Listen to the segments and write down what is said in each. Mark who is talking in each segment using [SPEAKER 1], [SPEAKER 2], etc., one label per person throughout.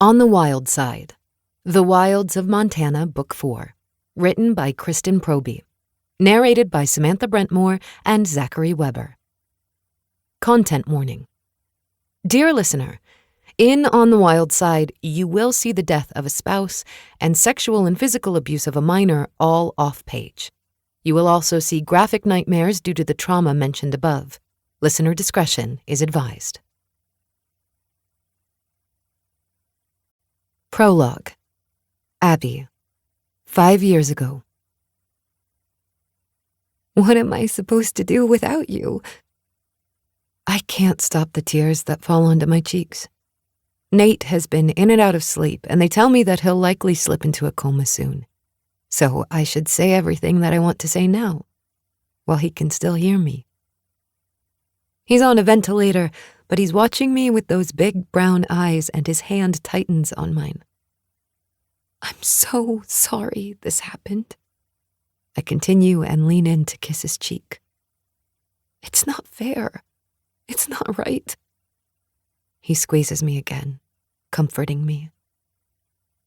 [SPEAKER 1] On the Wild Side, The Wilds of Montana, Book 4, written by Kristen Proby, narrated by Samantha Brentmore and Zachary Weber. Content warning. Dear listener, in On the Wild Side, you will see the death of a spouse and sexual and physical abuse of a minor all off-page. You will also see graphic nightmares due to the trauma mentioned above. Listener discretion is advised. Prologue. Abby. 5 years ago. What am I supposed to do without you? I can't stop the tears that fall onto my cheeks. Nate has been in and out of sleep, and they tell me that he'll likely slip into a coma soon. So I should say everything that I want to say now, while he can still hear me. He's on a ventilator, but he's watching me with those big brown eyes, and his hand tightens on mine. I'm so sorry this happened. I continue and lean in to kiss his cheek. It's not fair. It's not right. He squeezes me again, comforting me.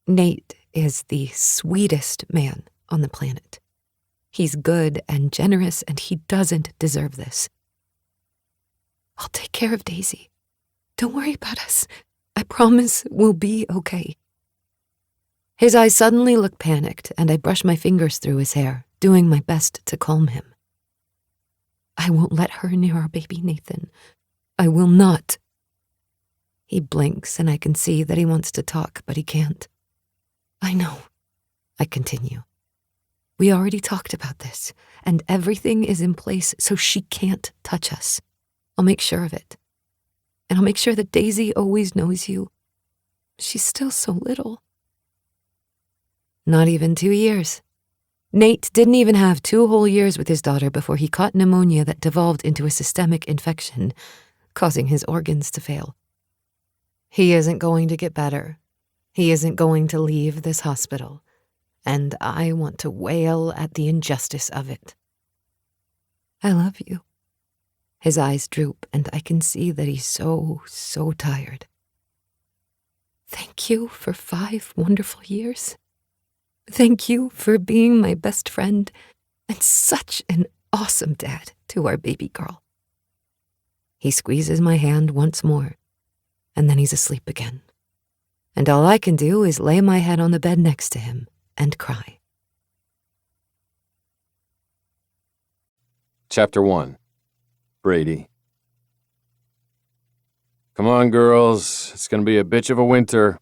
[SPEAKER 1] Nate is the sweetest man on the planet. He's good and generous, and he doesn't deserve this. I'll take care of Daisy. Don't worry about us. I promise we'll be okay. His eyes suddenly look panicked, and I brush my fingers through his hair, doing my best to calm him. I won't let her near our baby, Nathan. I will not. He blinks, and I can see that he wants to talk, but he can't. I know. I continue. We already talked about this, and everything is in place so she can't touch us. I'll make sure of it. And I'll make sure that Daisy always knows you. She's still so little. Not even 2 years. Nate didn't even have 2 whole years with his daughter before he caught pneumonia that devolved into a systemic infection, causing his organs to fail. He isn't going to get better. He isn't going to leave this hospital. And I want to wail at the injustice of it. I love you. His eyes droop, and I can see that he's so tired. Thank you for 5 wonderful years. Thank you for being my best friend and such an awesome dad to our baby girl. He squeezes my hand once more, and then he's asleep again. And all I can do is lay my head on the bed next to him and cry.
[SPEAKER 2] Chapter 1. Brady. Come on, girls. It's gonna be a bitch of a winter.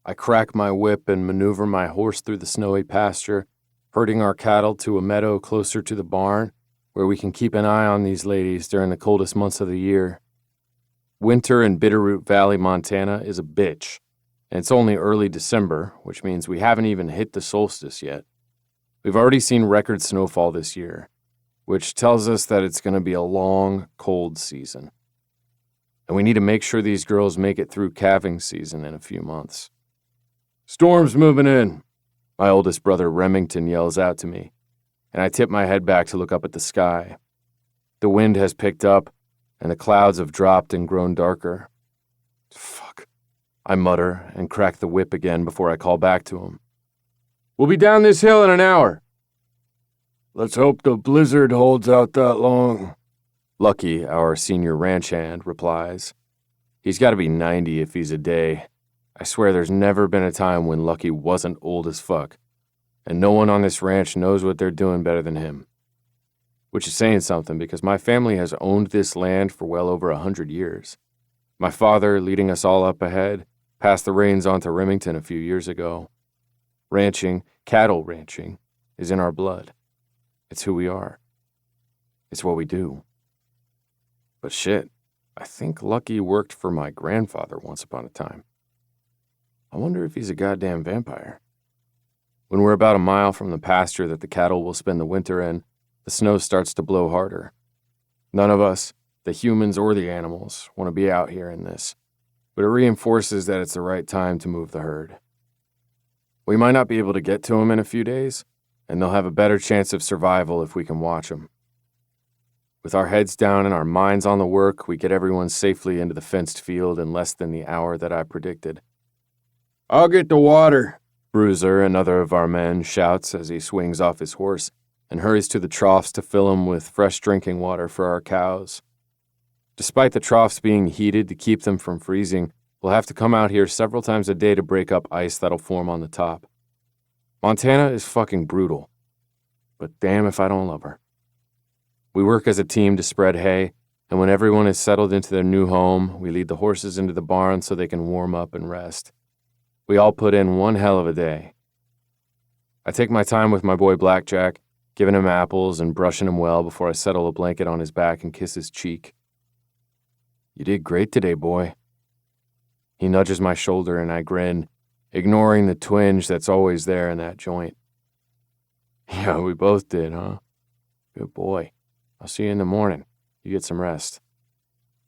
[SPEAKER 2] I crack my whip and maneuver my horse through the snowy pasture, herding our cattle to a meadow closer to the barn, where we can keep an eye on these ladies during the coldest months of the year. Winter in Bitterroot Valley, Montana is a bitch, and it's only early December, which means we haven't even hit the solstice yet. We've already seen record snowfall this year, which tells us that it's going to be a long, cold season. And we need to make sure these girls make it through calving season in a few months. Storm's moving in, my oldest brother Remington yells out to me, and I tip my head back to look up at the sky. The wind has picked up, and the clouds have dropped and grown darker. Fuck, I mutter and crack the whip again before I call back to him. We'll be down this hill in an hour. Let's hope the blizzard holds out that long. Lucky, our senior ranch hand, replies. He's got to be 90 if he's a day. I swear there's never been a time when Lucky wasn't old as fuck, and no one on this ranch knows what they're doing better than him. Which is saying something, because my family has owned this land for well over 100 years. My father, leading us all up ahead, passed the reins on to Remington a few years ago. Ranching, cattle ranching, is in our blood. It's who we are. It's what we do. But shit, I think Lucky worked for my grandfather once upon a time. I wonder if he's a goddamn vampire. When we're about a mile from the pasture that the cattle will spend the winter in, the snow starts to blow harder. None of us, the humans or the animals, want to be out here in this, but it reinforces that it's the right time to move the herd. We might not be able to get to them in a few days, and they'll have a better chance of survival if we can watch them. With our heads down and our minds on the work, we get everyone safely into the fenced field in less than the hour that I predicted. I'll get the water, Bruiser, another of our men, shouts as he swings off his horse and hurries to the troughs to fill them with fresh drinking water for our cows. Despite the troughs being heated to keep them from freezing, we'll have to come out here several times a day to break up ice that'll form on the top. Montana is fucking brutal, but damn if I don't love her. We work as a team to spread hay, and when everyone is settled into their new home, we lead the horses into the barn so they can warm up and rest. We all put in one hell of a day. I take my time with my boy Blackjack, giving him apples and brushing him well before I settle a blanket on his back and kiss his cheek. You did great today, boy. He nudges my shoulder and I grin, ignoring the twinge that's always there in that joint. Yeah, we both did, huh? Good boy. I'll see you in the morning. You get some rest.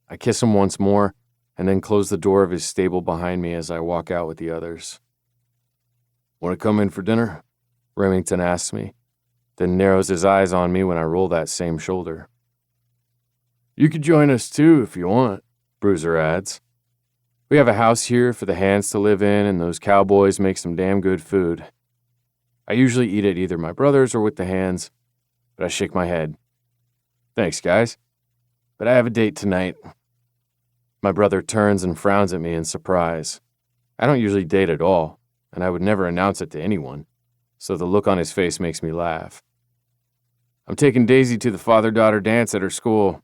[SPEAKER 2] I kiss him once more and then close the door of his stable behind me as I walk out with the others. Want to come in for dinner? Remington asks me, then narrows his eyes on me when I roll that same shoulder. You could join us too if you want, Bruiser adds. We have a house here for the hands to live in, and those cowboys make some damn good food. I usually eat at either my brother's or with the hands, but I shake my head. Thanks, guys, but I have a date tonight. My brother turns and frowns at me in surprise. I don't usually date at all, and I would never announce it to anyone, so the look on his face makes me laugh. I'm taking Daisy to the father-daughter dance at her school.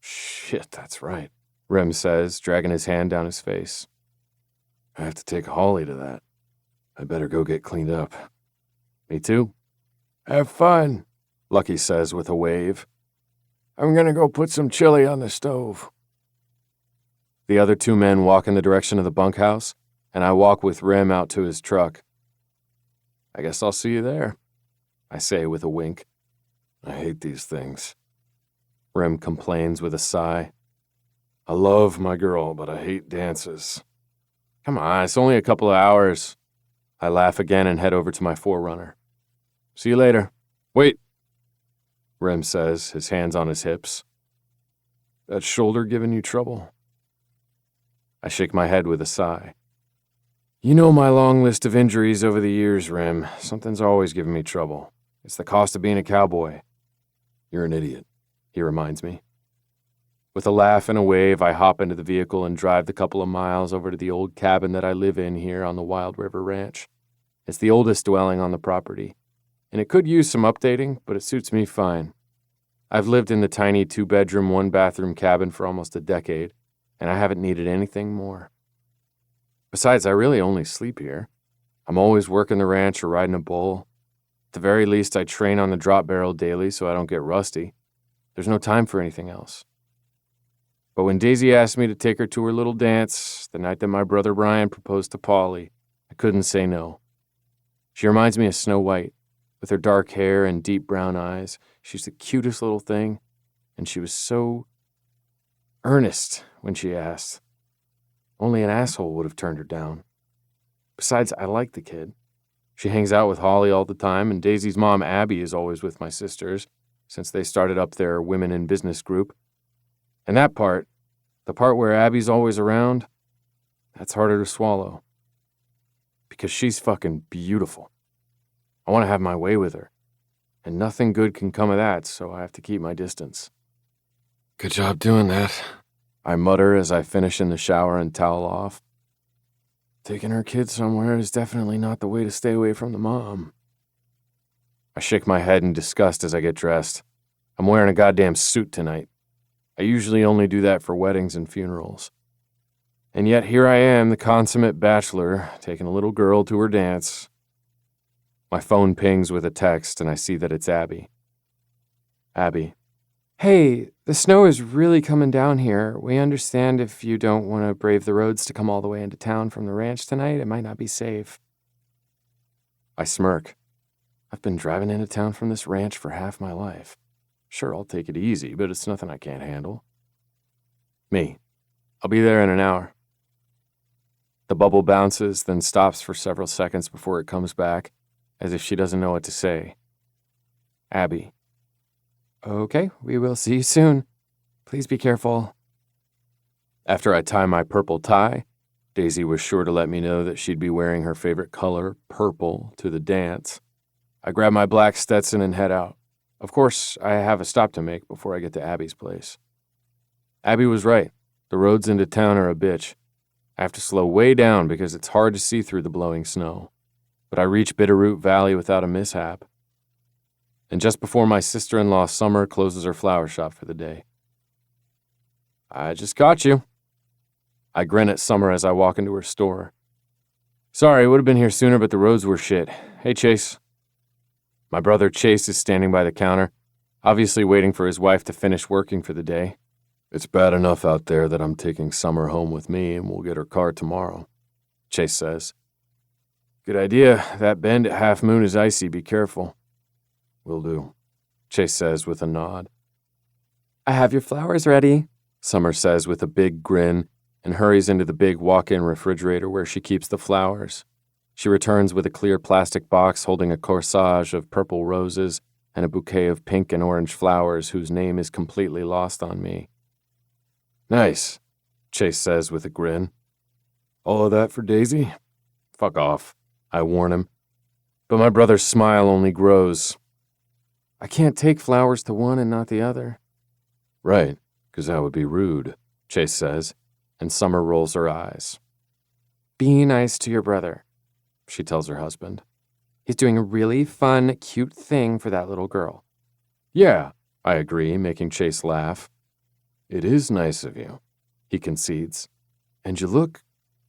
[SPEAKER 2] Shit, that's right, Rem says, dragging his hand down his face. I have to take Holly to that. I better go get cleaned up. Me too. Have fun, Lucky says with a wave. I'm gonna go put some chili on the stove. The other two men walk in the direction of the bunkhouse, and I walk with Rem out to his truck. I guess I'll see you there, I say with a wink. I hate these things. Rem complains with a sigh. I love my girl, but I hate dances. Come on, it's only a couple of hours. I laugh again and head over to my Forerunner. See you later. Wait, Rem says, his hands on his hips. That shoulder giving you trouble? I shake my head with a sigh. You know my long list of injuries over the years, Rem. Something's always giving me trouble. It's the cost of being a cowboy. You're an idiot, he reminds me. With a laugh and a wave, I hop into the vehicle and drive the couple of miles over to the old cabin that I live in here on the Wild River Ranch. It's the oldest dwelling on the property, and it could use some updating, but it suits me fine. I've lived in the tiny 2-bedroom, 1-bathroom cabin for almost a decade, and I haven't needed anything more. Besides, I really only sleep here. I'm always working the ranch or riding a bull. At the very least, I train on the drop barrel daily so I don't get rusty. There's no time for anything else. But when Daisy asked me to take her to her little dance, the night that my brother Brian proposed to Polly, I couldn't say no. She reminds me of Snow White, with her dark hair and deep brown eyes. She's the cutest little thing, and she was so earnest when she asked. Only an asshole would have turned her down. Besides, I like the kid. She hangs out with Holly all the time, and Daisy's mom, Abby, is always with my sisters, since they started up their women in business group. And that part, the part where Abby's always around, that's harder to swallow. Because she's fucking beautiful. I want to have my way with her, and nothing good can come of that, so I have to keep my distance. Good job doing that, I mutter as I finish in the shower and towel off. Taking her kid somewhere is definitely not the way to stay away from the mom. I shake my head in disgust as I get dressed. I'm wearing a goddamn suit tonight. I usually only do that for weddings and funerals. And yet here I am, the consummate bachelor, taking a little girl to her dance. My phone pings with a text, and I see that it's Abby. Abby. Hey, the snow is really coming down here. We understand if you don't want to brave the roads to come all the way into town from the ranch tonight, it might not be safe. I smirk. I've been driving into town from this ranch for half my life. Sure, I'll take it easy, but it's nothing I can't handle. Me. I'll be there in an hour. The bubble bounces, then stops for several seconds before it comes back, as if she doesn't know what to say. Abby. Okay, we will see you soon. Please be careful. After I tie my purple tie, Daisy was sure to let me know that she'd be wearing her favorite color, purple, to the dance. I grab my black Stetson and head out. Of course, I have a stop to make before I get to Abby's place. Abby was right. The roads into town are a bitch. I have to slow way down because it's hard to see through the blowing snow. But I reach Bitterroot Valley without a mishap. And just before my sister-in-law Summer closes her flower shop for the day. I just caught you. I grin at Summer as I walk into her store. Sorry, would have been here sooner, but the roads were shit. Hey, Chase. My brother Chase is standing by the counter, obviously waiting for his wife to finish working for the day. It's bad enough out there that I'm taking Summer home with me and we'll get her car tomorrow, Chase says. Good idea. That bend at Half Moon is icy. Be careful. Will do, Chase says with a nod. I have your flowers ready, Summer says with a big grin and hurries into the big walk-in refrigerator where she keeps the flowers. She returns with a clear plastic box holding a corsage of purple roses and a bouquet of pink and orange flowers whose name is completely lost on me. Nice, Chase says with a grin. All of that for Daisy? Fuck off, I warn him. But my brother's smile only grows. I can't take flowers to one and not the other. Right, because that would be rude, Chase says, and Summer rolls her eyes. Be nice to your brother, she tells her husband. He's doing a really fun, cute thing for that little girl. Yeah, I agree, making Chase laugh. It is nice of you, he concedes. And you look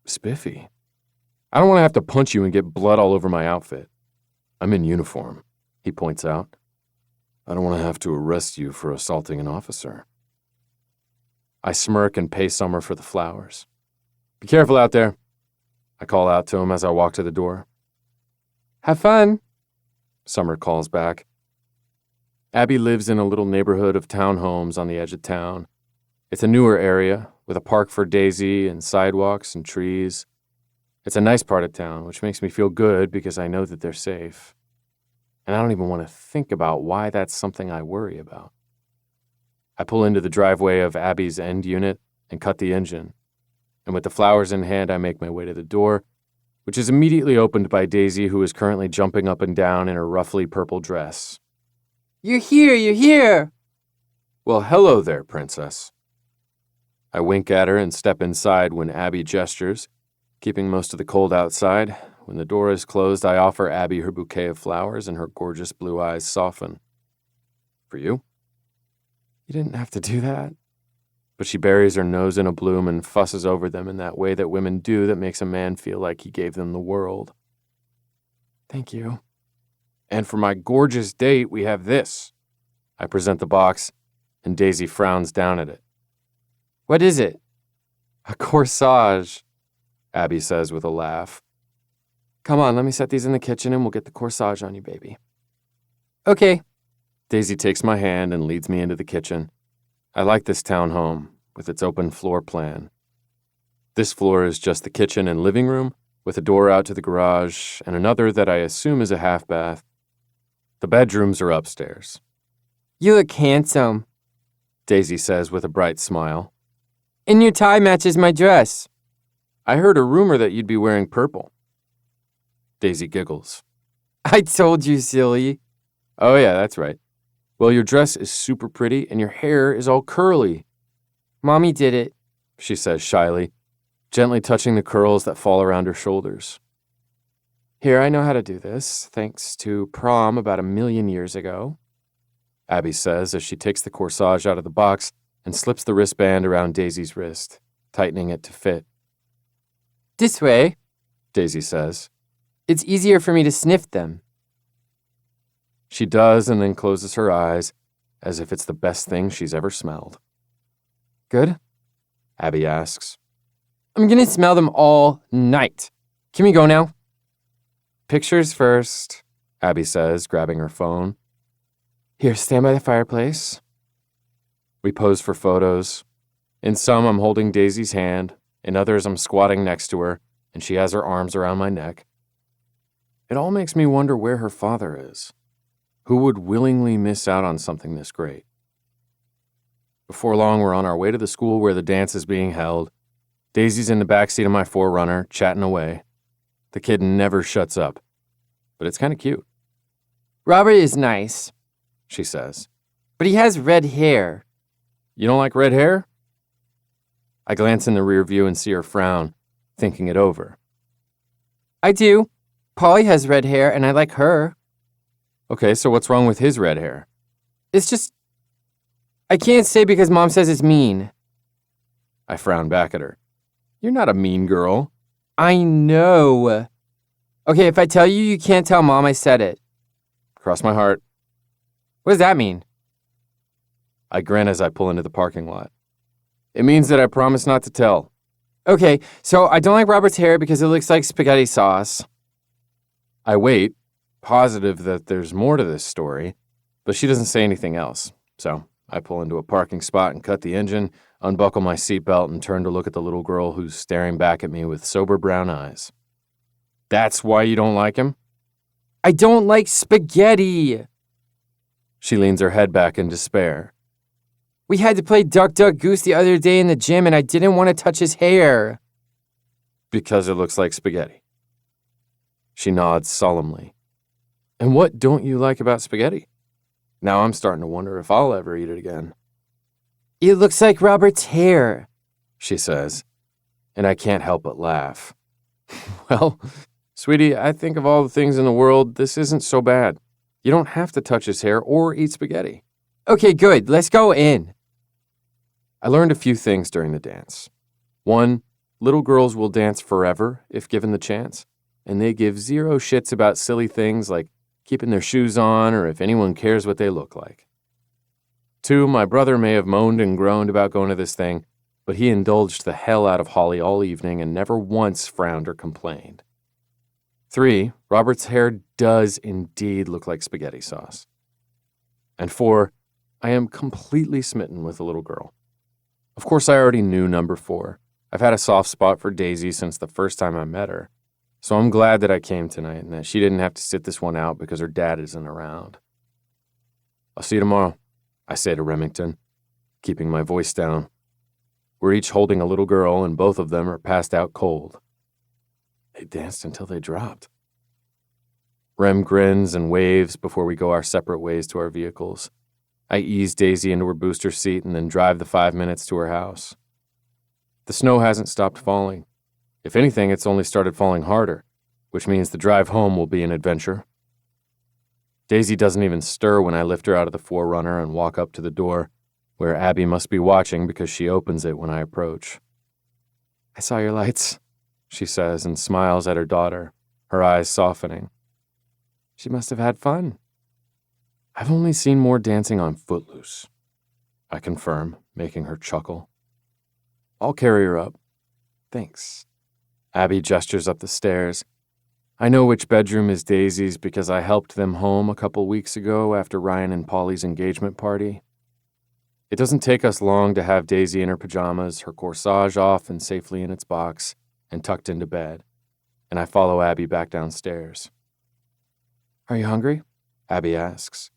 [SPEAKER 2] spiffy. I don't want to have to punch you and get blood all over my outfit. I'm in uniform, he points out. I don't want to have to arrest you for assaulting an officer. I smirk and pay Summer for the flowers. Be careful out there, I call out to him as I walk to the door. Have fun, Summer calls back. Abby lives in a little neighborhood of townhomes on the edge of town. It's a newer area, with a park for Daisy and sidewalks and trees. It's a nice part of town, which makes me feel good because I know that they're safe. And I don't even want to think about why that's something I worry about. I pull into the driveway of Abby's end unit and cut the engine. And with the flowers in hand, I make my way to the door, which is immediately opened by Daisy, who is currently jumping up and down in her ruffly purple dress. You're here! Well, hello there, princess. I wink at her and step inside when Abby gestures, keeping most of the cold outside. When the door is closed, I offer Abby her bouquet of flowers and her gorgeous blue eyes soften. For you? You didn't have to do that. But she buries her nose in a bloom and fusses over them in that way that women do that makes a man feel like he gave them the world. Thank you. And for my gorgeous date, we have this. I present the box, and Daisy frowns down at it. What is it? A corsage, Abby says with a laugh. Come on, let me set these in the kitchen and we'll get the corsage on you, baby. Okay. Daisy takes my hand and leads me into the kitchen. I like this townhome with its open floor plan. This floor is just the kitchen and living room with a door out to the garage and another that I assume is a half bath. The bedrooms are upstairs. You look handsome, Daisy says with a bright smile. And your tie matches my dress. I heard a rumor that you'd be wearing purple. Daisy giggles. I told you, silly. Oh yeah, that's right. Well, your dress is super pretty and your hair is all curly. Mommy did it, she says shyly, gently touching the curls that fall around her shoulders. Here, I know how to do this, thanks to prom about 1,000,000 years ago, Abby says as she takes the corsage out of the box and slips the wristband around Daisy's wrist, tightening it to fit. This way, Daisy says. It's easier for me to sniff them. She does and then closes her eyes as if it's the best thing she's ever smelled. Good? Abby asks. I'm gonna smell them all night. Can we go now? Pictures first, Abby says, grabbing her phone. Here, stand by the fireplace. We pose for photos. In some, I'm holding Daisy's hand. In others, I'm squatting next to her, and she has her arms around my neck. It all makes me wonder where her father is. Who would willingly miss out on something this great? Before long, we're on our way to the school where the dance is being held. Daisy's in the backseat of my 4Runner, chatting away. The kid never shuts up, but it's kind of cute.
[SPEAKER 3] Robert is nice, she says, but he has red hair.
[SPEAKER 2] You don't like red hair? I glance in the rear view and see her frown, thinking it over.
[SPEAKER 3] I do. Polly has red hair, and I like her.
[SPEAKER 2] Okay, so what's wrong with his red hair?
[SPEAKER 3] It's just... I can't say because Mom says it's mean.
[SPEAKER 2] I frown back at her. You're not a mean girl.
[SPEAKER 3] I know. Okay, if I tell you, you can't tell Mom I said it.
[SPEAKER 2] Cross my heart.
[SPEAKER 3] What does that mean?
[SPEAKER 2] I grin as I pull into the parking lot. It means that I promise not to tell.
[SPEAKER 3] Okay, so I don't like Robert's hair because it looks like spaghetti sauce.
[SPEAKER 2] I wait, positive that there's more to this story, but she doesn't say anything else. So I pull into a parking spot and cut the engine, unbuckle my seatbelt, and turn to look at the little girl who's staring back at me with sober brown eyes. That's why you don't like him?
[SPEAKER 3] I don't like spaghetti.
[SPEAKER 2] She leans her head back in despair.
[SPEAKER 3] We had to play Duck, Duck, Goose the other day in the gym, and I didn't want to touch his hair.
[SPEAKER 2] Because it looks like spaghetti. She nods solemnly. And what don't you like about spaghetti? Now I'm starting to wonder if I'll ever eat it again.
[SPEAKER 3] It looks like Robert's hair,
[SPEAKER 2] she says, and I can't help but laugh. Well, sweetie, I think of all the things in the world, this isn't so bad. You don't have to touch his hair or eat spaghetti.
[SPEAKER 3] Okay, good. Let's go in.
[SPEAKER 2] I learned a few things during the dance. 1, little girls will dance forever if given the chance, and they give zero shits about silly things like keeping their shoes on or if anyone cares what they look like. 2, my brother may have moaned and groaned about going to this thing, but he indulged the hell out of Holly all evening and never once frowned or complained. 3, Robert's hair does indeed look like spaghetti sauce. And 4, I am completely smitten with the little girl. Of course, I already knew number 4. I've had a soft spot for Daisy since the first time I met her, so I'm glad that I came tonight and that she didn't have to sit this one out because her dad isn't around. I'll see you tomorrow, I say to Remington, keeping my voice down. We're each holding a little girl, and both of them are passed out cold. They danced until they dropped. Rem grins and waves before we go our separate ways to our vehicles. I ease Daisy into her booster seat and then drive the 5 minutes to her house. The snow hasn't stopped falling. If anything, it's only started falling harder, which means the drive home will be an adventure. Daisy doesn't even stir when I lift her out of the 4Runner and walk up to the door, where Abby must be watching because she opens it when I approach. I saw your lights, she says and smiles at her daughter, her eyes softening. She must have had fun. I've only seen more dancing on Footloose, I confirm, making her chuckle. I'll carry her up. Thanks. Abby gestures up the stairs. I know which bedroom is Daisy's because I helped them home a couple weeks ago after Ryan and Polly's engagement party. It doesn't take us long to have Daisy in her pajamas, her corsage off and safely in its box, and tucked into bed, and I follow Abby back downstairs. Are you hungry? Abby asks.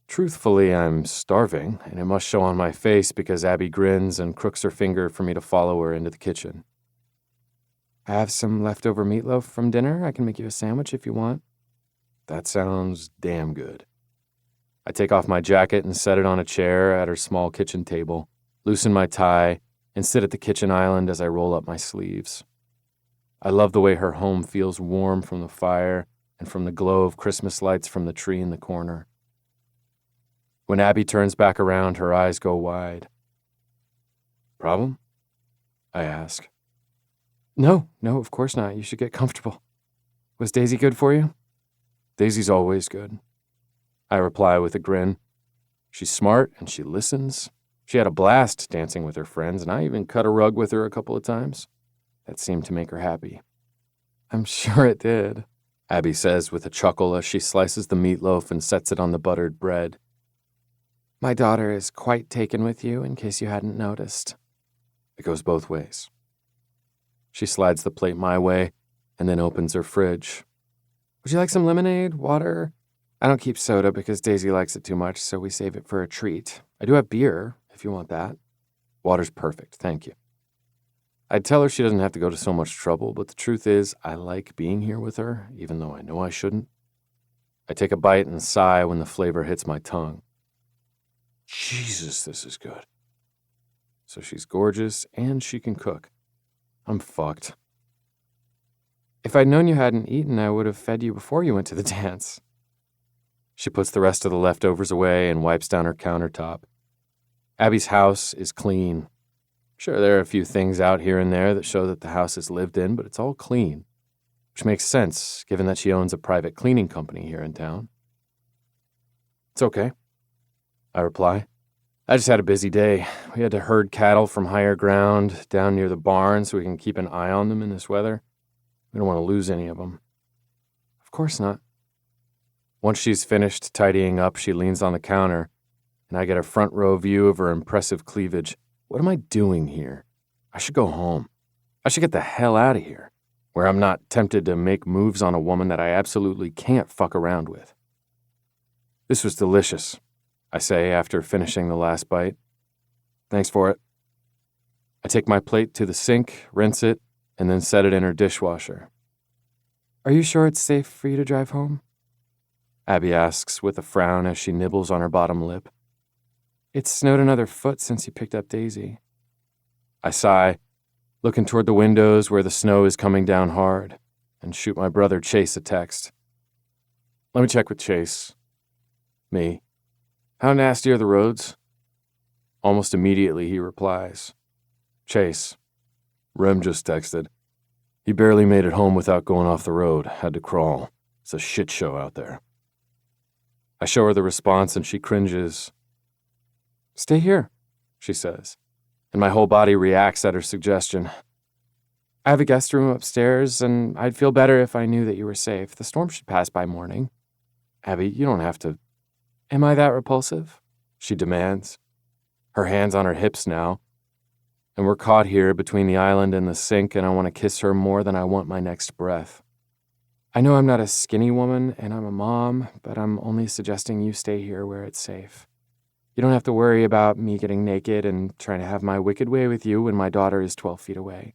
[SPEAKER 2] Truthfully, I'm starving, and it must show on my face because Abby grins and crooks her finger for me to follow her into the kitchen. I have some leftover meatloaf from dinner. I can make you a sandwich if you want. That sounds damn good. I take off my jacket and set it on a chair at her small kitchen table, loosen my tie, and sit at the kitchen island as I roll up my sleeves. I love the way her home feels warm from the fire and from the glow of Christmas lights from the tree in the corner. When Abby turns back around, her eyes go wide. Problem? I ask. No, of course not. You should get comfortable. Was Daisy good for you? Daisy's always good. I reply with a grin. She's smart and she listens. She had a blast dancing with her friends, and I even cut a rug with her a couple of times. That seemed to make her happy. I'm sure it did, Abby says with a chuckle as she slices the meatloaf and sets it on the buttered bread. My daughter is quite taken with you, in case you hadn't noticed. It goes both ways. She slides the plate my way and then opens her fridge. Would you like some lemonade, water? I don't keep soda because Daisy likes it too much, so we save it for a treat. I do have beer, if you want that. Water's perfect, thank you. I'd tell her she doesn't have to go to so much trouble, but the truth is, I like being here with her, even though I know I shouldn't. I take a bite and sigh when the flavor hits my tongue. Jesus, this is good. So she's gorgeous, and she can cook. I'm fucked. If I'd known you hadn't eaten, I would have fed you before you went to the dance. She puts the rest of the leftovers away and wipes down her countertop. Abby's house is clean. Sure, there are a few things out here and there that show that the house is lived in, but it's all clean, which makes sense, given that she owns a private cleaning company here in town. It's okay, I reply. I just had a busy day. We had to herd cattle from higher ground down near the barn so we can keep an eye on them in this weather. We don't want to lose any of them. Of course not. Once she's finished tidying up, she leans on the counter, and I get a front row view of her impressive cleavage. What am I doing here? I should go home. I should get the hell out of here, where I'm not tempted to make moves on a woman that I absolutely can't fuck around with. This was delicious, I say after finishing the last bite. Thanks for it. I take my plate to the sink, rinse it, and then set it in her dishwasher. Are you sure it's safe for you to drive home? Abby asks with a frown as she nibbles on her bottom lip. It's snowed another foot since you picked up Daisy. I sigh, looking toward the windows where the snow is coming down hard, and shoot my brother Chase a text. Let me check with Chase. Me. How nasty are the roads? Almost immediately he replies. Chase. Rem just texted. He barely made it home without going off the road, had to crawl. It's a shit show out there. I show her the response and she cringes. Stay here, she says, and my whole body reacts at her suggestion. I have a guest room upstairs, and I'd feel better if I knew that you were safe. The storm should pass by morning. Abby, you don't have to. Am I that repulsive? She demands. Her hands on her hips now, and we're caught here between the island and the sink, and I want to kiss her more than I want my next breath. I know I'm not a skinny woman, and I'm a mom, but I'm only suggesting you stay here where it's safe. You don't have to worry about me getting naked and trying to have my wicked way with you when my daughter is 12 feet away.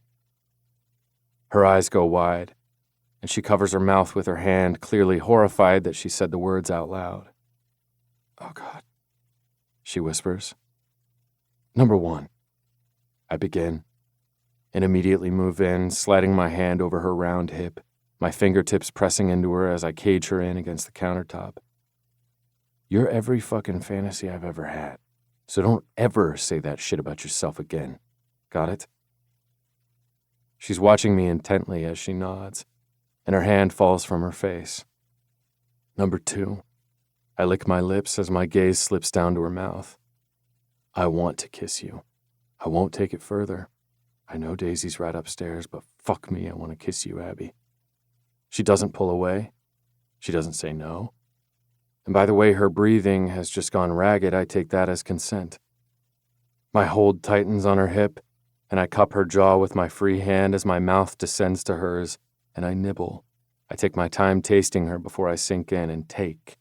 [SPEAKER 2] Her eyes go wide, and she covers her mouth with her hand, clearly horrified that she said the words out loud. Oh, God, she whispers. Number 1, I begin, and immediately move in, sliding my hand over her round hip, my fingertips pressing into her as I cage her in against the countertop. You're every fucking fantasy I've ever had, so don't ever say that shit about yourself again. Got it? She's watching me intently as she nods, and her hand falls from her face. Number 2, I lick my lips as my gaze slips down to her mouth. I want to kiss you. I won't take it further. I know Daisy's right upstairs, but fuck me, I want to kiss you, Abby. She doesn't pull away. She doesn't say no. And by the way her breathing has just gone ragged, I take that as consent. My hold tightens on her hip, and I cup her jaw with my free hand as my mouth descends to hers, and I nibble. I take my time tasting her before I sink in and take.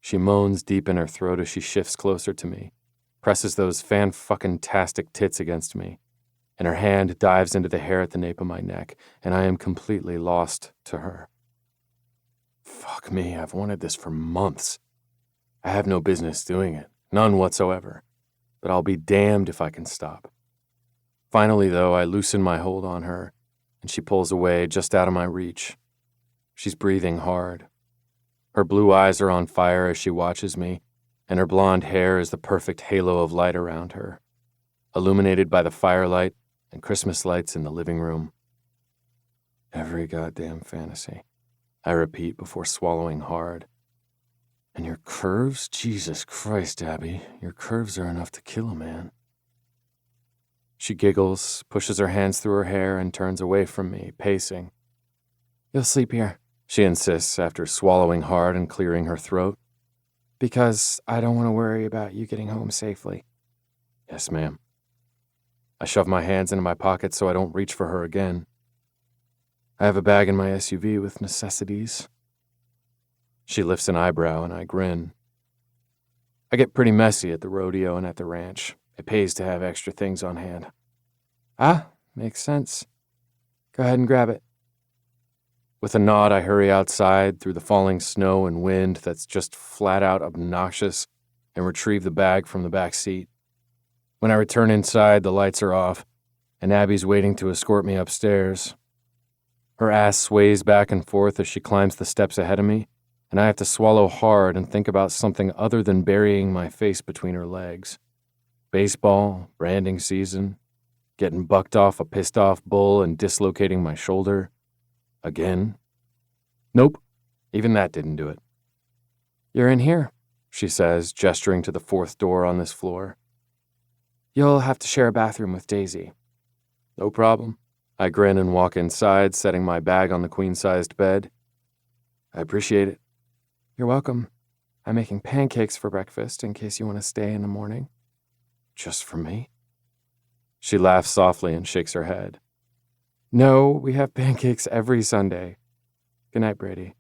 [SPEAKER 2] She moans deep in her throat as she shifts closer to me, presses those fan-fucking-tastic tits against me, and her hand dives into the hair at the nape of my neck, and I am completely lost to her. Fuck me, I've wanted this for months. I have no business doing it, none whatsoever, but I'll be damned if I can stop. Finally, though, I loosen my hold on her, and she pulls away just out of my reach. She's breathing hard. Her blue eyes are on fire as she watches me, and her blonde hair is the perfect halo of light around her, illuminated by the firelight and Christmas lights in the living room. Every goddamn fantasy, I repeat before swallowing hard. And your curves? Jesus Christ, Abby, your curves are enough to kill a man. She giggles, pushes her hands through her hair, and turns away from me, pacing. You'll sleep here, she insists after swallowing hard and clearing her throat. Because I don't want to worry about you getting home safely. Yes, ma'am. I shove my hands into my pockets so I don't reach for her again. I have a bag in my SUV with necessities. She lifts an eyebrow and I grin. I get pretty messy at the rodeo and at the ranch. It pays to have extra things on hand. Ah, Makes sense. Go ahead and grab it. With a nod, I hurry outside through the falling snow and wind that's just flat out obnoxious and retrieve the bag from the back seat. When I return inside, the lights are off, and Abby's waiting to escort me upstairs. Her ass sways back and forth as she climbs the steps ahead of me, and I have to swallow hard and think about something other than burying my face between her legs. Baseball, branding season, getting bucked off a pissed-off bull and dislocating my shoulder. Again? Nope, even that didn't do it. You're in here, she says, gesturing to the fourth door on this floor. You'll have to share a bathroom with Daisy. No problem. I grin and walk inside, setting my bag on the queen-sized bed. I appreciate it. You're welcome. I'm making pancakes for breakfast in case you want to stay in the morning. Just for me? She laughs softly and shakes her head. No, we have pancakes every Sunday. Good night, Brady.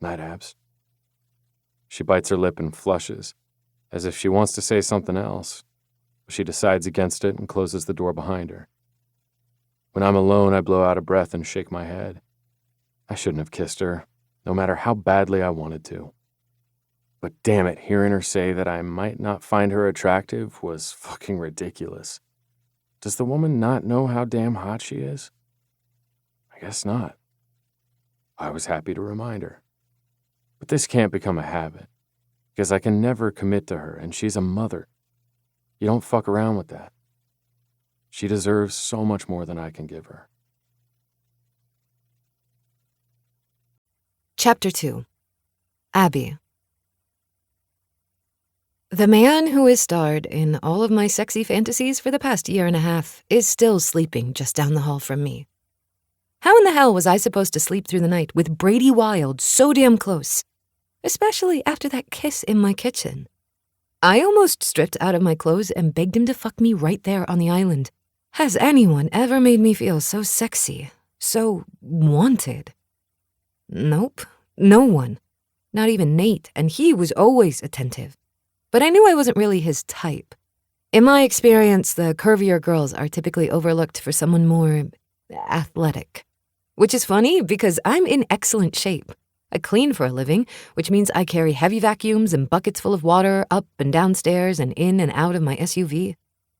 [SPEAKER 2] Night, Abs. She bites her lip and flushes, as if she wants to say something else. She decides against it and closes the door behind her. When I'm alone, I blow out a breath and shake my head. I shouldn't have kissed her, no matter how badly I wanted to. But damn it, hearing her say that I might not find her attractive was fucking ridiculous. Does the woman not know how damn hot she is? I guess not. I was happy to remind her. But this can't become a habit, because I can never commit to her, and she's a mother. You don't fuck around with that. She deserves so much more than I can give her.
[SPEAKER 1] Chapter 2. Abby. The man who has starred in all of my sexy fantasies for the past year and a half is still sleeping just down the hall from me. How in the hell was I supposed to sleep through the night with Brady Wilde so damn close? Especially after that kiss in my kitchen. I almost stripped out of my clothes and begged him to fuck me right there on the island. Has anyone ever made me feel so sexy, so wanted? Nope, no one. Not even Nate, and he was always attentive. But I knew I wasn't really his type. In my experience, the curvier girls are typically overlooked for someone more athletic. Which is funny because I'm in excellent shape. I clean for a living, which means I carry heavy vacuums and buckets full of water up and downstairs and in and out of my SUV.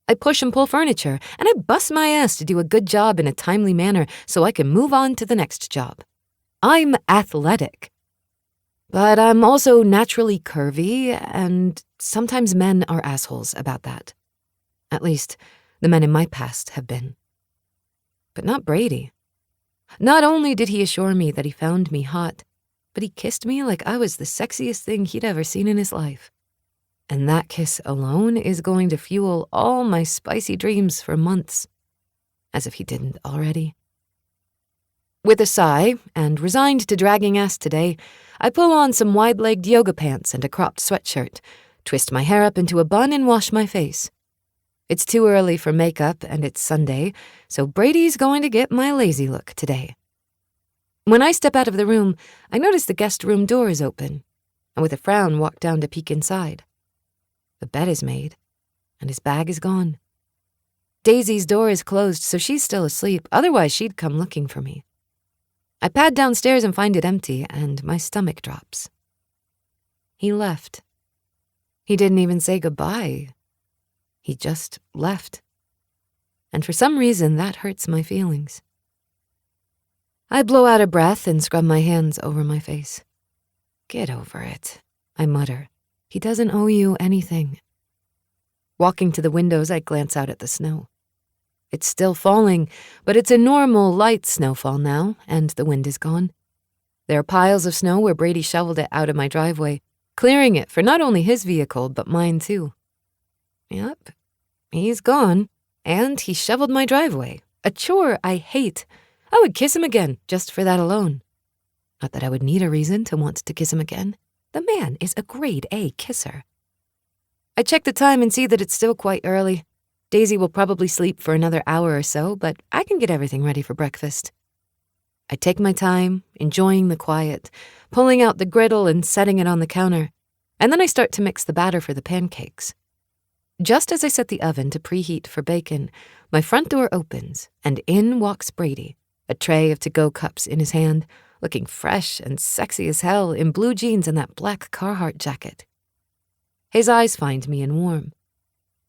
[SPEAKER 1] I push and pull furniture, and I bust my ass to do a good job in a timely manner so I can move on to the next job. I'm athletic. But I'm also naturally curvy, and sometimes men are assholes about that. At least, the men in my past have been. But not Brady. Not only did he assure me that he found me hot, but he kissed me like I was the sexiest thing he'd ever seen in his life. And that kiss alone is going to fuel all my spicy dreams for months. As if he didn't already. With a sigh, and resigned to dragging ass today, I pull on some wide-legged yoga pants and a cropped sweatshirt, twist my hair up into a bun and wash my face. It's too early for makeup, and it's Sunday, so Brady's going to get my lazy look today. When I step out of the room, I notice the guest room door is open, and with a frown walk down to peek inside. The bed is made, and his bag is gone. Daisy's door is closed, so she's still asleep, otherwise she'd come looking for me. I pad downstairs and find it empty, and my stomach drops. He left. He didn't even say goodbye. He just left. And for some reason, that hurts my feelings. I blow out a breath and scrub my hands over my face. Get over it, I mutter. He doesn't owe you anything. Walking to the windows, I glance out at the snow. It's still falling, but it's a normal, light snowfall now, and the wind is gone. There are piles of snow where Brady shoveled it out of my driveway, clearing it for not only his vehicle, but mine too. Yep, he's gone, and he shoveled my driveway, a chore I hate. I would kiss him again, just for that alone. Not that I would need a reason to want to kiss him again. The man is a grade A kisser. I check the time and see that it's still quite early. Daisy will probably sleep for another hour or so, but I can get everything ready for breakfast. I take my time, enjoying the quiet, pulling out the griddle and setting it on the counter, and then I start to mix the batter for the pancakes. Just as I set the oven to preheat for bacon, my front door opens, and in walks Brady, a tray of to-go cups in his hand, looking fresh and sexy as hell in blue jeans and that black Carhartt jacket. His eyes find me and warm,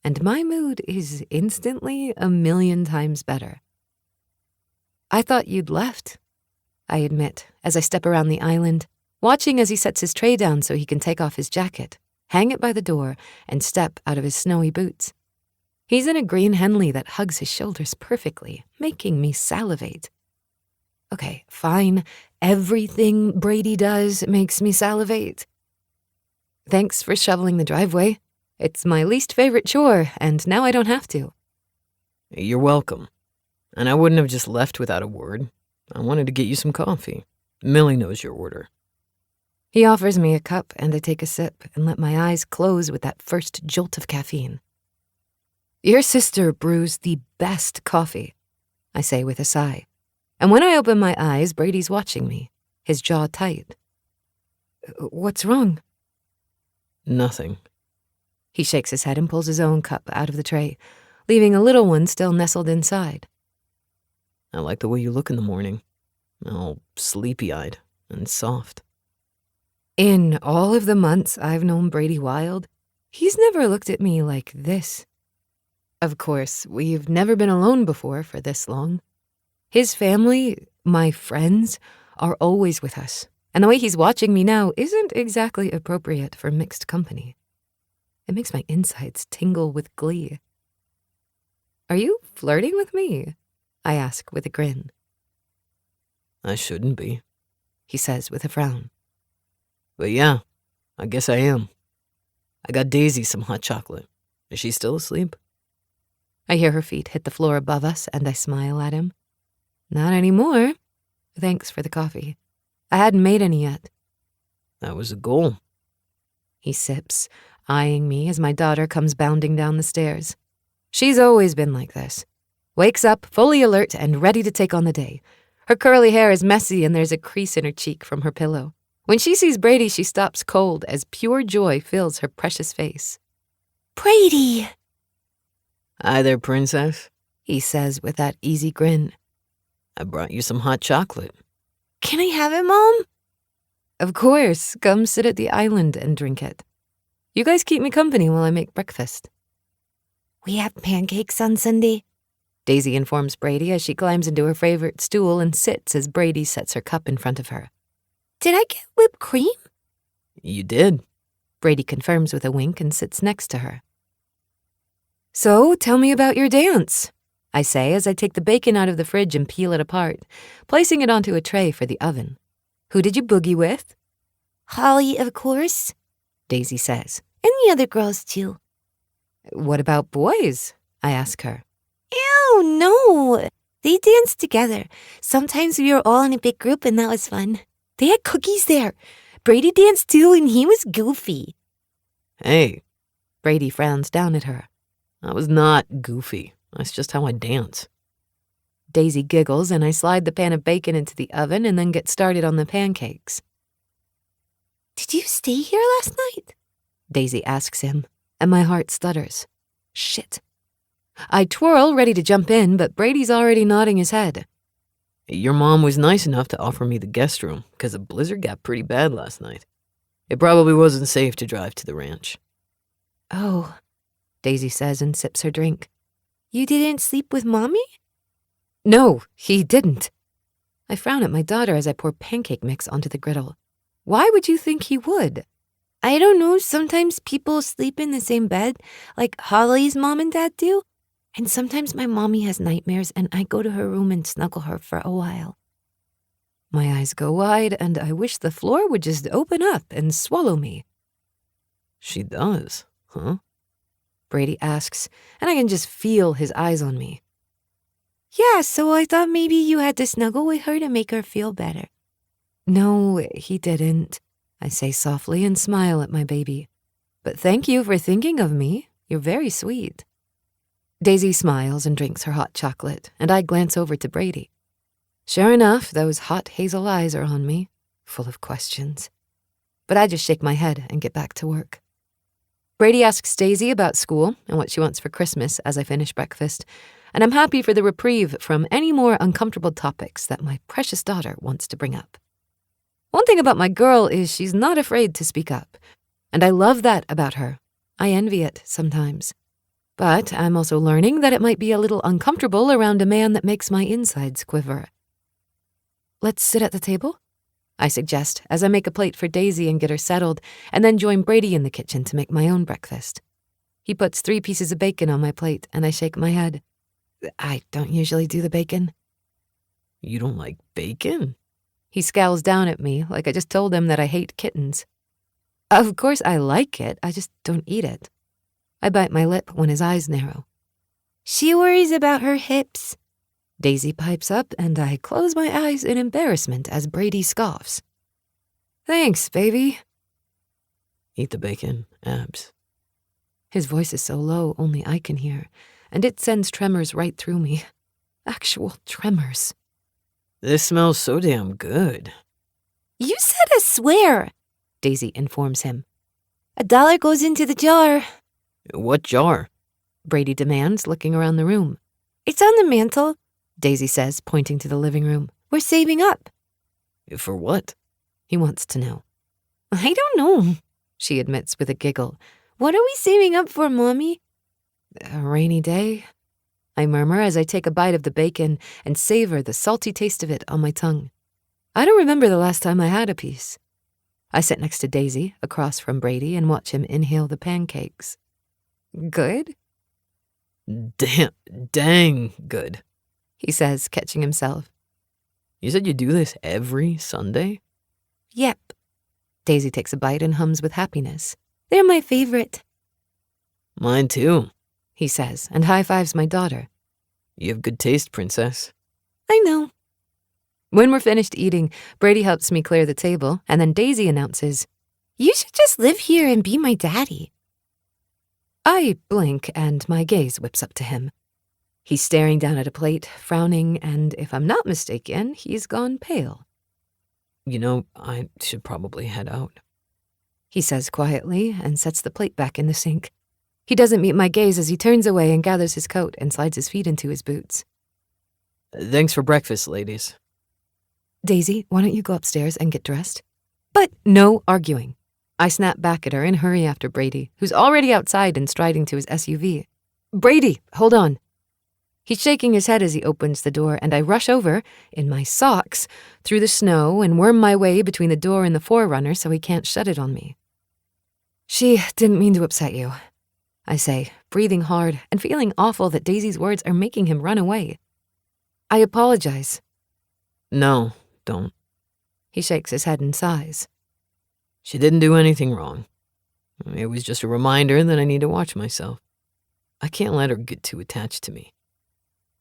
[SPEAKER 1] and my mood is instantly 1,000,000 times better. I thought you'd left, I admit, as I step around the island, watching as he sets his tray down so he can take off his jacket, hang it by the door, and step out of his snowy boots. He's in a green Henley that hugs his shoulders perfectly, making me salivate. Okay, fine. Everything Brady does makes me salivate. Thanks for shoveling the driveway. It's my least favorite chore, and now I don't have to.
[SPEAKER 4] You're welcome. And I wouldn't have just left without a word. I wanted to get you some coffee. Millie knows your order.
[SPEAKER 1] He offers me a cup, and I take a sip and let my eyes close with that first jolt of caffeine. Your sister brews the best coffee, I say with a sigh. And when I open my eyes, Brady's watching me, his jaw tight. What's wrong?
[SPEAKER 4] Nothing.
[SPEAKER 1] He shakes his head and pulls his own cup out of the tray, leaving a little one still nestled inside.
[SPEAKER 4] I like the way you look in the morning. All sleepy-eyed and soft.
[SPEAKER 1] In all of the months I've known Brady Wild, he's never looked at me like this. Of course, we've never been alone before for this long. His family, my friends, are always with us, and the way he's watching me now isn't exactly appropriate for mixed company. It makes my insides tingle with glee. Are you flirting with me? I ask with a grin.
[SPEAKER 4] I shouldn't be,
[SPEAKER 1] He says with a frown.
[SPEAKER 4] but yeah, I guess I am. I got Daisy some hot chocolate. Is she still asleep?
[SPEAKER 1] I hear her feet hit the floor above us, and I smile at him. Not anymore. Thanks for the coffee. I hadn't made any yet.
[SPEAKER 4] That was a goal.
[SPEAKER 1] He sips, eyeing me as my daughter comes bounding down the stairs. She's always been like this. Wakes up, fully alert and ready to take on the day. Her curly hair is messy and there's a crease in her cheek from her pillow. When she sees Brady, she stops cold as pure joy fills her precious face. Brady!
[SPEAKER 4] Hi there, princess.
[SPEAKER 1] He says with that easy grin.
[SPEAKER 4] I brought you some hot chocolate.
[SPEAKER 1] Can I have it, Mom? Of course. Come sit at the island and drink it. You guys keep me company while I make breakfast. We have pancakes on Sunday, Daisy informs Brady as she climbs into her favorite stool and sits as Brady sets her cup in front of her. Did I get whipped cream?
[SPEAKER 4] You did.
[SPEAKER 1] Brady confirms with a wink and sits next to her. So, tell me about your dance, I say as I take the bacon out of the fridge and peel it apart, placing it onto a tray for the oven. Who did you boogie with? Holly, of course, Daisy says. And the other girls, too. What about boys? I ask her. Ew, no. They danced together. Sometimes we were all in a big group and that was fun. They had cookies there. Brady danced too and he was goofy.
[SPEAKER 4] Hey.
[SPEAKER 1] Brady frowns down at her.
[SPEAKER 4] I was not goofy. That's just how I dance.
[SPEAKER 1] Daisy giggles and I slide the pan of bacon into the oven and then get started on the pancakes. Did you stay here last night? Daisy asks him, and my heart stutters. Shit. I twirl, ready to jump in, but Brady's already nodding his head.
[SPEAKER 4] Your mom was nice enough to offer me the guest room because the blizzard got pretty bad last night. It probably wasn't safe to drive to the ranch.
[SPEAKER 1] Oh, Daisy says and sips her drink. You didn't sleep with Mommy? No, he didn't. I frown at my daughter as I pour pancake mix onto the griddle. Why would you think he would? I don't know, sometimes people sleep in the same bed, like Holly's mom and dad do. And sometimes my mommy has nightmares and I go to her room and snuggle her for a while. My eyes go wide and I wish the floor would just open up and swallow me.
[SPEAKER 4] She does, huh?
[SPEAKER 1] Brady asks, and I can just feel his eyes on me. Yeah, so I thought maybe you had to snuggle with her to make her feel better. No, he didn't, I say softly and smile at my baby. But thank you for thinking of me. You're very sweet. Daisy smiles and drinks her hot chocolate, and I glance over to Brady. Sure enough, those hot hazel eyes are on me, full of questions. But I just shake my head and get back to work. Brady asks Daisy about school and what she wants for Christmas as I finish breakfast, and I'm happy for the reprieve from any more uncomfortable topics that my precious daughter wants to bring up. One thing about my girl is she's not afraid to speak up, and I love that about her. I envy it sometimes. But I'm also learning that it might be a little uncomfortable around a man that makes my insides quiver. Let's sit at the table, I suggest as I make a plate for Daisy and get her settled, and then join Brady in the kitchen to make my own breakfast. He puts 3 pieces of bacon on my plate, and I shake my head. I don't usually do the bacon.
[SPEAKER 4] You don't like bacon?
[SPEAKER 1] He scowls down at me like I just told him that I hate kittens. Of course I like it, I just don't eat it. I bite my lip when his eyes narrow. She worries about her hips. Daisy pipes up, and I close my eyes in embarrassment as Brady scoffs. Thanks, baby.
[SPEAKER 4] Eat the bacon, Abs.
[SPEAKER 1] His voice is so low only I can hear, and it sends tremors right through me. Actual tremors.
[SPEAKER 4] This smells so damn good.
[SPEAKER 5] You said a swear, Daisy informs him. $1 goes into the jar.
[SPEAKER 4] What jar?
[SPEAKER 1] Brady demands, looking around the room.
[SPEAKER 5] It's on the mantel,
[SPEAKER 1] Daisy says, pointing to the living room.
[SPEAKER 5] We're saving up.
[SPEAKER 4] For what?
[SPEAKER 1] He wants to know.
[SPEAKER 5] I don't know,
[SPEAKER 1] she admits with a giggle.
[SPEAKER 5] What are we saving up for, Mommy?
[SPEAKER 1] A rainy day, I murmur as I take a bite of the bacon and savor the salty taste of it on my tongue. I don't remember the last time I had a piece. I sit next to Daisy, across from Brady, and watch him inhale the pancakes. Good?
[SPEAKER 4] Dang good,
[SPEAKER 1] he says, catching himself.
[SPEAKER 4] You said you do this every Sunday?
[SPEAKER 5] Yep.
[SPEAKER 1] Daisy takes a bite and hums with happiness.
[SPEAKER 5] They're my favorite.
[SPEAKER 4] Mine too,
[SPEAKER 1] he says, and high-fives my daughter.
[SPEAKER 4] You have good taste, princess.
[SPEAKER 5] I know.
[SPEAKER 1] When we're finished eating, Brady helps me clear the table, and then Daisy announces,
[SPEAKER 5] You should just live here and be my daddy.
[SPEAKER 1] I blink, and my gaze whips up to him. He's staring down at a plate, frowning, and if I'm not mistaken, he's gone pale.
[SPEAKER 4] You know, I should probably head out,
[SPEAKER 1] he says quietly and sets the plate back in the sink. He doesn't meet my gaze as he turns away and gathers his coat and slides his feet into his boots.
[SPEAKER 4] Thanks for breakfast, ladies.
[SPEAKER 1] Daisy, why don't you go upstairs and get dressed? But no arguing. I snap back at her and hurry after Brady, who's already outside and striding to his SUV. Brady, hold on. He's shaking his head as he opens the door, and I rush over, in my socks, through the snow and worm my way between the door and the forerunner so he can't shut it on me. She didn't mean to upset you, I say, breathing hard and feeling awful that Daisy's words are making him run away. I apologize.
[SPEAKER 4] No, don't.
[SPEAKER 1] He shakes his head and sighs.
[SPEAKER 4] She didn't do anything wrong. It was just a reminder that I need to watch myself. I can't let her get too attached to me.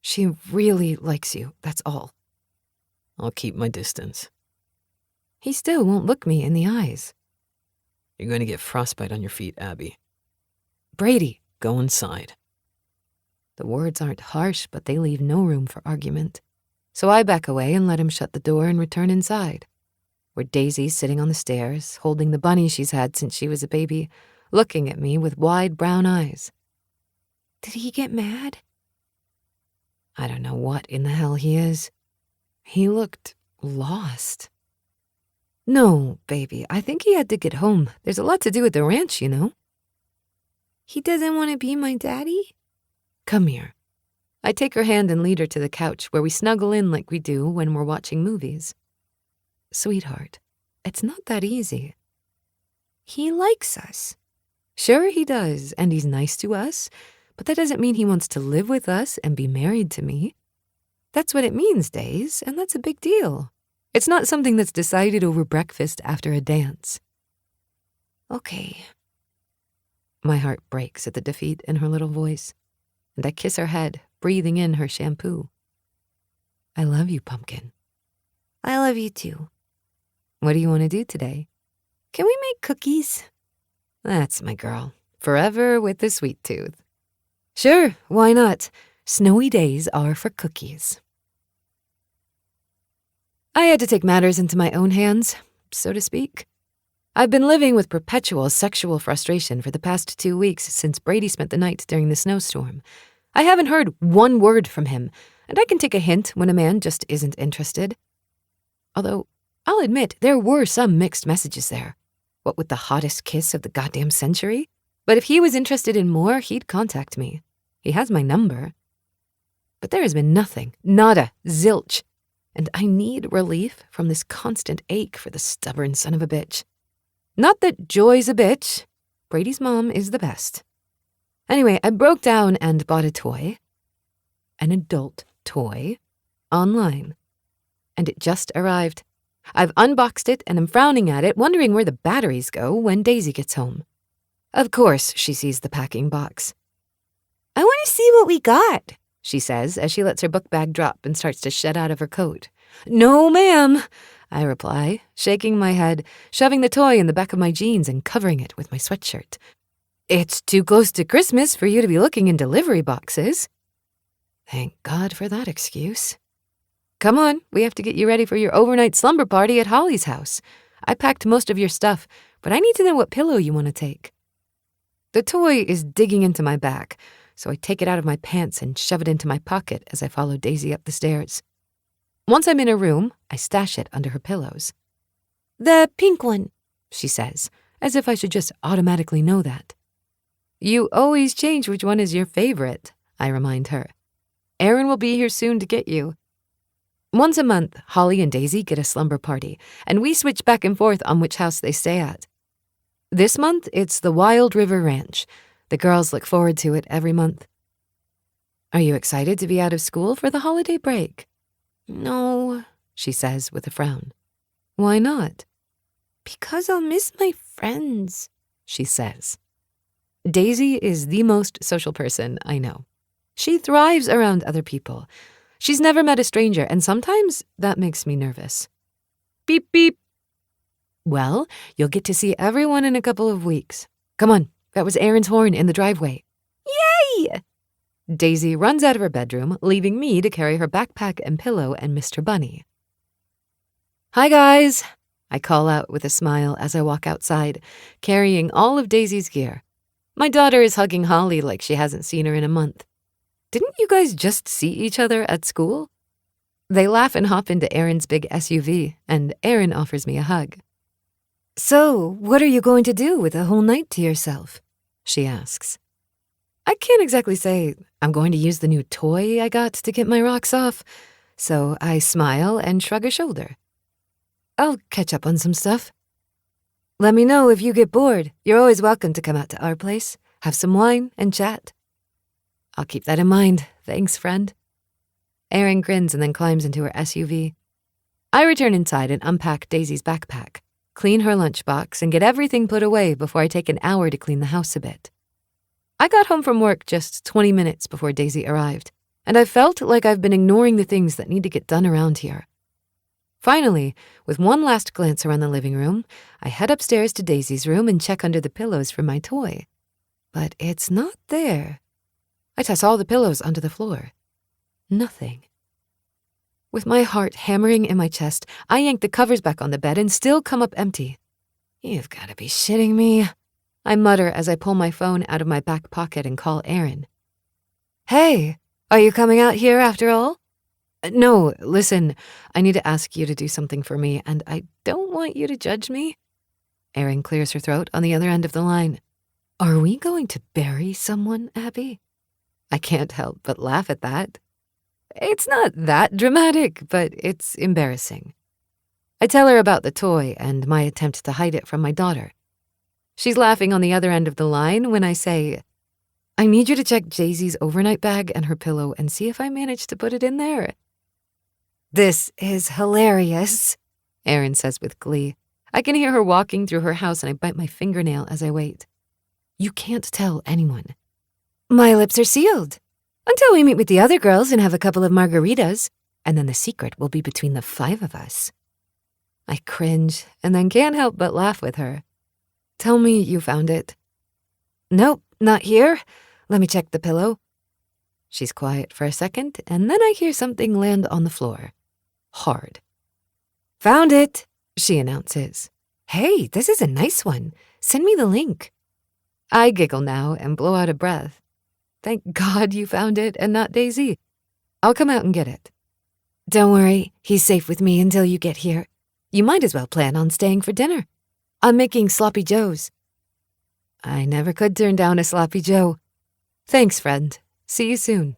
[SPEAKER 1] She really likes you, that's all.
[SPEAKER 4] I'll keep my distance.
[SPEAKER 1] He still won't look me in the eyes.
[SPEAKER 4] You're going to get frostbite on your feet, Abby.
[SPEAKER 1] Brady,
[SPEAKER 4] go inside.
[SPEAKER 1] The words aren't harsh, but they leave no room for argument. So I back away and let him shut the door and return inside, where Daisy's sitting on the stairs, holding the bunny she's had since she was a baby, looking at me with wide brown eyes.
[SPEAKER 5] Did he get mad?
[SPEAKER 1] I don't know what in the hell he is. He looked lost. No, baby, I think he had to get home. There's a lot to do at the ranch, you know.
[SPEAKER 5] He doesn't want to be my daddy?
[SPEAKER 1] Come here. I take her hand and lead her to the couch where we snuggle in like we do when we're watching movies. Sweetheart, it's not that easy.
[SPEAKER 5] He likes us.
[SPEAKER 1] Sure he does, and he's nice to us, but that doesn't mean he wants to live with us and be married to me. That's what it means, Days, and that's a big deal. It's not something that's decided over breakfast after a dance.
[SPEAKER 5] Okay.
[SPEAKER 1] My heart breaks at the defeat in her little voice, and I kiss her head, breathing in her shampoo. I love you, Pumpkin.
[SPEAKER 5] I love you too.
[SPEAKER 1] What do you want to do today?
[SPEAKER 5] Can we make cookies?
[SPEAKER 1] That's my girl. Forever with the sweet tooth. Sure, why not? Snowy days are for cookies. I had to take matters into my own hands, so to speak. I've been living with perpetual sexual frustration for the past 2 weeks since Brady spent the night during the snowstorm. I haven't heard one word from him, and I can take a hint when a man just isn't interested. Although, I'll admit, there were some mixed messages there. What with the hottest kiss of the goddamn century? But if he was interested in more, he'd contact me. He has my number. But there has been nothing, nada, zilch. And I need relief from this constant ache for the stubborn son of a bitch. Not that Joy's a bitch. Brady's mom is the best. Anyway, I broke down and bought a toy. An adult toy. Online. And it just arrived. I've unboxed it and am frowning at it, wondering where the batteries go when Daisy gets home. Of course, she sees the packing box.
[SPEAKER 5] I want to see what we got,
[SPEAKER 1] she says as she lets her book bag drop and starts to shed out of her coat. No, ma'am, I reply, shaking my head, shoving the toy in the back of my jeans and covering it with my sweatshirt. It's too close to Christmas for you to be looking in delivery boxes. Thank God for that excuse. Come on, we have to get you ready for your overnight slumber party at Holly's house. I packed most of your stuff, but I need to know what pillow you want to take. The toy is digging into my back, so I take it out of my pants and shove it into my pocket as I follow Daisy up the stairs. Once I'm in her room, I stash it under her pillows.
[SPEAKER 5] The pink one,
[SPEAKER 1] she says, as if I should just automatically know that. You always change which one is your favorite, I remind her. Aaron will be here soon to get you. Once a month, Holly and Daisy get a slumber party, and we switch back and forth on which house they stay at. This month, it's the Wild River Ranch. The girls look forward to it every month. Are you excited to be out of school for the holiday break?
[SPEAKER 5] No,
[SPEAKER 1] she says with a frown. Why not?
[SPEAKER 5] Because I'll miss my friends,
[SPEAKER 1] she says. Daisy is the most social person I know. She thrives around other people. She's never met a stranger, and sometimes that makes me nervous. Beep, beep. Well, you'll get to see everyone in a couple of weeks. Come on, that was Aaron's horn in the driveway.
[SPEAKER 5] Yay!
[SPEAKER 1] Daisy runs out of her bedroom, leaving me to carry her backpack and pillow and Mr. Bunny. Hi, guys, I call out with a smile as I walk outside, carrying all of Daisy's gear. My daughter is hugging Holly like she hasn't seen her in a month. Didn't you guys just see each other at school? They laugh and hop into Aaron's big SUV, and Aaron offers me a hug. So, what are you going to do with a whole night to yourself? She asks. I can't exactly say I'm going to use the new toy I got to get my rocks off, so I smile and shrug a shoulder. I'll catch up on some stuff. Let me know if you get bored. You're always welcome to come out to our place, have some wine, and chat. I'll keep that in mind. Thanks, friend. Aaron grins and then climbs into her SUV. I return inside and unpack Daisy's backpack, clean her lunchbox, and get everything put away before I take an hour to clean the house a bit. I got home from work just 20 minutes before Daisy arrived, and I felt like I've been ignoring the things that need to get done around here. Finally, with one last glance around the living room, I head upstairs to Daisy's room and check under the pillows for my toy. But it's not there. I toss all the pillows onto the floor. Nothing. With my heart hammering in my chest, I yank the covers back on the bed and still come up empty. You've got to be shitting me, I mutter as I pull my phone out of my back pocket and call Aaron. Hey, are you coming out here after all? No, listen, I need to ask you to do something for me, and I don't want you to judge me. Aaron clears her throat on the other end of the line. Are we going to bury someone, Abby? I can't help but laugh at that. It's not that dramatic, but it's embarrassing. I tell her about the toy and my attempt to hide it from my daughter. She's laughing on the other end of the line when I say, I need you to check Daisy's overnight bag and her pillow and see if I managed to put it in there. This is hilarious, Aaron says with glee. I can hear her walking through her house and I bite my fingernail as I wait. You can't tell anyone. My lips are sealed. Until we meet with the other girls and have a couple of margaritas, and then the secret will be between the 5 of us. I cringe and then can't help but laugh with her. Tell me you found it. Nope, not here. Let me check the pillow. She's quiet for a second, and then I hear something land on the floor. Hard. Found it, she announces. Hey, this is a nice one. Send me the link. I giggle now and blow out a breath. Thank God you found it and not Daisy. I'll come out and get it.
[SPEAKER 5] Don't worry, he's safe with me until you get here. You might as well plan on staying for dinner. I'm making sloppy joes.
[SPEAKER 1] I never could turn down a sloppy joe. Thanks, friend. See you soon.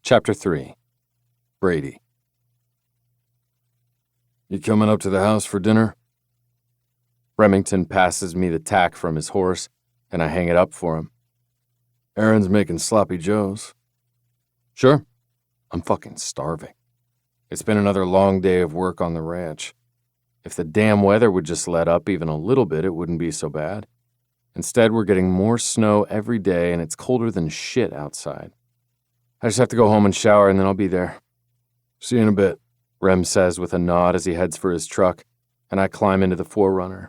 [SPEAKER 2] Chapter 3. Brady. You coming up to the house for dinner? Remington passes me the tack from his horse, and I hang it up for him. Aaron's making sloppy joes. Sure. I'm fucking starving. It's been another long day of work on the ranch. If the damn weather would just let up even a little bit, it wouldn't be so bad. Instead, we're getting more snow every day, and it's colder than shit outside. I just have to go home and shower, and then I'll be there. See you in a bit, Rem says with a nod as he heads for his truck, and I climb into the 4Runner.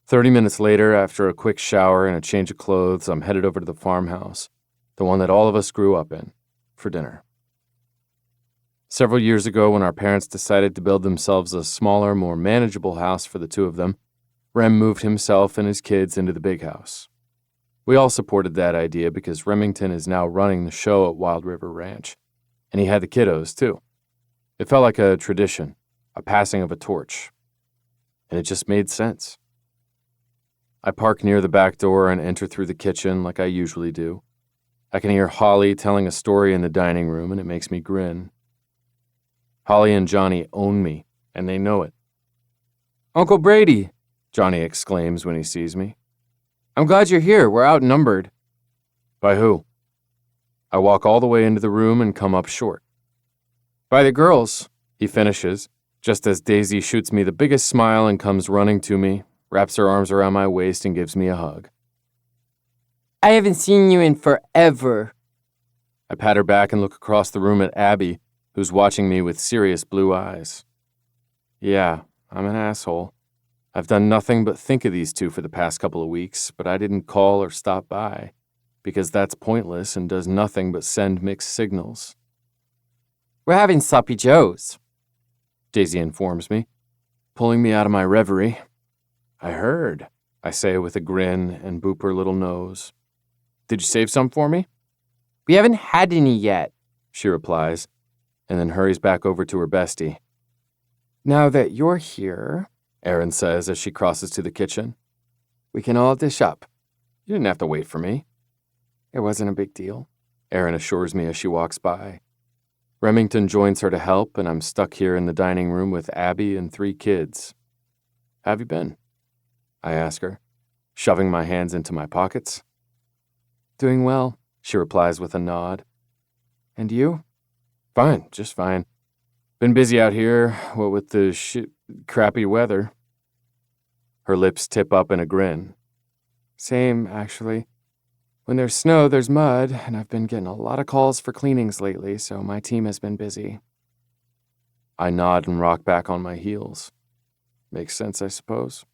[SPEAKER 2] 30 minutes later, after a quick shower and a change of clothes, I'm headed over to the farmhouse, the one that all of us grew up in, for dinner. Several years ago, when our parents decided to build themselves a smaller, more manageable house for the two of them, Rem moved himself and his kids into the big house. We all supported that idea because Remington is now running the show at Wild River Ranch, and he had the kiddos, too. It felt like a tradition, a passing of a torch, and it just made sense. I park near the back door and enter through the kitchen like I usually do. I can hear Holly telling a story in the dining room, and it makes me grin. Holly and Johnny own me, and they know it.
[SPEAKER 3] Uncle Brady,
[SPEAKER 2] Johnny exclaims when he sees me.
[SPEAKER 3] I'm glad you're here. We're outnumbered.
[SPEAKER 2] By who? I walk all the way into the room and come up short.
[SPEAKER 3] By the girls,
[SPEAKER 2] he finishes, just as Daisy shoots me the biggest smile and comes running to me, wraps her arms around my waist and gives me a hug.
[SPEAKER 3] I haven't seen you in forever.
[SPEAKER 2] I pat her back and look across the room at Abby, who's watching me with serious blue eyes. Yeah, I'm an asshole. I've done nothing but think of these two for the past couple of weeks, but I didn't call or stop by, because that's pointless and does nothing but send mixed signals.
[SPEAKER 3] We're having sloppy joes,
[SPEAKER 2] Daisy informs me, pulling me out of my reverie. I heard, I say with a grin and boop her little nose. Did you save some for me?
[SPEAKER 3] We haven't had any yet,
[SPEAKER 2] she replies, and then hurries back over to her bestie.
[SPEAKER 3] Now that you're here,
[SPEAKER 2] Erin says as she crosses to the kitchen,
[SPEAKER 3] we can all dish up.
[SPEAKER 2] You didn't have to wait for me.
[SPEAKER 3] It wasn't a big deal,
[SPEAKER 2] Erin assures me as she walks by. Remington joins her to help, and I'm stuck here in the dining room with Abby and 3 kids. How have you been? I ask her, shoving my hands into my pockets.
[SPEAKER 3] Doing well,
[SPEAKER 2] she replies with a nod.
[SPEAKER 3] And you?
[SPEAKER 2] Fine, just fine. Been busy out here, what with the crappy weather. Her lips tip up in a grin.
[SPEAKER 3] Same, actually. When there's snow, there's mud, and I've been getting a lot of calls for cleanings lately, so my team has been busy.
[SPEAKER 2] I nod and rock back on my heels. Makes sense, I suppose.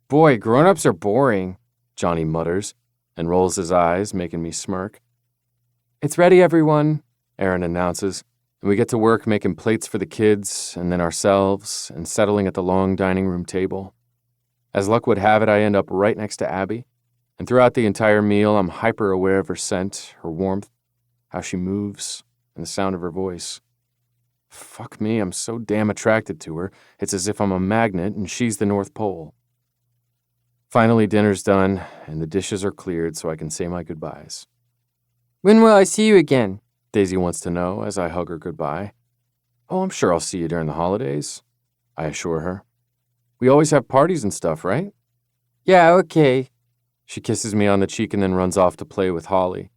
[SPEAKER 3] Boy, grown-ups are boring,
[SPEAKER 2] Johnny mutters, and rolls his eyes, making me smirk.
[SPEAKER 3] It's ready, everyone,
[SPEAKER 2] Erin announces, and we get to work making plates for the kids, and then ourselves, and settling at the long dining room table. As luck would have it, I end up right next to Abby, and throughout the entire meal, I'm hyper-aware of her scent, her warmth, how she moves, and the sound of her voice. Fuck me, I'm so damn attracted to her, it's as if I'm a magnet and she's the North Pole. Finally, dinner's done, and the dishes are cleared so I can say my goodbyes.
[SPEAKER 3] When will I see you again?
[SPEAKER 2] Daisy wants to know as I hug her goodbye. Oh, I'm sure I'll see you during the holidays, I assure her. We always have parties and stuff, right?
[SPEAKER 3] Yeah, okay.
[SPEAKER 2] She kisses me on the cheek and then runs off to play with Holly.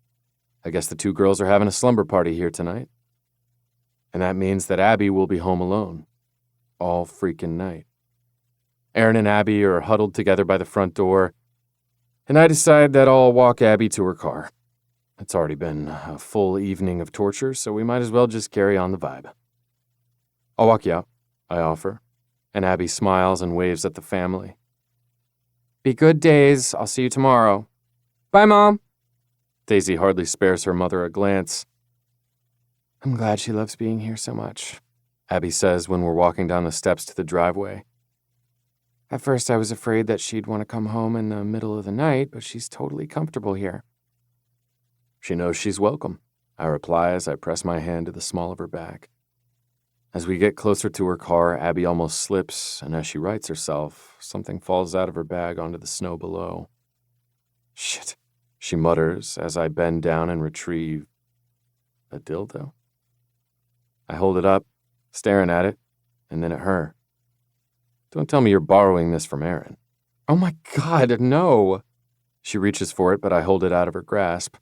[SPEAKER 2] I guess the 2 girls are having a slumber party here tonight. And that means that Abby will be home alone. All freaking night. Erin and Abby are huddled together by the front door, and I decide that I'll walk Abby to her car. It's already been a full evening of torture, so we might as well just carry on the vibe. I'll walk you out, I offer, and Abby smiles and waves at the family.
[SPEAKER 3] Be good days. I'll see you tomorrow. Bye, Mom.
[SPEAKER 2] Daisy hardly spares her mother a glance.
[SPEAKER 3] I'm glad she loves being here so much,
[SPEAKER 2] Abby says when we're walking down the steps to the driveway.
[SPEAKER 3] At first, I was afraid that she'd want to come home in the middle of the night, but she's totally comfortable here.
[SPEAKER 2] She knows she's welcome, I reply as I press my hand to the small of her back. As we get closer to her car, Abby almost slips, and as she rights herself, something falls out of her bag onto the snow below. Shit, she mutters as I bend down and retrieve a dildo. I hold it up, staring at it, and then at her. Don't tell me you're borrowing this from Aaron.
[SPEAKER 3] Oh my God, no.
[SPEAKER 2] She reaches for it, but I hold it out of her grasp.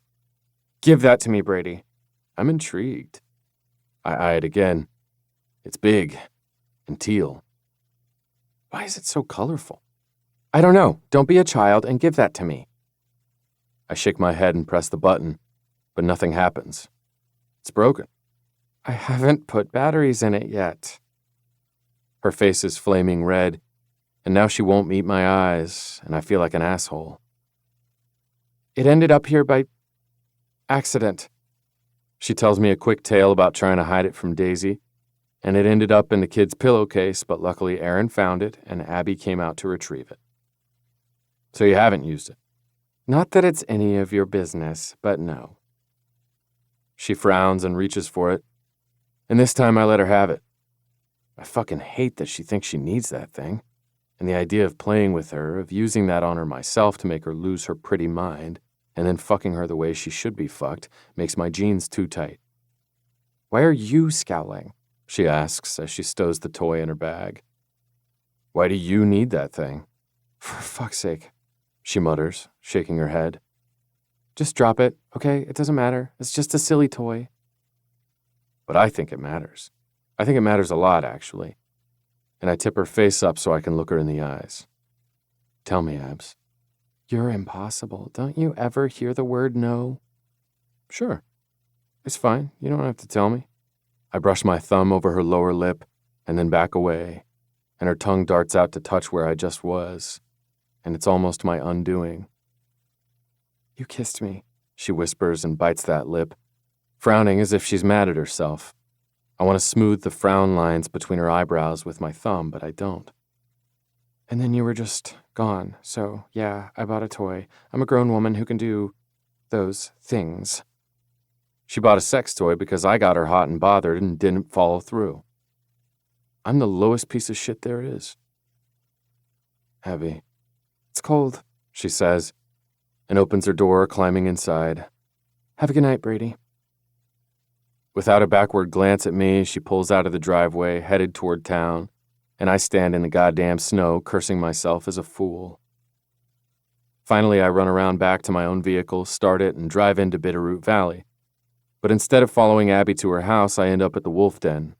[SPEAKER 3] Give that to me, Brady.
[SPEAKER 2] I'm intrigued. I eye it again. It's big and teal. Why is it so colorful?
[SPEAKER 3] I don't know. Don't be a child and give that to me.
[SPEAKER 2] I shake my head and press the button, but nothing happens. It's broken.
[SPEAKER 3] I haven't put batteries in it yet.
[SPEAKER 2] Her face is flaming red, and now she won't meet my eyes, and I feel like an asshole.
[SPEAKER 3] It ended up here by accident.
[SPEAKER 2] She tells me a quick tale about trying to hide it from Daisy, and it ended up in the kid's pillowcase, but luckily Aaron found it, and Abby came out to retrieve it. So you haven't used it?
[SPEAKER 3] Not that it's any of your business, but no.
[SPEAKER 2] She frowns and reaches for it, and this time I let her have it. I fucking hate that she thinks she needs that thing, and the idea of playing with her, of using that on her myself to make her lose her pretty mind, and then fucking her the way she should be fucked, makes my jeans too tight.
[SPEAKER 3] Why are you scowling?
[SPEAKER 2] She asks as she stows the toy in her bag. Why do you need that thing?
[SPEAKER 3] For fuck's sake,
[SPEAKER 2] she mutters, shaking her head.
[SPEAKER 3] Just drop it, okay? It doesn't matter. It's just a silly toy.
[SPEAKER 2] But I think it matters. I think it matters a lot, actually. And I tip her face up so I can look her in the eyes. Tell me, Abs.
[SPEAKER 3] You're impossible. Don't you ever hear the word no?
[SPEAKER 2] Sure. It's fine. You don't have to tell me. I brush my thumb over her lower lip and then back away, and her tongue darts out to touch where I just was, and it's almost my undoing.
[SPEAKER 3] You kissed me,
[SPEAKER 2] she whispers and bites that lip, frowning as if she's mad at herself. I want to smooth the frown lines between her eyebrows with my thumb, but I don't.
[SPEAKER 3] And then you were just gone, so yeah, I bought a toy. I'm a grown woman who can do those things.
[SPEAKER 2] She bought a sex toy because I got her hot and bothered and didn't follow through. I'm the lowest piece of shit there is. Abby.
[SPEAKER 3] It's cold,
[SPEAKER 2] she says, and opens her door, climbing inside.
[SPEAKER 3] Have a good night, Brady.
[SPEAKER 2] Without a backward glance at me, she pulls out of the driveway, headed toward town, and I stand in the goddamn snow, cursing myself as a fool. Finally, I run around back to my own vehicle, start it, and drive into Bitterroot Valley. But instead of following Abby to her house, I end up at the Wolf Den.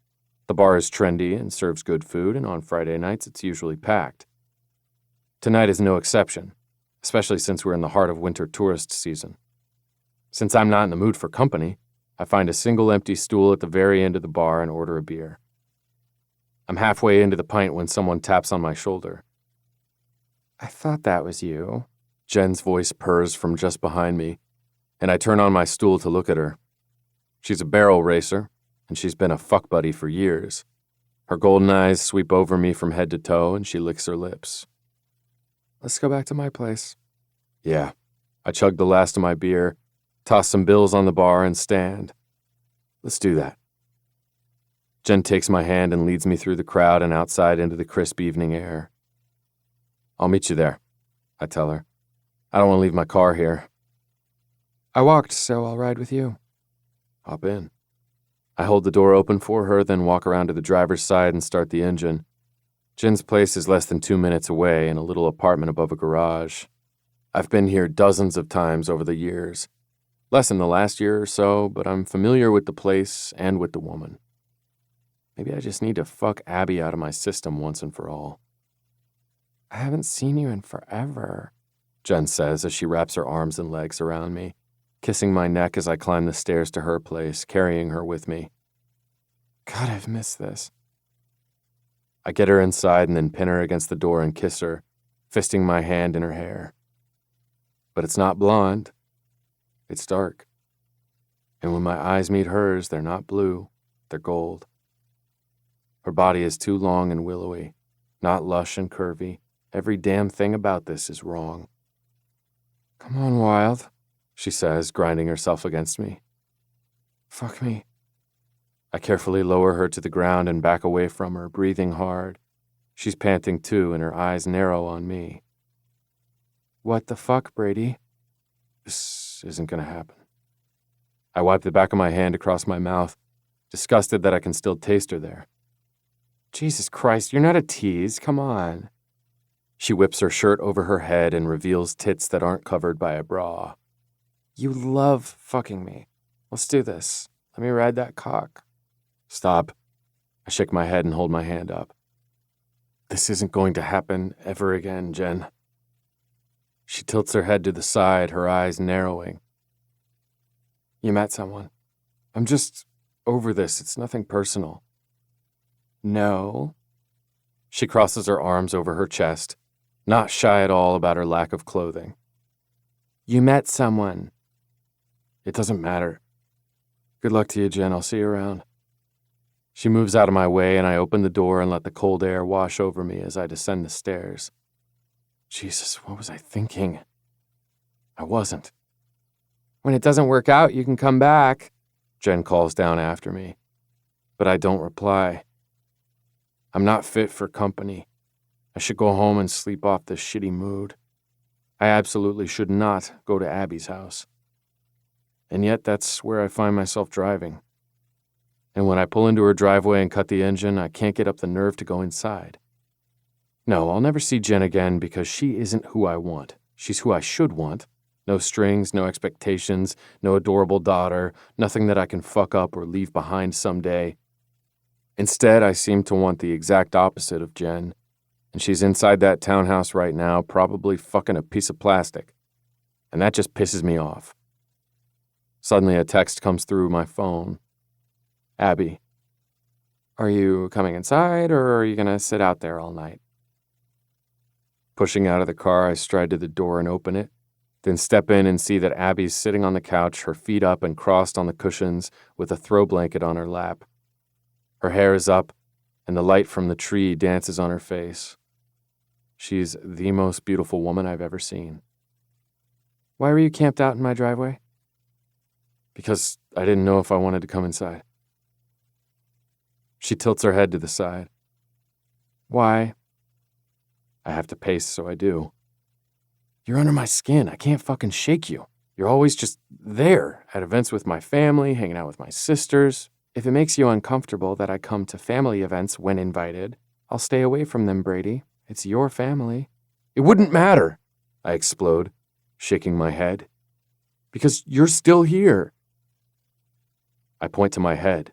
[SPEAKER 2] The bar is trendy and serves good food, and on Friday nights it's usually packed. Tonight is no exception, especially since we're in the heart of winter tourist season. Since I'm not in the mood for company, I find a single empty stool at the very end of the bar and order a beer. I'm halfway into the pint when someone taps on my shoulder.
[SPEAKER 3] I thought that was you.
[SPEAKER 2] Jen's voice purrs from just behind me, and I turn on my stool to look at her. She's a barrel racer, and she's been a fuck buddy for years. Her golden eyes sweep over me from head to toe, and she licks her lips.
[SPEAKER 3] Let's go back to my place.
[SPEAKER 2] Yeah. I chug the last of my beer, toss some bills on the bar, and stand. Let's do that. Jen takes my hand and leads me through the crowd and outside into the crisp evening air. I'll meet you there, I tell her. I don't want to leave my car here.
[SPEAKER 3] I walked, so I'll ride with you.
[SPEAKER 2] Hop in. I hold the door open for her, then walk around to the driver's side and start the engine. Jen's place is less than 2 minutes away in a little apartment above a garage. I've been here dozens of times over the years. Less in the last year or so, but I'm familiar with the place and with the woman. Maybe I just need to fuck Abby out of my system once and for all.
[SPEAKER 3] I haven't seen you in forever,
[SPEAKER 2] Jen says as she wraps her arms and legs around me, kissing my neck as I climb the stairs to her place, carrying her with me.
[SPEAKER 3] God, I've missed this.
[SPEAKER 2] I get her inside and then pin her against the door and kiss her, fisting my hand in her hair. But it's not blonde. It's dark. And when my eyes meet hers, they're not blue, they're gold. Her body is too long and willowy, not lush and curvy, Every damn thing about this is wrong.
[SPEAKER 3] Come on, Wild.
[SPEAKER 2] She says, grinding herself against me.
[SPEAKER 3] Fuck me.
[SPEAKER 2] I carefully lower her to the ground and back away from her, breathing hard. She's panting too, and her eyes narrow on me.
[SPEAKER 3] What the fuck, Brady?
[SPEAKER 2] This isn't gonna happen. I wipe the back of my hand across my mouth, disgusted that I can still taste her there.
[SPEAKER 3] Jesus Christ, you're not a tease. Come on.
[SPEAKER 2] She whips her shirt over her head and reveals tits that aren't covered by a bra.
[SPEAKER 3] You love fucking me. Let's do this. Let me ride that cock.
[SPEAKER 2] Stop. I shake my head and hold my hand up. This isn't going to happen ever again, Jen. She tilts her head to the side, her eyes narrowing.
[SPEAKER 3] You met someone.
[SPEAKER 2] I'm just over this. It's nothing personal.
[SPEAKER 3] No.
[SPEAKER 2] She crosses her arms over her chest, not shy at all about her lack of clothing.
[SPEAKER 3] You met someone.
[SPEAKER 2] It doesn't matter. Good luck to you, Jen. I'll see you around. She moves out of my way, and I open the door and let the cold air wash over me as I descend the stairs. Jesus, what was I thinking? I wasn't.
[SPEAKER 3] When it doesn't work out, you can come back.
[SPEAKER 2] Jen calls down after me, but I don't reply. I'm not fit for company. I should go home and sleep off this shitty mood. I absolutely should not go to Abby's house. And yet that's where I find myself driving. And when I pull into her driveway and cut the engine, I can't get up the nerve to go inside. No, I'll never see Jen again because she isn't who I want. She's who I should want. No strings, no expectations, no adorable daughter, nothing that I can fuck up or leave behind someday. Instead, I seem to want the exact opposite of Jen, and she's inside that townhouse right now, probably fucking a piece of plastic. And that just pisses me off. Suddenly, a text comes through my phone. Abby.
[SPEAKER 3] Are you coming inside, or are you gonna sit out there all night?
[SPEAKER 2] Pushing out of the car, I stride to the door and open it, then step in and see that Abby's sitting on the couch, her feet up and crossed on the cushions, with a throw blanket on her lap. Her hair is up, and the light from the tree dances on her face. She's the most beautiful woman I've ever seen.
[SPEAKER 3] Why were you camped out in my driveway?
[SPEAKER 2] Because I didn't know if I wanted to come inside. She tilts her head to the side.
[SPEAKER 3] Why?
[SPEAKER 2] I have to pace, so I do. You're under my skin. I can't fucking shake you. You're always just there, at events with my family, hanging out with my sisters.
[SPEAKER 3] If it makes you uncomfortable that I come to family events when invited, I'll stay away from them, Brady. It's your family.
[SPEAKER 2] It wouldn't matter, I explode, shaking my head. Because you're still here. I point to my head.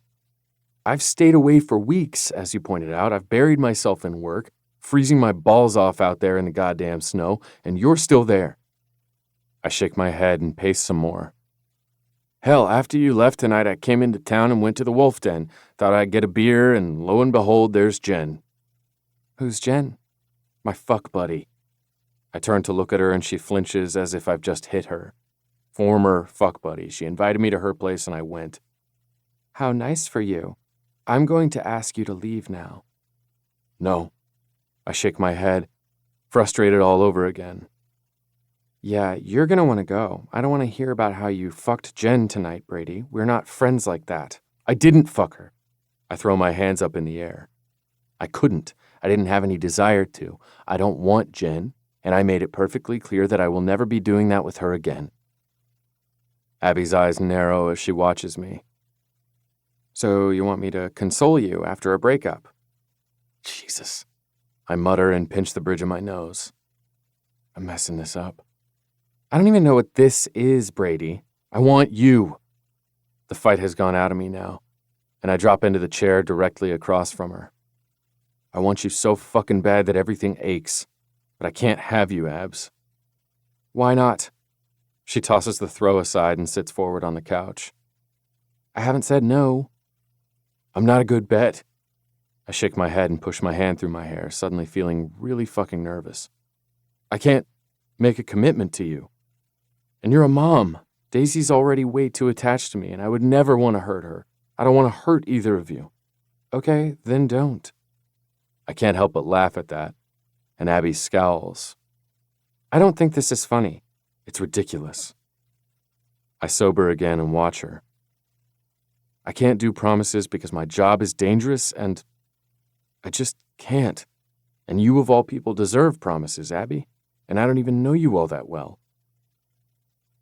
[SPEAKER 2] I've stayed away for weeks, as you pointed out. I've buried myself in work, freezing my balls off out there in the goddamn snow, and you're still there. I shake my head and pace some more. Hell, after you left tonight, I came into town and went to the Wolf Den. Thought I'd get a beer, and lo and behold, there's Jen.
[SPEAKER 3] Who's Jen?
[SPEAKER 2] My fuck buddy. I turn to look at her, and she flinches as if I've just hit her. Former fuck buddy. She invited me to her place, and I went.
[SPEAKER 3] How nice for you. I'm going to ask you to leave now.
[SPEAKER 2] No. I shake my head, frustrated all over again.
[SPEAKER 3] Yeah, you're gonna want to go. I don't want to hear about how you fucked Jen tonight, Brady. We're not friends like that.
[SPEAKER 2] I didn't fuck her. I throw my hands up in the air. I couldn't. I didn't have any desire to. I don't want Jen, and I made it perfectly clear that I will never be doing that with her again. Abby's eyes narrow as she watches me.
[SPEAKER 3] So you want me to console you after a breakup?
[SPEAKER 2] Jesus. I mutter and pinch the bridge of my nose. I'm messing this up.
[SPEAKER 3] I don't even know what this is, Brady.
[SPEAKER 2] I want you. The fight has gone out of me now, and I drop into the chair directly across from her. I want you so fucking bad that everything aches, but I can't have you, Abs.
[SPEAKER 3] Why not?
[SPEAKER 2] She tosses the throw aside and sits forward on the couch.
[SPEAKER 3] I haven't said no.
[SPEAKER 2] I'm not a good bet. I shake my head and push my hand through my hair, suddenly feeling really fucking nervous. I can't make a commitment to you. And you're a mom. Daisy's already way too attached to me, and I would never want to hurt her. I don't want to hurt either of you.
[SPEAKER 3] Okay, then don't.
[SPEAKER 2] I can't help but laugh at that. and Abby scowls.
[SPEAKER 3] I don't think this is funny.
[SPEAKER 2] It's ridiculous. I sober again and watch her. I can't do promises because my job is dangerous and I just can't. And you of all people deserve promises, Abby, and I don't even know you all that well.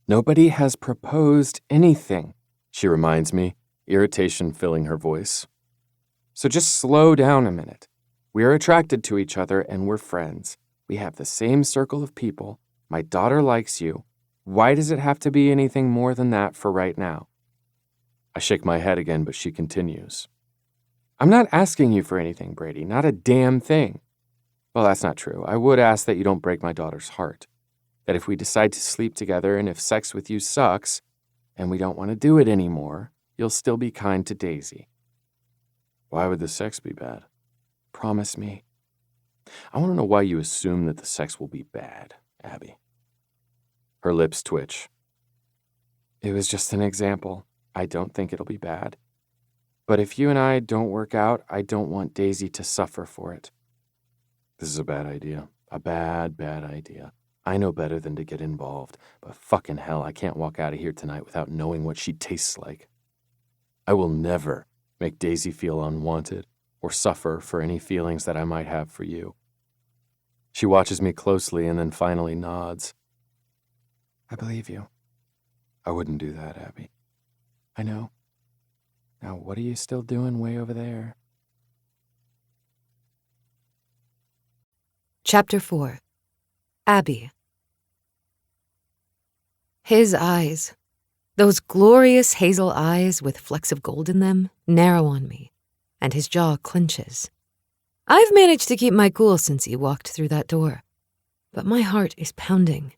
[SPEAKER 3] Nobody has proposed anything,
[SPEAKER 2] She reminds me, irritation filling her voice.
[SPEAKER 3] so just slow down a minute. We're attracted to each other and we're friends. We have the same circle of people. My daughter likes you. Why does it have to be anything more than that for right now?
[SPEAKER 2] I shake my head again, but she continues.
[SPEAKER 3] I'm not asking you for anything, Brady, not a damn thing. Well, that's not true. I would ask that you don't break my daughter's heart. That if we decide to sleep together and if sex with you sucks and we don't want to do it anymore, you'll still be kind to Daisy.
[SPEAKER 2] Why would the sex be bad?
[SPEAKER 3] Promise me.
[SPEAKER 2] I want to know why you assume that the sex will be bad, Abby. Her lips twitch.
[SPEAKER 3] It was just an example. I don't think it'll be bad. But if you and I don't work out, I don't want Daisy to suffer for it.
[SPEAKER 2] This is a bad idea. A bad idea. I know better than to get involved, but fucking hell, I can't walk out of here tonight without knowing what she tastes like. I will never make Daisy feel unwanted or suffer for any feelings that I might have for you. She watches me closely and then finally nods.
[SPEAKER 3] I believe you.
[SPEAKER 2] I wouldn't do that, Abby.
[SPEAKER 3] I know. Now, what are you still doing way over there?
[SPEAKER 5] Chapter 4. Abby. His eyes, those glorious hazel eyes with flecks of gold in them, narrow on me, and his jaw clenches. I've managed to keep my cool since he walked through that door, but my heart is pounding,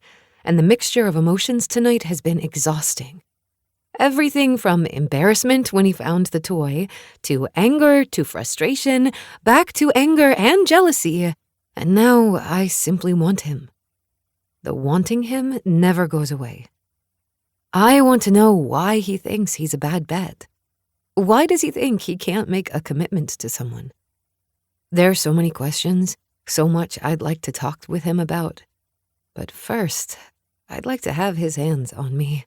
[SPEAKER 5] and the mixture of emotions tonight has been exhausting. Everything from embarrassment when he found the toy, to anger, to frustration, back to anger and jealousy, and now I simply want him. The wanting him never goes away. I want to know why he thinks he's a bad bet. Why does he think he can't make a commitment to someone? There are so many questions, so much I'd like to talk with him about. But first, I'd like to have his hands on me.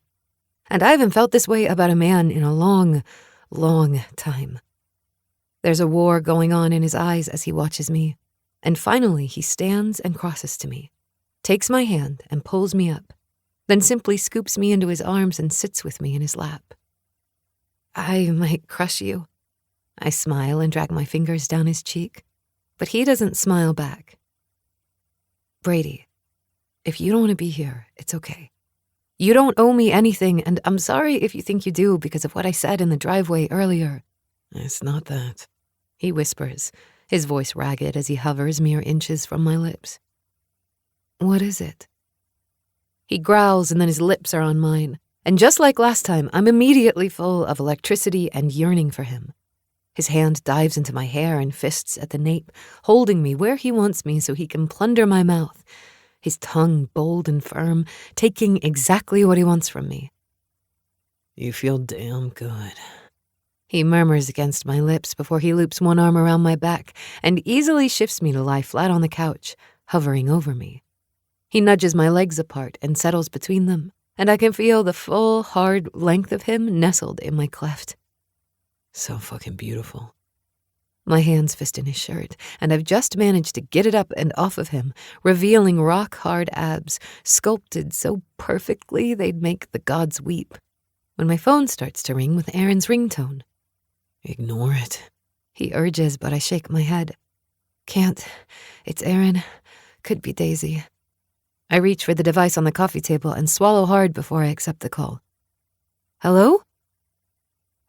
[SPEAKER 5] And I haven't felt this way about a man in a long, long time. There's a war going on in his eyes as he watches me, and finally he stands and crosses to me, takes my hand and pulls me up, then simply scoops me into his arms and sits with me in his lap. I might crush you. I smile and drag my fingers down his cheek, but he doesn't smile back. Brady, if you don't want to be here, it's okay. You don't owe me anything, and I'm sorry if you think you do because of what I said in the driveway earlier.
[SPEAKER 4] It's not that.
[SPEAKER 5] He whispers, his voice ragged as he hovers mere inches from my lips. What is it? He growls and then his lips are on mine, and just like last time, I'm immediately full of electricity and yearning for him. His hand dives into my hair and fists at the nape, holding me where he wants me so he can plunder my mouth, his tongue bold and firm, taking exactly what he wants from me.
[SPEAKER 4] You feel damn good.
[SPEAKER 5] He murmurs against my lips before he loops one arm around my back and easily shifts me to lie flat on the couch, hovering over me. He nudges my legs apart and settles between them, and I can feel the full, hard length of him nestled in my cleft.
[SPEAKER 4] So fucking beautiful.
[SPEAKER 5] My hands fist in his shirt, and I've just managed to get it up and off of him, revealing rock-hard abs, sculpted so perfectly they'd make the gods weep, when my phone starts to ring with Aaron's ringtone.
[SPEAKER 4] Ignore it.
[SPEAKER 5] He urges, but I shake my head. Can't. It's Aaron. Could be Daisy. I reach for the device on the coffee table and swallow hard before I accept the call. Hello?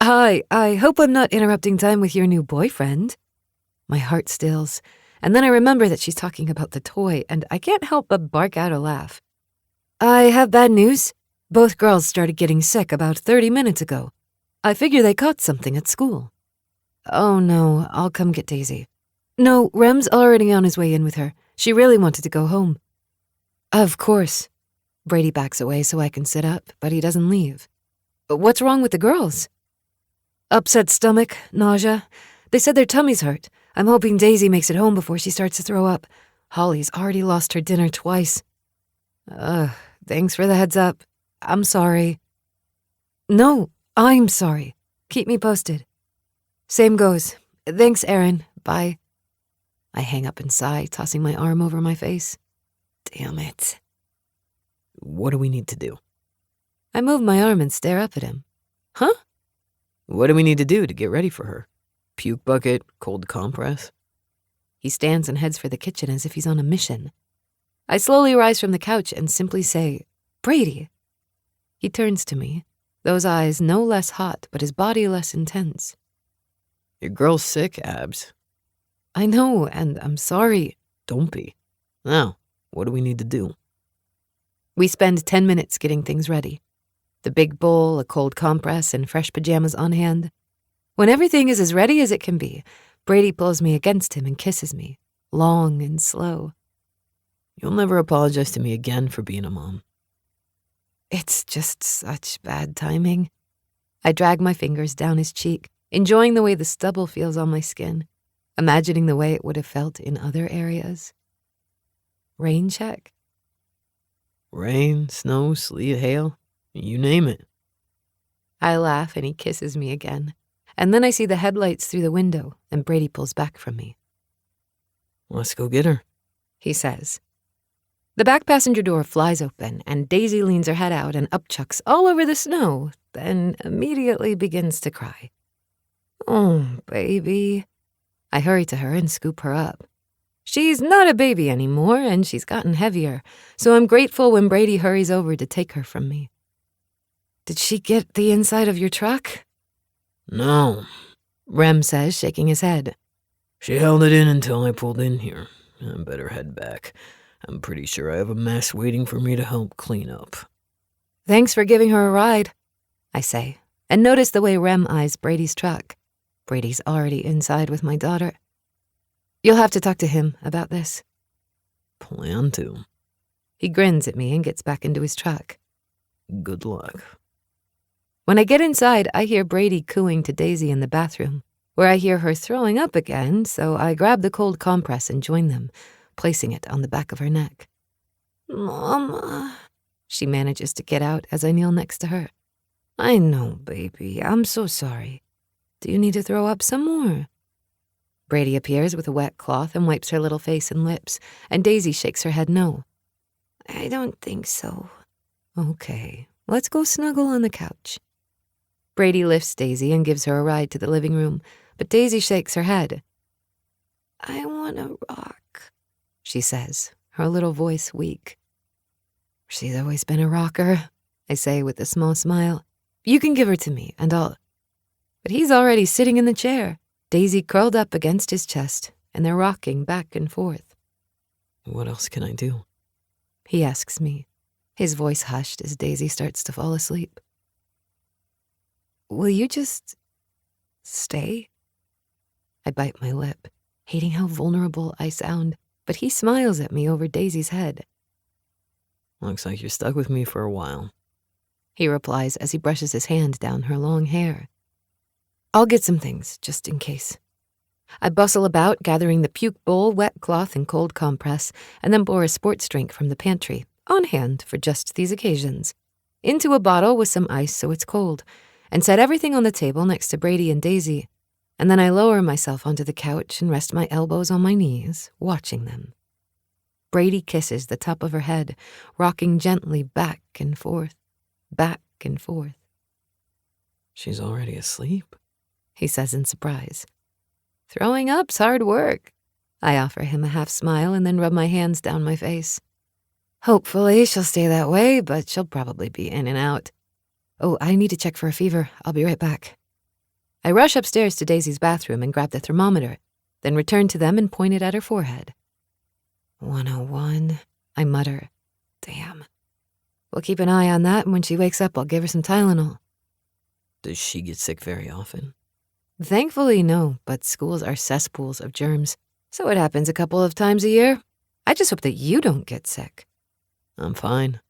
[SPEAKER 5] Hi, I hope I'm not interrupting time with your new boyfriend. My heart stills, and then I remember that she's talking about the toy, and I can't help but bark out a laugh. I have bad news. Both girls started getting sick about 30 minutes ago. I figure they caught something at school. Oh no, I'll come get Daisy. No, Rem's already on his way in with her. She really wanted to go home. Of course. Brady backs away so I can sit up, but he doesn't leave. What's wrong with the girls? Upset stomach, nausea. They said their tummies hurt. I'm hoping Daisy makes it home before she starts to throw up. Holly's already lost her dinner twice. Thanks for the heads up. I'm sorry. No, I'm sorry. Keep me posted. Same goes. Thanks, Aaron. Bye. I hang up and sigh, tossing my arm over my face. Damn it.
[SPEAKER 4] What do we need to do?
[SPEAKER 5] I move my arm and stare up at him. Huh?
[SPEAKER 4] What do we need to do to get ready for her? Puke bucket, cold compress?
[SPEAKER 5] He stands and heads for the kitchen as if he's on a mission. I slowly rise from the couch and simply say, Brady. He turns to me, those eyes no less hot, but his body less intense.
[SPEAKER 4] Your girl's sick, Abs.
[SPEAKER 5] I know, and I'm sorry.
[SPEAKER 4] Don't be. Now, what do we need to do?
[SPEAKER 5] We spend 10 minutes getting things ready. The big bowl, a cold compress, and fresh pajamas on hand. When everything is as ready as it can be, Brady pulls me against him and kisses me, long and slow.
[SPEAKER 4] You'll never apologize to me again for being a mom.
[SPEAKER 5] It's just such bad timing. I drag my fingers down his cheek, enjoying the way the stubble feels on my skin, imagining the way it would have felt in other areas. Rain check?
[SPEAKER 4] Rain, snow, sleet, hail, you name it.
[SPEAKER 5] I laugh and he kisses me again, and then I see the headlights through the window and Brady pulls back from me.
[SPEAKER 4] Let's go get her,
[SPEAKER 5] he says. The back passenger door flies open and Daisy leans her head out and upchucks all over the snow, then immediately begins to cry. Oh, baby. I hurry to her and scoop her up. She's not a baby anymore, and she's gotten heavier, so I'm grateful when Brady hurries over to take her from me. Did she get the inside of your truck?
[SPEAKER 4] No,
[SPEAKER 5] Rem says, shaking his head.
[SPEAKER 4] She held it in until I pulled in here. I better head back. I'm pretty sure I have a mess waiting for me to help clean up.
[SPEAKER 5] Thanks for giving her a ride, I say, and notice the way Rem eyes Brady's truck. Brady's already inside with my daughter. You'll have to talk to him about this.
[SPEAKER 4] Plan to.
[SPEAKER 5] He grins at me and gets back into his truck.
[SPEAKER 4] Good luck.
[SPEAKER 5] When I get inside, I hear Brady cooing to Daisy in the bathroom, where I hear her throwing up again, so I grab the cold compress and join them, placing it on the back of her neck. Mama, she manages to get out as I kneel next to her. I know, baby. I'm so sorry. Do you need to throw up some more? Brady appears with a wet cloth and wipes her little face and lips, and Daisy shakes her head no. I don't think so. Okay, let's go snuggle on the couch. Brady lifts Daisy and gives her a ride to the living room, but Daisy shakes her head. I want to rock, she says, her little voice weak. She's always been a rocker, I say with a small smile. You can give her to me, and I'll... But he's already sitting in the chair, Daisy curled up against his chest, and they're rocking back and forth.
[SPEAKER 4] What else can I do?
[SPEAKER 5] He asks me, his voice hushed as Daisy starts to fall asleep. Will you just stay? I bite my lip, hating how vulnerable I sound, but he smiles at me over Daisy's head.
[SPEAKER 4] Looks like you're stuck with me for a while,
[SPEAKER 5] he replies as he brushes his hand down her long hair. I'll get some things, just in case. I bustle about, gathering the puke bowl, wet cloth, and cold compress, and then pour a sports drink from the pantry, on hand for just these occasions, into a bottle with some ice so it's cold, and set everything on the table next to Brady and Daisy, and then I lower myself onto the couch and rest my elbows on my knees, watching them. Brady kisses the top of her head, rocking gently back and forth, back and forth.
[SPEAKER 4] She's already asleep,
[SPEAKER 5] he says in surprise. Throwing up's hard work. I offer him a half smile and then rub my hands down my face. Hopefully she'll stay that way, but she'll probably be in and out. Oh, I need to check for a fever. I'll be right back. I rush upstairs to Daisy's bathroom and grab the thermometer, then return to them and point it at her forehead. 101, I mutter. Damn. We'll keep an eye on that, and when she wakes up, I'll give her some Tylenol.
[SPEAKER 4] Does she get sick very often?
[SPEAKER 5] Thankfully, no, but schools are cesspools of germs, so it happens a couple of times a year. I just hope that you don't get sick.
[SPEAKER 4] I'm fine,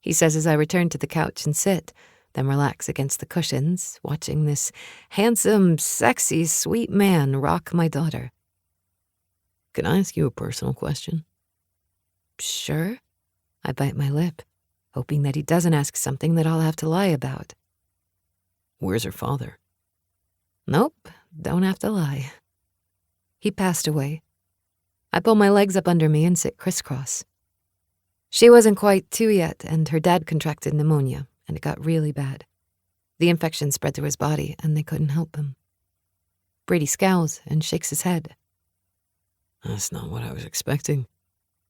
[SPEAKER 5] he says as I return to the couch and sit, then relax against the cushions, watching this handsome, sexy, sweet man rock my daughter.
[SPEAKER 4] Can I ask you a personal question?
[SPEAKER 5] Sure. I bite my lip, hoping that he doesn't ask something that I'll have to lie about.
[SPEAKER 4] Where's her father?
[SPEAKER 5] Nope, don't have to lie. He passed away. I pull my legs up under me and sit crisscross. She wasn't quite 2 yet, and her dad contracted pneumonia, and it got really bad. The infection spread through his body, and they couldn't help him. Brady scowls and shakes his head.
[SPEAKER 4] That's not what I was expecting.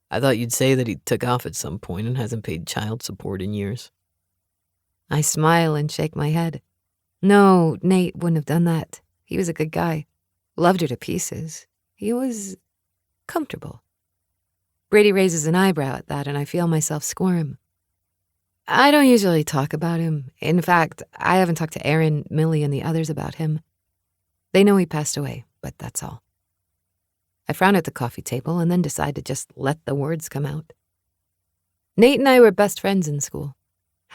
[SPEAKER 4] I thought you'd say that he took off at some point and hasn't paid child support in years.
[SPEAKER 5] I smile and shake my head. No, Nate wouldn't have done that. He was a good guy. Loved her to pieces. He was comfortable. Brady raises an eyebrow at that, and I feel myself squirm. I don't usually talk about him. In fact, I haven't talked to Aaron, Millie, and the others about him. They know he passed away, but that's all. I frown at the coffee table and then decide to just let the words come out. Nate and I were best friends in school.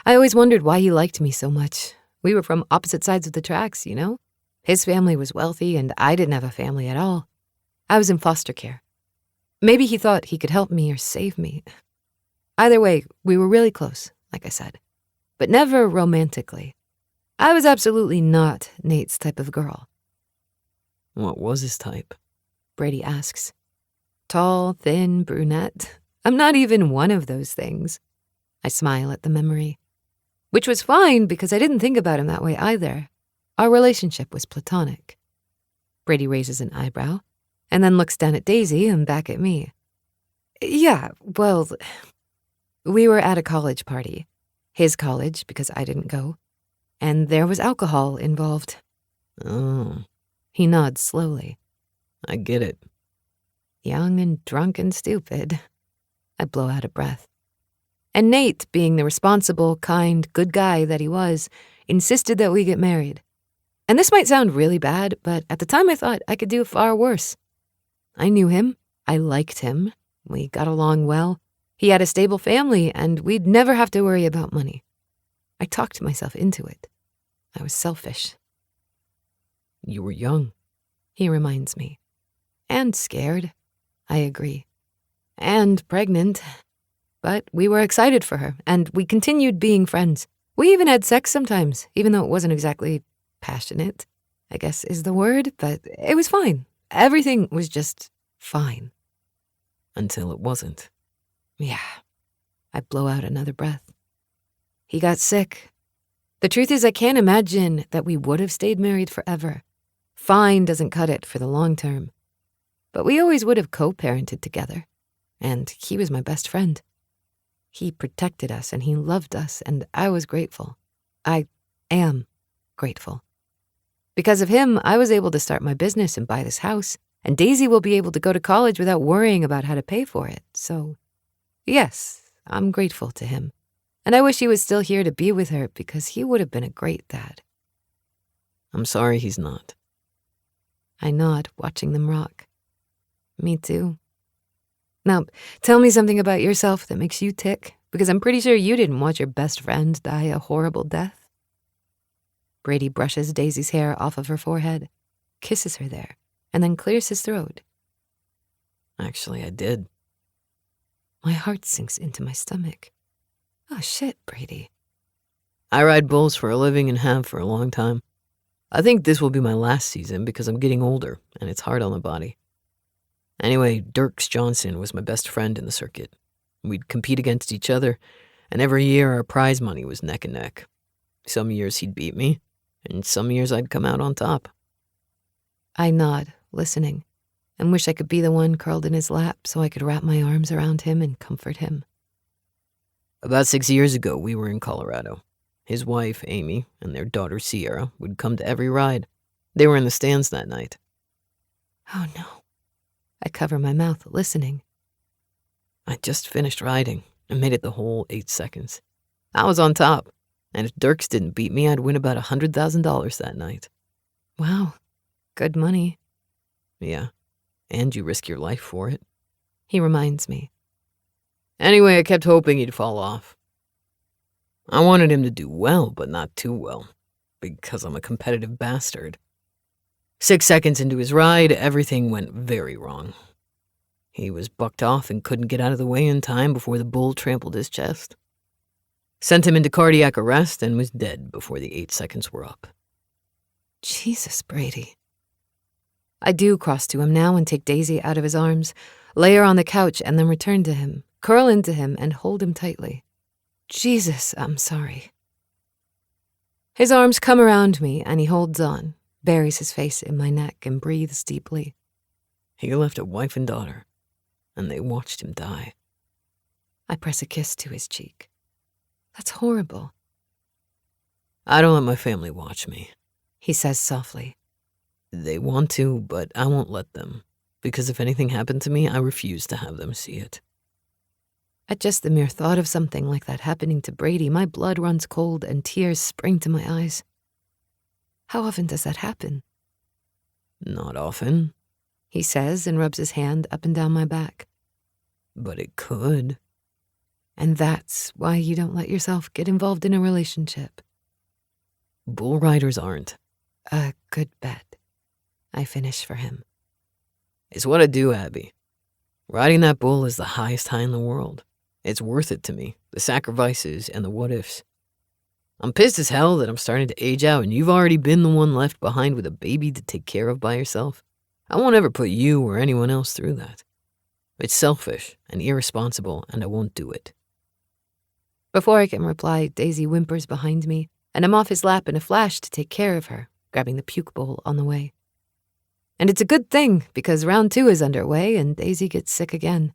[SPEAKER 5] I always wondered why he liked me so much. We were from opposite sides of the tracks, you know? His family was wealthy, and I didn't have a family at all. I was in foster care. Maybe he thought he could help me or save me. Either way, we were really close, like I said, but never romantically. I was absolutely not Nate's type of girl.
[SPEAKER 4] What was his type?
[SPEAKER 5] Brady asks. Tall, thin, brunette. I'm not even one of those things. I smile at the memory. Which was fine because I didn't think about him that way either. Our relationship was platonic. Brady raises an eyebrow and then looks down at Daisy and back at me. Yeah, well, we were at a college party. His college, because I didn't go. And there was alcohol involved.
[SPEAKER 4] Oh,
[SPEAKER 5] He nods slowly.
[SPEAKER 4] I get it.
[SPEAKER 5] Young and drunk and stupid. I blow out a breath. And Nate, being the responsible, kind, good guy that he was, insisted that we get married. And this might sound really bad, but at the time I thought I could do far worse. I knew him. I liked him. We got along well. He had a stable family, and we'd never have to worry about money. I talked myself into it. I was selfish.
[SPEAKER 4] You were young.
[SPEAKER 5] He reminds me. And scared. I agree. And pregnant. But we were excited for her, and we continued being friends. We even had sex sometimes, even though it wasn't exactly passionate, I guess is the word, but it was fine. Everything was just fine.
[SPEAKER 4] Until it wasn't.
[SPEAKER 5] Yeah. I blow out another breath. He got sick. The truth is, I can't imagine that we would have stayed married forever. Fine doesn't cut it for the long term. But we always would have co-parented together. And he was my best friend. He protected us and he loved us, and I was grateful. I am grateful. Because of him, I was able to start my business and buy this house, and Daisy will be able to go to college without worrying about how to pay for it. So, yes, I'm grateful to him. And I wish he was still here to be with her because he would have been a great dad.
[SPEAKER 4] I'm sorry he's not.
[SPEAKER 5] I nod, watching them rock. Me too. Now, tell me something about yourself that makes you tick, because I'm pretty sure you didn't watch your best friend die a horrible death. Brady brushes Daisy's hair off of her forehead, kisses her there, and then clears his throat.
[SPEAKER 4] Actually, I did.
[SPEAKER 5] My heart sinks into my stomach. Oh, shit, Brady.
[SPEAKER 4] I ride bulls for a living and have for a long time. I think this will be my last season because I'm getting older and it's hard on the body. Anyway, Dirks Johnson was my best friend in the circuit. We'd compete against each other, and every year our prize money was neck and neck. Some years he'd beat me, and some years I'd come out on top.
[SPEAKER 5] I nod, listening, and wish I could be the one curled in his lap so I could wrap my arms around him and comfort him.
[SPEAKER 4] About 6 years ago, we were in Colorado. His wife, Amy, and their daughter, Sierra, would come to every ride. They were in the stands that night.
[SPEAKER 5] Oh, no. I cover my mouth, listening.
[SPEAKER 4] I just finished riding and made it the whole 8 seconds. I was on top, and if Dirks didn't beat me, I'd win about $100,000 that night.
[SPEAKER 5] Wow, good money.
[SPEAKER 4] Yeah, and you risk your life for it.
[SPEAKER 5] He reminds me.
[SPEAKER 4] Anyway, I kept hoping he'd fall off. I wanted him to do well, but not too well, because I'm a competitive bastard. 6 seconds into his ride, everything went very wrong. He was bucked off and couldn't get out of the way in time before the bull trampled his chest. Sent him into cardiac arrest and was dead before the 8 seconds were up.
[SPEAKER 5] Jesus, Brady. I do cross to him now and take Daisy out of his arms, lay her on the couch, and then return to him, curl into him, and hold him tightly. Jesus, I'm sorry. His arms come around me, and he holds on, buries his face in my neck, and breathes deeply.
[SPEAKER 4] He left a wife and daughter, and they watched him die.
[SPEAKER 5] I press a kiss to his cheek. That's horrible,
[SPEAKER 4] I don't let my family watch me.
[SPEAKER 5] he says softly.
[SPEAKER 4] They want to, but I won't let them, because if anything happened to me, I refuse to have them see it.
[SPEAKER 5] At just the mere thought of something like that happening to Brady, my blood runs cold and tears spring to my eyes. How often does that happen?
[SPEAKER 4] Not often,
[SPEAKER 5] He says and rubs his hand up and down my back.
[SPEAKER 4] but it could.
[SPEAKER 5] And that's why you don't let yourself get involved in a relationship.
[SPEAKER 4] Bull riders aren't.
[SPEAKER 5] A good bet. I finish for him.
[SPEAKER 4] It's what I do, Abby. Riding that bull is the highest high in the world. It's worth it to me, the sacrifices and the what-ifs. I'm pissed as hell that I'm starting to age out and you've already been the one left behind with a baby to take care of by yourself. I won't ever put you or anyone else through that. It's selfish and irresponsible, and I won't do it.
[SPEAKER 5] Before I can reply, Daisy whimpers behind me, and I'm off his lap in a flash to take care of her, grabbing the puke bowl on the way. And it's a good thing, because round 2 is underway and Daisy gets sick again.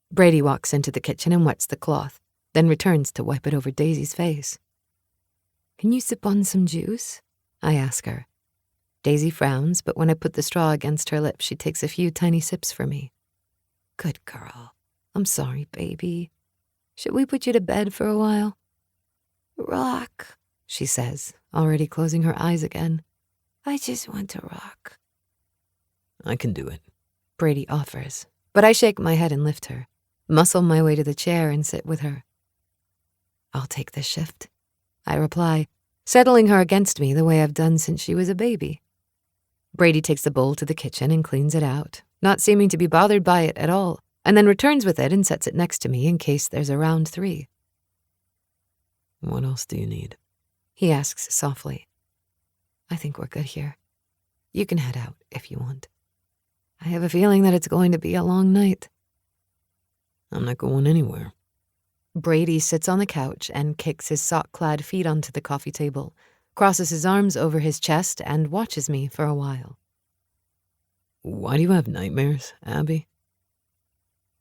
[SPEAKER 5] Brady walks into the kitchen and wets the cloth, then returns to wipe it over Daisy's face. Can you sip on some juice? I ask her. Daisy frowns, but when I put the straw against her lips, she takes a few tiny sips for me. Good girl. I'm sorry, baby. Should we put you to bed for a while? Rock, she says, already closing her eyes again. I just want to rock.
[SPEAKER 4] I can do it.
[SPEAKER 5] Brady offers, but I shake my head and lift her, muscle my way to the chair and sit with her. I'll take this shift, I reply, settling her against me the way I've done since she was a baby. Brady takes the bowl to the kitchen and cleans it out, not seeming to be bothered by it at all, and then returns with it and sets it next to me in case there's a round 3.
[SPEAKER 4] What else do you need?
[SPEAKER 5] He asks softly. I think we're good here. You can head out if you want. I have a feeling that it's going to be a long night.
[SPEAKER 4] I'm not going anywhere.
[SPEAKER 5] Brady sits on the couch and kicks his sock-clad feet onto the coffee table, crosses his arms over his chest, and watches me for a while.
[SPEAKER 4] Why do you have nightmares, Abby?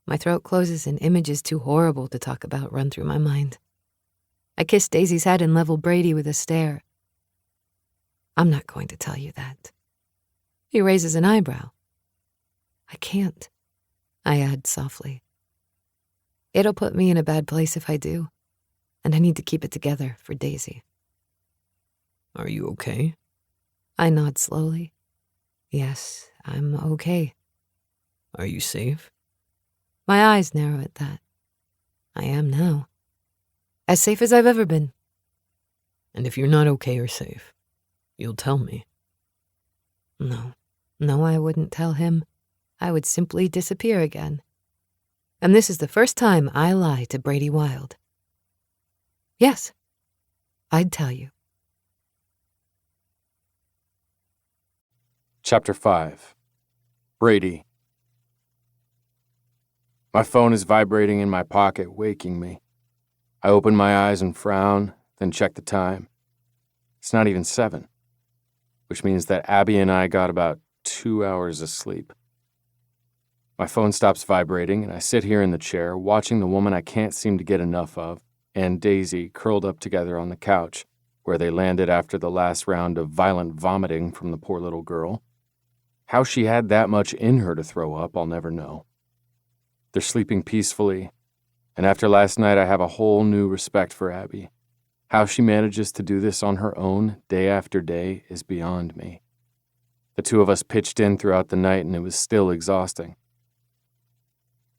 [SPEAKER 5] My throat closes and images too horrible to talk about run through my mind. I kiss Daisy's head and level Brady with a stare. I'm not going to tell you that. He raises an eyebrow. I can't, I add softly. It'll put me in a bad place if I do, and I need to keep it together for Daisy.
[SPEAKER 4] Are you okay?
[SPEAKER 5] I nod slowly. Yes, I'm okay.
[SPEAKER 4] Are you safe?
[SPEAKER 5] My eyes narrow at that. I am now. As safe as I've ever been.
[SPEAKER 4] And if you're not okay or safe, you'll tell me.
[SPEAKER 5] No, I wouldn't tell him. I would simply disappear again. And this is the first time I lie to Brady Wilde. Yes, I'd tell you.
[SPEAKER 2] Chapter 5. Brady. My phone is vibrating in my pocket, waking me. I open my eyes and frown, then check the time. It's not even 7, which means that Abby and I got about 2 hours of sleep. My phone stops vibrating, and I sit here in the chair, watching the woman I can't seem to get enough of, and Daisy curled up together on the couch, where they landed after the last round of violent vomiting from the poor little girl. How she had that much in her to throw up, I'll never know. They're sleeping peacefully, and after last night I have a whole new respect for Abby. How she manages to do this on her own, day after day, is beyond me. The two of us pitched in throughout the night, and it was still exhausting.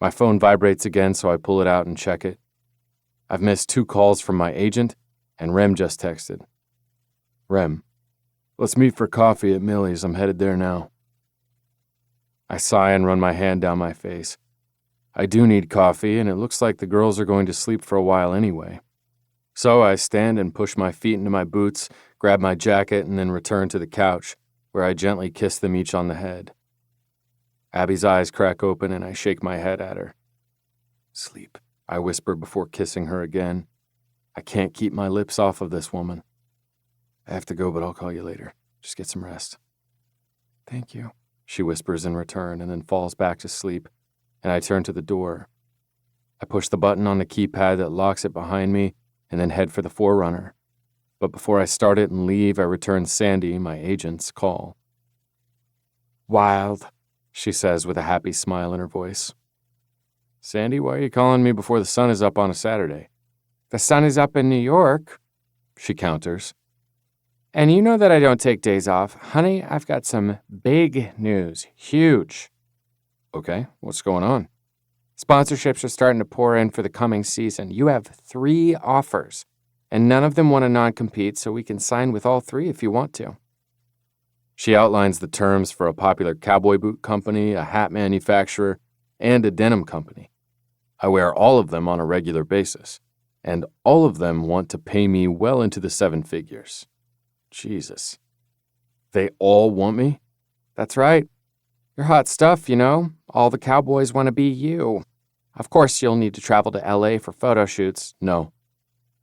[SPEAKER 2] My phone vibrates again, so I pull it out and check it. I've missed 2 calls from my agent, and Rem just texted. Rem, let's meet for coffee at Millie's. I'm headed there now. I sigh and run my hand down my face. I do need coffee, and it looks like the girls are going to sleep for a while anyway. So I stand and push my feet into my boots, grab my jacket, and then return to the couch, where I gently kiss them each on the head. Abby's eyes crack open, and I shake my head at her. Sleep, I whisper before kissing her again. I can't keep my lips off of this woman. I have to go, but I'll call you later. Just get some rest. Thank you, she whispers in return, and then falls back to sleep, and I turn to the door. I push the button on the keypad that locks it behind me, and then head for the Forerunner. But before I start it and leave, I return Sandy, my agent's, call. Wild, she says with a happy smile in her voice. Sandy, why are you calling me before the sun is up on a Saturday? The sun is up in New York, she counters. And you know that I don't take days off. Honey, I've got some big news. Huge. Okay, what's going on? Sponsorships are starting to pour in for the coming season. You have 3 offers, and none of them want to non-compete, so we can sign with all 3 if you want to. She outlines the terms for a popular cowboy boot company, a hat manufacturer, and a denim company. I wear all of them on a regular basis, and all of them want to pay me well into the 7 figures. Jesus. They all want me? That's right. You're hot stuff, you know. All the cowboys want to be you. Of course, you'll need to travel to LA for photo shoots. No.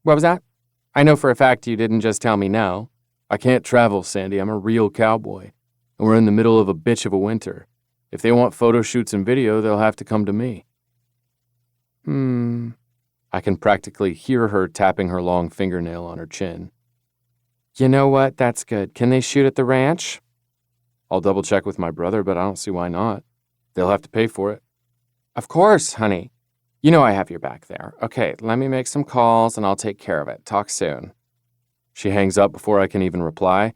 [SPEAKER 2] What was that? I know for a fact you didn't just tell me no. I can't travel, Sandy. I'm a real cowboy. And we're in the middle of a bitch of a winter. If they want photo shoots and video, they'll have to come to me. I can practically hear her tapping her long fingernail on her chin. You know what? That's good. Can they shoot at the ranch? I'll double check with my brother, but I don't see why not. They'll have to pay for it. Of course, honey. You know I have your back there. Okay, let me make some calls and I'll take care of it. Talk soon. She hangs up before I can even reply,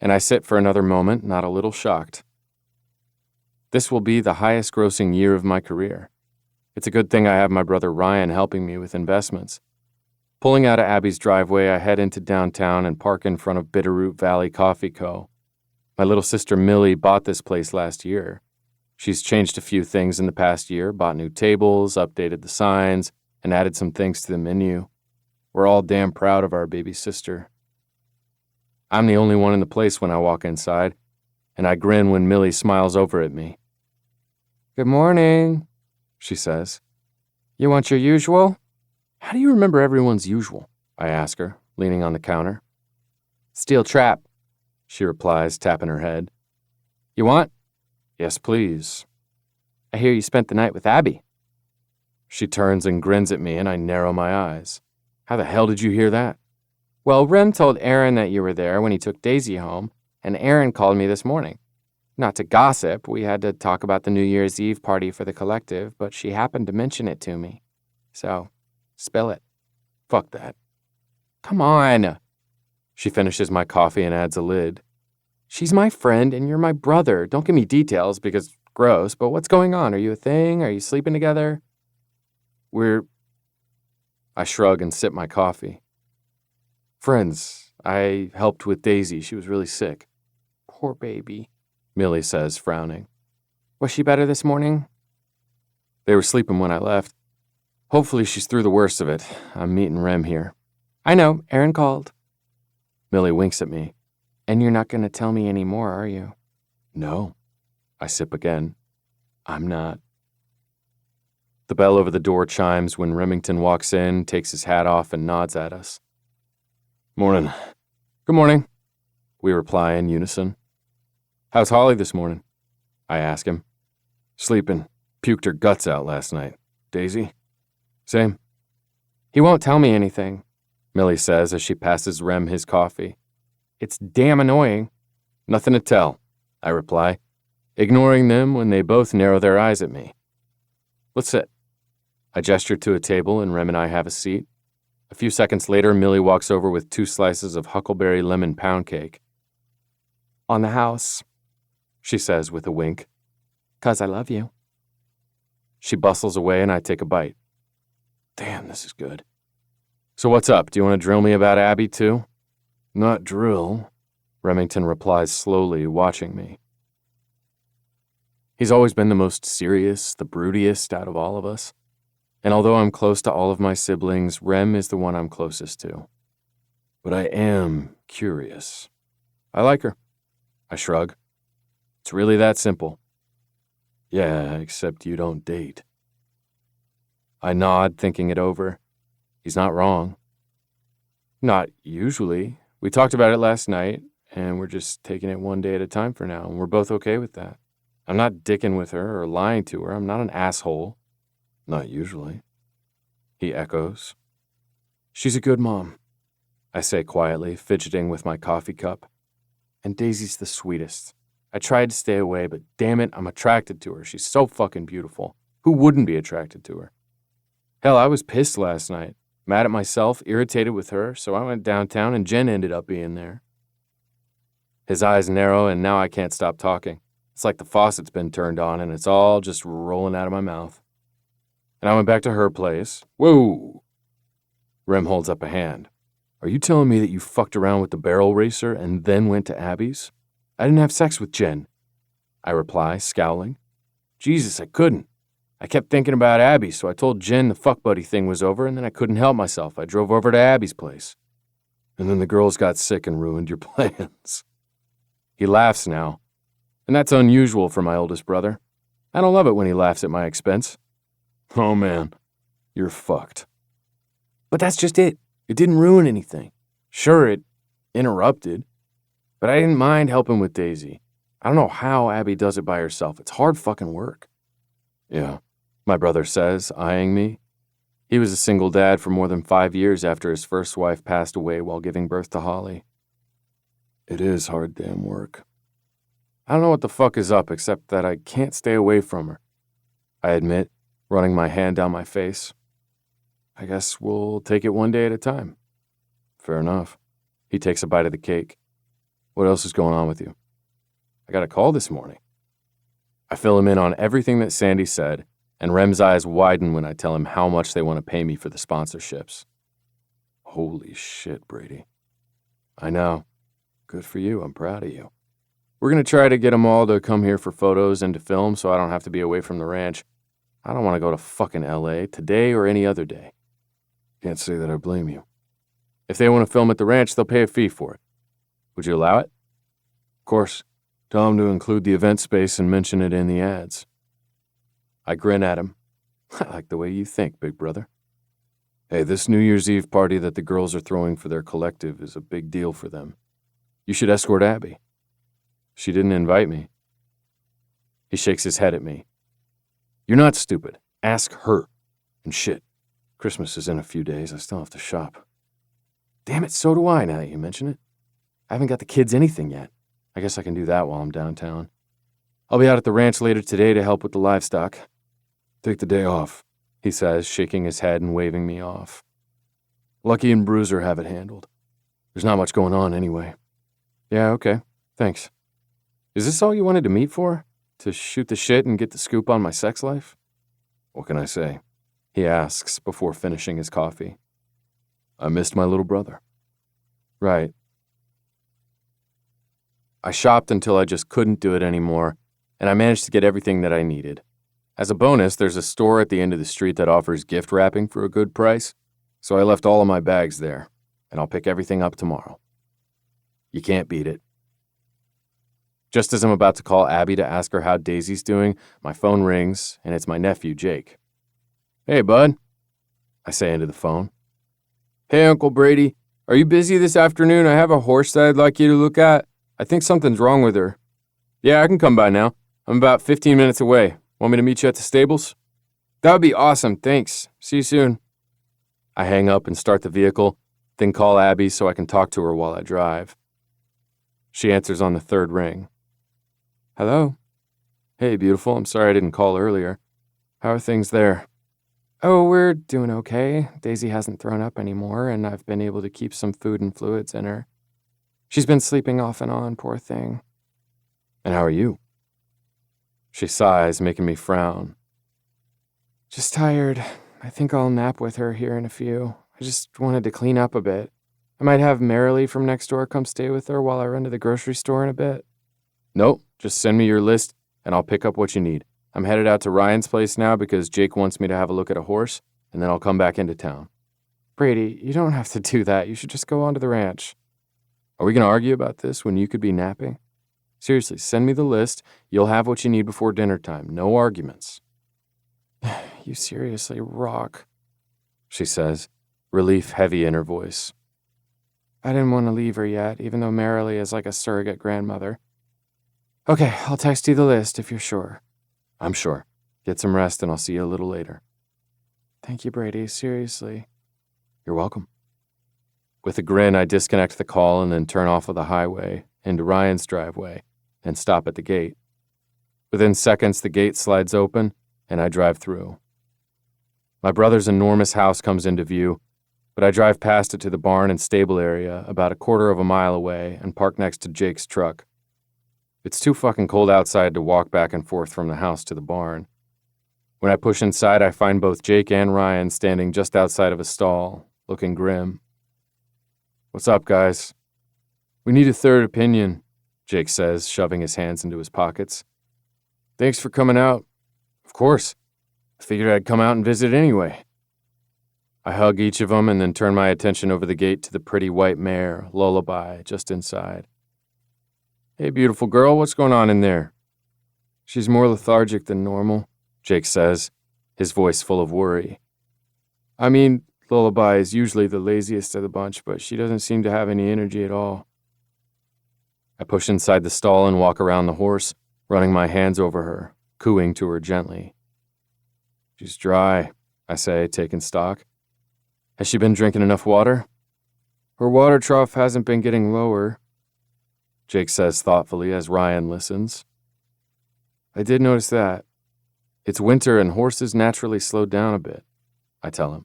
[SPEAKER 2] and I sit for another moment, not a little shocked. This will be the highest grossing year of my career. It's a good thing I have my brother Ryan helping me with investments. Pulling out of Abby's driveway, I head into downtown and park in front of Bitterroot Valley Coffee Co. My little sister Millie bought this place last year. She's changed a few things in the past year, bought new tables, updated the signs, and added some things to the menu. We're all damn proud of our baby sister. I'm the only one in the place when I walk inside, and I grin when Millie smiles over at me. Good morning, she says. You want your usual? How do you remember everyone's usual? I ask her, leaning on the counter. Steel trap, she replies, tapping her head. You want? Yes, please. I hear you spent the night with Abby. She turns and grins at me, and I narrow my eyes. How the hell did you hear that? Well, Rem told Aaron that you were there when he took Daisy home, and Aaron called me this morning. Not to gossip, we had to talk about the New Year's Eve party for the collective, but she happened to mention it to me. So, spill it. Fuck that. Come on. She finishes my coffee and adds a lid. She's my friend and you're my brother. Don't give me details because gross, but what's going on? Are you a thing? Are you sleeping together? I shrug and sip my coffee. Friends. I helped with Daisy. She was really sick. Poor baby, Millie says, frowning. Was she better this morning? They were sleeping when I left. Hopefully she's through the worst of it. I'm meeting Rem here. I know, Aaron called. Millie winks at me. And you're not going to tell me any more, are you? No. I sip again. I'm not. The bell over the door chimes when Remington walks in, takes his hat off, and nods at us. Morning. Good morning, we reply in unison. How's Holly this morning? I ask him. Sleeping. Puked her guts out last night. Daisy? Same. He won't tell me anything, Millie says as she passes Rem his coffee. It's damn annoying. Nothing to tell, I reply, ignoring them when they both narrow their eyes at me. Let's sit. I gesture to a table and Rem and I have a seat. A few seconds later, Millie walks over with 2 slices of huckleberry lemon pound cake. On the house, she says with a wink. 'Cause I love you. She bustles away and I take a bite. Damn, this is good. So what's up? Do you want to drill me about Abby, too? Not drill, Remington replies slowly, watching me.
[SPEAKER 3] He's always been the most serious, the broodiest out of all of us. And although I'm close to all of my siblings, Rem is the one I'm closest to. But I am curious. I like her. I shrug. It's really that simple. Yeah, except you don't date. I nod, thinking it over. He's not wrong. Not usually. We talked about it last night, and we're just taking it one day at a time for now, and we're both okay with that. I'm not dicking with her or lying to her. I'm not an asshole. Not usually. He echoes. She's a good mom, I say quietly, fidgeting with my coffee cup. And Daisy's the sweetest. I tried to stay away, but damn it, I'm attracted to her. She's so fucking beautiful. Who wouldn't be attracted to her? Hell, I was pissed last night. Mad at myself, irritated with her, so I went downtown and Jen ended up being there. His eyes narrow, and now I can't stop talking. It's like the faucet's been turned on, and it's all just rolling out of my mouth. And I went back to her place. Whoa! Rem holds up a hand. Are you telling me that you fucked around with the barrel racer and then went to Abby's? I didn't have sex with Jen, I reply, scowling. Jesus, I couldn't. I kept thinking about Abby, so I told Jen the fuck buddy thing was over, and then I couldn't help myself. I drove over to Abby's place. And then the girls got sick and ruined your plans. He laughs now, and that's unusual for my oldest brother. I don't love it when he laughs at my expense. Oh man, you're fucked. But that's just it. It didn't ruin anything. Sure, it interrupted, but I didn't mind helping with Daisy. I don't know how Abby does it by herself. It's hard fucking work. Yeah, my brother says, eyeing me. He was a single dad for more than 5 years after his first wife passed away while giving birth to Holly. It is hard damn work. I don't know what the fuck is up, except that I can't stay away from her. I admit, running my hand down my face. I guess we'll take it one day at a time. Fair enough. He takes a bite of the cake. What else is going on with you? I got a call this morning. I fill him in on everything that Sandy said, and Rem's eyes widen when I tell him how much they want to pay me for the sponsorships. Holy shit, Brady. I know. Good for you. I'm proud of you. We're going to try to get them all to come here for photos and to film so I don't have to be away from the ranch. I don't want to go to fucking LA today or any other day. Can't say that I blame you. If they want to film at the ranch, they'll pay a fee for it. Would you allow it? Of course. Tell them to include the event space and mention it in the ads. I grin at him. I like the way you think, big brother. Hey, this New Year's Eve party that the girls are throwing for their collective is a big deal for them. You should escort Abby. She didn't invite me. He shakes his head at me. You're not stupid. Ask her. And shit, Christmas is in a few days. I still have to shop. Damn it, so do I now that you mention it. I haven't got the kids anything yet. I guess I can do that while I'm downtown. I'll be out at the ranch later today to help with the livestock. Take the day off, he says, shaking his head and waving me off. Lucky and Bruiser have it handled. There's not much going on anyway. Yeah, okay. Thanks. Is this all you wanted to meet for? To shoot the shit and get the scoop on my sex life? What can I say? He asks before finishing his coffee. I missed my little brother. Right. I shopped until I just couldn't do it anymore, and I managed to get everything that I needed. As a bonus, there's a store at the end of the street that offers gift wrapping for a good price, so I left all of my bags there, and I'll pick everything up tomorrow. You can't beat it. Just as I'm about to call Abby to ask her how Daisy's doing, my phone rings, and it's my nephew, Jake. Hey, bud, I say into the phone. Hey, Uncle Brady, are you busy this afternoon? I have a horse that I'd like you to look at. I think something's wrong with her. Yeah, I can come by now. I'm about 15 minutes away. Want me to meet you at the stables? That would be awesome, thanks. See you soon. I hang up and start the vehicle, then call Abby so I can talk to her while I drive. She answers on the third ring. Hello? Hey, beautiful, I'm sorry I didn't call earlier. How are things there? Oh, we're doing okay. Daisy hasn't thrown up anymore, and I've been able to keep some food and fluids in her. She's been sleeping off and on, poor thing. And how are you? She sighs, making me frown. Just tired. I think I'll nap with her here in a few. I just wanted to clean up a bit. I might have Marilee from next door come stay with her while I run to the grocery store in a bit. Nope, just send me your list
[SPEAKER 2] and I'll pick up what you need. I'm headed out to Ryan's place now because Jake wants me to have a look at a horse, and then I'll come back into town.
[SPEAKER 3] Brady, you don't have to do that. You should just go on to the ranch.
[SPEAKER 2] Are we going to argue about this when you could be napping? Seriously, send me the list. You'll have what you need before dinner time. No arguments.
[SPEAKER 3] You seriously rock,
[SPEAKER 2] she says, relief heavy in her voice.
[SPEAKER 3] I didn't want to leave her yet, even though Marilee is like a surrogate grandmother. Okay, I'll text you the list if you're sure.
[SPEAKER 2] I'm sure. Get some rest and I'll see you a little later.
[SPEAKER 3] Thank you, Brady, seriously.
[SPEAKER 2] You're welcome. With a grin, I disconnect the call and then turn off of the highway into Ryan's driveway and stop at the gate. Within seconds, the gate slides open and I drive through. My brother's enormous house comes into view, but I drive past it to the barn and stable area about a quarter of a mile away and park next to Jake's truck. It's too fucking cold outside to walk back and forth from the house to the barn. When I push inside, I find both Jake and Ryan standing just outside of a stall, looking grim. What's up, guys? We need a third opinion, Jake says, shoving his hands into his pockets. Thanks for coming out. Of course. I figured I'd come out and visit anyway. I hug each of them and then turn my attention over the gate to the pretty white mare, Lullaby, just inside. Hey, beautiful girl, what's going on in there? She's more lethargic than normal, Jake says, his voice full of worry. I mean, Lullaby is usually the laziest of the bunch, but she doesn't seem to have any energy at all. I push inside the stall and walk around the horse, running my hands over her, cooing to her gently. She's dry, I say, taking stock. Has she been drinking enough water? Her water trough hasn't been getting lower, Jake says thoughtfully as Ryan listens. I did notice that. It's winter and horses naturally slow down a bit, I tell him.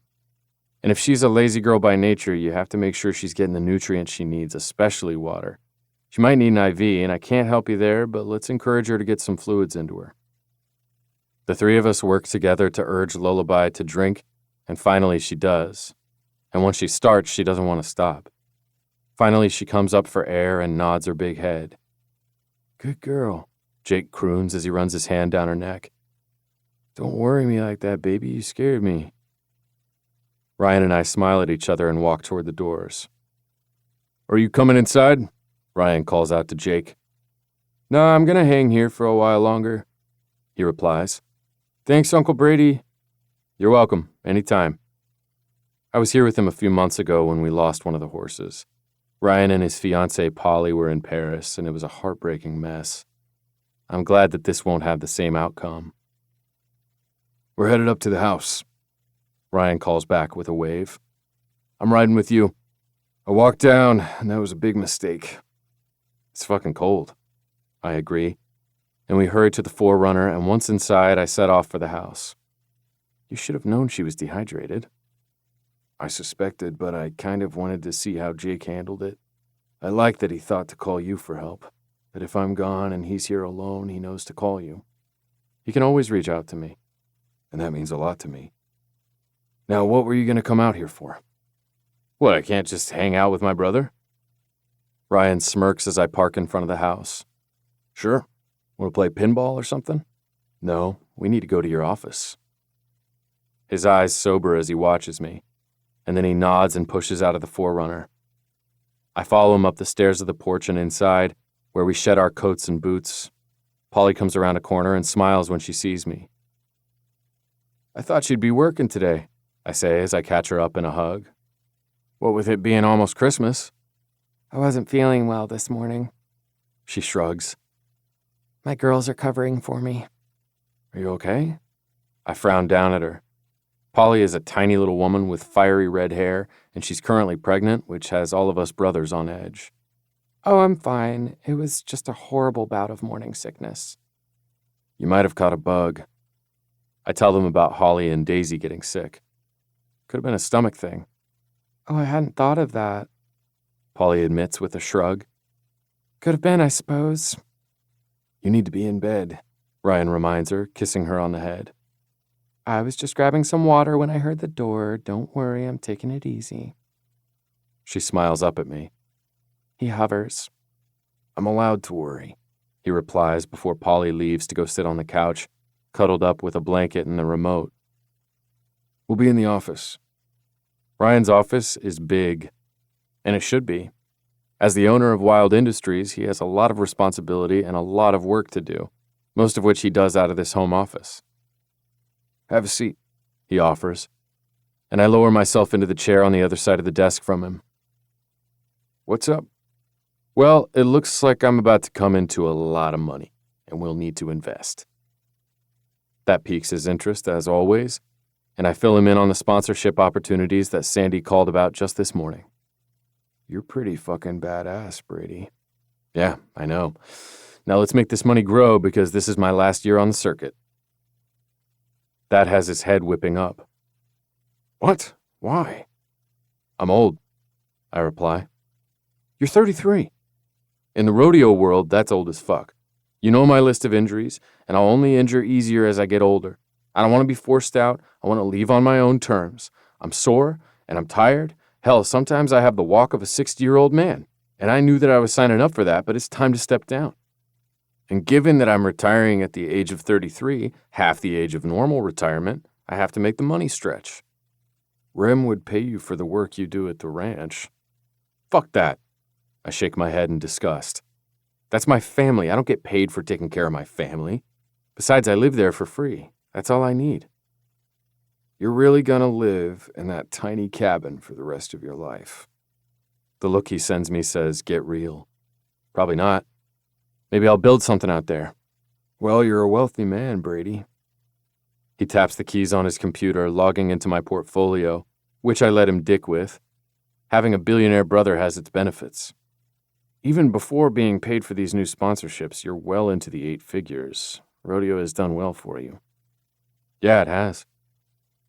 [SPEAKER 2] And if she's a lazy girl by nature, you have to make sure she's getting the nutrients she needs, especially water. She might need an IV, and I can't help you there, but let's encourage her to get some fluids into her. The three of us work together to urge Lullaby to drink, and finally she does. And once she starts, she doesn't want to stop. Finally, she comes up for air and nods her big head. Good girl, Jake croons as he runs his hand down her neck. Don't worry me like that, baby. You scared me. Ryan and I smile at each other and walk toward the doors. Are you coming inside? Ryan calls out to Jake. No, I'm going to hang here for a while longer, he replies. Thanks, Uncle Brady. You're welcome. Anytime. I was here with him a few months ago when we lost one of the horses. Ryan and his fiancée Polly were in Paris, and it was a heartbreaking mess. I'm glad that this won't have the same outcome. We're headed up to the house, Ryan calls back with a wave. I'm riding with you. I walked down, and that was a big mistake. It's fucking cold, I agree, and we hurry to the forerunner, and once inside, I set off for the house. You should have known she was dehydrated. I suspected, but I kind of wanted to see how Jake handled it. I like that he thought to call you for help, that if I'm gone and he's here alone, he knows to call you. He can always reach out to me, and that means a lot to me. Now, what were you going to come out here for? What, I can't just hang out with my brother? Ryan smirks as I park in front of the house. Sure. Want to play pinball or something? No, we need to go to your office. His eyes sober as he watches me, and then he nods and pushes out of the forerunner. I follow him up the stairs of the porch and inside, where we shed our coats and boots. Polly comes around a corner and smiles when she sees me. I thought you'd be working today, I say as I catch her up in a hug. What with it being almost Christmas?
[SPEAKER 3] I wasn't feeling well this morning.
[SPEAKER 2] She shrugs.
[SPEAKER 3] My girls are covering for me.
[SPEAKER 2] Are you okay? I frown down at her. Polly is a tiny little woman with fiery red hair, and she's currently pregnant, which has all of us brothers on edge.
[SPEAKER 3] Oh, I'm fine. It was just a horrible bout of morning sickness.
[SPEAKER 2] You might have caught a bug. I tell them about Holly and Daisy getting sick. Could have been a stomach thing.
[SPEAKER 3] Oh, I hadn't thought of that,
[SPEAKER 2] Polly admits with a shrug.
[SPEAKER 3] Could have been, I suppose.
[SPEAKER 2] You need to be in bed, Ryan reminds her, kissing her on the head.
[SPEAKER 3] I was just grabbing some water when I heard the door. Don't worry, I'm taking it easy.
[SPEAKER 2] She smiles up at me.
[SPEAKER 3] He hovers.
[SPEAKER 2] I'm allowed to worry, he replies before Polly leaves to go sit on the couch, cuddled up with a blanket and the remote. We'll be in the office. Ryan's office is big, and it should be. As the owner of Wild Industries, he has a lot of responsibility and a lot of work to do, most of which he does out of this home office. Have a seat, he offers, and I lower myself into the chair on the other side of the desk from him. What's up? Well, it looks like I'm about to come into a lot of money, and we'll need to invest. That piques his interest, as always, and I fill him in on the sponsorship opportunities that Sandy called about just this morning. You're pretty fucking badass, Brady. Yeah, I know. Now let's make this money grow because this is my last year on the circuit. That has his head whipping up. What? Why? I'm old, I reply. You're 33. In the rodeo world, that's old as fuck. You know my list of injuries, and I'll only injure easier as I get older. I don't want to be forced out. I want to leave on my own terms. I'm sore, and I'm tired. Hell, sometimes I have the walk of a 60-year-old man, and I knew that I was signing up for that, but it's time to step down. And given that I'm retiring at the age of 33, half the age of normal retirement, I have to make the money stretch. Rim would pay you for the work you do at the ranch. Fuck that. I shake my head in disgust. That's my family. I don't get paid for taking care of my family. Besides, I live there for free. That's all I need. You're really gonna live in that tiny cabin for the rest of your life. The look he sends me says, get real. Probably not. Maybe I'll build something out there. Well, you're a wealthy man, Brady. He taps the keys on his computer, logging into my portfolio, which I let him dick with. Having a billionaire brother has its benefits. Even before being paid for these new sponsorships, you're well into the 8 figures. Rodeo has done well for you. Yeah, it has.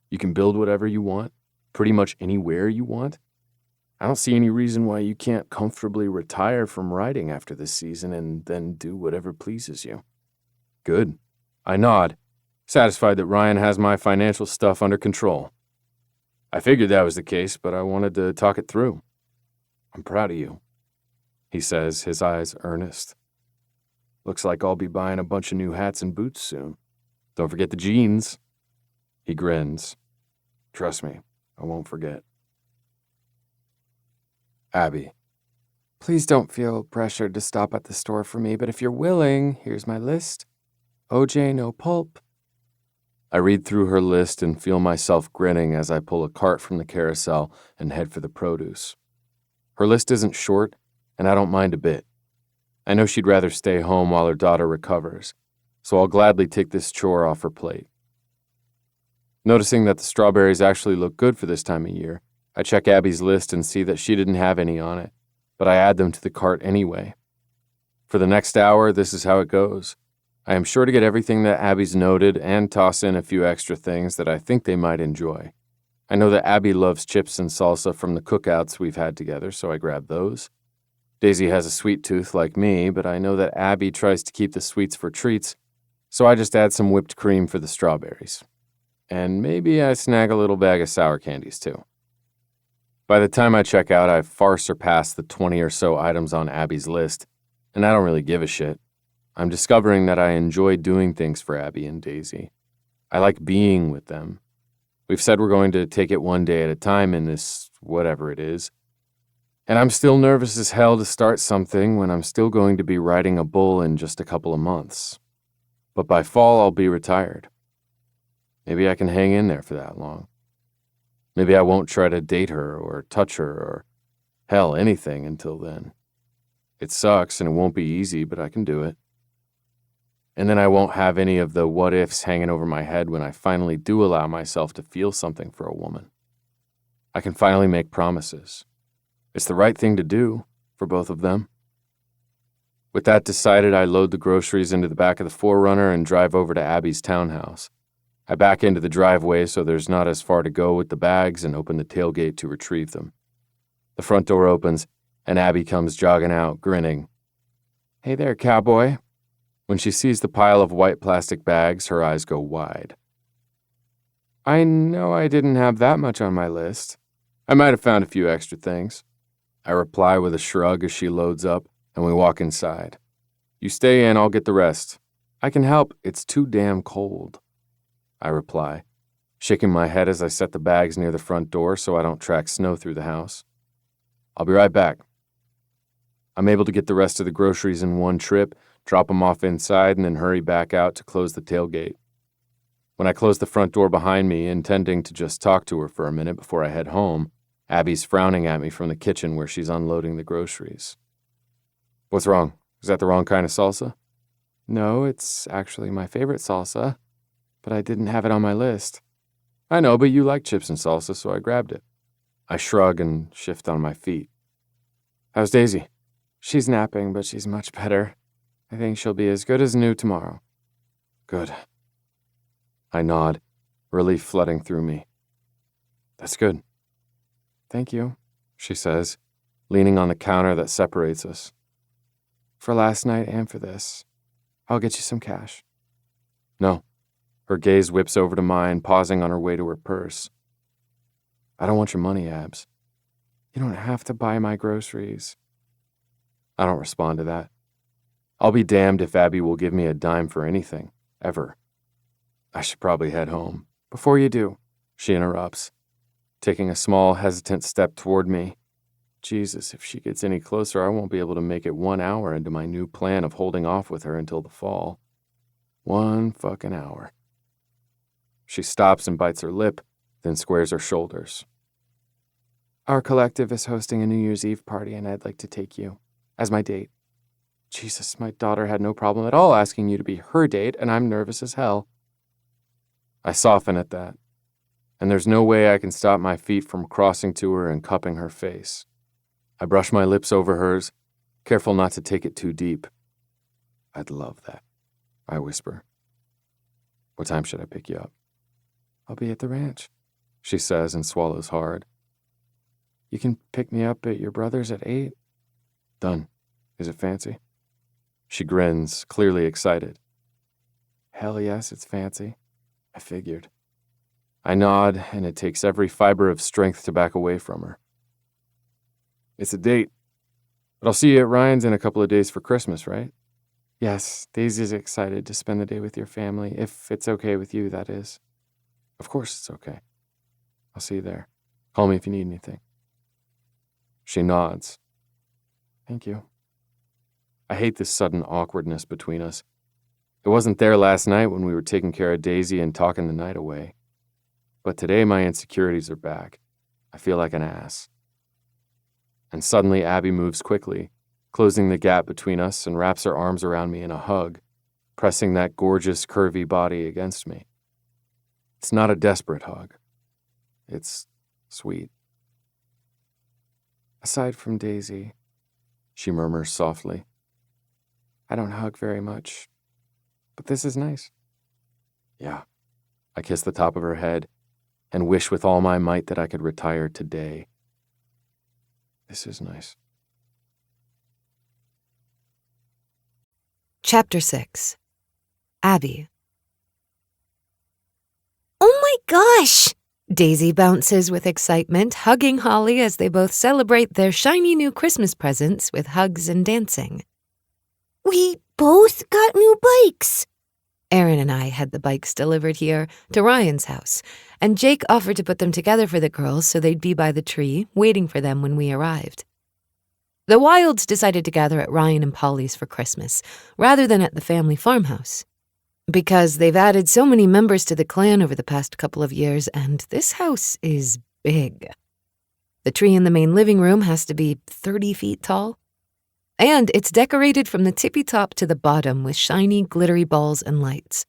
[SPEAKER 2] You can build whatever you want, pretty much anywhere you want. I don't see any reason why you can't comfortably retire from riding after this season and then do whatever pleases you. Good. I nod, satisfied that Ryan has my financial stuff under control. I figured that was the case, but I wanted to talk it through. I'm proud of you, he says, his eyes earnest. Looks like I'll be buying a bunch of new hats and boots soon. Don't forget the jeans. He grins. Trust me, I won't forget. Abby. Please don't feel pressured to stop at the store for me, but if you're willing, here's my list. OJ no pulp. I read through her list and feel myself grinning as I pull a cart from the carousel and head for the produce. Her list isn't short, and I don't mind a bit. I know she'd rather stay home while her daughter recovers, so I'll gladly take this chore off her plate. Noticing that the strawberries actually look good for this time of year, I check Abby's list and see that she didn't have any on it, but I add them to the cart anyway. For the next hour, this is how it goes. I am sure to get everything that Abby's noted and toss in a few extra things that I think they might enjoy. I know that Abby loves chips and salsa from the cookouts we've had together, so I grab those. Daisy has a sweet tooth like me, but I know that Abby tries to keep the sweets for treats, so I just add some whipped cream for the strawberries. And maybe I snag a little bag of sour candies too. By the time I check out, I've far surpassed the 20 or so items on Abby's list, and I don't really give a shit. I'm discovering that I enjoy doing things for Abby and Daisy. I like being with them. We've said we're going to take it one day at a time in this whatever it is. And I'm still nervous as hell to start something when I'm still going to be riding a bull in just a couple of months. But by fall, I'll be retired. Maybe I can hang in there for that long. Maybe I won't try to date her or touch her or, hell, anything until then. It sucks and it won't be easy, but I can do it. And then I won't have any of the what-ifs hanging over my head when I finally do allow myself to feel something for a woman. I can finally make promises. It's the right thing to do for both of them. With that decided, I load the groceries into the back of the 4Runner and drive over to Abby's townhouse. I back into the driveway so there's not as far to go with the bags and open the tailgate to retrieve them. The front door opens, and Abby comes jogging out, grinning. Hey there, cowboy. When she sees the pile of white plastic bags, her eyes go wide. I know I didn't have that much on my list. I might have found a few extra things. I reply with a shrug as she loads up, and we walk inside. You stay in, I'll get the rest. I can help, it's too damn cold, I reply, shaking my head as I set the bags near the front door so I don't track snow through the house. I'll be right back. I'm able to get the rest of the groceries in one trip, drop them off inside, and then hurry back out to close the tailgate. When I close the front door behind me, intending to just talk to her for a minute before I head home, Abby's frowning at me from the kitchen where she's unloading the groceries. What's wrong? Is that the wrong kind of salsa?
[SPEAKER 3] No, it's actually my favorite salsa, but I didn't have it on my list.
[SPEAKER 2] I know, but you like chips and salsa, so I grabbed it. I shrug and shift on my feet. How's Daisy?
[SPEAKER 3] She's napping, but she's much better. I think she'll be as good as new tomorrow.
[SPEAKER 2] Good. I nod, relief flooding through me. That's good.
[SPEAKER 3] Thank you,
[SPEAKER 2] she says, leaning on the counter that separates us.
[SPEAKER 3] For last night and for this. I'll get you some cash.
[SPEAKER 2] No. Her gaze whips over to mine, pausing on her way to her purse. I don't want your money, Abs.
[SPEAKER 3] You don't have to buy my groceries.
[SPEAKER 2] I don't respond to that. I'll be damned if Abby will give me a dime for anything, ever. I should probably head home.
[SPEAKER 3] Before you do,
[SPEAKER 2] she interrupts, taking a small, hesitant step toward me. Jesus, if she gets any closer, I won't be able to make it 1 hour into my new plan of holding off with her until the fall. 1 fucking hour. She stops and bites her lip, then squares her shoulders.
[SPEAKER 3] Our collective is hosting a New Year's Eve party, and I'd like to take you as my date. Jesus, my daughter had no problem at all asking you to be her date, and I'm nervous as hell.
[SPEAKER 2] I soften at that, and there's no way I can stop my feet from crossing to her and cupping her face. I brush my lips over hers, careful not to take it too deep. I'd love that, I whisper. What time should I pick you up?
[SPEAKER 3] I'll be at the ranch,
[SPEAKER 2] she says and swallows hard.
[SPEAKER 3] You can pick me up at your brother's at 8.
[SPEAKER 2] Done. Is it fancy? She grins, clearly excited.
[SPEAKER 3] Hell yes, it's fancy. I figured.
[SPEAKER 2] I nod, and it takes every fiber of strength to back away from her. It's a date, but I'll see you at Ryan's in a couple of days for Christmas, right?
[SPEAKER 3] Yes, Daisy's excited to spend the day with your family, if it's okay with you, that is.
[SPEAKER 2] Of course it's okay. I'll see you there. Call me if you need anything. She nods.
[SPEAKER 3] Thank you.
[SPEAKER 2] I hate this sudden awkwardness between us. It wasn't there last night when we were taking care of Daisy and talking the night away. But today my insecurities are back. I feel like an ass. And suddenly Abby moves quickly, closing the gap between us, and wraps her arms around me in a hug, pressing that gorgeous, curvy body against me. It's not a desperate hug. It's sweet.
[SPEAKER 3] Aside from Daisy,
[SPEAKER 2] she murmurs softly,
[SPEAKER 3] I don't hug very much, but this is nice.
[SPEAKER 2] Yeah. I kiss the top of her head and wish with all my might that I could retire today. This is nice.
[SPEAKER 5] Chapter 6. Abby. Oh my gosh! Daisy bounces with excitement, hugging Holly as they both celebrate their shiny new Christmas presents with hugs and dancing. We both got new bikes! Aaron and I had the bikes delivered here to Ryan's house, and Jake offered to put them together for the girls so they'd be by the tree, waiting for them when we arrived. The Wilds decided to gather at Ryan and Polly's for Christmas, rather than at the family farmhouse, because they've added so many members to the clan over the past couple of years, and this house is big. The tree in the main living room has to be 30 feet tall, and it's decorated from the tippy top to the bottom with shiny, glittery balls and lights.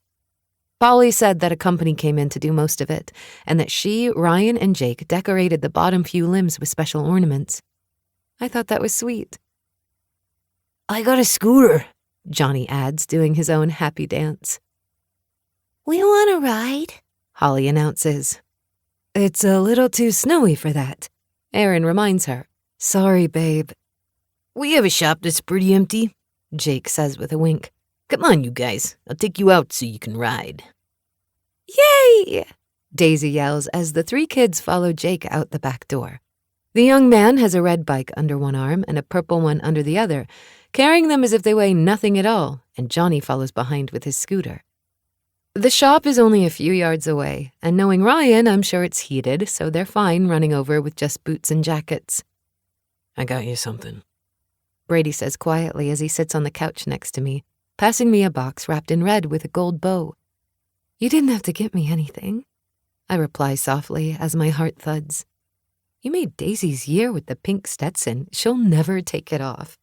[SPEAKER 5] Polly said that a company came in to do most of it, and that she, Ryan, and Jake decorated the bottom few limbs with special ornaments. I thought that was sweet. I got a scooter, Johnny adds, doing his own happy dance. We want a ride, Holly announces. It's a little too snowy for that, Aaron reminds her. Sorry, babe. We have a shop that's pretty empty, Jake says with a wink. Come on, you guys. I'll take you out so you can ride. Yay! Daisy yells as the 3 kids follow Jake out the back door. The young man has a red bike under one arm and a purple one under the other, carrying them as if they weigh nothing at all, and Johnny follows behind with his scooter. The shop is only a few yards away, and knowing Ryan, I'm sure it's heated, so they're fine running over with just boots and jackets.
[SPEAKER 4] I got you something.
[SPEAKER 5] Brady says quietly as he sits on the couch next to me, passing me a box wrapped in red with a gold bow. You didn't have to get me anything, I reply softly as my heart thuds. You made Daisy's year with the pink Stetson. She'll never take it off.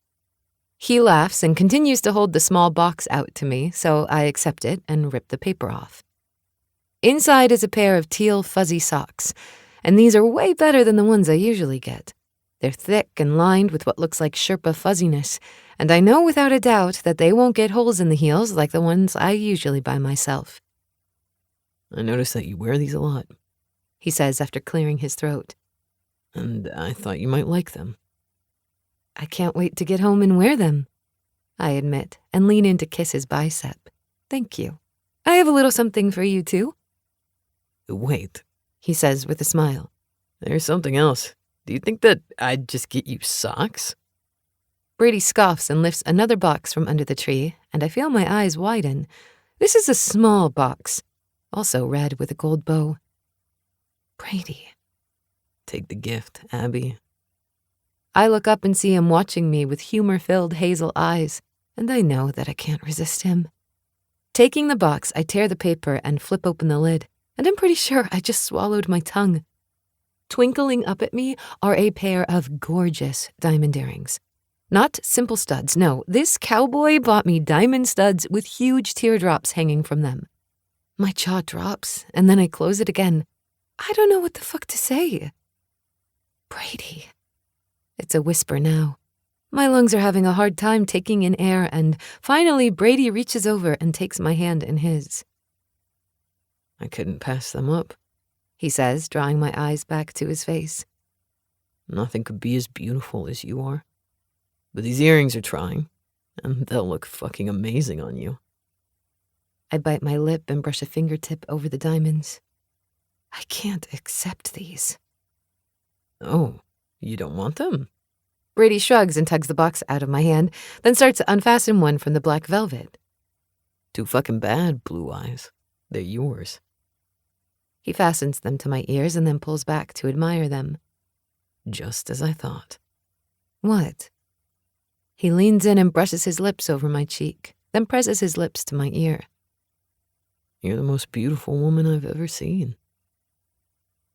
[SPEAKER 5] He laughs and continues to hold the small box out to me, so I accept it and rip the paper off. Inside is a pair of teal fuzzy socks, and these are way better than the ones I usually get. They're thick and lined with what looks like Sherpa fuzziness, and I know without a doubt that they won't get holes in the heels like the ones I usually buy myself.
[SPEAKER 4] I noticed that you wear these a lot,
[SPEAKER 5] he says after clearing his throat.
[SPEAKER 4] And I thought you might like them.
[SPEAKER 5] I can't wait to get home and wear them, I admit, and lean in to kiss his bicep. Thank you. I have a little something for you, too.
[SPEAKER 4] Wait,
[SPEAKER 5] he says with a smile.
[SPEAKER 4] There's something else. Do you think that I'd just get you socks?
[SPEAKER 5] Brady scoffs and lifts another box from under the tree, and I feel my eyes widen. This is a small box, also red with a gold bow. Brady.
[SPEAKER 4] Take the gift, Abby.
[SPEAKER 5] I look up and see him watching me with humor-filled hazel eyes, and I know that I can't resist him. Taking the box, I tear the paper and flip open the lid, and I'm pretty sure I just swallowed my tongue. Twinkling up at me are a pair of gorgeous diamond earrings. Not simple studs, no. This cowboy bought me diamond studs with huge teardrops hanging from them. My jaw drops, and then I close it again. I don't know what the fuck to say. Brady. It's a whisper now. My lungs are having a hard time taking in air, and finally Brady reaches over and takes my hand in his.
[SPEAKER 4] I couldn't pass them up,
[SPEAKER 5] he says, drawing my eyes back to his face.
[SPEAKER 4] Nothing could be as beautiful as you are. But these earrings are trying, and they'll look fucking amazing on you.
[SPEAKER 5] I bite my lip and brush a fingertip over the diamonds. I can't accept these.
[SPEAKER 4] Oh, you don't want them?
[SPEAKER 5] Brady shrugs and tugs the box out of my hand, then starts to unfasten one from the black velvet.
[SPEAKER 4] Too fucking bad, Blue Eyes. They're yours.
[SPEAKER 5] He fastens them to my ears and then pulls back to admire them.
[SPEAKER 4] Just as I thought.
[SPEAKER 5] What? He leans in and brushes his lips over my cheek, then presses his lips to my ear.
[SPEAKER 4] You're the most beautiful woman I've ever seen.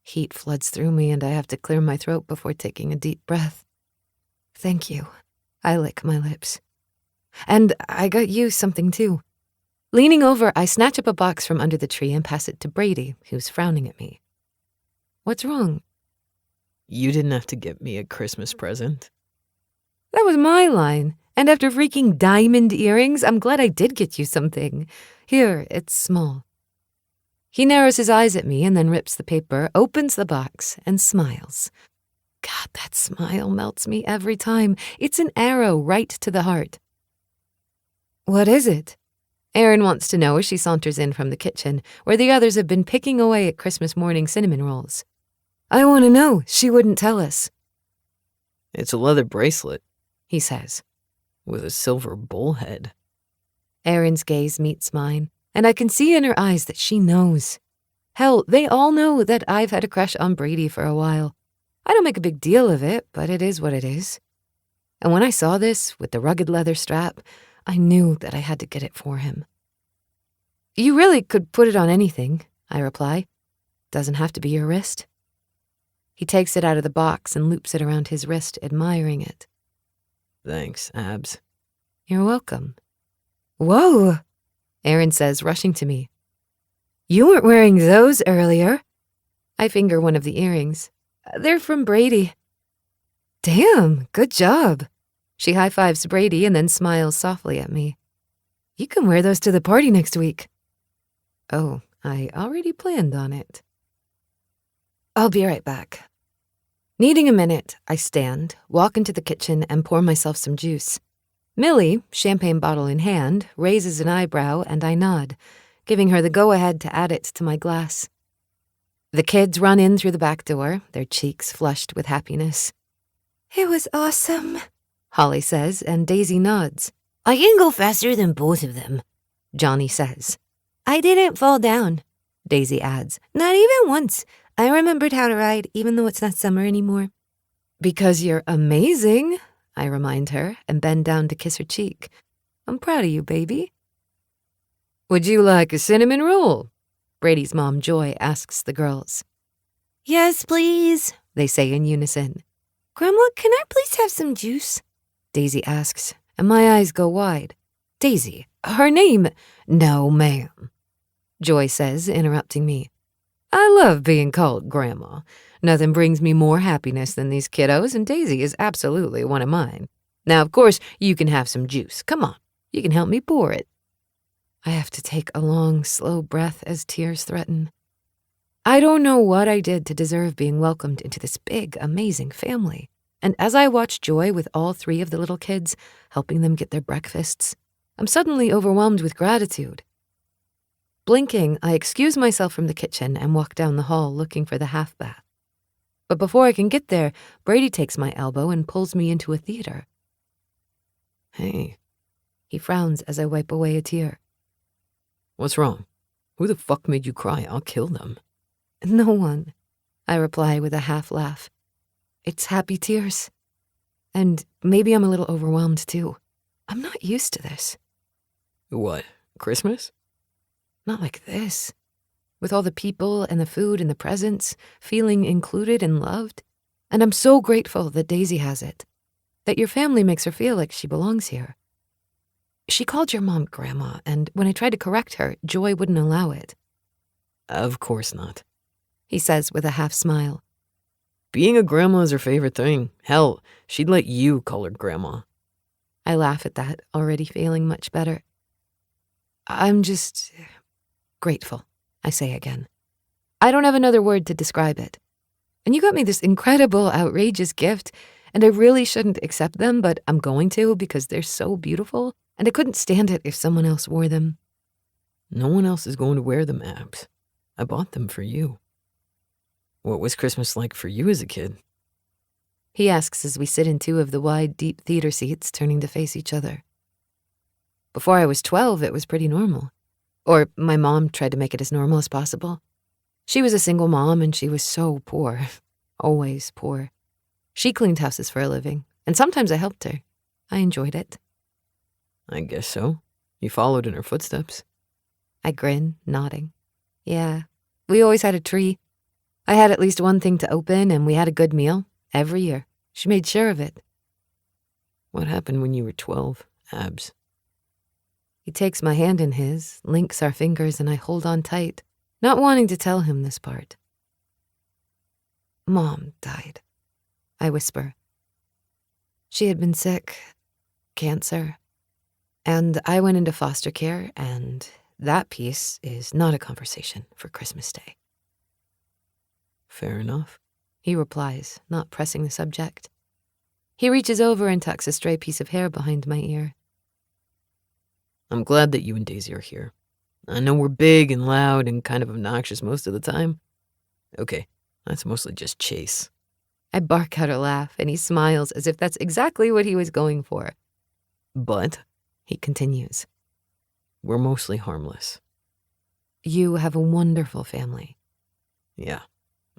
[SPEAKER 5] Heat floods through me and I have to clear my throat before taking a deep breath. Thank you. I lick my lips. And I got you something too. Leaning over, I snatch up a box from under the tree and pass it to Brady, who's frowning at me. What's wrong?
[SPEAKER 4] You didn't have to get me a Christmas present.
[SPEAKER 5] That was my line. And after freaking diamond earrings, I'm glad I did get you something. Here, it's small. He narrows his eyes at me and then rips the paper, opens the box, and smiles. God, that smile melts me every time. It's an arrow right to the heart. What is it? Erin wants to know as she saunters in from the kitchen, where the others have been picking away at Christmas morning cinnamon rolls. I want to know. She wouldn't tell us.
[SPEAKER 4] It's a leather bracelet,
[SPEAKER 5] he says,
[SPEAKER 4] with a silver bullhead.
[SPEAKER 5] Erin's gaze meets mine, and I can see in her eyes that she knows. Hell, they all know that I've had a crush on Brady for a while. I don't make a big deal of it, but it is what it is. And when I saw this, with the rugged leather strap, I knew that I had to get it for him. You really could put it on anything, I reply. Doesn't have to be your wrist. He takes it out of the box and loops it around his wrist, admiring it.
[SPEAKER 4] Thanks, Abs.
[SPEAKER 5] You're welcome. Whoa, Erin says, rushing to me. You weren't wearing those earlier. I finger one of the earrings. They're from Brady. Damn, good job. She high-fives Brady and then smiles softly at me. You can wear those to the party next week. Oh, I already planned on it. I'll be right back. Needing a minute, I stand, walk into the kitchen, and pour myself some juice. Millie, champagne bottle in hand, raises an eyebrow, and I nod, giving her the go-ahead to add it to my glass. The kids run in through the back door, their cheeks flushed with happiness. It was awesome, Holly says, and Daisy nods. I can go faster than both of them, Johnny says. I didn't fall down, Daisy adds. Not even once. I remembered how to ride, even though it's not summer anymore. Because you're amazing, I remind her and bend down to kiss her cheek. I'm proud of you, baby. Would you like a cinnamon roll? Brady's mom, Joy, asks the girls. Yes, please, they say in unison. Grandma, can I please have some juice? Daisy asks, and my eyes go wide. Daisy, her name? No, ma'am, Joy says, interrupting me. I love being called Grandma. Nothing brings me more happiness than these kiddos, and Daisy is absolutely one of mine. Now, of course, you can have some juice. Come on, you can help me pour it. I have to take a long, slow breath as tears threaten. I don't know what I did to deserve being welcomed into this big, amazing family. And as I watch Joy with all 3 of the little kids, helping them get their breakfasts, I'm suddenly overwhelmed with gratitude. Blinking, I excuse myself from the kitchen and walk down the hall looking for the half bath. But before I can get there, Brady takes my elbow and pulls me into a theater.
[SPEAKER 4] Hey,
[SPEAKER 5] He frowns as I wipe away a tear.
[SPEAKER 4] what's wrong? Who the fuck made you cry? I'll kill them.
[SPEAKER 5] No one, I reply with a half laugh. It's happy tears. And maybe I'm a little overwhelmed too. I'm not used to this.
[SPEAKER 4] What, Christmas?
[SPEAKER 5] Not like this. With all the people and the food and the presents, feeling included and loved. And I'm so grateful that Daisy has it. That your family makes her feel like she belongs here. She called your mom Grandma, and when I tried to correct her, Joy wouldn't allow it.
[SPEAKER 4] Of course not.
[SPEAKER 5] He says with a half smile.
[SPEAKER 4] Being a grandma is her favorite thing. Hell, she'd let you call her Grandma.
[SPEAKER 5] I laugh at that, already feeling much better. I'm just grateful, I say again. I don't have another word to describe it. And you got me this incredible, outrageous gift, and I really shouldn't accept them, but I'm going to because they're so beautiful, and I couldn't stand it if someone else wore them.
[SPEAKER 4] No one else is going to wear them, Abs. I bought them for you. What was Christmas like for you as a kid?
[SPEAKER 5] He asks as we sit in 2 of the wide, deep theater seats, turning to face each other. Before I was 12, it was pretty normal. Or my mom tried to make it as normal as possible. She was a single mom, and she was so poor. Always poor. She cleaned houses for a living, and sometimes I helped her. I enjoyed it.
[SPEAKER 4] I guess so. You followed in her footsteps.
[SPEAKER 5] I grin, nodding. Yeah, we always had a tree. I had at least one thing to open, and we had a good meal every year. She made sure of it.
[SPEAKER 4] What happened when you were 12, Abs?
[SPEAKER 5] He takes my hand in his, links our fingers, and I hold on tight, not wanting to tell him this part. Mom died, I whisper. She had been sick, cancer, and I went into foster care, and that piece is not a conversation for Christmas Day.
[SPEAKER 4] Fair enough.
[SPEAKER 5] He replies, not pressing the subject. He reaches over and tucks a stray piece of hair behind my ear.
[SPEAKER 4] I'm glad that you and Daisy are here. I know we're big and loud and kind of obnoxious most of the time. Okay, that's mostly just Chase.
[SPEAKER 5] I bark out a laugh, and he smiles as if that's exactly what he was going for.
[SPEAKER 4] But,
[SPEAKER 5] he continues,
[SPEAKER 4] we're mostly harmless.
[SPEAKER 5] You have a wonderful family.
[SPEAKER 4] Yeah,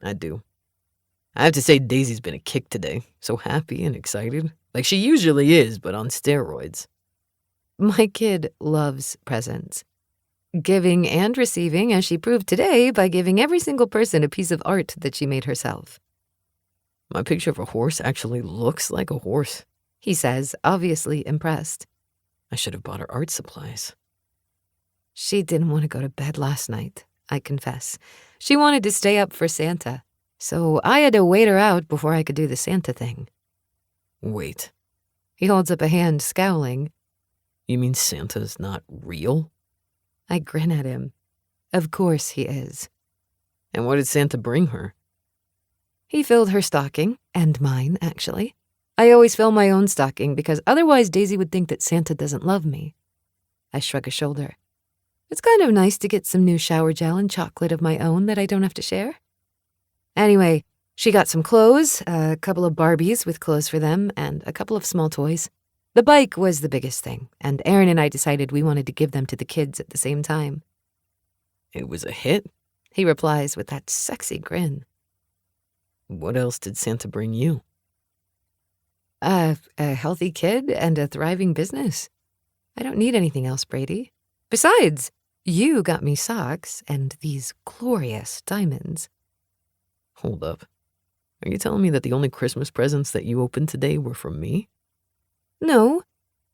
[SPEAKER 4] I do. I have to say Daisy's been a kick today. So happy and excited. Like she usually is, but on steroids.
[SPEAKER 5] My kid loves presents. Giving and receiving, as she proved today by giving every single person a piece of art that she made herself.
[SPEAKER 4] My picture of a horse actually looks like a horse,
[SPEAKER 5] he says, obviously impressed.
[SPEAKER 4] I should have bought her art supplies.
[SPEAKER 5] She didn't want to go to bed last night, I confess. She wanted to stay up for Santa, so I had to wait her out before I could do the Santa thing.
[SPEAKER 4] Wait.
[SPEAKER 5] He holds up a hand, scowling.
[SPEAKER 4] You mean Santa's not real?
[SPEAKER 5] I grin at him. Of course he is.
[SPEAKER 4] And what did Santa bring her?
[SPEAKER 5] He filled her stocking, and mine, actually. I always fill my own stocking because otherwise Daisy would think that Santa doesn't love me. I shrug a shoulder. It's kind of nice to get some new shower gel and chocolate of my own that I don't have to share. Anyway, She got some clothes, a couple of Barbies with clothes for them, and a couple of small toys. The bike was the biggest thing, and Aaron and I decided we wanted to give them to the kids at the same time.
[SPEAKER 4] It was a hit?
[SPEAKER 5] He replies with that sexy grin.
[SPEAKER 4] What else did Santa bring you?
[SPEAKER 5] A healthy kid and a thriving business. I don't need anything else, Brady. Besides, you got me socks and these glorious diamonds.
[SPEAKER 4] Hold up. Are you telling me that the only Christmas presents that you opened today were from me?
[SPEAKER 5] No.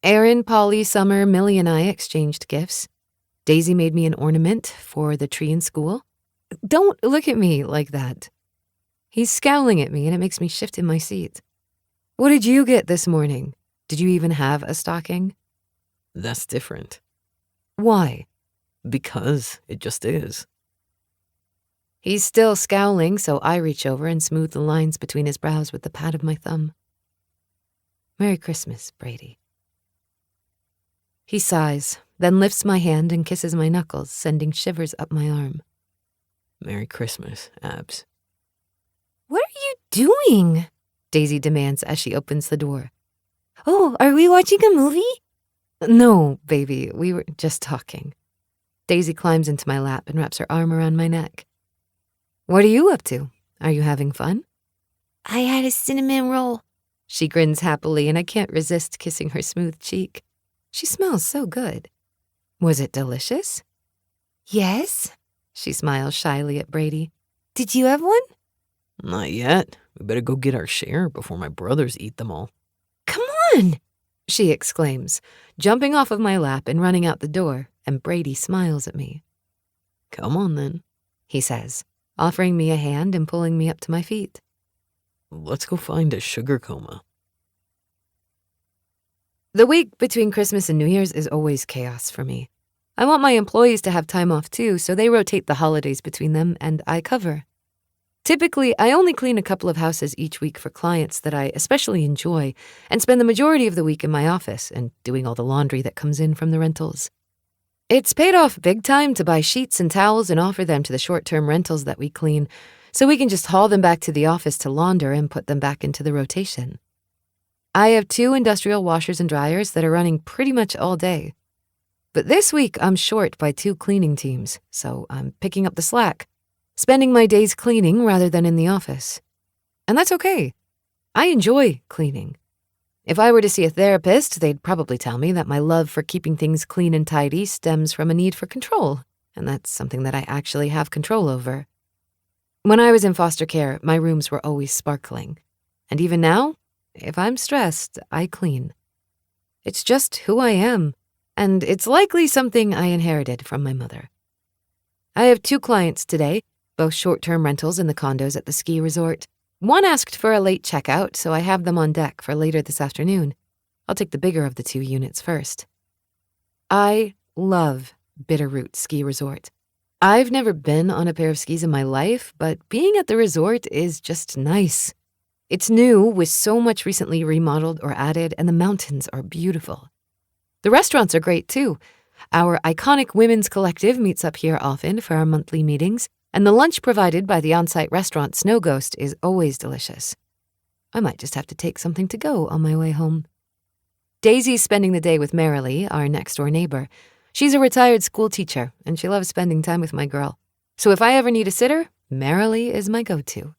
[SPEAKER 5] Aaron, Polly, Summer, Millie, and I exchanged gifts. Daisy made me an ornament for the tree in school. Don't look at me like that. He's scowling at me and it makes me shift in my seat. What did you get this morning? Did you even have a stocking?
[SPEAKER 4] That's different.
[SPEAKER 5] Why?
[SPEAKER 4] Because it just is.
[SPEAKER 5] He's still scowling, so I reach over and smooth the lines between his brows with the pad of my thumb. Merry Christmas, Brady. He sighs, then lifts my hand and kisses my knuckles, sending shivers up my arm.
[SPEAKER 4] Merry Christmas, Abs.
[SPEAKER 5] What are you doing? Daisy demands as she opens the door. Oh, are we watching a movie? No, baby, we were just talking. Daisy climbs into my lap and wraps her arm around my neck. What are you up to? Are you having fun? I had a cinnamon roll. She grins happily, and I can't resist kissing her smooth cheek. She smells so good. Was it delicious? Yes. She smiles shyly at Brady. Did you have one?
[SPEAKER 4] Not yet. We better go get our share before my brothers eat them all.
[SPEAKER 5] Come on, she exclaims, jumping off of my lap and running out the door, and Brady smiles at me.
[SPEAKER 4] Come on, then,
[SPEAKER 5] he says, offering me a hand and pulling me up to my feet.
[SPEAKER 4] Let's go find a sugar coma.
[SPEAKER 5] The week between Christmas and New Year's is always chaos for me. I want my employees to have time off too, so they rotate the holidays between them and I cover. Typically, I only clean a couple of houses each week for clients that I especially enjoy and spend the majority of the week in my office and doing all the laundry that comes in from the rentals. It's paid off big time to buy sheets and towels and offer them to the short-term rentals that we clean, so we can just haul them back to the office to launder and put them back into the rotation. I have 2 industrial washers and dryers that are running pretty much all day. But this week, I'm short by 2 cleaning teams, so I'm picking up the slack, spending my days cleaning rather than in the office. And that's okay. I enjoy cleaning. If I were to see a therapist, they'd probably tell me that my love for keeping things clean and tidy stems from a need for control, and that's something that I actually have control over. When I was in foster care, my rooms were always sparkling. And even now, if I'm stressed, I clean. It's just who I am, and it's likely something I inherited from my mother. I have 2 clients today, both short-term rentals in the condos at the ski resort. One asked for a late checkout, so I have them on deck for later this afternoon. I'll take the bigger of the 2 units first. I love Bitterroot Ski Resort. I've never been on a pair of skis in my life, but being at the resort is just nice. It's new, with so much recently remodeled or added, and the mountains are beautiful. The restaurants are great, too. Our iconic women's collective meets up here often for our monthly meetings, and the lunch provided by the on-site restaurant Snow Ghost is always delicious. I might just have to take something to go on my way home. Daisy's spending the day with Marilee, our next-door neighbor. She's a retired school teacher, and she loves spending time with my girl. So if I ever need a sitter, Marilee is my go-to.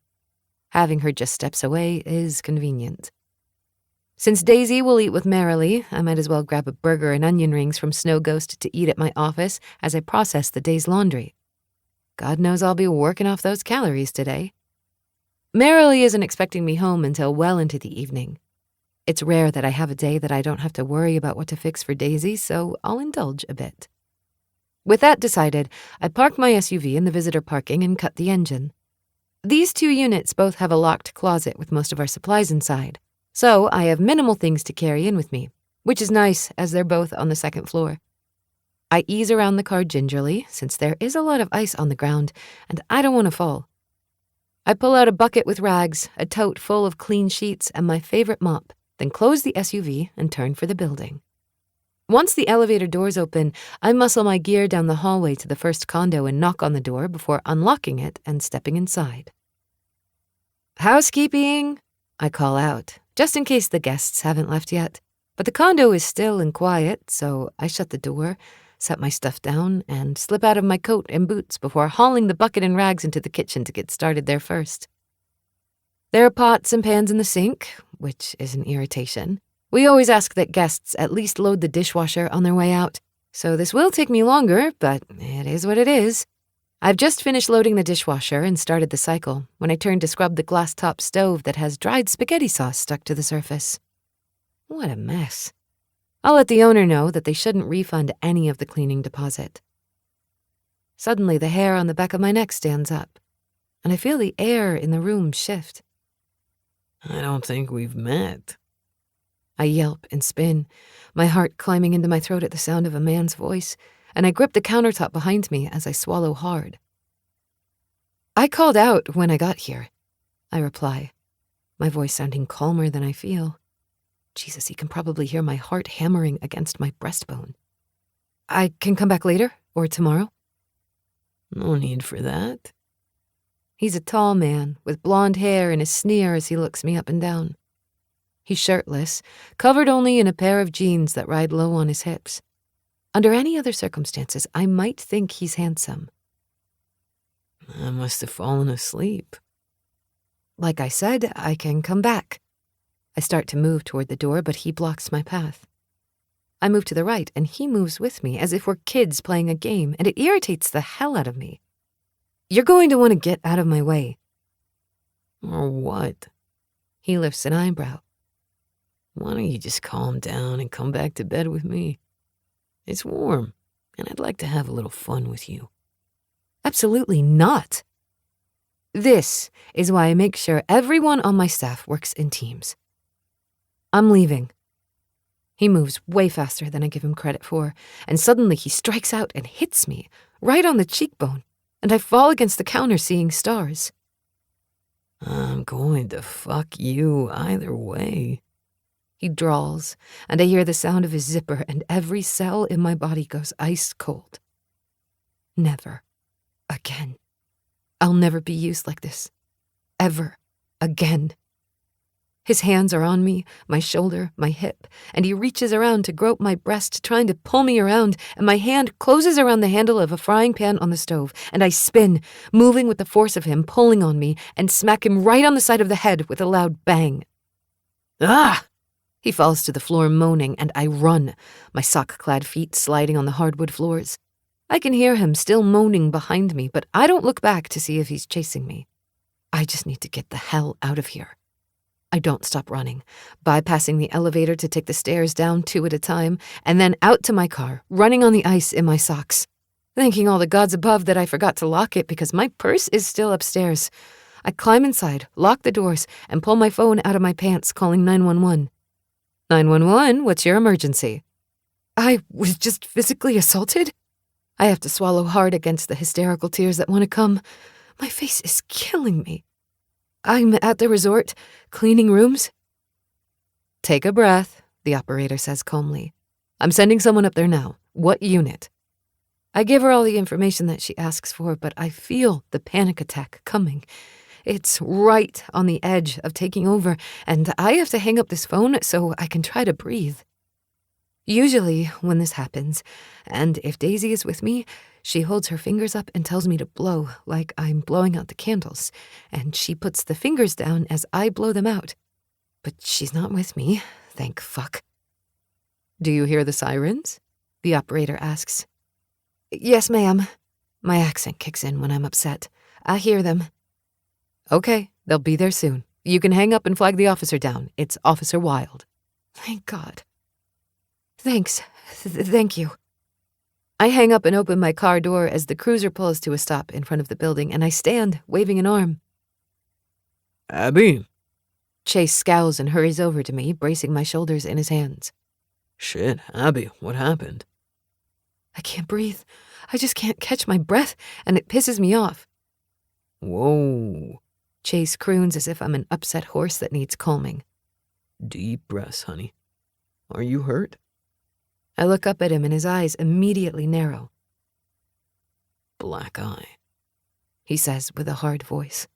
[SPEAKER 5] Having her just steps away is convenient. Since Daisy will eat with Marilee, I might as well grab a burger and onion rings from Snow Ghost to eat at my office as I process the day's laundry. God knows I'll be working off those calories today. Marilee isn't expecting me home until well into the evening. It's rare that I have a day that I don't have to worry about what to fix for Daisy, so I'll indulge a bit. With that decided, I park my SUV in the visitor parking and cut the engine. These 2 units both have a locked closet with most of our supplies inside, so I have minimal things to carry in with me, which is nice as they're both on the 2nd floor. I ease around the car gingerly, since there is a lot of ice on the ground, and I don't want to fall. I pull out a bucket with rags, a tote full of clean sheets, and my favorite mop, then close the SUV and turn for the building. Once the elevator doors open, I muscle my gear down the hallway to the first condo and knock on the door before unlocking it and stepping inside. Housekeeping, I call out, just in case the guests haven't left yet. But the condo is still and quiet, so I shut the door, set my stuff down, and slip out of my coat and boots before hauling the bucket and rags into the kitchen to get started there first. There are pots and pans in the sink, which is an irritation. We always ask that guests at least load the dishwasher on their way out, so this will take me longer, but it is what it is. I've just finished loading the dishwasher and started the cycle when I turned to scrub the glass-top stove that has dried spaghetti sauce stuck to the surface. What a mess. I'll let the owner know that they shouldn't refund any of the cleaning deposit. Suddenly, the hair on the back of my neck stands up, and I feel the air in the room shift.
[SPEAKER 4] I don't think we've met.
[SPEAKER 5] I yelp and spin, my heart climbing into my throat at the sound of a man's voice, and I grip the countertop behind me as I swallow hard. I called out when I got here, I reply, my voice sounding calmer than I feel. Jesus, he can probably hear my heart hammering against my breastbone. I can come back later or tomorrow?
[SPEAKER 4] No need for that.
[SPEAKER 5] He's a tall man with blonde hair and a sneer as he looks me up and down. He's shirtless, covered only in a pair of jeans that ride low on his hips. Under any other circumstances, I might think he's handsome.
[SPEAKER 4] I must have fallen asleep.
[SPEAKER 5] Like I said, I can come back. I start to move toward the door, but he blocks my path. I move to the right, and he moves with me as if we're kids playing a game, and it irritates the hell out of me. You're going to want to get out of my way.
[SPEAKER 4] Or what?
[SPEAKER 5] He lifts an eyebrow.
[SPEAKER 4] Why don't you just calm down and come back to bed with me? It's warm, and I'd like to have a little fun with you.
[SPEAKER 5] Absolutely not. This is why I make sure everyone on my staff works in teams. I'm leaving. He moves way faster than I give him credit for, and suddenly he strikes out and hits me right on the cheekbone, and I fall against the counter seeing stars.
[SPEAKER 4] I'm going to fuck you either way.
[SPEAKER 5] He drawls, and I hear the sound of his zipper, and every cell in my body goes ice cold. Never again. I'll never be used like this. Ever again. His hands are on me, my shoulder, my hip, and he reaches around to grope my breast, trying to pull me around, and my hand closes around the handle of a frying pan on the stove, and I spin, moving with the force of him pulling on me, and smack him right on the side of the head with a loud bang. Ah! He falls to the floor moaning, and I run, my sock-clad feet sliding on the hardwood floors. I can hear him still moaning behind me, but I don't look back to see if he's chasing me. I just need to get the hell out of here. I don't stop running, bypassing the elevator to take the stairs down 2 at a time, and then out to my car, running on the ice in my socks, thanking all the gods above that I forgot to lock it because my purse is still upstairs. I climb inside, lock the doors, and pull my phone out of my pants, calling 911. 911, what's your emergency? I was just physically assaulted? I have to swallow hard against the hysterical tears that want to come. My face is killing me. I'm at the resort, cleaning rooms. Take a breath, the operator says calmly. I'm sending someone up there now. What unit? I give her all the information that she asks for, but I feel the panic attack coming. It's right on the edge of taking over, and I have to hang up this phone so I can try to breathe. Usually, when this happens, and if Daisy is with me, she holds her fingers up and tells me to blow, like I'm blowing out the candles, and she puts the fingers down as I blow them out. But she's not with me, thank fuck. Do you hear the sirens? The operator asks. Yes, ma'am. My accent kicks in when I'm upset. I hear them. Okay, they'll be there soon. You can hang up and flag the officer down. It's Officer Wilde. Thank God. Thanks. Thank you. I hang up and open my car door as the cruiser pulls to a stop in front of the building, and I stand, waving an arm.
[SPEAKER 4] Abby.
[SPEAKER 5] Chase scowls and hurries over to me, bracing my shoulders in his hands.
[SPEAKER 4] Shit, Abby, what happened?
[SPEAKER 5] I can't breathe. I just can't catch my breath, and it pisses me off.
[SPEAKER 4] Whoa.
[SPEAKER 5] Chase croons as if I'm an upset horse that needs calming.
[SPEAKER 4] Deep breaths, honey. Are you hurt?
[SPEAKER 5] I look up at him and his eyes immediately narrow.
[SPEAKER 4] Black eye,
[SPEAKER 5] he says with a hard voice.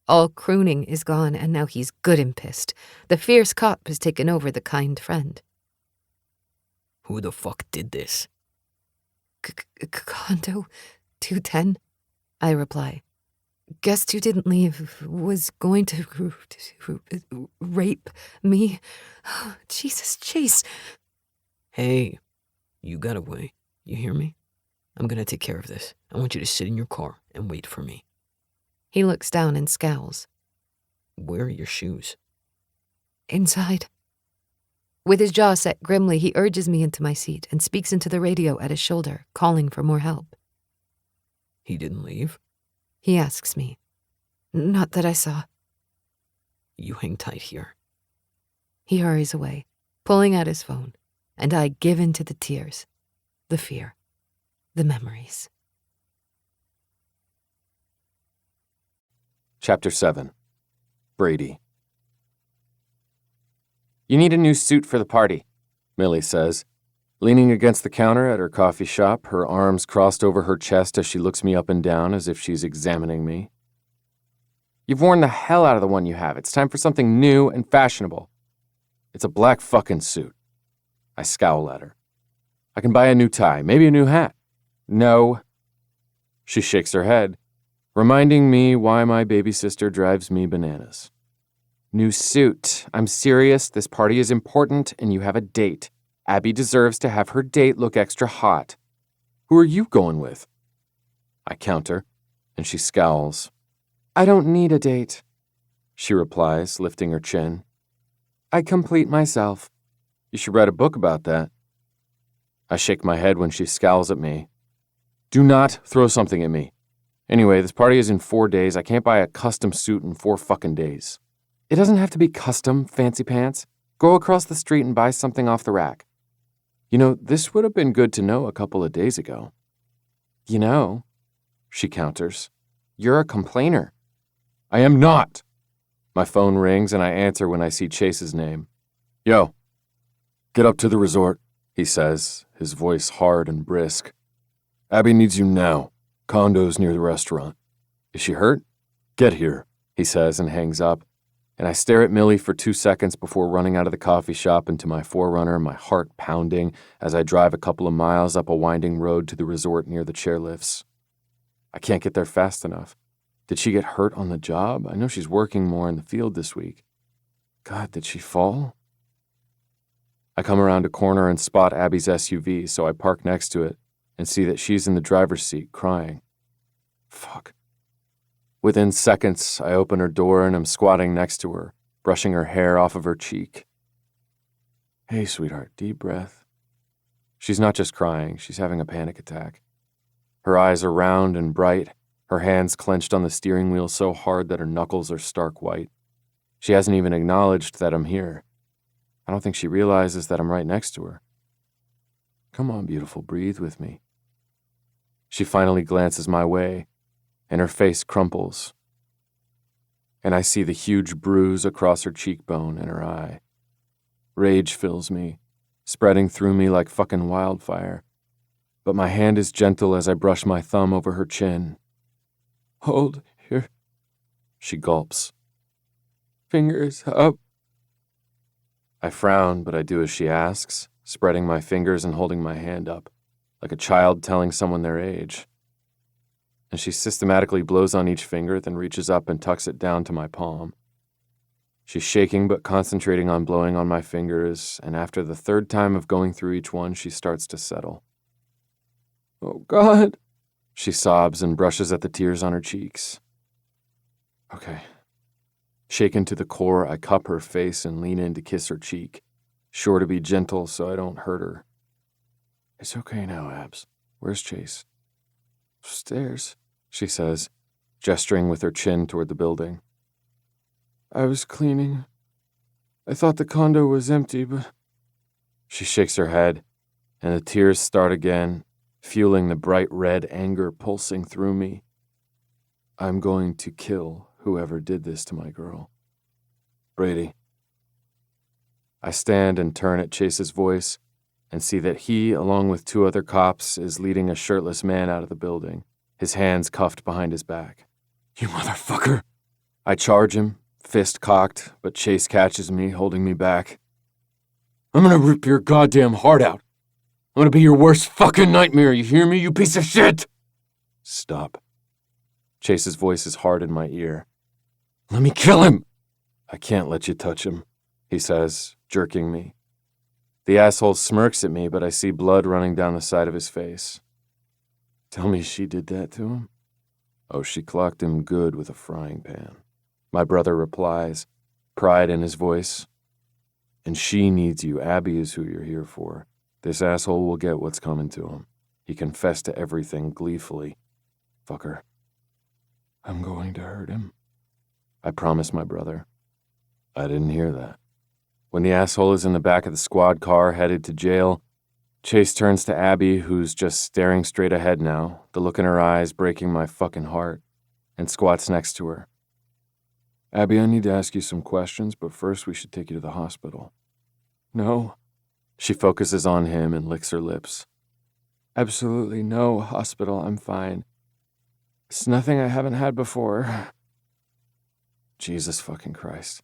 [SPEAKER 5] All crooning is gone, and now he's good and pissed. The fierce cop has taken over the kind friend.
[SPEAKER 4] Who the fuck did this?
[SPEAKER 5] Condo 210, I reply. Guest who didn't leave was going to rape me. Jesus, Chase.
[SPEAKER 4] Hey, you got away. You hear me? I'm gonna take care of this. I want you to sit in your car and wait for me.
[SPEAKER 5] He looks down and scowls.
[SPEAKER 4] Where are your shoes?
[SPEAKER 5] Inside. With his jaw set grimly, he urges me into my seat and speaks into the radio at his shoulder, calling for more help.
[SPEAKER 4] He didn't leave?
[SPEAKER 5] He asks me. Not that I saw.
[SPEAKER 4] You hang tight here.
[SPEAKER 5] He hurries away, pulling out his phone, and I give in to the tears, the fear, the memories.
[SPEAKER 2] Chapter 7. Brady. You need a new suit for the party, Millie says, leaning against the counter at her coffee shop, her arms crossed over her chest as she looks me up and down as if she's examining me. You've worn the hell out of the one you have. It's time for something new and fashionable. It's a black fucking suit. I scowl at her. I can buy a new tie, maybe a new hat. No. She shakes her head, reminding me why my baby sister drives me bananas. New suit. I'm serious. This party is important, and you have a date. Abby deserves to have her date look extra hot. Who are you going with? I counter, and she scowls. I don't need a date, she replies, lifting her chin. I complete myself. You should write a book about that. I shake my head when she scowls at me. Do not throw something at me. Anyway, this party is in 4 days. I can't buy a custom suit in 4 fucking days. It doesn't have to be custom, fancy pants. Go across the street and buy something off the rack. You know, this would have been good to know a couple of days ago. You know, she counters, you're a complainer. I am not. My phone rings and I answer when I see Chase's name. Yo, get up to the resort, he says, his voice hard and brisk. Abby needs you now. Condo's near the restaurant. Is she hurt? Get here, he says and hangs up. And I stare at Millie for 2 seconds before running out of the coffee shop into my 4Runner, my heart pounding as I drive a couple of miles up a winding road to the resort near the chairlifts. I can't get there fast enough. Did she get hurt on the job? I know she's working more in the field this week. God, did she fall? I come around a corner and spot Abby's SUV, so I park next to it and see that she's in the driver's seat, crying. Fuck. Within seconds, I open her door and am squatting next to her, brushing her hair off of her cheek. Hey, sweetheart, deep breath. She's not just crying, she's having a panic attack. Her eyes are round and bright, her hands clenched on the steering wheel so hard that her knuckles are stark white. She hasn't even acknowledged that I'm here. I don't think she realizes that I'm right next to her. Come on, beautiful, breathe with me. She finally glances my way, and her face crumples, and I see the huge bruise across her cheekbone and her eye. Rage fills me, spreading through me like fucking wildfire, but my hand is gentle as I brush my thumb over her chin. Hold here, she gulps. Fingers up. I frown, but I do as she asks, spreading my fingers and holding my hand up, like a child telling someone their age. And she systematically blows on each finger, then reaches up and tucks it down to my palm. She's shaking but concentrating on blowing on my fingers, and after the 3rd time of going through each one, she starts to settle. Oh, God, she sobs and brushes at the tears on her cheeks. Okay. Shaken to the core, I cup her face and lean in to kiss her cheek, sure to be gentle so I don't hurt her. It's okay now, Abs. Where's Chase? Upstairs, she says, gesturing with her chin toward the building. I was cleaning. I thought the condo was empty, but... She shakes her head, and the tears start again, fueling the bright red anger pulsing through me. I'm going to kill whoever did this to my girl. Brady. I stand and turn at Chase's voice and see that he, along with 2 other cops, is leading a shirtless man out of the building, his hands cuffed behind his back. You motherfucker, I charge him, fist cocked, but Chase catches me, holding me back. I'm gonna rip your goddamn heart out. I'm gonna be your worst fucking nightmare, you hear me, you piece of shit? Stop. Chase's voice is hard in my ear. Let me kill him! I can't let you touch him, he says, jerking me. The asshole smirks at me, but I see blood running down the side of his face. Tell me she did that to him? Oh, she clocked him good with a frying pan. My brother replies, pride in his voice. And she needs you. Abby is who you're here for. This asshole will get what's coming to him. He confessed to everything gleefully. Fucker. I'm going to hurt him. I promise my brother. I didn't hear that. When the asshole is in the back of the squad car headed to jail, Chase turns to Abby, who's just staring straight ahead now, the look in her eyes breaking my fucking heart, and squats next to her. Abby, I need to ask you some questions, but first we should take you to the hospital. No. She focuses on him and licks her lips. Absolutely no hospital, I'm fine. It's nothing I haven't had before. Jesus fucking Christ.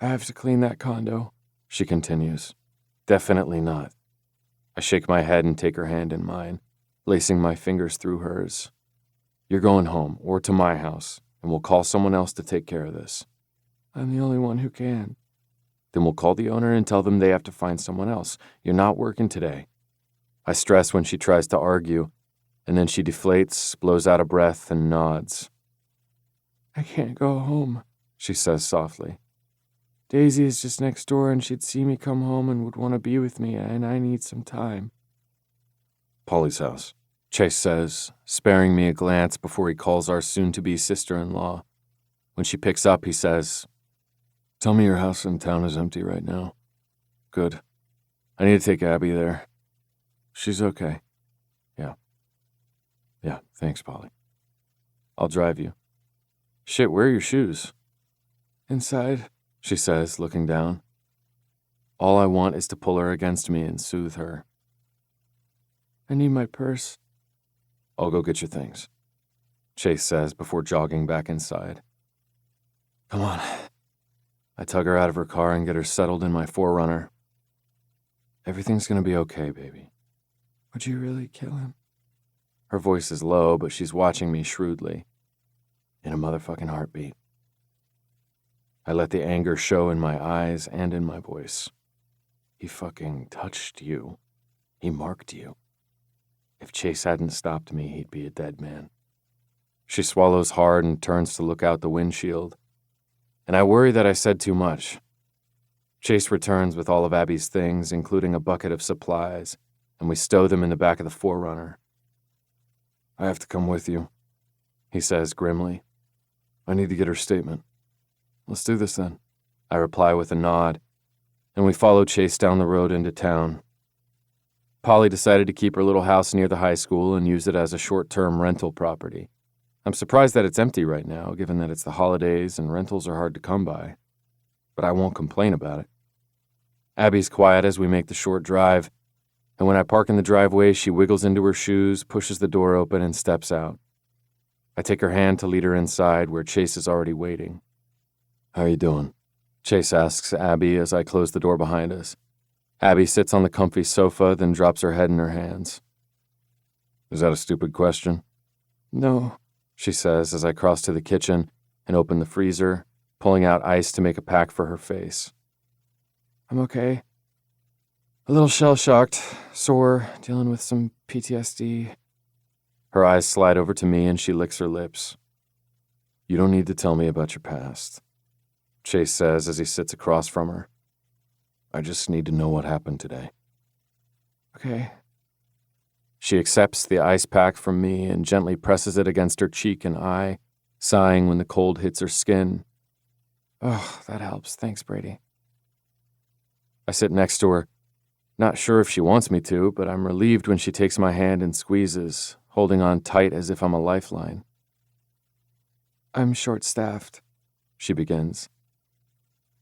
[SPEAKER 2] I have to clean that condo, she continues. Definitely not. I shake my head and take her hand in mine, lacing my fingers through hers. You're going home, or to my house, and we'll call someone else to take care of this. I'm the only one who can. Then we'll call the owner and tell them they have to find someone else. You're not working today. I stress when she tries to argue, and then she deflates, blows out a breath, and nods. I can't go home, she says softly. Daisy is just next door, and she'd see me come home and would want to be with me, and I need some time. Polly's house, Chase says, sparing me a glance before he calls our soon-to-be sister-in-law. When she picks up, he says, Tell me your house in town is empty right now. Good. I need to take Abby there. She's okay. Yeah, thanks, Polly. I'll drive you. Shit, where are your shoes? Inside, she says, looking down. All I want is to pull her against me and soothe her. I need my purse. I'll go get your things, Chase says before jogging back inside. Come on. I tug her out of her car and get her settled in my 4Runner. Everything's gonna be okay, baby. Would you really kill him? Her voice is low, but she's watching me shrewdly. In a motherfucking heartbeat. I let the anger show in my eyes and in my voice. He fucking touched you. He marked you. If Chase hadn't stopped me, he'd be a dead man. She swallows hard and turns to look out the windshield. And I worry that I said too much. Chase returns with all of Abby's things, including a bucket of supplies, and we stow them in the back of the 4Runner. I have to come with you, he says grimly. I need to get her statement. Let's do this then, I reply with a nod, and we follow Chase down the road into town. Polly decided to keep her little house near the high school and use it as a short-term rental property. I'm surprised that it's empty right now, given that it's the holidays and rentals are hard to come by. But I won't complain about it. Abby's quiet as we make the short drive, and when I park in the driveway, she wiggles into her shoes, pushes the door open, and steps out. I take her hand to lead her inside, where Chase is already waiting. How are you doing? Chase asks Abby as I close the door behind us. Abby sits on the comfy sofa, then drops her head in her hands. Is that a stupid question? No, she says as I cross to the kitchen and open the freezer, pulling out ice to make a pack for her face. I'm okay. A little shell-shocked, sore, dealing with some PTSD. Her eyes slide over to me and she licks her lips. You don't need to tell me about your past, Chase says as he sits across from her. I just need to know what happened today. Okay. She accepts the ice pack from me and gently presses it against her cheek and eye, sighing when the cold hits her skin. Oh, that helps. Thanks, Brady. I sit next to her, not sure if she wants me to, but I'm relieved when she takes my hand and squeezes, holding on tight as if I'm a lifeline. I'm short-staffed, she begins.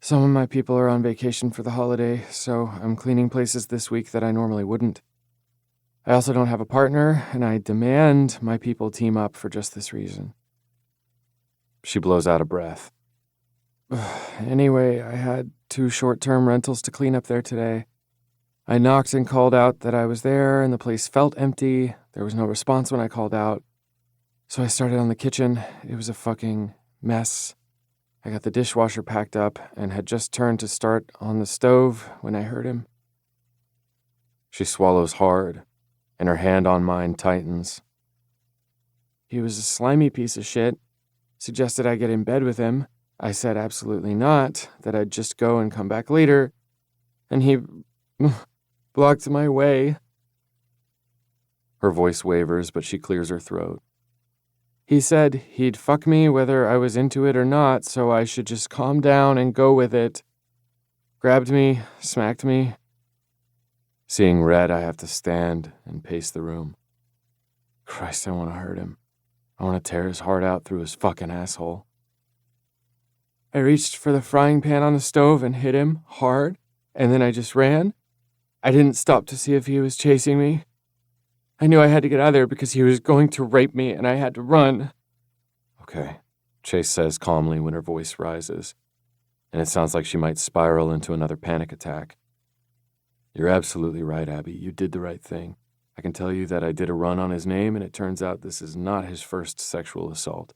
[SPEAKER 2] Some of my people are on vacation for the holiday, so I'm cleaning places this week that I normally wouldn't. I also don't have a partner, and I demand my people team up for just this reason.
[SPEAKER 3] She blows out a breath. Anyway, I had 2 short-term rentals to clean up there today. I knocked and called out that I was there, and the place felt empty. There was no response when I called out. So I started on the kitchen. It was a fucking mess. I got the dishwasher packed up and had just turned to start on the stove when I heard him. She swallows hard, and her hand on mine tightens. He was a slimy piece of shit. Suggested I get in bed with him. I said absolutely not, that I'd just go and come back later. And he blocked my way. Her voice wavers, but she clears her throat. He said he'd fuck me whether I was into it or not, so I should just calm down and go with it. Grabbed me, smacked me. Seeing red, I have to stand and pace the room. Christ, I want to hurt him. I want to tear his heart out through his fucking asshole. I reached for the frying pan on the stove and hit him hard, and then I just ran. I didn't stop to see if he was chasing me. I knew I had to get out of there because he was going to rape me, and I had to run. Okay, Chase says calmly when her voice rises, and it sounds like she might spiral into another panic attack. You're absolutely right, Abby. You did the right thing. I can tell you that I did a run on his name, and it turns out this is not his first sexual assault.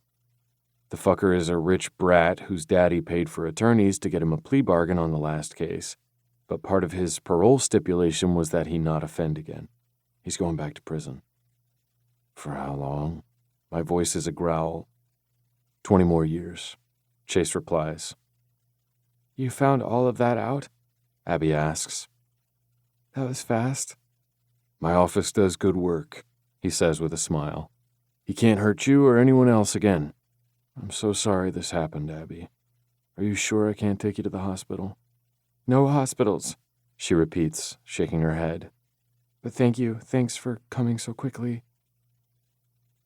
[SPEAKER 3] The fucker is a rich brat whose daddy paid for attorneys to get him a plea bargain on the last case, but part of his parole stipulation was that he not offend again. He's going back to prison. For how long? My voice is a growl. 20 more years, Chase replies. You found all of that out? Abby asks. That was fast. My office does good work, he says with a smile. He can't hurt you or anyone else again. I'm so sorry this happened, Abby. Are you sure I can't take you to the hospital? No hospitals, she repeats, shaking her head. But thank you. Thanks for coming so quickly.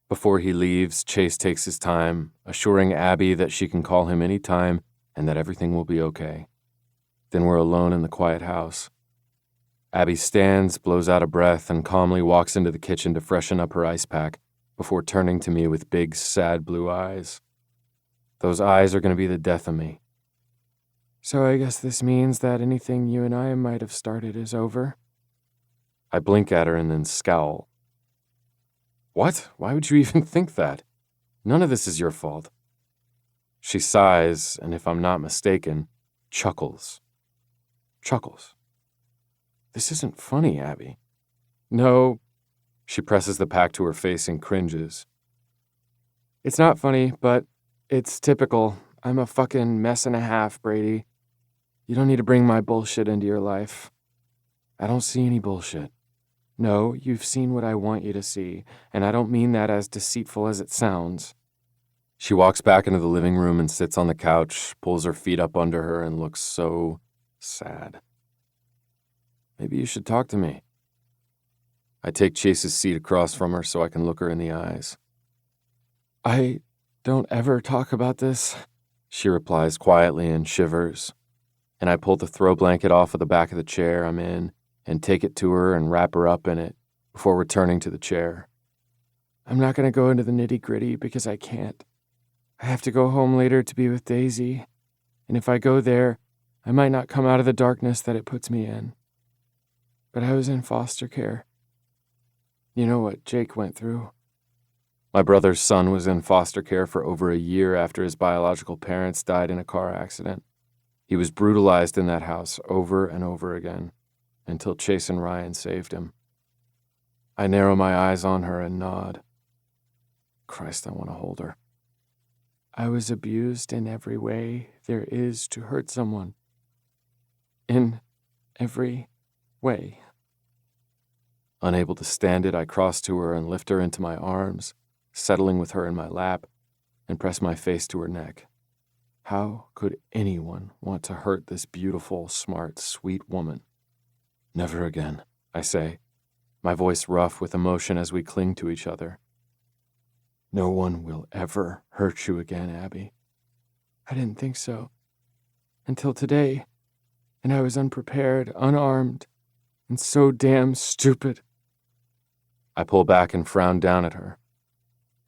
[SPEAKER 3] Before he leaves, Chase takes his time, assuring Abby that she can call him any time and that everything will be okay. Then we're alone in the quiet house. Abby stands, blows out a breath, and calmly walks into the kitchen to freshen up her ice pack before turning to me with big, sad blue eyes. Those eyes are going to be the death of me. So I guess this means that anything you and I might have started is over? I blink at her and then scowl. What? Why would you even think that? None of this is your fault. She sighs, and if I'm not mistaken, chuckles. Chuckles. This isn't funny, Abby. No. She presses the pack to her face and cringes. It's not funny, but it's typical. I'm a fucking mess and a half, Brady. You don't need to bring my bullshit into your life. I don't see any bullshit. No, you've seen what I want you to see, and I don't mean that as deceitful as it sounds. She walks back into the living room and sits on the couch, pulls her feet up under her, and looks so sad. Maybe you should talk to me. I take Chase's seat across from her so I can look her in the eyes. I don't ever talk about this, she replies quietly and shivers, and I pull the throw blanket off of the back of the chair I'm in and take it to her and wrap her up in it before returning to the chair. I'm not going to go into the nitty-gritty because I can't. I have to go home later to be with Daisy, and if I go there, I might not come out of the darkness that it puts me in. But I was in foster care. You know what Jake went through. My brother's son was in foster care for over a year after his biological parents died in a car accident. He was brutalized in that house over and over again, until Chase and Ryan saved him. I narrow my eyes on her and nod. Christ, I want to hold her. I was abused in every way there is to hurt someone. In every way. Unable to stand it, I cross to her and lift her into my arms, settling with her in my lap, and press my face to her neck. How could anyone want to hurt this beautiful, smart, sweet woman? Never again, I say, my voice rough with emotion as we cling to each other. No one will ever hurt you again, Abby. I didn't think so. Until today, and I was unprepared, unarmed, and so damn stupid. I pull back and frown down at her.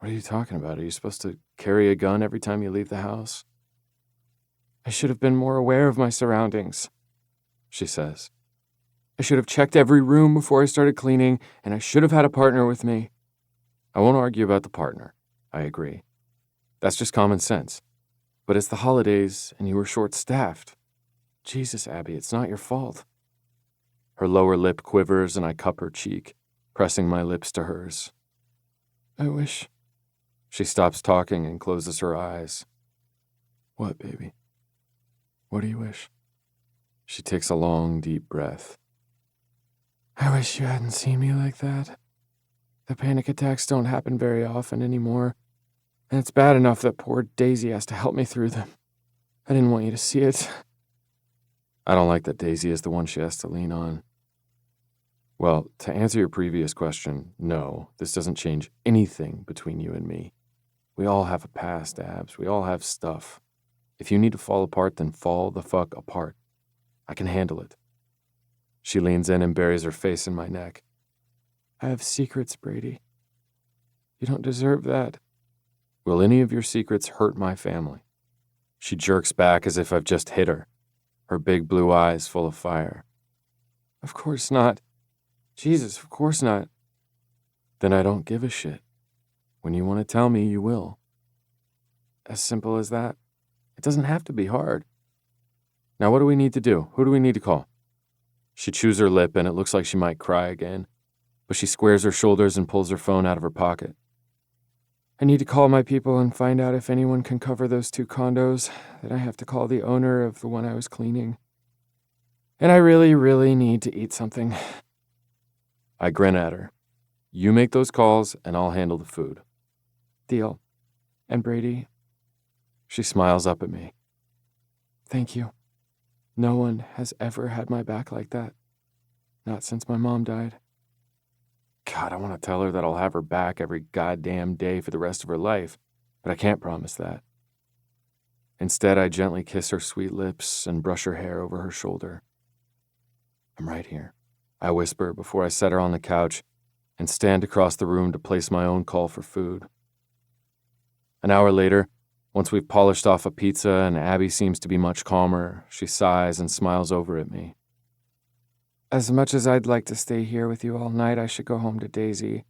[SPEAKER 2] What are you talking about? Are you supposed to carry a gun every time you leave the house?
[SPEAKER 3] I should have been more aware of my surroundings, she says. I should have checked every room before I started cleaning, and I should have had a partner with me.
[SPEAKER 2] I won't argue about the partner. I agree. That's just common sense. But it's the holidays, and you were short-staffed. Jesus, Abby, it's not your fault. Her lower lip quivers, and I cup her cheek, pressing my lips to hers.
[SPEAKER 3] I wish.
[SPEAKER 2] She stops talking and closes her eyes.
[SPEAKER 3] What, baby? What do you wish?
[SPEAKER 2] She takes a long, deep breath.
[SPEAKER 3] I wish you hadn't seen me like that. The panic attacks don't happen very often anymore, and it's bad enough that poor Daisy has to help me through them. I didn't want you to see it.
[SPEAKER 2] I don't like that Daisy is the one she has to lean on. Well, to answer your previous question, no, this doesn't change anything between you and me. We all have a past, Abs. We all have stuff. If you need to fall apart, then fall the fuck apart. I can handle it. She leans in and buries her face in my neck.
[SPEAKER 3] I have secrets, Brady. You don't deserve that.
[SPEAKER 2] Will any of your secrets hurt my family? She jerks back as if I've just hit her, her big blue eyes full of fire.
[SPEAKER 3] Of course not. Jesus, of course not.
[SPEAKER 2] Then I don't give a shit. When you want to tell me, you will.
[SPEAKER 3] As simple as that.
[SPEAKER 2] It doesn't have to be hard. Now what do we need to do? Who do we need to call? She chews her lip and it looks like she might cry again, but she squares her shoulders and pulls her phone out of her pocket.
[SPEAKER 3] I need to call my people and find out if anyone can cover those 2 condos. Then I have to call the owner of the one I was cleaning. And I really, really need to eat something.
[SPEAKER 2] I grin at her. You make those calls and I'll handle the food.
[SPEAKER 3] Deal. And Brady?
[SPEAKER 2] She smiles up at me.
[SPEAKER 3] Thank you. No one has ever had my back like that. Not since my mom died.
[SPEAKER 2] God, I want to tell her that I'll have her back every goddamn day for the rest of her life, but I can't promise that. Instead, I gently kiss her sweet lips and brush her hair over her shoulder. I'm right here, I whisper before I set her on the couch and stand across the room to place my own call for food. An hour later, once we've polished off a pizza and Abby seems to be much calmer, she sighs and smiles over at me.
[SPEAKER 3] As much as I'd like to stay here with you all night, I should go home to Daisy.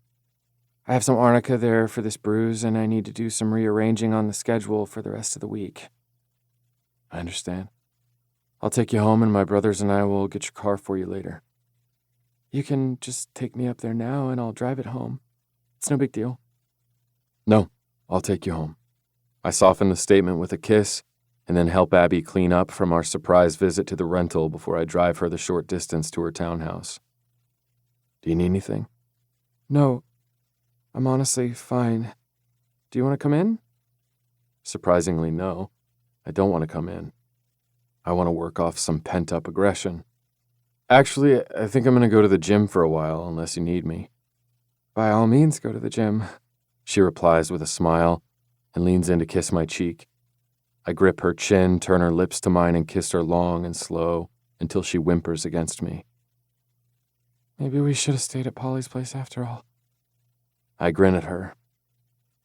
[SPEAKER 3] I have some arnica there for this bruise, and I need to do some rearranging on the schedule for the rest of the week.
[SPEAKER 2] I understand. I'll take you home and my brothers and I will get your car for you later.
[SPEAKER 3] You can just take me up there now and I'll drive it home. It's no big deal.
[SPEAKER 2] No, I'll take you home. I soften the statement with a kiss and then help Abby clean up from our surprise visit to the rental before I drive her the short distance to her townhouse. Do you need anything?
[SPEAKER 3] No, I'm honestly fine. Do you want to come in?
[SPEAKER 2] Surprisingly, no. I don't want to come in. I want to work off some pent-up aggression. Actually, I think I'm going to go to the gym for a while, unless you need me.
[SPEAKER 3] By all means, go to the gym,
[SPEAKER 2] she replies with a smile and leans in to kiss my cheek. I grip her chin, turn her lips to mine, and kiss her long and slow until she whimpers against me.
[SPEAKER 3] Maybe we should have stayed at Polly's place after all.
[SPEAKER 2] I grin at her.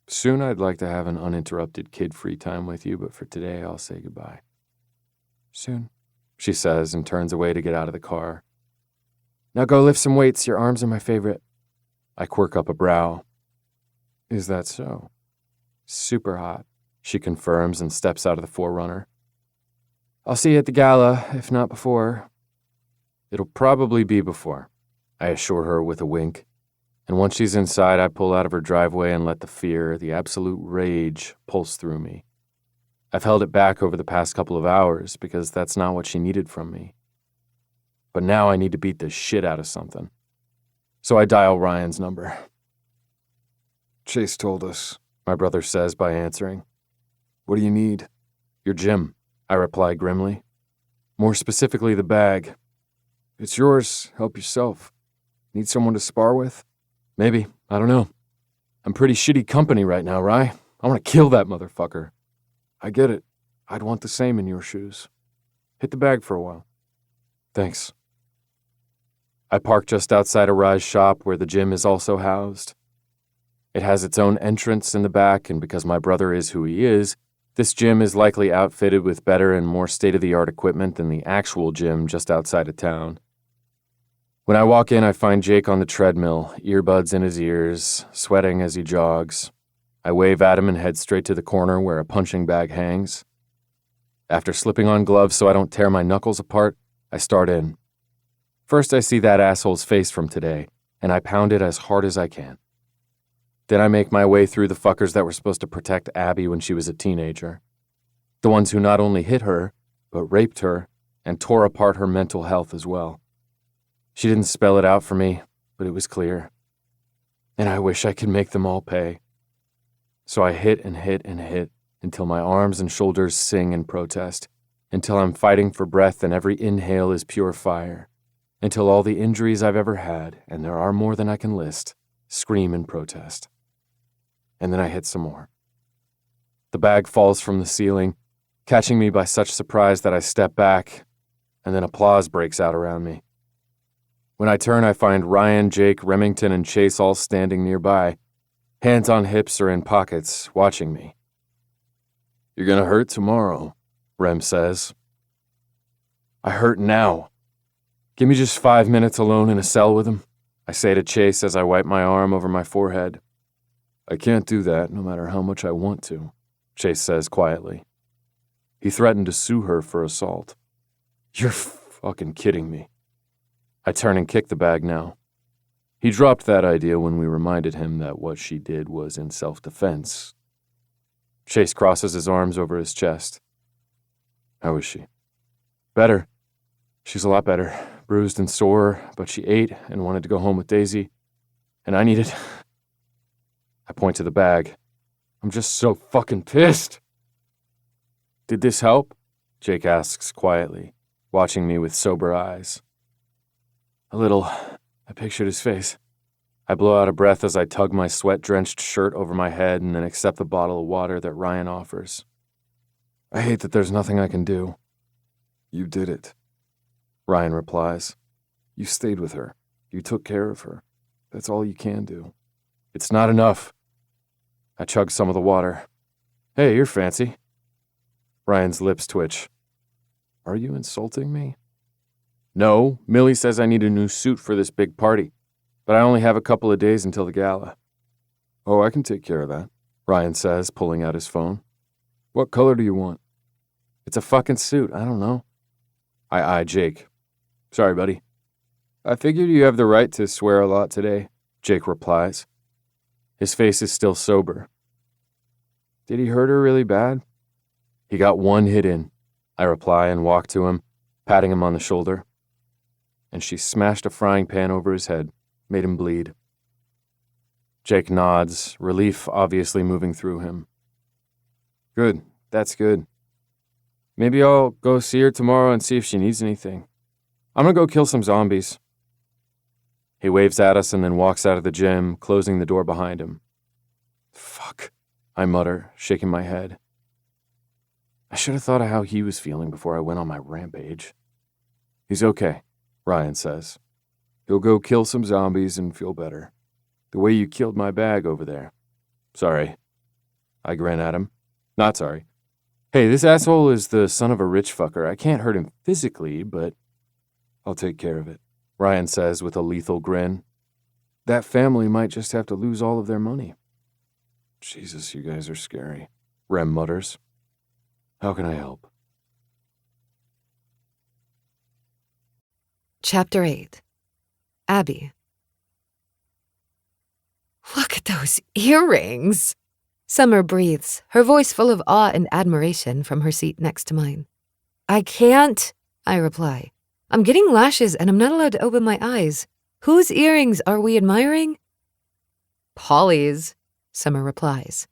[SPEAKER 2] Soon I'd like to have an uninterrupted kid-free time with you, but for today I'll say goodbye.
[SPEAKER 3] Soon,
[SPEAKER 2] she says and turns away to get out of the car.
[SPEAKER 3] Now go lift some weights. Your arms are my favorite.
[SPEAKER 2] I quirk up a brow.
[SPEAKER 3] Is that so? Super hot,
[SPEAKER 2] she confirms and steps out of the 4Runner.
[SPEAKER 3] I'll see you at the gala, if not before.
[SPEAKER 2] It'll probably be before, I assure her with a wink. And once she's inside, I pull out of her driveway and let the fear, the absolute rage, pulse through me. I've held it back over the past couple of hours because that's not what she needed from me. But now I need to beat the shit out of something. So I dial Ryan's number.
[SPEAKER 6] Chase told us,
[SPEAKER 2] my brother says by answering.
[SPEAKER 6] What do you need?
[SPEAKER 2] Your gym, I reply grimly. More specifically, the bag.
[SPEAKER 6] It's yours. Help yourself. Need someone to spar with?
[SPEAKER 2] Maybe. I don't know. I'm pretty shitty company right now, Rye. I want to kill that motherfucker.
[SPEAKER 6] I get it. I'd want the same in your shoes. Hit the bag for a while.
[SPEAKER 2] Thanks. I park just outside of Rye's shop where the gym is also housed. It has its own entrance in the back, and because my brother is who he is, this gym is likely outfitted with better and more state-of-the-art equipment than the actual gym just outside of town. When I walk in, I find Jake on the treadmill, earbuds in his ears, sweating as he jogs. I wave at him and head straight to the corner where a punching bag hangs. After slipping on gloves so I don't tear my knuckles apart, I start in. First, I see that asshole's face from today, and I pound it as hard as I can. Then I make my way through the fuckers that were supposed to protect Abby when she was a teenager. The ones who not only hit her, but raped her and tore apart her mental health as well. She didn't spell it out for me, but it was clear. And I wish I could make them all pay. So I hit and hit and hit until my arms and shoulders sing in protest, until I'm fighting for breath and every inhale is pure fire, until all the injuries I've ever had, and there are more than I can list, scream in protest. And then I hit some more. The bag falls from the ceiling, catching me by such surprise that I step back, and then applause breaks out around me. When I turn, I find Ryan, Jake, Remington, and Chase all standing nearby, hands on hips or in pockets, watching me. "You're gonna hurt tomorrow," Rem says. "I hurt now. Give me just 5 minutes alone in a cell with him," I say to Chase as I wipe my arm over my forehead. "I can't do that no matter how much I want to," Chase says quietly. "He threatened to sue her for assault." "You're fucking kidding me." I turn and kick the bag now. He dropped that idea when we reminded him that what she did was in self-defense. Chase crosses his arms over his chest. "How is she?" "Better. She's a lot better. Bruised and sore, but she ate and wanted to go home with Daisy. And I needed..." I point to the bag. "I'm just so fucking pissed." "Did this help?" Jake asks quietly, watching me with sober eyes. "A little." I pictured his face. I blow out a breath as I tug my sweat-drenched shirt over my head and then accept the bottle of water that Ryan offers. "I hate that there's nothing I can do." "You did it," Ryan replies. "You stayed with her. You took care of her. That's all you can do." "It's not enough." I chug some of the water. "Hey, you're fancy." Ryan's lips twitch. "Are you insulting me?" "No, Millie says I need a new suit for this big party, but I only have a couple of days until the gala." "Oh, I can take care of that," Ryan says, pulling out his phone. "What color do you want?" "It's a fucking suit, I don't know." I eye Jake. "Sorry, buddy." "I figured you have the right to swear a lot today," Jake replies. His face is still sober. "Did he hurt her really bad?" "He got one hit in," I reply and walk to him, patting him on the shoulder. "And she smashed a frying pan over his head, made him bleed." Jake nods, relief obviously moving through him. "Good, that's good. Maybe I'll go see her tomorrow and see if she needs anything. I'm gonna go kill some zombies." He waves at us and then walks out of the gym, closing the door behind him. "Fuck," I mutter, shaking my head. I should have thought of how he was feeling before I went on my rampage. "He's okay," Ryan says. "He'll go kill some zombies and feel better. The way you killed my bag over there." "Sorry." I grin at him. "Not sorry. Hey, this asshole is the son of a rich fucker. I can't hurt him physically, but..." "I'll take care of it," Ryan says with a lethal grin. "That family might just have to lose all of their money." "Jesus, you guys are scary," Rem mutters. "How can I help?"
[SPEAKER 5] Chapter 8. Abby. "Look at those earrings!" Summer breathes, her voice full of awe and admiration from her seat next to mine. "I can't," I reply. "I'm getting lashes and I'm not allowed to open my eyes. Whose earrings are we admiring?" "Polly's," Summer replies.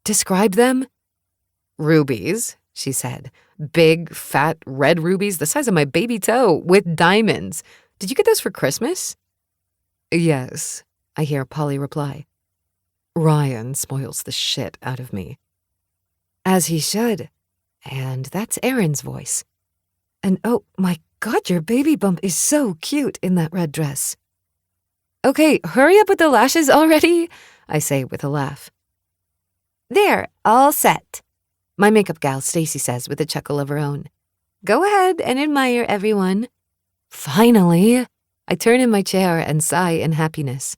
[SPEAKER 5] "Describe them." "Rubies," she said. "Big, fat, red rubies the size of my baby toe with diamonds. Did you get those for Christmas?" "Yes," I hear Polly reply. Ryan spoils the shit out of me. As he should. And that's Erin's voice. And oh my God, your baby bump is so cute in that red dress. "Okay, hurry up with the lashes already," I say with a laugh. There, all set, my makeup gal Stacy says with a chuckle of her own. Go ahead and admire everyone. Finally, I turn in my chair and sigh in happiness.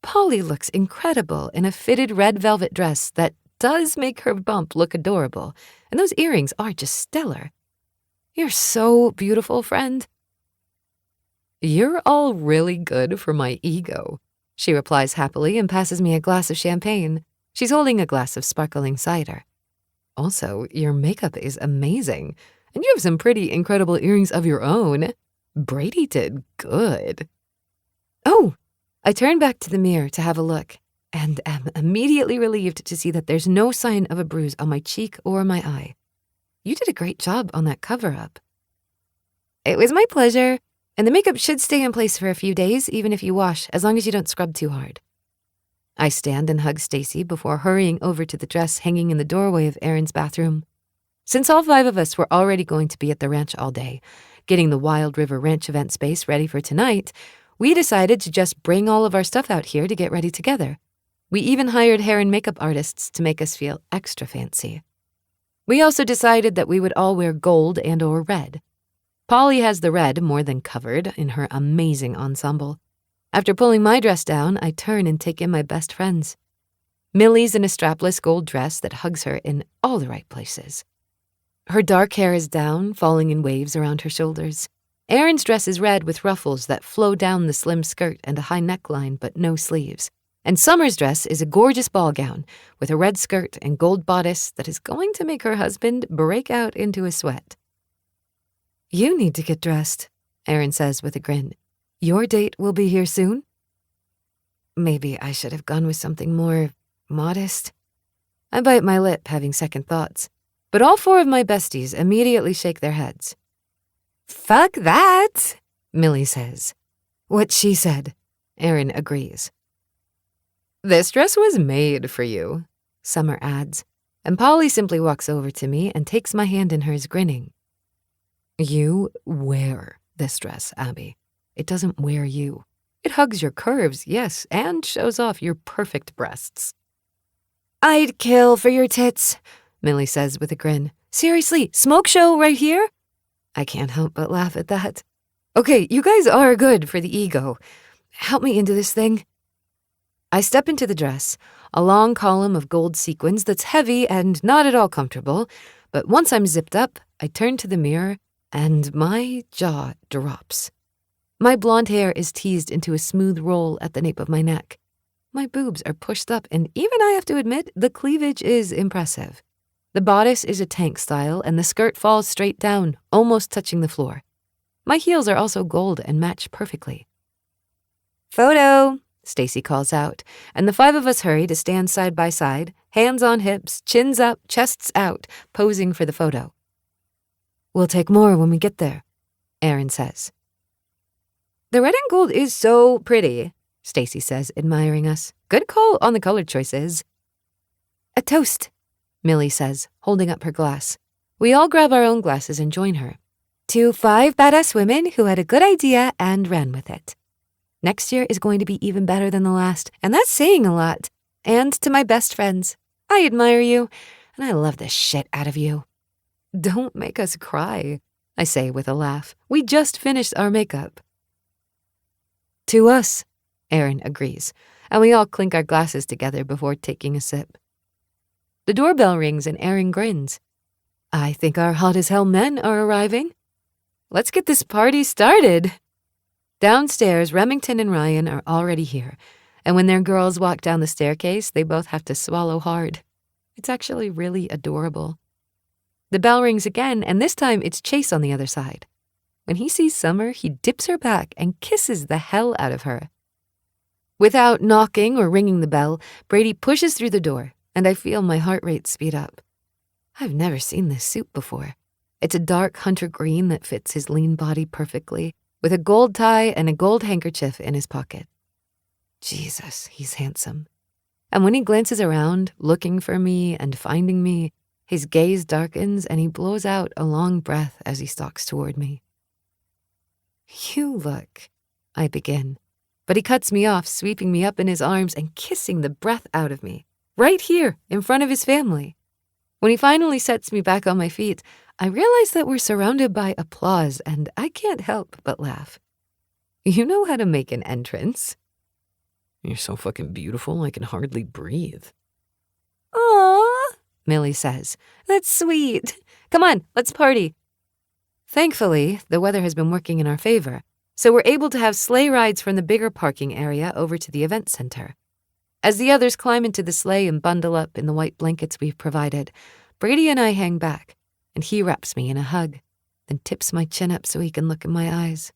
[SPEAKER 5] Polly looks incredible in a fitted red velvet dress that does make her bump look adorable, and those earrings are just stellar. You're so beautiful, friend. You're all really good for my ego, she replies happily and passes me a glass of champagne. She's holding a glass of sparkling cider. Also, your makeup is amazing, and you have some pretty incredible earrings of your own. Brady did good. Oh, I turn back to the mirror to have a look, and am immediately relieved to see that there's no sign of a bruise on my cheek or my eye. You did a great job on that cover-up. It was my pleasure, and the makeup should stay in place for a few days, even if you wash, as long as you don't scrub too hard. I stand and hug Stacy before hurrying over to the dress hanging in the doorway of Erin's bathroom. Since all 5 of us were already going to be at the ranch all day, getting the Wild River Ranch event space ready for tonight, we decided to just bring all of our stuff out here to get ready together. We even hired hair and makeup artists to make us feel extra fancy. We also decided that we would all wear gold and or red. Polly has the red more than covered in her amazing ensemble. After pulling my dress down, I turn and take in my best friend's. Millie's in a strapless gold dress that hugs her in all the right places. Her dark hair is down, falling in waves around her shoulders. Erin's dress is red with ruffles that flow down the slim skirt and a high neckline but no sleeves. And Summer's dress is a gorgeous ball gown with a red skirt and gold bodice that is going to make her husband break out into a sweat. You need to get dressed, Erin says with a grin. Your date will be here soon? Maybe I should have gone with something more modest. I bite my lip, having second thoughts, but all 4 of my besties immediately shake their heads. Fuck that, Millie says. What she said, Erin agrees. This dress was made for you, Summer adds, and Polly simply walks over to me and takes my hand in hers, grinning. You wear this dress, Abby. It doesn't wear you. It hugs your curves, yes, and shows off your perfect breasts. I'd kill for your tits, Millie says with a grin. Seriously, smoke show right here? I can't help but laugh at that. Okay, you guys are good for the ego. Help me into this thing. I step into the dress, a long column of gold sequins that's heavy and not at all comfortable, but once I'm zipped up, I turn to the mirror and my jaw drops. My blonde hair is teased into a smooth roll at the nape of my neck. My boobs are pushed up, and even I have to admit, the cleavage is impressive. The bodice is a tank style, and the skirt falls straight down, almost touching the floor. My heels are also gold and match perfectly. Photo, Stacy calls out, and the 5 of us hurry to stand side by side, hands on hips, chins up, chests out, posing for the photo. We'll take more when we get there, Erin says. The red and gold is so pretty, Stacy says, admiring us. Good call on the color choices. A toast, Millie says, holding up her glass. We all grab our own glasses and join her. To 5 badass women who had a good idea and ran with it. Next year is going to be even better than the last, and that's saying a lot. And to my best friends, I admire you, and I love the shit out of you. Don't make us cry, I say with a laugh. We just finished our makeup. To us, Erin agrees, and we all clink our glasses together before taking a sip. The doorbell rings and Erin grins. I think our hot-as-hell men are arriving. Let's get this party started. Downstairs, Remington and Ryan are already here, and when their girls walk down the staircase, they both have to swallow hard. It's actually really adorable. The bell rings again, and this time it's Chase on the other side. When he sees Summer, he dips her back and kisses the hell out of her. Without knocking or ringing the bell, Brady pushes through the door, and I feel my heart rate speed up. I've never seen this suit before. It's a dark hunter green that fits his lean body perfectly, with a gold tie and a gold handkerchief in his pocket. Jesus, he's handsome. And when he glances around, looking for me and finding me, his gaze darkens and he blows out a long breath as he stalks toward me. You look, I begin, But he cuts me off, sweeping me up in his arms and kissing the breath out of me, right here in front of his family. When he finally sets me back on my feet, I realize that we're surrounded by applause, and I can't help but laugh. You know how to make an entrance.
[SPEAKER 4] You're so fucking beautiful, I can hardly breathe.
[SPEAKER 5] Aww, Millie says. That's sweet. Come on, let's party. Thankfully, the weather has been working in our favor, so we're able to have sleigh rides from the bigger parking area over to the event center. As the others climb into the sleigh and bundle up in the white blankets we've provided, Brady and I hang back, and he wraps me in a hug, then tips my chin up so he can look in my eyes.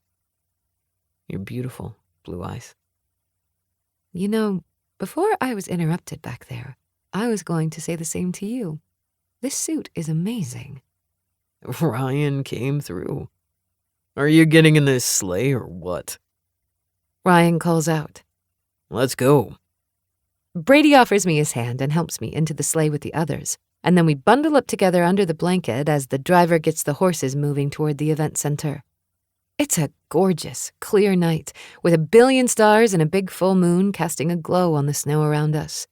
[SPEAKER 4] You're beautiful, Blue Eyes.
[SPEAKER 5] You know, before I was interrupted back there, I was going to say the same to you. This suit is amazing.
[SPEAKER 4] Ryan came through. Are you getting in this sleigh or what?
[SPEAKER 5] Ryan calls out.
[SPEAKER 4] Let's go.
[SPEAKER 5] Brady offers me his hand and helps me into the sleigh with the others, and then we bundle up together under the blanket as the driver gets the horses moving toward the event center. It's a gorgeous, clear night with a billion stars and a big full moon casting a glow on the snow around us.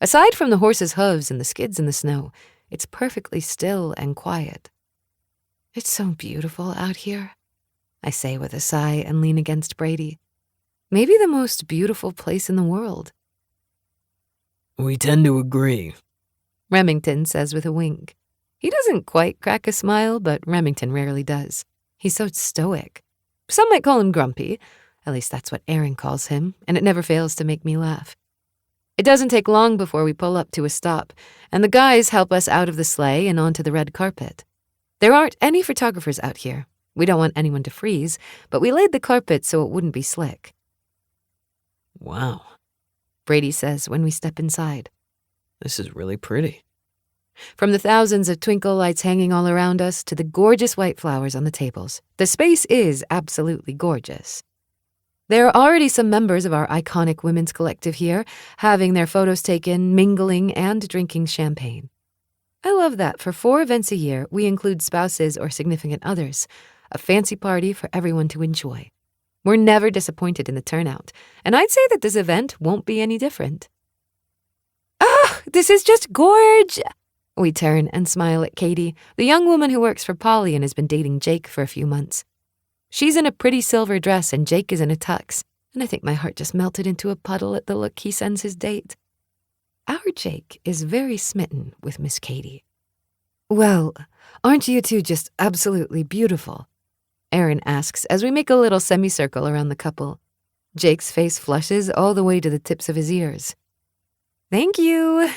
[SPEAKER 5] Aside from the horses' hooves and the skids in the snow, it's perfectly still and quiet. It's so beautiful out here, I say with a sigh and lean against Brady. Maybe the most beautiful place in the world.
[SPEAKER 4] We tend to agree,
[SPEAKER 5] Remington says with a wink. He doesn't quite crack a smile, but Remington rarely does. He's so stoic. Some might call him grumpy. At least that's what Aaron calls him, and it never fails to make me laugh. It doesn't take long before we pull up to a stop, and the guys help us out of the sleigh and onto the red carpet. There aren't any photographers out here. We don't want anyone to freeze, but we laid the carpet so it wouldn't be slick.
[SPEAKER 4] Wow,
[SPEAKER 5] Brady says when we step inside.
[SPEAKER 4] this is really pretty.
[SPEAKER 5] From the thousands of twinkle lights hanging all around us to the gorgeous white flowers on the tables, the space is absolutely gorgeous. There are already some members of our iconic women's collective here, having their photos taken, mingling, and drinking champagne. I love that for 4 events a year, we include spouses or significant others, a fancy party for everyone to enjoy. We're never disappointed in the turnout, and I'd say that this event won't be any different. Oh, this is just gorge! We turn and smile at Katie, the young woman who works for Polly and has been dating Jake for a few months. She's in a pretty silver dress and Jake is in a tux, and I think my heart just melted into a puddle at the look he sends his date. Our Jake is very smitten with Miss Katie. Well, aren't you two just absolutely beautiful? Aaron asks as we make a little semicircle around the couple. Jake's face flushes all the way to the tips of his ears. Thank you,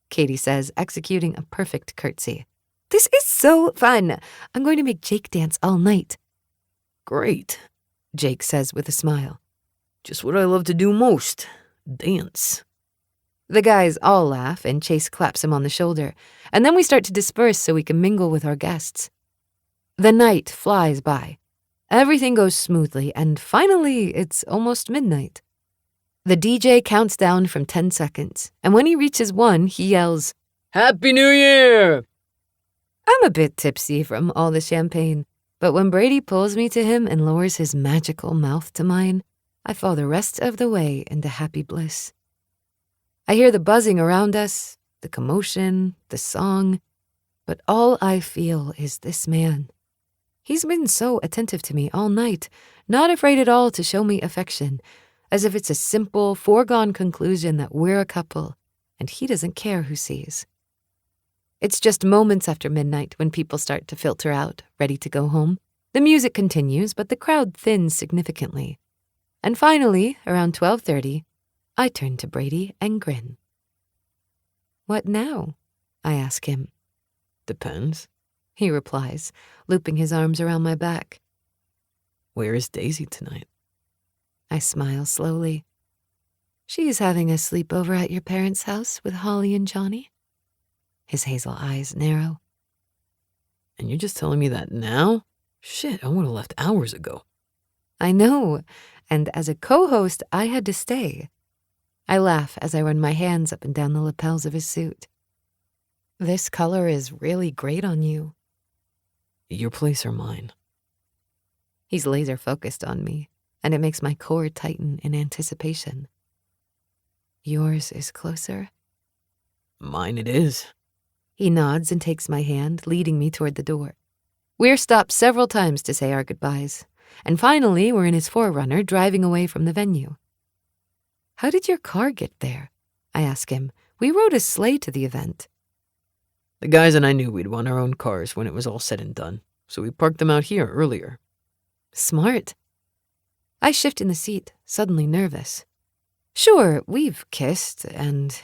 [SPEAKER 5] Katie says, executing a perfect curtsy. This is so fun. I'm going to make Jake dance all night.
[SPEAKER 4] Great,
[SPEAKER 5] Jake says with a smile.
[SPEAKER 4] just what I love to do most, dance.
[SPEAKER 5] The guys all laugh and Chase claps him on the shoulder, and then we start to disperse so we can mingle with our guests. The night flies by. Everything goes smoothly, and finally, it's almost midnight. The DJ counts down from 10 seconds, and when he reaches 1, he yells,
[SPEAKER 4] Happy New Year!
[SPEAKER 5] I'm a bit tipsy from all the champagne, but when Brady pulls me to him and lowers his magical mouth to mine, I fall the rest of the way into happy bliss. I hear the buzzing around us, the commotion, the song, but all I feel is this man. He's been so attentive to me all night, not afraid at all to show me affection, as if it's a simple, foregone conclusion that we're a couple, and he doesn't care who sees. It's just moments after midnight when people start to filter out, ready to go home. The music continues, but the crowd thins significantly. And finally, around 12:30, I turn to Brady and grin. What now? I ask him.
[SPEAKER 4] Depends.
[SPEAKER 5] He replies, looping his arms around my back.
[SPEAKER 4] Where is Daisy tonight?
[SPEAKER 5] I smile slowly. She's having a sleepover at your parents' house with Holly and Johnny. His hazel eyes narrow.
[SPEAKER 4] And you're just telling me that now? Shit, I would have left hours ago.
[SPEAKER 5] I know, and as a co-host, I had to stay. I laugh as I run my hands up and down the lapels of his suit. This color is really great on you.
[SPEAKER 4] Your place or mine?
[SPEAKER 5] He's laser focused on me. and it makes my core tighten in anticipation. Yours is closer?
[SPEAKER 4] Mine it is.
[SPEAKER 5] He nods and takes my hand, leading me toward the door. We're stopped several times to say our goodbyes, and finally we're in his 4Runner driving away from the venue. How did your car get there? I ask him. We rode a sleigh to the event.
[SPEAKER 4] The guys and I knew we'd want our own cars when it was all said and done, so we parked them out here earlier.
[SPEAKER 5] Smart. I shift in the seat, suddenly nervous. Sure, we've kissed, and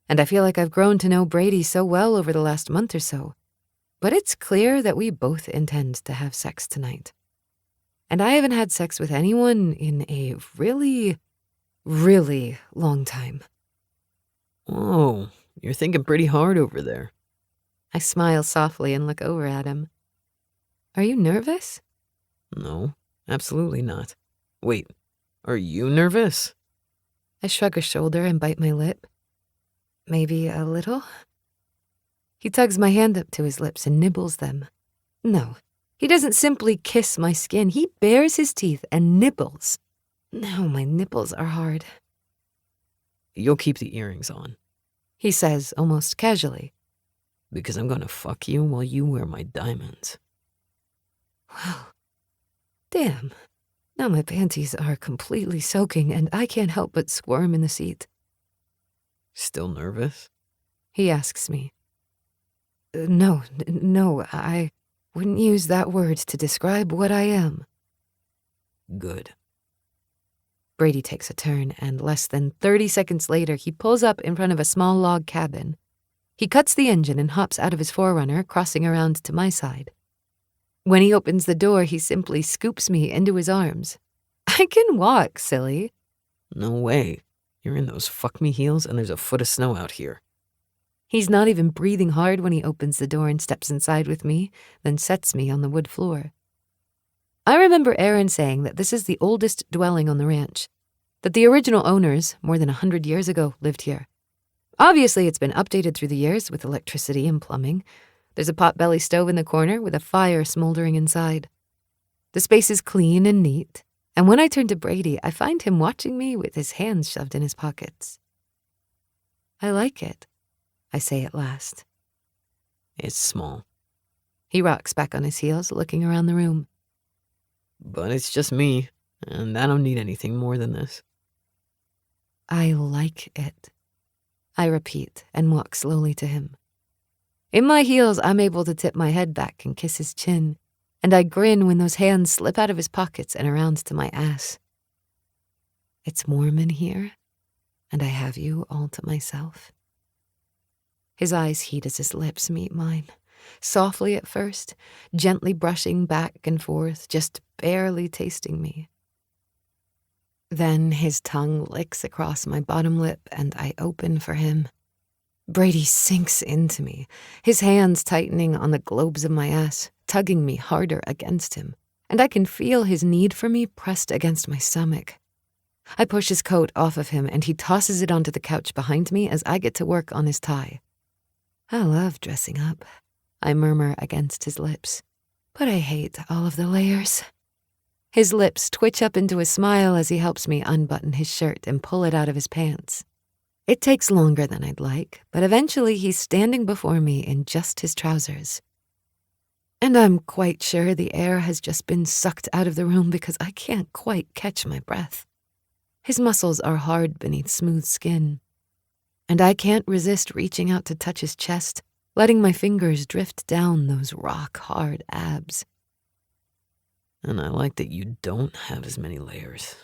[SPEAKER 5] I feel like I've grown to know Brady so well over the last month or so. But it's clear that we both intend to have sex tonight. And I haven't had sex with anyone in a really, really long time.
[SPEAKER 4] Oh, you're thinking pretty hard over there.
[SPEAKER 5] I smile softly and look over at him. Are you nervous?
[SPEAKER 4] No, absolutely not. Wait, are you nervous?
[SPEAKER 5] I shrug a shoulder and bite my lip. Maybe a little? He tugs my hand up to his lips and nibbles them. No, he doesn't simply kiss my skin. He bares his teeth and nibbles. Now my nipples are hard.
[SPEAKER 4] You'll keep the earrings on,
[SPEAKER 5] He says almost casually.
[SPEAKER 4] because I'm gonna fuck you while you wear my diamonds.
[SPEAKER 5] Well, damn. Now my panties are completely soaking and I can't help but squirm in the seat.
[SPEAKER 4] Still nervous?
[SPEAKER 5] He asks me. No, I wouldn't use that word to describe what I am.
[SPEAKER 4] Good.
[SPEAKER 5] Brady takes a turn, and less than 30 seconds later, he pulls up in front of a small log cabin. He cuts the engine and hops out of his 4Runner, crossing around to my side. When he opens the door, he simply scoops me into his arms. I can walk, silly.
[SPEAKER 4] No way. You're in those fuck me heels and there's a foot of snow out here.
[SPEAKER 5] He's not even breathing hard when he opens the door and steps inside with me, then sets me on the wood floor. I remember Aaron saying that this is the oldest dwelling on the ranch, that the original owners, more than 100 years ago, lived here. Obviously, it's been updated through the years with electricity and plumbing. There's a potbelly stove in the corner with a fire smoldering inside. The space is clean and neat, and when I turn to Brady, I find him watching me with his hands shoved in his pockets. I like it, I say at last.
[SPEAKER 4] It's small,
[SPEAKER 5] He rocks back on his heels, looking around the room.
[SPEAKER 4] but it's just me, and I don't need anything more than this.
[SPEAKER 5] I like it, I repeat and walk slowly to him. In my heels, I'm able to tip my head back and kiss his chin, and I grin when those hands slip out of his pockets and around to my ass. It's warm in here, and I have you all to myself. His eyes heat as his lips meet mine, softly at first, gently brushing back and forth, just barely tasting me. Then his tongue licks across my bottom lip, and I open for him. Brady sinks into me, his hands tightening on the globes of my ass, tugging me harder against him, and I can feel his need for me pressed against my stomach. I push his coat off of him, and he tosses it onto the couch behind me as I get to work on his tie. I love dressing up, I murmur against his lips, but I hate all of the layers. His lips twitch up into a smile as he helps me unbutton his shirt and pull it out of his pants. It takes longer than I'd like, but eventually he's standing before me in just his trousers. And I'm quite sure the air has just been sucked out of the room because I can't quite catch my breath. His muscles are hard beneath smooth skin, and I can't resist reaching out to touch his chest, letting my fingers drift down those rock-hard abs.
[SPEAKER 4] And I like that you don't have as many layers,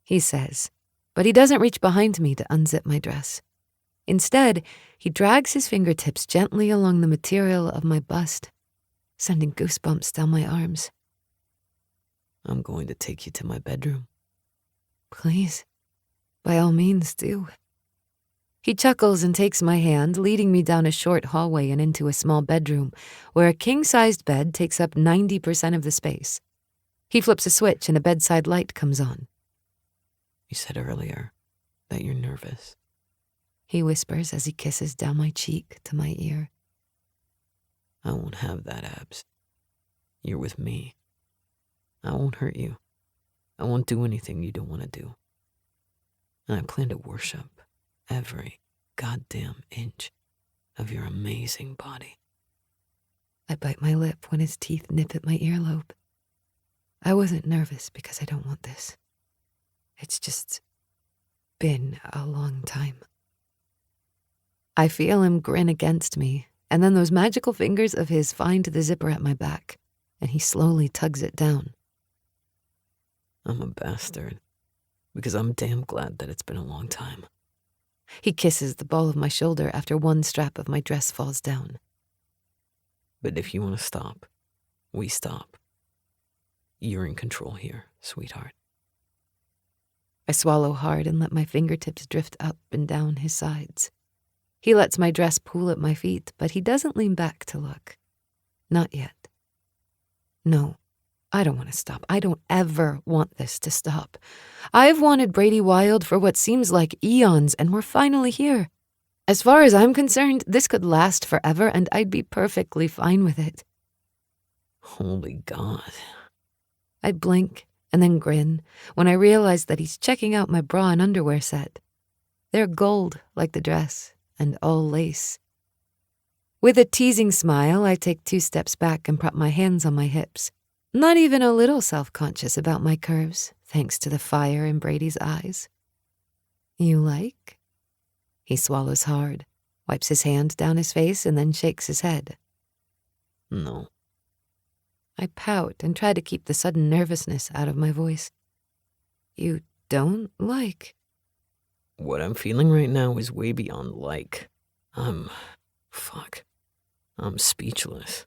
[SPEAKER 5] He says, but he doesn't reach behind me to unzip my dress. Instead, he drags his fingertips gently along the material of my bust, sending goosebumps down my arms.
[SPEAKER 4] I'm going to take you to my bedroom.
[SPEAKER 5] Please, by all means, do. He chuckles and takes my hand, leading me down a short hallway and into a small bedroom, where a king-sized bed takes up 90% of the space. He flips a switch and a bedside light comes on.
[SPEAKER 4] You said earlier that you're nervous.
[SPEAKER 5] He whispers as he kisses down my cheek to my ear.
[SPEAKER 4] I won't have that, Abs. You're with me. I won't hurt you. I won't do anything you don't want to do. And I plan to worship every goddamn inch of your amazing body.
[SPEAKER 5] I bite my lip when his teeth nip at my earlobe. I wasn't nervous because I don't want this. It's just been a long time. I feel him grin against me, and then those magical fingers of his find the zipper at my back, and he slowly tugs it down.
[SPEAKER 4] I'm a bastard, because I'm damn glad that it's been a long time.
[SPEAKER 5] He kisses the ball of my shoulder after one strap of my dress falls down.
[SPEAKER 4] But if you want to stop, we stop. You're in control here, sweetheart.
[SPEAKER 5] I swallow hard and let my fingertips drift up and down his sides. He lets my dress pool at my feet, but he doesn't lean back to look. Not yet. No, I don't want to stop. I don't ever want this to stop. I've wanted Brady Wilde for what seems like eons, and we're finally here. As far as I'm concerned, this could last forever, and I'd be perfectly fine with it.
[SPEAKER 4] Holy God.
[SPEAKER 5] I blink and then grin when I realize that he's checking out my bra and underwear set. They're gold, like the dress, and all lace. With a teasing smile, I take 2 steps back and prop my hands on my hips, not even a little self-conscious about my curves, thanks to the fire in Brady's eyes. You like? He swallows hard, wipes his hand down his face, and then shakes his head.
[SPEAKER 4] No.
[SPEAKER 5] I pout and try to keep the sudden nervousness out of my voice. You don't like?
[SPEAKER 4] What I'm feeling right now is way beyond like. I'm speechless.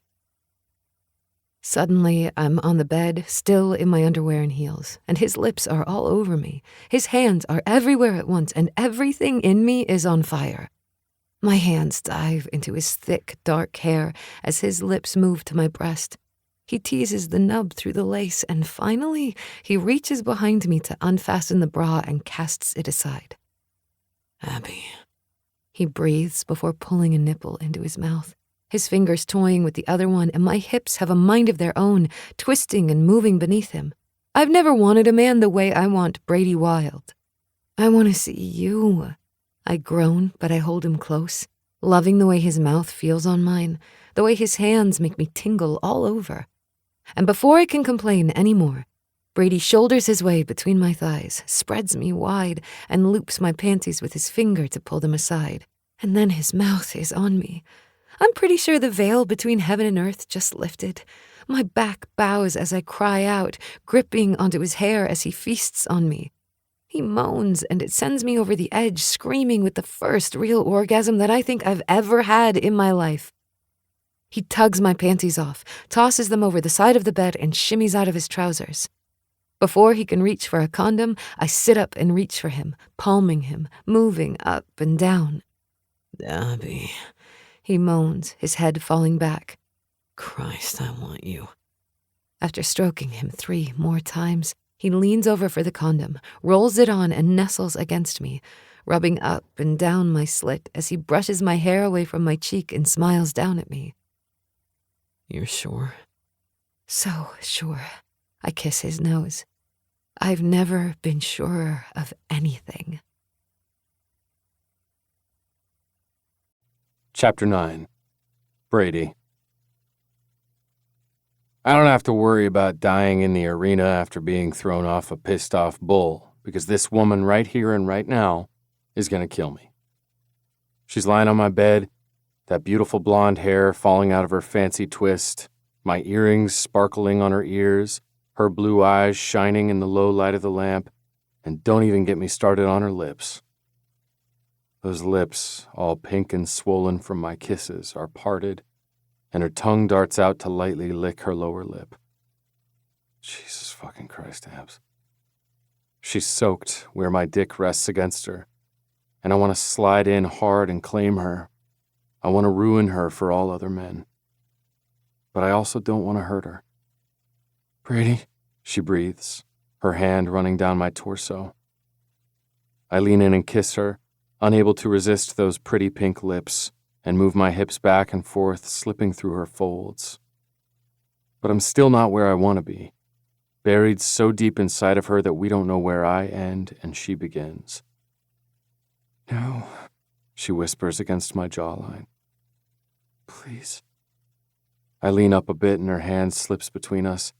[SPEAKER 5] Suddenly, I'm on the bed, still in my underwear and heels, and his lips are all over me. His hands are everywhere at once, and everything in me is on fire. My hands dive into his thick, dark hair as his lips move to my breast. He teases the nub through the lace, and finally, he reaches behind me to unfasten the bra and casts it aside.
[SPEAKER 4] Abby.
[SPEAKER 5] He breathes before pulling a nipple into his mouth, his fingers toying with the other one, and my hips have a mind of their own, twisting and moving beneath him. I've never wanted a man the way I want Brady Wilde. I want to see you. I groan, but I hold him close, loving the way his mouth feels on mine, the way his hands make me tingle all over. And before I can complain anymore, Brady shoulders his way between my thighs, spreads me wide, and loops my panties with his finger to pull them aside. And then his mouth is on me. I'm pretty sure the veil between heaven and earth just lifted. My back bows as I cry out, gripping onto his hair as he feasts on me. He moans, and it sends me over the edge, screaming with the first real orgasm that I think I've ever had in my life. He tugs my panties off, tosses them over the side of the bed, and shimmies out of his trousers. Before he can reach for a condom, I sit up and reach for him, palming him, moving up and down.
[SPEAKER 4] Abby.
[SPEAKER 5] He moans, his head falling back.
[SPEAKER 4] Christ, I want you.
[SPEAKER 5] After stroking him 3 more times, he leans over for the condom, rolls it on, and nestles against me, rubbing up and down my slit as he brushes my hair away from my cheek and smiles down at me.
[SPEAKER 4] You're sure?
[SPEAKER 5] So sure. I kiss his nose. I've never been surer of anything.
[SPEAKER 2] Chapter 9. Brady. I don't have to worry about dying in the arena after being thrown off a pissed-off bull, because this woman right here and right now is going to kill me. She's lying on my bed, that beautiful blonde hair falling out of her fancy twist, my earrings sparkling on her ears, her blue eyes shining in the low light of the lamp, and don't even get me started on her lips. Those lips, all pink and swollen from my kisses, are parted, and her tongue darts out to lightly lick her lower lip. Jesus fucking Christ, Abs. She's soaked where my dick rests against her, and I want to slide in hard and claim her. I want to ruin her for all other men. But I also don't want to hurt her. Brady, she breathes, her hand running down my torso. I lean in and kiss her, unable to resist those pretty pink lips, and move my hips back and forth, slipping through her folds. But I'm still not where I want to be.
[SPEAKER 3] buried so deep inside of her that we don't know where I end and she begins. No, she whispers against my jawline. Please. I lean up a bit and her hand slips between us,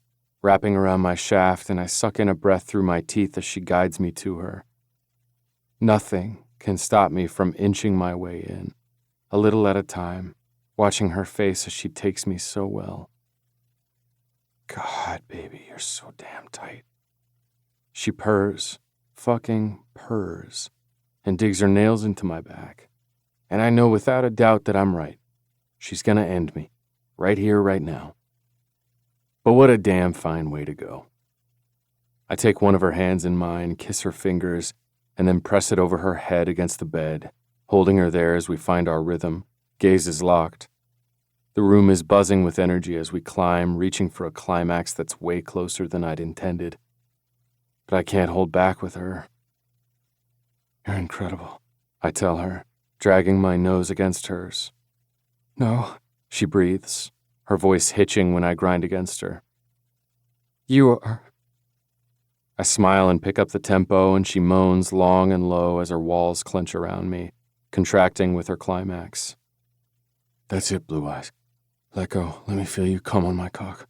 [SPEAKER 3] wrapping around my shaft, and I suck in a breath through my teeth as she guides me to her. Nothing can stop me from inching my way in, a little at a time, watching her face as she takes me so well. God, baby, you're so damn tight. She purrs, fucking purrs, and digs her nails into my back. And I know without a doubt that I'm right. She's gonna end me, right here, right now. But what a damn fine way to go. I take one of her hands in mine, kiss her fingers, and then press it over her head against the bed, holding her there as we find our rhythm, gazes locked. The room is buzzing with energy as we climb, reaching for a climax that's way closer than I'd intended. But I can't hold back with her. You're incredible, I tell her, dragging my nose against hers. No, she breathes, her voice hitching when I grind against her. You are. I smile and pick up the tempo, and she moans long and low as her walls clench around me, contracting with her climax. That's it, Blue Eyes. Let go. Let me feel you come on my cock.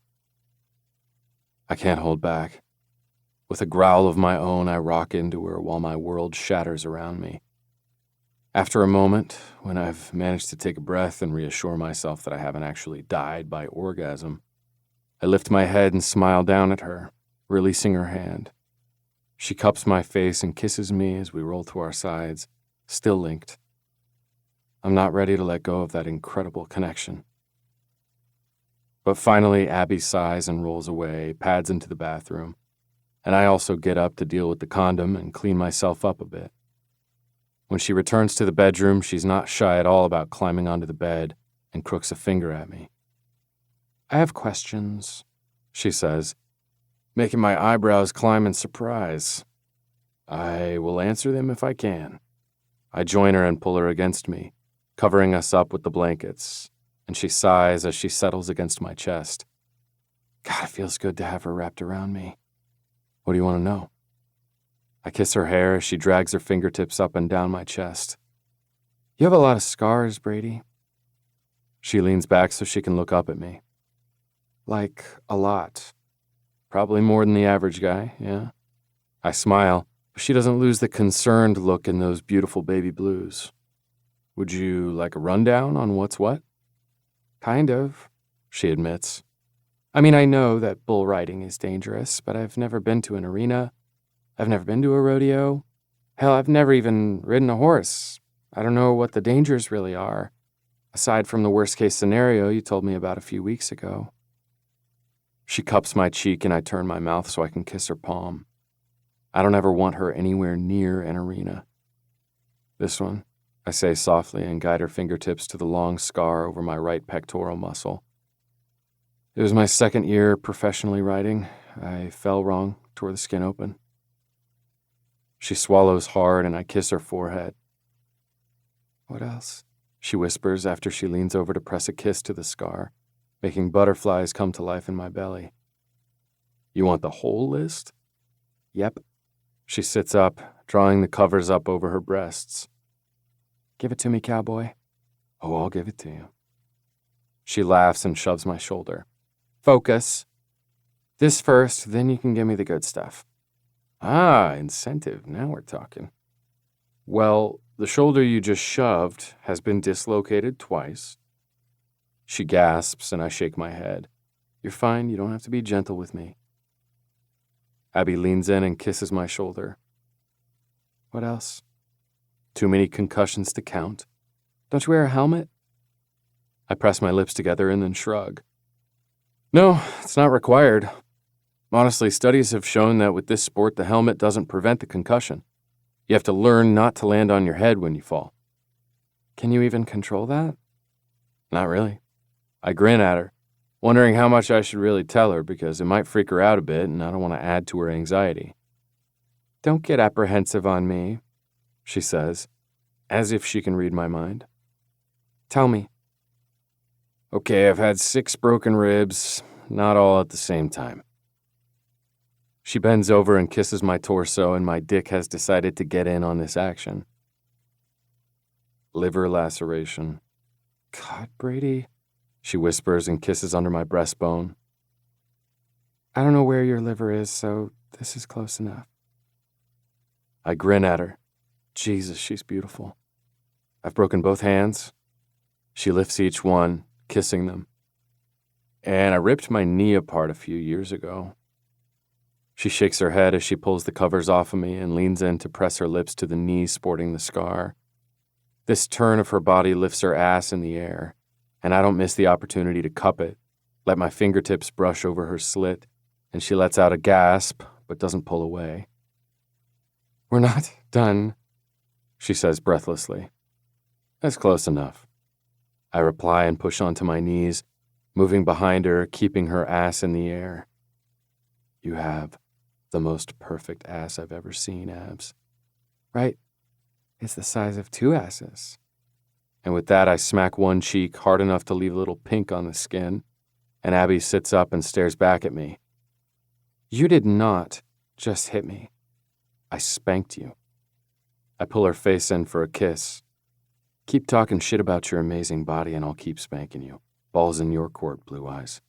[SPEAKER 3] I can't hold back. With a growl of my own, I rock into her while my world shatters around me. After a moment, when I've managed to take a breath and reassure myself that I haven't actually died by orgasm, I lift my head and smile down at her, releasing her hand. She cups my face and kisses me as we roll to our sides, still linked. I'm not ready to let go of that incredible connection. But finally, Abby sighs and rolls away, pads into the bathroom, and I also get up to deal with the condom and clean myself up a bit. When she returns to the bedroom, she's not shy at all about climbing onto the bed and crooks a finger at me. I have questions, she says, making my eyebrows climb in surprise. I will answer them if I can. I join her and pull her against me, covering us up with the blankets, and she sighs as she settles against my chest. God, it feels good to have her wrapped around me. What do you want to know? I kiss her hair as she drags her fingertips up and down my chest. You have a lot of scars, Brady. She leans back so she can look up at me. Like, a lot. Probably more than the average guy, yeah? I smile, but she doesn't lose the concerned look in those beautiful baby blues. Would you like a rundown on what's what? Kind of, she admits. I mean, I know that bull riding is dangerous, but I've never been to an arena. I've never been to a rodeo. Hell, I've never even ridden a horse. I don't know what the dangers really are, aside from the worst-case scenario you told me about a few weeks ago. She cups my cheek and I turn my mouth so I can kiss her palm. I don't ever want her anywhere near an arena. This one, I say softly and guide her fingertips to the long scar over my right pectoral muscle. It was my second year professionally riding. I fell wrong, tore the skin open. She swallows hard and I kiss her forehead. What else? She whispers after she leans over to press a kiss to the scar, making butterflies come to life in my belly. You want the whole list? Yep. She sits up, drawing the covers up over her breasts. Give it to me, cowboy. Oh, I'll give it to you. She laughs and shoves my shoulder. Focus. This first, then you can give me the good stuff. Ah, incentive. Now we're talking. Well, the shoulder you just shoved has been dislocated twice. She gasps and I shake my head. You're fine. You don't have to be gentle with me. Abby leans in and kisses my shoulder. What else? Too many concussions to count. Don't you wear a helmet? I press my lips together and then shrug. No, it's not required. Honestly, studies have shown that with this sport, the helmet doesn't prevent the concussion. You have to learn not to land on your head when you fall. Can you even control that? Not really. I grin at her, wondering how much I should really tell her because it might freak her out a bit and I don't want to add to her anxiety. Don't get apprehensive on me, she says, as if she can read my mind. Tell me. Okay, I've had 6 broken ribs, not all at the same time.
[SPEAKER 2] She bends over and kisses my torso, and my dick has decided to get in on this action. Liver laceration. God, Brady, she whispers and kisses under my breastbone.
[SPEAKER 3] I don't know where your liver is, so this is close enough.
[SPEAKER 2] I grin at her. Jesus, she's beautiful. I've broken both hands. She lifts each one, kissing them. And I ripped my knee apart a few years ago. She shakes her head as she pulls the covers off of me and leans in to press her lips to the knee sporting the scar. This turn of her body lifts her ass in the air, and I don't miss the opportunity to cup it, let my fingertips brush over her slit, and she lets out a gasp, but doesn't pull away.
[SPEAKER 3] We're not done,
[SPEAKER 2] she says breathlessly. That's close enough. I reply and push onto my knees, moving behind her, keeping her ass in the air. You have the most perfect ass I've ever seen, Abs.
[SPEAKER 3] Right? It's the size of two asses.
[SPEAKER 2] And with that, I smack one cheek hard enough to leave a little pink on the skin, and Abby sits up and stares back at me.
[SPEAKER 3] You did not just hit me.
[SPEAKER 2] I spanked you. I pull her face in for a kiss. Keep talking shit about your amazing body and I'll keep spanking you. Ball's in your court, Blue Eyes.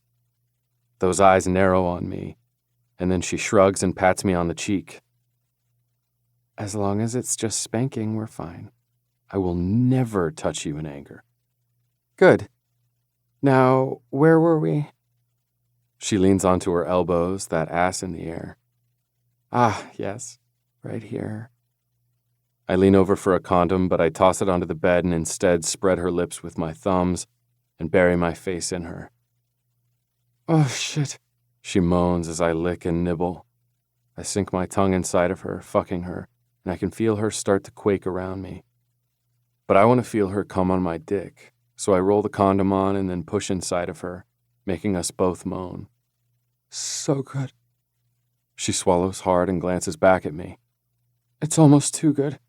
[SPEAKER 2] Those eyes narrow on me, and then she shrugs and pats me on the cheek.
[SPEAKER 3] As long as it's just spanking, we're fine.
[SPEAKER 2] I will never touch you in anger.
[SPEAKER 3] Good. Now, where were we?
[SPEAKER 2] She leans onto her elbows, that ass in the air.
[SPEAKER 3] Ah, yes, right here.
[SPEAKER 2] I lean over for a condom, but I toss it onto the bed and instead spread her lips with my thumbs and bury my face in her.
[SPEAKER 3] Oh, shit,
[SPEAKER 2] she moans as I lick and nibble. I sink my tongue inside of her, fucking her, and I can feel her start to quake around me. But I want to feel her come on my dick, so I roll the condom on and then push inside of her, making us both moan.
[SPEAKER 3] So good.
[SPEAKER 2] She swallows hard and glances back at me.
[SPEAKER 3] It's almost too good.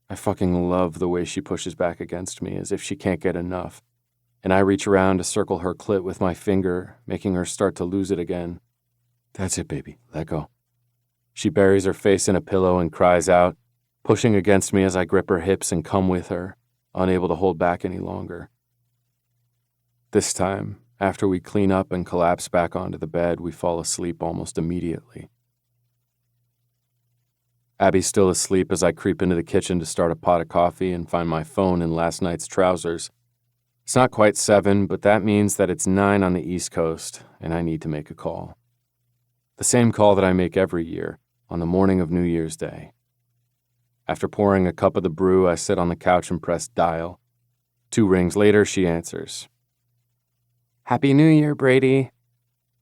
[SPEAKER 2] I fucking love the way she pushes back against me as if she can't get enough, and I reach around to circle her clit with my finger, making her start to lose it again. That's it, baby. Let go. She buries her face in a pillow and cries out, pushing against me as I grip her hips and come with her, unable to hold back any longer. This time, after we clean up and collapse back onto the bed, we fall asleep almost immediately. Abby's still asleep as I creep into the kitchen to start a pot of coffee and find my phone in last night's trousers. It's not quite 7, but that means that it's 9 on the East Coast, and I need to make a call. The same call that I make every year, on the morning of New Year's Day. After pouring a cup of the brew, I sit on the couch and press dial. 2 rings later, she answers.
[SPEAKER 3] Happy New Year, Brady.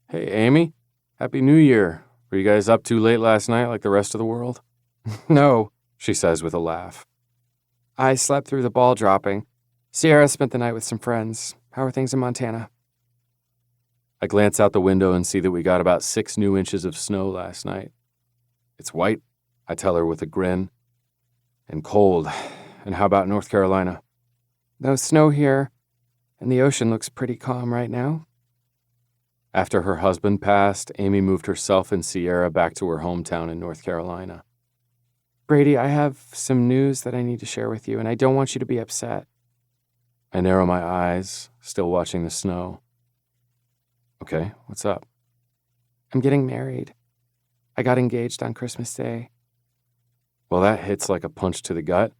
[SPEAKER 2] Hey, Amy. Happy New Year. Were you guys up too late last night like the rest of the world?
[SPEAKER 3] No,
[SPEAKER 2] she says with a laugh.
[SPEAKER 3] I slept through the ball dropping. Sierra spent the night with some friends. How are things in Montana?
[SPEAKER 2] I glance out the window and see that we got about 6 new inches of snow last night. It's white, I tell her with a grin. And cold. And how about North Carolina?
[SPEAKER 3] No snow here, and the ocean looks pretty calm right now.
[SPEAKER 2] After her husband passed, Amy moved herself and Sierra back to her hometown in North Carolina.
[SPEAKER 3] Brady, I have some news that I need to share with you, and I don't want you to be upset.
[SPEAKER 2] I narrow my eyes, still watching the snow. Okay, what's up?
[SPEAKER 3] I'm getting married. I got engaged on Christmas Day.
[SPEAKER 2] Well, that hits like a punch to the gut,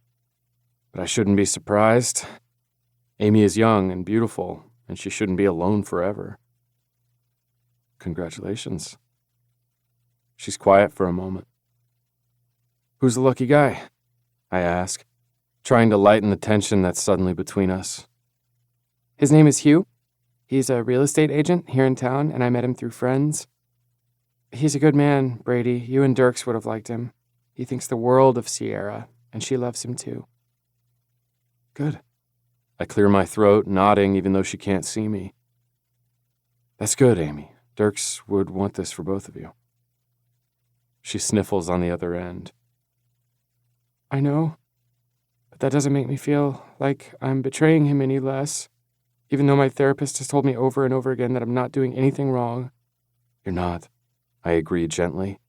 [SPEAKER 2] but I shouldn't be surprised. Amy is young and beautiful, and she shouldn't be alone forever. Congratulations. She's quiet for a moment. Who's the lucky guy? I ask, trying to lighten the tension that's suddenly between us.
[SPEAKER 3] His name is Hugh. He's a real estate agent here in town, and I met him through friends. He's a good man, Brady. You and Dirks would have liked him. He thinks the world of Sierra, and she loves him too.
[SPEAKER 2] Good. I clear my throat, nodding even though she can't see me. That's good, Amy. Dirks would want this for both of you. She sniffles on the other end.
[SPEAKER 3] I know, but that doesn't make me feel like I'm betraying him any less, even though my therapist has told me over and over again that I'm not doing anything wrong.
[SPEAKER 2] You're not.
[SPEAKER 3] I agreed gently.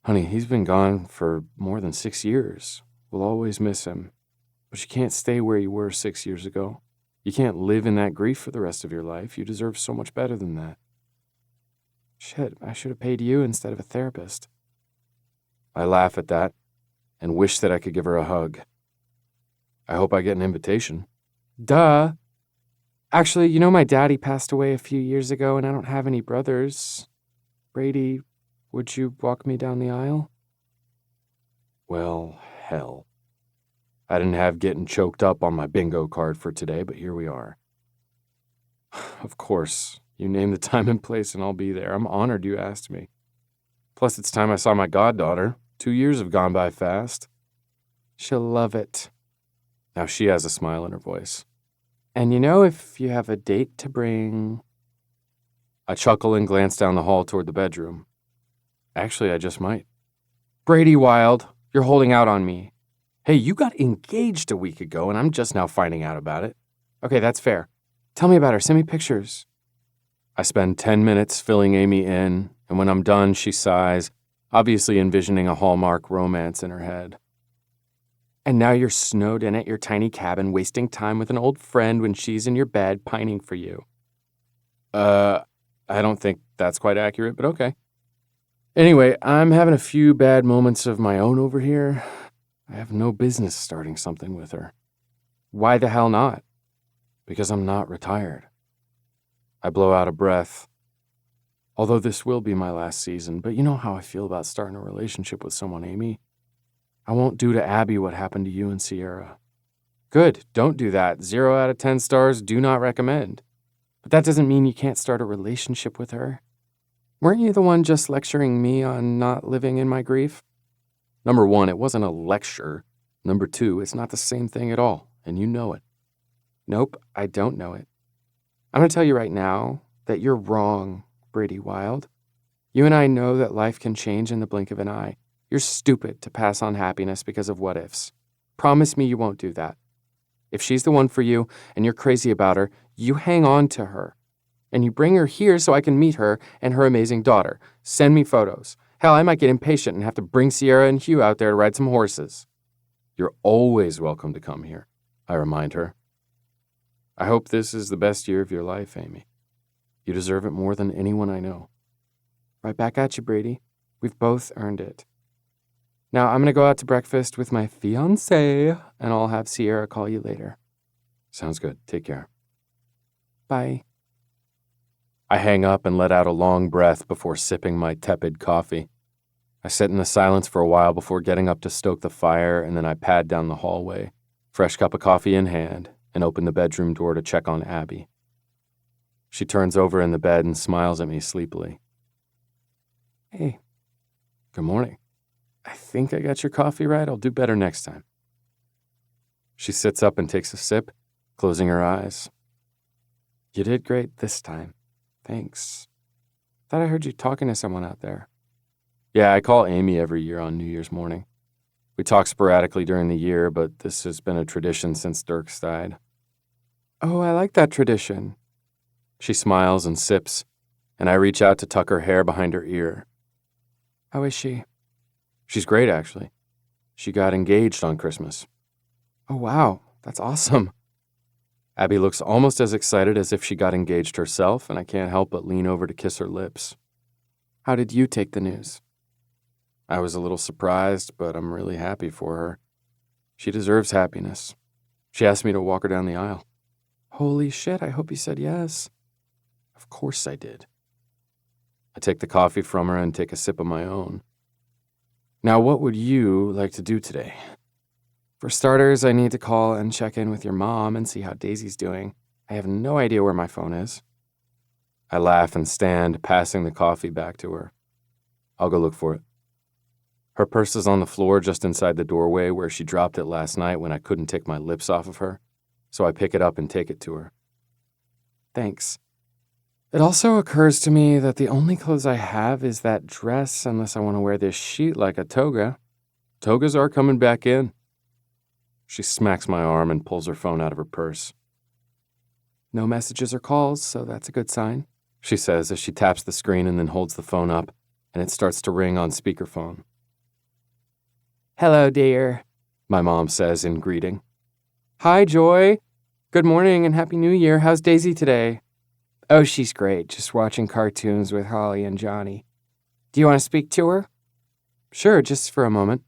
[SPEAKER 3] Honey, he's been gone for more than 6 years. We'll always miss him. But you can't stay where you were 6 years ago. You can't live in that grief for the rest of your life. You deserve so much better than that. Shit, I should have paid you instead of a therapist. I laugh at that and wish that I could give her a hug. I hope I get an invitation. Duh. Actually, you know my daddy passed away a few years ago and I don't have any brothers. Brady, would you walk me down the aisle? Well, hell. I didn't have getting choked up on my bingo card for today, but here we are. Of course, you name the time and place and I'll be there. I'm honored you asked me. Plus, it's time I saw my goddaughter. 2 years have gone by fast. She'll love it. Now she has a smile in her voice. And you know, if you have a date to bring... I chuckle and glance down the hall toward the bedroom. Actually, I just might. Brady Wild, you're holding out on me. Hey, you got engaged a week ago and I'm just now finding out about it. Okay, that's fair. Tell me about her. Send me pictures. I spend 10 minutes filling Amy in, and when I'm done, she sighs, obviously envisioning a Hallmark romance in her head. And now you're snowed in at your tiny cabin, wasting time with an old friend when she's in your bed pining for you. I don't think that's quite accurate, but okay. Anyway, I'm having a few bad moments of my own over here. I have no business starting something with her. Why the hell not? Because I'm not retired. I blow out a breath. Although this will be my last season, but you know how I feel about starting a relationship with someone, Amy. I won't do to Abby what happened to you and Sierra. Good, don't do that. 0 out of 10 stars, do not recommend. But that doesn't mean you can't start a relationship with her. Weren't you the one just lecturing me on not living in my grief? Number 1, it wasn't a lecture. Number 2, it's not the same thing at all, and you know it. Nope, I don't know it. I'm going to tell you right now that you're wrong, Brady Wild. You and I know that life can change in the blink of an eye. You're stupid to pass on happiness because of what-ifs. Promise me you won't do that. If she's the one for you and you're crazy about her, you hang on to her. And you bring her here so I can meet her and her amazing daughter. Send me photos. Hell, I might get impatient and have to bring Sierra and Hugh out there to ride some horses. You're always welcome to come here, I remind her. I hope this is the best year of your life, Amy. You deserve it more than anyone I know. Right back at you, Brady. We've both earned it. Now, I'm going to go out to breakfast with my fiancé, and I'll have Sierra call you later. Sounds good. Take care. Bye. I hang up and let out a long breath before sipping my tepid coffee. I sit in the silence for a while before getting up to stoke the fire, and then I pad down the hallway, fresh cup of coffee in hand, and open the bedroom door to check on Abby. She turns over in the bed and smiles at me sleepily. Hey, good morning. I think I got your coffee right. I'll do better next time. She sits up and takes a sip, closing her eyes. You did great this time. Thanks. Thought I heard you talking to someone out there. Yeah, I call Amy every year on New Year's morning. We talk sporadically during the year, but this has been a tradition since Dirks died. Oh, I like that tradition. She smiles and sips, and I reach out to tuck her hair behind her ear. How is she? She's great, actually. She got engaged on Christmas. Oh, wow. That's awesome. Abby looks almost as excited as if she got engaged herself, and I can't help but lean over to kiss her lips. How did you take the news? I was a little surprised, but I'm really happy for her. She deserves happiness. She asked me to walk her down the aisle. Holy shit, I hope you said yes. Of course I did. I take the coffee from her and take a sip of my own. Now, what would you like to do today? For starters, I need to call and check in with your mom and see how Daisy's doing. I have no idea where my phone is. I laugh and stand, passing the coffee back to her. I'll go look for it. Her purse is on the floor just inside the doorway where she dropped it last night when I couldn't take my lips off of her, so I pick it up and take it to her. Thanks. It also occurs to me that the only clothes I have is that dress unless I want to wear this sheet like a toga. Togas are coming back in. She smacks my arm and pulls her phone out of her purse. No messages or calls, so that's a good sign. she says as she taps the screen and then holds the phone up, and it starts to ring on speakerphone. Hello, dear, my mom says in greeting. Hi, Joy. Good morning and Happy New Year. How's Daisy today? Oh, she's great, just watching cartoons with Holly and Johnny. Do you want to speak to her? Sure, just for a moment.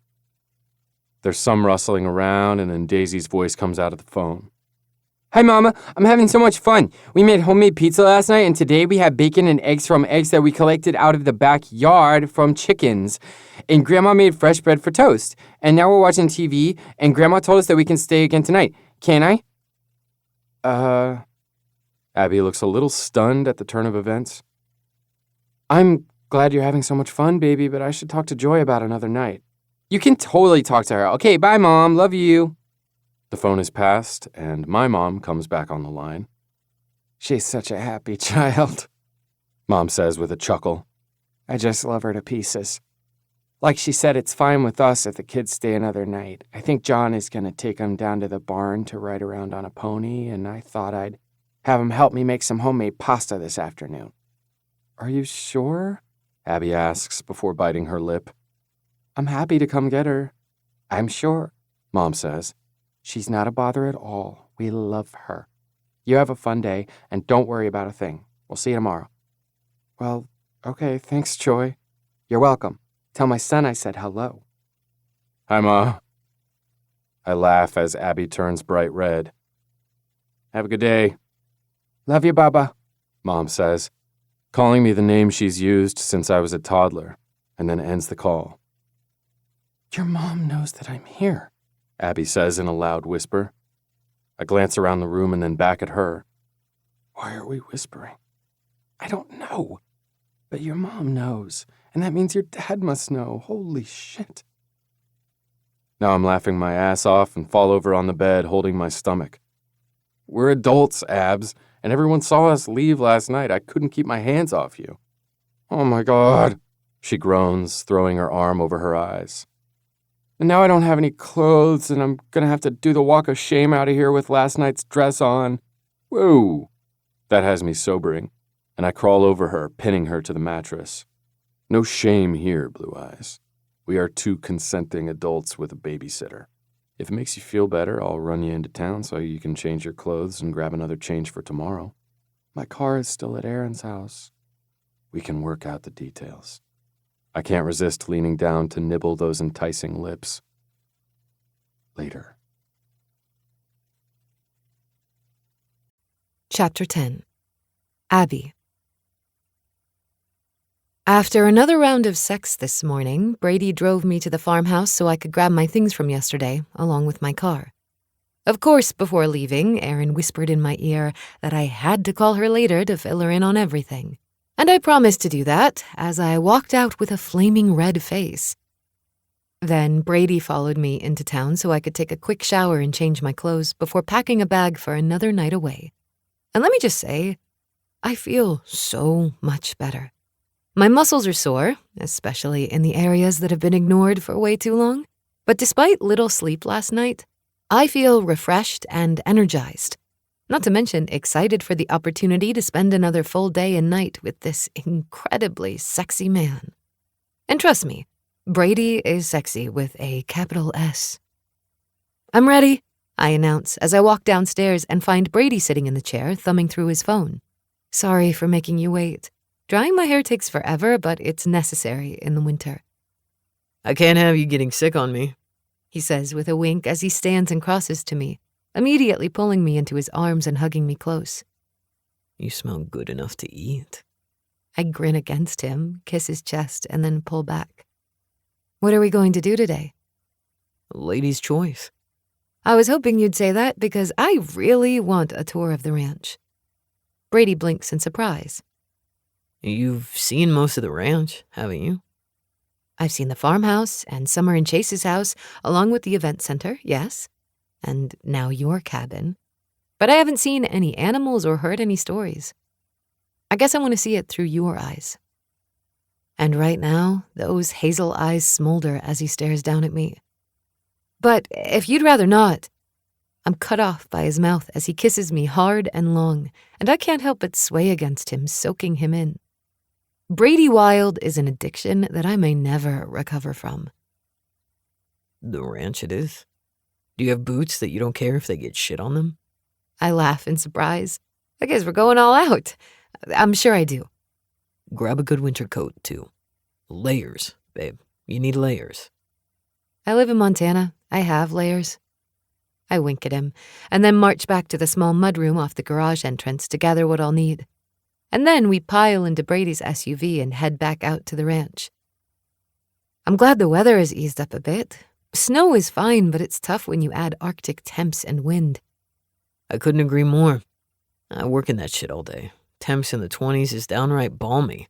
[SPEAKER 3] There's some rustling around, and then Daisy's voice comes out of the phone. Hi, Mama. I'm having so much fun. We made homemade pizza last night, and today we have bacon and eggs from eggs that we collected out of the backyard from chickens. And Grandma made fresh bread for toast. And now we're watching TV, and Grandma told us that we can stay again tonight. Can I? Abby looks a little stunned at the turn of events. I'm glad you're having so much fun, baby, but I should talk to Joy about another night. You can totally talk to her. Okay, bye, Mom. Love you. The phone is passed, and my mom comes back on the line. She's such a happy child, Mom says with a chuckle. I just love her to pieces. Like she said, it's fine with us if the kids stay another night. I think John is going to take them down to the barn to ride around on a pony, and I thought I'd have him help me make some homemade pasta this afternoon. Are you sure? Abby asks before biting her lip. I'm happy to come get her. I'm sure, Mom says. She's not a bother at all. We love her. You have a fun day, and don't worry about a thing. We'll see you tomorrow. Well, okay, thanks, Joy. You're welcome. Tell my son I said hello. Hi, Ma. I laugh as Abby turns bright red. Have a good day. Love you, Baba, Mom says, calling me the name she's used since I was a toddler, and then ends the call. Your mom knows that I'm here, Abby says in a loud whisper. I glance around the room and then back at her. Why are we whispering? I don't know. But your mom knows, and that means your dad must know. Holy shit. Now I'm laughing my ass off and fall over on the bed holding my stomach. We're adults, Abs, and everyone saw us leave last night. I couldn't keep my hands off you. Oh my God, she groans, throwing her arm over her eyes. And now I don't have any clothes, and I'm gonna have to do the walk of shame out of here with last night's dress on. Whoa! That has me sobering, and I crawl over her, pinning her to the mattress. No shame here, Blue Eyes. We are two consenting adults with a babysitter. If it makes you feel better, I'll run you into town so you can change your clothes and grab another change for tomorrow. My car is still at Aaron's house. We can work out the details. I can't resist leaning down to nibble those enticing lips. Later.
[SPEAKER 5] Chapter 10. Abby. After another round of sex this morning, Brady drove me to the farmhouse so I could grab my things from yesterday, along with my car. Of course, before leaving, Aaron whispered in my ear that I had to call her later to fill her in on everything. And I promised to do that as I walked out with a flaming red face. Then Brady followed me into town so I could take a quick shower and change my clothes before packing a bag for another night away. And let me just say, I feel so much better. My muscles are sore, especially in the areas that have been ignored for way too long. But despite little sleep last night, I feel refreshed and energized. Not to mention excited for the opportunity to spend another full day and night with this incredibly sexy man. And trust me, Brady is sexy with a capital S. I'm ready, I announce as I walk downstairs and find Brady sitting in the chair, thumbing through his phone. Sorry for making you wait. Drying my hair takes forever, but it's necessary in the winter.
[SPEAKER 4] I can't have you getting sick on me,
[SPEAKER 5] he says with a wink as he stands and crosses to me, immediately pulling me into his arms and hugging me close.
[SPEAKER 4] You smell good enough to eat.
[SPEAKER 5] I grin against him, kiss his chest, and then pull back. What are we going to do today?
[SPEAKER 4] Lady's choice.
[SPEAKER 5] I was hoping you'd say that because I really want a tour of the ranch. Brady blinks in surprise.
[SPEAKER 4] You've seen most of the ranch, haven't you?
[SPEAKER 5] I've seen the farmhouse and Summer and Chase's house, along with the event center, yes. And now your cabin. But I haven't seen any animals or heard any stories. I guess I want to see it through your eyes. And right now, those hazel eyes smolder as he stares down at me. But if you'd rather not, I'm cut off by his mouth as he kisses me hard and long, and I can't help but sway against him, soaking him in. Brady Wild is an addiction that I may never recover from.
[SPEAKER 4] The ranch it is. Do you have boots that you don't care if they get shit on them?
[SPEAKER 5] I laugh in surprise. I guess we're going all out. I'm sure I do.
[SPEAKER 4] Grab a good winter coat, too. Layers, babe. You need layers.
[SPEAKER 5] I live in Montana. I have layers. I wink at him, and then march back to the small mudroom off the garage entrance to gather what I'll need. And then we pile into Brady's SUV and head back out to the ranch. I'm glad the weather has eased up a bit. Snow is fine, but it's tough when you add Arctic temps and wind.
[SPEAKER 4] I couldn't agree more. I work in that shit all day. Temps in the 20s is downright balmy.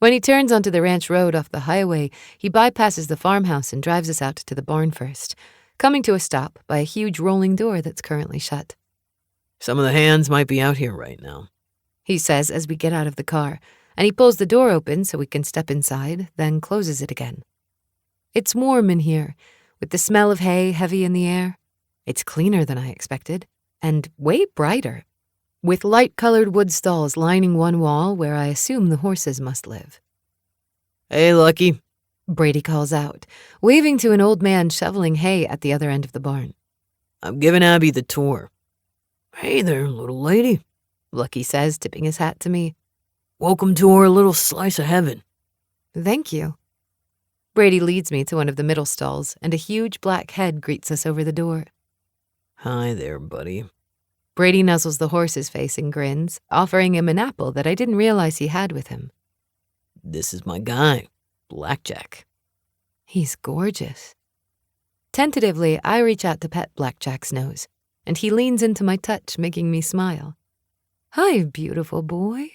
[SPEAKER 5] When he turns onto the ranch road off the highway, he bypasses the farmhouse and drives us out to the barn first, coming to a stop by a huge rolling door that's currently shut.
[SPEAKER 4] Some of the hands might be out here right now,
[SPEAKER 5] he says as we get out of the car, and he pulls the door open so we can step inside, then closes it again. It's warm in here, with the smell of hay heavy in the air. It's cleaner than I expected, and way brighter, with light-colored wood stalls lining one wall where I assume the horses must live.
[SPEAKER 4] Hey, Lucky,
[SPEAKER 5] Brady calls out, waving to an old man shoveling hay at the other end of the barn.
[SPEAKER 4] I'm giving Abby the tour. Hey there, little lady,
[SPEAKER 5] Lucky says, tipping his hat to me.
[SPEAKER 4] Welcome to our little slice of heaven.
[SPEAKER 5] Thank you. Brady leads me to one of the middle stalls, and a huge black head greets us over the door.
[SPEAKER 4] Hi there, buddy.
[SPEAKER 5] Brady nuzzles the horse's face and grins, offering him an apple that I didn't realize he had with him.
[SPEAKER 4] This is my guy, Blackjack.
[SPEAKER 5] He's gorgeous. Tentatively, I reach out to pet Blackjack's nose, and he leans into my touch, making me smile. Hi, beautiful boy.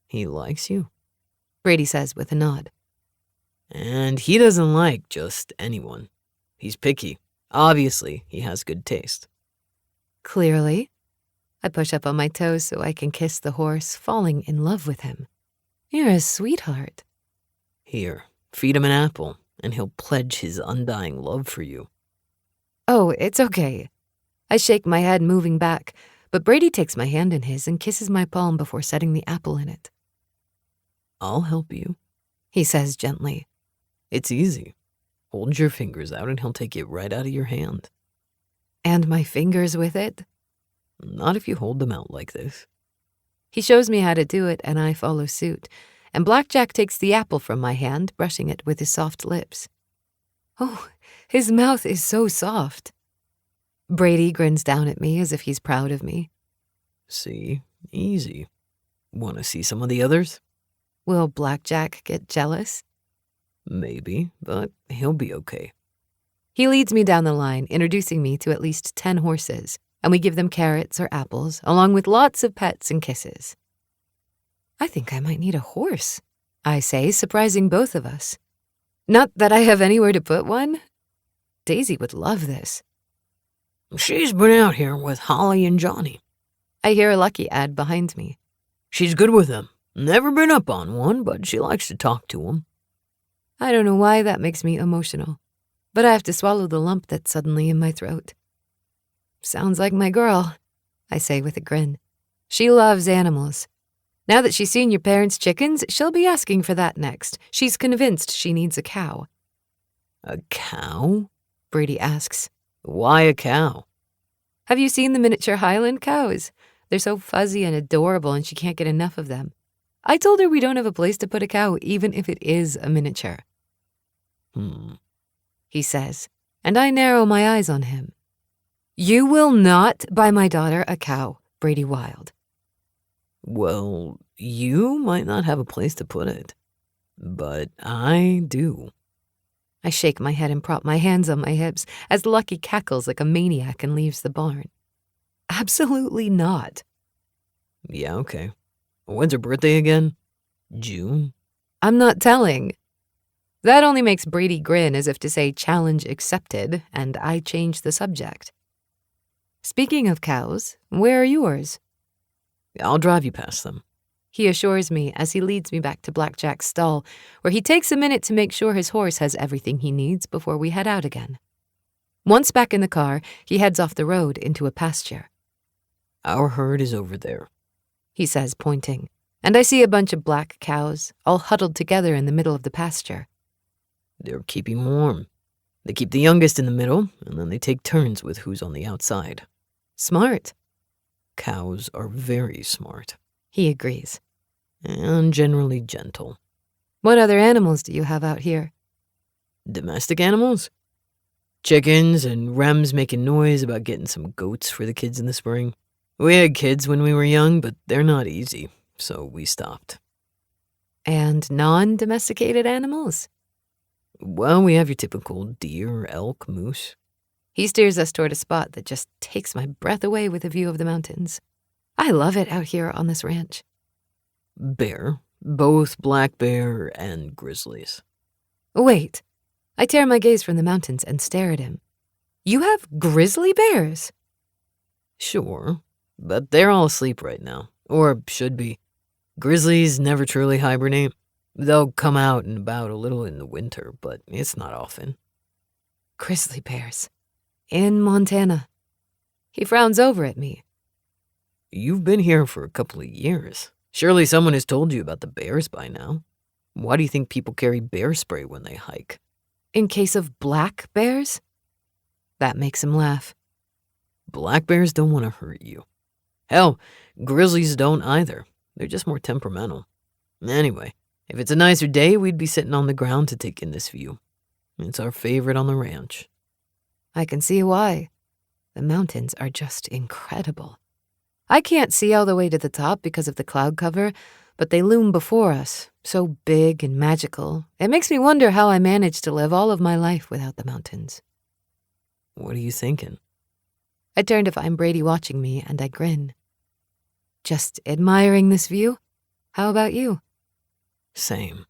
[SPEAKER 4] He likes you,
[SPEAKER 5] Brady says with a nod.
[SPEAKER 4] And he doesn't like just anyone. He's picky. Obviously, he has good taste.
[SPEAKER 5] Clearly. I push up on my toes so I can kiss the horse, falling in love with him. You're a sweetheart.
[SPEAKER 4] Here, feed him an apple, and he'll pledge his undying love for you.
[SPEAKER 5] Oh, it's okay. I shake my head, moving back, but Brady takes my hand in his and kisses my palm before setting the apple in it.
[SPEAKER 4] I'll help you,
[SPEAKER 5] he says gently.
[SPEAKER 4] It's easy. Hold your fingers out and he'll take it right out of your hand.
[SPEAKER 5] And my fingers with it?
[SPEAKER 4] Not if you hold them out like this.
[SPEAKER 5] He shows me how to do it, and I follow suit, and Blackjack takes the apple from my hand, brushing it with his soft lips. Oh, his mouth is so soft. Brady grins down at me as if he's proud of me.
[SPEAKER 4] See? Easy. Want to see some of the others?
[SPEAKER 5] Will Blackjack get jealous?
[SPEAKER 4] Maybe, but he'll be okay.
[SPEAKER 5] He leads me down the line, introducing me to at least 10 horses, and we give them carrots or apples, along with lots of pets and kisses. I think I might need a horse, I say, surprising both of us. Not that I have anywhere to put one. Daisy would love this.
[SPEAKER 4] She's been out here with Holly and Johnny.
[SPEAKER 5] I hear a Lucky ad behind me.
[SPEAKER 4] She's good with them. Never been up on one, but she likes to talk to them.
[SPEAKER 5] I don't know why that makes me emotional, but I have to swallow the lump that's suddenly in my throat. Sounds like my girl, I say with a grin. She loves animals. Now that she's seen your parents' chickens, she'll be asking for that next. She's convinced she needs a cow.
[SPEAKER 4] A cow?
[SPEAKER 5] Brady asks.
[SPEAKER 4] Why a cow?
[SPEAKER 5] Have you seen the miniature Highland cows? They're so fuzzy and adorable, and she can't get enough of them. I told her we don't have a place to put a cow, even if it is a miniature. He says, and I narrow my eyes on him. You will not buy my daughter a cow, Brady Wild.
[SPEAKER 4] Well, you might not have a place to put it, but I do.
[SPEAKER 5] I shake my head and prop my hands on my hips as Lucky cackles like a maniac and leaves the barn. Absolutely not.
[SPEAKER 4] Yeah, okay. When's her birthday again? June?
[SPEAKER 5] I'm not telling. That only makes Brady grin as if to say challenge accepted, and I change the subject. Speaking of cows, where are yours?
[SPEAKER 4] I'll drive you past them.
[SPEAKER 5] He assures me as he leads me back to Blackjack's stall, where he takes a minute to make sure his horse has everything he needs before we head out again. Once back in the car, he heads off the road into a pasture.
[SPEAKER 4] Our herd is over there,
[SPEAKER 5] He says, pointing, and I see a bunch of black cows all huddled together in the middle of the pasture.
[SPEAKER 4] They're keeping warm. They keep the youngest in the middle, and then they take turns with who's on the outside.
[SPEAKER 5] Smart,
[SPEAKER 4] Cows are very smart,
[SPEAKER 5] he agrees.
[SPEAKER 4] and generally gentle.
[SPEAKER 5] What other animals do you have out here?
[SPEAKER 4] Domestic animals? Chickens and Rems making noise about getting some goats for the kids in the spring. We had kids when we were young, but they're not easy, so we stopped.
[SPEAKER 5] And non-domesticated animals?
[SPEAKER 4] Well, we have your typical deer, elk, moose.
[SPEAKER 5] He steers us toward a spot that just takes my breath away with a view of the mountains. I love it out here on this ranch.
[SPEAKER 4] Bear, both black bear and grizzlies.
[SPEAKER 5] Wait. I tear my gaze from the mountains and stare at him. You have grizzly bears?
[SPEAKER 4] Sure, but they're all asleep right now, or should be. Grizzlies never truly hibernate. They'll come out and about a little in the winter, but it's not often.
[SPEAKER 5] Grizzly bears. In Montana. He frowns over at me.
[SPEAKER 4] You've been here for a couple of years. Surely someone has told you about the bears by now. Why do you think people carry bear spray when they hike?
[SPEAKER 5] In case of black bears? That makes him laugh.
[SPEAKER 4] Black bears don't want to hurt you. Hell, grizzlies don't either. They're just more temperamental. Anyway, if it's a nicer day, we'd be sitting on the ground to take in this view. It's our favorite on the ranch.
[SPEAKER 5] I can see why. The mountains are just incredible. I can't see all the way to the top because of the cloud cover, but they loom before us, so big and magical. It makes me wonder how I managed to live all of my life without the mountains.
[SPEAKER 4] What are you thinking?
[SPEAKER 5] I turn to find Brady watching me, and I grin. Just admiring this view? How about you?
[SPEAKER 4] Same.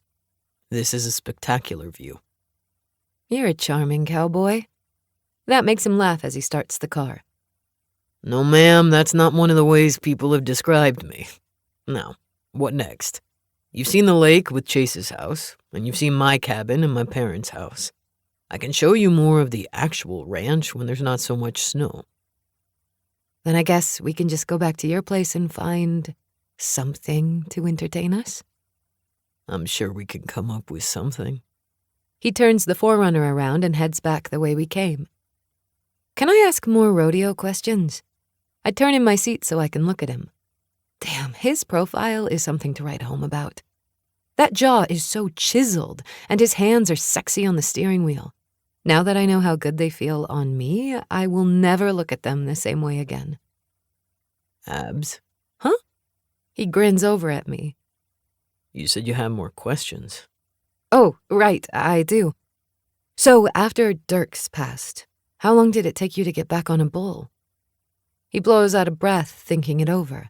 [SPEAKER 4] This is a spectacular view.
[SPEAKER 5] You're a charming cowboy. That makes him laugh as he starts the car.
[SPEAKER 4] No, ma'am, that's not one of the ways people have described me. Now, what next? You've seen the lake with Chase's house, and you've seen my cabin and my parents' house. I can show you more of the actual ranch when there's not so much snow.
[SPEAKER 5] Then I guess we can just go back to your place and find something to entertain us?
[SPEAKER 4] I'm sure we can come up with something.
[SPEAKER 5] He turns the 4Runner around and heads back the way we came. Can I ask more rodeo questions? I turn in my seat so I can look at him. Damn, his profile is something to write home about. That jaw is so chiseled, and his hands are sexy on the steering wheel. Now that I know how good they feel on me, I will never look at them the same way again.
[SPEAKER 4] Abs,
[SPEAKER 5] Huh? He grins over at me.
[SPEAKER 4] you said you had more questions.
[SPEAKER 5] Oh, right, I do. So after Dirks passed, how long did it take you to get back on a bull? He blows out a breath, thinking it over.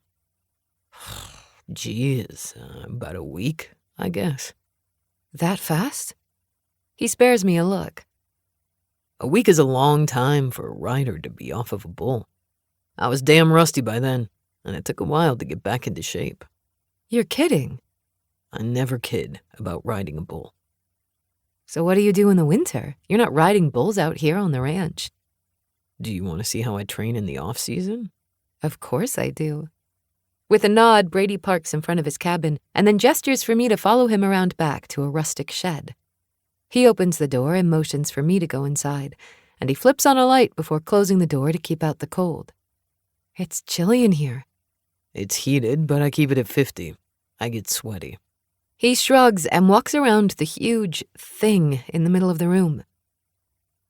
[SPEAKER 4] Geez, about a week, I guess.
[SPEAKER 5] That fast? He spares me a look.
[SPEAKER 4] A week is a long time for a rider to be off of a bull. I was damn rusty by then, and it took a while to get back into shape.
[SPEAKER 5] You're kidding.
[SPEAKER 4] I never kid about riding a bull.
[SPEAKER 5] So what do you do in the winter? You're not riding bulls out here on the ranch.
[SPEAKER 4] Do you want to see how I train in the off-season?
[SPEAKER 5] Of course I do. With a nod, Brady parks in front of his cabin and then gestures for me to follow him around back to a rustic shed. He opens the door and motions for me to go inside, and he flips on a light before closing the door to keep out the cold. It's chilly in here.
[SPEAKER 4] It's heated, but I keep it at 50. I get sweaty.
[SPEAKER 5] He shrugs and walks around the huge thing in the middle of the room.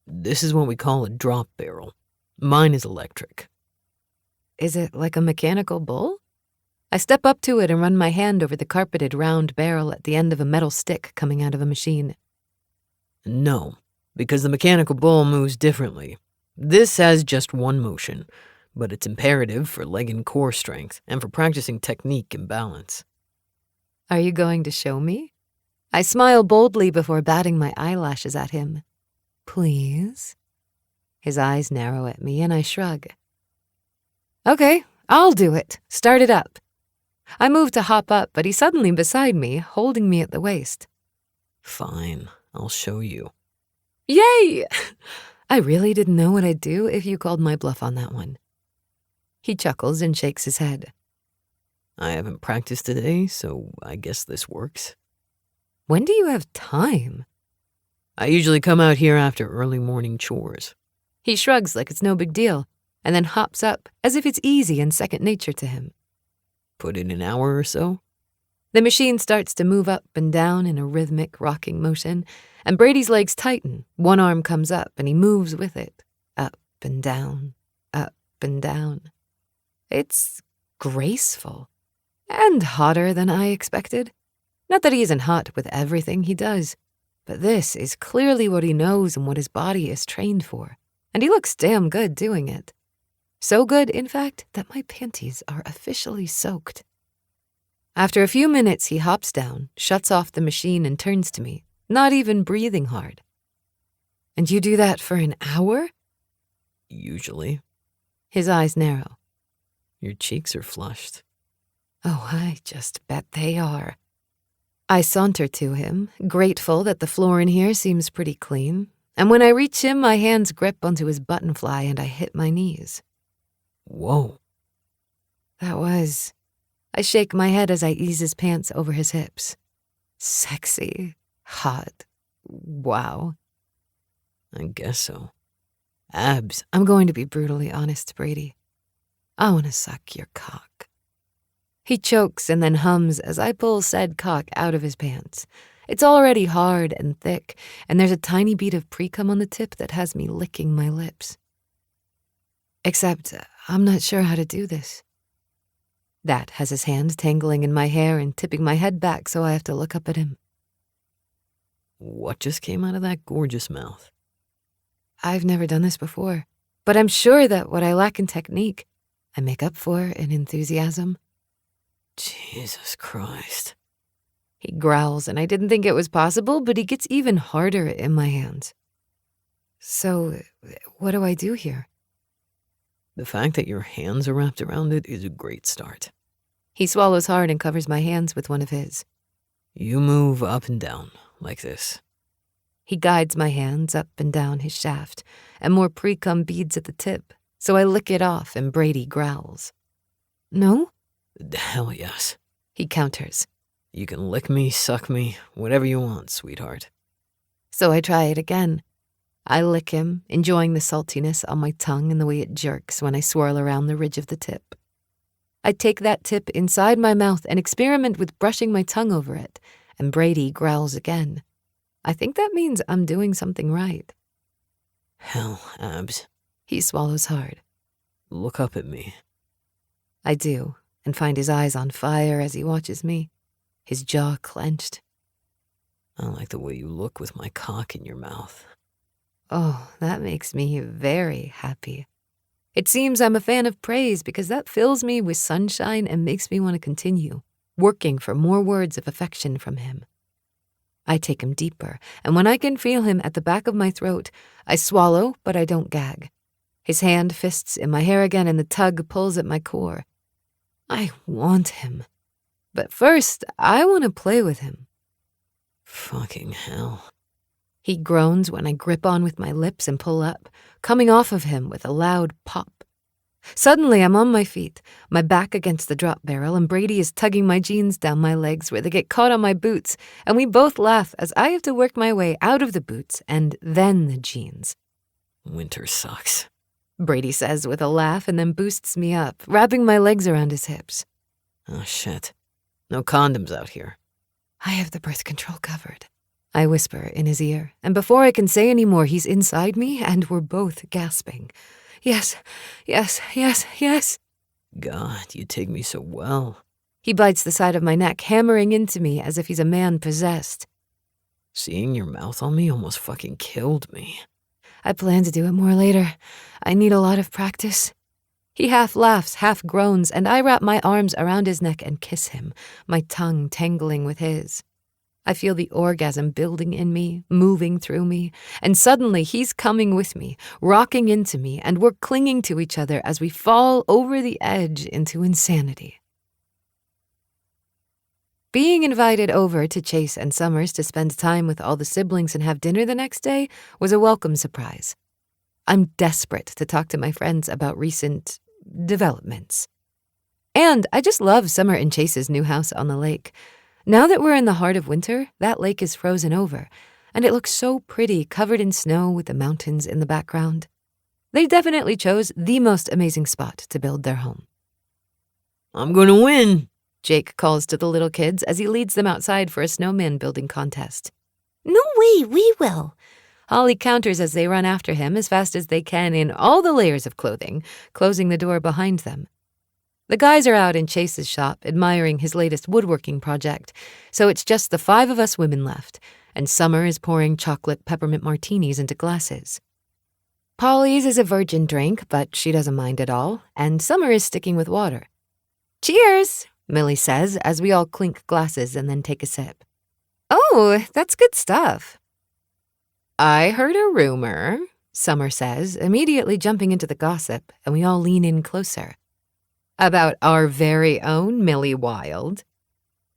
[SPEAKER 4] This is what we call a drop barrel. Mine is electric.
[SPEAKER 5] Is it like a mechanical bull? I step up to it and run my hand over the carpeted round barrel at the end of a metal stick coming out of a machine.
[SPEAKER 4] No, because the mechanical bull moves differently. This has just one motion, but it's imperative for leg and core strength and for practicing technique and balance.
[SPEAKER 5] Are you going to show me? I smile boldly before batting my eyelashes at him. Please? His eyes narrow at me and I shrug. Okay, I'll do it. Start it up. I move to hop up, but he's suddenly beside me, holding me at the waist.
[SPEAKER 4] Fine, I'll show you.
[SPEAKER 5] Yay! I really didn't know what I'd do if you called my bluff on that one. He chuckles and shakes his head.
[SPEAKER 4] I haven't practiced today, so I guess this works.
[SPEAKER 5] When do you have time?
[SPEAKER 4] I usually come out here after early morning chores.
[SPEAKER 5] He shrugs like it's no big deal, and then hops up as if it's easy and second nature to him.
[SPEAKER 4] Put in an hour or so.
[SPEAKER 5] The machine starts to move up and down in a rhythmic rocking motion, and Brady's legs tighten. One arm comes up, and he moves with it. Up and down, up and down. It's graceful, and hotter than I expected. Not that he isn't hot with everything he does, but this is clearly what he knows and what his body is trained for, and he looks damn good doing it. So good, in fact, that my panties are officially soaked. After a few minutes, he hops down, shuts off the machine, and turns to me, not even breathing hard. And you do that for an hour?
[SPEAKER 4] Usually.
[SPEAKER 5] His eyes narrow.
[SPEAKER 4] Your cheeks are flushed.
[SPEAKER 5] Oh, I just bet they are. I saunter to him, grateful that the floor in here seems pretty clean, and when I reach him, my hands grip onto his button fly and I hit my knees.
[SPEAKER 4] Whoa.
[SPEAKER 5] That was... I shake my head as I ease his pants over his hips. Sexy. Hot. Wow.
[SPEAKER 4] I guess so. Abs.
[SPEAKER 5] I'm going to be brutally honest, Brady. I want to suck your cock. He chokes and then hums as I pull said cock out of his pants. It's already hard and thick, and there's a tiny bead of pre-cum on the tip that has me licking my lips. Except I'm not sure how to do this. That has his hand tangling in my hair and tipping my head back so I have to look up at him.
[SPEAKER 4] What just came out of that gorgeous mouth?
[SPEAKER 5] I've never done this before, but I'm sure that what I lack in technique, I make up for in enthusiasm.
[SPEAKER 4] Jesus Christ.
[SPEAKER 5] He growls, and I didn't think it was possible, but he gets even harder in my hands. So, what do I do here?
[SPEAKER 4] The fact that your hands are wrapped around it is a great start.
[SPEAKER 5] He swallows hard and covers my hands with one of his.
[SPEAKER 4] You move up and down, like this.
[SPEAKER 5] He guides my hands up and down his shaft, and more pre-cum beads at the tip, so I lick it off and Brady growls. No?
[SPEAKER 4] Hell yes.
[SPEAKER 5] He counters.
[SPEAKER 4] You can lick me, suck me, whatever you want, sweetheart.
[SPEAKER 5] So I try it again. I lick him, enjoying the saltiness on my tongue and the way it jerks when I swirl around the ridge of the tip. I take that tip inside my mouth and experiment with brushing my tongue over it, and Brady growls again. I think that means I'm doing something right.
[SPEAKER 4] Hell, Abs.
[SPEAKER 5] He swallows hard.
[SPEAKER 4] Look up at me.
[SPEAKER 5] I do, and find his eyes on fire as he watches me, his jaw clenched.
[SPEAKER 4] I like the way you look with my cock in your mouth.
[SPEAKER 5] Oh, that makes me very happy. It seems I'm a fan of praise because that fills me with sunshine and makes me want to continue, working for more words of affection from him. I take him deeper, and when I can feel him at the back of my throat, I swallow, but I don't gag. His hand fists in my hair again, and the tug pulls at my core. I want him. But first, I want to play with him.
[SPEAKER 4] Fucking hell.
[SPEAKER 5] He groans when I grip on with my lips and pull up, coming off of him with a loud pop. Suddenly, I'm on my feet, my back against the drop barrel, and Brady is tugging my jeans down my legs where they get caught on my boots, and we both laugh as I have to work my way out of the boots and then the jeans.
[SPEAKER 4] Winter sucks,
[SPEAKER 5] Brady says with a laugh and then boosts me up, wrapping my legs around his hips.
[SPEAKER 4] Oh, shit. No condoms out here.
[SPEAKER 5] I have the birth control covered, I whisper in his ear, and before I can say any more, he's inside me, and we're both gasping. Yes, yes, yes, yes.
[SPEAKER 4] God, you take me so well.
[SPEAKER 5] He bites the side of my neck, hammering into me as if he's a man possessed.
[SPEAKER 4] Seeing your mouth on me almost fucking killed me.
[SPEAKER 5] I plan to do it more later. I need a lot of practice. He half laughs, half groans, and I wrap my arms around his neck and kiss him, my tongue tangling with his. I feel the orgasm building in me, moving through me, and suddenly he's coming with me, rocking into me, and we're clinging to each other as we fall over the edge into insanity. Being invited over to Chase and Summers to spend time with all the siblings and have dinner the next day was a welcome surprise. I'm desperate to talk to my friends about recent developments. And I just love Summer and Chase's new house on the lake. Now that we're in the heart of winter, that lake is frozen over, and it looks so pretty, covered in snow with the mountains in the background. They definitely chose the most amazing spot to build their home.
[SPEAKER 4] I'm gonna win.
[SPEAKER 5] Jake calls to the little kids as he leads them outside for a snowman building contest. No way, we will. Holly counters as they run after him as fast as they can in all the layers of clothing, closing the door behind them. The guys are out in Chase's shop admiring his latest woodworking project, so it's just the 5 of us women left, and Summer is pouring chocolate peppermint martinis into glasses. Polly's is a virgin drink, but she doesn't mind at all, and Summer is sticking with water. Cheers, Millie says as we all clink glasses and then take a sip. Oh, that's good stuff. I heard a rumor, Summer says, immediately jumping into the gossip, and we all lean in closer. About our very own Millie Wilde.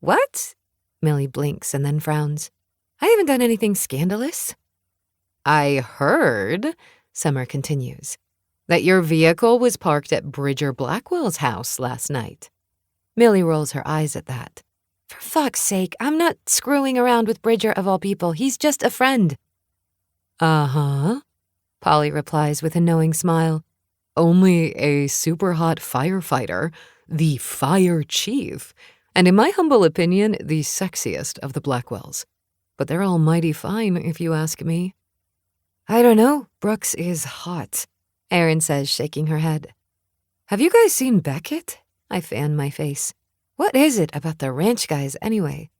[SPEAKER 5] What? Millie blinks and then frowns. I haven't done anything scandalous. I heard, Summer continues, that your vehicle was parked at Bridger Blackwell's house last night. Millie rolls her eyes at that. For fuck's sake, I'm not screwing around with Bridger of all people. He's just a friend. Uh-huh, Polly replies with a knowing smile. Only a super hot firefighter, the fire chief, and in my humble opinion, the sexiest of the Blackwells. But they're all mighty fine, if you ask me. I don't know. Brooks is hot, Erin says, shaking her head. Have you guys seen Beckett? I fan my face. What is it about the ranch guys anyway?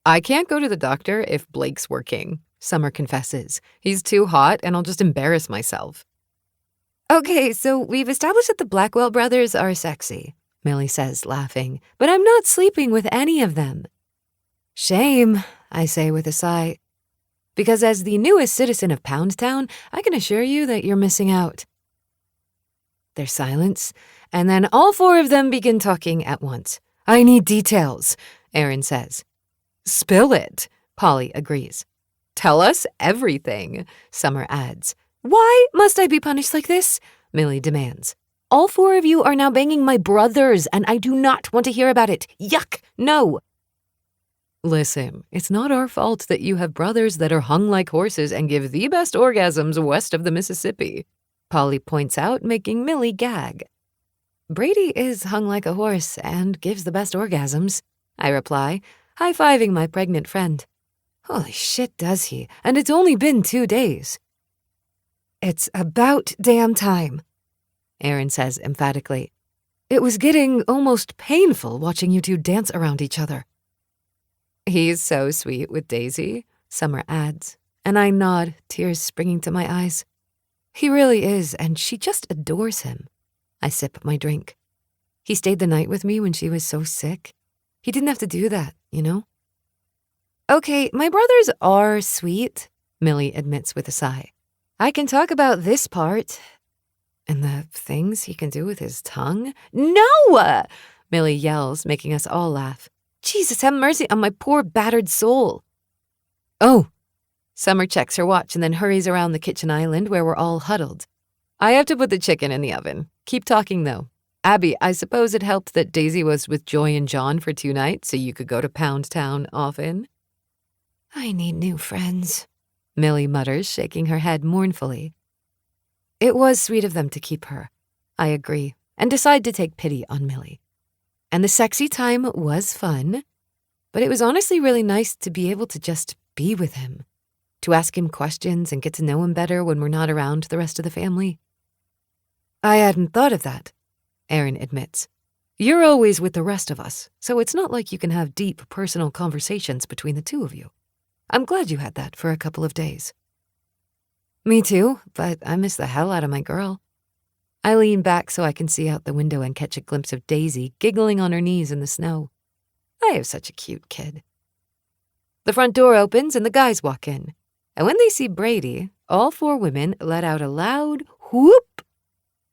[SPEAKER 5] I can't go to the doctor if Blake's working, Summer confesses. He's too hot and I'll just embarrass myself. Okay, so we've established that the Blackwell brothers are sexy, Millie says, laughing, but I'm not sleeping with any of them. Shame, I say with a sigh, because as the newest citizen of Poundtown, I can assure you that you're missing out. There's silence, and then all 4 of them begin talking at once. I need details, Erin says. Spill it, Polly agrees. Tell us everything, Summer adds. Why must I be punished like this? Millie demands. All 4 of you are now banging my brothers, and I do not want to hear about it. Yuck, no. Listen, it's not our fault that you have brothers that are hung like horses and give the best orgasms west of the Mississippi, Polly points out, making Millie gag. Brady is hung like a horse and gives the best orgasms, I reply, high-fiving my pregnant friend. Holy shit, does he? And it's only been 2 days. It's about damn time, Erin says emphatically. It was getting almost painful watching you 2 dance around each other. He's so sweet with Daisy, Summer adds, and I nod, tears springing to my eyes. He really is, and she just adores him. I sip my drink. He stayed the night with me when she was so sick. He didn't have to do that, you know? Okay, my brothers are sweet, Millie admits with a sigh. I can talk about this part. And the things he can do with his tongue? No! Millie yells, making us all laugh. Jesus, have mercy on my poor battered soul. Oh. Summer checks her watch and then hurries around the kitchen island where we're all huddled. I have to put the chicken in the oven. Keep talking, though. Abby, I suppose it helped that Daisy was with Joy and John for 2 nights so you could go to Poundtown often. I need new friends, Millie mutters, shaking her head mournfully. It was sweet of them to keep her. I agree, and decide to take pity on Millie. And the sexy time was fun, but it was honestly really nice to be able to just be with him, to ask him questions and get to know him better when we're not around the rest of the family. I hadn't thought of that, Erin admits. You're always with the rest of us, so it's not like you can have deep personal conversations between the 2 of you. I'm glad you had that for a couple of days. Me too, but I miss the hell out of my girl. I lean back so I can see out the window and catch a glimpse of Daisy giggling on her knees in the snow. I have such a cute kid. The front door opens and the guys walk in. And when they see Brady, all 4 women let out a loud whoop.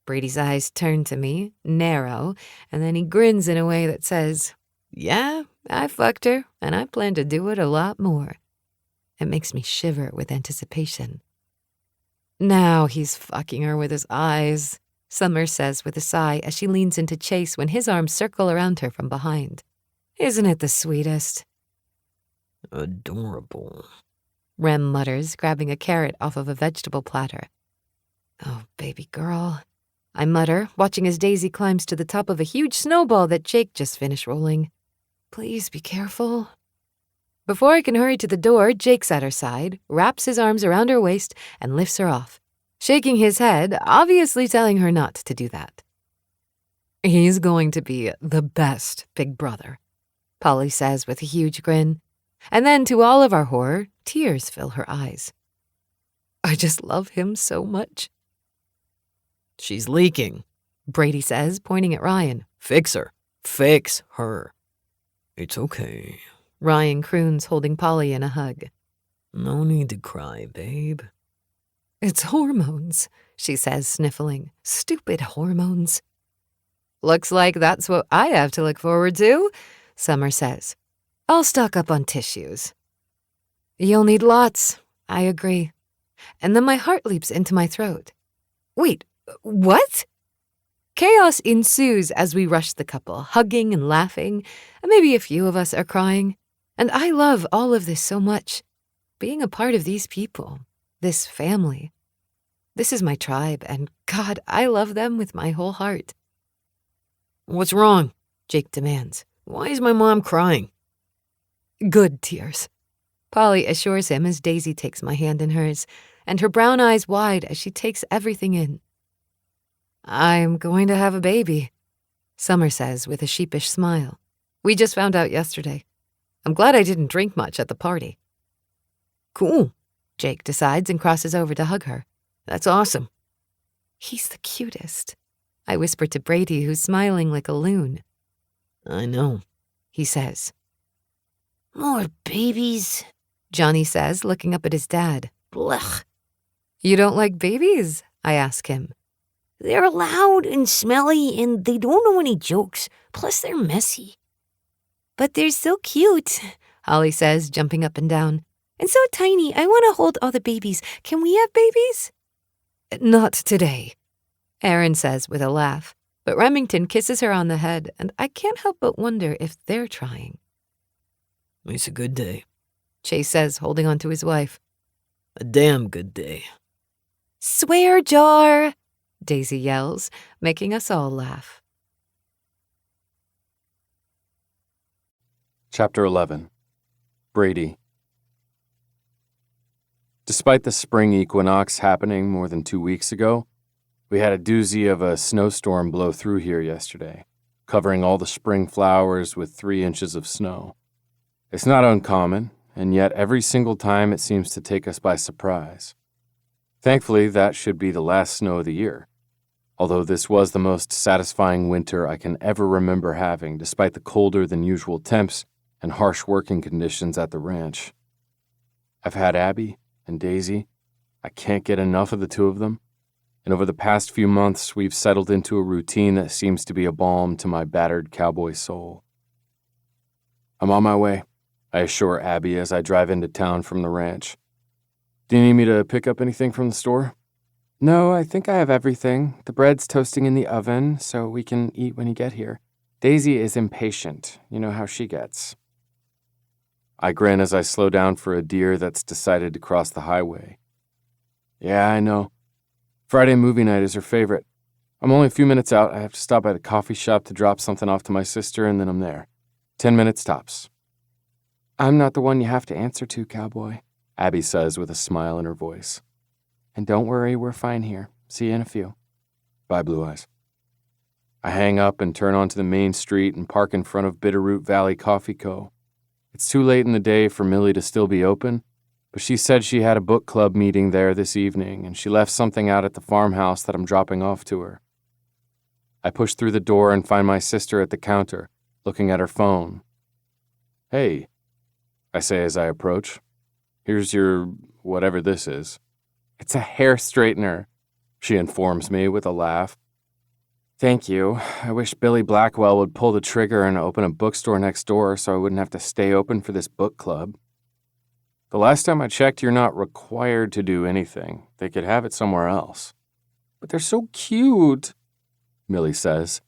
[SPEAKER 5] Brady's eyes turn to me, narrow, and then he grins in a way that says, yeah, I fucked her, and I plan to do it a lot more. It makes me shiver with anticipation. Now he's fucking her with his eyes, Summer says with a sigh as she leans into Chase when his arms circle around her from behind. Isn't it the sweetest?
[SPEAKER 4] Adorable.
[SPEAKER 5] Rem mutters, grabbing a carrot off of a vegetable platter. Oh, baby girl, I mutter, watching as Daisy climbs to the top of a huge snowball that Jake just finished rolling. Please be careful. Before I can hurry to the door, Jake's at her side, wraps his arms around her waist, and lifts her off, shaking his head, obviously telling her not to do that. He's going to be the best big brother, Polly says with a huge grin. And then, to all of our horror, tears fill her eyes. I just love him so much.
[SPEAKER 4] She's leaking,
[SPEAKER 5] Brady says, pointing at Ryan.
[SPEAKER 4] Fix her. Fix her. It's okay.
[SPEAKER 5] Ryan croons, holding Polly in a hug.
[SPEAKER 4] No need to cry, babe.
[SPEAKER 5] It's hormones, she says, sniffling. Stupid hormones. Looks like that's what I have to look forward to, Summer says. I'll stock up on tissues. You'll need lots, I agree. And then my heart leaps into my throat. Wait, what? Chaos ensues as we rush the couple, hugging and laughing, and maybe a few of us are crying. And I love all of this so much. Being a part of these people, this family. This is my tribe, and God, I love them with my whole heart.
[SPEAKER 4] What's wrong?
[SPEAKER 5] Jake demands.
[SPEAKER 4] Why is my mom crying?
[SPEAKER 5] Good tears, Polly assures him as Daisy takes my hand in hers, and her brown eyes wide as she takes everything in. I'm going to have a baby, Summer says with a sheepish smile. We just found out yesterday. I'm glad I didn't drink much at the party.
[SPEAKER 4] Cool,
[SPEAKER 5] Jake decides and crosses over to hug her.
[SPEAKER 4] That's awesome.
[SPEAKER 5] He's the cutest, I whisper to Brady, who's smiling like a loon.
[SPEAKER 4] I know,
[SPEAKER 5] he says.
[SPEAKER 7] More babies,
[SPEAKER 5] Johnny says, looking up at his dad.
[SPEAKER 7] Blech.
[SPEAKER 5] You don't like babies? I ask him.
[SPEAKER 7] They're loud and smelly, and they don't know any jokes. Plus, they're messy.
[SPEAKER 5] But they're so cute, Holly says, jumping up and down. And so tiny, I want to hold all the babies. Can we have babies? Not today, Aaron says with a laugh. But Remington kisses her on the head, and I can't help but wonder if they're trying.
[SPEAKER 4] It's a good day,
[SPEAKER 5] Chase says, holding on to his wife.
[SPEAKER 4] A damn good day.
[SPEAKER 5] Swear jar, Daisy yells, making us all laugh.
[SPEAKER 2] Chapter 11. Brady. Despite the spring equinox happening more than 2 weeks ago, we had a doozy of a snowstorm blow through here yesterday, covering all the spring flowers with 3 inches of snow. It's not uncommon, and yet every single time it seems to take us by surprise. Thankfully, that should be the last snow of the year, although this was the most satisfying winter I can ever remember having, despite the colder than usual temps and harsh working conditions at the ranch. I've had Abby and Daisy. I can't get enough of the two of them. And over the past few months, we've settled into a routine that seems to be a balm to my battered cowboy soul. I'm on my way, I assure Abby as I drive into town from the ranch. Do you need me to pick up anything from the store?
[SPEAKER 3] No, I think I have everything. The bread's toasting in the oven, so we can eat when you get here. Daisy is impatient. You know how she gets.
[SPEAKER 2] I grin as I slow down for a deer that's decided to cross the highway. Yeah, I know. Friday movie night is her favorite. I'm only a few minutes out. I have to stop by the coffee shop to drop something off to my sister, and then I'm there. 10 minutes tops.
[SPEAKER 3] I'm not the one you have to answer to, cowboy,
[SPEAKER 2] Abby says with a smile in her voice.
[SPEAKER 3] And don't worry, we're fine here. See you in a few.
[SPEAKER 2] Bye, Blue Eyes. I hang up and turn onto the main street and park in front of Bitterroot Valley Coffee Co. It's too late in the day for Millie to still be open, but she said she had a book club meeting there this evening, and she left something out at the farmhouse that I'm dropping off to her. I push through the door and find my sister at the counter, looking at her phone. Hey, I say as I approach. Here's your whatever this is.
[SPEAKER 3] It's a hair straightener,
[SPEAKER 2] she informs me with a laugh.
[SPEAKER 3] Thank you. I wish Billy Blackwell would pull the trigger and open a bookstore next door so I wouldn't have to stay open for this book club. The last time I checked, you're not required to do anything. They could have it somewhere else. But they're so cute, Millie says.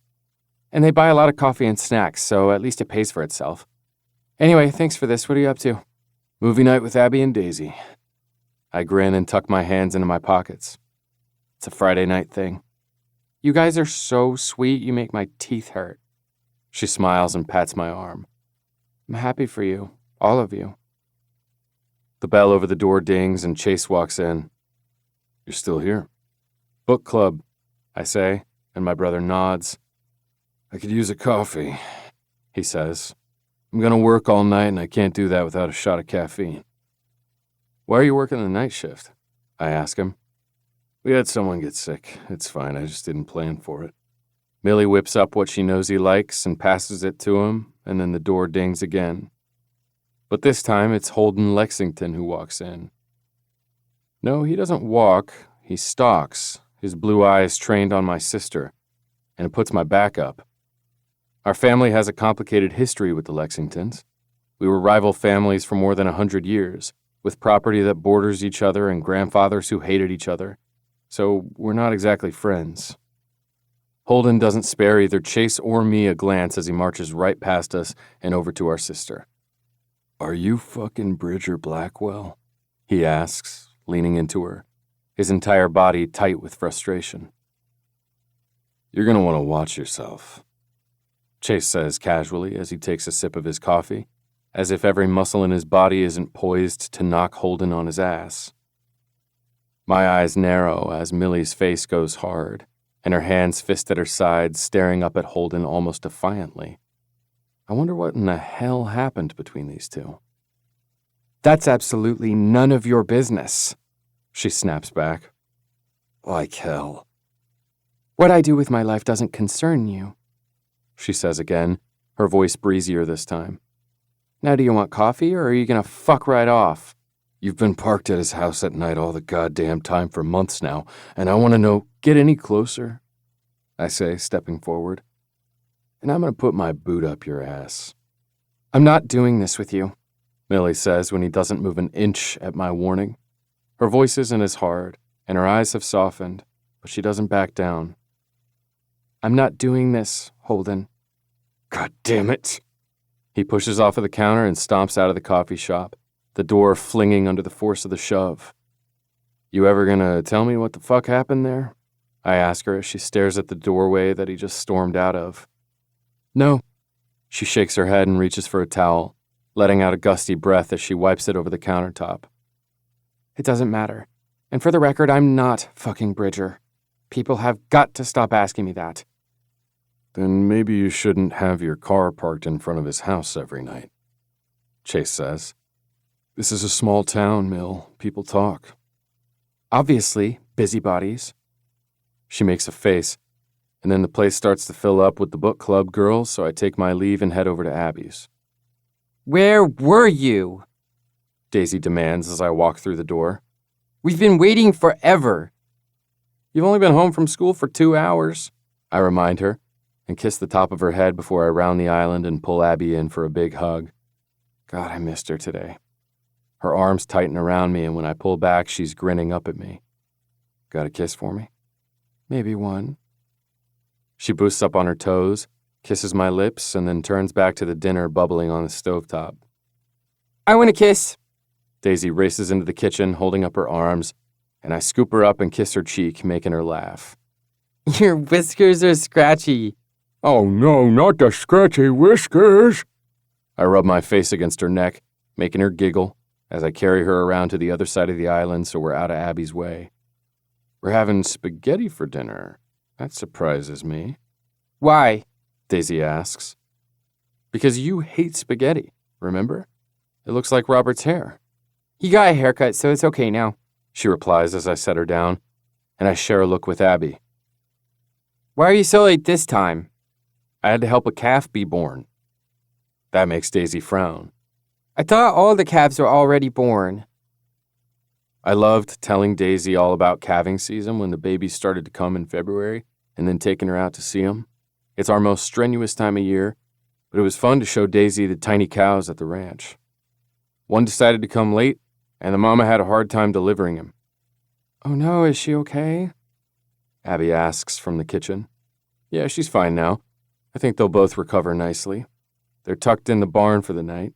[SPEAKER 3] And they buy a lot of coffee and snacks, so at least it pays for itself. Anyway, thanks for this. What are you up to?
[SPEAKER 2] Movie night with Abby and Daisy. I grin and tuck my hands into my pockets. It's a Friday night thing.
[SPEAKER 3] You guys are so sweet, you make my teeth hurt.
[SPEAKER 2] She smiles and pats my arm.
[SPEAKER 3] I'm happy for you, all of you.
[SPEAKER 2] The bell over the door dings and Chase walks in. You're still here. Book club, I say, and my brother nods. I could use a coffee, he says. I'm gonna work all night and I can't do that without a shot of caffeine. Why are you working the night shift? I ask him. We had someone get sick. It's fine, I just didn't plan for it. Millie whips up what she knows he likes and passes it to him, and then the door dings again. But this time it's Holden Lexington who walks in. No, he doesn't walk, he stalks, his blue eyes trained on my sister, and it puts my back up. Our family has a complicated history with the Lexingtons. We were rival families for more than 100 years, with property that borders each other and grandfathers who hated each other. So we're not exactly friends. Holden doesn't spare either Chase or me a glance as he marches right past us and over to our sister. Are you fucking Bridger Blackwell? He asks, leaning into her, his entire body tight with frustration. You're gonna want to watch yourself, Chase says casually as he takes a sip of his coffee, as if every muscle in his body isn't poised to knock Holden on his ass. My eyes narrow as Millie's face goes hard, and her hands fist at her sides, staring up at Holden almost defiantly. I wonder what in the hell happened between these two.
[SPEAKER 3] That's absolutely none of your business, she snaps back.
[SPEAKER 2] Like hell.
[SPEAKER 3] What I do with my life doesn't concern you,
[SPEAKER 2] she says again, her voice breezier this time.
[SPEAKER 3] Now do you want coffee, or are you gonna fuck right off?
[SPEAKER 2] You've been parked at his house at night all the goddamn time for months now, and I want to know, get any closer? I say, stepping forward. And I'm gonna put my boot up your ass.
[SPEAKER 3] I'm not doing this with you,
[SPEAKER 2] Millie says when he doesn't move an inch at my warning. Her voice isn't as hard, and her eyes have softened, but she doesn't back down.
[SPEAKER 3] I'm not doing this, Holden.
[SPEAKER 2] God damn it. He pushes off of the counter and stomps out of the coffee shop, the door flinging under the force of the shove. You ever gonna tell me what the fuck happened there? I ask her as she stares at the doorway that he just stormed out of.
[SPEAKER 3] No.
[SPEAKER 2] She shakes her head and reaches for a towel, letting out a gusty breath as she wipes it over the countertop.
[SPEAKER 3] It doesn't matter. And for the record, I'm not fucking Bridger. People have got to stop asking me that.
[SPEAKER 2] Then maybe you shouldn't have your car parked in front of his house every night, Chase says. This is a small town, Mill. People talk.
[SPEAKER 3] Obviously, busybodies.
[SPEAKER 2] She makes a face, and then the place starts to fill up with the book club girls, so I take my leave and head over to Abby's.
[SPEAKER 3] Where were you?
[SPEAKER 2] Daisy demands as I walk through the door.
[SPEAKER 3] We've been waiting forever.
[SPEAKER 2] You've only been home from school for 2 hours, I remind her, and kiss the top of her head before I round the island and pull Abby in for a big hug. God, I missed her today. Her arms tighten around me, and when I pull back, she's grinning up at me. Got a kiss for me?
[SPEAKER 3] Maybe one.
[SPEAKER 2] She boosts up on her toes, kisses my lips, and then turns back to the dinner bubbling on the stovetop.
[SPEAKER 3] I want a kiss.
[SPEAKER 2] Daisy races into the kitchen, holding up her arms, and I scoop her up and kiss her cheek, making her laugh.
[SPEAKER 3] Your whiskers are scratchy.
[SPEAKER 6] Oh no, not the scratchy whiskers.
[SPEAKER 2] I rub my face against her neck, making her giggle, as I carry her around to the other side of the island so we're out of Abby's way. We're having spaghetti for dinner. That surprises me.
[SPEAKER 3] Why?
[SPEAKER 2] Daisy asks. Because you hate spaghetti, remember? It looks like Robert's hair.
[SPEAKER 3] He got a haircut, so it's okay now,
[SPEAKER 2] she replies as I set her down, and I share a look with Abby.
[SPEAKER 3] Why are you so late this time?
[SPEAKER 2] I had to help a calf be born. That makes Daisy frown.
[SPEAKER 3] I thought all the calves were already born.
[SPEAKER 2] I loved telling Daisy all about calving season when the babies started to come in February, and then taking her out to see them. It's our most strenuous time of year, but it was fun to show Daisy the tiny cows at the ranch. One decided to come late,
[SPEAKER 3] and the mama had a hard time delivering him. Oh no, is she okay? Abby asks from the kitchen. Yeah, she's fine now. I think they'll both recover nicely. They're tucked in the barn for the night.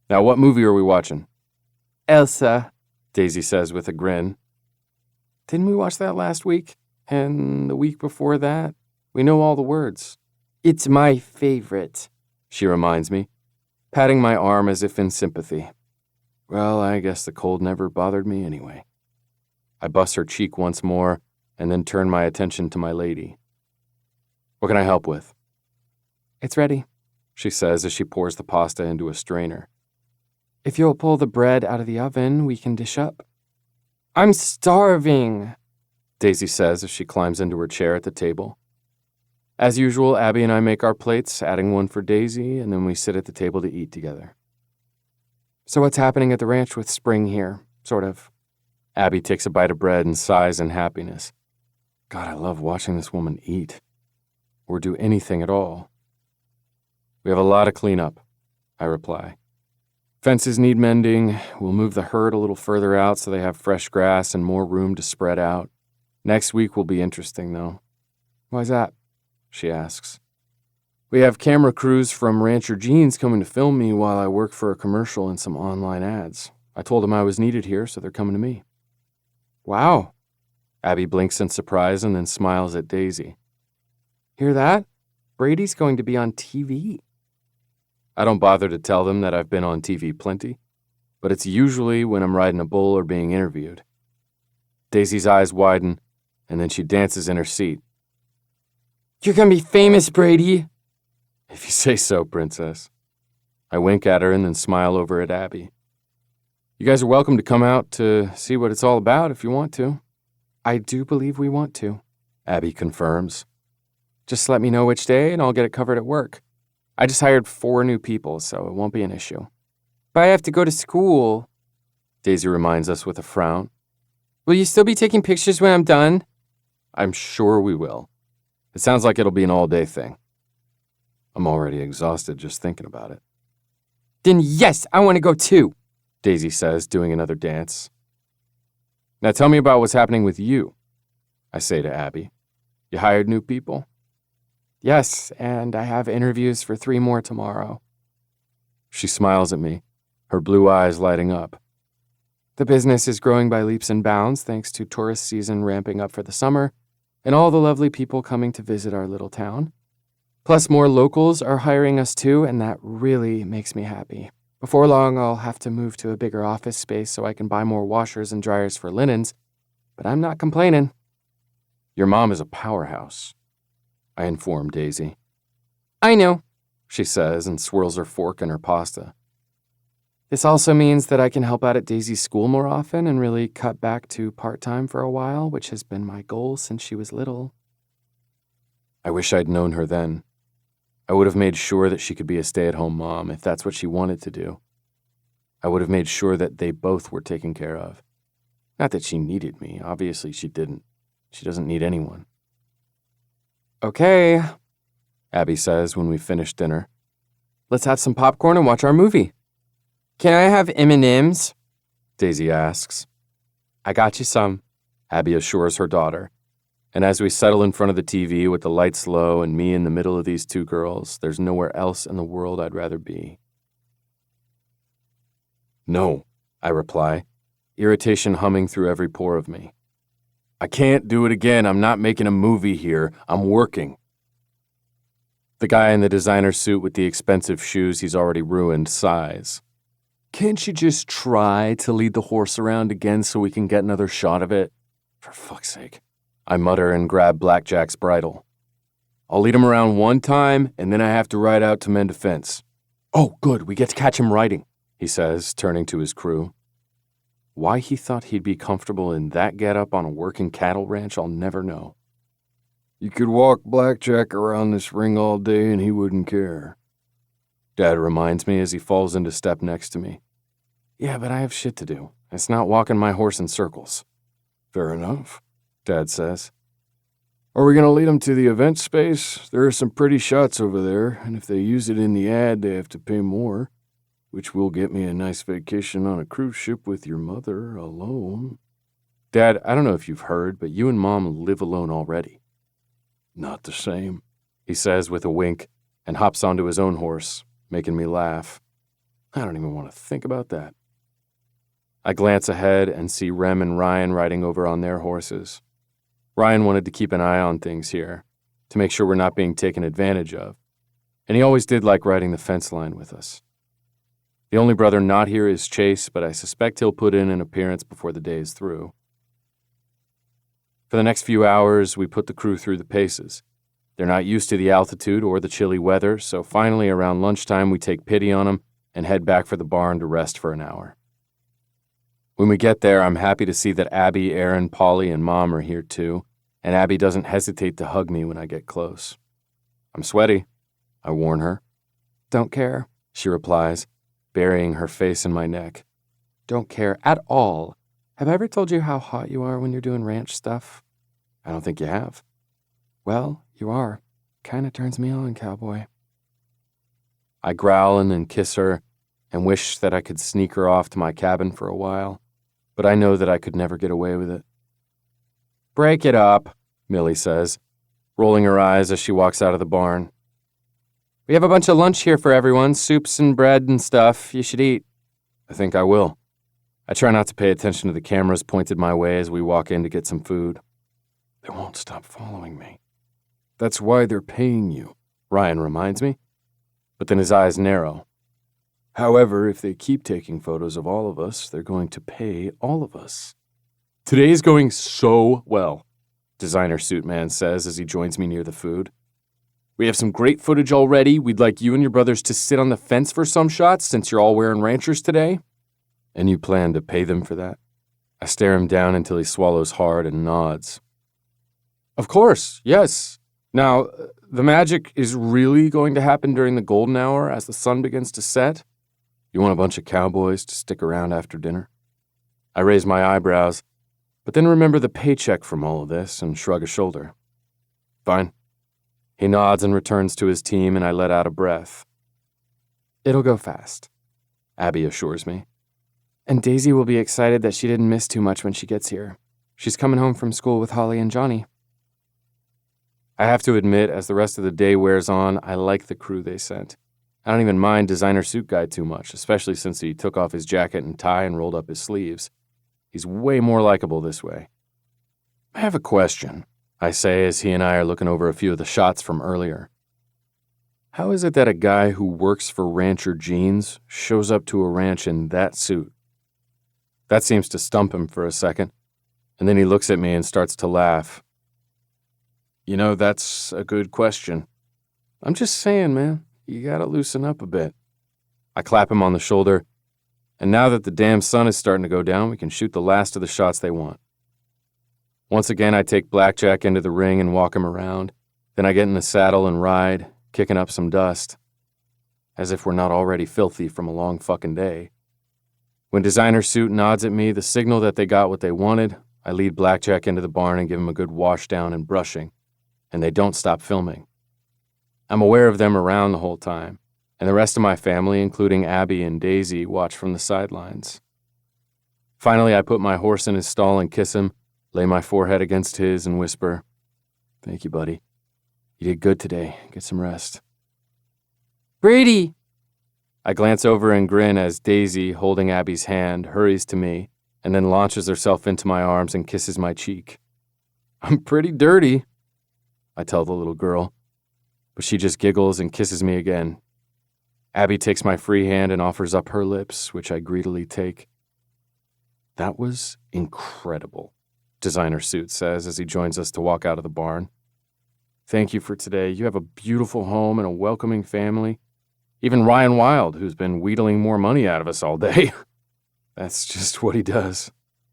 [SPEAKER 3] Now, what movie are we watching? Elsa, Daisy says with a grin. Didn't we watch that last week? And the week before that? We know all the words. It's my favorite, she reminds me, patting my arm as if in sympathy. Well, I guess the cold never bothered me anyway. I bust her cheek once more and then turn my attention to my lady. What can I help with? It's ready, she says as she pours the pasta into a strainer. If you'll pull the bread out of the oven, we can dish up. I'm starving, Daisy says as she climbs into her chair at the table. As usual, Abby and I make our plates, adding one for Daisy, and then we sit at the table to eat together. So what's happening at the ranch with Spring here, sort of? Abby takes a bite of bread and sighs in happiness. God, I love watching this woman eat. Or do anything at all. We have a lot of cleanup, I reply. Fences need mending. We'll move the herd a little further out so they have fresh grass and more room to spread out. Next week will be interesting, though. Why's that? She asks. We have camera crews from Rancher Gene's coming to film me while I work for a commercial and some online ads. I told them I was needed here, so they're coming to me. Wow. Abby blinks in surprise and then smiles at Daisy. Hear that? Brady's going to be on TV. I don't bother to tell them that I've been on TV plenty, but it's usually when I'm riding a bull or being interviewed. Daisy's eyes widen, and then she dances in her seat. You're gonna be famous, Brady. If you say so, Princess. I wink at her and then smile over at Abby. You guys are welcome to come out to see what it's all about if you want to. I do believe we want to, Abby confirms. Just let me know which day and I'll get it covered at work. I just hired 4 new people, so it won't be an issue. But I have to go to school, Daisy reminds us with a frown. Will you still be taking pictures when I'm done? I'm sure we will. It sounds like it'll be an all-day thing. I'm already exhausted just thinking about it. Then yes, I want to go too, Daisy says, doing another dance. Now tell me about what's happening with you, I say to Abby. You hired new people? Yes, and I have interviews for 3 more tomorrow. She smiles at me, her blue eyes lighting up. The business is growing by leaps and bounds thanks to tourist season ramping up for the summer and all the lovely people coming to visit our little town. Plus more locals are hiring us too, and that really makes me happy. Before long, I'll have to move to a bigger office space so I can buy more washers and dryers for linens, but I'm not complaining. Your mom is a powerhouse, I inform Daisy. I know, she says and swirls her fork in her pasta. This also means that I can help out at Daisy's school more often and really cut back to part-time for a while, which has been my goal since she was little. I wish I'd known her then. I would have made sure that she could be a stay-at-home mom if that's what she wanted to do. I would have made sure that they both were taken care of. Not that she needed me. Obviously, she didn't. She doesn't need anyone. Okay, Abby says when we finish dinner. Let's have some popcorn and watch our movie. Can I have M&Ms? Daisy asks. I got you some, Abby assures her daughter. And as we settle in front of the TV with the lights low and me in the middle of these 2 girls, there's nowhere else in the world I'd rather be. No, I reply, irritation humming through every pore of me. I can't do it again. I'm not making a movie here. I'm working. The guy in the designer suit with the expensive shoes he's already ruined sighs. Can't you just try to lead the horse around again so we can get another shot of it? For fuck's sake. I mutter and grab Blackjack's bridle. I'll lead him around one time, and then I have to ride out to mend a fence. Oh, good, we get to catch him riding, he says, turning to his crew. Why he thought he'd be comfortable in that getup on a working cattle ranch, I'll never know. You could walk Blackjack around this ring all day and he wouldn't care. Dad reminds me as he falls into step next to me. Yeah, but I have shit to do. It's not walking my horse in circles. Fair enough, Dad says. Are we going to lead him to the event space? There are some pretty shots over there, and if they use it in the ad, they have to pay more.
[SPEAKER 6] which will get me a nice vacation on a cruise ship with your mother alone.
[SPEAKER 3] Dad, I don't know if you've heard, but you and Mom live alone already.
[SPEAKER 6] Not the same.
[SPEAKER 3] He says with a wink and hops onto his own horse, making me laugh. I don't even want to think about that. I glance ahead and see Rem and Ryan riding over on their horses. Ryan wanted to keep an eye on things here, to make sure we're not being taken advantage of, and he always did like riding the fence line with us. The only brother not here is Chase, but I suspect he'll put in an appearance before the day is through. For the next few hours, we put the crew through the paces. They're not used to the altitude or the chilly weather, so finally around lunchtime we take pity on them and head back for the barn to rest for an hour. When we get there, I'm happy to see that Abby, Aaron, Polly, and Mom are here too, and Abby doesn't hesitate to hug me when I get close. I'm sweaty, I warn her. Don't care, she replies, burying her face in my neck. Don't care at all. Have I ever told you how hot you are when you're doing ranch stuff? I don't think you have. Well, you are. Kinda turns me on, cowboy. I growl and then kiss her and wish that I could sneak her off to my cabin for a while, but I know that I could never get away with it. Break it up, Millie says, rolling her eyes as she walks out of the barn. We have a bunch of lunch here for everyone, soups and bread and stuff. You should eat. I think I will. I try not to pay attention to the cameras pointed my way as we walk in to get some food.
[SPEAKER 6] They won't stop following me. That's why they're paying you,
[SPEAKER 3] Ryan reminds me, but then his eyes narrow.
[SPEAKER 6] However, if they keep taking photos of all of us, they're going to pay all of us.
[SPEAKER 3] Today's going so well, Designer Suit Man says as he joins me near the food. We have some great footage already. We'd like you and your brothers to sit on the fence for some shots since you're all wearing ranchers today. And you plan to pay them for that? I stare him down until he swallows hard and nods. Of course, yes. Now, the magic is really going to happen during the golden hour as the sun begins to set. You want a bunch of cowboys to stick around after dinner? I raise my eyebrows, but then remember the paycheck from all of this and shrug a shoulder. Fine. He nods and returns to his team, and I let out a breath. It'll go fast, Abby assures me. And Daisy will be excited that she didn't miss too much when she gets here. She's coming home from school with Holly and Johnny. I have to admit, as the rest of the day wears on, I like the crew they sent. I don't even mind Designer Suit Guy too much, especially since he took off his jacket and tie and rolled up his sleeves. He's way more likable this way. I have a question, I say as he and I are looking over a few of the shots from earlier. How is it that a guy who works for Rancher Jeans shows up to a ranch in that suit? That seems to stump him for a second, and then he looks at me and starts to laugh. You know, that's a good question. I'm just saying, man, you gotta loosen up a bit. I clap him on the shoulder, and now that the damn sun is starting to go down, we can shoot the last of the shots they want. Once again, I take Blackjack into the ring and walk him around. Then I get in the saddle and ride, kicking up some dust. As if we're not already filthy from a long fucking day. When Designer Suit nods at me, the signal that they got what they wanted, I lead Blackjack into the barn and give him a good wash down and brushing, and they don't stop filming. I'm aware of them around the whole time, and the rest of my family, including Abby and Daisy, watch from the sidelines. Finally, I put my horse in his stall and kiss him, lay my forehead against his and whisper, "Thank you, buddy. You did good today. Get some rest." Brady! I glance over and grin as Daisy, holding Abby's hand, hurries to me and then launches herself into my arms and kisses my cheek. I'm pretty dirty, I tell the little girl, but she just giggles and kisses me again. Abby takes my free hand and offers up her lips, which I greedily take. That was incredible, Designer Suit says as he joins us to walk out of the barn. Thank you for today. You have a beautiful home and a welcoming family. Even Ryan Wild, who's been wheedling more money out of us all day. That's just what he does,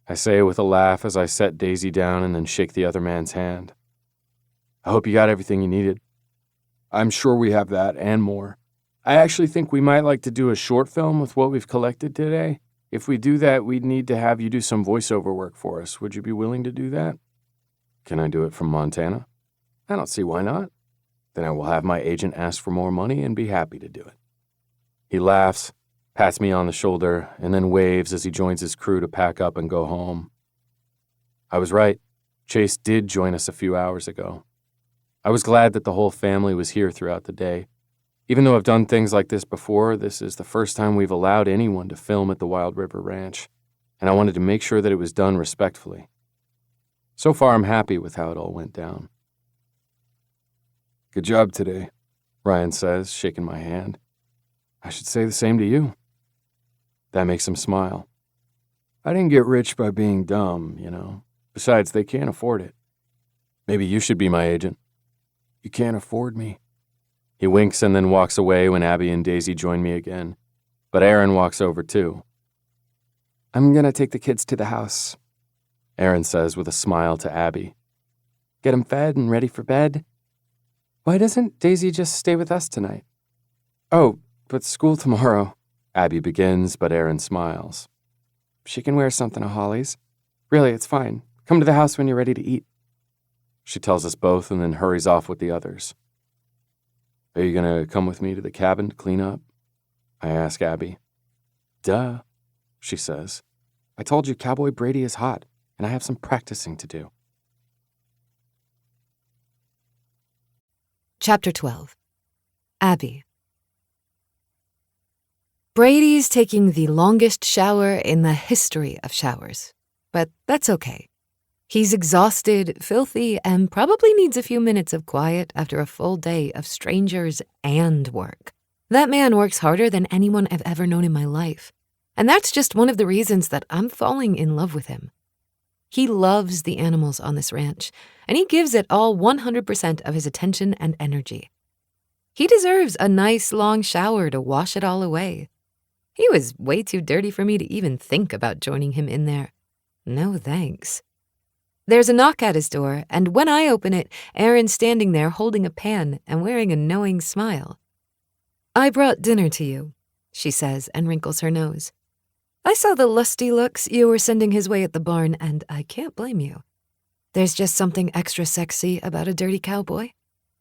[SPEAKER 3] I say with a laugh as I set Daisy down and then shake the other man's hand. I hope you got everything you needed. I'm sure we have that and more. I actually think we might like to do a short film with what we've collected today. If we do that, we'd need to have you do some voiceover work for us. Would you be willing to do that? Can I do it from Montana? I don't see why not. Then I will have my agent ask for more money and be happy to do it. He laughs,
[SPEAKER 2] pats me on the shoulder, and then waves as he joins his crew to pack up and go home. I was right. Chase did join us a few hours ago. I was glad that the whole family was here throughout the day. Even though I've done things like this before, this is the first time we've allowed anyone to film at the Wild River Ranch, and I wanted to make sure that it was done respectfully. So far, I'm happy with how it all went down.
[SPEAKER 6] Good job today.
[SPEAKER 2] Ryan says, shaking my hand.
[SPEAKER 6] I should say the same to you.
[SPEAKER 2] That makes him smile.
[SPEAKER 6] I didn't get rich by being dumb, you know. Besides, they can't afford it.
[SPEAKER 2] Maybe you should be my agent.
[SPEAKER 6] You can't afford me.
[SPEAKER 2] He winks and then walks away when Abby and Daisy join me again. But Aaron walks over too.
[SPEAKER 3] I'm gonna take the kids to the house,
[SPEAKER 2] Aaron says with a smile to Abby.
[SPEAKER 3] get them fed and ready for bed. Why doesn't Daisy just stay with us tonight? Oh, but school tomorrow.
[SPEAKER 2] Abby begins, but Aaron smiles.
[SPEAKER 3] She can wear something to Holly's. Really, it's fine. Come to the house when you're ready to eat.
[SPEAKER 2] She tells us both and then hurries off with the others. Are you gonna come with me to the cabin to clean up? I ask Abby.
[SPEAKER 3] Duh, she says. I told you Cowboy Brady is hot, and I have some practicing to do.
[SPEAKER 5] Chapter 12. Abby. Brady's taking the longest shower in the history of showers, but that's okay. He's exhausted, filthy, and probably needs a few minutes of quiet after a full day of strangers and work. That man works harder than anyone I've ever known in my life, and that's just one of the reasons that I'm falling in love with him. He loves the animals on this ranch, and he gives it all 100% of his attention and energy. He deserves a nice long shower to wash it all away. He was way too dirty for me to even think about joining him in there. No thanks. There's a knock at his door, and when I open it, Erin's standing there holding a pan and wearing a knowing smile. "I brought dinner to you," she says and wrinkles her nose. "I saw the lusty looks you were sending his way at the barn, and I can't blame you. There's just something extra sexy about a dirty cowboy.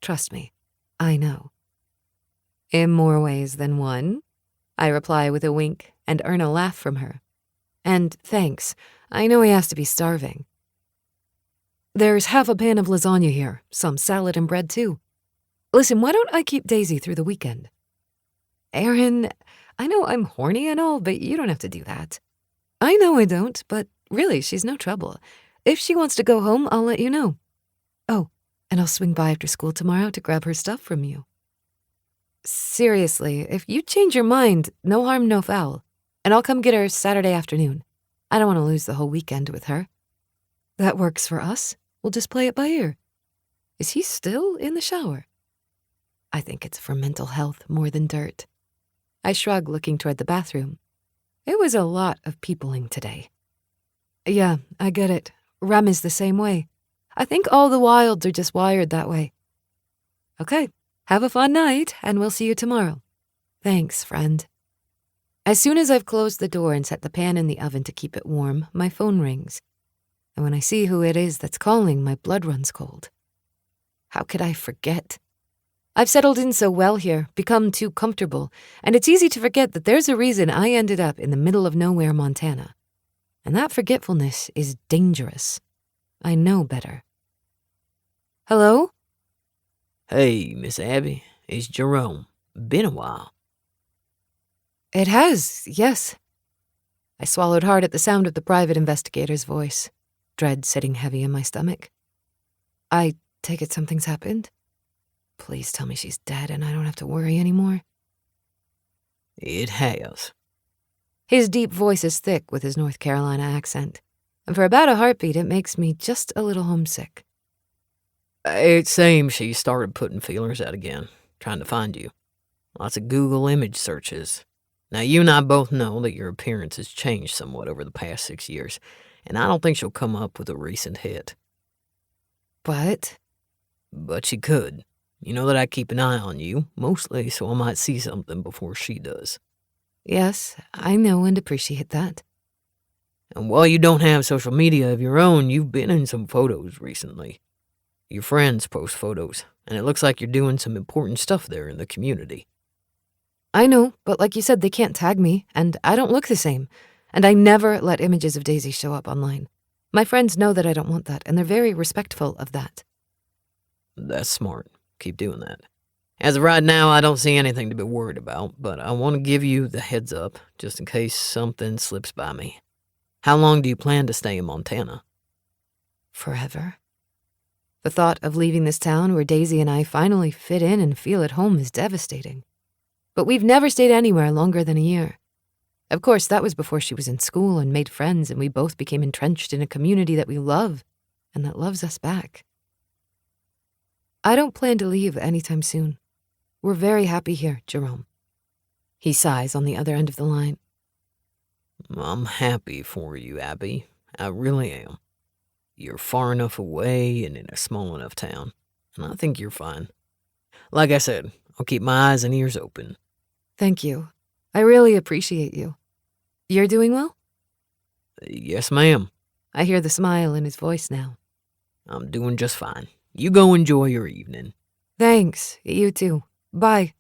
[SPEAKER 5] Trust me, I know." "In more ways than one," I reply with a wink and earn a laugh from her. "And thanks, I know he has to be starving." "There's half a pan of lasagna here, some salad and bread too. Listen, why don't I keep Daisy through the weekend?" "Erin, I know I'm horny and all, but you don't have to do that." "I know I don't, but really, she's no trouble. If she wants to go home, I'll let you know. Oh, and I'll swing by after school tomorrow to grab her stuff from you." "Seriously, if you change your mind, no harm, no foul. And I'll come get her Saturday afternoon. I don't want to lose the whole weekend with her." "That works for us. We'll just play it by ear." Is he still in the shower? I think it's for mental health more than dirt. I shrug, looking toward the bathroom. It was a lot of peopling today. "Yeah, I get it. Rem is the same way. I think all the wilds are just wired that way." "Okay, have a fun night, and we'll see you tomorrow." "Thanks, friend." As soon as I've closed the door and set the pan in the oven to keep it warm, my phone rings. And when I see who it is that's calling, my blood runs cold. How could I forget? I've settled in so well here, become too comfortable, and it's easy to forget that there's a reason I ended up in the middle of nowhere, Montana. And that forgetfulness is dangerous. I know better. "Hello?"
[SPEAKER 4] Hey, Miss Abby, it's Jerome. Been a while.
[SPEAKER 5] "It has, yes." I swallowed hard at the sound of the private investigator's voice, dread sitting heavy in my stomach. "I take it something's happened? Please tell me she's dead and I don't have to worry anymore."
[SPEAKER 4] It has.
[SPEAKER 5] His deep voice is thick with his North Carolina accent, and for about a heartbeat it makes me just a little homesick.
[SPEAKER 4] It seems she started putting feelers out again, trying to find you. Lots of Google image searches. Now, you and I both know that your appearance has changed somewhat over the past 6 years, and I don't think she'll come up with a recent hit.
[SPEAKER 5] But
[SPEAKER 4] she could. You know that I keep an eye on you, mostly so I might see something before she does.
[SPEAKER 5] yes, I know and appreciate that.
[SPEAKER 4] And while you don't have social media of your own, you've been in some photos recently. Your friends post photos, and it looks like you're doing some important stuff there in the community.
[SPEAKER 5] I know, but like you said, they can't tag me, and I don't look the same. And I never let images of Daisy show up online. My friends know that I don't want that, and they're very respectful of that.
[SPEAKER 4] That's smart. Keep doing that. As of right now, I don't see anything to be worried about, but I want to give you the heads up, just in case something slips by me. How long do you plan to stay in Montana?
[SPEAKER 5] Forever. The thought of leaving this town where Daisy and I finally fit in and feel at home is devastating. But we've never stayed anywhere longer than a year. Of course, that was before she was in school and made friends, and we both became entrenched in a community that we love and that loves us back. I don't plan to leave anytime soon. We're very happy here, Jerome. He sighs on the other end of the line.
[SPEAKER 4] I'm happy for you, Abby. I really am. You're far enough away and in a small enough town, and I think you're fine. Like I said, I'll keep my eyes and ears open.
[SPEAKER 5] Thank you. I really appreciate you. You're doing well?
[SPEAKER 4] Yes, ma'am.
[SPEAKER 5] I hear the smile in his voice now.
[SPEAKER 4] I'm doing just fine. You go enjoy your evening.
[SPEAKER 5] Thanks. You too. Bye.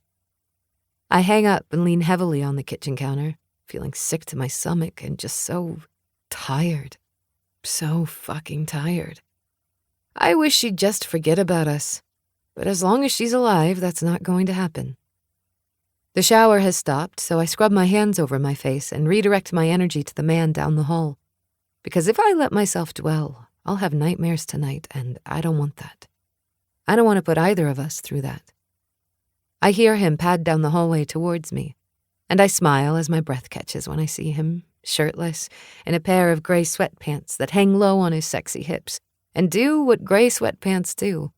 [SPEAKER 5] I hang up and lean heavily on the kitchen counter, feeling sick to my stomach and just so tired. So fucking tired. I wish she'd just forget about us. But as long as she's alive, that's not going to happen. The shower has stopped, so I scrub my hands over my face and redirect my energy to the man down the hall. Because if I let myself dwell, I'll have nightmares tonight, and I don't want that. I don't want to put either of us through that. I hear him pad down the hallway towards me, and I smile as my breath catches when I see him, shirtless, in a pair of gray sweatpants that hang low on his sexy hips, and do what gray sweatpants do,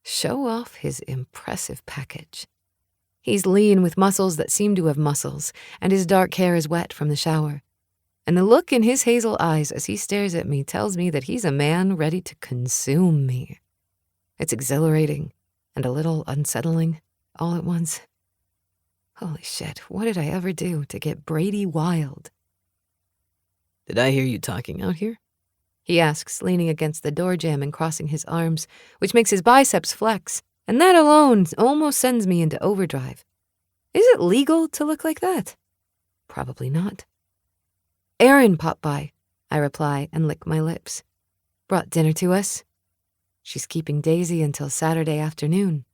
[SPEAKER 5] show off his impressive package. He's lean with muscles that seem to have muscles, and his dark hair is wet from the shower. And the look in his hazel eyes as he stares at me tells me that he's a man ready to consume me. It's exhilarating and a little unsettling all at once. Holy shit, what did I ever do to get Brady wild?
[SPEAKER 4] Did I hear you talking out here?
[SPEAKER 5] He asks, leaning against the door jamb and crossing his arms, which makes his biceps flex, and that alone almost sends me into overdrive. Is it legal to look like that? Probably not. Erin popped by, I reply and lick my lips. Brought dinner to us. She's keeping Daisy until Saturday afternoon.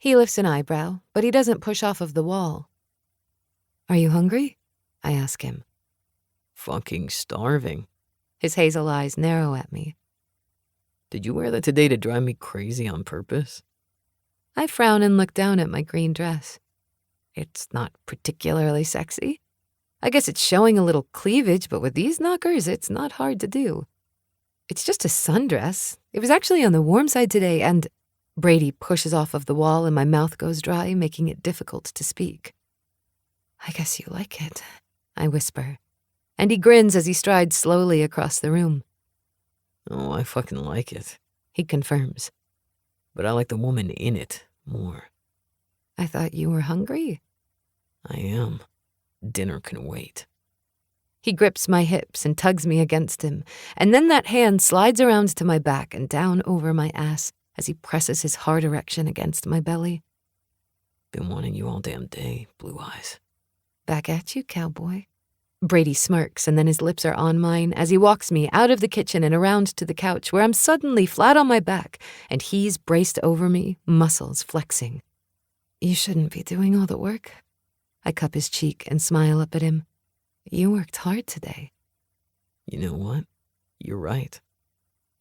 [SPEAKER 5] He lifts an eyebrow, but he doesn't push off of the wall. Are you hungry? I ask him.
[SPEAKER 4] Fucking starving.
[SPEAKER 5] His hazel eyes narrow at me.
[SPEAKER 4] Did you wear that today to drive me crazy on purpose?
[SPEAKER 5] I frown and look down at my green dress. It's not particularly sexy. I guess it's showing a little cleavage, but with these knockers, it's not hard to do. It's just a sundress. It was actually on the warm side today, and Brady pushes off of the wall and my mouth goes dry, making it difficult to speak. I guess you like it, I whisper, and he grins as he strides slowly across the room.
[SPEAKER 4] Oh, I fucking like it,
[SPEAKER 5] he confirms.
[SPEAKER 4] But I like the woman in it more.
[SPEAKER 5] I thought you were hungry.
[SPEAKER 4] I am. Dinner can wait.
[SPEAKER 5] He grips my hips and tugs me against him, and then that hand slides around to my back and down over my ass as he presses his hard erection against my belly.
[SPEAKER 4] Been wanting you all damn day, Blue Eyes.
[SPEAKER 5] Back at you, cowboy. Brady smirks, and then his lips are on mine as he walks me out of the kitchen and around to the couch where I'm suddenly flat on my back, and he's braced over me, muscles flexing. You shouldn't be doing all the work. I cup his cheek and smile up at him. You worked hard today.
[SPEAKER 4] You know what? You're right.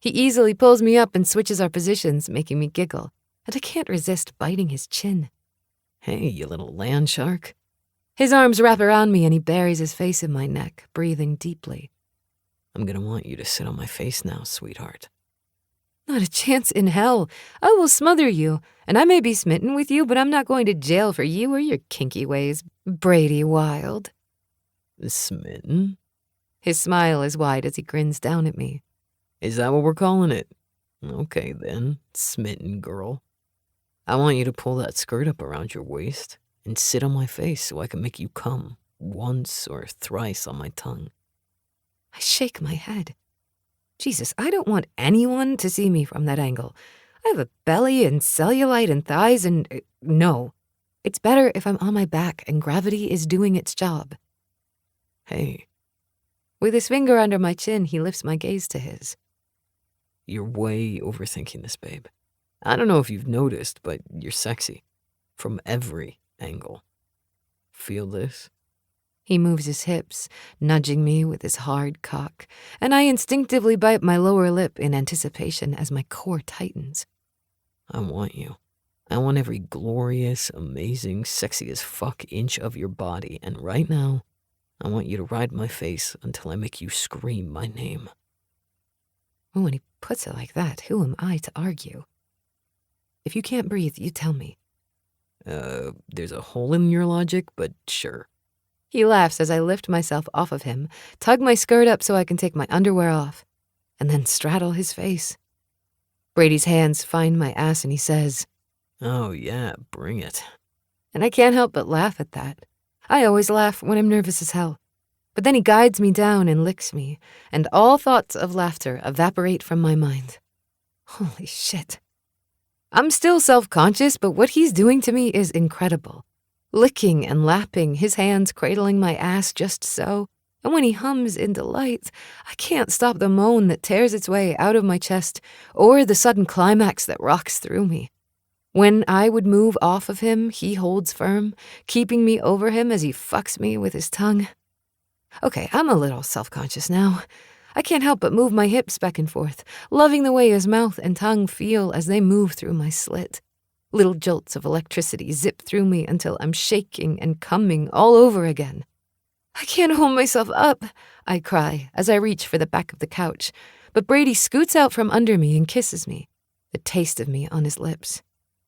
[SPEAKER 5] He easily pulls me up and switches our positions, making me giggle, and I can't resist biting his chin.
[SPEAKER 4] Hey, you little land shark.
[SPEAKER 5] His arms wrap around me and he buries his face in my neck, breathing deeply.
[SPEAKER 4] I'm gonna want you to sit on my face now, sweetheart.
[SPEAKER 5] Not a chance in hell. I will smother you, and I may be smitten with you, but I'm not going to jail for you or your kinky ways, Brady Wild.
[SPEAKER 4] Smitten?
[SPEAKER 5] His smile is wide as he grins down at me.
[SPEAKER 4] Is that what we're calling it? Okay then, smitten girl. I want you to pull that skirt up around your waist and sit on my face so I can make you come once or thrice on my tongue.
[SPEAKER 5] I shake my head. Jesus, I don't want anyone to see me from that angle. I have a belly and cellulite and thighs and... no. It's better if I'm on my back and gravity is doing its job.
[SPEAKER 4] Hey,
[SPEAKER 5] With his finger under my chin, he lifts my gaze to his.
[SPEAKER 4] you're way overthinking this, babe. I don't know if you've noticed, but you're sexy. From every angle. Feel this?
[SPEAKER 5] He moves his hips, nudging me with his hard cock, and I instinctively bite my lower lip in anticipation as my core tightens.
[SPEAKER 4] I want you. I want every glorious, amazing, sexy as fuck inch of your body, and right now, I want you to ride my face until I make you scream my name.
[SPEAKER 5] Oh, when he puts it like that, who am I to argue? If you can't breathe, you tell me.
[SPEAKER 4] There's a hole in your logic, but sure.
[SPEAKER 5] He laughs as I lift myself off of him, tug my skirt up so I can take my underwear off, and then straddle his face. Brady's hands find my ass and he says,
[SPEAKER 4] Oh yeah, bring it.
[SPEAKER 5] and I can't help but laugh at that. I always laugh when I'm nervous as hell. But then he guides me down and licks me, and all thoughts of laughter evaporate from my mind. Holy shit. I'm still self-conscious, but what he's doing to me is incredible. Licking and lapping, his hands cradling my ass just so, and when he hums in delight, I can't stop the moan that tears its way out of my chest or the sudden climax that rocks through me. When I would move off of him, he holds firm, keeping me over him as he fucks me with his tongue. Okay, I'm a little self-conscious now. I can't help but move my hips back and forth, loving the way his mouth and tongue feel as they move through my slit. Little jolts of electricity zip through me until I'm shaking and coming all over again. I can't hold myself up, I cry as I reach for the back of the couch, but Brady scoots out from under me and kisses me, the taste of me on his lips.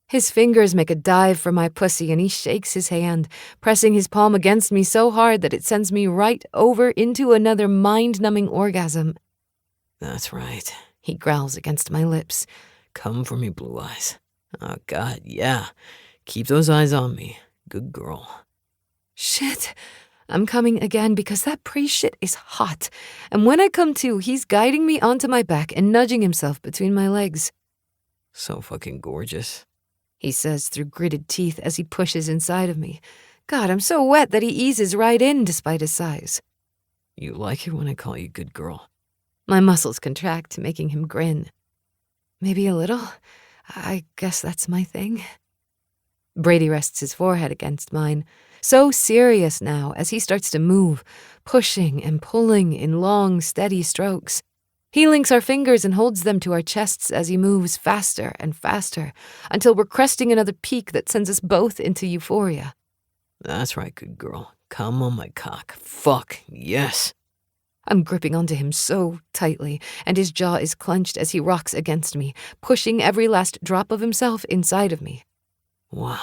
[SPEAKER 5] His fingers make a dive for my pussy and he shakes his hand, pressing his palm against me so hard that it sends me right over into another mind-numbing orgasm.
[SPEAKER 4] That's right.
[SPEAKER 5] He growls against my lips.
[SPEAKER 4] Come for me, blue eyes. Oh God, yeah. Keep those eyes on me. Good girl.
[SPEAKER 5] Shit. I'm coming again because that pre-shit is hot. And when I come to, he's guiding me onto my back and nudging himself between my legs.
[SPEAKER 4] So fucking gorgeous.
[SPEAKER 5] He says through gritted teeth as he pushes inside of me. God, I'm so wet that he eases right in despite his size.
[SPEAKER 4] You like it when I call you good girl?
[SPEAKER 5] My muscles contract, making him grin. Maybe a little. I guess that's my thing. Brady rests his forehead against mine, so serious now as he starts to move, pushing and pulling in long, steady strokes. He links our fingers and holds them to our chests as he moves faster and faster until we're cresting another peak that sends us both into euphoria.
[SPEAKER 4] That's right, good girl. Come on my cock. Fuck, yes.
[SPEAKER 5] I'm gripping onto him so tightly, and his jaw is clenched as he rocks against me, pushing every last drop of himself inside of me.
[SPEAKER 4] Wow,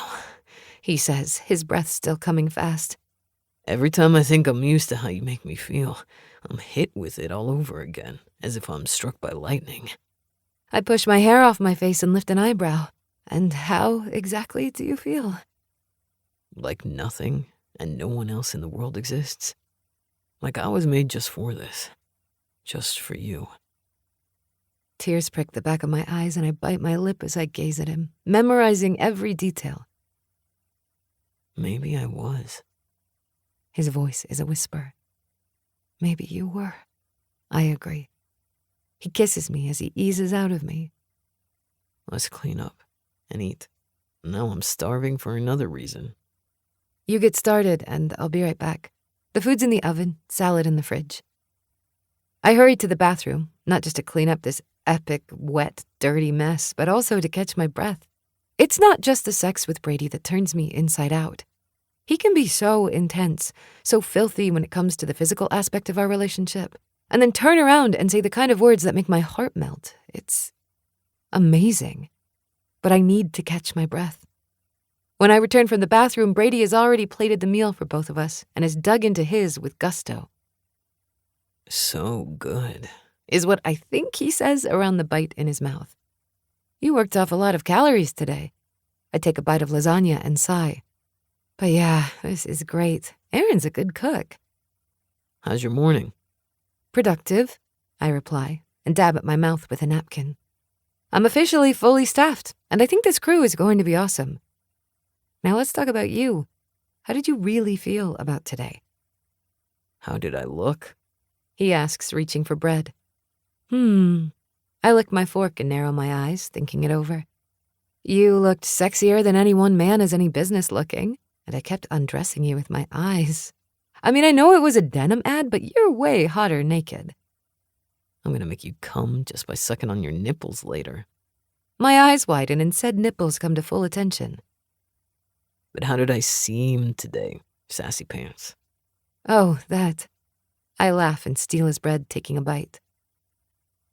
[SPEAKER 5] he says, his breath still coming fast.
[SPEAKER 4] Every time I think I'm used to how you make me feel, I'm hit with it all over again, as if I'm struck by lightning.
[SPEAKER 5] I push my hair off my face and lift an eyebrow. And how exactly do you feel?
[SPEAKER 4] Like nothing, and no one else in the world exists. Like I was made just for this. Just for you.
[SPEAKER 5] Tears prick the back of my eyes and I bite my lip as I gaze at him, memorizing every detail.
[SPEAKER 4] Maybe I was.
[SPEAKER 5] His voice is a whisper. Maybe you were. I agree. He kisses me as he eases out of me.
[SPEAKER 4] Let's clean up and eat. Now I'm starving for another reason.
[SPEAKER 5] You get started and I'll be right back. The food's in the oven, salad in the fridge. I hurried to the bathroom, not just to clean up this epic, wet, dirty mess, but also to catch my breath. It's not just the sex with Brady that turns me inside out. He can be so intense, so filthy when it comes to the physical aspect of our relationship, and then turn around and say the kind of words that make my heart melt. It's amazing. But I need to catch my breath. When I return from the bathroom, Brady has already plated the meal for both of us and has dug into his with gusto.
[SPEAKER 4] So good,
[SPEAKER 5] is what I think he says around the bite in his mouth. You worked off a lot of calories today. I take a bite of lasagna and sigh. But yeah, this is great. Aaron's a good cook.
[SPEAKER 4] How's your morning?
[SPEAKER 5] Productive, I reply, and dab at my mouth with a napkin. I'm officially fully staffed, and I think this crew is going to be awesome. Now let's talk about you. How did you really feel about today?
[SPEAKER 4] How did I look?
[SPEAKER 5] He asks, reaching for bread. I lick my fork and narrow my eyes, thinking it over. You looked sexier than any one man has any business looking, and I kept undressing you with my eyes. I mean, I know it was a denim ad, but you're way hotter naked.
[SPEAKER 4] I'm gonna make you come just by sucking on your nipples later.
[SPEAKER 5] My eyes widen and said nipples come to full attention.
[SPEAKER 4] But how did I seem today, sassy pants?
[SPEAKER 5] Oh, that. I laugh and steal his bread, taking a bite.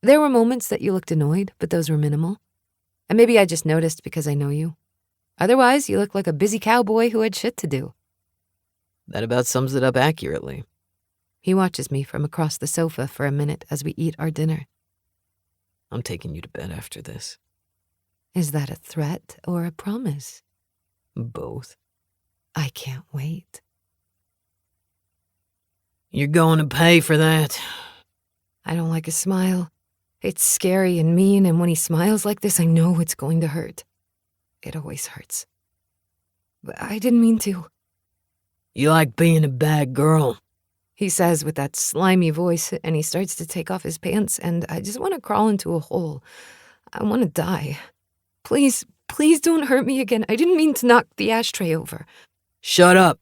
[SPEAKER 5] There were moments that you looked annoyed, but those were minimal. And maybe I just noticed because I know you. Otherwise, you look like a busy cowboy who had shit to do.
[SPEAKER 4] That about sums it up accurately.
[SPEAKER 5] He watches me from across the sofa for a minute as we eat our dinner.
[SPEAKER 4] I'm taking you to bed after this.
[SPEAKER 5] Is that a threat or a promise?
[SPEAKER 4] Both.
[SPEAKER 5] I can't wait.
[SPEAKER 4] You're going to pay for that.
[SPEAKER 5] I don't like his smile. It's scary and mean, and when he smiles like this, I know it's going to hurt. It always hurts. But I didn't mean to.
[SPEAKER 4] You like being a bad girl,
[SPEAKER 5] he says with that slimy voice, and he starts to take off his pants, and I just want to crawl into a hole. I want to die. Please don't hurt me again. I didn't mean to knock the ashtray over.
[SPEAKER 4] Shut up.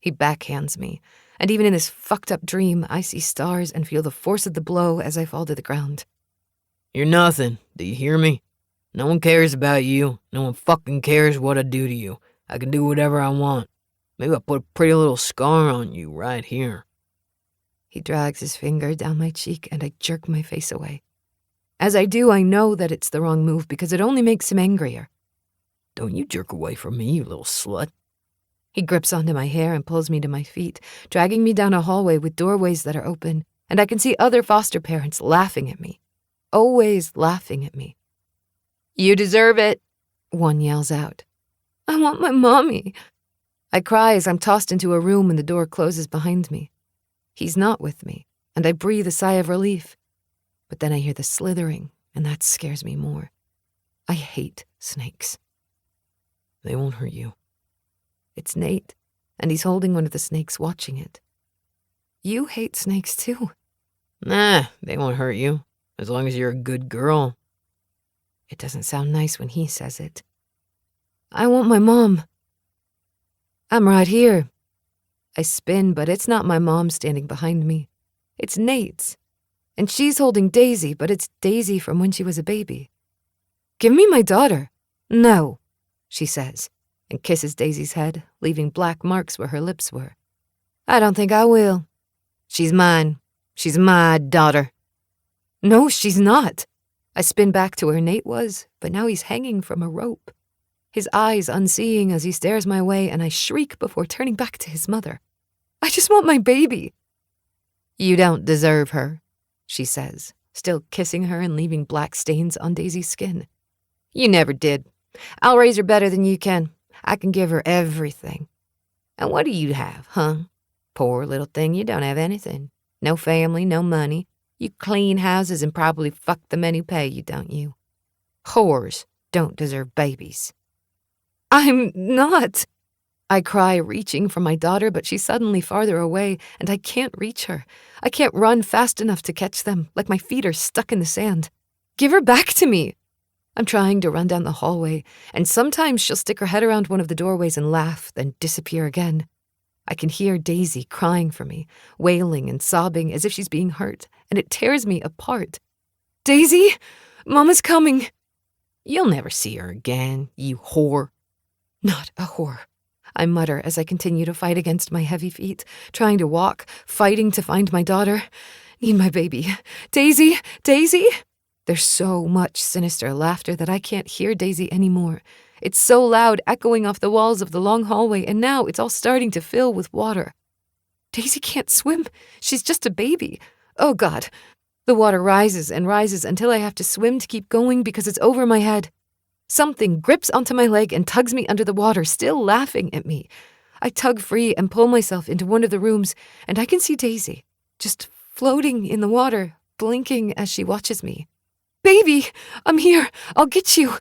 [SPEAKER 5] He backhands me, and even in this fucked up dream, I see stars and feel the force of the blow as I fall to the ground.
[SPEAKER 4] You're nothing. Do you hear me? No one cares about you. No one fucking cares what I do to you. I can do whatever I want. Maybe I'll put a pretty little scar on you right here.
[SPEAKER 5] He drags his finger down my cheek, and I jerk my face away. As I do, I know that it's the wrong move because it only makes him angrier.
[SPEAKER 4] Don't you jerk away from me, you little slut.
[SPEAKER 5] He grips onto my hair and pulls me to my feet, dragging me down a hallway with doorways that are open, and I can see other foster parents laughing at me. Always laughing at me. You deserve it, one yells out. I want my mommy. I cry as I'm tossed into a room and the door closes behind me. He's not with me, and I breathe a sigh of relief. But then I hear the slithering, and that scares me more. I hate snakes.
[SPEAKER 4] They won't hurt you.
[SPEAKER 5] It's Nate, and he's holding one of the snakes, watching it. You hate snakes too.
[SPEAKER 4] Nah, they won't hurt you, as long as you're a good girl.
[SPEAKER 5] It doesn't sound nice when he says it. I want my mom. I'm right here. I spin, but it's not my mom standing behind me. It's Nate's. And she's holding Daisy, but it's Daisy from when she was a baby. Give me my daughter. No, she says, and kisses Daisy's head, leaving black marks where her lips were. I don't think I will. She's mine. She's my daughter. No, she's not. I spin back to where Nate was, but now he's hanging from a rope. His eyes unseeing as he stares my way, and I shriek before turning back to his mother. I just want my baby. You don't deserve her, she says, still kissing her and leaving black stains on Daisy's skin. You never did. I'll raise her better than you can. I can give her everything. And what do you have, huh? Poor little thing, you don't have anything. No family, no money. You clean houses and probably fuck the men who pay you, don't you? Whores don't deserve babies. I'm not. I cry, reaching for my daughter, but she's suddenly farther away, and I can't reach her. I can't run fast enough to catch them, like my feet are stuck in the sand. Give her back to me. I'm trying to run down the hallway, and sometimes she'll stick her head around one of the doorways and laugh, then disappear again. I can hear Daisy crying for me, wailing and sobbing as if she's being hurt, and it tears me apart. Daisy, Mama's coming. You'll never see her again, you whore. Not a whore, I mutter as I continue to fight against my heavy feet, trying to walk, fighting to find my daughter. Need my baby. Daisy, Daisy! There's so much sinister laughter that I can't hear Daisy anymore. It's so loud, echoing off the walls of the long hallway, and now it's all starting to fill with water. Daisy can't swim. She's just a baby. Oh, God. The water rises and rises until I have to swim to keep going because it's over my head. Something grips onto my leg and tugs me under the water, still laughing at me. I tug free and pull myself into one of the rooms, and I can see Daisy, just floating in the water, blinking as she watches me. Baby, I'm here. I'll get you.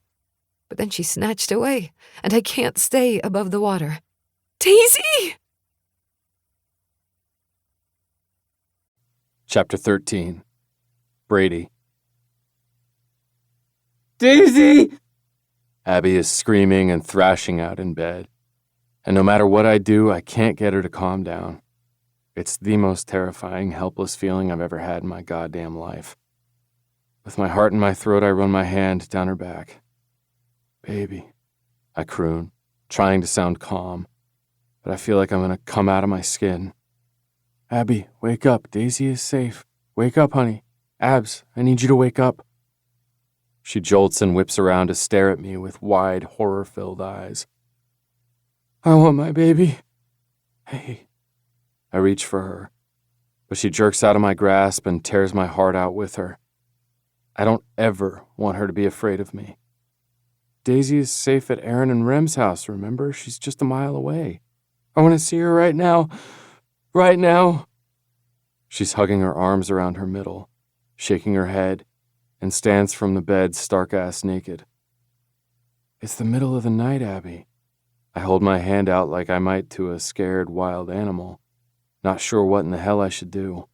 [SPEAKER 1] But then she's snatched away, and I can't stay above the water. Daisy!
[SPEAKER 2] Chapter 13. Brady.
[SPEAKER 3] Daisy!
[SPEAKER 2] Abby is screaming and thrashing out in bed. And no matter what I do, I can't get her to calm down. It's the most terrifying, helpless feeling I've ever had in my goddamn life. With my heart in my throat, I run my hand down her back. Baby, I croon, trying to sound calm, but I feel like I'm going to come out of my skin. Abby, wake up. Daisy is safe. Wake up, honey. Abs, I need you to wake up. She jolts and whips around to stare at me with wide, horror-filled eyes. I want my baby. Hey. I reach for her, but she jerks out of my grasp and tears my heart out with her. I don't ever want her to be afraid of me. Daisy is safe at Aaron and Rem's house, remember? She's just a mile away. I want to see her right now. Right now. She's hugging her arms around her middle, shaking her head, and stands from the bed stark-ass naked. It's the middle of the night, Abby. I hold my hand out like I might to a scared wild animal, not sure what in the hell I should do.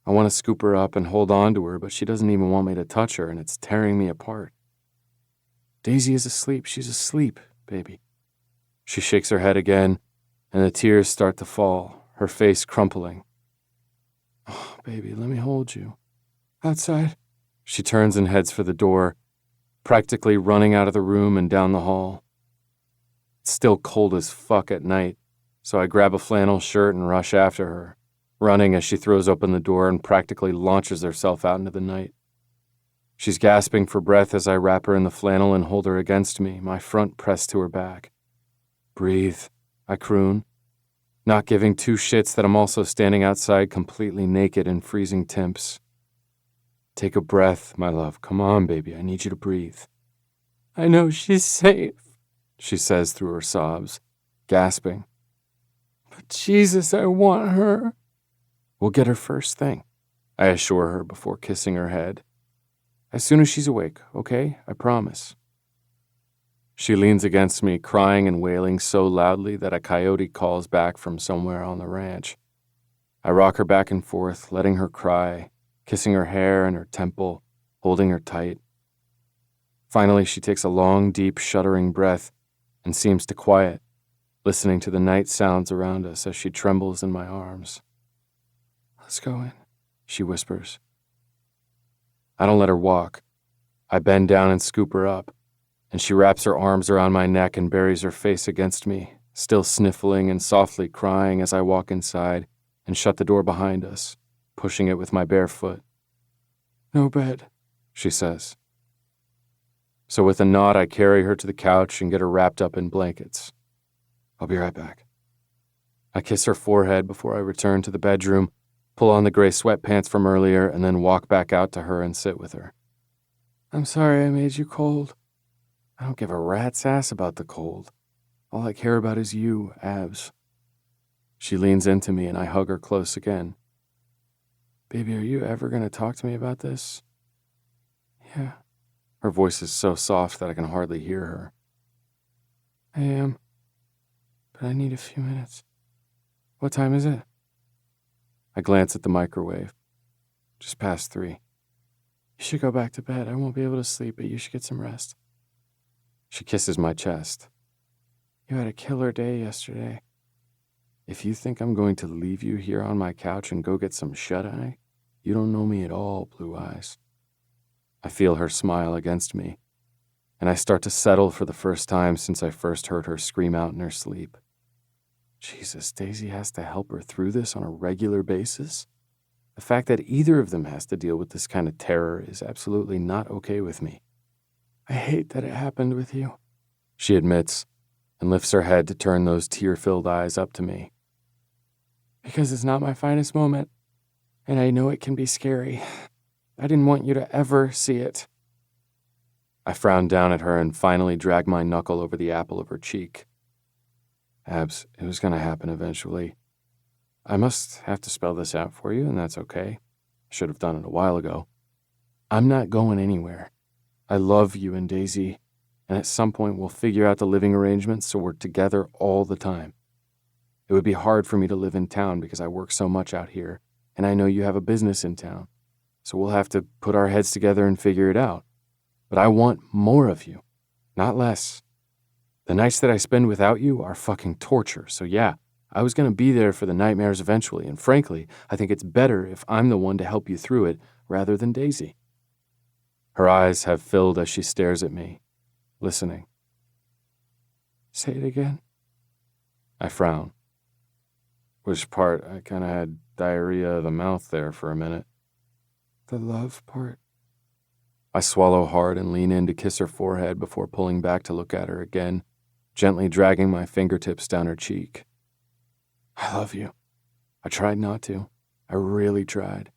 [SPEAKER 2] I want to scoop her up and hold on to her, but she doesn't even want me to touch her, and it's tearing me apart. Daisy is asleep. She's asleep, baby. She shakes her head again, and the tears start to fall, her face crumpling. Oh, baby, let me hold you. Outside. She turns and heads for the door, practically running out of the room and down the hall. It's still cold as fuck at night, so I grab a flannel shirt and rush after her, running as she throws open the door and practically launches herself out into the night. She's gasping for breath as I wrap her in the flannel and hold her against me, my front pressed to her back. Breathe, I croon, not giving two shits that I'm also standing outside completely naked in freezing temps. Take a breath, my love. Come on, baby. I need you to breathe. I know she's safe, she says through her sobs, gasping. But Jesus, I want her. We'll get her first thing, I assure her before kissing her head. As soon as she's awake, okay? I promise. She leans against me, crying and wailing so loudly that a coyote calls back from somewhere on the ranch. I rock her back and forth, letting her cry, kissing her hair and her temple, holding her tight. Finally, she takes a long, deep, shuddering breath and seems to quiet, listening to the night sounds around us as she trembles in my arms. Let's go in, she whispers. I don't let her walk. I bend down and scoop her up, and she wraps her arms around my neck and buries her face against me, still sniffling and softly crying as I walk inside and shut the door behind us, pushing it with my bare foot. No bed, she says. So with a nod, I carry her to the couch and get her wrapped up in blankets. I'll be right back. I kiss her forehead before I return to the bedroom, pull on the gray sweatpants from earlier, and then walk back out to her and sit with her. I'm sorry I made you cold. I don't give a rat's ass about the cold. All I care about is you, Abs. She leans into me and I hug her close again. Baby, are you ever going to talk to me about this? Yeah. Her voice is so soft that I can hardly hear her. I am, but I need a few minutes. What time is it? I glance at the microwave. Just past 3. You should go back to bed. I won't be able to sleep, but you should get some rest. She kisses my chest. You had a killer day yesterday. If you think I'm going to leave you here on my couch and go get some shut-eye, you don't know me at all, Blue Eyes. I feel her smile against me, and I start to settle for the first time since I first heard her scream out in her sleep. Jesus, Daisy has to help her through this on a regular basis? The fact that either of them has to deal with this kind of terror is absolutely not okay with me. I hate that it happened with you, she admits, and lifts her head to turn those tear-filled eyes up to me. Because it's not my finest moment, and I know it can be scary. I didn't want you to ever see it. I frown down at her and finally drag my knuckle over the apple of her cheek. Abs, it was going to happen eventually. I must have to spell this out for you, and that's okay. Should have done it a while ago. I'm not going anywhere. I love you and Daisy,
[SPEAKER 3] and at some point we'll figure out the living arrangements so we're together all the time. It would be hard for me to live in town because I work so much out here, and I know you have a business in town, so we'll have to put our heads together and figure it out. But I want more of you, not less. The nights that I spend without you are fucking torture, so yeah, I was going to be there for the nightmares eventually, and frankly, I think it's better if I'm the one to help you through it rather than Daisy. Her eyes have filled as she stares at me, listening. Say it again. I frown. Which part? I kind of had diarrhea of the mouth there for a minute. The love part. I swallow hard and lean in to kiss her forehead before pulling back to look at her again, gently dragging my fingertips down her cheek. I love you. I tried not to. I really tried.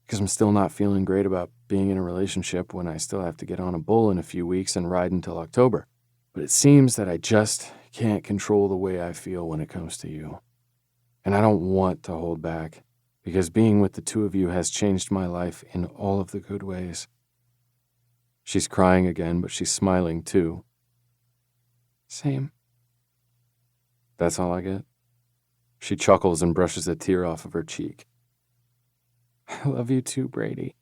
[SPEAKER 3] Because I'm still not feeling great about being in a relationship when I still have to get on a bull in a few weeks and ride until October. But it seems that I just can't control the way I feel when it comes to you. And I don't want to hold back, because being with the two of you has changed my life in all of the good ways. She's crying again, but she's smiling too. Same. That's all I get? She chuckles and brushes a tear off of her cheek. I love you too, Brady.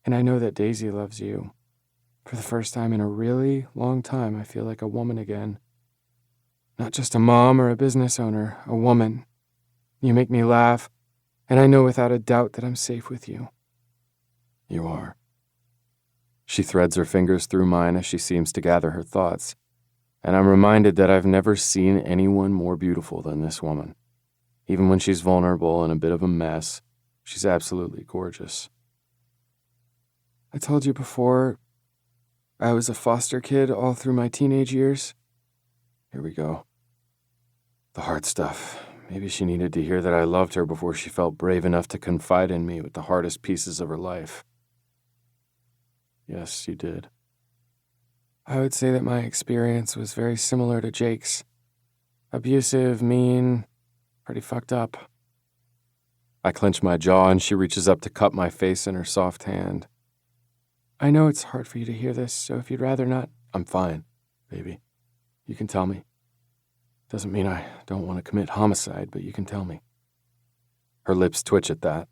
[SPEAKER 3] And I know that Daisy loves you. For the first time in a really long time, I feel like a woman again. Not just a mom or a business owner, a woman. You make me laugh, and I know without a doubt that I'm safe with you. You are. She threads her fingers through mine as she seems to gather her thoughts, and I'm reminded that I've never seen anyone more beautiful than this woman. Even when she's vulnerable and a bit of a mess, she's absolutely gorgeous. I told you before, I was a foster kid all through my teenage years. Here we go. The hard stuff. Maybe she needed to hear that I loved her before she felt brave enough to confide in me with the hardest pieces of her life. Yes, you did. I would say that my experience was very similar to Jake's. Abusive, mean, pretty fucked up. I clench my jaw and she reaches up to cup my face in her soft hand. I know it's hard for you to hear this, so if you'd rather not... I'm fine, baby. You can tell me. Doesn't mean I don't want to commit homicide, but you can tell me. Her lips twitch at that.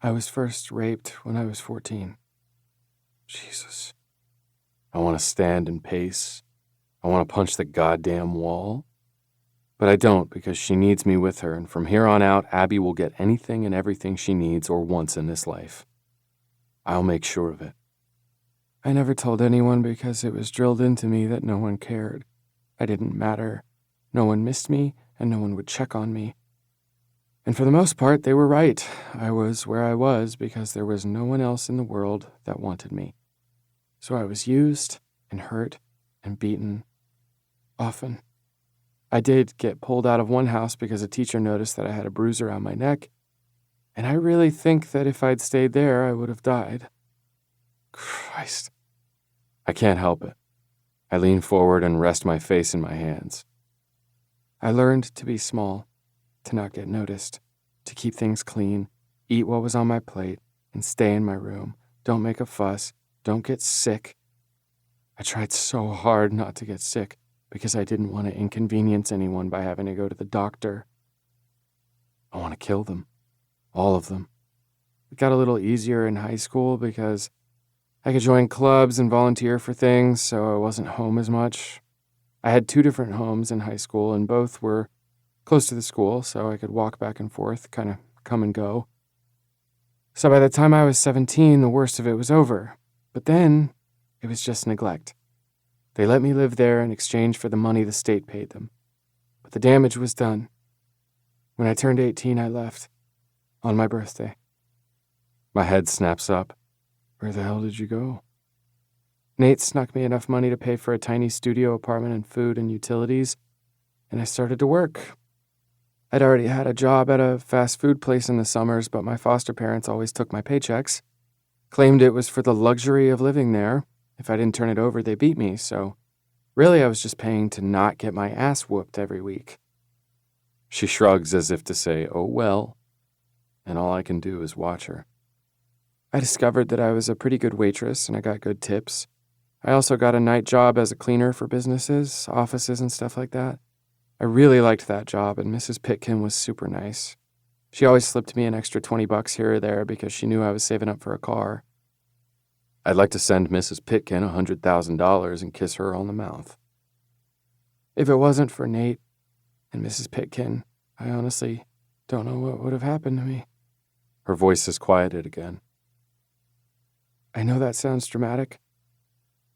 [SPEAKER 3] I was first raped when I was 14. Jesus. I want to stand and pace. I want to punch the goddamn wall. But I don't, because she needs me with her, and from here on out, Abby will get anything and everything she needs or wants in this life. I'll make sure of it. I never told anyone because it was drilled into me that no one cared. I didn't matter. No one missed me, and no one would check on me. And for the most part, they were right. I was where I was because there was no one else in the world that wanted me. So I was used and hurt and beaten. Often. I did get pulled out of one house because a teacher noticed that I had a bruise around my neck, and I really think that if I'd stayed there, I would have died. Christ. I can't help it. I lean forward and rest my face in my hands. I learned to be small, to not get noticed, to keep things clean, eat what was on my plate, and stay in my room. Don't make a fuss. Don't get sick. I tried so hard not to get sick because I didn't want to inconvenience anyone by having to go to the doctor. I want to kill them. All of them. It got a little easier in high school because I could join clubs and volunteer for things, so I wasn't home as much. I had 2 different homes in high school, and both were close to the school, so I could walk back and forth, kind of come and go. So by the time I was 17, the worst of it was over. But then, it was just neglect. They let me live there in exchange for the money the state paid them. But the damage was done. When I turned 18, I left. On my birthday. My head snaps up. Where the hell did you go? Nate snuck me enough money to pay for a tiny studio apartment and food and utilities, and I started to work. I'd already had a job at a fast food place in the summers, but my foster parents always took my paychecks. Claimed it was for the luxury of living there. If I didn't turn it over, they beat me, so really I was just paying to not get my ass whooped every week. She shrugs as if to say, oh well, and all I can do is watch her. I discovered that I was a pretty good waitress and I got good tips. I also got a night job as a cleaner for businesses, offices, and stuff like that. I really liked that job, and Mrs. Pitkin was super nice. She always slipped me an extra $20 here or there because she knew I was saving up for a car.
[SPEAKER 2] I'd like to send Mrs. Pitkin $100,000 and kiss her on the mouth.
[SPEAKER 3] If it wasn't for Nate and Mrs. Pitkin, I honestly don't know what would have happened to me.
[SPEAKER 2] Her voice is quieted again.
[SPEAKER 3] I know that sounds dramatic,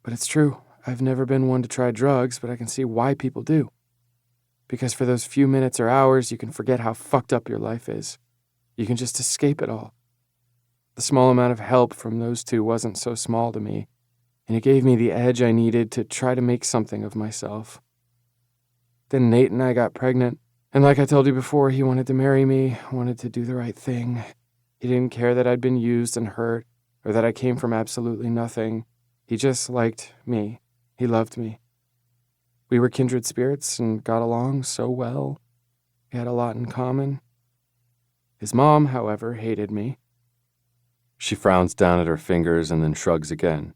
[SPEAKER 3] but it's true. I've never been one to try drugs, but I can see why people do. Because for those few minutes or hours, you can forget how fucked up your life is. You can just escape it all. The small amount of help from those two wasn't so small to me, and it gave me the edge I needed to try to make something of myself. Then Nate and I got pregnant, and like I told you before, he wanted to marry me, wanted to do the right thing. He didn't care that I'd been used and hurt, or that I came from absolutely nothing. He just liked me. He loved me. We were kindred spirits and got along so well. We had a lot in common. His mom, however, hated me.
[SPEAKER 2] She frowns down at her fingers and then shrugs again.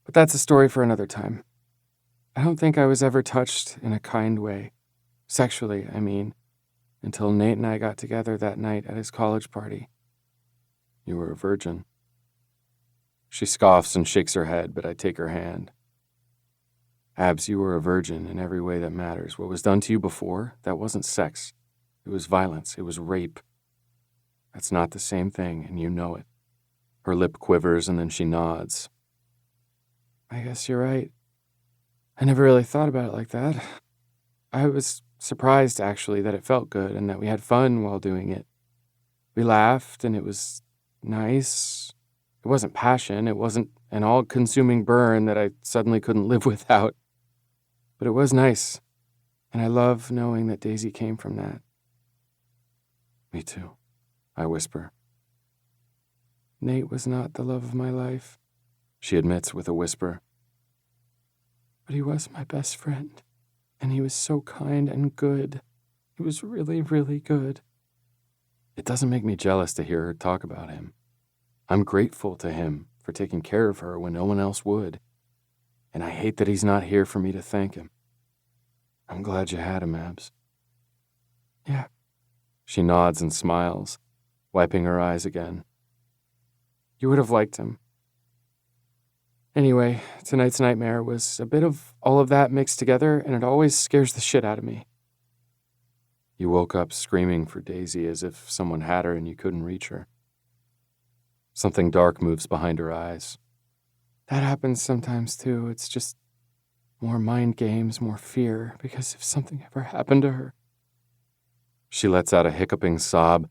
[SPEAKER 3] But that's a story for another time. I don't think I was ever touched in a kind way. Sexually, I mean, until Nate and I got together that night at his college party.
[SPEAKER 2] You were a virgin. She scoffs and shakes her head, but I take her hand. Abs, you were a virgin in every way that matters. What was done to you before, that wasn't sex. It was violence. It was rape. That's not the same thing, and you know it. Her lip quivers, and then she nods.
[SPEAKER 3] I guess you're right. I never really thought about it like that. I was surprised, actually, that it felt good and that we had fun while doing it. We laughed, and it was nice. It wasn't passion. It wasn't an all-consuming burn that I suddenly couldn't live without. But it was nice, and I love knowing that Daisy came from that.
[SPEAKER 2] Me too, I whisper.
[SPEAKER 3] Nate was not the love of my life,
[SPEAKER 2] she admits with a whisper.
[SPEAKER 3] But he was my best friend, and he was so kind and good. He was really, really good.
[SPEAKER 2] It doesn't make me jealous to hear her talk about him. I'm grateful to him for taking care of her when no one else would. And I hate that he's not here for me to thank him. I'm glad you had him, Abs.
[SPEAKER 3] Yeah.
[SPEAKER 2] She nods and smiles, wiping her eyes again.
[SPEAKER 3] You would have liked him. Anyway, tonight's nightmare was a bit of all of that mixed together, and it always scares the shit out of me.
[SPEAKER 2] You woke up screaming for Daisy as if someone had her and you couldn't reach her. Something dark moves behind her eyes.
[SPEAKER 3] That happens sometimes, too. It's just more mind games, more fear, because if something ever happened to her.
[SPEAKER 2] She lets out a hiccuping sob,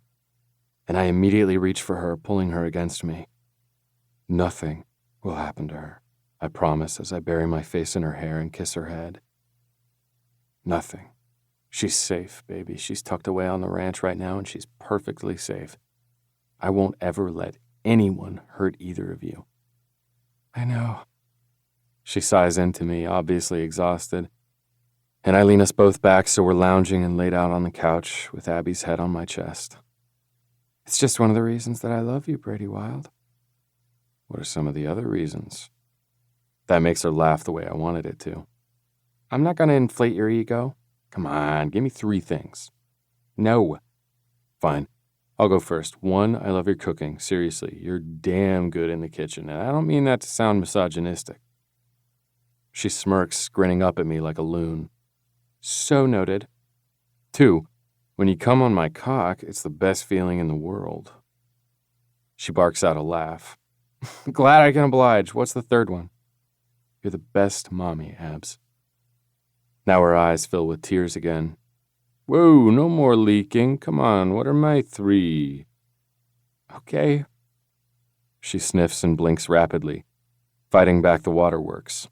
[SPEAKER 2] and I immediately reach for her, pulling her against me. Nothing will happen to her, I promise, as I bury my face in her hair and kiss her head. Nothing. She's safe, baby. She's tucked away on the ranch right now, and she's perfectly safe. I won't ever let anyone hurt either of you.
[SPEAKER 3] I know.
[SPEAKER 2] She sighs into me, obviously exhausted, and I lean us both back so we're lounging and laid out on the couch with Abby's head on my chest.
[SPEAKER 3] It's just one of the reasons that I love you, Brady Wilde.
[SPEAKER 2] What are some of the other reasons? That makes her laugh the way I wanted it to.
[SPEAKER 3] I'm not going to inflate your ego.
[SPEAKER 2] Come on, give me 3 things.
[SPEAKER 3] No.
[SPEAKER 2] Fine. I'll go first. 1, I love your cooking. Seriously, you're damn good in the kitchen, and I don't mean that to sound misogynistic. She smirks, grinning up at me like a loon.
[SPEAKER 3] So noted.
[SPEAKER 2] 2, when you come on my cock, it's the best feeling in the world. She barks out a laugh.
[SPEAKER 3] Glad I can oblige. What's the 3rd one?
[SPEAKER 2] You're the best mommy, Abs. Now her eyes fill with tears again. Whoa, no more leaking. Come on, what are my 3?
[SPEAKER 3] Okay.
[SPEAKER 2] She sniffs and blinks rapidly, fighting back the waterworks.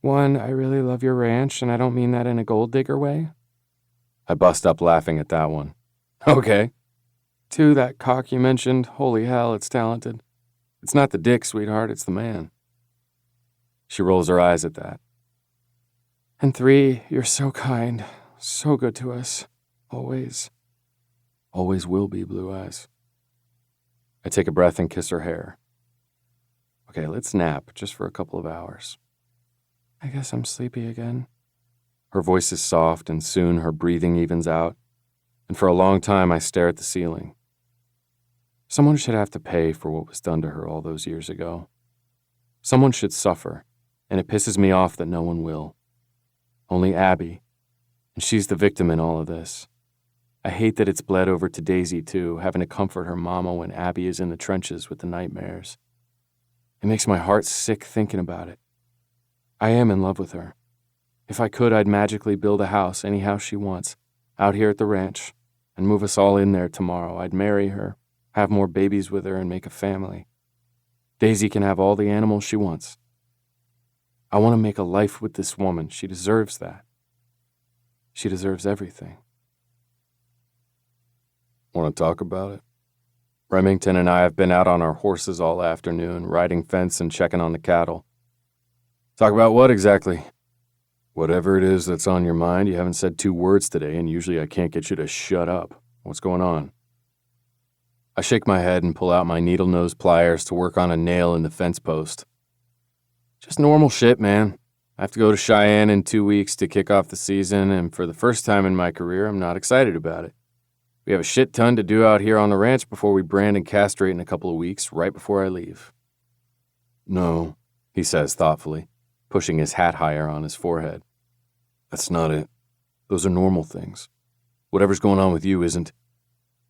[SPEAKER 3] 1, I really love your ranch, and I don't mean that in a gold digger way.
[SPEAKER 2] I bust up laughing at that one. Okay.
[SPEAKER 3] 2, that cock you mentioned. Holy hell, it's talented. It's not the dick, sweetheart, it's the man.
[SPEAKER 2] She rolls her eyes at that.
[SPEAKER 3] And 3, you're so kind, so good to us. Always.
[SPEAKER 2] Always will be, Blue Eyes. I take a breath and kiss her hair.
[SPEAKER 3] Okay, let's nap just for a couple of hours. I guess I'm sleepy again. Her voice is soft, and soon her breathing evens out, and for a long time I stare at the ceiling. Someone should have to pay for what was done to her all those years ago. Someone should suffer, and it pisses me off that no one will. Only Abby, and she's the victim in all of this. I hate that it's bled over to Daisy, too, having to comfort her mama when Abby is in the trenches with the nightmares. It makes my heart sick thinking about it. I am in love with her. If I could, I'd magically build a house, any house she wants, out here at the ranch, and move us all in there tomorrow. I'd marry her, have more babies with her, and make a family. Daisy can have all the animals she wants. I want to make a life with this woman. She deserves that. She deserves everything.
[SPEAKER 2] Want to talk about it? Remington and I have been out on our horses all afternoon, riding fence and checking on the cattle. Talk about what exactly?
[SPEAKER 6] Whatever it is that's on your mind, you haven't said 2 words today, and usually I can't get you to shut up. What's going on?
[SPEAKER 2] I shake my head and pull out my needle-nose pliers to work on a nail in the fence post. Just normal shit, man. I have to go to Cheyenne in 2 weeks to kick off the season, and for the first time in my career, I'm not excited about it. We have a shit ton to do out here on the ranch before we brand and castrate in a couple of weeks, right before I leave.
[SPEAKER 6] No,
[SPEAKER 2] he says thoughtfully, pushing his hat higher on his forehead.
[SPEAKER 6] That's not it. Those are normal things. Whatever's going on with you isn't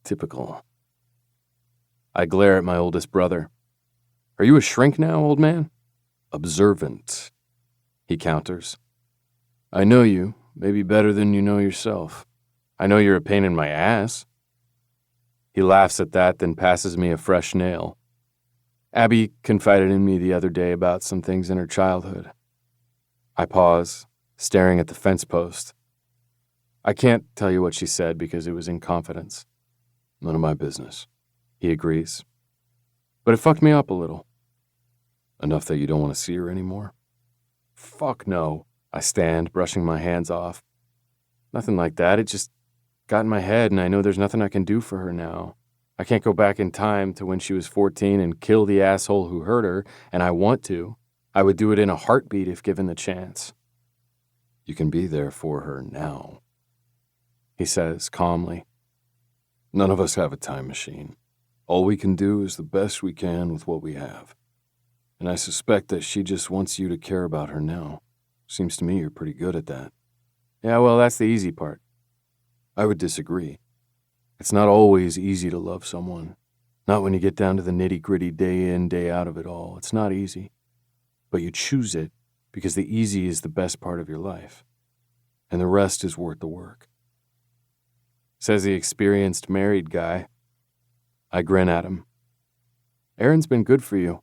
[SPEAKER 6] typical.
[SPEAKER 2] I glare at my oldest brother. Are you a shrink now, old man?
[SPEAKER 6] Observant,
[SPEAKER 2] he counters.
[SPEAKER 6] I know you, maybe better than you know yourself.
[SPEAKER 2] I know you're a pain in my ass. He laughs at that, then passes me a fresh nail. Abby confided in me the other day about some things in her childhood. I pause, staring at the fence post. I can't tell you what she said because it was in confidence.
[SPEAKER 6] None of my business.
[SPEAKER 2] He agrees. But it fucked me up a little.
[SPEAKER 6] Enough that you don't want to see her anymore?
[SPEAKER 2] Fuck no. I stand, brushing my hands off. Nothing like that. It just got in my head, and I know there's nothing I can do for her now. I can't go back in time to when she was 14 and kill the asshole who hurt her, and I want to. I would do it in a heartbeat if given the chance.
[SPEAKER 6] You can be there for her now,
[SPEAKER 2] he says calmly.
[SPEAKER 6] None of us have a time machine. All we can do is the best we can with what we have. And I suspect that she just wants you to care about her now. Seems to me you're pretty good at that.
[SPEAKER 2] Yeah, well, that's the easy part.
[SPEAKER 6] I would disagree. It's not always easy to love someone. Not when you get down to the nitty-gritty day in, day out of it all. It's not easy. But you choose it because the easy is the best part of your life. And the rest is worth the work.
[SPEAKER 2] Says the experienced married guy. I grin at him.
[SPEAKER 6] Erin's been good for you.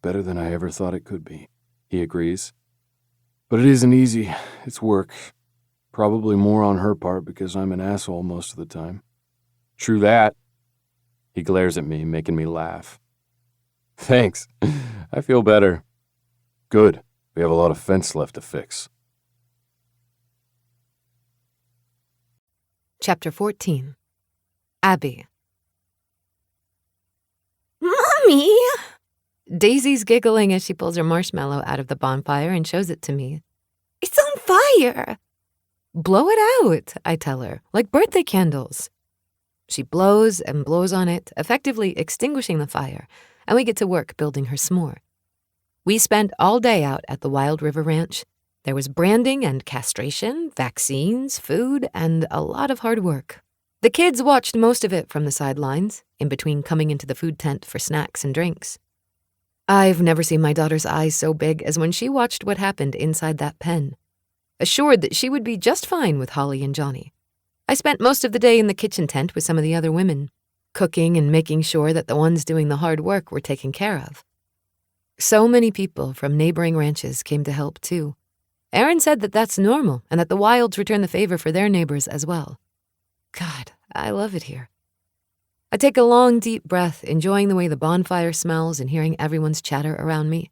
[SPEAKER 6] Better than I ever thought it could be, he agrees. But it isn't easy. It's work. Probably more on her part because I'm an asshole most of the time.
[SPEAKER 2] True that. He glares at me, making me laugh. Thanks. I feel better.
[SPEAKER 6] Good. We have a lot of fence left to fix.
[SPEAKER 5] Chapter 14. Abby.
[SPEAKER 7] Mommy!
[SPEAKER 5] Daisy's giggling as she pulls her marshmallow out of the bonfire and shows it to me.
[SPEAKER 7] It's on fire!
[SPEAKER 5] Blow it out, I tell her, like birthday candles. She blows and blows on it, effectively extinguishing the fire, and we get to work building her s'more. We spent all day out at the Wild River Ranch. There was branding and castration, vaccines, food, and a lot of hard work. The kids watched most of it from the sidelines, in between coming into the food tent for snacks and drinks. I've never seen my daughter's eyes so big as when she watched what happened inside that pen. Assured that she would be just fine with Holly and Johnny. I spent most of the day in the kitchen tent with some of the other women, cooking and making sure that the ones doing the hard work were taken care of. So many people from neighboring ranches came to help, too. Erin said that that's normal and that the Wilds return the favor for their neighbors as well. God, I love it here. I take a long, deep breath, enjoying the way the bonfire smells and hearing everyone's chatter around me.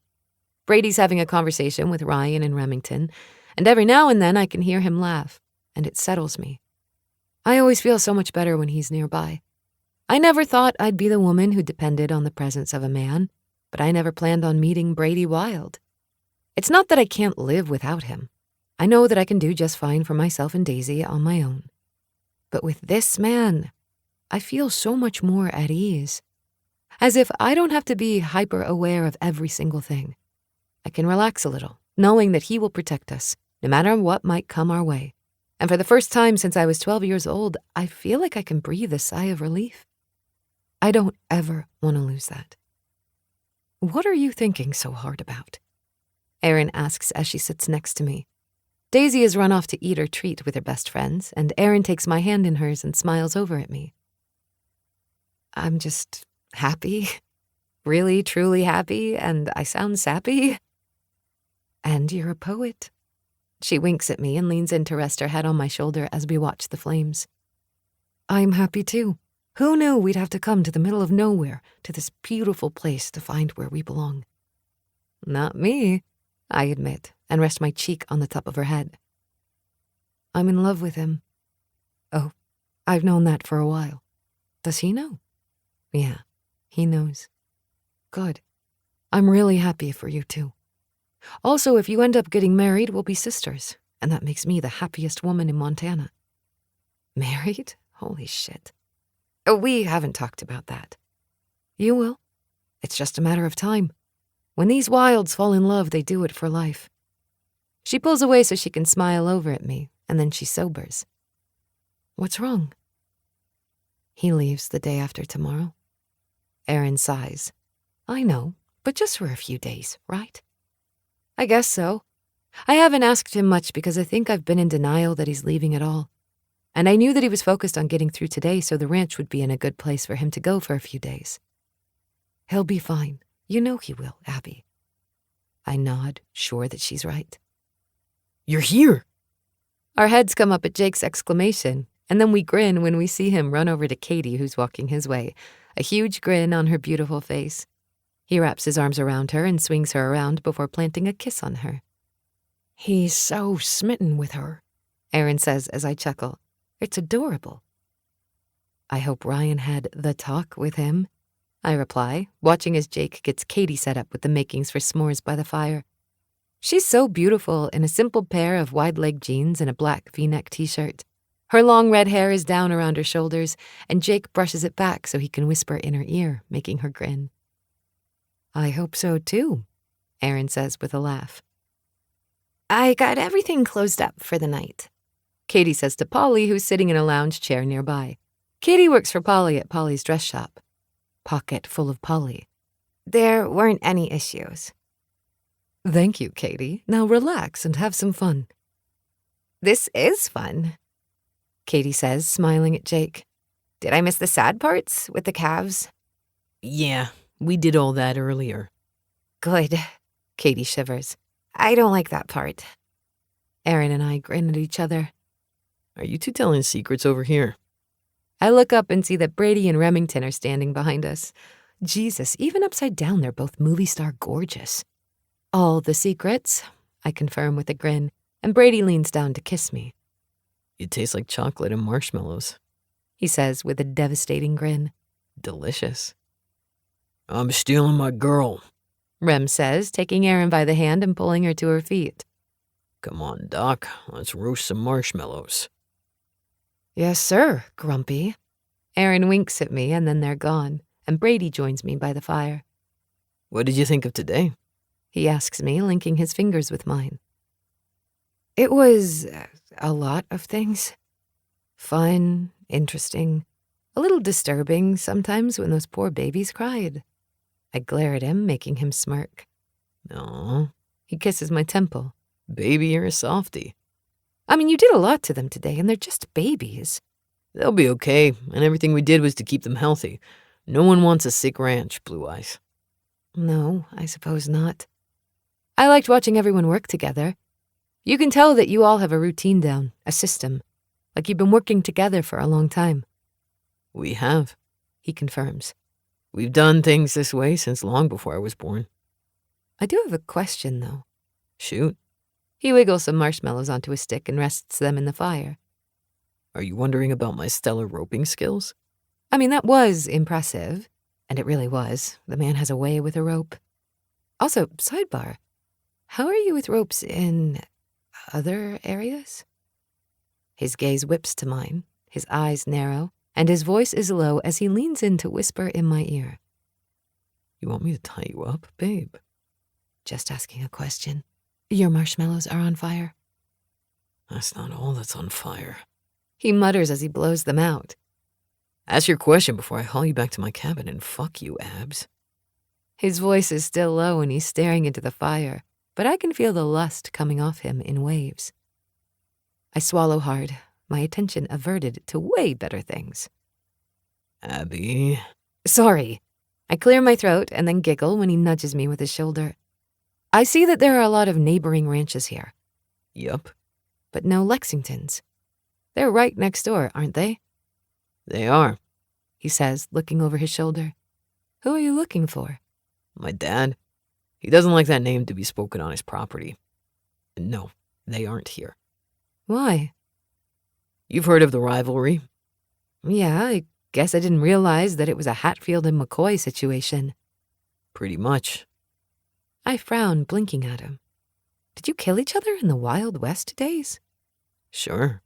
[SPEAKER 5] Brady's having a conversation with Ryan and Remington, and every now and then I can hear him laugh, and it settles me. I always feel so much better when he's nearby. I never thought I'd be the woman who depended on the presence of a man, but I never planned on meeting Brady Wilde. It's not that I can't live without him. I know that I can do just fine for myself and Daisy on my own. But with this man, I feel so much more at ease. As if I don't have to be hyper-aware of every single thing. I can relax a little, knowing that he will protect us, no matter what might come our way. And for the first time since I was 12 years old, I feel like I can breathe a sigh of relief. I don't ever want to lose that. What are you thinking so hard about? Erin asks as she sits next to me. Daisy has run off to eat her treat with her best friends, and Erin takes my hand in hers and smiles over at me. I'm just happy, really, truly happy, and I sound sappy. And you're a poet. She winks at me and leans in to rest her head on my shoulder as we watch the flames. I'm happy too. Who knew we'd have to come to the middle of nowhere, to this beautiful place to find where we belong? Not me, I admit, and rest my cheek on the top of her head. I'm in love with him. Oh, I've known that for a while. Does he know? Yeah, he knows. Good. I'm really happy for you too. Also, if you end up getting married, we'll be sisters, and that makes me the happiest woman in Montana. Married? Holy shit. Oh, we haven't talked about that. You will. It's just a matter of time. When these wilds fall in love, they do it for life. She pulls away so she can smile over at me, and then she sobers. What's wrong? He leaves the day after tomorrow. Erin sighs. I know, but just for a few days, right? I guess so. I haven't asked him much because I think I've been in denial that he's leaving at all. And I knew that he was focused on getting through today, so the ranch would be in a good place for him to go for a few days. He'll be fine. You know he will, Abby. I nod, sure that she's right.
[SPEAKER 4] You're here!
[SPEAKER 5] Our heads come up at Jake's exclamation, and then we grin when we see him run over to Katie, who's walking his way, a huge grin on her beautiful face. He wraps his arms around her and swings her around before planting a kiss on her. He's so smitten with her, Erin says as I chuckle. It's adorable. I hope Ryan had the talk with him, I reply, watching as Jake gets Katie set up with the makings for s'mores by the fire. She's so beautiful in a simple pair of wide-leg jeans and a black V-neck t-shirt. Her long red hair is down around her shoulders, and Jake brushes it back so he can whisper in her ear, making her grin. I hope so, too, Erin says with a laugh. I got everything closed up for the night, Katie says to Polly, who's sitting in a lounge chair nearby. Katie works for Polly at Polly's dress shop. Pocket full of Polly. There weren't any issues. Thank you, Katie. Now relax and have some fun. This is fun, Katie says, smiling at Jake. Did I miss the sad parts with the calves?
[SPEAKER 4] Yeah, we did all that earlier.
[SPEAKER 5] Good, Katie shivers. I don't like that part. Erin and I grin at each other.
[SPEAKER 4] Are you two telling secrets over here?
[SPEAKER 5] I look up and see that Brady and Remington are standing behind us. Jesus, even upside down, they're both movie star gorgeous. All the secrets, I confirm with a grin, and Brady leans down to kiss me.
[SPEAKER 4] You taste like chocolate and marshmallows,
[SPEAKER 5] he says with a devastating grin.
[SPEAKER 4] Delicious. I'm stealing my girl,
[SPEAKER 5] Rem says, taking Erin by the hand and pulling her to her feet.
[SPEAKER 4] Come on, Doc, let's roast some marshmallows.
[SPEAKER 5] Yes, sir, Grumpy. Erin winks at me, and then they're gone, and Brady joins me by the fire.
[SPEAKER 4] What did you think of today?
[SPEAKER 5] He asks me, linking his fingers with mine. It was a lot of things. Fun, interesting, a little disturbing sometimes when those poor babies cried. I glare at him, making him smirk.
[SPEAKER 4] Aw.
[SPEAKER 5] He kisses my temple.
[SPEAKER 4] Baby, you're a softie.
[SPEAKER 5] I mean, you did a lot to them today, and they're just babies.
[SPEAKER 4] They'll be okay, and everything we did was to keep them healthy. No one wants a sick ranch, Blue Eyes.
[SPEAKER 5] No, I suppose not. I liked watching everyone work together. You can tell that you all have a routine down, a system, like you've been working together for a long time.
[SPEAKER 4] We have,
[SPEAKER 5] he confirms.
[SPEAKER 4] We've done things this way since long before I was born.
[SPEAKER 5] I do have a question, though.
[SPEAKER 4] Shoot.
[SPEAKER 5] He wiggles some marshmallows onto a stick and rests them in the fire.
[SPEAKER 4] Are you wondering about my stellar roping skills?
[SPEAKER 5] I mean, that was impressive. And it really was. The man has a way with a rope. Also, sidebar, how are you with ropes in other areas? His gaze whips to mine, his eyes narrow, and his voice is low as he leans in to whisper in my ear.
[SPEAKER 4] You want me to tie you up, babe?
[SPEAKER 5] Just asking a question. Your marshmallows are on fire.
[SPEAKER 4] That's not all that's on fire.
[SPEAKER 5] He mutters as he blows them out.
[SPEAKER 4] Ask your question before I haul you back to my cabin and fuck you, Abs.
[SPEAKER 5] His voice is still low and he's staring into the fire, but I can feel the lust coming off him in waves. I swallow hard, my attention averted to way better things.
[SPEAKER 4] Abby.
[SPEAKER 5] Sorry. I clear my throat and then giggle when he nudges me with his shoulder. I see that there are a lot of neighboring ranches here.
[SPEAKER 4] Yup.
[SPEAKER 5] But no Lexingtons. They're right next door, aren't they?
[SPEAKER 4] They are,
[SPEAKER 5] he says, looking over his shoulder. Who are you looking for?
[SPEAKER 4] My dad. He doesn't like that name to be spoken on his property. No, they aren't here.
[SPEAKER 5] Why?
[SPEAKER 4] You've heard of the rivalry?
[SPEAKER 5] Yeah, I guess I didn't realize that it was a Hatfield and McCoy situation.
[SPEAKER 4] Pretty much.
[SPEAKER 5] I frown, blinking at him. Did you kill each other in the Wild West days?
[SPEAKER 4] Sure.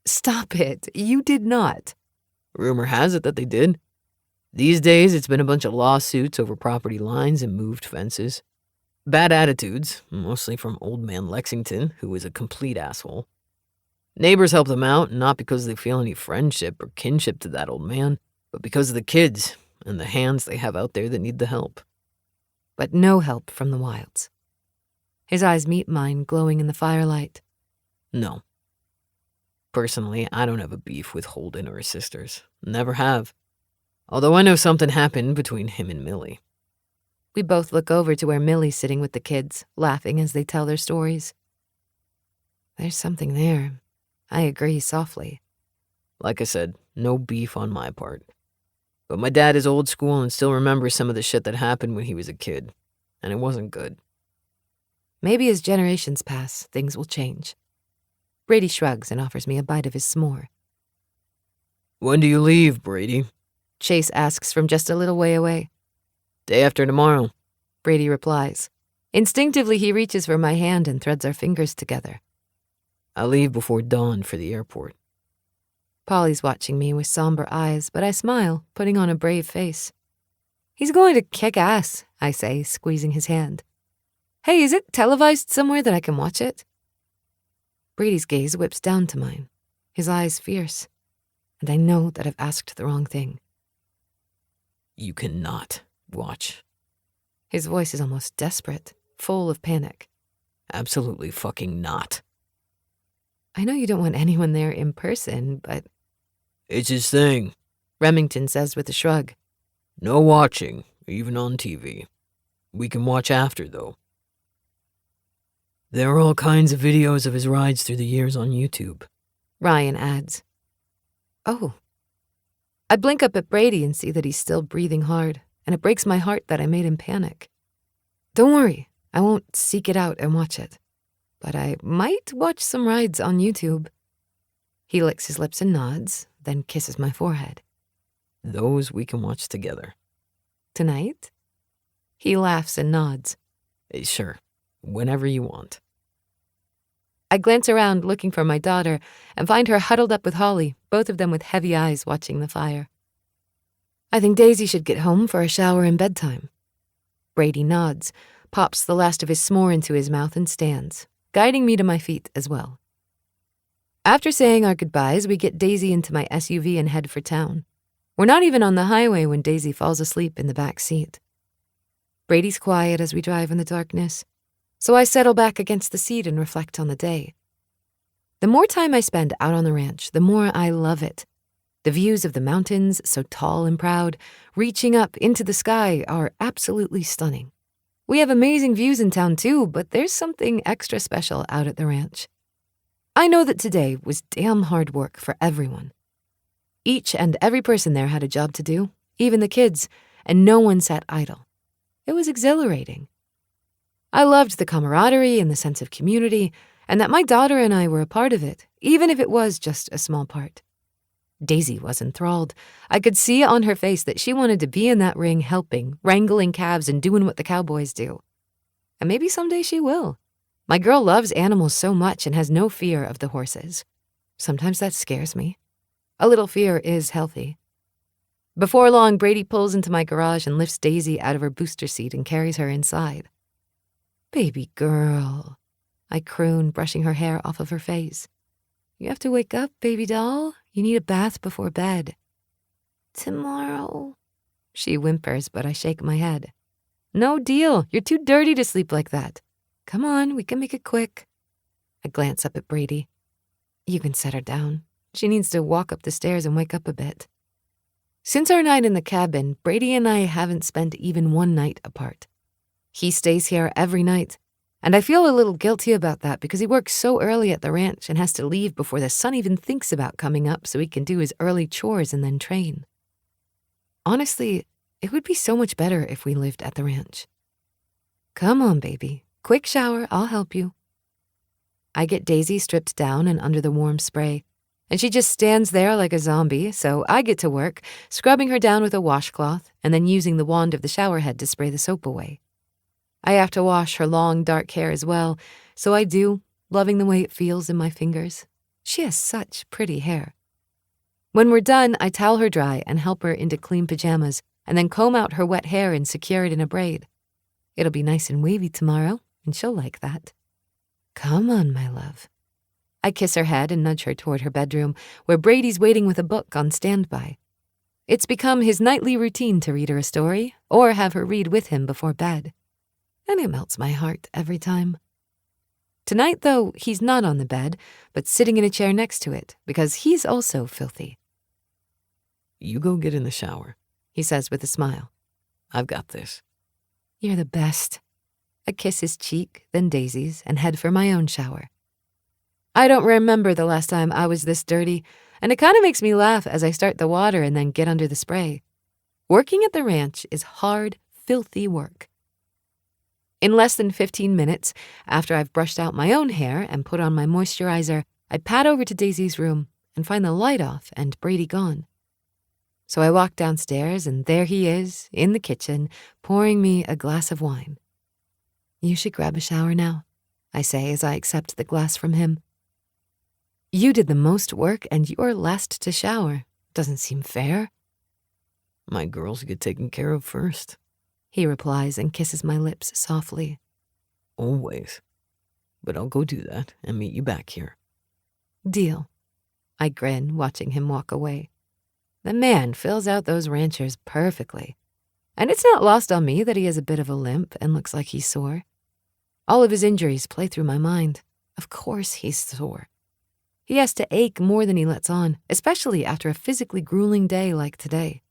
[SPEAKER 5] Stop it. You did not.
[SPEAKER 4] Rumor has it that they did. These days, it's been a bunch of lawsuits over property lines and moved fences. Bad attitudes, mostly from old man Lexington, who is a complete asshole. Neighbors help them out, not because they feel any friendship or kinship to that old man, but because of the kids and the hands they have out there that need the help.
[SPEAKER 5] But no help from the Wilds. His eyes meet mine, glowing in the firelight.
[SPEAKER 4] No. Personally, I don't have a beef with Holden or his sisters. Never have. Although I know something happened between him and Millie.
[SPEAKER 5] We both look over to where Millie's sitting with the kids, laughing as they tell their stories. There's something there. I agree softly.
[SPEAKER 4] Like I said, no beef on my part. But my dad is old school and still remembers some of the shit that happened when he was a kid. And it wasn't good.
[SPEAKER 5] Maybe as generations pass, things will change. Brady shrugs and offers me a bite of his s'more.
[SPEAKER 4] When do you leave, Brady?
[SPEAKER 5] Chase asks from just a little way away.
[SPEAKER 4] Day after tomorrow.
[SPEAKER 5] Brady replies. Instinctively, he reaches for my hand and threads our fingers together.
[SPEAKER 4] I leave before dawn for the airport.
[SPEAKER 5] Polly's watching me with somber eyes, but I smile, putting on a brave face. He's going to kick ass, I say, squeezing his hand. Hey, is it televised somewhere that I can watch it? Brady's gaze whips down to mine, his eyes fierce, and I know that I've asked the wrong thing.
[SPEAKER 4] You cannot watch.
[SPEAKER 5] His voice is almost desperate, full of panic.
[SPEAKER 4] Absolutely fucking not.
[SPEAKER 5] I know you don't want anyone there in person, but...
[SPEAKER 4] It's his thing,
[SPEAKER 5] Remington says with a shrug.
[SPEAKER 4] No watching, even on TV. We can watch after, though. There are all kinds of videos of his rides through the years on YouTube.
[SPEAKER 5] Ryan adds. Oh. I blink up at Brady and see that he's still breathing hard, and it breaks my heart that I made him panic. Don't worry, I won't seek it out and watch it. But I might watch some rides on YouTube. He licks his lips and nods, then kisses my forehead.
[SPEAKER 4] Those we can watch together.
[SPEAKER 5] Tonight? He laughs and nods.
[SPEAKER 4] Sure, whenever you want.
[SPEAKER 5] I glance around looking for my daughter and find her huddled up with Holly, both of them with heavy eyes watching the fire. I think Daisy should get home for a shower and bedtime. Brady nods, pops the last of his s'more into his mouth and stands, guiding me to my feet as well. After saying our goodbyes, we get Daisy into my SUV and head for town. We're not even on the highway when Daisy falls asleep in the back seat. Brady's quiet as we drive in the darkness, so I settle back against the seat and reflect on the day. The more time I spend out on the ranch, the more I love it. The views of the mountains, so tall and proud, reaching up into the sky, are absolutely stunning. We have amazing views in town too, but there's something extra special out at the ranch. I know that today was damn hard work for everyone. Each and every person there had a job to do, even the kids, and no one sat idle. It was exhilarating. I loved the camaraderie and the sense of community, and that my daughter and I were a part of it, even if it was just a small part. Daisy was enthralled. I could see on her face that she wanted to be in that ring helping, wrangling calves and doing what the cowboys do. And maybe someday she will. My girl loves animals so much and has no fear of the horses. Sometimes that scares me. A little fear is healthy. Before long, Brady pulls into my garage and lifts Daisy out of her booster seat and carries her inside. Baby girl, I croon, brushing her hair off of her face. You have to wake up, baby doll. You need a bath before bed.
[SPEAKER 7] Tomorrow.
[SPEAKER 5] She whimpers, but I shake my head. No deal. You're too dirty to sleep like that. Come on, we can make it quick. I glance up at Brady. You can set her down. She needs to walk up the stairs and wake up a bit. Since our night in the cabin, Brady and I haven't spent even one night apart. He stays here every night, and I feel a little guilty about that because he works so early at the ranch and has to leave before the sun even thinks about coming up so he can do his early chores and then train. Honestly, it would be so much better if we lived at the ranch. Come on, baby. Quick shower, I'll help you. I get Daisy stripped down and under the warm spray, and she just stands there like a zombie, so I get to work, scrubbing her down with a washcloth and then using the wand of the shower head to spray the soap away. I have to wash her long, dark hair as well, so I do, loving the way it feels in my fingers. She has such pretty hair. When we're done, I towel her dry and help her into clean pajamas, and then comb out her wet hair and secure it in a braid. It'll be nice and wavy tomorrow, and she'll like that. Come on, my love. I kiss her head and nudge her toward her bedroom, where Brady's waiting with a book on standby. It's become his nightly routine to read her a story, or have her read with him before bed. And it melts my heart every time. Tonight, though, he's not on the bed, but sitting in a chair next to it, because he's also filthy.
[SPEAKER 4] You go get in the shower,
[SPEAKER 5] he says with a smile.
[SPEAKER 4] I've got this.
[SPEAKER 5] You're the best. I kiss his cheek, then Daisy's, and head for my own shower. I don't remember the last time I was this dirty, and it kind of makes me laugh as I start the water and then get under the spray. Working at the ranch is hard, filthy work. In less than 15 minutes, after I've brushed out my own hair and put on my moisturizer, I pad over to Daisy's room and find the light off and Brady gone. So I walk downstairs, and there he is, in the kitchen, pouring me a glass of wine. You should grab a shower now, I say as I accept the glass from him. You did the most work, and you're last to shower. Doesn't seem fair.
[SPEAKER 4] My girls get taken care of first,
[SPEAKER 5] he replies and kisses my lips softly.
[SPEAKER 4] Always. But I'll go do that and meet you back here.
[SPEAKER 5] Deal. I grin, watching him walk away. The man fills out those ranchers perfectly. And it's not lost on me that he has a bit of a limp and looks like he's sore. All of his injuries play through my mind. Of course he's sore. He has to ache more than he lets on, especially after a physically grueling day like today.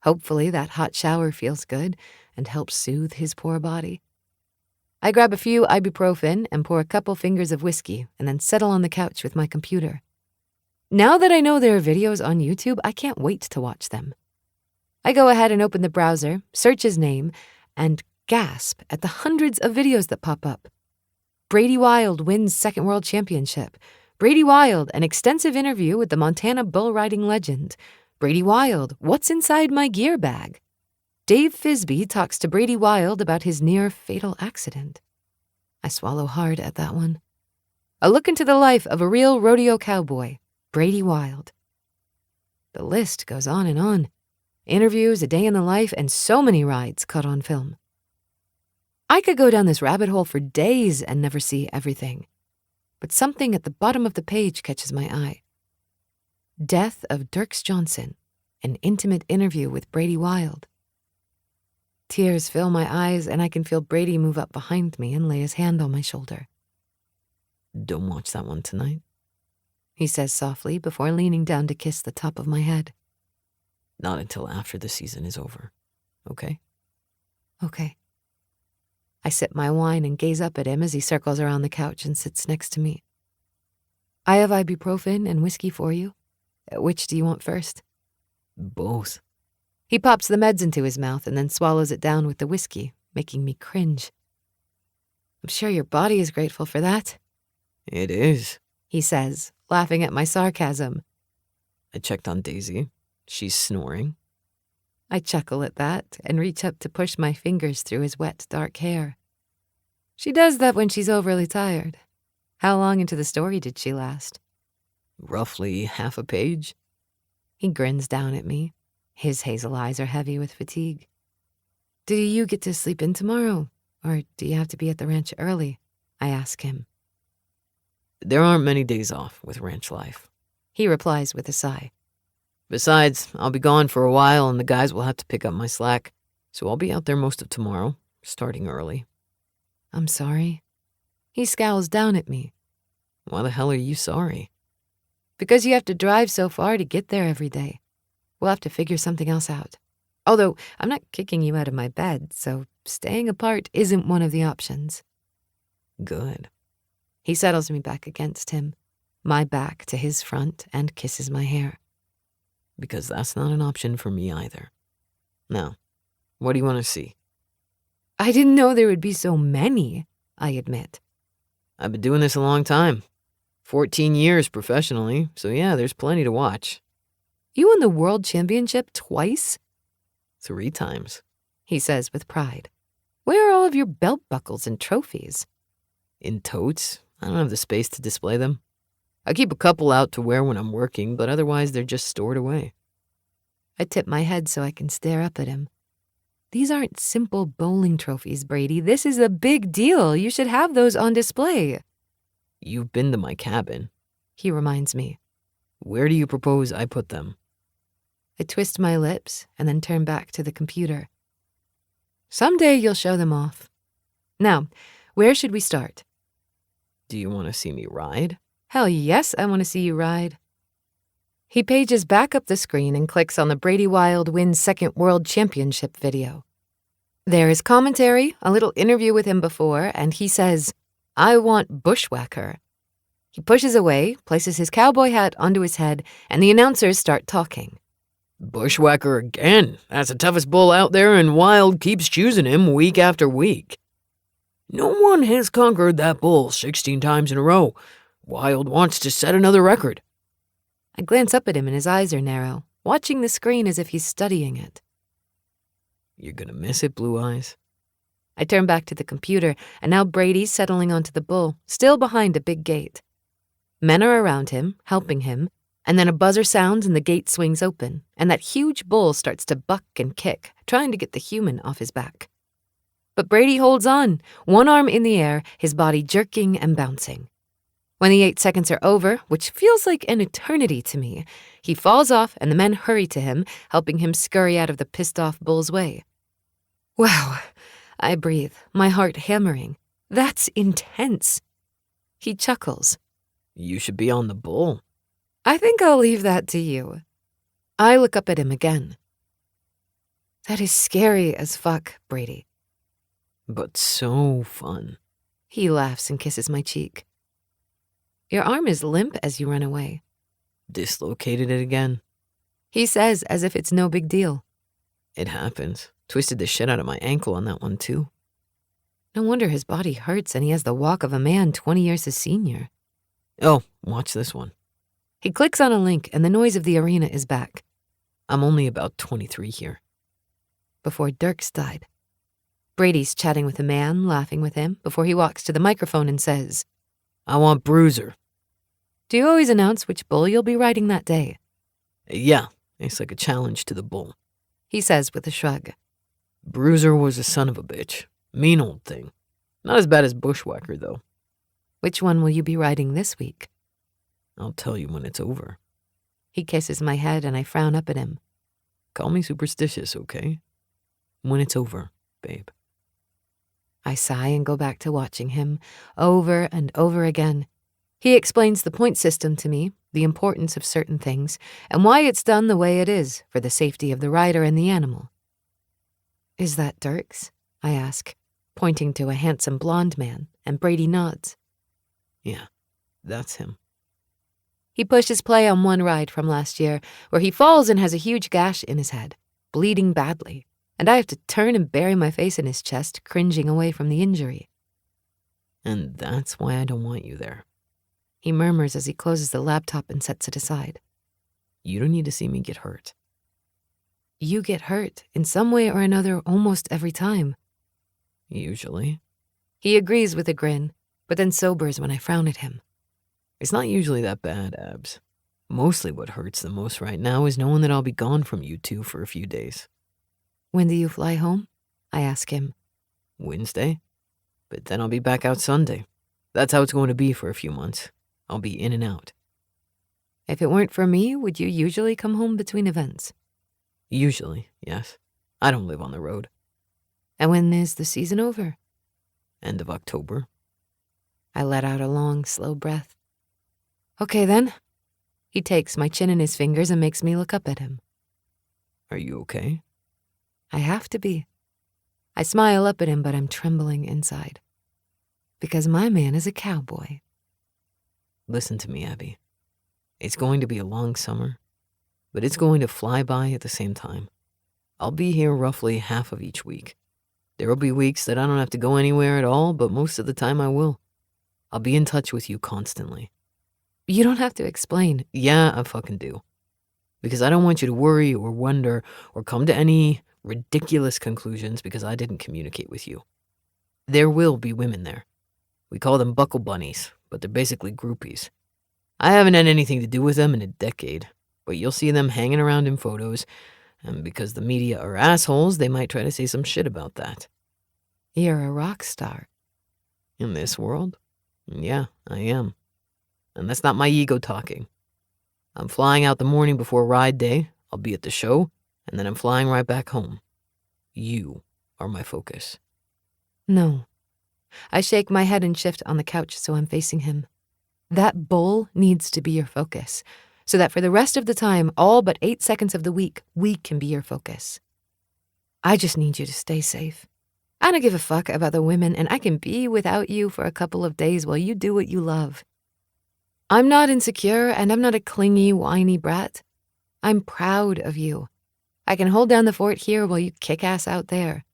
[SPEAKER 5] Hopefully that hot shower feels good and helps soothe his poor body. I grab a few ibuprofen and pour a couple fingers of whiskey and then settle on the couch with my computer. Now that I know there are videos on YouTube, I can't wait to watch them. I go ahead and open the browser, search his name, and gasp at the hundreds of videos that pop up. Brady Wild wins second world championship. Brady Wild, an extensive interview with the Montana bull riding legend. Brady Wild, what's inside my gear bag? Dave Fisby talks to Brady Wild about his near-fatal accident. I swallow hard at that one. A look into the life of a real rodeo cowboy, Brady Wild. The list goes on and on. Interviews, a day in the life, and so many rides caught on film. I could go down this rabbit hole for days and never see everything. But something at the bottom of the page catches my eye. Death of Dirks Johnson, an intimate interview with Brady Wild. Tears fill my eyes, and I can feel Brady move up behind me and lay his hand on my shoulder.
[SPEAKER 4] Don't watch that one tonight,
[SPEAKER 5] he says softly before leaning down to kiss the top of my head.
[SPEAKER 4] Not until after the season is over, okay?
[SPEAKER 5] Okay. I sip my wine and gaze up at him as he circles around the couch and sits next to me. I have ibuprofen and whiskey for you. Which do you want first?
[SPEAKER 4] Both.
[SPEAKER 5] He pops the meds into his mouth and then swallows it down with the whiskey, making me cringe. I'm sure your body is grateful for that.
[SPEAKER 4] It is,
[SPEAKER 5] he says, laughing at my sarcasm.
[SPEAKER 4] I checked on Daisy. She's snoring.
[SPEAKER 5] I chuckle at that and reach up to push my fingers through his wet, dark hair. She does that when she's overly tired. How long into the story did she last?
[SPEAKER 4] Roughly half a page.
[SPEAKER 5] He grins down at me. His hazel eyes are heavy with fatigue. Do you get to sleep in tomorrow? Or do you have to be at the ranch early? I ask him.
[SPEAKER 4] There aren't many days off with ranch life.
[SPEAKER 5] He replies with a sigh.
[SPEAKER 4] Besides, I'll be gone for a while and the guys will have to pick up my slack, so I'll be out there most of tomorrow, starting early.
[SPEAKER 5] I'm sorry. He scowls down at me.
[SPEAKER 4] Why the hell are you sorry?
[SPEAKER 5] Because you have to drive so far to get there every day. We'll have to figure something else out. Although, I'm not kicking you out of my bed, so staying apart isn't one of the options.
[SPEAKER 4] Good.
[SPEAKER 5] He settles me back against him, my back to his front, and kisses my hair.
[SPEAKER 4] Because that's not an option for me either. Now, what do you want to see?
[SPEAKER 5] I didn't know there would be so many, I admit.
[SPEAKER 4] I've been doing this a long time. 14 years professionally, so yeah, there's plenty to watch.
[SPEAKER 5] You won the world championship twice?
[SPEAKER 4] 3 times.
[SPEAKER 5] He says with pride. Where are all of your belt buckles and trophies?
[SPEAKER 4] In totes. I don't have the space to display them. I keep a couple out to wear when I'm working, but otherwise they're just stored away.
[SPEAKER 5] I tip my head so I can stare up at him. These aren't simple bowling trophies, Brady. This is a big deal. You should have those on display.
[SPEAKER 4] You've been to my cabin,
[SPEAKER 5] he reminds me.
[SPEAKER 4] Where do you propose I put them?
[SPEAKER 5] I twist my lips and then turn back to the computer. Someday you'll show them off. Now, where should we start?
[SPEAKER 4] Do you want to see me ride?
[SPEAKER 5] Hell yes, I want to see you ride. He pages back up the screen and clicks on the Brady Wild wins second world championship video. There is commentary, a little interview with him before, and he says, I want bushwhacker. He pushes away, places his cowboy hat onto his head, and the announcers start talking.
[SPEAKER 4] Bushwhacker again. That's the toughest bull out there, and Wild keeps choosing him week after week. No one has conquered that bull 16 times in a row. Wild wants to set another record.
[SPEAKER 5] I glance up at him and his eyes are narrow, watching the screen as if he's studying it.
[SPEAKER 4] You're gonna miss it, Blue Eyes.
[SPEAKER 5] I turn back to the computer, and now Brady's settling onto the bull, still behind a big gate. Men are around him, helping him, and then a buzzer sounds and the gate swings open, and that huge bull starts to buck and kick, trying to get the human off his back. But Brady holds on, one arm in the air, his body jerking and bouncing. When the 8 seconds are over, which feels like an eternity to me, he falls off and the men hurry to him, helping him scurry out of the pissed-off bull's way. Wow, I breathe, my heart hammering. That's intense. He chuckles.
[SPEAKER 4] You should be on the bull.
[SPEAKER 5] I think I'll leave that to you. I look up at him again. That is scary as fuck, Brady.
[SPEAKER 4] But so fun.
[SPEAKER 5] He laughs and kisses my cheek. Your arm is limp as you run away.
[SPEAKER 4] Dislocated it again.
[SPEAKER 5] He says as if it's no big deal.
[SPEAKER 4] It happens. Twisted the shit out of my ankle on that one, too.
[SPEAKER 5] No wonder his body hurts and he has the walk of a man 20 years his senior.
[SPEAKER 4] Oh, watch this one.
[SPEAKER 5] He clicks on a link and the noise of the arena is back.
[SPEAKER 4] I'm only about 23 here.
[SPEAKER 5] Before Dirks died. Brady's chatting with a man, laughing with him, before he walks to the microphone and says,
[SPEAKER 4] I want Bruiser.
[SPEAKER 5] Do you always announce which bull you'll be riding that day?
[SPEAKER 4] Yeah, it's like a challenge to the bull.
[SPEAKER 5] He says with a shrug.
[SPEAKER 4] Bruiser was a son of a bitch. Mean old thing. Not as bad as Bushwhacker, though.
[SPEAKER 5] Which one will you be riding this week?
[SPEAKER 4] I'll tell you when it's over.
[SPEAKER 5] He kisses my head and I frown up at him.
[SPEAKER 4] Call me superstitious, okay? When it's over, babe.
[SPEAKER 5] I sigh and go back to watching him, over and over again. He explains the point system to me, the importance of certain things, and why it's done the way it is for the safety of the rider and the animal. Is that Dirks? I ask, pointing to a handsome blonde man, and Brady nods.
[SPEAKER 4] Yeah, that's him.
[SPEAKER 5] He pushes play on one ride from last year, where he falls and has a huge gash in his head, bleeding badly, and I have to turn and bury my face in his chest, cringing away from the injury.
[SPEAKER 4] And that's why I don't want you there.
[SPEAKER 5] He murmurs as he closes the laptop and sets it aside.
[SPEAKER 4] You don't need to see me get hurt.
[SPEAKER 5] You get hurt in some way or another almost every time.
[SPEAKER 4] Usually.
[SPEAKER 5] He agrees with a grin, but then sobers when I frown at him.
[SPEAKER 4] It's not usually that bad, Abs. Mostly what hurts the most right now is knowing that I'll be gone from you two for a few days.
[SPEAKER 5] When do you fly home? I ask him.
[SPEAKER 4] Wednesday. But then I'll be back out Sunday. That's how it's going to be for a few months. I'll be in and out.
[SPEAKER 5] If it weren't for me, would you usually come home between events?
[SPEAKER 4] Usually, yes. I don't live on the road.
[SPEAKER 5] And when is the season over?
[SPEAKER 4] End of October.
[SPEAKER 5] I let out a long, slow breath. Okay then. He takes my chin in his fingers and makes me look up at him.
[SPEAKER 4] Are you okay?
[SPEAKER 5] I have to be. I smile up at him, but I'm trembling inside. Because my man is a cowboy.
[SPEAKER 4] Listen to me, Abby. It's going to be a long summer, but it's going to fly by at the same time. I'll be here roughly half of each week. There will be weeks that I don't have to go anywhere at all, but most of the time I will. I'll be in touch with you constantly.
[SPEAKER 5] You don't have to explain.
[SPEAKER 4] Yeah, I fucking do. Because I don't want you to worry or wonder or come to any ridiculous conclusions because I didn't communicate with you. There will be women there. We call them buckle bunnies, but they're basically groupies. I haven't had anything to do with them in a decade, but you'll see them hanging around in photos, and because the media are assholes, they might try to say some shit about that.
[SPEAKER 5] You're a rock star.
[SPEAKER 4] In this world? Yeah, I am. And that's not my ego talking. I'm flying out the morning before ride day, I'll be at the show, and then I'm flying right back home. You are my focus.
[SPEAKER 5] No. I shake my head and shift on the couch so I'm facing him. That bowl needs to be your focus, so that for the rest of the time, all but 8 seconds of the week, we can be your focus. I just need you to stay safe. I don't give a fuck about the women, and I can be without you for a couple of days while you do what you love. I'm not insecure, and I'm not a clingy, whiny brat. I'm proud of you. I can hold down the fort here while you kick ass out there.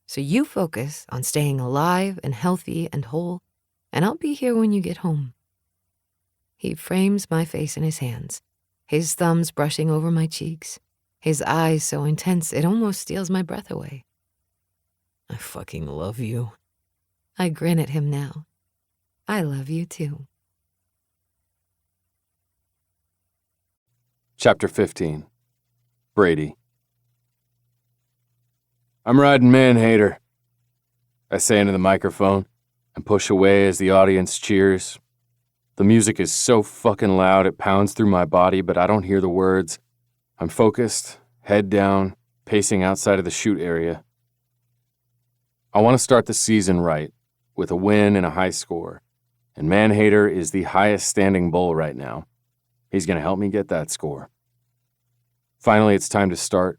[SPEAKER 5] So you focus on staying alive and healthy and whole, and I'll be here when you get home. He frames my face in his hands, his thumbs brushing over my cheeks, his eyes so intense it almost steals my breath away.
[SPEAKER 4] I fucking love you.
[SPEAKER 5] I grin at him now. I love you too.
[SPEAKER 6] Chapter 15. Brady. I'm riding man-hater, I say into the microphone and push away as the audience cheers. The music is so fucking loud it pounds through my body, but I don't hear the words. I'm focused, head down, pacing outside of the shoot area. I want to start the season right, with a win and a high score, and Man-Hater is the highest standing bull right now. He's going to help me get that score. Finally, it's time to start.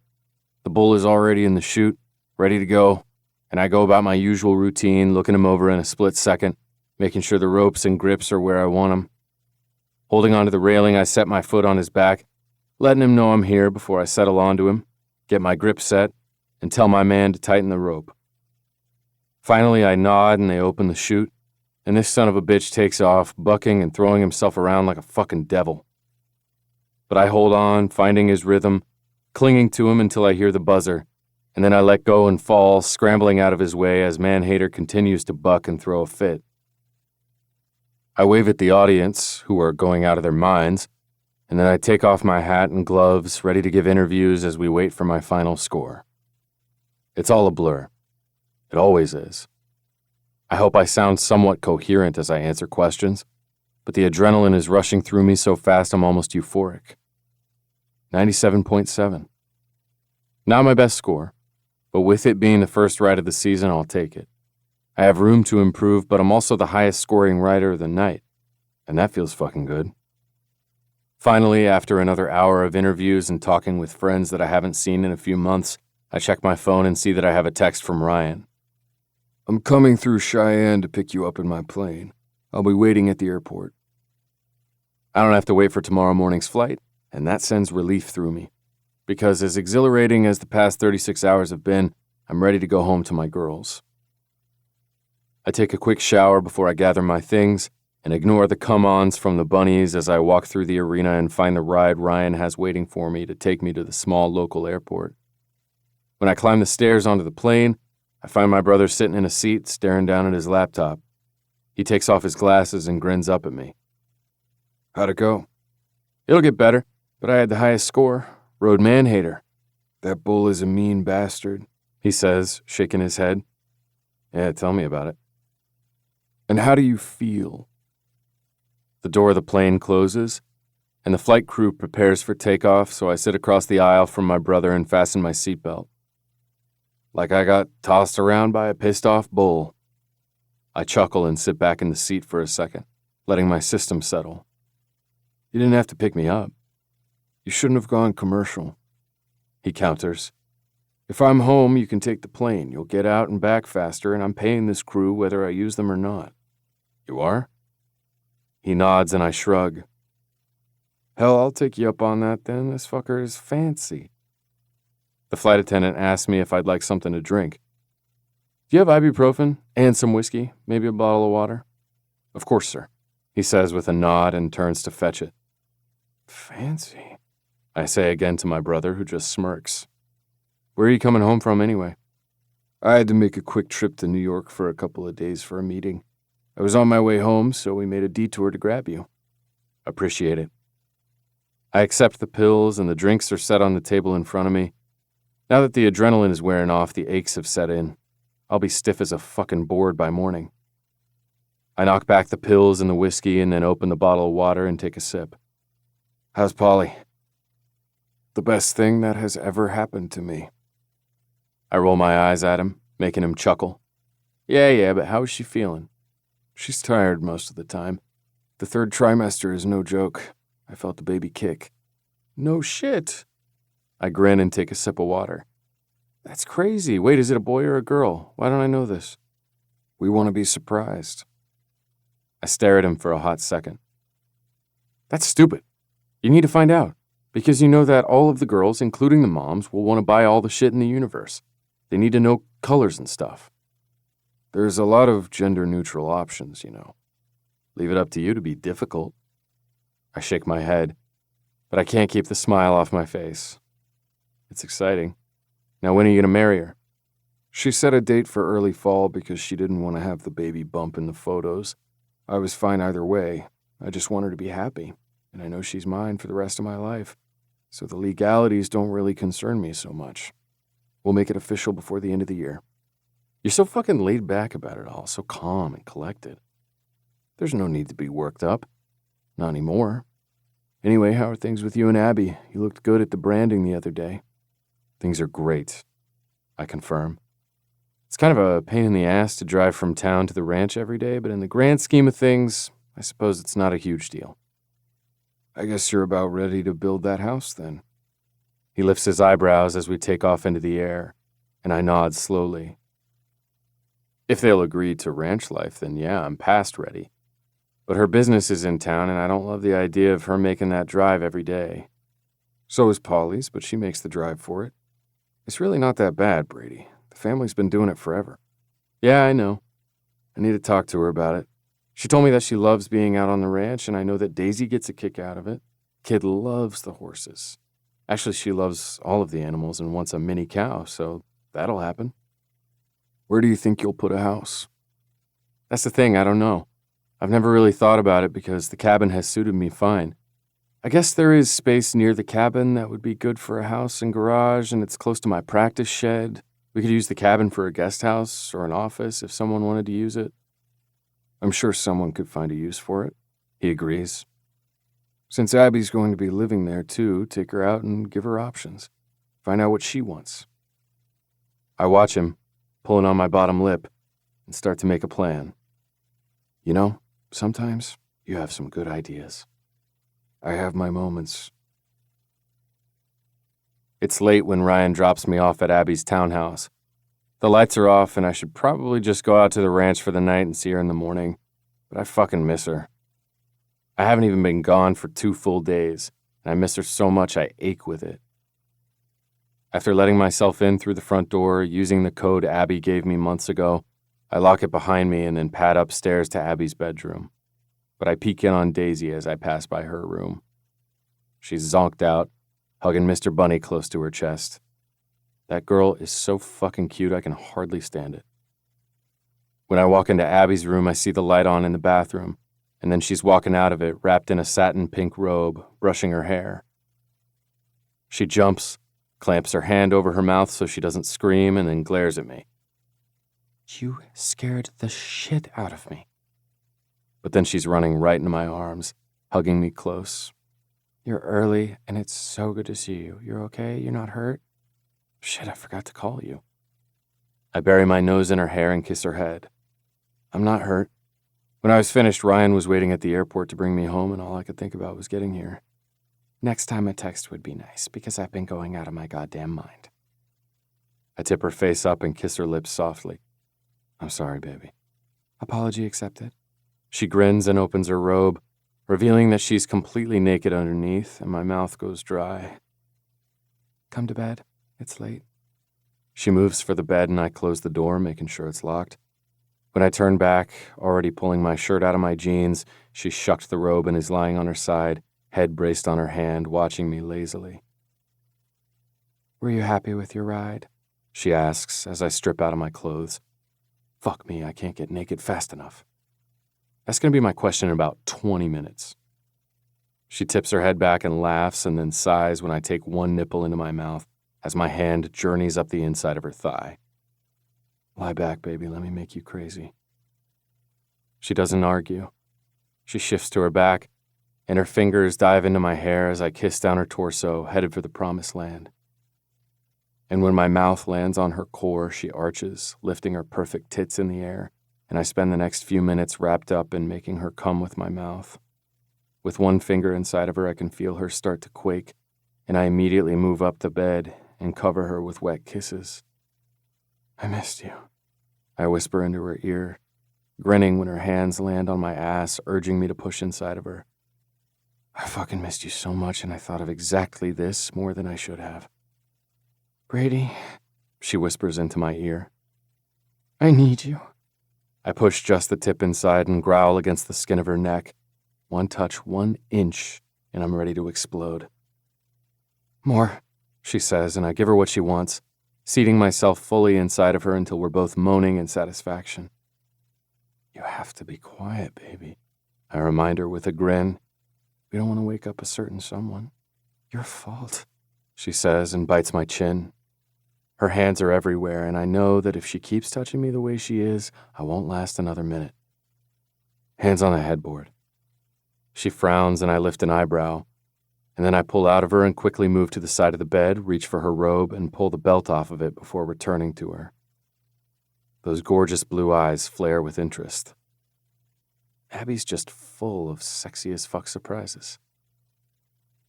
[SPEAKER 6] The bull is already in the chute, ready to go, and I go about my usual routine, looking him over in a split second, making sure the ropes and grips are where I want them. Holding onto the railing, I set my foot on his back, letting him know I'm here before I settle onto him, get my grip set, and tell my man to tighten the rope. Finally, I nod and they open the chute, and this son of a bitch takes off, bucking and throwing himself around like a fucking devil. But I hold on, finding his rhythm, clinging to him until I hear the buzzer, and then I let go and fall, scrambling out of his way as Man-Hater continues to buck and throw a fit. I wave at the audience, who are going out of their minds, and then I take off my hat and gloves, ready to give interviews as we wait for my final score. It's all a blur. It always is. I hope I sound somewhat coherent as I answer questions, but the adrenaline is rushing through me so fast I'm almost euphoric. 97.7. Not my best score, but with it being the first ride of the season, I'll take it. I have room to improve, but I'm also the highest scoring rider of the night, and that feels fucking good. Finally, after another hour of interviews and talking with friends that I haven't seen in a few months, I check my phone and see that I have a text from Ryan. I'm coming through Cheyenne to pick you up in my plane. I'll be waiting at the airport. I don't have to wait for tomorrow morning's flight, and that sends relief through me. Because as exhilarating as the past 36 hours have been, I'm ready to go home to my girls. I take a quick shower before I gather my things
[SPEAKER 2] and ignore the come-ons from the bunnies as I walk through the arena and find the ride Ryan has waiting for me to take me to the small local airport. When I climb the stairs onto the plane, I find my brother sitting in a seat staring down at his laptop. He takes off his glasses and grins up at me.
[SPEAKER 6] How'd it go?
[SPEAKER 2] It'll get better, but I had the highest score. Road man hater.
[SPEAKER 6] That bull is a mean bastard,
[SPEAKER 2] He says, shaking his head. Yeah, tell me about it.
[SPEAKER 6] And how do you feel?
[SPEAKER 2] The door of the plane closes, and the flight crew prepares for takeoff, so I sit across the aisle from my brother and fasten my seatbelt. Like I got tossed around by a pissed-off bull. I chuckle and sit back in the seat for a second, letting my system settle.
[SPEAKER 6] You didn't have to pick me up. You shouldn't have gone commercial.
[SPEAKER 2] He counters.
[SPEAKER 6] If I'm home, you can take the plane. You'll get out and back faster, and I'm paying this crew whether I use them or not.
[SPEAKER 2] You are? He nods and I shrug.
[SPEAKER 6] Hell, I'll take you up on that then. This fucker is fancy.
[SPEAKER 2] The flight attendant asks me if I'd like something to drink. Do you have ibuprofen and some whiskey, maybe a bottle of water? Of course, sir, he says with a nod and turns to fetch it.
[SPEAKER 6] Fancy,
[SPEAKER 2] I say again to my brother, who just smirks. Where are you coming home from anyway?
[SPEAKER 6] I had to make a quick trip to New York for a couple of days for a meeting. I was on my way home, so we made a detour to grab you.
[SPEAKER 2] Appreciate it. I accept the pills and the drinks are set on the table in front of me. Now that the adrenaline is wearing off, the aches have set in. I'll be stiff as a fucking board by morning. I knock back the pills and the whiskey and then open the bottle of water and take a sip.
[SPEAKER 6] How's Polly? The best thing that has ever happened to me.
[SPEAKER 2] I roll my eyes at him, making him chuckle. Yeah, but how is she feeling?
[SPEAKER 6] She's tired most of the time. The third trimester is no joke. I felt the baby kick.
[SPEAKER 2] No shit. I grin and take a sip of water. That's crazy. Wait, is it a boy or a girl? Why don't I know this?
[SPEAKER 6] We want to be surprised.
[SPEAKER 2] I stare at him for a hot second. That's stupid. You need to find out. Because you know that all of the girls, including the moms, will want to buy all the shit in the universe. They need to know colors and stuff.
[SPEAKER 6] There's a lot of gender-neutral options, you know.
[SPEAKER 2] Leave it up to you to be difficult. I shake my head, but I can't keep the smile off my face. It's exciting. Now when are you going to marry her?
[SPEAKER 6] She set a date for early fall because she didn't want to have the baby bump in the photos. I was fine either way. I just want her to be happy, and I know she's mine for the rest of my life. So the legalities don't really concern me so much. We'll make it official before the end of the year.
[SPEAKER 2] You're so fucking laid back about it all, so calm and collected.
[SPEAKER 6] There's no need to be worked up. Not anymore. Anyway, how are things with you and Abby? You looked good at the branding the other day.
[SPEAKER 2] Things are great, I confirm. It's kind of a pain in the ass to drive from town to the ranch every day, but in the grand scheme of things, I suppose it's not a huge deal.
[SPEAKER 6] I guess you're about ready to build that house then.
[SPEAKER 2] He lifts his eyebrows as we take off into the air, and I nod slowly. If they'll agree to ranch life, then yeah, I'm past ready. But her business is in town, and I don't love the idea of her making that drive every day.
[SPEAKER 6] So is Polly's, but she makes the drive for it. It's really not that bad, Brady. The family's been doing it forever.
[SPEAKER 2] Yeah, I know. I need to talk to her about it. She told me that she loves being out on the ranch, and I know that Daisy gets a kick out of it. Kid loves the horses. Actually, she loves all of the animals and wants a mini cow, so that'll happen.
[SPEAKER 6] Where do you think you'll put a house?
[SPEAKER 2] That's the thing, I don't know. I've never really thought about it because the cabin has suited me fine. I guess there is space near the cabin that would be good for a house and garage, and it's close to my practice shed. We could use the cabin for a guest house or an office if someone wanted to use it.
[SPEAKER 6] I'm sure someone could find a use for it.
[SPEAKER 2] He agrees.
[SPEAKER 6] Since Abby's going to be living there too, take her out and give her options. Find out what she wants.
[SPEAKER 2] I watch him, pulling on my bottom lip, and start to make a plan.
[SPEAKER 6] You know, sometimes you have some good ideas. I have my moments.
[SPEAKER 2] It's late when Ryan drops me off at Abby's townhouse. The lights are off, and I should probably just go out to the ranch for the night and see her in the morning, but I fucking miss her. I haven't even been gone for 2 full days, and I miss her so much I ache with it. After letting myself in through the front door, using the code Abby gave me months ago, I lock it behind me and then pad upstairs to Abby's bedroom.
[SPEAKER 3] but I peek in on Daisy as I pass by her room. She's zonked out, hugging Mr. Bunny close to her chest. That girl is so fucking cute I can hardly stand it. When I walk into Abby's room, I see the light on in the bathroom, and then she's walking out of it wrapped in a satin pink robe, brushing her hair. She jumps, clamps her hand over her mouth so she doesn't scream, and then glares at me. You scared the shit out of me. But then she's running right into my arms, hugging me close. You're early, and it's so good to see you. You're okay? You're not hurt? Shit, I forgot to call you. I bury my nose in her hair and kiss her head. I'm not hurt. When I was finished, Ryan was waiting at the airport to bring me home, and all I could think about was getting here. Next time a text would be nice, because I've been going out of my goddamn mind. I tip her face up and kiss her lips softly. I'm sorry, baby. Apology accepted. She grins and opens her robe, revealing that she's completely naked underneath, and my mouth goes dry. Come to bed. It's late. She moves for the bed, and I close the door, making sure it's locked. When I turn back, already pulling my shirt out of my jeans, she shucked the robe and is lying on her side, head braced on her hand, watching me lazily. Were you happy with your ride? She asks as I strip out of my clothes. Fuck me, I can't get naked fast enough. That's going to be my question in about 20 minutes. She tips her head back and laughs, and then sighs when I take one nipple into my mouth as my hand journeys up the inside of her thigh. Lie back, baby, let me make you crazy. She doesn't argue. She shifts to her back, and her fingers dive into my hair as I kiss down her torso, headed for the promised land. And when my mouth lands on her core, she arches, lifting her perfect tits in the air, and I spend the next few minutes wrapped up in making her come with my mouth. With one finger inside of her, I can feel her start to quake, and I immediately move up the bed and cover her with wet kisses. I missed you, I whisper into her ear, grinning when her hands land on my ass, urging me to push inside of her. I fucking missed you so much, and I thought of exactly this more than I should have. Brady, she whispers into my ear. I need you. I push just the tip inside and growl against the skin of her neck. One touch, 1 inch, and I'm ready to explode. More, she says, and I give her what she wants, seating myself fully inside of her until we're both moaning in satisfaction. You have to be quiet, baby, I remind her with a grin. We don't want to wake up a certain someone. Your fault, she says and bites my chin. Her hands are everywhere, and I know that if she keeps touching me the way she is, I won't last another minute. Hands on the headboard. She frowns, and I lift an eyebrow, and then I pull out of her and quickly move to the side of the bed, reach for her robe, and pull the belt off of it before returning to her. Those gorgeous blue eyes flare with interest. Abby's just full of sexy as fuck surprises.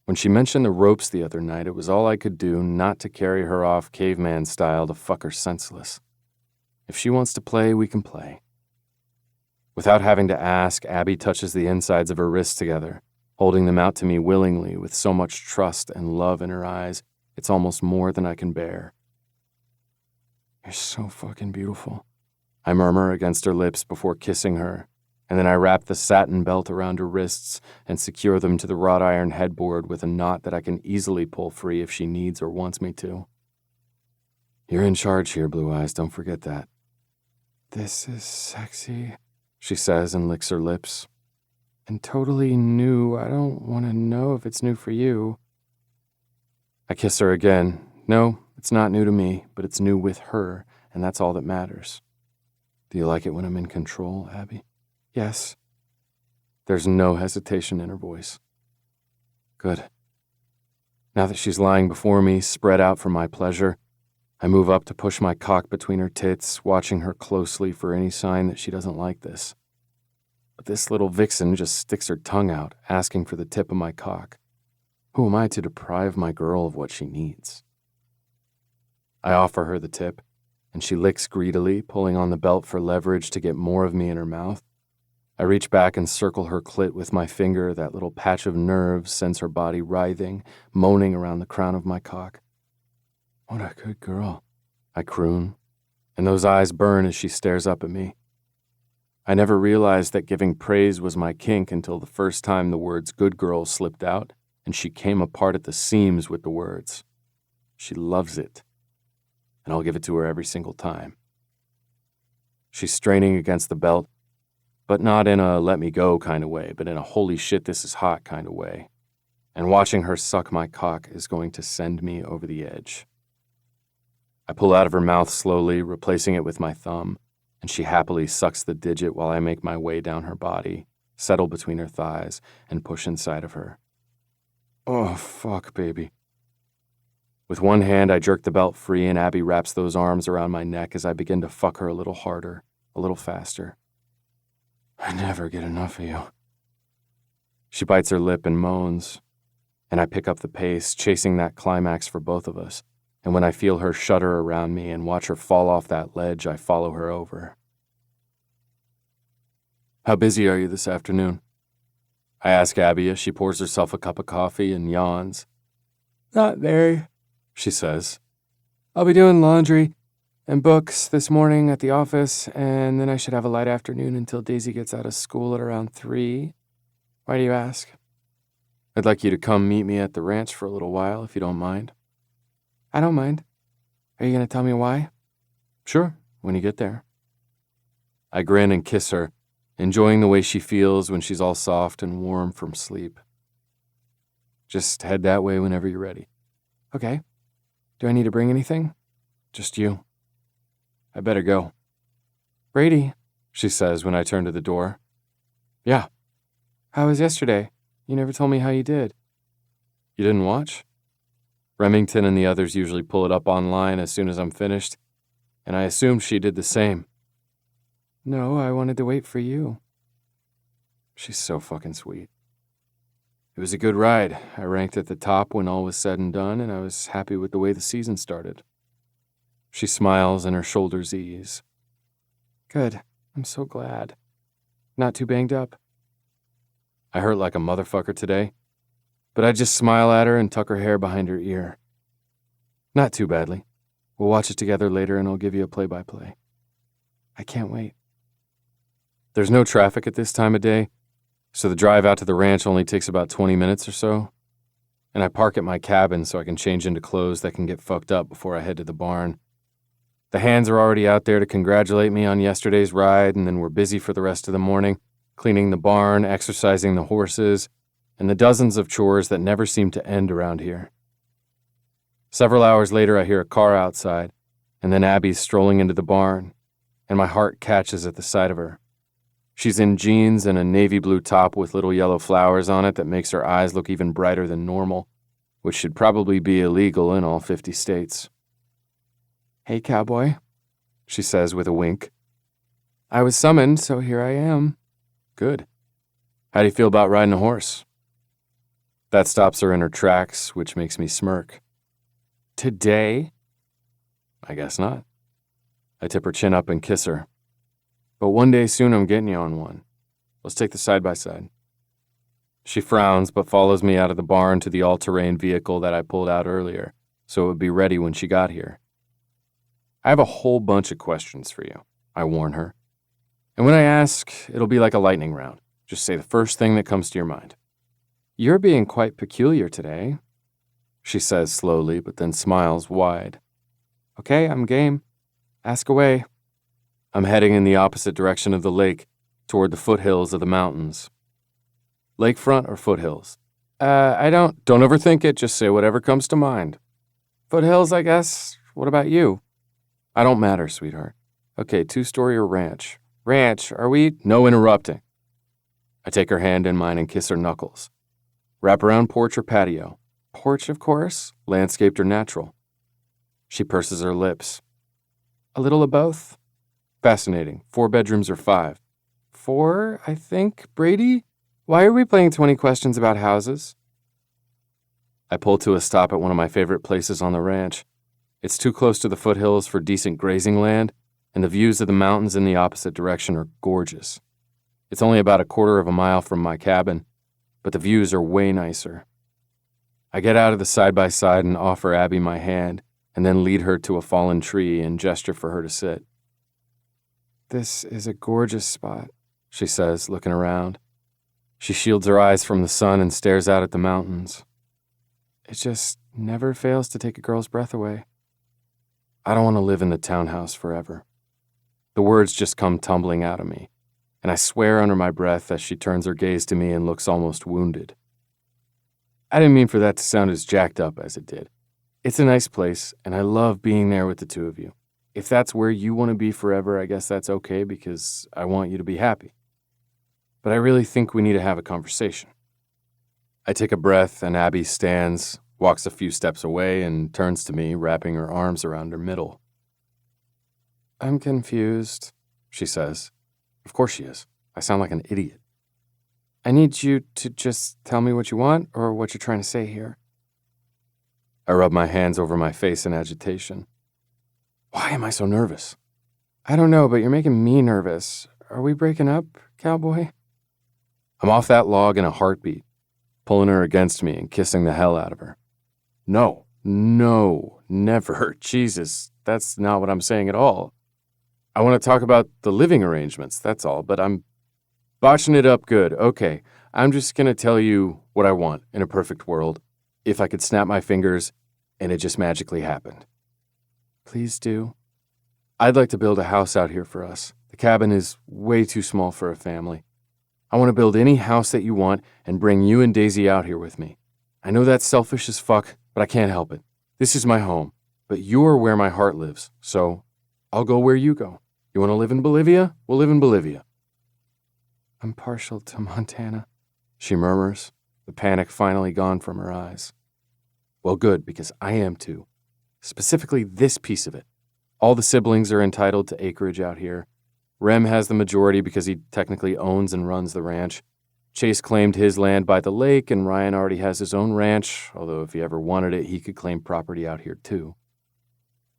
[SPEAKER 3] When she mentioned the ropes the other night, it was all I could do not to carry her off caveman style to fuck her senseless. If she wants to play, we can play. Without having to ask, Abby touches the insides of her wrists together, holding them out to me willingly with so much trust and love in her eyes, it's almost more than I can bear. You're so fucking beautiful, I murmur against her lips before kissing her, and then I wrap the satin belt around her wrists and secure them to the wrought iron headboard with a knot that I can easily pull free if she needs or wants me to. You're in charge here, Blue Eyes, don't forget that. This is sexy, she says and licks her lips. And totally new. I don't want to know if it's new for you. I kiss her again. No, it's not new to me, but it's new with her, and that's all that matters. Do you like it when I'm in control, Abby? Yes. There's no hesitation in her voice. Good. Now that she's lying before me, spread out for my pleasure, I move up to push my cock between her tits, watching her closely for any sign that she doesn't like this. But this little vixen just sticks her tongue out, asking for the tip of my cock. Who am I to deprive my girl of what she needs? I offer her the tip, and she licks greedily, pulling on the belt for leverage to get more of me in her mouth. I reach back and circle her clit with my finger. That little patch of nerve sends her body writhing, moaning around the crown of my cock. What a good girl, I croon, and those eyes burn as she stares up at me. I never realized that giving praise was my kink until the first time the words good girl slipped out and she came apart at the seams with the words. She loves it, and I'll give it to her every single time. She's straining against the belt, but not in a let me go kind of way, but in a holy shit this is hot kind of way. And watching her suck my cock is going to send me over the edge. I pull out of her mouth slowly, replacing it with my thumb, and she happily sucks the digit while I make my way down her body, settle between her thighs, and push inside of her. Oh, fuck, baby. With one hand, I jerk the belt free, and Abby wraps those arms around my neck as I begin to fuck her a little harder, a little faster. I never get enough of you. She bites her lip and moans, and I pick up the pace, chasing that climax for both of us. And when I feel her shudder around me and watch her fall off that ledge, I follow her over. How busy are you this afternoon? I ask Abby as she pours herself a cup of coffee and yawns. Not very, she says. I'll be doing laundry and books this morning at the office, and then I should have a light afternoon until Daisy gets out of school at around 3. Why do you ask? I'd like you to come meet me at the ranch for a little while, if you don't mind. I don't mind. Are you going to tell me why? Sure, when you get there. I grin and kiss her, enjoying the way she feels when she's all soft and warm from sleep. Just head that way whenever you're ready. Okay. Do I need to bring anything? Just you. I better go. Brady, she says when I turn to the door. Yeah. How was yesterday? You never told me how you did. You didn't watch? Remington and the others usually pull it up online as soon as I'm finished, and I assumed she did the same. No, I wanted to wait for you. She's so fucking sweet. It was a good ride. I ranked at the top when all was said and done, and I was happy with the way the season started. She smiles and her shoulders ease. Good. I'm so glad. Not too banged up. I hurt like a motherfucker today, but I just smile at her and tuck her hair behind her ear. Not too badly. We'll watch it together later and I'll give you a play-by-play. I can't wait. There's no traffic at this time of day, so the drive out to the ranch only takes about 20 minutes or so, and I park at my cabin so I can change into clothes that can get fucked up before I head to the barn. The hands are already out there to congratulate me on yesterday's ride, and then we're busy for the rest of the morning, cleaning the barn, exercising the horses, and the dozens of chores that never seem to end around here. Several hours later, I hear a car outside, and then Abby's strolling into the barn, and my heart catches at the sight of her. She's in jeans and a navy blue top with little yellow flowers on it that makes her eyes look even brighter than normal, which should probably be illegal in all 50 states. Hey, cowboy, she says with a wink. I was summoned, so here I am. Good. How do you feel about riding a horse? That stops her in her tracks, which makes me smirk. Today? I guess not. I tip her chin up and kiss her. But one day soon I'm getting you on one. Let's take the side-by-side. She frowns but follows me out of the barn to the all-terrain vehicle that I pulled out earlier, so it would be ready when she got here. I have a whole bunch of questions for you, I warn her. And when I ask, it'll be like a lightning round. Just say the first thing that comes to your mind. You're being quite peculiar today, she says slowly, but then smiles wide. Okay, I'm game. Ask away. I'm heading in the opposite direction of the lake, toward the foothills of the mountains. Lakefront or foothills? Don't overthink it, just say whatever comes to mind. Foothills, I guess. What about you? I don't matter, sweetheart. Okay, 2-story or ranch? Ranch, are we? No interrupting. I take her hand in mine and kiss her knuckles. Wraparound porch or patio? Porch, of course. Landscaped or natural? She purses her lips. A little of both? Fascinating. 4 bedrooms or 5? 4, I think. Brady? Why are we playing 20 questions about houses? I pull to a stop at one of my favorite places on the ranch. It's too close to the foothills for decent grazing land, and the views of the mountains in the opposite direction are gorgeous. It's only about 1/4 of a mile from my cabin, but the views are way nicer. I get out of the side-by-side and offer Abby my hand, and then lead her to a fallen tree and gesture for her to sit. This is a gorgeous spot,
[SPEAKER 2] she says, looking around. She shields her eyes from the sun and stares out at the mountains. It just never fails to take a girl's breath away. I don't want to live in the townhouse forever. The words just come tumbling out of me, and I swear under my breath as she turns her gaze to me and looks almost wounded. I didn't mean for that to sound as jacked up as it did. It's a nice place, and I love being there with the two of you. If that's where you want to be forever, I guess that's okay because I want you to be happy. But I really think we need to have a conversation. I take a breath, and Abby stands, walks a few steps away, and turns to me, wrapping her arms around her middle. I'm confused, she says. Of course she is. I sound like an idiot. I need you to just tell me what you want or what you're trying to say here. I rub my hands over my face in agitation. Why am I so nervous? I don't know, but you're making me nervous. Are we breaking up, cowboy? I'm off that log in a heartbeat, pulling her against me and kissing the hell out of her. No, never. Jesus, that's not what I'm saying at all. I want to talk about the living arrangements, that's all, but I'm botching it up good. Okay, I'm just going to tell you what I want in a perfect world, if I could snap my fingers and it just magically happened. Please do. I'd like to build a house out here for us. The cabin is way too small for a family. I want to build any house that you want and bring you and Daisy out here with me. I know that's selfish as fuck, but I can't help it. This is my home, but you're where my heart lives, so I'll go where you go. You want to live in Bolivia? We'll live in Bolivia. I'm partial to Montana, she murmurs, the panic finally gone from her eyes. Well, good, because I am too. Specifically this piece of it. All the siblings are entitled to acreage out here. Rem has the majority because he technically owns and runs the ranch. Chase claimed his land by the lake, and Ryan already has his own ranch, although if he ever wanted it, he could claim property out here too.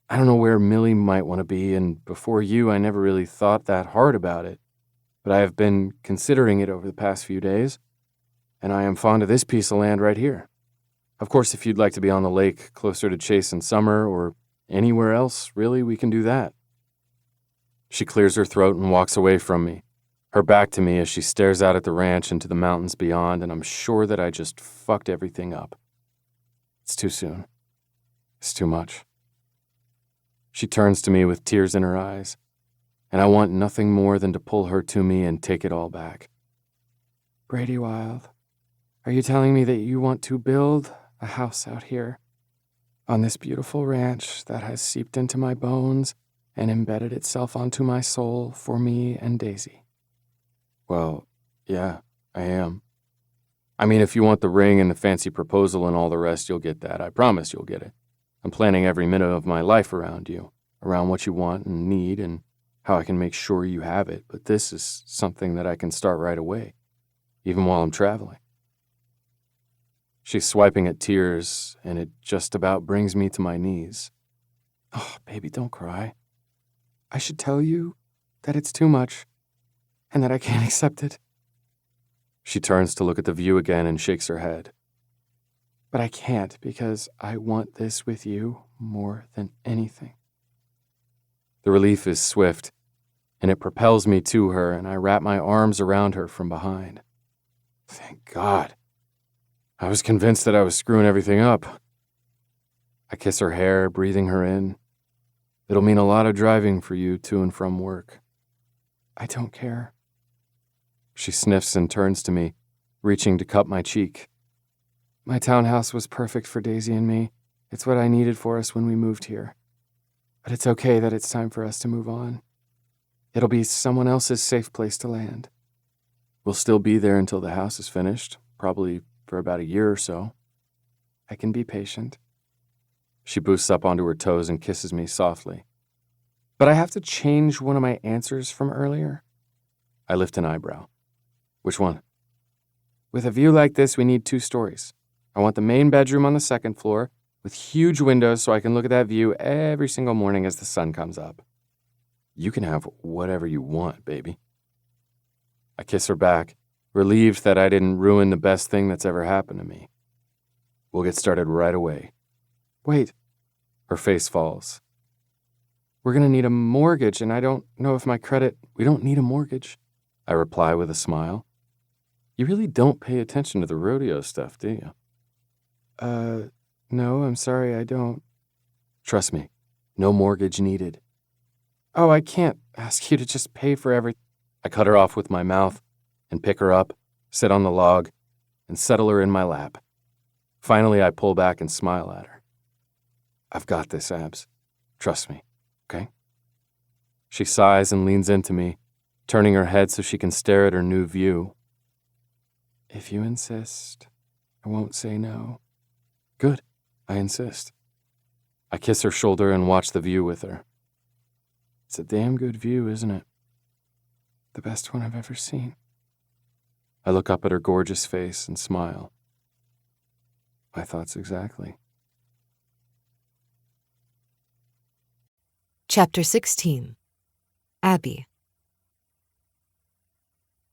[SPEAKER 2] I don't know where Millie might want to be, and before you, I never really thought that hard about it. But I have been considering it over the past few days, and I am fond of this piece of land right here. Of course, if you'd like to be on the lake closer to Chase in summer or anywhere else, really, we can do that. She clears her throat and walks away from me, her back to me as she stares out at the ranch into the mountains beyond, and I'm sure that I just fucked everything up. It's too soon. It's too much. She turns to me with tears in her eyes, and I want nothing more than to pull her to me and take it all back. Brady Wild, are you telling me that you want to build a house out here, on this beautiful ranch that has seeped into my bones and embedded itself onto my soul for me and Daisy? Well, yeah, I am. I mean, if you want the ring and the fancy proposal and all the rest, you'll get that. I promise you'll get it. I'm planning every minute of my life around you, around what you want and need and how I can make sure you have it. But this is something that I can start right away, even while I'm traveling. She's swiping at tears, and it just about brings me to my knees. Oh, baby, don't cry. I should tell you that it's too much and that I can't accept it. She turns to look at the view again and shakes her head. But I can't because I want this with you more than anything. The relief is swift, and it propels me to her, and I wrap my arms around her from behind. Thank God. I was convinced that I was screwing everything up. I kiss her hair, breathing her in. It'll mean a lot of driving for you to and from work. I don't care. She sniffs and turns to me, reaching to cup my cheek. My townhouse was perfect for Daisy and me. It's what I needed for us when we moved here. But it's okay that it's time for us to move on. It'll be someone else's safe place to land. We'll still be there until the house is finished, probably for about a year or so. I can be patient. She boosts up onto her toes and kisses me softly. But I have to change one of my answers from earlier. I lift an eyebrow. Which one? With a view like this, we need 2 stories. I want the main bedroom on the 2nd floor with huge windows so I can look at that view every single morning as the sun comes up. You can have whatever you want, baby. I kiss her back, relieved that I didn't ruin the best thing that's ever happened to me. We'll get started right away. Wait. Her face falls. We're going to need a mortgage, and I don't know if my credit... We don't need a mortgage.
[SPEAKER 3] I reply with a smile. You really don't pay attention to the rodeo stuff, do you? No, I'm sorry, I don't. Trust me, no mortgage needed. Oh, I can't ask you to just pay for everything. I cut her off with my mouth and pick her up, sit on the log, and settle her in my lap. Finally, I pull back and smile at her. I've got this, Abs. Trust me, okay? She sighs and leans into me, turning her head so she can stare at her new view. If you insist, I won't say no. Good, I insist. I kiss her shoulder and watch the view with her. It's a damn good view, isn't it? The best one I've ever seen. I look up at her gorgeous face and smile. My thoughts exactly.
[SPEAKER 5] Chapter 16. Abby.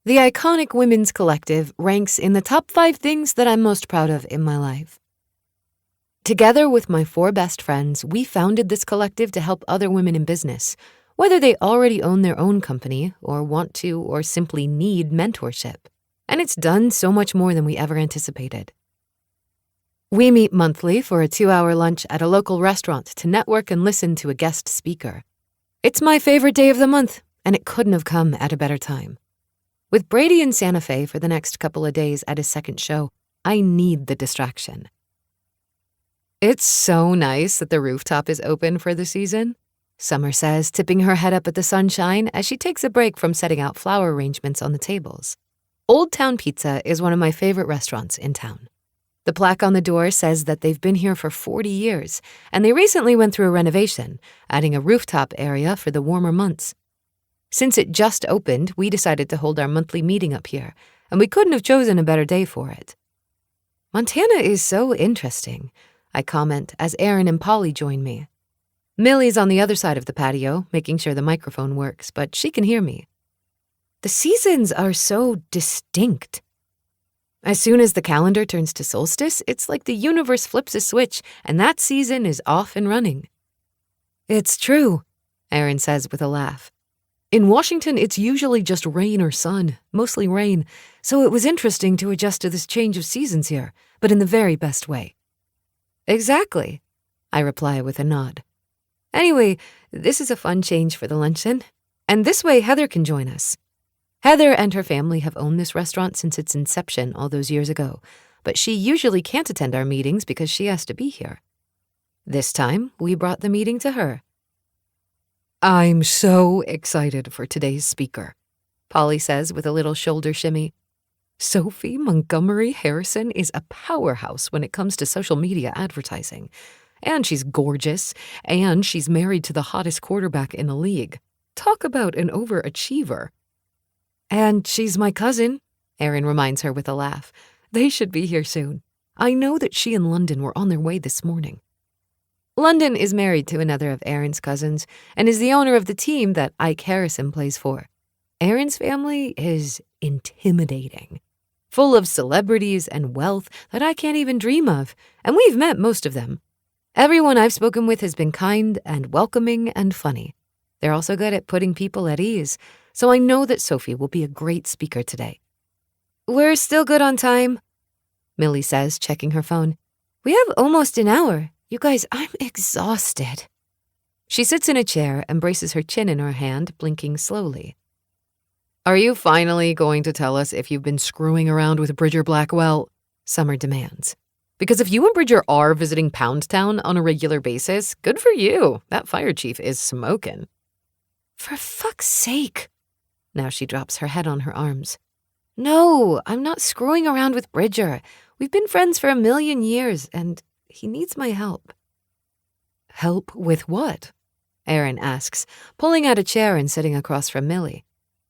[SPEAKER 5] The iconic women's collective ranks in the top 5 things that I'm most proud of in my life. Together with my 4 best friends, we founded this collective to help other women in business, whether they already own their own company or want to or simply need mentorship. And it's done so much more than we ever anticipated. We meet monthly for a 2-hour lunch at a local restaurant to network and listen to a guest speaker. It's my favorite day of the month, and it couldn't have come at a better time. With Brady in Santa Fe for the next couple of days at his second show, I need the distraction. It's so nice that the rooftop is open for the season, Summer says, tipping her head up at the sunshine as she takes a break from setting out flower arrangements on the tables. Old Town Pizza is one of my favorite restaurants in town. The plaque on the door says that they've been here for 40 years, and they recently went through a renovation, adding a rooftop area for the warmer months. Since it just opened, we decided to hold our monthly meeting up here, and we couldn't have chosen a better day for it. Montana is so interesting, I comment as Aaron and Polly join me. Millie's on the other side of the patio, making sure the microphone works, but she can hear me. The seasons are so distinct. As soon as the calendar turns to solstice, it's like the universe flips a switch and that season is off and running. It's true, Aaron says with a laugh. In Washington, it's usually just rain or sun, mostly rain, so it was interesting to adjust to this change of seasons here, but in the very best way. Exactly, I reply with a nod. Anyway, this is a fun change for the luncheon, and this way Heather can join us. Heather and her family have owned this restaurant since its inception all those years ago, but she usually can't attend our meetings because she has to be here. This time, we brought the meeting to her. I'm so excited for today's speaker, Polly says with a little shoulder shimmy. Sophie Montgomery Harrison is a powerhouse when it comes to social media advertising. And she's gorgeous, and she's married to the hottest quarterback in the league. Talk about an overachiever. And she's my cousin, Erin reminds her with a laugh. They should be here soon. I know that she and London were on their way this morning. London is married to another of Erin's cousins and is the owner of the team that Ike Harrison plays for. Erin's family is intimidating, full of celebrities and wealth that I can't even dream of, and we've met most of them. Everyone I've spoken with has been kind and welcoming and funny. They're also good at putting people at ease, so I know that Sophie will be a great speaker today. We're still good on time, Millie says, checking her phone. We have almost an hour. You guys, I'm exhausted. She sits in a chair and braces her chin in her hand, blinking slowly. Are you finally going to tell us if you've been screwing around with Bridger Blackwell? Summer demands. Because if you and Bridger are visiting Pound Town on a regular basis, good for you. That fire chief is smoking. For fuck's sake. Now she drops her head on her arms. No, I'm not screwing around with Bridger. We've been friends for 1,000,000 years, and he needs my help. Help with what? Erin asks, pulling out a chair and sitting across from Millie.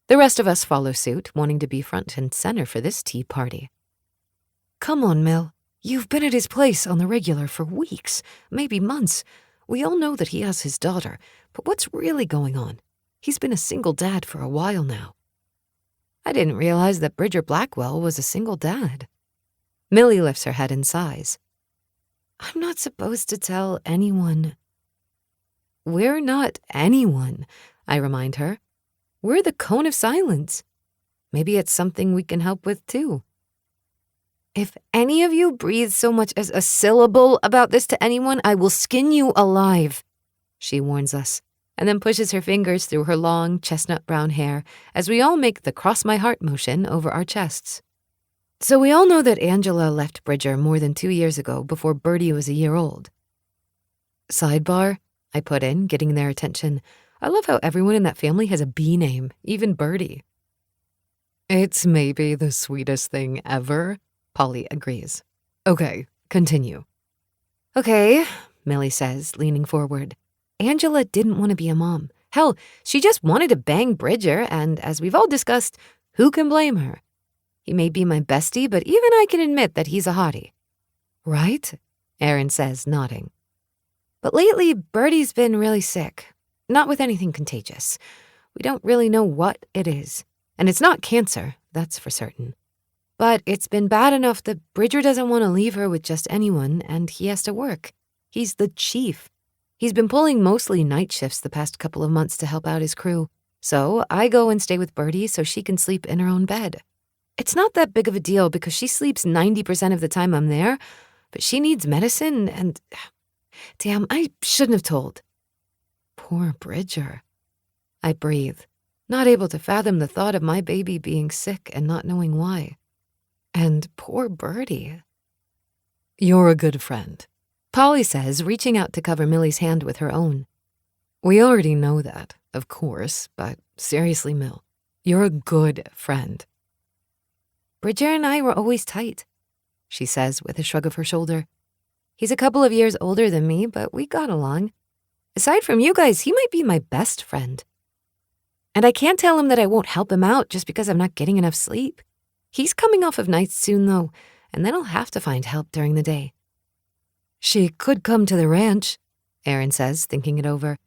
[SPEAKER 5] The rest of us follow suit, wanting to be front and center for this tea party. Come on, Mill. You've been at his place on the regular for weeks, maybe months. We all know that he has his daughter, but what's really going on? He's been a single dad for a while now. I didn't realize that Bridger Blackwell was a single dad. Millie lifts her head and sighs. I'm not supposed to tell anyone. We're not anyone, I remind her. We're the cone of silence. maybe it's something we can help with too. If any of you breathe so much as a syllable about this to anyone, I will skin you alive, she warns us, and then pushes her fingers through her long chestnut brown hair as we all make the cross my heart motion over our chests. So we all know that Angela left Bridger more than 2 years ago, before Bertie was a year old. Sidebar, I put in, getting their attention. I love how everyone in that family has a B name, even Bertie.
[SPEAKER 1] It's maybe the sweetest thing ever, Polly agrees. Okay, continue.
[SPEAKER 5] Okay, Millie says, leaning forward. Angela didn't want to be a mom. Hell, she just wanted to bang Bridger, and as we've all discussed, who can blame her? He may be my bestie, but even I can admit that he's a hottie.
[SPEAKER 1] Right?
[SPEAKER 5] Erin says, nodding. But lately, Bertie's been really sick. Not with anything contagious. We don't really know what it is. And it's not cancer, that's for certain. But it's been bad enough that Bridger doesn't want to leave her with just anyone, and he has to work. He's the chief. He's been pulling mostly night shifts the past couple of months to help out his crew. So I go and stay with Bertie so she can sleep in her own bed. It's not that big of a deal because she sleeps 90% of the time I'm there, but she needs medicine and... Damn, I shouldn't have told.
[SPEAKER 1] Poor Bridger.
[SPEAKER 5] I breathe, not able to fathom the thought of my baby being sick and not knowing why.
[SPEAKER 1] And poor Bertie. You're a good friend,
[SPEAKER 5] Polly says, reaching out to cover Millie's hand with her own.
[SPEAKER 1] We already know that, of course, but seriously, Mill, you're a good friend.
[SPEAKER 5] Bridger and I were always tight, she says with a shrug of her shoulder. He's a couple of years older than me, but we got along. Aside from you guys, he might be my best friend. And I can't tell him that I won't help him out just because I'm not getting enough sleep. He's coming off of nights soon, though, and then I'll have to find help during the day.
[SPEAKER 1] She could come to the ranch, Erin says, thinking it over.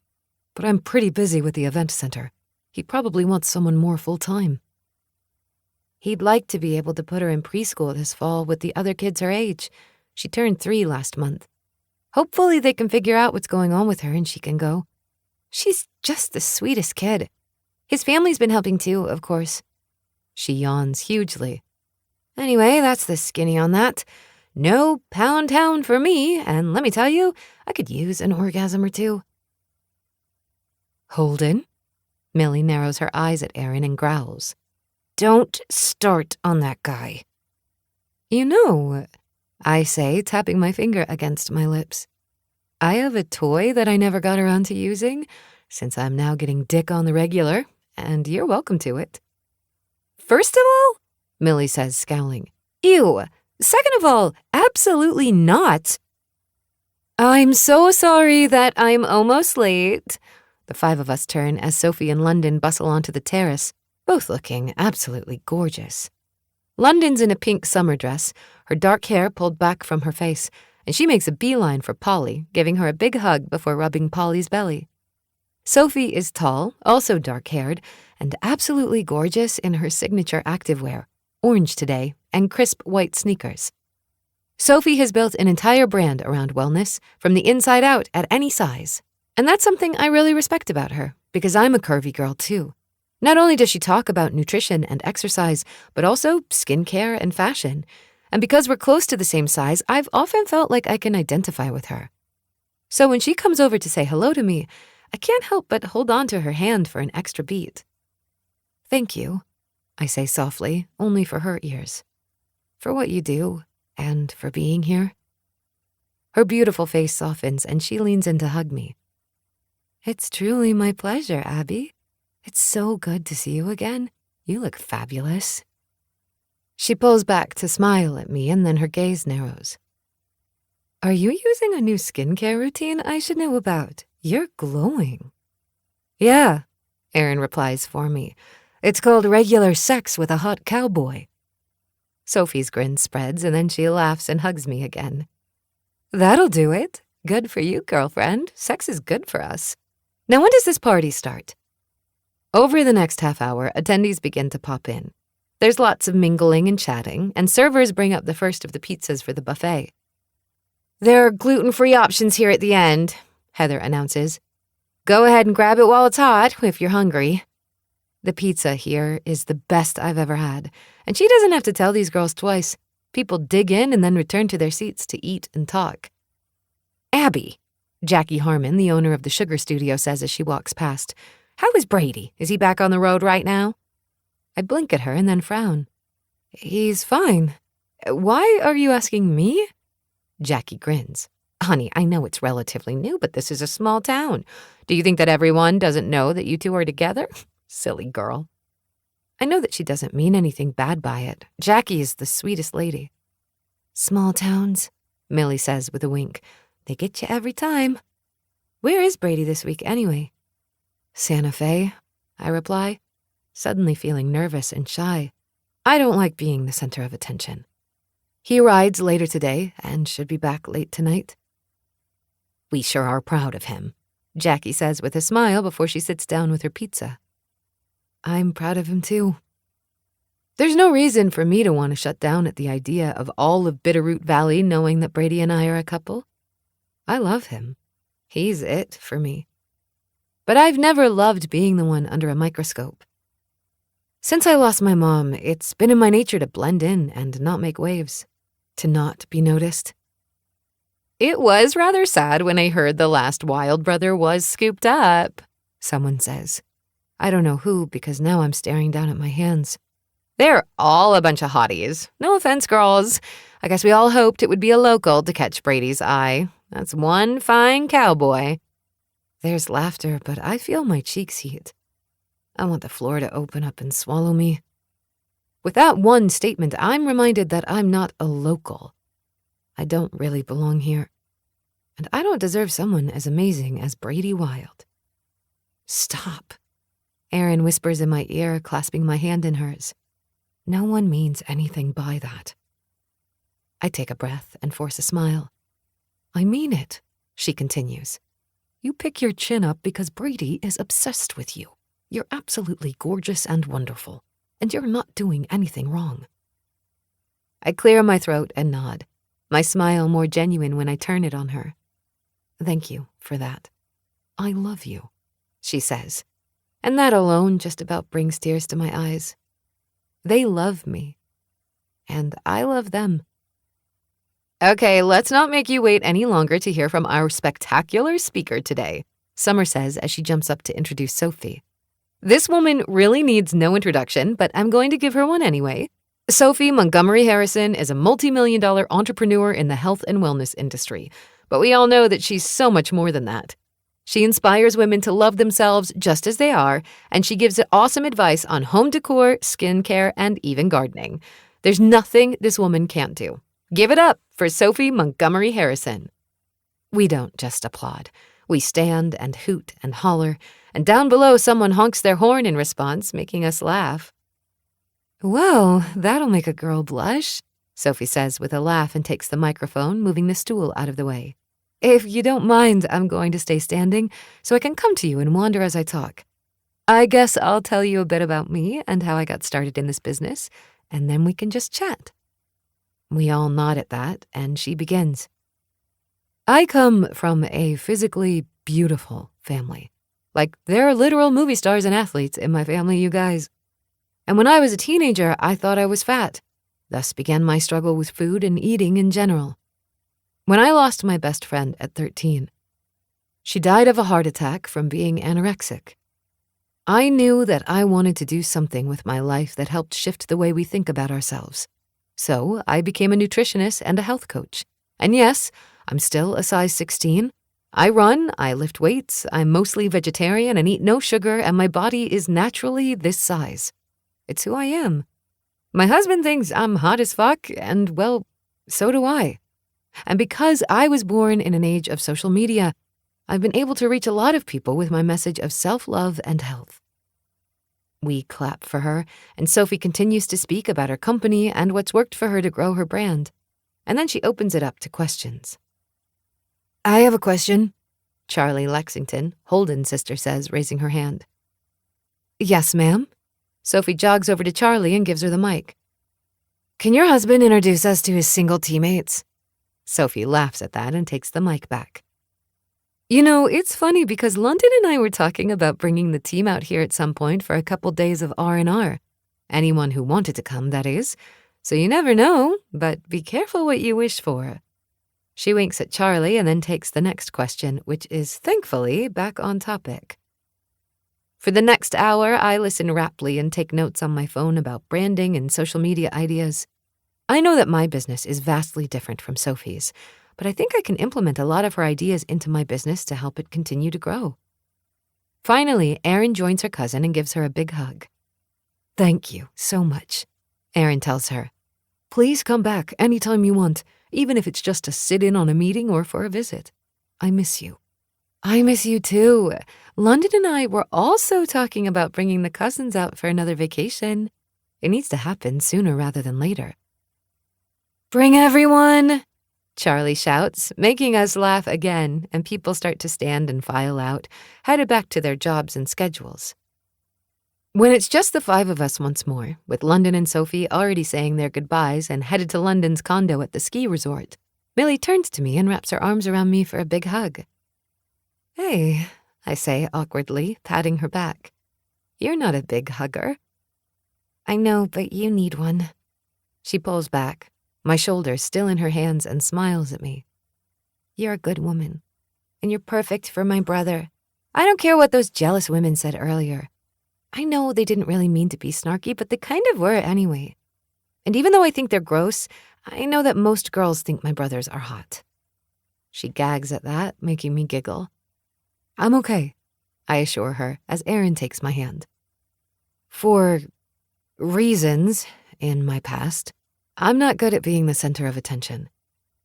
[SPEAKER 1] But I'm pretty busy with the event center. He probably wants someone more full-time.
[SPEAKER 5] He'd like to be able to put her in preschool this fall with the other kids her age. She turned 3 last month. Hopefully they can figure out what's going on with her and she can go. She's just the sweetest kid. His family's been helping too, of course. She yawns hugely. Anyway, that's the skinny on that. No pound town for me, and let me tell you, I could use an orgasm or two.
[SPEAKER 1] Holden?
[SPEAKER 5] Millie narrows her eyes at Erin and growls. Don't start on that guy.
[SPEAKER 1] You know, I say, tapping my finger against my lips, I have a toy that I never got around to using, since I'm now getting dick on the regular, and you're welcome to it.
[SPEAKER 5] First of all, Millie says, scowling, ew. Second of all, absolutely not. I'm so sorry that I'm almost late. The 5 of us turn as Sophie and London bustle onto the terrace, both looking absolutely gorgeous. London's in a pink summer dress, her dark hair pulled back from her face, and she makes a beeline for Polly, giving her a big hug before rubbing Polly's belly. Sophie is tall, also dark-haired, and absolutely gorgeous in her signature activewear, orange today, and crisp white sneakers. Sophie has built an entire brand around wellness, from the inside out at any size. And that's something I really respect about her, because I'm a curvy girl too. Not only does she talk about nutrition and exercise, but also skincare and fashion. And because we're close to the same size, I've often felt like I can identify with her. So when she comes over to say hello to me, I can't help but hold on to her hand for an extra beat. Thank you, I say softly, only for her ears. For what you do, and for being here. Her beautiful face softens and she leans in to hug me. It's truly my pleasure, Abby. It's so good to see you again. You look fabulous. She pulls back to smile at me and then her gaze narrows. Are you using a new skincare routine I should know about? You're glowing. Yeah, Erin replies for me. It's called regular sex with a hot cowboy. Sophie's grin spreads and then she laughs and hugs me again. That'll do it. Good for you, girlfriend. Sex is good for us. Now when does this party start? Over the next half hour, attendees begin to pop in. There's lots of mingling and chatting, and servers bring up the first of the pizzas for the buffet. There are gluten-free options here at the end, Heather announces. Go ahead and grab it while it's hot, if you're hungry. The pizza here is the best I've ever had, and she doesn't have to tell these girls twice. People dig in and then return to their seats to eat and talk. Abby, Jackie Harmon, the owner of the sugar studio, says as she walks past, "How is Brady? Is he back on the road right now?" I blink at her and then frown. "He's fine. Why are you asking me?" Jackie grins. "Honey, I know it's relatively new, but this is a small town. Do you think that everyone doesn't know that you two are together? Silly girl." I know that she doesn't mean anything bad by it. Jackie is the sweetest lady. "Small towns," Millie says with a wink. "They get you every time." "Where is Brady this week anyway?" "Santa Fe," I reply, suddenly feeling nervous and shy. I don't like being the center of attention. He rides later today and should be back late tonight. "We sure are proud of him," Jackie says with a smile before she sits down with her pizza. I'm proud of him too. There's no reason for me to want to shut down at the idea of all of Bitterroot Valley knowing that Brady and I are a couple. I love him. He's it for me. But I've never loved being the one under a microscope. Since I lost my mom, it's been in my nature to blend in and not make waves, to not be noticed. "It was rather sad when I heard the last Wild brother was scooped up," someone says. I don't know who, because now I'm staring down at my hands. "They're all a bunch of hotties. No offense, girls. I guess we all hoped it would be a local to catch Brady's eye. That's one fine cowboy." There's laughter, but I feel my cheeks heat. I want the floor to open up and swallow me. With that one statement, I'm reminded that I'm not a local. I don't really belong here. And I don't deserve someone as amazing as Brady Wild. "Stop," Erin whispers in my ear, clasping my hand in hers. No one means anything by that. I take a breath and force a smile. "I mean it," she continues. "You pick your chin up because Brady is obsessed with you. You're absolutely gorgeous and wonderful, and you're not doing anything wrong." I clear my throat and nod, my smile more genuine when I turn it on her. "Thank you for that. I love you," she says. And that alone just about brings tears to my eyes. They love me. And I love them. "Okay, let's not make you wait any longer to hear from our spectacular speaker today," Summer says as she jumps up to introduce Sophie. "This woman really needs no introduction, but I'm going to give her one anyway. Sophie Montgomery Harrison is a multi-million-dollar entrepreneur in the health and wellness industry, but we all know that she's so much more than that. She inspires women to love themselves just as they are, and she gives awesome advice on home decor, skincare, and even gardening. There's nothing this woman can't do. Give it up for Sophie Montgomery Harrison." We don't just applaud. We stand and hoot and holler, and down below someone honks their horn in response, making us laugh. "Whoa, that'll make a girl blush," Sophie says with a laugh and takes the microphone, moving the stool out of the way. "If you don't mind, I'm going to stay standing so I can come to you and wander as I talk. I guess I'll tell you a bit about me and how I got started in this business, and then we can just chat." We all nod at that, and she begins. "I come from a physically beautiful family. Like, there are literal movie stars and athletes in my family, you guys. And when I was a teenager, I thought I was fat. Thus began my struggle with food and eating in general. When I lost my best friend at 13, she died of a heart attack from being anorexic. I knew that I wanted to do something with my life that helped shift the way we think about ourselves. So I became a nutritionist and a health coach. And yes, I'm still a size 16. I run, I lift weights, I'm mostly vegetarian and eat no sugar, and my body is naturally this size. It's who I am. My husband thinks I'm hot as fuck, and well, so do I. And because I was born in an age of social media, I've been able to reach a lot of people with my message of self-love and health." We clap for her, and Sophie continues to speak about her company and what's worked for her to grow her brand. And then she opens it up to questions. "I have a question," Charlie Lexington, Holden's sister, says, raising her hand. "Yes, ma'am." Sophie jogs over to Charlie and gives her the mic. "Can your husband introduce us to his single teammates?" Sophie laughs at that and takes the mic back. You know, it's funny because London and I were talking about bringing the team out here at some point for a couple days of R&R. Anyone who wanted to come, that is. So you never know, but be careful what you wish for. She winks at Charlie and then takes the next question, which is thankfully back on topic. For the next hour, I listen raptly and take notes on my phone about branding and social media ideas. I know that my business is vastly different from Sophie's, but I think I can implement a lot of her ideas into my business to help it continue to grow. Finally, Erin joins her cousin and gives her a big hug. "Thank you so much," Erin tells her. "Please come back anytime you want, even if it's just to sit in on a meeting or for a visit. I miss you." "I miss you too. London and I were also talking about bringing the cousins out for another vacation. It needs to happen sooner rather than later." "Bring everyone!" Charlie shouts, making us laugh again, and people start to stand and file out, headed back to their jobs and schedules. When it's just the 5 of us once more, with London and Sophie already saying their goodbyes and headed to London's condo at the ski resort, Millie turns to me and wraps her arms around me for a big hug. "Hey," I say awkwardly, patting her back. "You're not a big hugger." "I know, but you need one." She pulls back, my shoulders still in her hands, and smiles at me. "You're a good woman, and you're perfect for my brother. I don't care what those jealous women said earlier. I know they didn't really mean to be snarky, but they kind of were anyway. And even though I think they're gross, I know that most girls think my brothers are hot." She gags at that, making me giggle. "I'm okay," I assure her as Erin takes my hand. "For reasons in my past, I'm not good at being the center of attention.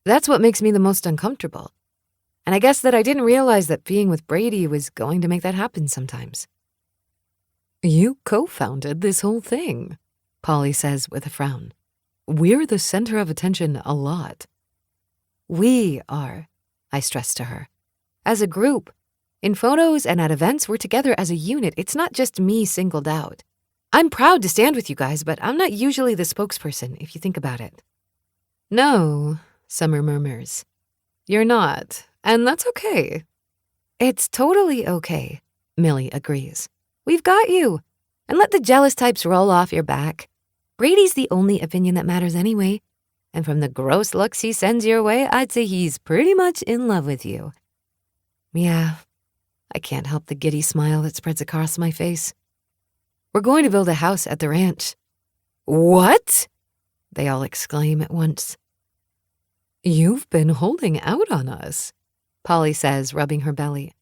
[SPEAKER 5] That's what makes me the most uncomfortable. And I guess that I didn't realize that being with Brady was going to make that happen sometimes." "You co-founded this whole thing," Polly says with a frown. "We're the center of attention a lot." "We are," I stress to her. "As a group. In photos and at events, we're together as a unit. It's not just me singled out. I'm proud to stand with you guys, but I'm not usually the spokesperson, if you think about it." "No," Summer murmurs. "You're not, and that's okay." "It's totally okay," Millie agrees. "We've got you. And let the jealous types roll off your back. Brady's the only opinion that matters anyway. And from the gross looks he sends your way, I'd say he's pretty much in love with you." Yeah, I can't help the giddy smile that spreads across my face. "We're going to build a house at the ranch." "What?" they all exclaim at once. "You've been holding out on us," Polly says, rubbing her belly.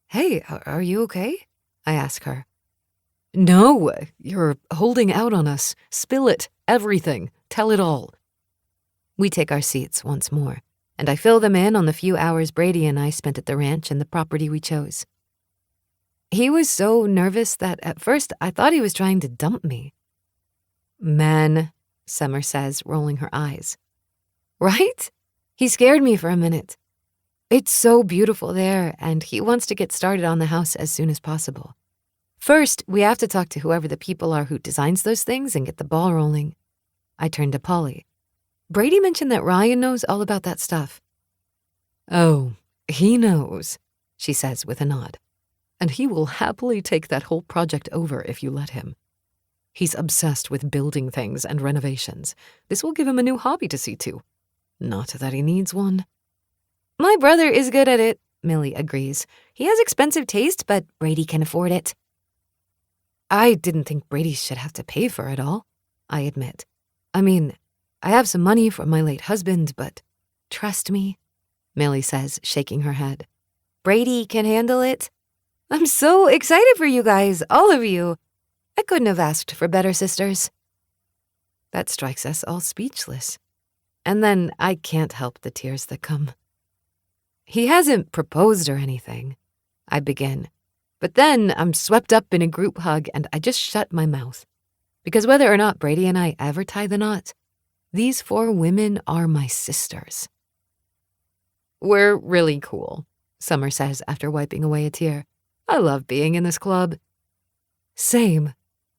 [SPEAKER 5] "Hey, are you okay?" I ask her. "No, you're holding out on us. Spill it, everything, tell it all." We take our seats once more, and I fill them in on the few hours Brady and I spent at the ranch and the property we chose. He was so nervous that at first I thought he was trying to dump me. "Man," Summer says, rolling her eyes. "Right? He scared me for a minute. It's so beautiful there, and he wants to get started on the house as soon as possible. First, we have to talk to whoever the people are who designs those things and get the ball rolling." I turn to Polly. "Brady mentioned that Ryan knows all about that stuff." "Oh, he knows," she says with a nod. "And he will happily take that whole project over if you let him. He's obsessed with building things and renovations. This will give him a new hobby to see to. Not that he needs one." "My brother is good at it," Millie agrees. "He has expensive taste, but Brady can afford it." "I didn't think Brady should have to pay for it all," I admit. "I mean, I have some money from my late husband, but trust me," Millie says, shaking her head. "Brady can handle it. I'm so excited for you guys, all of you. I couldn't have asked for better sisters." That strikes us all speechless. And then I can't help the tears that come. "He hasn't proposed or anything," I begin. But then I'm swept up in a group hug and I just shut my mouth. Because whether or not Brady and I ever tie the knot, these 4 women are my sisters. "We're really cool," Summer says after wiping away a tear. "I love being in this club." "Same,"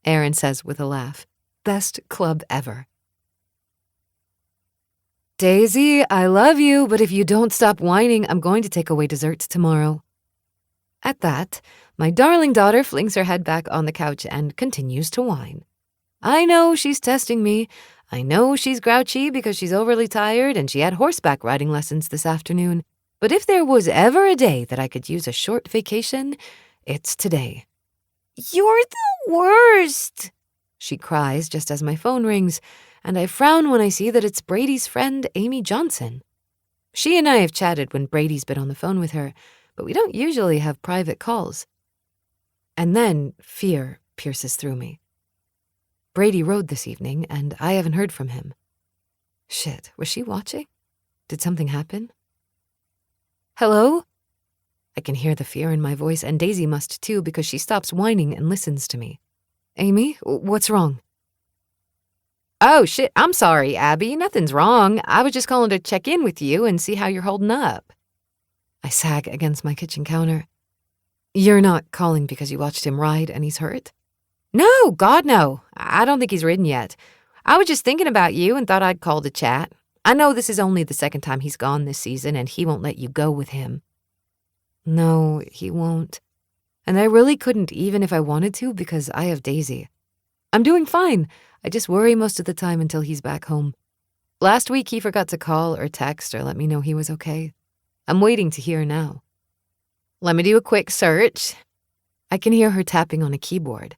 [SPEAKER 5] Erin says with a laugh. "Best club ever." Daisy, I love you, but if you don't stop whining, I'm going to take away dessert tomorrow. At that, my darling daughter flings her head back on the couch and continues to whine. I know she's testing me. I know she's grouchy because she's overly tired and she had horseback riding lessons this afternoon. But if there was ever a day that I could use a short vacation, it's today.
[SPEAKER 7] You're the worst,
[SPEAKER 5] she cries just as my phone rings, and I frown when I see that it's Brady's friend, Amy Johnson. She and I have chatted when Brady's been on the phone with her, but we don't usually have private calls. And then fear pierces through me. Brady rode this evening, and I haven't heard from him. Shit, was she watching? Did something happen? Hello? I can hear the fear in my voice, and Daisy must too because she stops whining and listens to me. Amy, what's wrong? Oh, shit, I'm sorry, Abby. Nothing's wrong. I was just calling to check in with you and see how you're holding up. I sag against my kitchen counter. You're not calling because you watched him ride and he's hurt? No, God, no. I don't think he's ridden yet. I was just thinking about you and thought I'd call to chat. I know this is only the second time he's gone this season and he won't let you go with him. No, he won't. And I really couldn't even if I wanted to because I have Daisy. I'm doing fine. I just worry most of the time until he's back home. Last week he forgot to call or text or let me know he was okay. I'm waiting to hear now. Let me do a quick search. I can hear her tapping on a keyboard.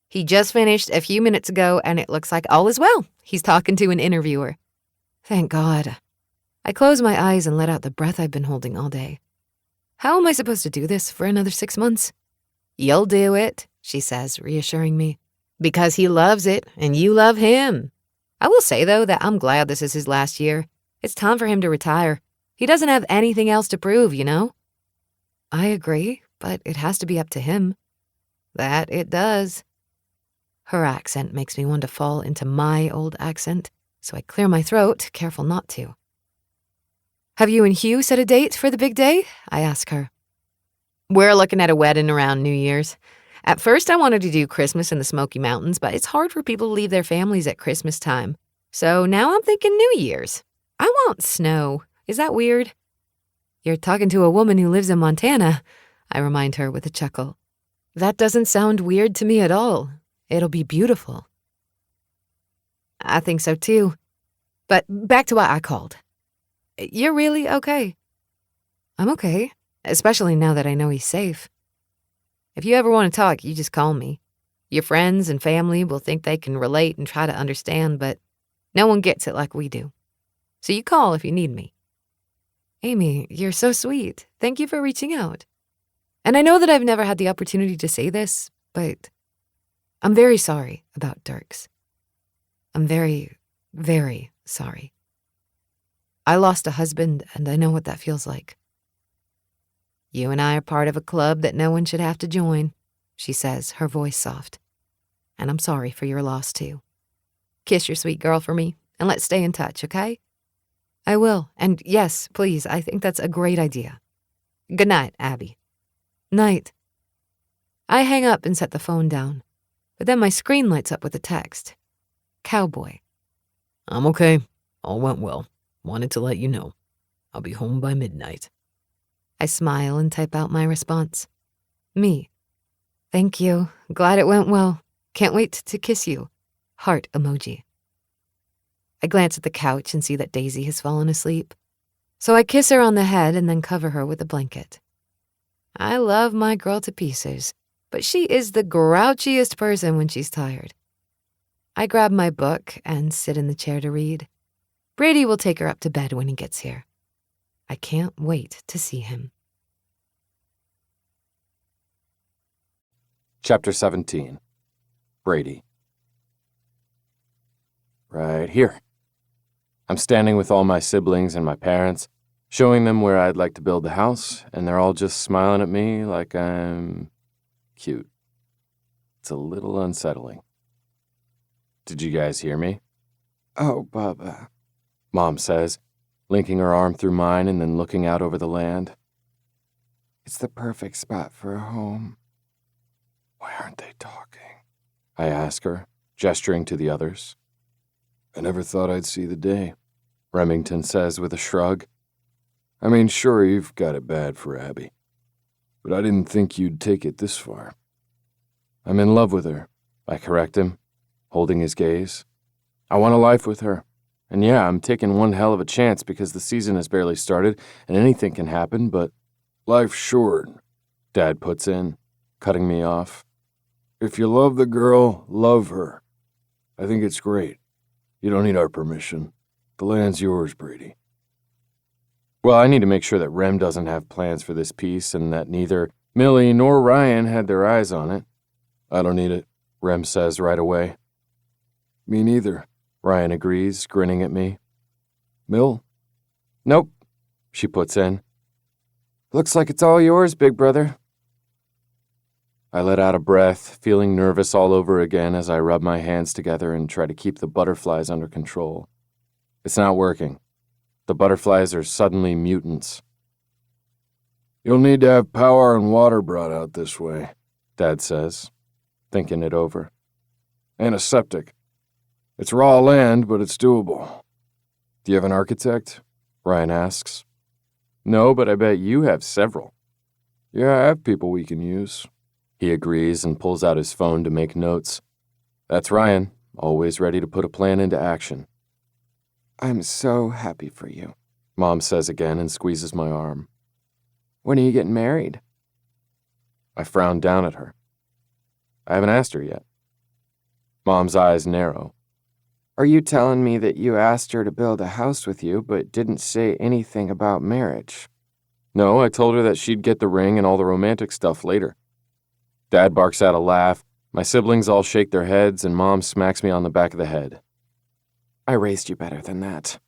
[SPEAKER 5] He just finished a few minutes ago and it looks like all is well. He's talking to an interviewer. Thank God. I close my eyes and let out the breath I've been holding all day. How am I supposed to do this for another 6 months? You'll do it, she says, reassuring me. Because he loves it and you love him. I will say, though, that I'm glad this is his last year. It's time for him to retire. He doesn't have anything else to prove, you know? I agree, but it has to be up to him. That it does. Her accent makes me want to fall into my old accent, so I clear my throat, careful not to. Have you and Hugh set a date for the big day? I ask her. We're looking at a wedding around New Year's. At first, I wanted to do Christmas in the Smoky Mountains, but it's hard for people to leave their families at Christmas time. So now I'm thinking New Year's. I want snow. Is that weird? You're talking to a woman who lives in Montana, I remind her with a chuckle. That doesn't sound weird to me at all. It'll be beautiful. I think so too. But back to why I called. You're really okay? I'm okay, especially now that I know he's safe. If you ever want to talk, you just call me. Your friends and family will think they can relate and try to understand, but no one gets it like we do. So you call if you need me. Amy, you're so sweet. Thank you for reaching out. And I know that I've never had the opportunity to say this, but I'm very sorry about Dirks. I'm very, very sorry. I lost a husband, and I know what that feels like. You and I are part of a club that no one should have to join, she says, her voice soft. And I'm sorry for your loss, too. Kiss your sweet girl for me, and let's stay in touch, okay? I will, and yes, please, I think that's a great idea. Good night, Abby. Night. I hang up and set the phone down, but then my screen lights up with a text. Cowboy.
[SPEAKER 4] I'm okay. All went well. Wanted to let you know. I'll be home by midnight.
[SPEAKER 5] I smile and type out my response. Me. Thank you. Glad it went well. Can't wait to kiss you. Heart emoji. I glance at the couch and see that Daisy has fallen asleep. So I kiss her on the head and then cover her with a blanket. I love my girl to pieces, but she is the grouchiest person when she's tired. I grab my book and sit in the chair to read. Brady will take her up to bed when he gets here. I can't wait to see him.
[SPEAKER 2] Chapter 17. Brady. Right here. I'm standing with all my siblings and my parents, showing them where I'd like to build the house, and they're all just smiling at me like I'm cute. It's a little unsettling. Did you guys hear me?
[SPEAKER 3] Oh, Bubba.
[SPEAKER 2] Mom says, linking her arm through mine and then looking out over the land.
[SPEAKER 3] It's the perfect spot for a home.
[SPEAKER 6] Why aren't they talking?
[SPEAKER 2] I ask her, gesturing to the others.
[SPEAKER 6] I never thought I'd see the day.
[SPEAKER 2] Remington says with a shrug.
[SPEAKER 6] I mean, sure, you've got it bad for Abby, but I didn't think you'd take it this far.
[SPEAKER 2] I'm in love with her, I correct him, holding his gaze. I want a life with her. And yeah, I'm taking one hell of a chance because the season has barely started and anything can happen, but
[SPEAKER 6] life's short,
[SPEAKER 2] Dad puts in, cutting me off.
[SPEAKER 6] If you love the girl, love her. I think it's great. You don't need our permission. The land's yours, Brady.
[SPEAKER 2] Well, I need to make sure that Rem doesn't have plans for this piece and that neither Millie nor Ryan had their eyes on it.
[SPEAKER 6] I don't need it,
[SPEAKER 2] Rem says right away.
[SPEAKER 6] Me neither,
[SPEAKER 2] Ryan agrees, grinning at me.
[SPEAKER 6] Mill?
[SPEAKER 2] Nope, she puts in. Looks like it's all yours, big brother. I let out a breath, feeling nervous all over again as I rub my hands together and try to keep the butterflies under control. It's not working. The butterflies are suddenly mutants.
[SPEAKER 6] You'll need to have power and water brought out this way,
[SPEAKER 2] Dad says, thinking it over.
[SPEAKER 6] And a septic. It's raw land, but it's doable.
[SPEAKER 2] Do you have an architect? Ryan asks. No, but I bet you have several.
[SPEAKER 6] Yeah, I have people we can use.
[SPEAKER 2] He agrees and pulls out his phone to make notes. That's Ryan, always ready to put a plan into action.
[SPEAKER 3] I'm so happy for you,
[SPEAKER 2] Mom says again and squeezes my arm.
[SPEAKER 3] When are you getting married?
[SPEAKER 2] I frown down at her. I haven't asked her yet. Mom's eyes narrow.
[SPEAKER 3] Are you telling me that you asked her to build a house with you but didn't say anything about marriage?
[SPEAKER 2] No, I told her that she'd get the ring and all the romantic stuff later. Dad barks out a laugh, my siblings all shake their heads, and Mom smacks me on the back of the head.
[SPEAKER 3] I raised you better than that,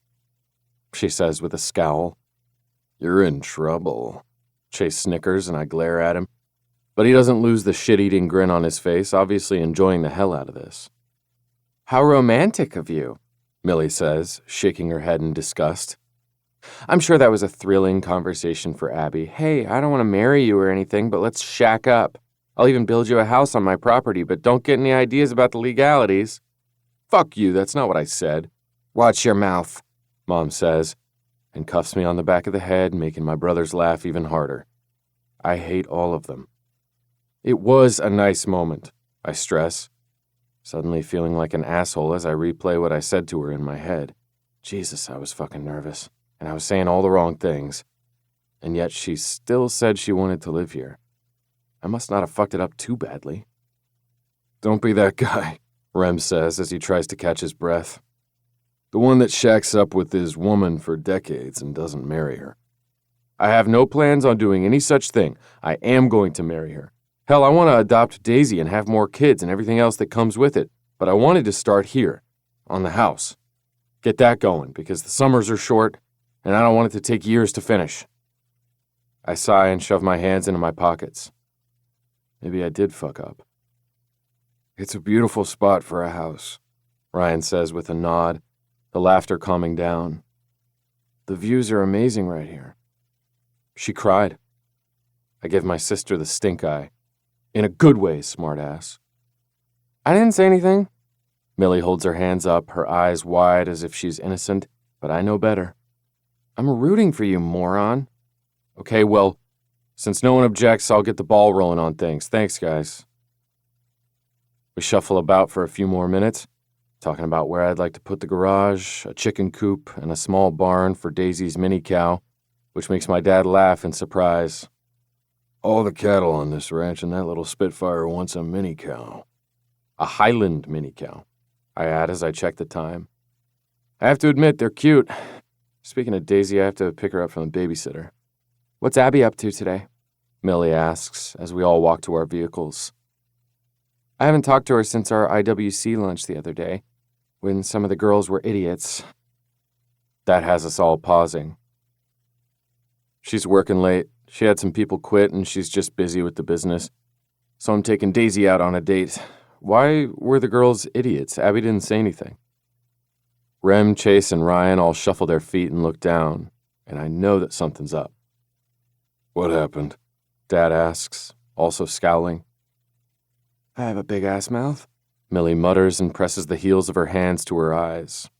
[SPEAKER 2] she says with a scowl.
[SPEAKER 6] You're in trouble.
[SPEAKER 2] Chase snickers and I glare at him, but he doesn't lose the shit-eating grin on his face, obviously enjoying the hell out of this.
[SPEAKER 3] How romantic of you,
[SPEAKER 2] Millie says, shaking her head in disgust. I'm sure that was a thrilling conversation for Abby. Hey, I don't want to marry you or anything, but let's shack up. I'll even build you a house on my property, but don't get any ideas about the legalities. Fuck you, that's not what I said.
[SPEAKER 3] Watch your mouth,
[SPEAKER 2] Mom says, and cuffs me on the back of the head, making my brothers laugh even harder. I hate all of them. It was a nice moment, I stress, suddenly feeling like an asshole as I replay what I said to her in my head. Jesus, I was fucking nervous, and I was saying all the wrong things. And yet she still said she wanted to live here. I must not have fucked it up too badly.
[SPEAKER 6] Don't be that guy,
[SPEAKER 2] Rem says as he tries to catch his breath.
[SPEAKER 6] The one that shacks up with his woman for decades and doesn't marry her.
[SPEAKER 2] I have no plans on doing any such thing. I am going to marry her. Hell, I want to adopt Daisy and have more kids and everything else that comes with it. But I wanted to start here, on the house. Get that going, because the summers are short, and I don't want it to take years to finish. I sigh and shove my hands into my pockets. Maybe I did fuck up.
[SPEAKER 6] It's a beautiful spot for a house,
[SPEAKER 2] Ryan says with a nod, the laughter calming down. The views are amazing right here. She cried. I give my sister the stink eye. In a good way, smartass. I didn't say anything. Millie holds her hands up, her eyes wide as if she's innocent, but I know better. I'm rooting for you, moron. Okay, well, since no one objects, I'll get the ball rolling on things. Thanks, guys. We shuffle about for a few more minutes, talking about where I'd like to put the garage, a chicken coop, and a small barn for Daisy's mini cow, which makes my dad laugh in surprise.
[SPEAKER 6] All the cattle on this ranch and that little Spitfire wants a mini cow.
[SPEAKER 2] A Highland mini cow, I add as I check the time. I have to admit, they're cute. Speaking of Daisy, I have to pick her up from the babysitter. What's Abby up to today? Millie asks as we all walk to our vehicles. I haven't talked to her since our IWC lunch the other day, when some of the girls were idiots. That has us all pausing. She's working late. She had some people quit and she's just busy with the business. So I'm taking Daisy out on a date. Why were the girls idiots? Abby didn't say anything. Rem, Chase, and Ryan all shuffle their feet and look down, and I know that something's up.
[SPEAKER 6] What happened?
[SPEAKER 2] Dad asks, also scowling.
[SPEAKER 3] I have a big-ass mouth,
[SPEAKER 2] Millie mutters and presses the heels of her hands to her eyes.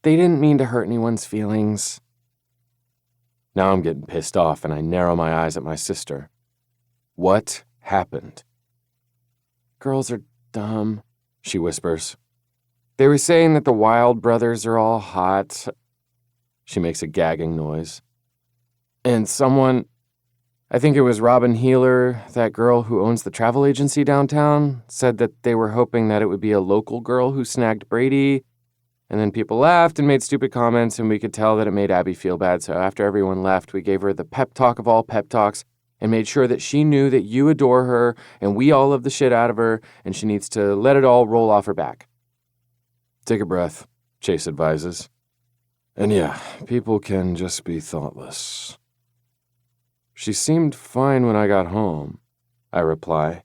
[SPEAKER 3] They didn't mean to hurt anyone's feelings. Now I'm getting pissed off and I narrow my eyes at my sister. What happened? Girls are dumb, she whispers. They were saying that the Wild brothers are all hot. She makes a gagging noise. And someone, I think it was Robin Healer, that girl who owns the travel agency downtown, said that they were hoping that it would be a local girl who snagged Brady. And then people laughed and made stupid comments, and we could tell that it made Abby feel bad. So after everyone left, we gave her the pep talk of all pep talks and made sure that she knew that you adore her and we all love the shit out of her, and she needs to let it all roll off her back.
[SPEAKER 6] Take a breath, Chase advises. And yeah, people can just be thoughtless. She seemed fine when I got home, I reply.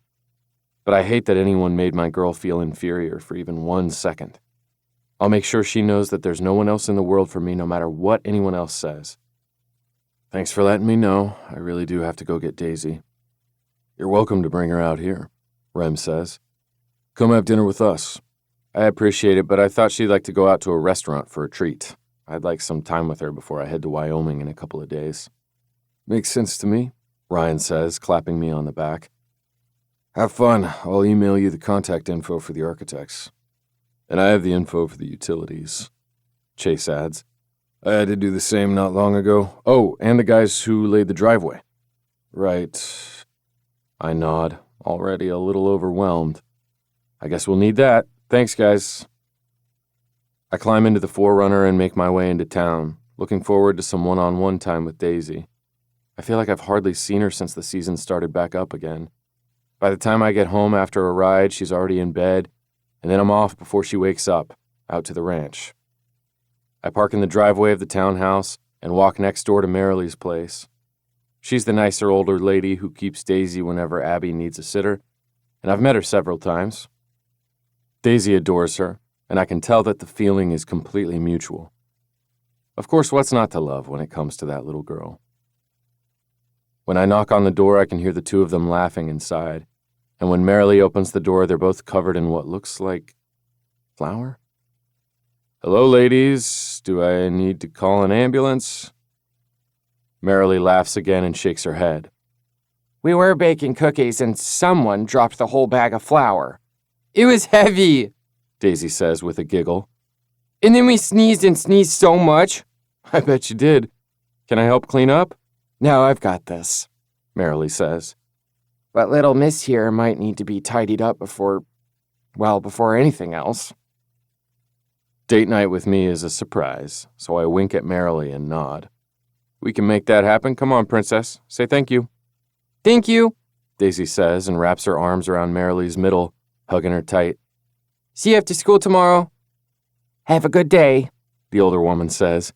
[SPEAKER 6] But I hate that anyone made my girl feel inferior for even 1 second. I'll make sure she knows that there's no one else in the world for me no matter what anyone else says. Thanks for letting me know. I really do have to go get Daisy. You're welcome to bring her out here, Rem says. Come have dinner with us.
[SPEAKER 3] I appreciate it, but I thought she'd like to go out to a restaurant for a treat. I'd like some time with her before I head to Wyoming in a couple of days.
[SPEAKER 6] Makes sense to me, Ryan says, clapping me on the back. Have fun. I'll email you the contact info for the architects. And I have the info for the utilities, Chase adds. I had to do the same not long ago. Oh, and the guys who laid the driveway. Right. I nod, already a little overwhelmed. I guess we'll need that. Thanks, guys. I climb into the 4Runner and make my way into town, looking forward to some one-on-one time with Daisy. I feel like I've hardly seen her since the season started back up again. By the time I get home after a ride, she's already in bed, and then I'm off before she wakes up, out to the ranch. I park in the driveway of the townhouse and walk next door to Marilee's place. She's the nicer older lady who keeps Daisy whenever Abby needs a sitter, and I've met her several times. Daisy adores her, and I can tell that the feeling is completely mutual. Of course, what's not to love when it comes to that little girl? When I knock on the door, I can hear the two of them laughing inside, and when Marilee opens the door, they're both covered in what looks like flour. Hello, ladies. Do I need to call an ambulance? Marilee laughs again and shakes her head.
[SPEAKER 3] We were baking cookies and someone dropped the whole bag of flour. It was heavy, Daisy says with a giggle. And then we sneezed and sneezed so much.
[SPEAKER 6] I bet you did. Can I help clean up?
[SPEAKER 3] No, I've got this, Marilee says. But little miss here might need to be tidied up before anything else.
[SPEAKER 6] Date night with me is a surprise, so I wink at Marilee and nod. We can make that happen. Come on, princess. Say thank you.
[SPEAKER 3] Thank you,
[SPEAKER 6] Daisy says and wraps her arms around Marilee's middle, hugging her tight.
[SPEAKER 3] See you after school tomorrow. Have a good day,
[SPEAKER 6] the older woman says,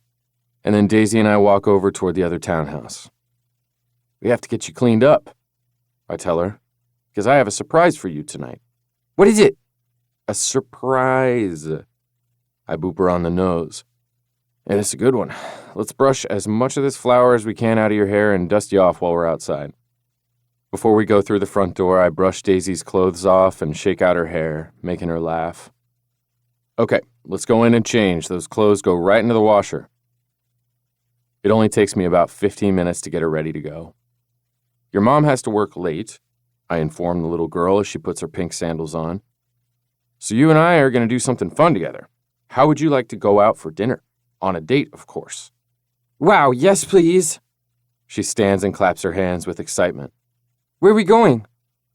[SPEAKER 6] and then Daisy and I walk over toward the other townhouse. We have to get you cleaned up, I tell her, because I have a surprise for you tonight.
[SPEAKER 3] What is it?
[SPEAKER 6] A surprise. I boop her on the nose. And it's a good one. Let's brush as much of this flour as we can out of your hair and dust you off while we're outside. Before we go through the front door, I brush Daisy's clothes off and shake out her hair, making her laugh. Okay, let's go in and change. Those clothes go right into the washer. It only takes me about 15 minutes to get her ready to go. Your mom has to work late, I inform the little girl as she puts her pink sandals on. So you and I are going to do something fun together. How would you like to go out for dinner? On a date, of course.
[SPEAKER 3] Wow, yes, please.
[SPEAKER 6] She stands and claps her hands with excitement.
[SPEAKER 3] Where are we going?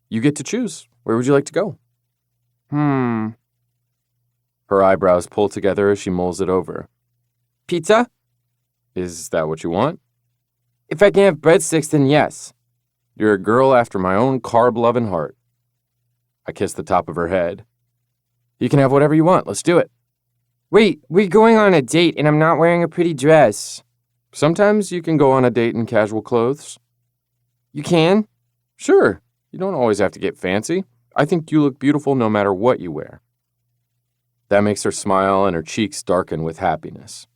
[SPEAKER 6] You get to choose. Where would you like to go?
[SPEAKER 3] Her
[SPEAKER 6] eyebrows pull together as she mulls it over.
[SPEAKER 3] Pizza?
[SPEAKER 6] Is that what you want?
[SPEAKER 3] If I can have breadsticks, then yes.
[SPEAKER 6] You're a girl after my own carb-loving heart. I kiss the top of her head. You can have whatever you want. Let's do it.
[SPEAKER 3] Wait, we're going on a date and I'm not wearing a pretty dress.
[SPEAKER 6] Sometimes you can go on a date in casual clothes.
[SPEAKER 3] You can?
[SPEAKER 6] Sure. You don't always have to get fancy. I think you look beautiful no matter what you wear. That makes her smile and her cheeks darken with happiness.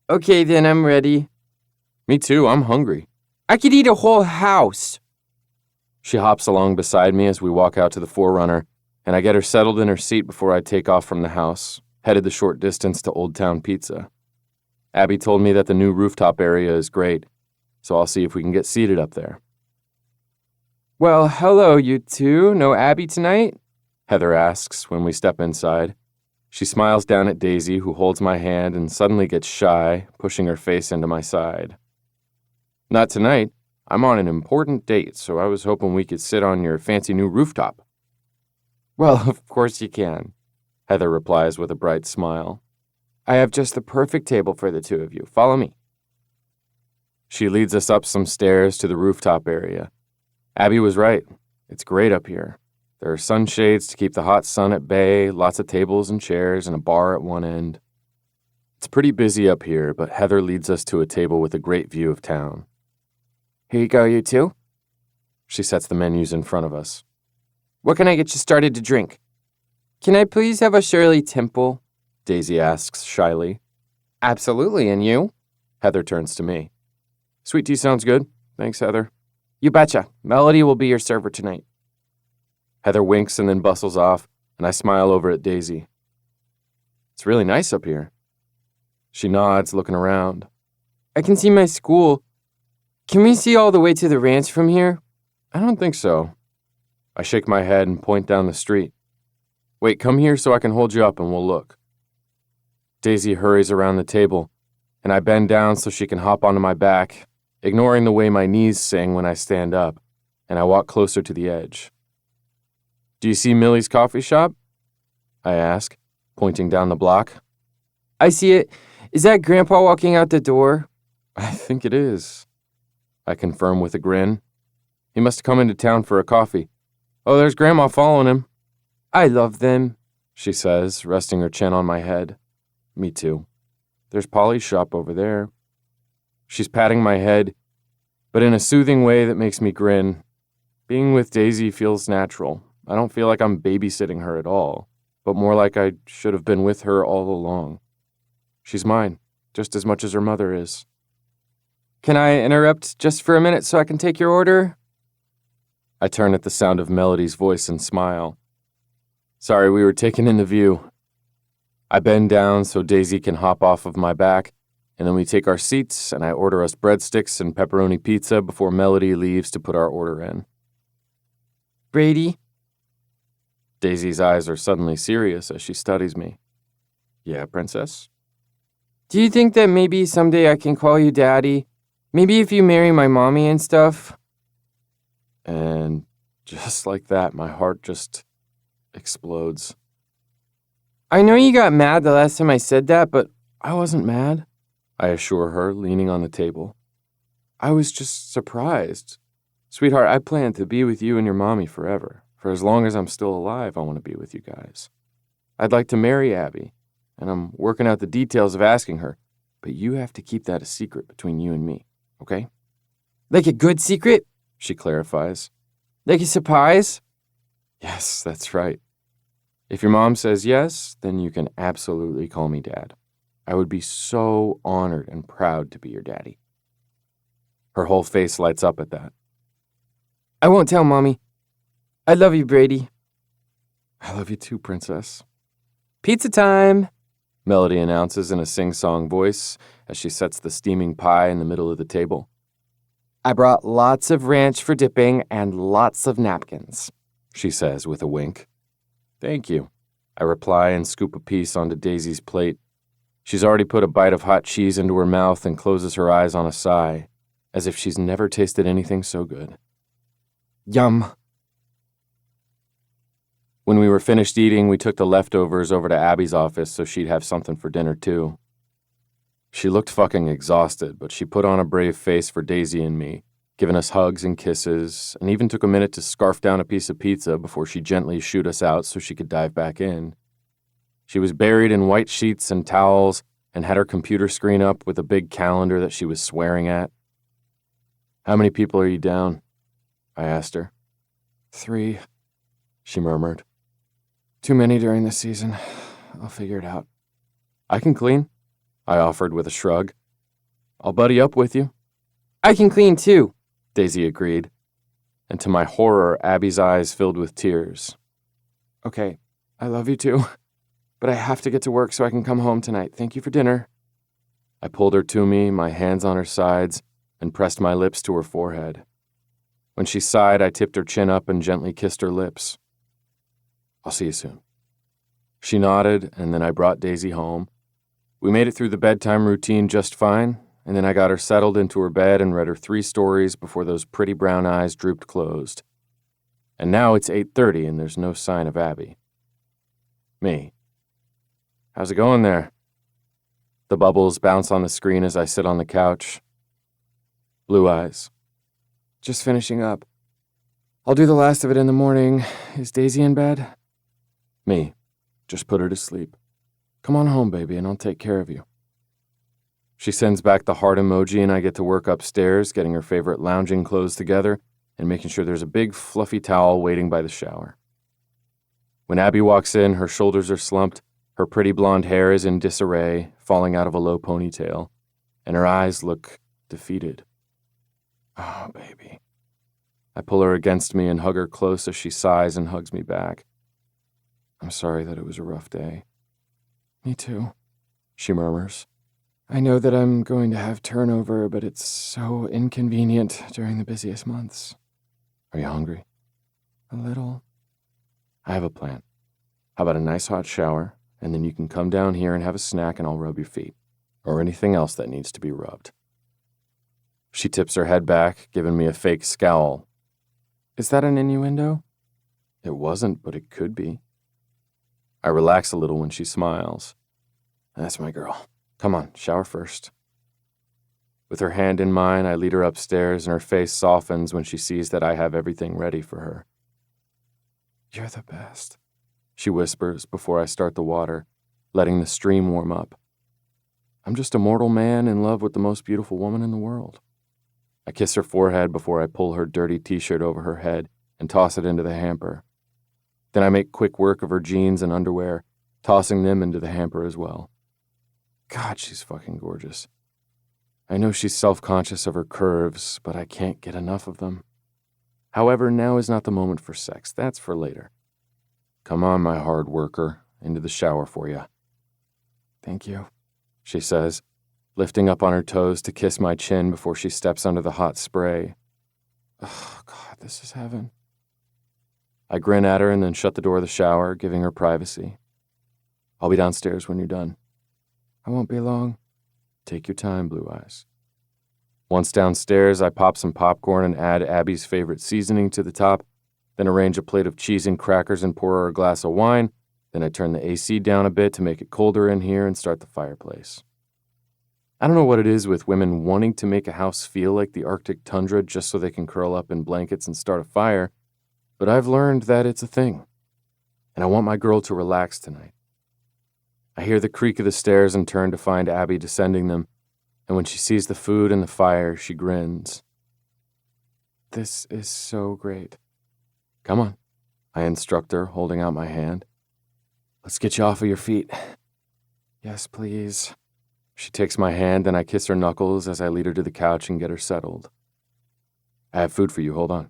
[SPEAKER 3] Okay, then I'm ready.
[SPEAKER 6] Me too. I'm hungry.
[SPEAKER 3] I could eat a whole house.
[SPEAKER 6] She hops along beside me as we walk out to the 4Runner, and I get her settled in her seat before I take off from the house,
[SPEAKER 2] headed the short distance to Old Town Pizza. Abby told me that the new rooftop area is great, so I'll see if we can get seated up there.
[SPEAKER 3] Well, hello, you two. No Abby tonight?
[SPEAKER 2] Heather asks when we step inside. She smiles down at Daisy, who holds my hand and suddenly gets shy, pushing her face into my side. Not tonight. I'm on an important date, so I was hoping we could sit on your fancy new rooftop.
[SPEAKER 3] Well, of course you can,
[SPEAKER 2] Heather replies with a bright smile.
[SPEAKER 3] I have just the perfect table for the two of you. Follow me.
[SPEAKER 2] She leads us up some stairs to the rooftop area. Abby was right. It's great up here. There are sunshades to keep the hot sun at bay, lots of tables and chairs, and a bar at one end. It's pretty busy up here, but Heather leads us to a table with a great view of town.
[SPEAKER 3] Here you go, you two.
[SPEAKER 2] She sets the menus in front of us.
[SPEAKER 3] What can I get you started to drink? Can I please have a Shirley Temple?
[SPEAKER 2] Daisy asks shyly.
[SPEAKER 3] Absolutely, and you?
[SPEAKER 2] Heather turns to me. Sweet tea sounds good. Thanks, Heather.
[SPEAKER 3] You betcha. Melody will be your server tonight.
[SPEAKER 2] Heather winks and then bustles off, and I smile over at Daisy. It's really nice up here. She nods, looking around.
[SPEAKER 3] I can see my school. Can we see all the way to the ranch from here?
[SPEAKER 2] I don't think so. I shake my head and point down the street. Wait, come here so I can hold you up and we'll look. Daisy hurries around the table, and I bend down so she can hop onto my back, ignoring the way my knees sing when I stand up, and I walk closer to the edge. Do you see Millie's coffee shop? I ask, pointing down the block.
[SPEAKER 3] I see it. Is that Grandpa walking out the door?
[SPEAKER 2] I think it is. I confirm with a grin. He must have come into town for a coffee. Oh, there's Grandma following him.
[SPEAKER 3] I love them,
[SPEAKER 2] she says, resting her chin on my head. Me too. There's Polly's shop over there. She's patting my head, but in a soothing way that makes me grin. Being with Daisy feels natural. I don't feel like I'm babysitting her at all, but more like I should have been with her all along. She's mine, just as much as her mother is.
[SPEAKER 3] Can I interrupt just for a minute so I can take your order?
[SPEAKER 2] I turn at the sound of Melody's voice and smile. Sorry, we were taken into view. I bend down so Daisy can hop off of my back, and then we take our seats and I order us breadsticks and pepperoni pizza before Melody leaves to put our order in.
[SPEAKER 3] Brady?
[SPEAKER 2] Daisy's eyes are suddenly serious as she studies me. Yeah, princess?
[SPEAKER 3] Do you think that maybe someday I can call you Daddy? Maybe if you marry my mommy and stuff?
[SPEAKER 2] And just like that, my heart just explodes.
[SPEAKER 3] I know you got mad the last time I said that, but
[SPEAKER 2] I wasn't mad, I assure her, leaning on the table. I was just surprised. Sweetheart, I plan to be with you and your mommy forever. For as long as I'm still alive, I want to be with you guys. I'd like to marry Abby, and I'm working out the details of asking her, but you have to keep that a secret between you and me, okay?
[SPEAKER 3] Like a good secret?
[SPEAKER 2] She clarifies.
[SPEAKER 3] Like a surprise?
[SPEAKER 2] Yes, that's right. If your mom says yes, then you can absolutely call me Dad. I would be so honored and proud to be your daddy. Her whole face lights up at that.
[SPEAKER 3] I won't tell Mommy. I love you, Brady.
[SPEAKER 2] I love you too, Princess.
[SPEAKER 3] Pizza time,
[SPEAKER 2] Melody announces in a sing-song voice as she sets the steaming pie in the middle of the table.
[SPEAKER 3] I brought lots of ranch for dipping and lots of napkins,
[SPEAKER 2] she says with a wink. Thank you, I reply and scoop a piece onto Daisy's plate. She's already put a bite of hot cheese into her mouth and closes her eyes on a sigh, as if she's never tasted anything so good.
[SPEAKER 3] Yum.
[SPEAKER 2] When we were finished eating, we took the leftovers over to Abby's office so she'd have something for dinner too. She looked fucking exhausted, but she put on a brave face for Daisy and me, giving us hugs and kisses, and even took a minute to scarf down a piece of pizza before she gently shooed us out so she could dive back in. She was buried in white sheets and towels and had her computer screen up with a big calendar that she was swearing at. How many people are you down? I asked her.
[SPEAKER 6] 3,
[SPEAKER 2] she murmured.
[SPEAKER 6] Too many during the season. I'll figure it out.
[SPEAKER 2] I can clean, I offered with a shrug. I'll buddy up with you.
[SPEAKER 3] I can clean too,
[SPEAKER 2] Daisy agreed. And to my horror, Abby's eyes filled with tears.
[SPEAKER 6] Okay, I love you too.
[SPEAKER 3] but I have to get to work so I can come home tonight. Thank you for dinner.
[SPEAKER 2] I pulled her to me, my hands on her sides, and pressed my lips to her forehead. When she sighed, I tipped her chin up and gently kissed her lips. I'll see you soon. She nodded, and then I brought Daisy home. We made it through the bedtime routine just fine, and then I got her settled into her bed and read her 3 stories before those pretty brown eyes drooped closed. And now it's 8:30 and there's no sign of Abby. Me. How's it going there? The bubbles bounce on the screen as I sit on the couch. Blue eyes.
[SPEAKER 3] Just finishing up. I'll do the last of it in the morning. Is Daisy in bed?
[SPEAKER 2] Me. Just put her to sleep. Come on home, baby, and I'll take care of you. She sends back the heart emoji and I get to work upstairs, getting her favorite lounging clothes together and making sure there's a big fluffy towel waiting by the shower. When Abby walks in, her shoulders are slumped, her pretty blonde hair is in disarray, falling out of a low ponytail, and her eyes look defeated. Oh, baby. I pull her against me and hug her close as she sighs and hugs me back. I'm sorry that it was a rough day.
[SPEAKER 3] Me too,
[SPEAKER 2] she murmurs.
[SPEAKER 3] I know that I'm going to have turnover, but it's so inconvenient during the busiest months.
[SPEAKER 2] Are you hungry?
[SPEAKER 3] A little.
[SPEAKER 2] I have a plan. How about a nice hot shower, and then you can come down here and have a snack and I'll rub your feet, or anything else that needs to be rubbed. She tips her head back, giving me a fake scowl.
[SPEAKER 3] Is that an innuendo?
[SPEAKER 2] It wasn't, but it could be. I relax a little when she smiles. That's my girl. Come on, shower first. With her hand in mine, I lead her upstairs and her face softens when she sees that I have everything ready for her.
[SPEAKER 3] You're the best,
[SPEAKER 2] she whispers before I start the water, letting the stream warm up. I'm just a mortal man in love with the most beautiful woman in the world. I kiss her forehead before I pull her dirty t-shirt over her head and toss it into the hamper. Then I make quick work of her jeans and underwear, tossing them into the hamper as well. God, she's fucking gorgeous. I know she's self-conscious of her curves, but I can't get enough of them. However, now is not the moment for sex. That's for later. Come on, my hard worker. Into the shower for you.
[SPEAKER 3] Thank you,
[SPEAKER 2] she says, lifting up on her toes to kiss my chin before she steps under the hot spray.
[SPEAKER 3] Oh, God, this is heaven.
[SPEAKER 2] I grin at her and then shut the door of the shower, giving her privacy. I'll be downstairs when you're done.
[SPEAKER 3] I won't be long.
[SPEAKER 2] Take your time, Blue Eyes. Once downstairs, I pop some popcorn and add Abby's favorite seasoning to the top, then arrange a plate of cheese and crackers and pour her a glass of wine. Then I turn the AC down a bit to make it colder in here and start the fireplace. I don't know what it is with women wanting to make a house feel like the Arctic tundra just so they can curl up in blankets and start a fire, but I've learned that it's a thing, and I want my girl to relax tonight. I hear the creak of the stairs and turn to find Abby descending them, and when she sees the food and the fire, she grins.
[SPEAKER 3] This is so great.
[SPEAKER 2] Come on, I instruct her, holding out my hand. Let's get you off of your feet.
[SPEAKER 3] Yes, please.
[SPEAKER 2] She takes my hand and I kiss her knuckles as I lead her to the couch and get her settled. I have food for you, hold on.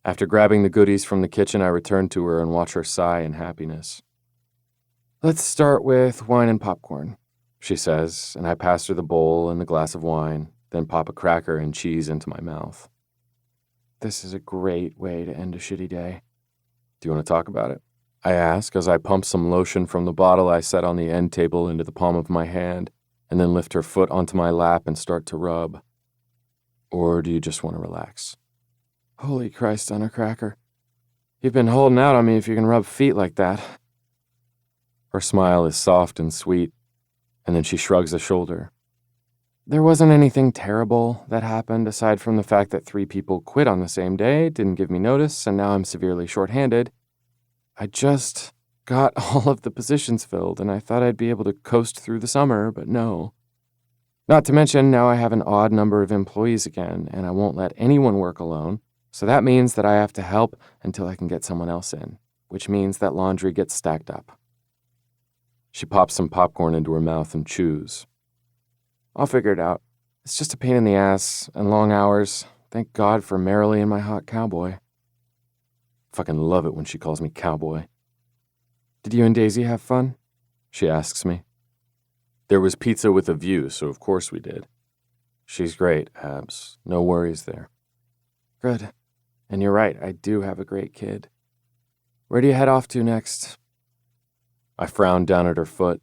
[SPEAKER 2] After grabbing the goodies from the kitchen, I return to her and watch her sigh in happiness.
[SPEAKER 3] Let's start with wine and popcorn,
[SPEAKER 2] she says, and I pass her the bowl and the glass of wine, then pop a cracker and cheese into my mouth.
[SPEAKER 3] This is a great way to end a shitty day.
[SPEAKER 2] Do you want to talk about it? I ask as I pump some lotion from the bottle I set on the end table into the palm of my hand, and then lift her foot onto my lap and start to rub. Or do you just want to relax?
[SPEAKER 3] Holy Christ on a cracker. You've been holding out on me if you can rub feet like that.
[SPEAKER 2] Her smile is soft and sweet, and then she shrugs a shoulder.
[SPEAKER 3] There wasn't anything terrible that happened aside from the fact that 3 people quit on the same day, didn't give me notice, and now I'm severely short-handed. I just got all of the positions filled, and I thought I'd be able to coast through the summer, but no. Not to mention, now I have an odd number of employees again, and I won't let anyone work alone, so that means that I have to help until I can get someone else in, which means that laundry gets stacked up.
[SPEAKER 2] She pops some popcorn into her mouth and chews.
[SPEAKER 3] I'll figure it out. It's just a pain in the ass and long hours. Thank God for Marilee and my hot cowboy.
[SPEAKER 2] Fucking love it when she calls me cowboy.
[SPEAKER 3] Did you and Daisy have fun?
[SPEAKER 2] She asks me. There was pizza with a view, so of course we did. She's great, Abs. No worries there.
[SPEAKER 3] Good. And you're right, I do have a great kid. Where do you head off to next?
[SPEAKER 2] I frowned down at her foot.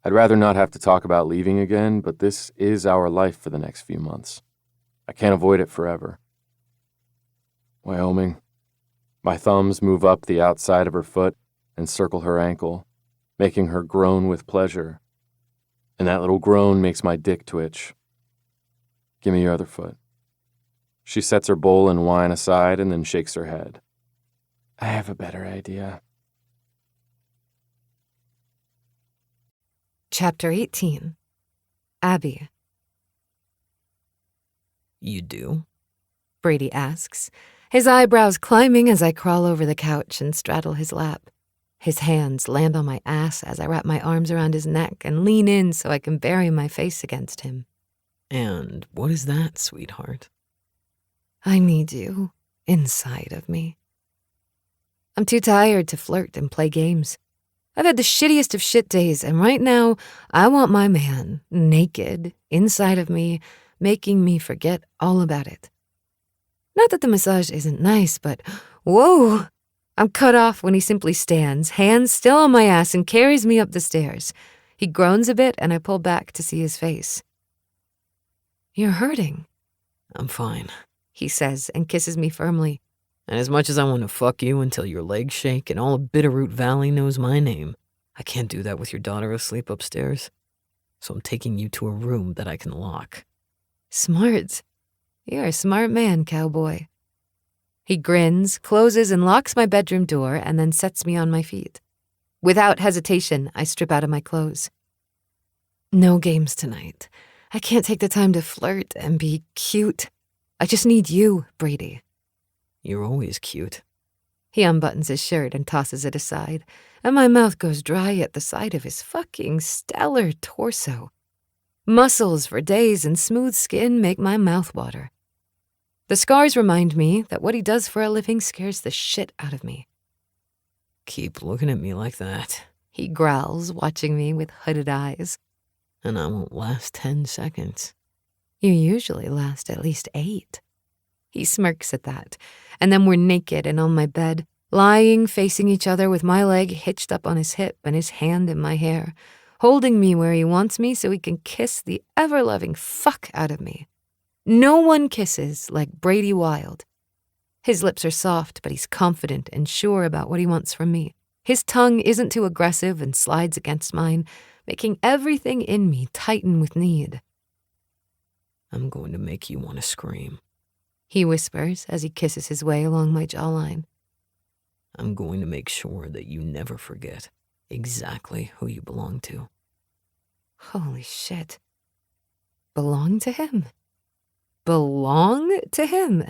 [SPEAKER 2] I'd rather not have to talk about leaving again, but this is our life for the next few months. I can't avoid it forever. Wyoming. My thumbs move up the outside of her foot and circle her ankle, making her groan with pleasure. And that little groan makes my dick twitch. Give me your other foot. She sets her bowl and wine aside and then shakes her head.
[SPEAKER 3] I have a better idea.
[SPEAKER 5] Chapter 18. Abby.
[SPEAKER 4] You do?
[SPEAKER 5] Brady asks, his eyebrows climbing as I crawl over the couch and straddle his lap. His hands land on my ass as I wrap my arms around his neck and lean in so I can bury my face against him.
[SPEAKER 4] And what is that, sweetheart?
[SPEAKER 5] I need you inside of me. I'm too tired to flirt and play games. I've had the shittiest of shit days, and right now, I want my man naked inside of me, making me forget all about it. Not that the massage isn't nice, but whoa! I'm cut off when he simply stands, hands still on my ass, and carries me up the stairs. He groans a bit, and I pull back to see his face. You're hurting,
[SPEAKER 4] I'm fine.
[SPEAKER 5] he says, and kisses me firmly.
[SPEAKER 4] And as much as I want to fuck you until your legs shake and all of Bitterroot Valley knows my name, I can't do that with your daughter asleep upstairs. So I'm taking you to a room that I can lock.
[SPEAKER 5] Smart. You're a smart man, cowboy. He grins, closes and locks my bedroom door, and then sets me on my feet. Without hesitation, I strip out of my clothes. No games tonight. I can't take the time to flirt and be cute. I just need you, Brady.
[SPEAKER 4] You're always cute.
[SPEAKER 5] He unbuttons his shirt and tosses it aside, and my mouth goes dry at the sight of his fucking stellar torso. Muscles for days and smooth skin make my mouth water. The scars remind me that what he does for a living scares the shit out of me.
[SPEAKER 4] Keep looking at me like that,
[SPEAKER 5] He growls, watching me with hooded eyes.
[SPEAKER 4] and I won't last 10 seconds.
[SPEAKER 5] You usually last at least 8. He smirks at that, and then we're naked and on my bed, lying facing each other with my leg hitched up on his hip and his hand in my hair, holding me where he wants me so he can kiss the ever-loving fuck out of me. No one kisses like Brady Wilde. His lips are soft, but he's confident and sure about what he wants from me. His tongue isn't too aggressive and slides against mine, making everything in me tighten with need.
[SPEAKER 4] I'm going to make you want to scream.
[SPEAKER 5] He whispers as he kisses his way along my jawline.
[SPEAKER 4] I'm going to make sure that you never forget exactly who you belong to.
[SPEAKER 5] Holy shit. Belong to him? Belong to him?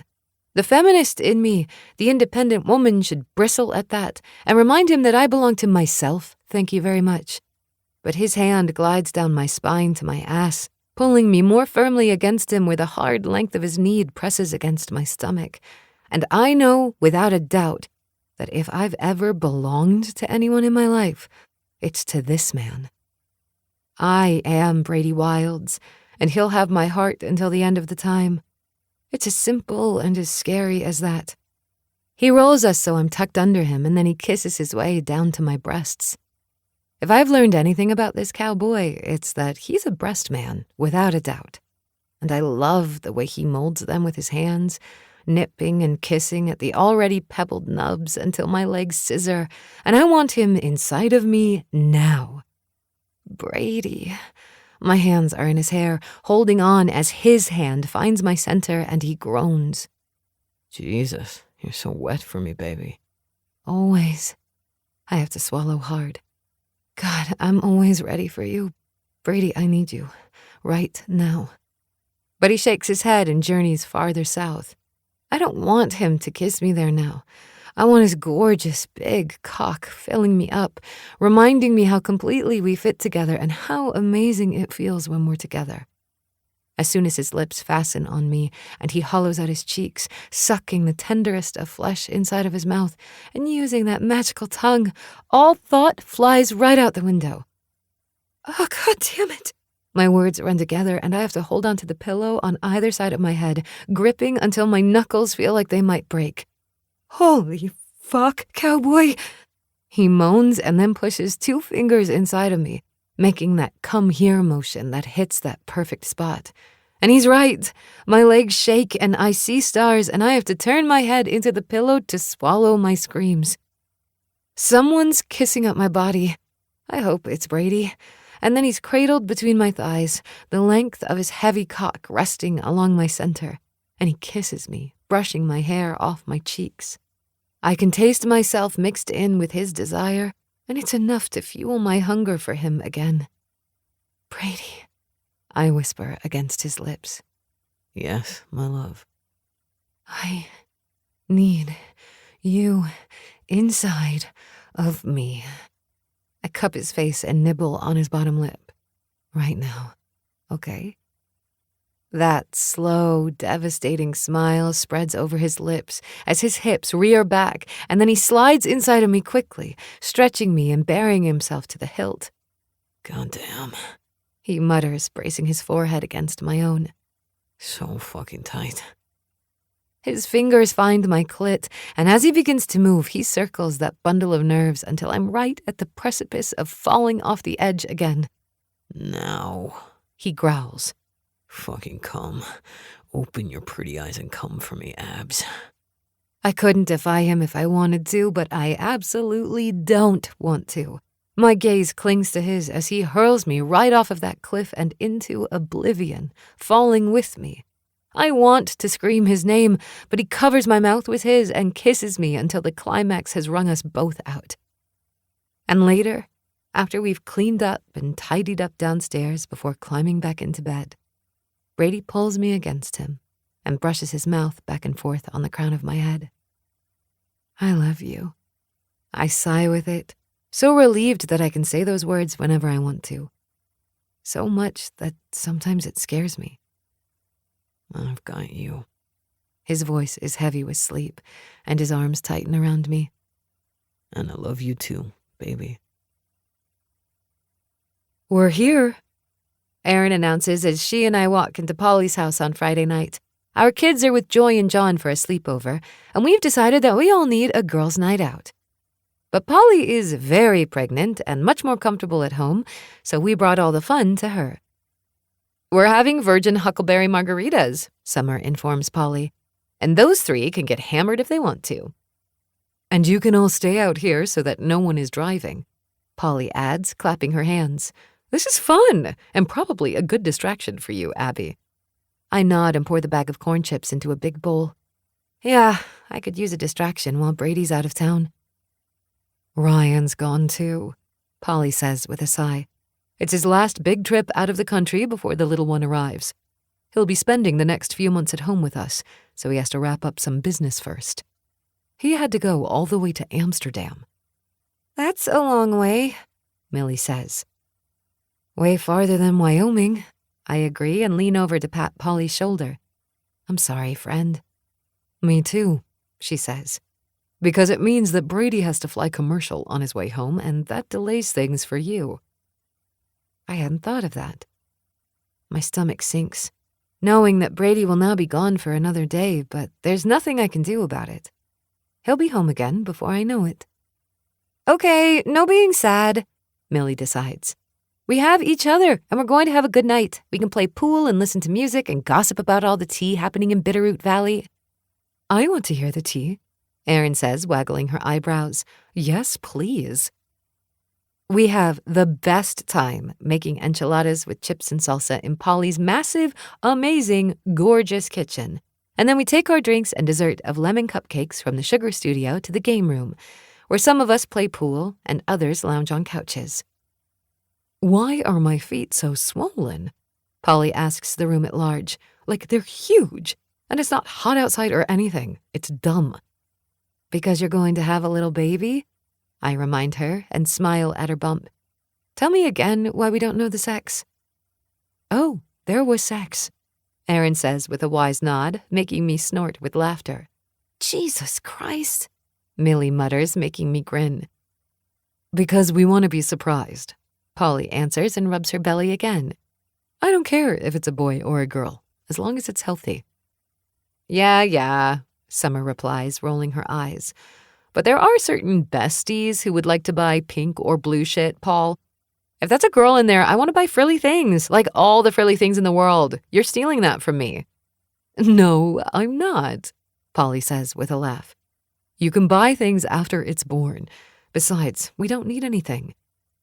[SPEAKER 5] The feminist in me, the independent woman, should bristle at that and remind him that I belong to myself, thank you very much. But his hand glides down my spine to my ass, pulling me more firmly against him where the hard length of his knee presses against my stomach. And I know, without a doubt, that if I've ever belonged to anyone in my life, it's to this man. I am Brady Wilde's, and he'll have my heart until the end of the time. It's as simple and as scary as that. He rolls us so I'm tucked under him, and then he kisses his way down to my breasts. If I've learned anything about this cowboy, it's that he's a breast man, without a doubt. And I love the way he molds them with his hands, nipping and kissing at the already pebbled nubs until my legs scissor, and I want him inside of me now. Brady. My hands are in his hair, holding on as his hand finds my center and he groans.
[SPEAKER 4] Jesus, you're so wet for me, baby.
[SPEAKER 5] Always. I have to swallow hard. God, I'm always ready for you. Brady, I need you. Right now. But he shakes his head and journeys farther south. I don't want him to kiss me there now. I want his gorgeous, big cock filling me up, reminding me how completely we fit together and how amazing it feels when we're together. as soon as his lips fasten on me and he hollows out his cheeks, sucking the tenderest of flesh inside of his mouth and using that magical tongue. All thought flies right out the window. Oh, God damn it. My words run together and I have to hold onto the pillow on either side of my head, gripping until my knuckles feel like they might break. Holy fuck, cowboy. He moans and then pushes 2 fingers inside of me, making that come here motion that hits that perfect spot. And he's right. My legs shake and I see stars and I have to turn my head into the pillow to swallow my screams. Someone's kissing up my body. I hope it's Brady. And then he's cradled between my thighs, the length of his heavy cock resting along my center, and he kisses me, brushing my hair off my cheeks. I can taste myself mixed in with his desire, and it's enough to fuel my hunger for him again. Brady, I whisper against his lips.
[SPEAKER 4] Yes, my love.
[SPEAKER 5] I need you inside of me. I cup his face and nibble on his bottom lip. Right now, okay? That slow, devastating smile spreads over his lips as his hips rear back, and then he slides inside of me quickly, stretching me and burying himself to the hilt.
[SPEAKER 4] Goddamn.
[SPEAKER 5] He mutters, bracing his forehead against my own.
[SPEAKER 4] So fucking tight.
[SPEAKER 5] His fingers find my clit, and as he begins to move, he circles that bundle of nerves until I'm right at the precipice of falling off the edge again.
[SPEAKER 4] Now,
[SPEAKER 5] he growls.
[SPEAKER 4] Fucking come. Open your pretty eyes and come for me, abs.
[SPEAKER 5] I couldn't defy him if I wanted to, but I absolutely don't want to. My gaze clings to his as he hurls me right off of that cliff and into oblivion, falling with me. I want to scream his name, but he covers my mouth with his and kisses me until the climax has wrung us both out. And later, after we've cleaned up and tidied up downstairs before climbing back into bed, Brady pulls me against him and brushes his mouth back and forth on the crown of my head. I love you. I sigh with it, so relieved that I can say those words whenever I want to. So much that sometimes it scares me.
[SPEAKER 4] I've got you.
[SPEAKER 5] His voice is heavy with sleep, and his arms tighten around me.
[SPEAKER 4] And I love you too, baby.
[SPEAKER 5] We're here, Erin announces as she and I walk into Polly's house on Friday night. Our kids are with Joy and John for a sleepover, and we've decided that we all need a girls' night out. But Polly is very pregnant and much more comfortable at home, so we brought all the fun to her. We're having virgin huckleberry margaritas, Summer informs Polly, and those 3 can get hammered if they want to. And you can all stay out here so that no one is driving, Polly adds, clapping her hands. This is fun, and probably a good distraction for you, Abby. I nod and pour the bag of corn chips into a big bowl. Yeah, I could use a distraction while Brady's out of town. Ryan's gone too, Polly says with a sigh. It's his last big trip out of the country before the little one arrives. He'll be spending the next few months at home with us, so he has to wrap up some business first. He had to go all the way to Amsterdam. That's a long way, Millie says. Way farther than Wyoming, I agree and lean over to pat Polly's shoulder. I'm sorry, friend. Me too, she says, because it means that Brady has to fly commercial on his way home, and that delays things for you. I hadn't thought of that. My stomach sinks, knowing that Brady will now be gone for another day, but there's nothing I can do about it. He'll be home again before I know it. Okay, no being sad, Millie decides. We have each other, and we're going to have a good night. We can play pool and listen to music and gossip about all the tea happening in Bitterroot Valley. I want to hear the tea, Erin says, waggling her eyebrows. Yes, please. We have the best time making enchiladas with chips and salsa in Polly's massive, amazing, gorgeous kitchen. And then we take our drinks and dessert of lemon cupcakes from the sugar studio to the game room, where some of us play pool and others lounge on couches. Why are my feet so swollen? Polly asks the room at large. Like they're huge, and it's not hot outside or anything. It's dumb. Because you're going to have a little baby? I remind her and smile at her bump. Tell me again why we don't know the sex. Oh, there was sex. Aaron says with a wise nod, making me snort with laughter.
[SPEAKER 7] Jesus Christ,
[SPEAKER 5] Millie mutters, making me grin.
[SPEAKER 1] Because we want to be surprised.
[SPEAKER 5] Polly answers and rubs her belly again.
[SPEAKER 1] I don't care if it's a boy or a girl, as long as it's healthy.
[SPEAKER 5] Yeah, Summer replies, rolling her eyes. But there are certain besties who would like to buy pink or blue shit, Paul. If that's a girl in there, I want to buy frilly things, like all the frilly things in the world. You're stealing that from me.
[SPEAKER 1] No, I'm not, Polly says with a laugh. You can buy things after it's born. Besides, we don't need anything.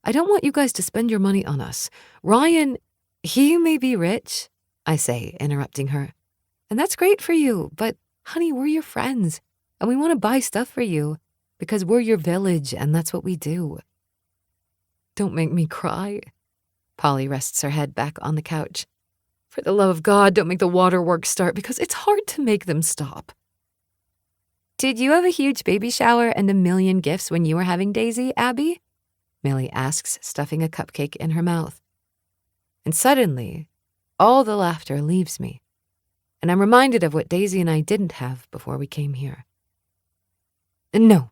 [SPEAKER 1] I don't want you guys to spend your money on us. Ryan, he may be rich, I say, interrupting her. And that's great for you, but honey, we're your friends, and we want to buy stuff for you because we're your village, and that's what we do. Don't make me cry.
[SPEAKER 5] Polly rests her head back on the couch.
[SPEAKER 1] For the love of God, don't make the waterworks start because it's hard to make them stop.
[SPEAKER 5] Did you have a huge baby shower and a million gifts when you were having Daisy, Abby? Millie asks, stuffing a cupcake in her mouth. And suddenly, all the laughter leaves me, and I'm reminded of what Daisy and I didn't have before we came here. No.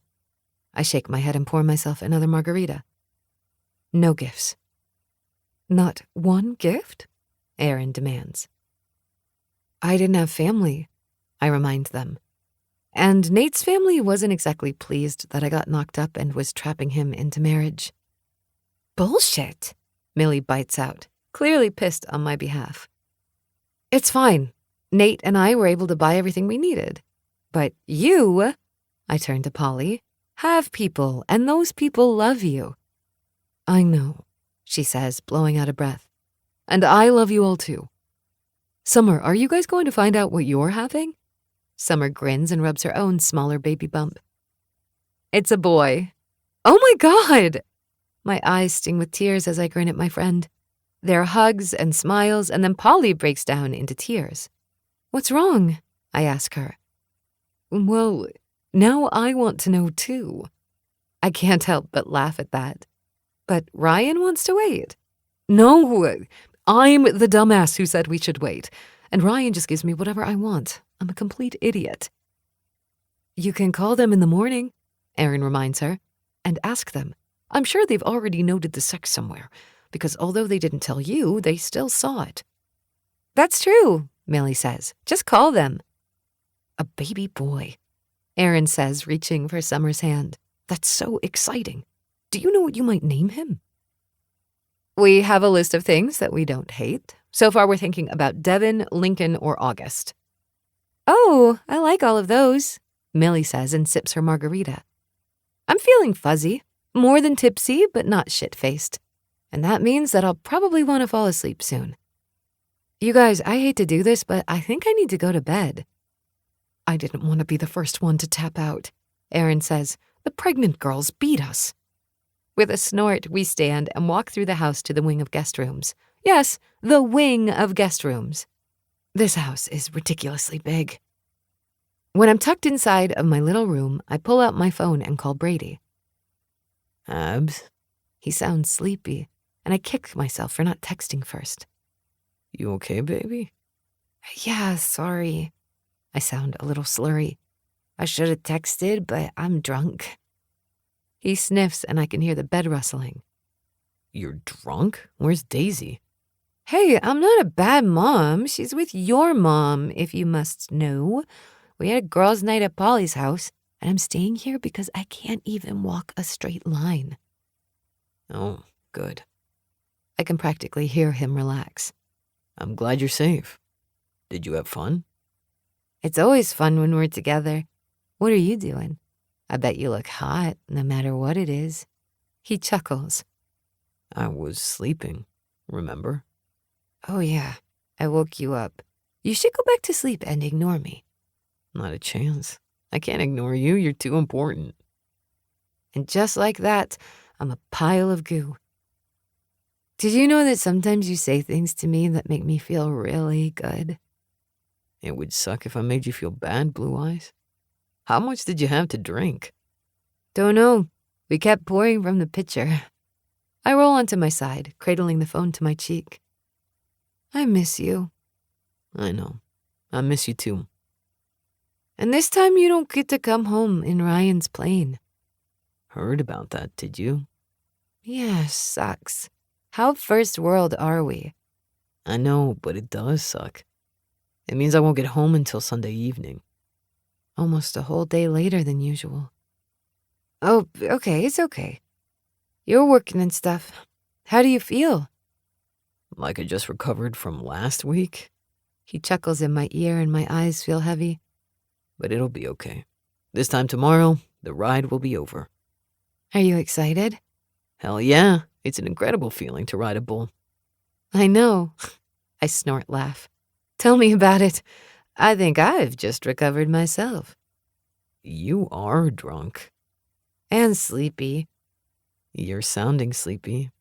[SPEAKER 5] I shake my head and pour myself another margarita. No gifts.
[SPEAKER 1] Not one gift?
[SPEAKER 5] Aaron demands.
[SPEAKER 1] I didn't have family, I remind them. And Nate's family wasn't exactly pleased that I got knocked up and was trapping him into marriage.
[SPEAKER 5] Bullshit, Millie bites out, clearly pissed on my behalf.
[SPEAKER 1] It's fine. Nate and I were able to buy everything we needed. But you, I turn to Polly, have people, and those people love you. I know, she says, blowing out a breath. And I love you all too. Summer, are you guys going to find out what you're having?
[SPEAKER 5] Summer grins and rubs her own smaller baby bump. It's a boy.
[SPEAKER 1] Oh my God!
[SPEAKER 5] My eyes sting with tears as I grin at my friend. There are hugs and smiles, and then Polly breaks down into tears.
[SPEAKER 1] What's wrong?
[SPEAKER 5] I ask her.
[SPEAKER 1] Well, now I want to know too.
[SPEAKER 5] I can't help but laugh at that. But Ryan wants to wait.
[SPEAKER 1] No, I'm the dumbass who said we should wait, and Ryan just gives me whatever I want. I'm a complete idiot. You can call them in the morning, Aaron reminds her, and ask them. I'm sure they've already noted the sex somewhere, because although they didn't tell you, they still saw it.
[SPEAKER 5] That's true, Millie says. Just call them.
[SPEAKER 1] A baby boy,
[SPEAKER 5] Aaron says, reaching for Summer's hand.
[SPEAKER 1] That's so exciting. Do you know what you might name him?
[SPEAKER 5] We have a list of things that we don't hate. So far, we're thinking about Devin, Lincoln, or August. Oh, I like all of those, Millie says and sips her margarita. I'm feeling fuzzy, more than tipsy, but not shit-faced. And that means that I'll probably want to fall asleep soon.
[SPEAKER 1] You guys, I hate to do this, but I think I need to go to bed. I didn't want to be the first one to tap out, Aaron says. The pregnant girls beat us.
[SPEAKER 5] With a snort, we stand and walk through the house to the wing of guest rooms. Yes, the wing of guest rooms.
[SPEAKER 1] This house is ridiculously big.
[SPEAKER 5] When I'm tucked inside of my little room, I pull out my phone and call Brady.
[SPEAKER 4] Abs?
[SPEAKER 5] He sounds sleepy, and I kick myself for not texting first.
[SPEAKER 4] You okay, baby?
[SPEAKER 7] Yeah, sorry. I sound a little slurry. I should have texted, but I'm drunk.
[SPEAKER 5] He sniffs, and I can hear the bed rustling.
[SPEAKER 4] You're drunk? Where's Daisy?
[SPEAKER 5] Hey, I'm not a bad mom. She's with your mom, if you must know. We had a girls' night at Polly's house, and I'm staying here because I can't even walk a straight line.
[SPEAKER 4] Oh, good.
[SPEAKER 5] I can practically hear him relax.
[SPEAKER 4] I'm glad you're safe. Did you have fun?
[SPEAKER 5] It's always fun when we're together. What are you doing? I bet you look hot, no matter what it is. He chuckles.
[SPEAKER 4] I was sleeping, remember?
[SPEAKER 5] Oh yeah, I woke you up. You should go back to sleep and ignore me.
[SPEAKER 4] Not a chance. I can't ignore you, you're too important.
[SPEAKER 5] And just like that, I'm a pile of goo. Did you know that sometimes you say things to me that make me feel really good?
[SPEAKER 4] It would suck if I made you feel bad, Blue Eyes. How much did you have to drink?
[SPEAKER 5] Don't know. We kept pouring from the pitcher. I roll onto my side, cradling the phone to my cheek. I miss you.
[SPEAKER 4] I know. I miss you too.
[SPEAKER 5] And this time you don't get to come home in Ryan's plane.
[SPEAKER 4] Heard about that, did you?
[SPEAKER 5] Yeah, sucks. How first world are we?
[SPEAKER 4] I know, but it does suck. It means I won't get home until Sunday evening.
[SPEAKER 5] Almost a whole day later than usual. Oh, okay, it's okay. You're working and stuff. How do you feel?
[SPEAKER 4] Like I just recovered from last week?
[SPEAKER 5] He chuckles in my ear and my eyes feel heavy.
[SPEAKER 4] But it'll be okay. This time tomorrow, the ride will be over.
[SPEAKER 5] Are you excited?
[SPEAKER 4] Hell yeah, it's an incredible feeling to ride a bull.
[SPEAKER 5] I know. I snort laugh. Tell me about it. I think I've just recovered myself.
[SPEAKER 4] You are drunk.
[SPEAKER 5] And sleepy.
[SPEAKER 4] You're sounding sleepy.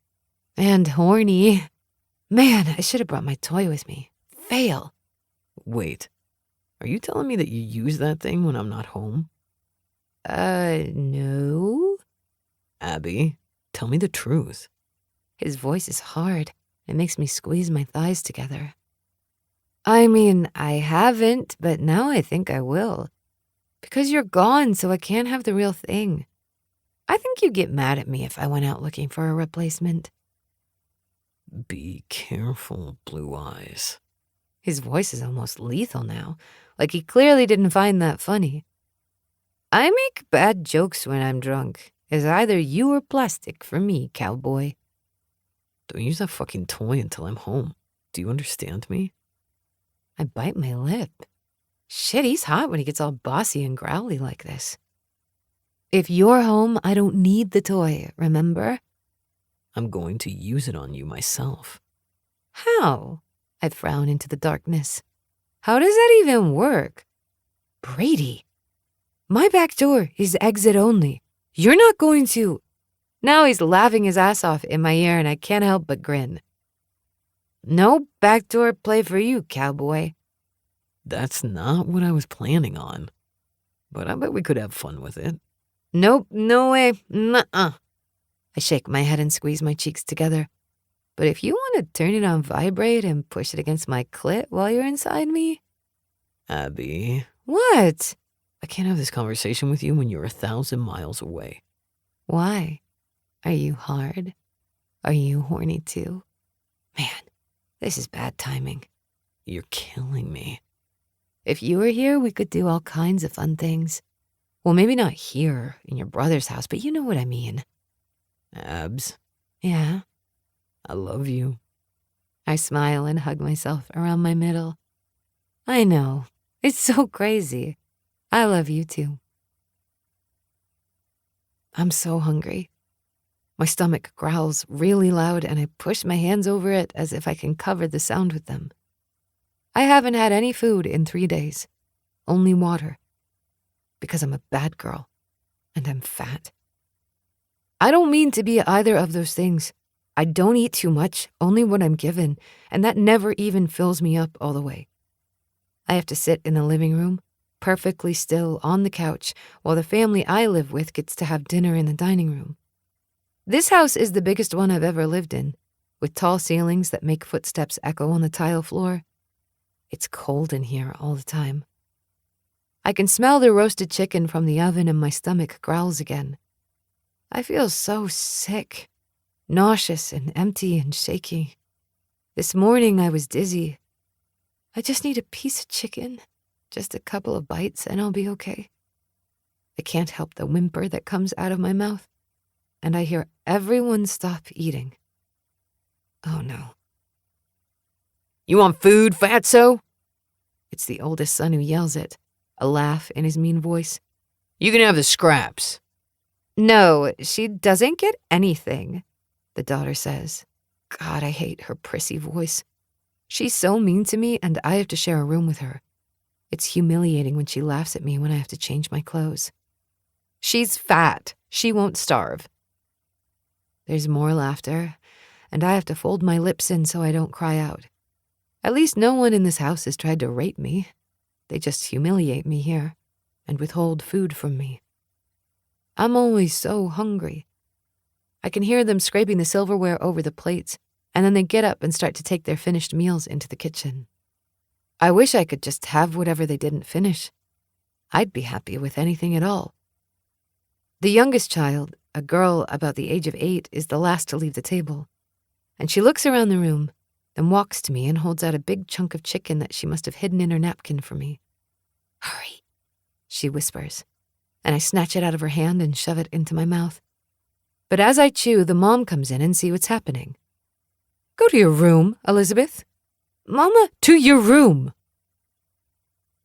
[SPEAKER 5] And horny. Man, I should have brought my toy with me. Fail.
[SPEAKER 4] Wait, are you telling me that you use that thing when I'm not home?
[SPEAKER 5] No.
[SPEAKER 4] Abby, tell me the truth.
[SPEAKER 5] His voice is hard. It makes me squeeze my thighs together. I mean, I haven't, but now I think I will. Because you're gone, so I can't have the real thing. I think you'd get mad at me if I went out looking for a replacement.
[SPEAKER 4] Be careful, Blue Eyes.
[SPEAKER 5] His voice is almost lethal now, like he clearly didn't find that funny. I make bad jokes when I'm drunk. It's either you or plastic for me, cowboy.
[SPEAKER 4] Don't use that fucking toy until I'm home. Do you understand me?
[SPEAKER 5] I bite my lip. Shit, he's hot when he gets all bossy and growly like this. If you're home, I don't need the toy, remember?
[SPEAKER 4] I'm going to use it on you myself.
[SPEAKER 5] How? I frown into the darkness. How does that even work? Brady, my back door is exit only. You're not going to... Now he's laughing his ass off in my ear and I can't help but grin. No backdoor play for you, cowboy.
[SPEAKER 4] That's not what I was planning on. But I bet we could have fun with it.
[SPEAKER 5] Nope, no way, nuh-uh. I shake my head and squeeze my cheeks together. But if you want to turn it on vibrate and push it against my clit while you're inside me...
[SPEAKER 4] Abby.
[SPEAKER 5] What?
[SPEAKER 4] I can't have this conversation with you when you're 1,000 miles away.
[SPEAKER 5] Why? Are you hard? Are you horny too? Man, this is bad timing.
[SPEAKER 4] You're killing me.
[SPEAKER 5] If you were here, we could do all kinds of fun things. Well, maybe not here, in your brother's house, but you know what I mean.
[SPEAKER 4] Abs,
[SPEAKER 5] Yeah?
[SPEAKER 4] I love you.
[SPEAKER 5] I smile and hug myself around my middle. I know. It's so crazy. I love you too. I'm so hungry. My stomach growls really loud and I push my hands over it as if I can cover the sound with them. I haven't had any food in 3 days. Only water. Because I'm a bad girl. And I'm fat. I don't mean to be either of those things. I don't eat too much, only what I'm given, and that never even fills me up all the way. I have to sit in the living room, perfectly still on the couch, while the family I live with gets to have dinner in the dining room. This house is the biggest one I've ever lived in, with tall ceilings that make footsteps echo on the tile floor. It's cold in here all the time. I can smell the roasted chicken from the oven and my stomach growls again. I feel so sick, nauseous and empty and shaky. This morning I was dizzy. I just need a piece of chicken, just a couple of bites, and I'll be okay. I can't help the whimper that comes out of my mouth, and I hear everyone stop eating. Oh no.
[SPEAKER 4] You want food, fatso?
[SPEAKER 5] It's the oldest son who yells it, a laugh in his mean voice.
[SPEAKER 4] You can have the scraps.
[SPEAKER 5] No, she doesn't get anything, the daughter says. God, I hate her prissy voice. She's so mean to me, and I have to share a room with her. It's humiliating when she laughs at me when I have to change my clothes. She's fat. She won't starve. There's more laughter, and I have to fold my lips in so I don't cry out. At least no one in this house has tried to rape me. They just humiliate me here and withhold food from me. I'm always so hungry. I can hear them scraping the silverware over the plates, and then they get up and start to take their finished meals into the kitchen. I wish I could just have whatever they didn't finish. I'd be happy with anything at all. The youngest child, a girl about the age of 8, is the last to leave the table. And she looks around the room, then walks to me and holds out a big chunk of chicken that she must have hidden in her napkin for me. "Hurry," she whispers, and I snatch it out of her hand and shove it into my mouth. But as I chew, the mom comes in and see what's happening. "Go to your room, Elizabeth. Mama, to your room."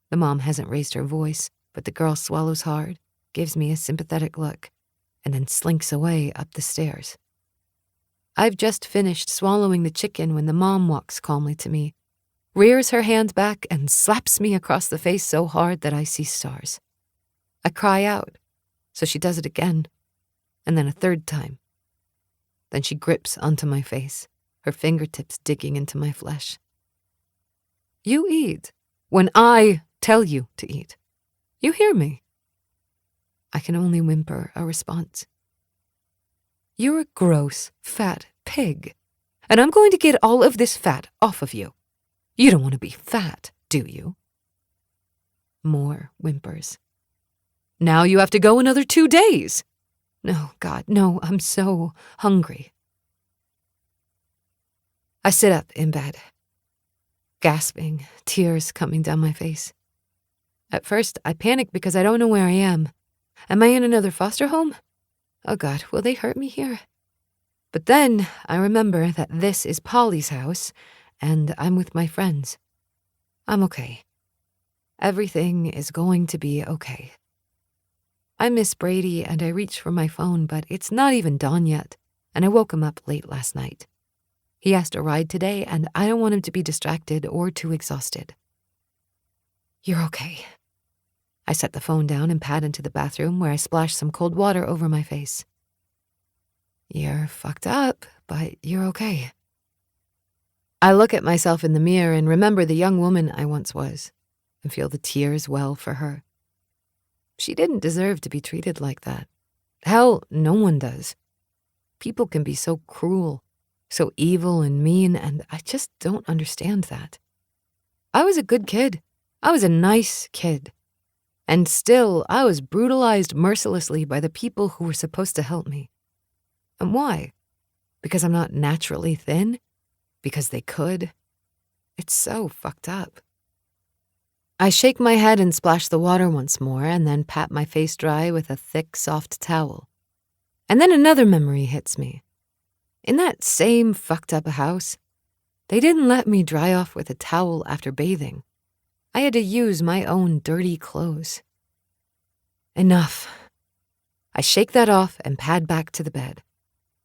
[SPEAKER 5] The mom hasn't raised her voice, but the girl swallows hard, gives me a sympathetic look, and then slinks away up the stairs. I've just finished swallowing the chicken when the mom walks calmly to me, rears her hand back, and slaps me across the face so hard that I see stars. I cry out, so she does it again, and then a third time. Then she grips onto my face, her fingertips digging into my flesh. "You eat when I tell you to eat. You hear me?" I can only whimper a response. "You're a gross, fat pig, and I'm going to get all of this fat off of you. You don't want to be fat, do you?" More whimpers. "Now you have to go another 2 days. No, God, no, I'm so hungry." I sit up in bed, gasping, tears coming down my face. At first, I panic because I don't know where I am. Am I in another foster home? Oh God, will they hurt me here? But then I remember that this is Polly's house, and I'm with my friends. I'm okay. Everything is going to be okay. I miss Brady, and I reach for my phone, but it's not even dawn yet, and I woke him up late last night. He asked a ride today, and I don't want him to be distracted or too exhausted. "You're okay." I set the phone down and pad into the bathroom, where I splash some cold water over my face. "You're fucked up, but you're okay." I look at myself in the mirror and remember the young woman I once was, and feel the tears well for her. She didn't deserve to be treated like that. Hell, no one does. People can be so cruel, so evil and mean, and I just don't understand that. I was a good kid. I was a nice kid. And still, I was brutalized mercilessly by the people who were supposed to help me. And why? Because I'm not naturally thin? Because they could? It's so fucked up. I shake my head and splash the water once more, and then pat my face dry with a thick, soft towel. And then another memory hits me. In that same fucked up house, they didn't let me dry off with a towel after bathing. I had to use my own dirty clothes. Enough. I shake that off and pad back to the bed.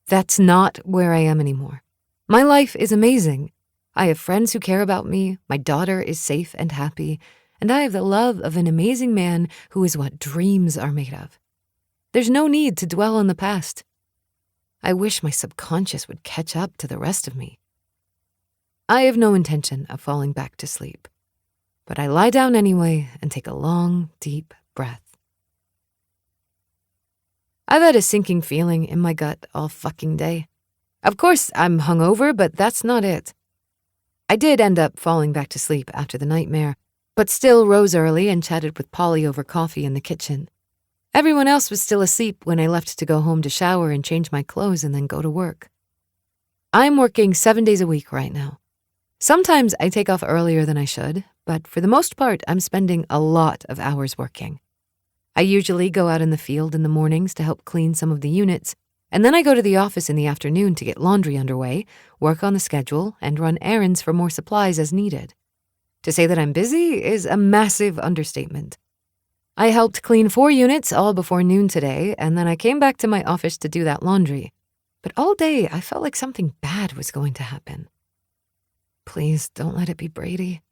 [SPEAKER 5] That's not where I am anymore. My life is amazing. I have friends who care about me, my daughter is safe and happy, and I have the love of an amazing man who is what dreams are made of. There's no need to dwell on the past. I wish my subconscious would catch up to the rest of me. I have no intention of falling back to sleep, but I lie down anyway and take a long, deep breath. I've had a sinking feeling in my gut all fucking day. Of course, I'm hungover, but that's not it. I did end up falling back to sleep after the nightmare, but still rose early and chatted with Polly over coffee in the kitchen. Everyone else was still asleep when I left to go home to shower and change my clothes and then go to work. I'm working 7 days a week right now. Sometimes I take off earlier than I should, but for the most part, I'm spending a lot of hours working. I usually go out in the field in the mornings to help clean some of the units, and then I go to the office in the afternoon to get laundry underway, work on the schedule, and run errands for more supplies as needed. To say that I'm busy is a massive understatement. I helped clean 4 units all before noon today, and then I came back to my office to do that laundry. But all day, I felt like something bad was going to happen. Please don't let it be Brady.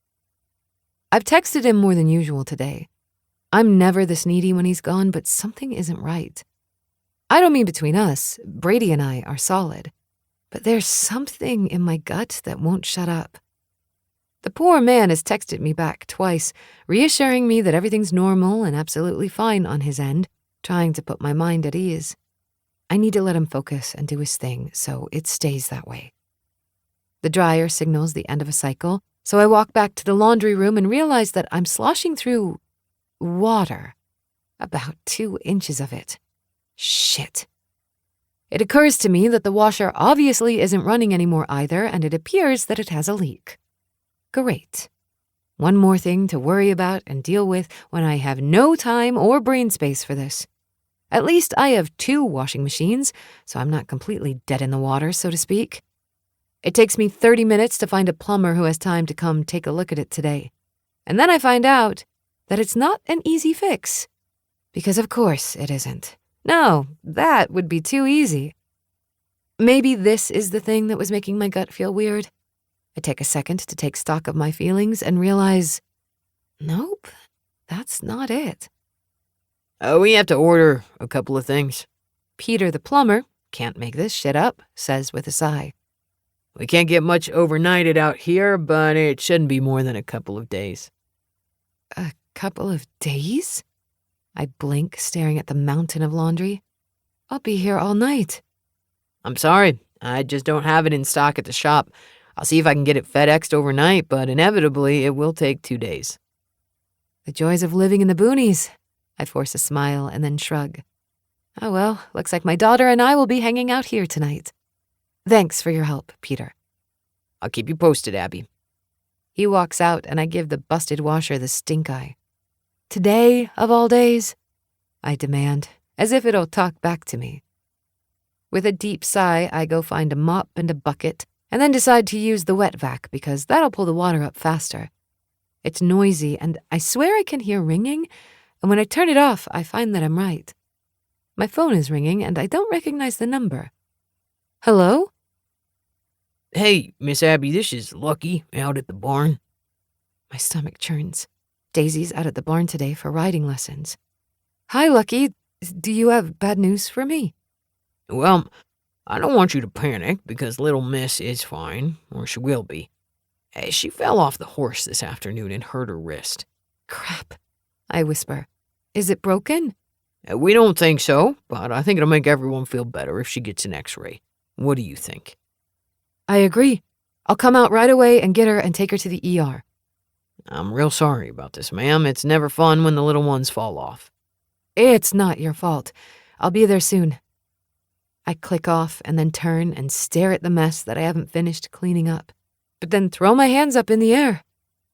[SPEAKER 5] I've texted him more than usual today. I'm never this needy when he's gone, but something isn't right. I don't mean between us. Brady and I are solid. But there's something in my gut that won't shut up. The poor man has texted me back twice, reassuring me that everything's normal and absolutely fine on his end, trying to put my mind at ease. I need to let him focus and do his thing, so it stays that way. The dryer signals the end of a cycle, So I walk back to the laundry room and realize that I'm sloshing through water. About 2 inches of it. Shit. It occurs to me that the washer obviously isn't running anymore either, and it appears that it has a leak. Great. One more thing to worry about and deal with when I have no time or brain space for this. At least I have 2 washing machines, so I'm not completely dead in the water, so to speak. It takes me 30 minutes to find a plumber who has time to come take a look at it today. And then I find out that it's not an easy fix. Because of course it isn't. No, that would be too easy. Maybe this is the thing that was making my gut feel weird. I take a second to take stock of my feelings and realize, nope, that's not it.
[SPEAKER 4] We have to order a couple of things.
[SPEAKER 5] Peter the plumber, can't make this shit up, says with a sigh.
[SPEAKER 4] We can't get much overnighted out here, but it shouldn't be more than a couple of days.
[SPEAKER 5] A couple of days? I blink, staring at the mountain of laundry. I'll be here all night.
[SPEAKER 4] I'm sorry, I just don't have it in stock at the shop. I'll see if I can get it FedExed overnight, but inevitably it will take 2 days.
[SPEAKER 5] The joys of living in the boonies. I force a smile and then shrug. Oh well, looks like my daughter and I will be hanging out here tonight. Thanks for your help, Peter.
[SPEAKER 4] I'll keep you posted, Abby.
[SPEAKER 5] He walks out and I give the busted washer the stink eye. Today, of all days? I demand, as if it'll talk back to me. With a deep sigh, I go find a mop and a bucket, and then decide to use the wet vac because that'll pull the water up faster. It's noisy, and I swear I can hear ringing, and when I turn it off, I find that I'm right. My phone is ringing, and I don't recognize the number. Hello?
[SPEAKER 4] Hey, Miss Abby, this is Lucky out at the barn.
[SPEAKER 5] My stomach churns. Daisy's out at the barn today for riding lessons. Hi, Lucky. Do you have bad news for me?
[SPEAKER 4] Well, I don't want you to panic because little miss is fine, or she will be. She fell off the horse this afternoon and hurt her wrist.
[SPEAKER 5] Crap, I whisper. Is it broken?
[SPEAKER 4] We don't think so, but I think it'll make everyone feel better if she gets an x-ray. What do you think?
[SPEAKER 5] I agree. I'll come out right away and get her and take her to the ER.
[SPEAKER 4] I'm real sorry about this, ma'am. It's never fun when the little ones fall off.
[SPEAKER 5] It's not your fault. I'll be there soon. I click off and then turn and stare at the mess that I haven't finished cleaning up, but then throw my hands up in the air.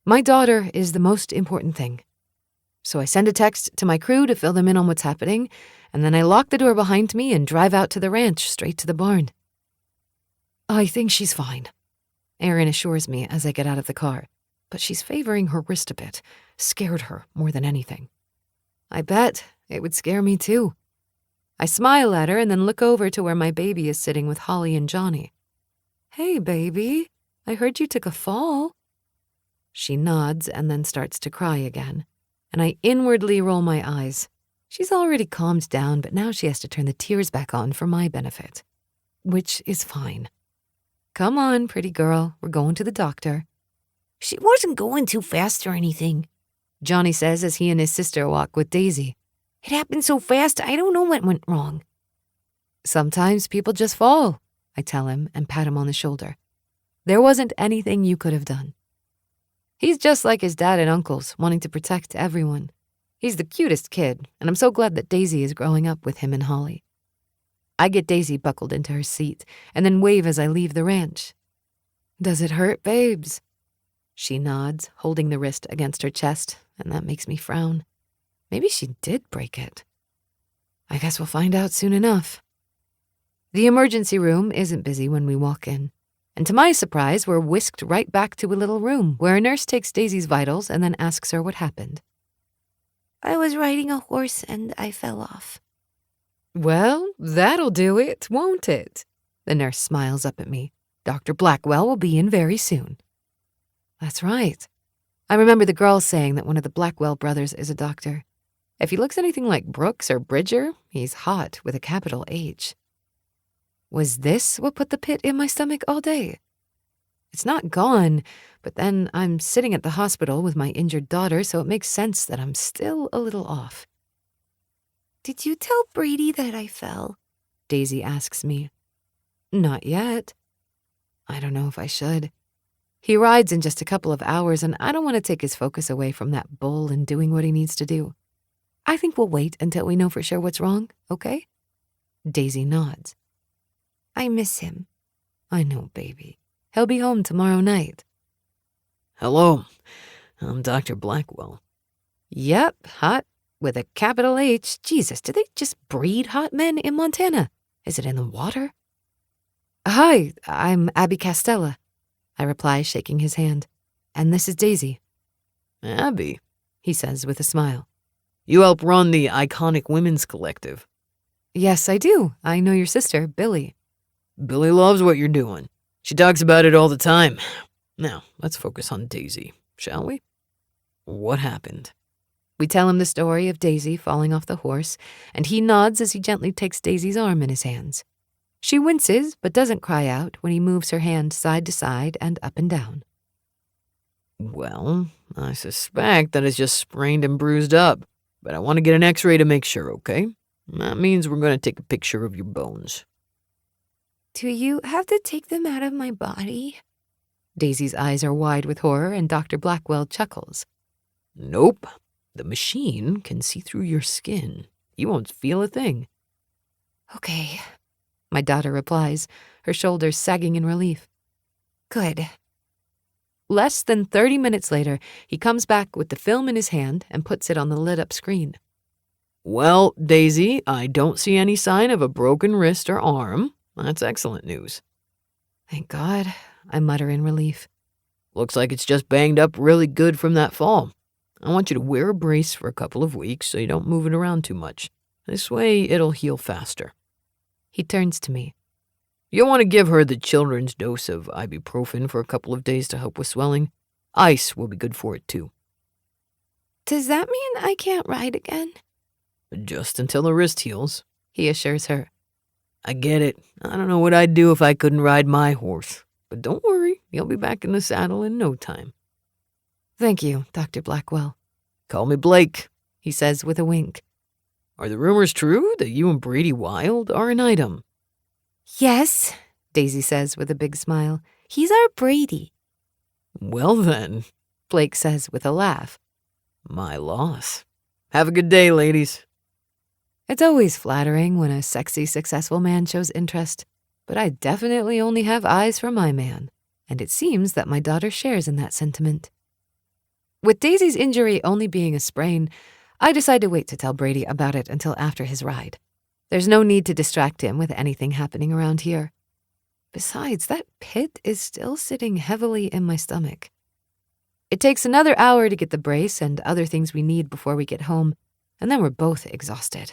[SPEAKER 5] My daughter is the most important thing. So I send a text to my crew to fill them in on what's happening, and then I lock the door behind me and drive out to the ranch straight to the barn. I think she's fine, Erin assures me as I get out of the car, but she's favoring her wrist a bit, scared her more than anything. I bet it would scare me too. I smile at her and then look over to where my baby is sitting with Holly and Johnny. Hey, baby, I heard you took a fall. She nods and then starts to cry again, and I inwardly roll my eyes. She's already calmed down, but now she has to turn the tears back on for my benefit, which is fine. Come on, pretty girl, we're going to the doctor.
[SPEAKER 7] She wasn't going too fast or anything,
[SPEAKER 5] Johnny says as he and his sister walk with Daisy.
[SPEAKER 7] It happened so fast, I don't know what went wrong.
[SPEAKER 5] Sometimes people just fall, I tell him and pat him on the shoulder. There wasn't anything you could have done. He's just like his dad and uncles, wanting to protect everyone. He's the cutest kid, and I'm so glad that Daisy is growing up with him and Holly. I get Daisy buckled into her seat and then wave as I leave the ranch. Does it hurt, babes? She nods, holding the wrist against her chest, and that makes me frown. Maybe she did break it. I guess we'll find out soon enough. The emergency room isn't busy when we walk in, and to my surprise, we're whisked right back to a little room where a nurse takes Daisy's vitals and then asks her what happened.
[SPEAKER 7] I was riding a horse and I fell off.
[SPEAKER 5] Well, that'll do it, won't it? The nurse smiles up at me. Dr. Blackwell will be in very soon. That's right. I remember the girls saying that one of the Blackwell brothers is a doctor. If he looks anything like Brooks or Bridger, he's hot with a capital H. Was this what put the pit in my stomach all day? It's not gone, but then I'm sitting at the hospital with my injured daughter, so it makes sense that I'm still a little off.
[SPEAKER 7] Did you tell Brady that I fell?
[SPEAKER 5] Daisy asks me. Not yet. I don't know if I should. He rides in just a couple of hours, and I don't want to take his focus away from that bull and doing what he needs to do. I think we'll wait until we know for sure what's wrong, okay? Daisy nods.
[SPEAKER 7] I miss him.
[SPEAKER 5] I know, baby. He'll be home tomorrow night.
[SPEAKER 4] Hello, I'm Dr. Blackwell.
[SPEAKER 5] Yep, hot with a capital H. Jesus, do they just breed hot men in Montana? Is it in the water? Hi, I'm Abby Castella, I reply, shaking his hand. And this is Daisy.
[SPEAKER 4] Abby,
[SPEAKER 5] He says with a smile.
[SPEAKER 4] you help run the Iconic Women's Collective.
[SPEAKER 5] Yes, I do. I know your sister, Billy.
[SPEAKER 4] Billy loves what you're doing. She talks about it all the time. Now, let's focus on Daisy, shall we? What happened?
[SPEAKER 5] We tell him the story of Daisy falling off the horse, and he nods as he gently takes Daisy's arm in his hands. She winces, but doesn't cry out when he moves her hand side to side and up and down.
[SPEAKER 4] Well, I suspect that it's just sprained and bruised up, but I want to get an x-ray to make sure, okay? That means we're going to take a picture of your bones.
[SPEAKER 7] Do you have to take them out of my body?
[SPEAKER 5] Daisy's eyes are wide with horror, and Dr. Blackwell chuckles.
[SPEAKER 4] Nope. The machine can see through your skin. You won't feel a thing.
[SPEAKER 5] Okay, my daughter replies, her shoulders sagging in relief.
[SPEAKER 7] Good.
[SPEAKER 5] Less than 30 minutes later, he comes back with the film in his hand and puts it on the lit-up screen.
[SPEAKER 4] Well, Daisy, I don't see any sign of a broken wrist or arm. That's excellent news.
[SPEAKER 5] Thank God, I mutter in relief.
[SPEAKER 4] Looks like it's just banged up really good from that fall. I want you to wear a brace for a couple of weeks so you don't move it around too much. This way, it'll heal faster.
[SPEAKER 5] He turns to me.
[SPEAKER 4] You'll want to give her the children's dose of ibuprofen for a couple of days to help with swelling. Ice will be good for it, too.
[SPEAKER 7] Does that mean I can't ride again?
[SPEAKER 4] Just until the wrist heals,
[SPEAKER 5] He assures her.
[SPEAKER 4] I get it. I don't know what I'd do if I couldn't ride my horse. But don't worry, you'll be back in the saddle in no time.
[SPEAKER 5] Thank you, Dr. Blackwell,
[SPEAKER 4] Call me Blake.
[SPEAKER 5] he says with a wink.
[SPEAKER 4] Are the rumors true that you and Brady Wilde are an item?
[SPEAKER 7] Yes,
[SPEAKER 5] Daisy says with a big smile.
[SPEAKER 7] he's our Brady.
[SPEAKER 4] Well then,
[SPEAKER 5] Blake says with a laugh.
[SPEAKER 4] my loss. Have a good day, ladies.
[SPEAKER 5] It's always flattering when a sexy, successful man shows interest, but I definitely only have eyes for my man, and it seems that my daughter shares in that sentiment. With Daisy's injury only being a sprain, I decide to wait to tell Brady about it until after his ride. There's no need to distract him with anything happening around here. Besides, that pit is still sitting heavily in my stomach. It takes another hour to get the brace and other things we need before we get home, and then we're both exhausted.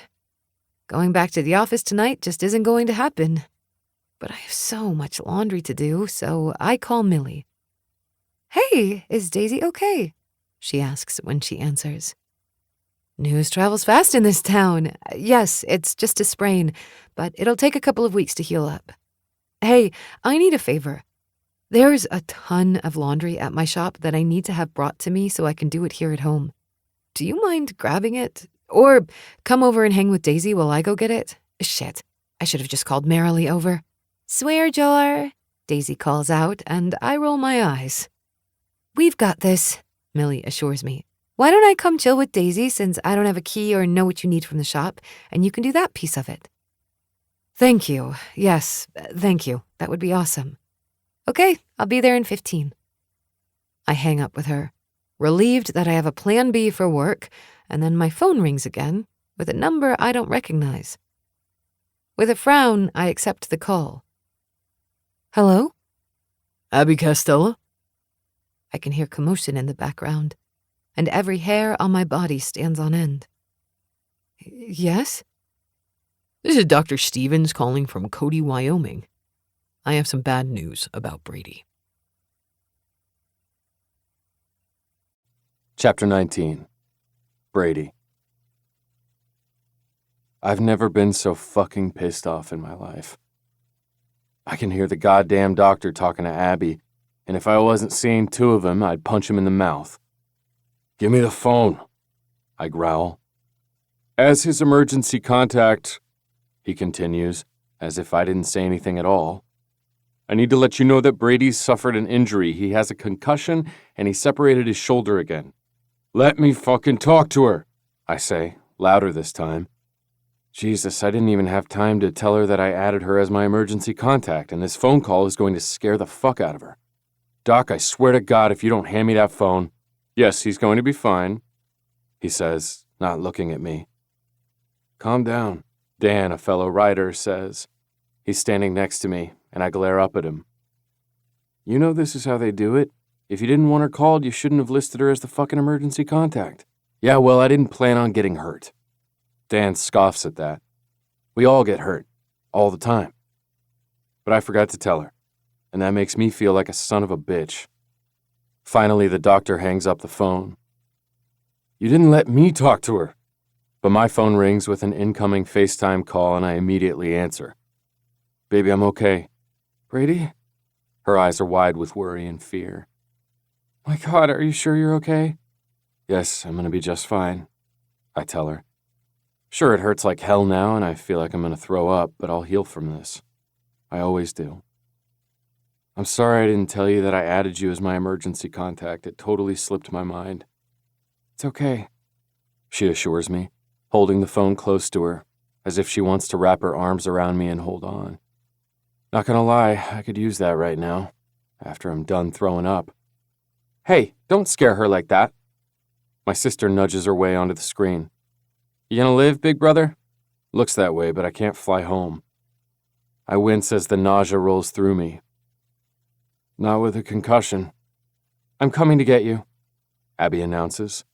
[SPEAKER 5] Going back to the office tonight just isn't going to happen. But I have so much laundry to do, so I call Millie.
[SPEAKER 7] Hey, is Daisy okay?
[SPEAKER 5] She asks when she answers. News travels fast in this town. Yes, it's just a sprain, but it'll take a couple of weeks to heal up. Hey, I need a favor. There's a ton of laundry at my shop that I need to have brought to me so I can do it here at home. Do you mind grabbing it? Or come over and hang with Daisy while I go get it? Shit, I should have just called Merrily over.
[SPEAKER 7] Swear jar.
[SPEAKER 5] Daisy calls out, and I roll my eyes.
[SPEAKER 7] We've got this,
[SPEAKER 5] Millie assures me.
[SPEAKER 7] Why don't I come chill with Daisy since I don't have a key or know what you need from the shop, and you can do that piece of it?
[SPEAKER 5] Thank you. Yes, thank you. That would be awesome.
[SPEAKER 7] Okay, I'll be there in 15.
[SPEAKER 5] I hang up with her, relieved that I have a plan B for work, and then my phone rings again with a number I don't recognize. With a frown, I accept the call. Hello?
[SPEAKER 4] Abby Castella?
[SPEAKER 5] I can hear commotion in the background, and every hair on my body stands on end. Yes?
[SPEAKER 4] This is Dr. Stevens calling from Cody, Wyoming. I have some bad news about Brady.
[SPEAKER 6] Chapter 19. Brady. I've never been so fucking pissed off in my life. I can hear the goddamn doctor talking to Abby, and if I wasn't seeing two of them, I'd punch him in the mouth. Give me the phone, I growl. As his emergency contact, he continues, as if I didn't say anything at all.
[SPEAKER 3] I need to let you know that Brady's suffered an injury. He has a concussion, and he separated his shoulder again. Let me fucking talk to her, I say, louder this time. Jesus, I didn't even have time to tell her that I added her as my emergency contact, and this phone call is going to scare the fuck out of her. Doc, I swear to God, if you don't hand me that phone... Yes, he's going to be fine, he says, not looking at me. Calm down, Dan, a fellow writer, says. He's standing next to me, and I glare up at him. You know this is how they do it. If you didn't want her called, you shouldn't have listed her as the fucking emergency contact. Yeah, well, I didn't plan on getting hurt. Dan scoffs at that. We all get hurt, all the time. But I forgot to tell her, and that makes me feel like a son of a bitch. Finally, the doctor hangs up the phone. You didn't let me talk to her. But my phone rings with an incoming FaceTime call, and I immediately answer. Baby, I'm okay. Brady? Her eyes are wide with worry and fear. My God, are you sure you're okay? Yes, I'm gonna be just fine, I tell her. Sure, it hurts like hell now, and I feel like I'm gonna throw up, but I'll heal from this. I always do. I'm sorry I didn't tell you that I added you as my emergency contact. It totally slipped my mind. It's okay, she assures me, holding the phone close to her, as if she wants to wrap her arms around me and hold on. Not gonna lie, I could use that right now, after I'm done throwing up. Hey, don't scare her like that. My sister nudges her way onto the screen. You gonna live, big brother? Looks that way, but I can't fly home. I wince as the nausea rolls through me. Not with a concussion. I'm coming to get you, Abby announces.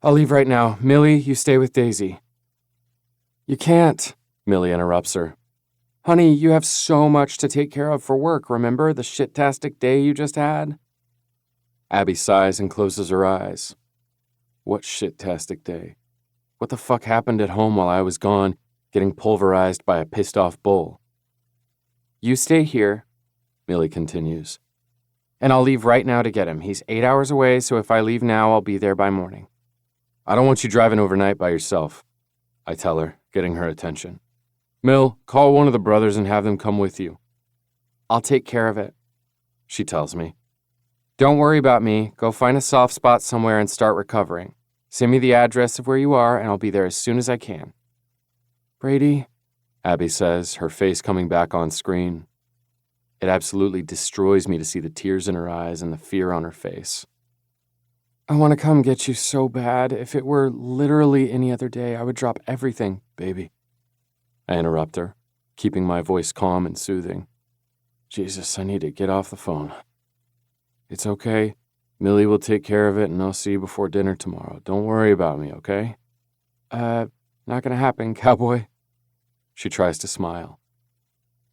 [SPEAKER 3] I'll leave right now. Millie, you stay with Daisy. You can't, Millie interrupts her. Honey, you have so much to take care of for work, remember the shit-tastic day you just had? Abby sighs and closes her eyes. What shit-tastic day? What the fuck happened at home while I was gone, getting pulverized by a pissed-off bull? You stay here, Millie continues. And I'll leave right now to get him. He's 8 hours away, so if I leave now, I'll be there by morning. I don't want you driving overnight by yourself, I tell her, getting her attention. Mill, call one of the brothers and have them come with you. I'll take care of it, she tells me. Don't worry about me. Go find a soft spot somewhere and start recovering. Send me the address of where you are, and I'll be there as soon as I can. Brady, Abby says, her face coming back on screen. It absolutely destroys me to see the tears in her eyes and the fear on her face. I want to come get you so bad. If it were literally any other day, I would drop everything, baby. I interrupt her, keeping my voice calm and soothing. Jesus, I need to get off the phone. It's okay. Millie will take care of it, and I'll see you before dinner tomorrow. Don't worry about me, okay? Not gonna happen, cowboy. She tries to smile.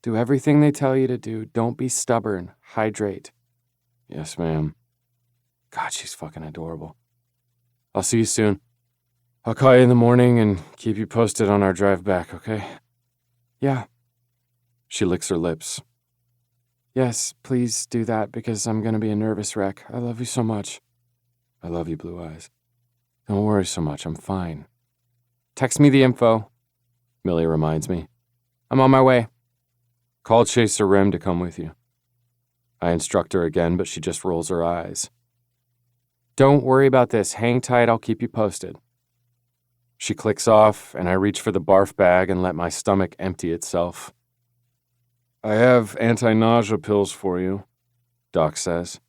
[SPEAKER 3] Do everything they tell you to do. Don't be stubborn. Hydrate. Yes, ma'am. God, she's fucking adorable. I'll see you soon. I'll call you in the morning and keep you posted on our drive back, okay? Yeah. She licks her lips. Yes, please do that because I'm gonna be a nervous wreck. I love you so much. I love you, Blue Eyes. Don't worry so much, I'm fine. Text me the info, Millie reminds me. I'm on my way. Call Chaser Rem to come with you. I instruct her again, but she just rolls her eyes. Don't worry about this. Hang tight, I'll keep you posted. She clicks off, and I reach for the barf bag and let my stomach empty itself. I have anti-nausea pills for you, Doc says.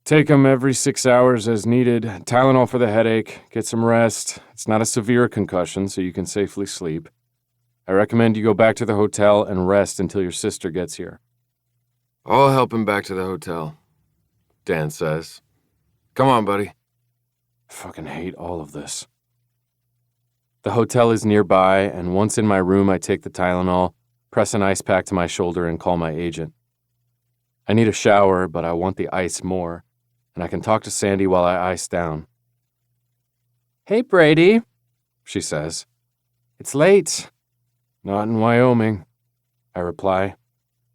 [SPEAKER 3] Take them every 6 hours as needed. Tylenol for the headache. Get some rest. It's not a severe concussion, so you can safely sleep. I recommend you go back to the hotel and rest until your sister gets here.
[SPEAKER 6] I'll help him back to the hotel, Dan says. Come on, buddy.
[SPEAKER 3] I fucking hate all of this. The hotel is nearby, and once in my room, I take the Tylenol, press an ice pack to my shoulder, and call my agent. I need a shower, but I want the ice more, and I can talk to Sandy while I ice down. Hey, Brady, she says. It's late. Not in Wyoming, I reply.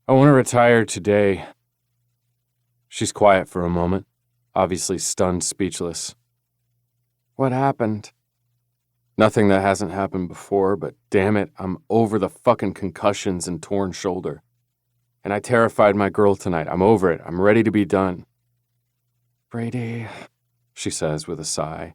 [SPEAKER 3] I want to retire today. She's quiet for a moment, obviously stunned speechless. What happened? Nothing that hasn't happened before, but damn it, I'm over the fucking concussions and torn shoulder. And I terrified my girl tonight. I'm over it. I'm ready to be done. Brady, she says with a sigh.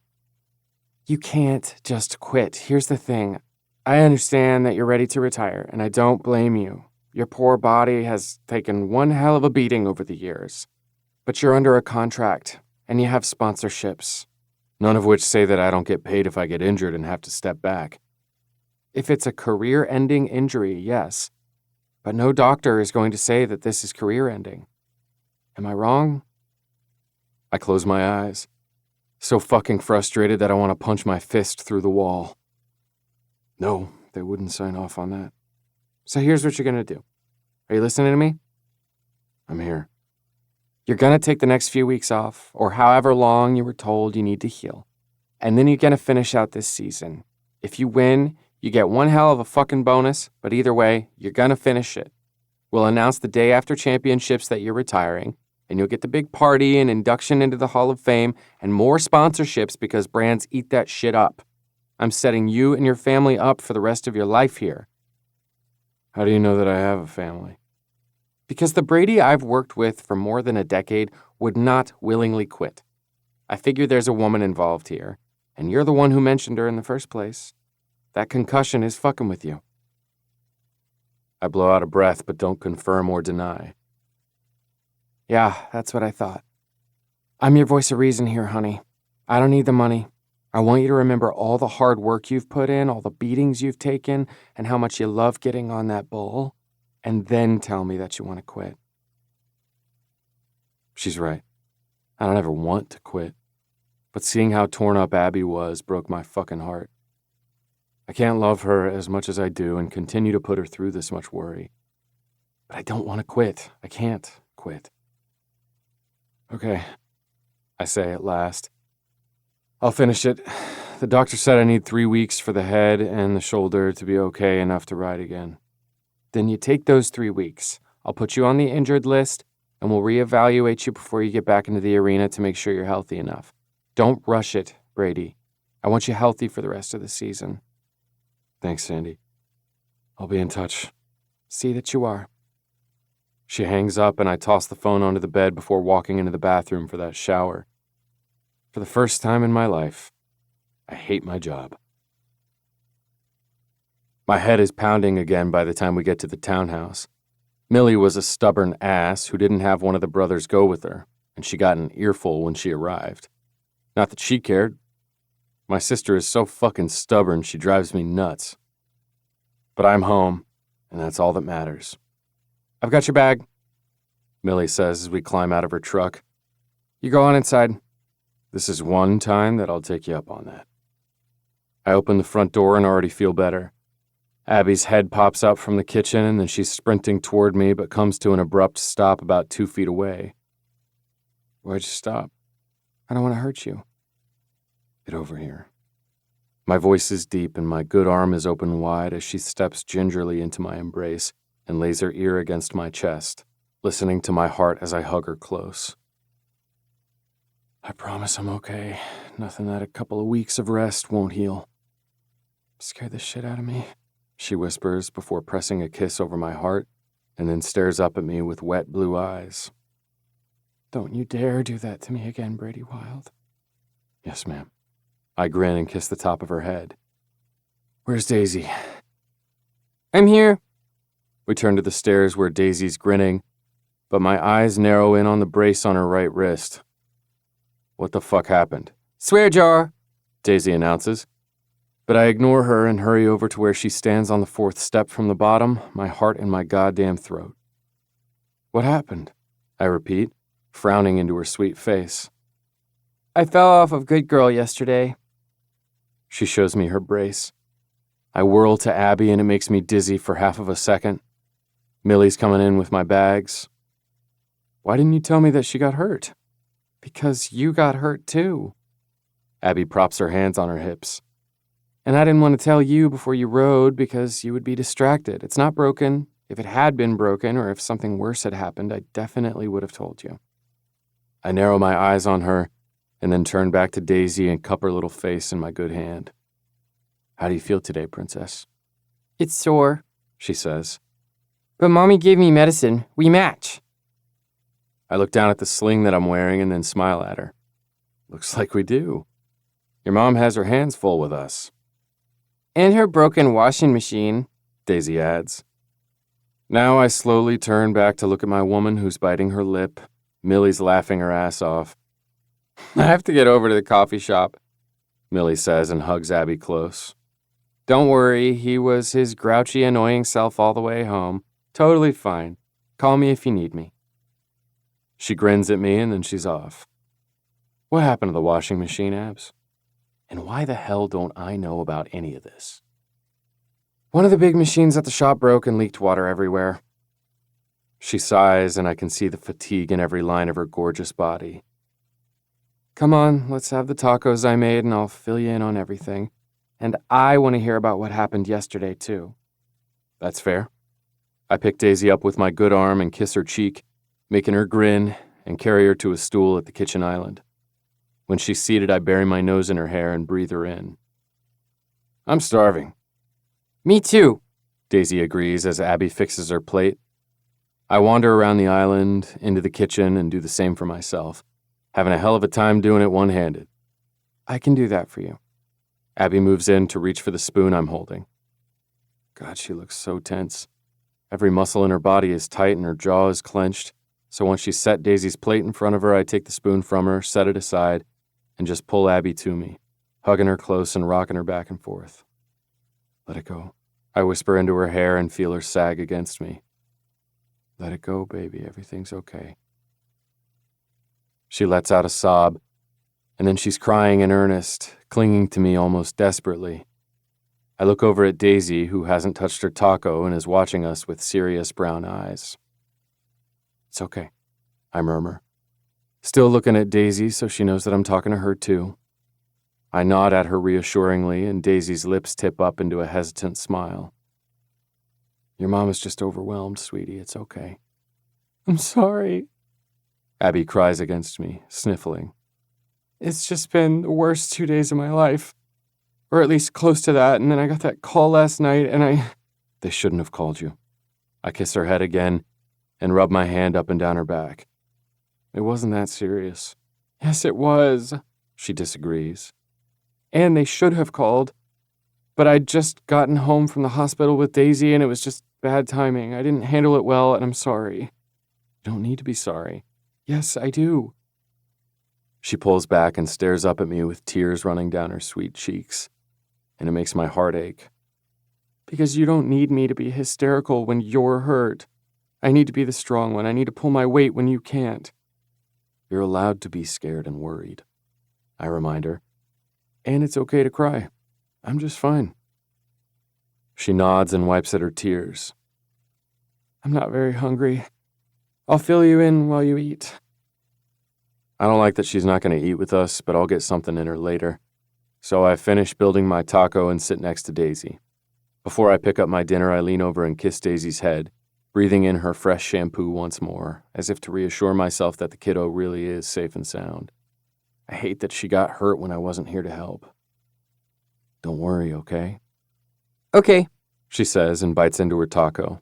[SPEAKER 3] You can't just quit. Here's the thing. I understand that you're ready to retire, and I don't blame you. Your poor body has taken one hell of a beating over the years. But you're under a contract, and you have sponsorships. None of which say that I don't get paid if I get injured and have to step back. If it's a career-ending injury, yes. But no doctor is going to say that this is career-ending. Am I wrong? I close my eyes, so fucking frustrated that I want to punch my fist through the wall. No, they wouldn't sign off on that. So here's what you're going to do. Are you listening to me? I'm here. You're going to take the next few weeks off, or however long you were told you need to heal. And then you're going to finish out this season. If you win, you get one hell of a fucking bonus, but either way, you're going to finish it. We'll announce the day after championships that you're retiring, and you'll get the big party and induction into the Hall of Fame and more sponsorships because brands eat that shit up. I'm setting you and your family up for the rest of your life here.
[SPEAKER 6] How do you know that I have a family?
[SPEAKER 3] Because the Brady I've worked with for more than a decade would not willingly quit. I figure there's a woman involved here, and you're the one who mentioned her in the first place. That concussion is fucking with you.
[SPEAKER 6] I blow out a breath but don't confirm or deny.
[SPEAKER 3] Yeah, that's what I thought. I'm your voice of reason here, honey. I don't need the money. I want you to remember all the hard work you've put in, all the beatings you've taken, and how much you love getting on that bull, and then tell me that you want to quit.
[SPEAKER 6] She's right. I don't ever want to quit. But seeing how torn up Abby was broke my fucking heart. I can't love her as much as I do and continue to put her through this much worry. But I don't want to quit. I can't quit. Okay, I say at last. I'll finish it. The doctor said I need 3 weeks for the head and the shoulder to be okay enough to ride again.
[SPEAKER 3] Then you take those 3 weeks. I'll put you on the injured list, and we'll reevaluate you before you get back into the arena to make sure you're healthy enough. Don't rush it, Brady. I want you healthy for the rest of the season.
[SPEAKER 6] Thanks, Sandy. I'll be in touch.
[SPEAKER 3] See that you are.
[SPEAKER 6] She hangs up and I toss the phone onto the bed before walking into the bathroom for that shower. For the first time in my life, I hate my job. My head is pounding again by the time we get to the townhouse. Millie was a stubborn ass who didn't have one of the brothers go with her, and she got an earful when she arrived. Not that she cared. My sister is so fucking stubborn she drives me nuts. But I'm home, and that's all that matters.
[SPEAKER 3] I've got your bag,
[SPEAKER 6] Millie says as we climb out of her truck.
[SPEAKER 3] You go on inside.
[SPEAKER 6] This is one time that I'll take you up on that. I open the front door and already feel better. Abby's head pops up from the kitchen and then she's sprinting toward me but comes to an abrupt stop about 2 feet away.
[SPEAKER 3] Why'd you stop? I don't want to hurt you.
[SPEAKER 6] Get over here. My voice is deep and my good arm is open wide as she steps gingerly into my embrace and lays her ear against my chest, listening to my heart as I hug her close. I promise I'm okay. Nothing that a couple of weeks of rest won't heal.
[SPEAKER 3] Scared the shit out of me,
[SPEAKER 6] she whispers before pressing a kiss over my heart and then stares up at me with wet blue eyes.
[SPEAKER 3] Don't you dare do that to me again, Brady Wild.
[SPEAKER 6] Yes, ma'am. I grin and kiss the top of her head. Where's Daisy?
[SPEAKER 3] I'm here.
[SPEAKER 6] We turn to the stairs where Daisy's grinning, but my eyes narrow in on the brace on her right wrist. What the fuck happened?
[SPEAKER 3] Swear jar,
[SPEAKER 6] Daisy announces. But I ignore her and hurry over to where she stands on the 4th step from the bottom, my heart in my goddamn throat. What happened? I repeat, frowning into her sweet face.
[SPEAKER 3] I fell off of Good Girl yesterday.
[SPEAKER 6] She shows me her brace. I whirl to Abby and it makes me dizzy for half of a second. Millie's coming in with my bags.
[SPEAKER 3] Why didn't you tell me that she got hurt? Because you got hurt too.
[SPEAKER 6] Abby props her hands on her hips.
[SPEAKER 3] And I didn't want to tell you before you rode because you would be distracted. It's not broken. If it had been broken or if something worse had happened, I definitely would have told you.
[SPEAKER 6] I narrow my eyes on her and then turn back to Daisy and cup her little face in my good hand. How do you feel today, Princess?
[SPEAKER 3] It's sore,
[SPEAKER 6] she says.
[SPEAKER 3] But Mommy gave me medicine. We match.
[SPEAKER 2] I look down at the sling that I'm wearing and then smile at her. Looks like we do. Your mom has her hands full with us.
[SPEAKER 3] And her broken washing machine,
[SPEAKER 2] Daisy adds. Now I slowly turn back to look at my woman who's biting her lip. Millie's laughing her ass off. I have to get over to the coffee shop, Millie says and hugs Abby close.
[SPEAKER 3] Don't worry, he was his grouchy, annoying self all the way home. Totally fine. Call me if you need me.
[SPEAKER 2] She grins at me and then she's off. What happened to the washing machine, Abs? And why the hell don't I know about any of this?
[SPEAKER 3] One of the big machines at the shop broke and leaked water everywhere.
[SPEAKER 2] She sighs and I can see the fatigue in every line of her gorgeous body.
[SPEAKER 3] Come on, let's have the tacos I made and I'll fill you in on everything. And I want to hear about what happened yesterday, too.
[SPEAKER 2] That's fair. I pick Daisy up with my good arm and kiss her cheek, making her grin and carry her to a stool at the kitchen island. When she's seated, I bury my nose in her hair and breathe her in. I'm starving.
[SPEAKER 3] Me too,
[SPEAKER 2] Daisy agrees as Abby fixes her plate. I wander around the island, into the kitchen, and do the same for myself, having a hell of a time doing it one-handed.
[SPEAKER 3] I can do that for you.
[SPEAKER 2] Abby moves in to reach for the spoon I'm holding. God, she looks so tense. Every muscle in her body is tight and her jaw is clenched, so once she's set Daisy's plate in front of her, I take the spoon from her, set it aside, and just pull Abby to me, hugging her close and rocking her back and forth. Let it go. I whisper into her hair and feel her sag against me. Let it go, baby. Everything's okay. She lets out a sob, and then she's crying in earnest, clinging to me almost desperately. I look over at Daisy, who hasn't touched her taco and is watching us with serious brown eyes. It's okay, I murmur, still looking at Daisy so she knows that I'm talking to her too. I nod at her reassuringly, and Daisy's lips tip up into a hesitant smile. Your mom is just overwhelmed, sweetie. It's okay.
[SPEAKER 3] I'm sorry.
[SPEAKER 2] Abby cries against me, sniffling.
[SPEAKER 3] It's just been the worst 2 days of my life. Or at least close to that, and then I got that call last night, and
[SPEAKER 2] They shouldn't have called you. I kiss her head again and rub my hand up and down her back. It wasn't that serious.
[SPEAKER 3] Yes, it was,
[SPEAKER 2] she disagrees.
[SPEAKER 3] And they should have called. But I'd just gotten home from the hospital with Daisy, and it was just bad timing. I didn't handle it well, and I'm sorry.
[SPEAKER 2] You don't need to be sorry.
[SPEAKER 3] Yes, I do.
[SPEAKER 2] She pulls back and stares up at me with tears running down her sweet cheeks, and it makes my heart ache.
[SPEAKER 3] Because you don't need me to be hysterical when you're hurt. I need to be the strong one. I need to pull my weight when you can't.
[SPEAKER 2] You're allowed to be scared and worried, I remind her. And it's okay to cry. I'm just fine. She nods and wipes at her tears.
[SPEAKER 3] I'm not very hungry. I'll fill you in while you eat.
[SPEAKER 2] I don't like that she's not going to eat with us, but I'll get something in her later. So I finish building my taco and sit next to Daisy. Before I pick up my dinner, I lean over and kiss Daisy's head, breathing in her fresh shampoo once more, as if to reassure myself that the kiddo really is safe and sound. I hate that she got hurt when I wasn't here to help. Don't worry, okay?
[SPEAKER 3] Okay,
[SPEAKER 2] she says and bites into her taco.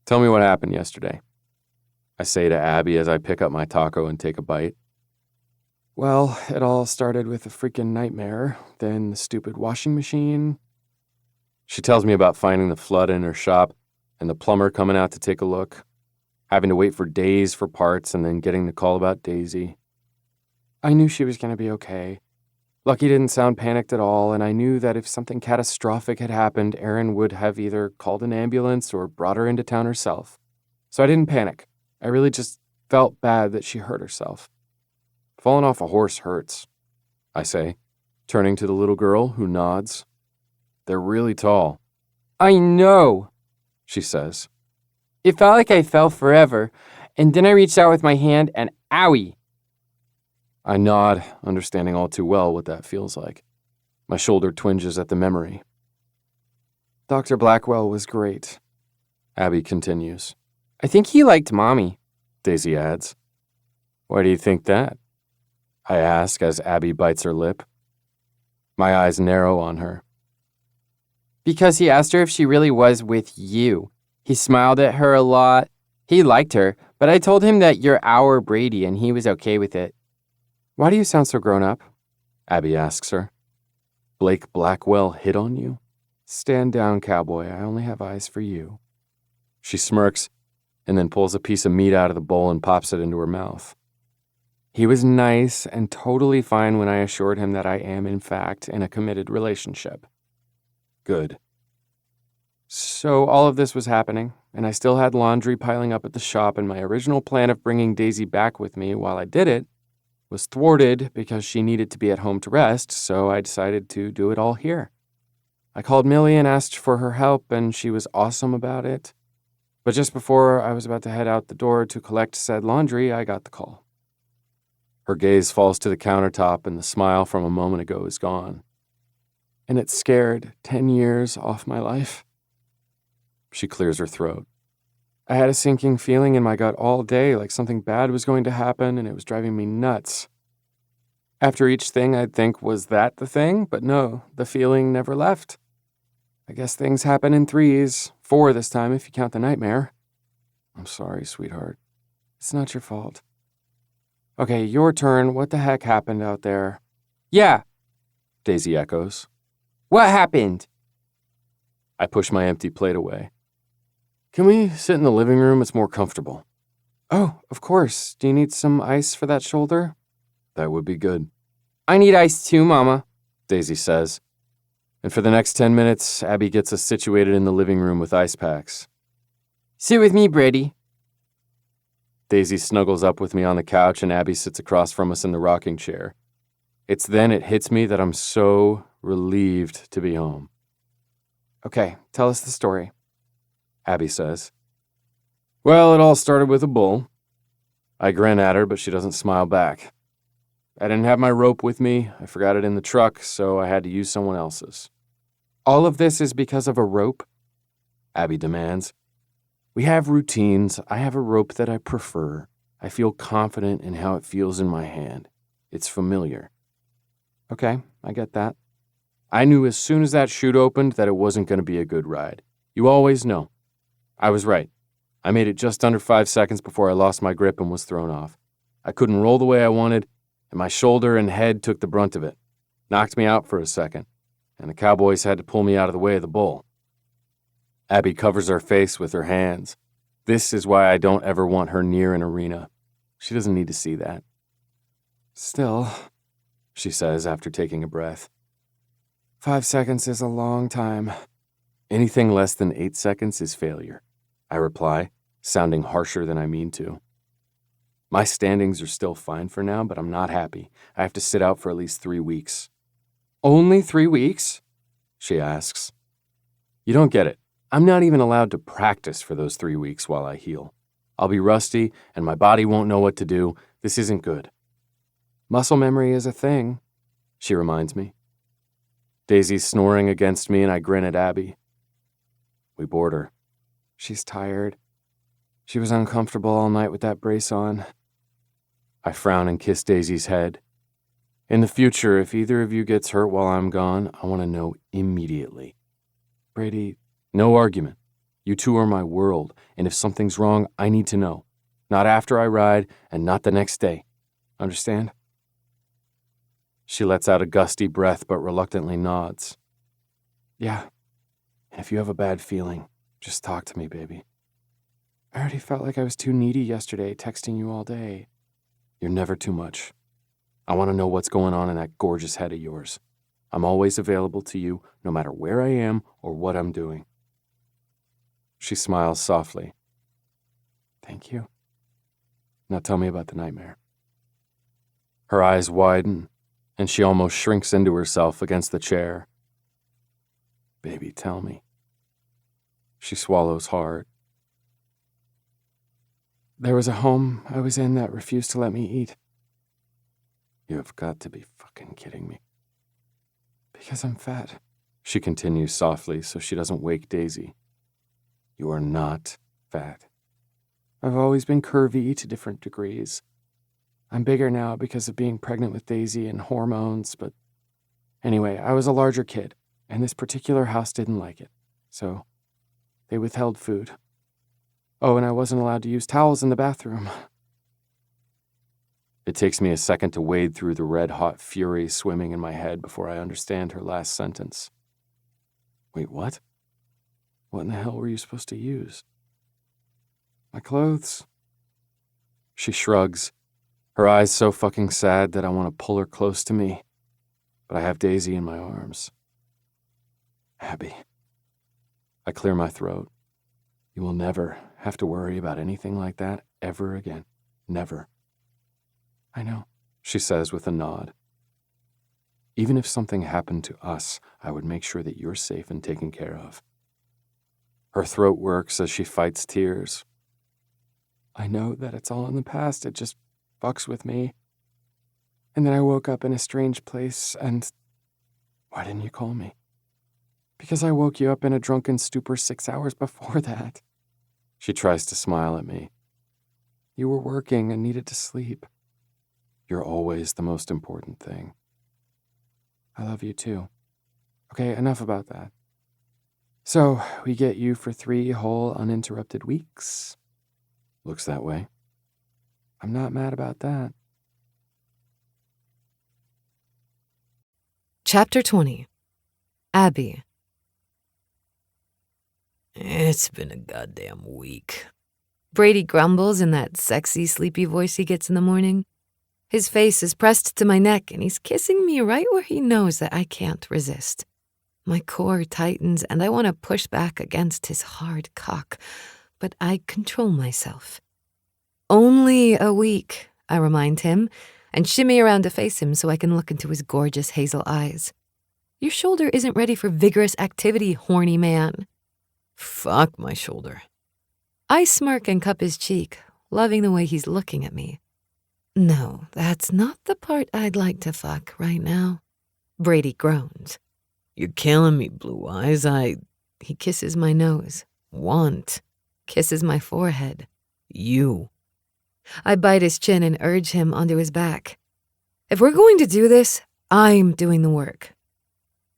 [SPEAKER 2] Tell me what happened yesterday, I say to Abby as I pick up my taco and take a bite.
[SPEAKER 3] Well, it all started with a freaking nightmare, then the stupid washing machine.
[SPEAKER 2] She tells me about finding the flood in her shop and the plumber coming out to take a look, having to wait for days for parts and then getting the call about Daisy.
[SPEAKER 3] I knew she was going to be okay. Lucky didn't sound panicked at all, and I knew that if something catastrophic had happened, Erin would have either called an ambulance or brought her into town herself. So I didn't panic. I really just felt bad that she hurt herself.
[SPEAKER 2] Falling off a horse hurts, I say, turning to the little girl who nods. They're really tall.
[SPEAKER 3] I know,
[SPEAKER 2] she says.
[SPEAKER 3] It felt like I fell forever, and then I reached out with my hand and owie.
[SPEAKER 2] I nod, understanding all too well what that feels like. My shoulder twinges at the memory.
[SPEAKER 3] Dr. Blackwell was great,
[SPEAKER 2] Abby continues.
[SPEAKER 3] I think he liked Mommy,
[SPEAKER 2] Daisy adds. Why do you think that? I ask as Abby bites her lip. My eyes narrow on her.
[SPEAKER 3] Because he asked her if she really was with you. He smiled at her a lot. He liked her, but I told him that you're our Brady and he was okay with it.
[SPEAKER 6] Why do you sound so grown up? Abby asks her. Blake Blackwell hit on you? Stand down, cowboy. I only have eyes for you. She smirks and then pulls a piece of meat out of the bowl and pops it into her mouth. He was nice and totally fine when I assured him that I am, in fact, in a committed relationship. Good. So all of this was happening, and I still had laundry piling up at the shop, and my original plan of bringing Daisy back with me while I did it was thwarted because she needed to be at home to rest, so I decided to do it all here. I called Millie and asked for her help, and she was awesome about it. But just before I was about to head out the door to collect said laundry, I got the call. Her gaze falls to the countertop, and the smile from a moment ago is gone. And it scared 10 years off my life. She clears her throat. I had a sinking feeling in my gut all day, like something bad was going to happen, and it was driving me nuts. After each thing, I'd think, was that the thing? But no, the feeling never left. I guess things happen in threes, 4 this time if you count the nightmare. I'm sorry, sweetheart. It's not your fault. Okay, your turn. What the heck happened out there?
[SPEAKER 3] Yeah,
[SPEAKER 6] Daisy echoes.
[SPEAKER 3] what happened?
[SPEAKER 6] I push my empty plate away. Can we sit in the living room? It's more comfortable.
[SPEAKER 3] Oh, of course. Do you need some ice for that shoulder?
[SPEAKER 6] That would be good,
[SPEAKER 3] I need ice too, Mama.
[SPEAKER 6] Daisy says. And for the next 10 minutes, Abby gets us situated in the living room with ice packs.
[SPEAKER 3] Sit with me, Brady.
[SPEAKER 6] Daisy snuggles up with me on the couch, and Abby sits across from us in the rocking chair. It's then it hits me that I'm so relieved to be home.
[SPEAKER 3] Okay, tell us the story.
[SPEAKER 6] Abby says. Well, it all started with a bull. I grin at her, but she doesn't smile back. I didn't have my rope with me. I forgot it in the truck, so I had to use someone else's.
[SPEAKER 3] All of this is because of a rope?
[SPEAKER 6] Abby demands. We have routines. I have a rope that I prefer. I feel confident in how it feels in my hand. It's familiar.
[SPEAKER 3] Okay, I get that.
[SPEAKER 6] I knew as soon as that chute opened that it wasn't going to be a good ride. You always know. I was right. I made it just under 5 seconds before I lost my grip and was thrown off. I couldn't roll the way I wanted, and my shoulder and head took the brunt of it. Knocked me out for a second, and the cowboys had to pull me out of the way of the bull. Abby covers her face with her hands. This is why I don't ever want her near an arena. She doesn't need to see that.
[SPEAKER 3] Still,
[SPEAKER 6] she says after taking a breath.
[SPEAKER 3] 5 seconds is a long time.
[SPEAKER 6] Anything less than 8 seconds is failure, I reply, sounding harsher than I mean to. My standings are still fine for now, but I'm not happy. I have to sit out for at least 3 weeks.
[SPEAKER 3] Only 3 weeks?
[SPEAKER 6] She asks. You don't get it. I'm not even allowed to practice for those 3 weeks while I heal. I'll be rusty, and my body won't know what to do. This isn't good.
[SPEAKER 3] Muscle memory is a thing,
[SPEAKER 6] she reminds me. Daisy's snoring against me, and I grin at Abby. We board her.
[SPEAKER 3] She's tired. She was uncomfortable all night with that brace on.
[SPEAKER 6] I frown and kiss Daisy's head. In the future, if either of you gets hurt while I'm gone, I want to know immediately.
[SPEAKER 3] Brady,
[SPEAKER 6] no argument. You two are my world, and if something's wrong, I need to know. Not after I ride, and not the next day. Understand? She lets out a gusty breath, but reluctantly nods.
[SPEAKER 3] Yeah.
[SPEAKER 6] And if you have a bad feeling, just talk to me, baby.
[SPEAKER 3] I already felt like I was too needy yesterday, texting you all day.
[SPEAKER 6] You're never too much. I want to know what's going on in that gorgeous head of yours. I'm always available to you, no matter where I am or what I'm doing. She smiles softly.
[SPEAKER 3] Thank you.
[SPEAKER 6] Now tell me about the nightmare. Her eyes widen, and she almost shrinks into herself against the chair. Baby, tell me. She swallows hard.
[SPEAKER 3] There was a home I was in that refused to let me eat.
[SPEAKER 6] You have got to be fucking kidding me.
[SPEAKER 3] Because I'm fat,
[SPEAKER 6] she continues softly so she doesn't wake Daisy. You are not fat.
[SPEAKER 3] I've always been curvy to different degrees. I'm bigger now because of being pregnant with Daisy and hormones, but anyway, I was a larger kid, and this particular house didn't like it, so they withheld food. Oh, and I wasn't allowed to use towels in the bathroom.
[SPEAKER 2] It takes me a second to wade through the red-hot fury swimming in my head before I understand her last sentence. Wait, what? What in the hell were you supposed to use?
[SPEAKER 3] My clothes.
[SPEAKER 2] She shrugs, her eyes so fucking sad that I want to pull her close to me, but I have Daisy in my arms. Abby. I clear my throat. You will never have to worry about anything like that ever again. Never.
[SPEAKER 3] I know,
[SPEAKER 2] she says with a nod. Even if something happened to us, I would make sure that you're safe and taken care of. Her throat works as she fights tears.
[SPEAKER 3] I know that it's all in the past. It just fucks with me. And then I woke up in a strange place and...
[SPEAKER 2] Why didn't you call me?
[SPEAKER 3] Because I woke you up in a drunken stupor 6 hours before that.
[SPEAKER 2] She tries to smile at me.
[SPEAKER 3] You were working and needed to sleep.
[SPEAKER 2] You're always the most important thing.
[SPEAKER 3] I love you too. Okay, enough about that. So, we get you for 3 whole uninterrupted weeks.
[SPEAKER 2] Looks that way.
[SPEAKER 3] I'm not mad about that.
[SPEAKER 5] Chapter 20. Abby.
[SPEAKER 4] It's been a goddamn week.
[SPEAKER 5] Brady grumbles in that sexy, sleepy voice he gets in the morning. His face is pressed to my neck, and he's kissing me right where he knows that I can't resist. My core tightens, and I want to push back against his hard cock, but I control myself. Only a week, I remind him, and shimmy around to face him so I can look into his gorgeous hazel eyes. Your shoulder isn't ready for vigorous activity, horny man.
[SPEAKER 4] Fuck my shoulder.
[SPEAKER 5] I smirk and cup his cheek, loving the way he's looking at me. No, that's not the part I'd like to fuck right now. Brady groans.
[SPEAKER 4] You're killing me, Blue Eyes.
[SPEAKER 5] He kisses my nose. Kisses my forehead.
[SPEAKER 4] You.
[SPEAKER 5] I bite his chin and urge him onto his back. If we're going to do this, I'm doing the work.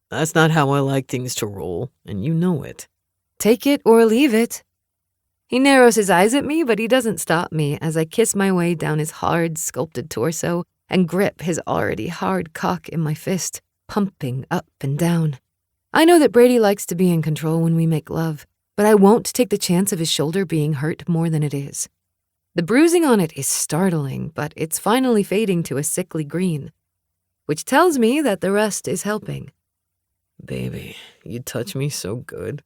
[SPEAKER 4] That's not how I like things to roll, and you know it.
[SPEAKER 5] Take it or leave it. He narrows his eyes at me, but he doesn't stop me as I kiss my way down his hard, sculpted torso and grip his already hard cock in my fist, pumping up and down. I know that Brady likes to be in control when we make love, but I won't take the chance of his shoulder being hurt more than it is. The bruising on it is startling, but it's finally fading to a sickly green, which tells me that the rest is helping.
[SPEAKER 4] Baby, you touch me so good.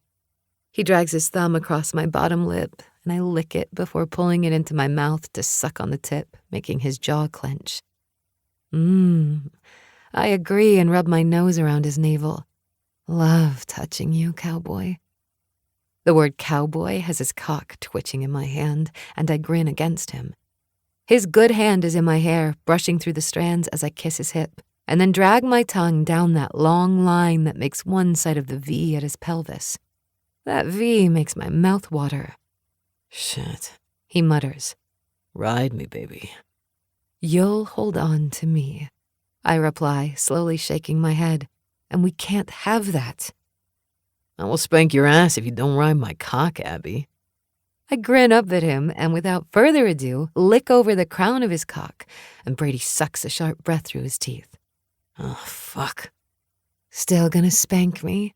[SPEAKER 5] He drags his thumb across my bottom lip, and I lick it before pulling it into my mouth to suck on the tip, making his jaw clench. I agree and rub my nose around his navel. Love touching you, cowboy. The word cowboy has his cock twitching in my hand, and I grin against him. His good hand is in my hair, brushing through the strands as I kiss his hip, and then drag my tongue down that long line that makes one side of the V at his pelvis. That V makes my mouth water.
[SPEAKER 4] Shit.
[SPEAKER 5] He mutters.
[SPEAKER 4] Ride me, baby.
[SPEAKER 5] You'll hold on to me, I reply, slowly shaking my head, and we can't have that.
[SPEAKER 4] I will spank your ass if you don't ride my cock, Abby.
[SPEAKER 5] I grin up at him and without further ado, lick over the crown of his cock, and Brady sucks a sharp breath through his teeth.
[SPEAKER 4] Oh, fuck.
[SPEAKER 5] Still gonna spank me?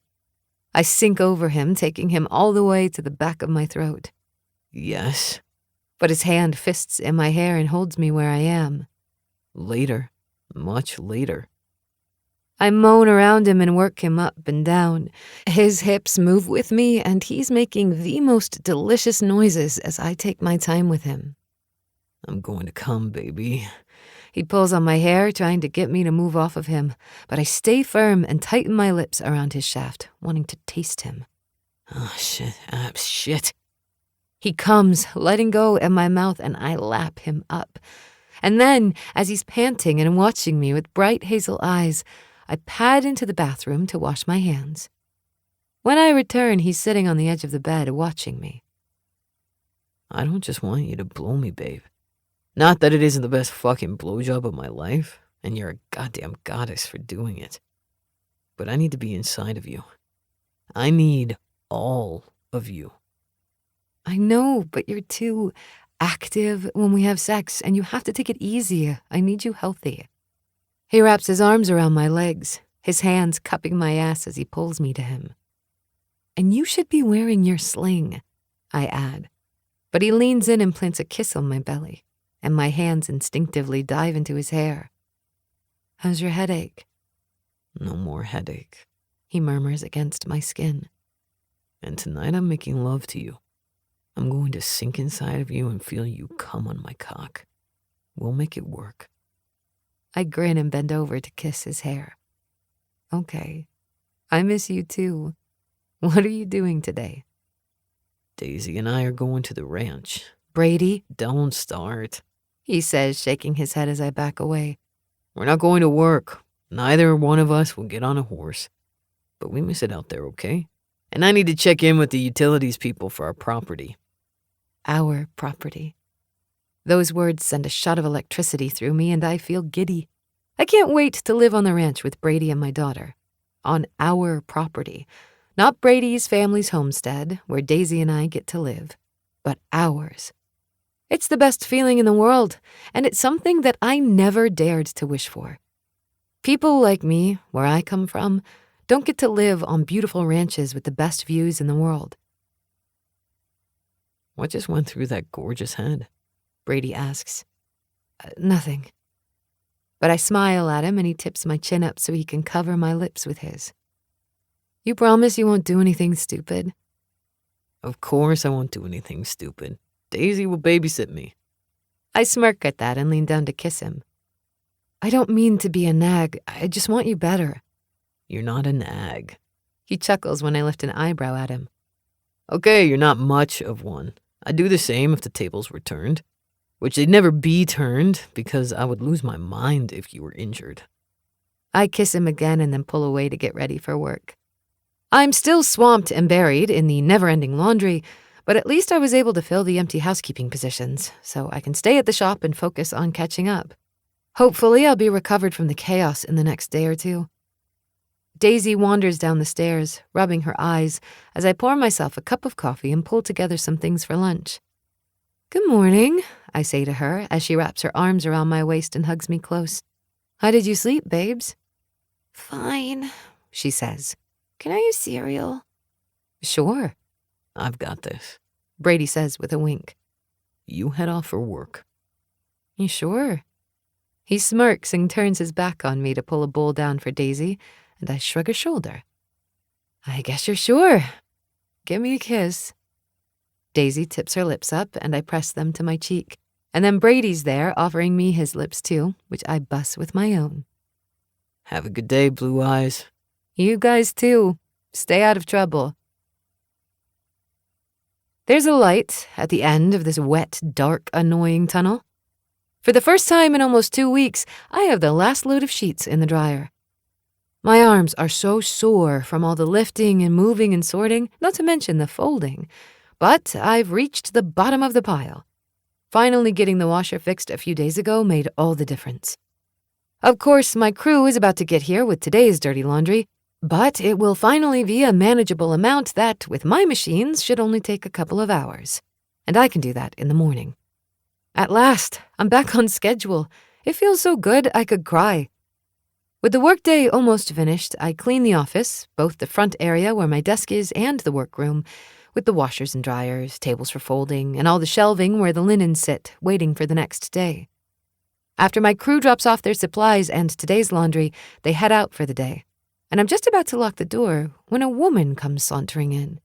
[SPEAKER 5] I sink over him, taking him all the way to the back of my throat.
[SPEAKER 4] Yes.
[SPEAKER 5] But his hand fists in my hair and holds me where I am.
[SPEAKER 4] Later. Much later.
[SPEAKER 5] I moan around him and work him up and down. His hips move with me, and he's making the most delicious noises as I take my time with him.
[SPEAKER 4] I'm going to come, baby.
[SPEAKER 5] He pulls on my hair, trying to get me to move off of him, but I stay firm and tighten my lips around his shaft, wanting to taste him.
[SPEAKER 4] Oh, shit. Shit.
[SPEAKER 5] He comes, letting go in my mouth, and I lap him up. And then, as he's panting and watching me with bright hazel eyes, I pad into the bathroom to wash my hands. When I return, he's sitting on the edge of the bed watching me.
[SPEAKER 4] I don't just want you to blow me, babe. Not that it isn't the best fucking blowjob of my life, and you're a goddamn goddess for doing it. But I need to be inside of you. I need all of you.
[SPEAKER 5] I know, but you're too active when we have sex, and you have to take it easy. I need you healthy. He wraps his arms around my legs, his hands cupping my ass as he pulls me to him. And you should be wearing your sling, I add. But he leans in and plants a kiss on my belly, and my hands instinctively dive into his hair. How's your headache?
[SPEAKER 4] No more headache.
[SPEAKER 5] He murmurs against my skin.
[SPEAKER 4] And tonight I'm making love to you. I'm going to sink inside of you and feel you come on my cock. We'll make it work.
[SPEAKER 5] I grin and bend over to kiss his hair. Okay. I miss you too. What are you doing today?
[SPEAKER 4] Daisy and I are going to the ranch.
[SPEAKER 5] Brady,
[SPEAKER 4] Don't start.
[SPEAKER 5] he says, shaking his head as I back away.
[SPEAKER 4] We're not going to work. Neither one of us will get on a horse. But we miss it out there, okay? And I need to check in with the utilities people for our property.
[SPEAKER 5] Our property. Those words send a shot of electricity through me, and I feel giddy. I can't wait to live on the ranch with Brady and my daughter. On our property. Not Brady's family's homestead, where Daisy and I get to live, but ours. It's the best feeling in the world, and it's something that I never dared to wish for. People like me, where I come from, don't get to live on beautiful ranches with the best views in the world.
[SPEAKER 4] What just went through that gorgeous head?
[SPEAKER 5] Brady asks. Nothing. But I smile at him and he tips my chin up so he can cover my lips with his. You promise you won't do anything stupid?
[SPEAKER 4] Of course I won't do anything stupid. Daisy will babysit me.
[SPEAKER 5] I smirk at that and lean down to kiss him. I don't mean to be a nag. I just want you better.
[SPEAKER 4] You're not a nag.
[SPEAKER 5] He chuckles when I lift an eyebrow at him.
[SPEAKER 4] Okay, you're not much of one. I'd do the same if the tables were turned. Which they'd never be turned, because I would lose my mind if you were injured.
[SPEAKER 5] I kiss him again and then pull away to get ready for work. I'm still swamped and buried in the never-ending laundry, but at least I was able to fill the empty housekeeping positions, so I can stay at the shop and focus on catching up. Hopefully, I'll be recovered from the chaos in the next day or two. Daisy wanders down the stairs, rubbing her eyes, as I pour myself a cup of coffee and pull together some things for lunch. Good morning, I say to her as she wraps her arms around my waist and hugs me close. How did you sleep, babes?
[SPEAKER 7] Fine, she says. Can I use cereal?
[SPEAKER 5] Sure,
[SPEAKER 4] I've got this.
[SPEAKER 5] Brady says with a wink.
[SPEAKER 4] You head off for work.
[SPEAKER 5] You sure? He smirks and turns his back on me to pull a bowl down for Daisy, and I shrug a shoulder. I guess you're sure. Give me a kiss. Daisy tips her lips up, and I press them to my cheek. And then Brady's there, offering me his lips too, which I buss with my own.
[SPEAKER 4] Have a good day, Blue Eyes.
[SPEAKER 5] You guys too. Stay out of trouble. There's a light at the end of this wet, dark, annoying tunnel. For the first time in almost 2 weeks, I have the last load of sheets in the dryer. My arms are so sore from all the lifting and moving and sorting, not to mention the folding. But I've reached the bottom of the pile. Finally getting the washer fixed a few days ago made all the difference. Of course, my crew is about to get here with today's dirty laundry, but it will finally be a manageable amount that, with my machines, should only take a couple of hours. And I can do that in the morning. At last, I'm back on schedule. It feels so good I could cry. With the workday almost finished, I clean the office, both the front area where my desk is and the workroom, with the washers and dryers, tables for folding, and all the shelving where the linens sit, waiting for the next day. After my crew drops off their supplies and today's laundry, they head out for the day. And I'm just about to lock the door when a woman comes sauntering in.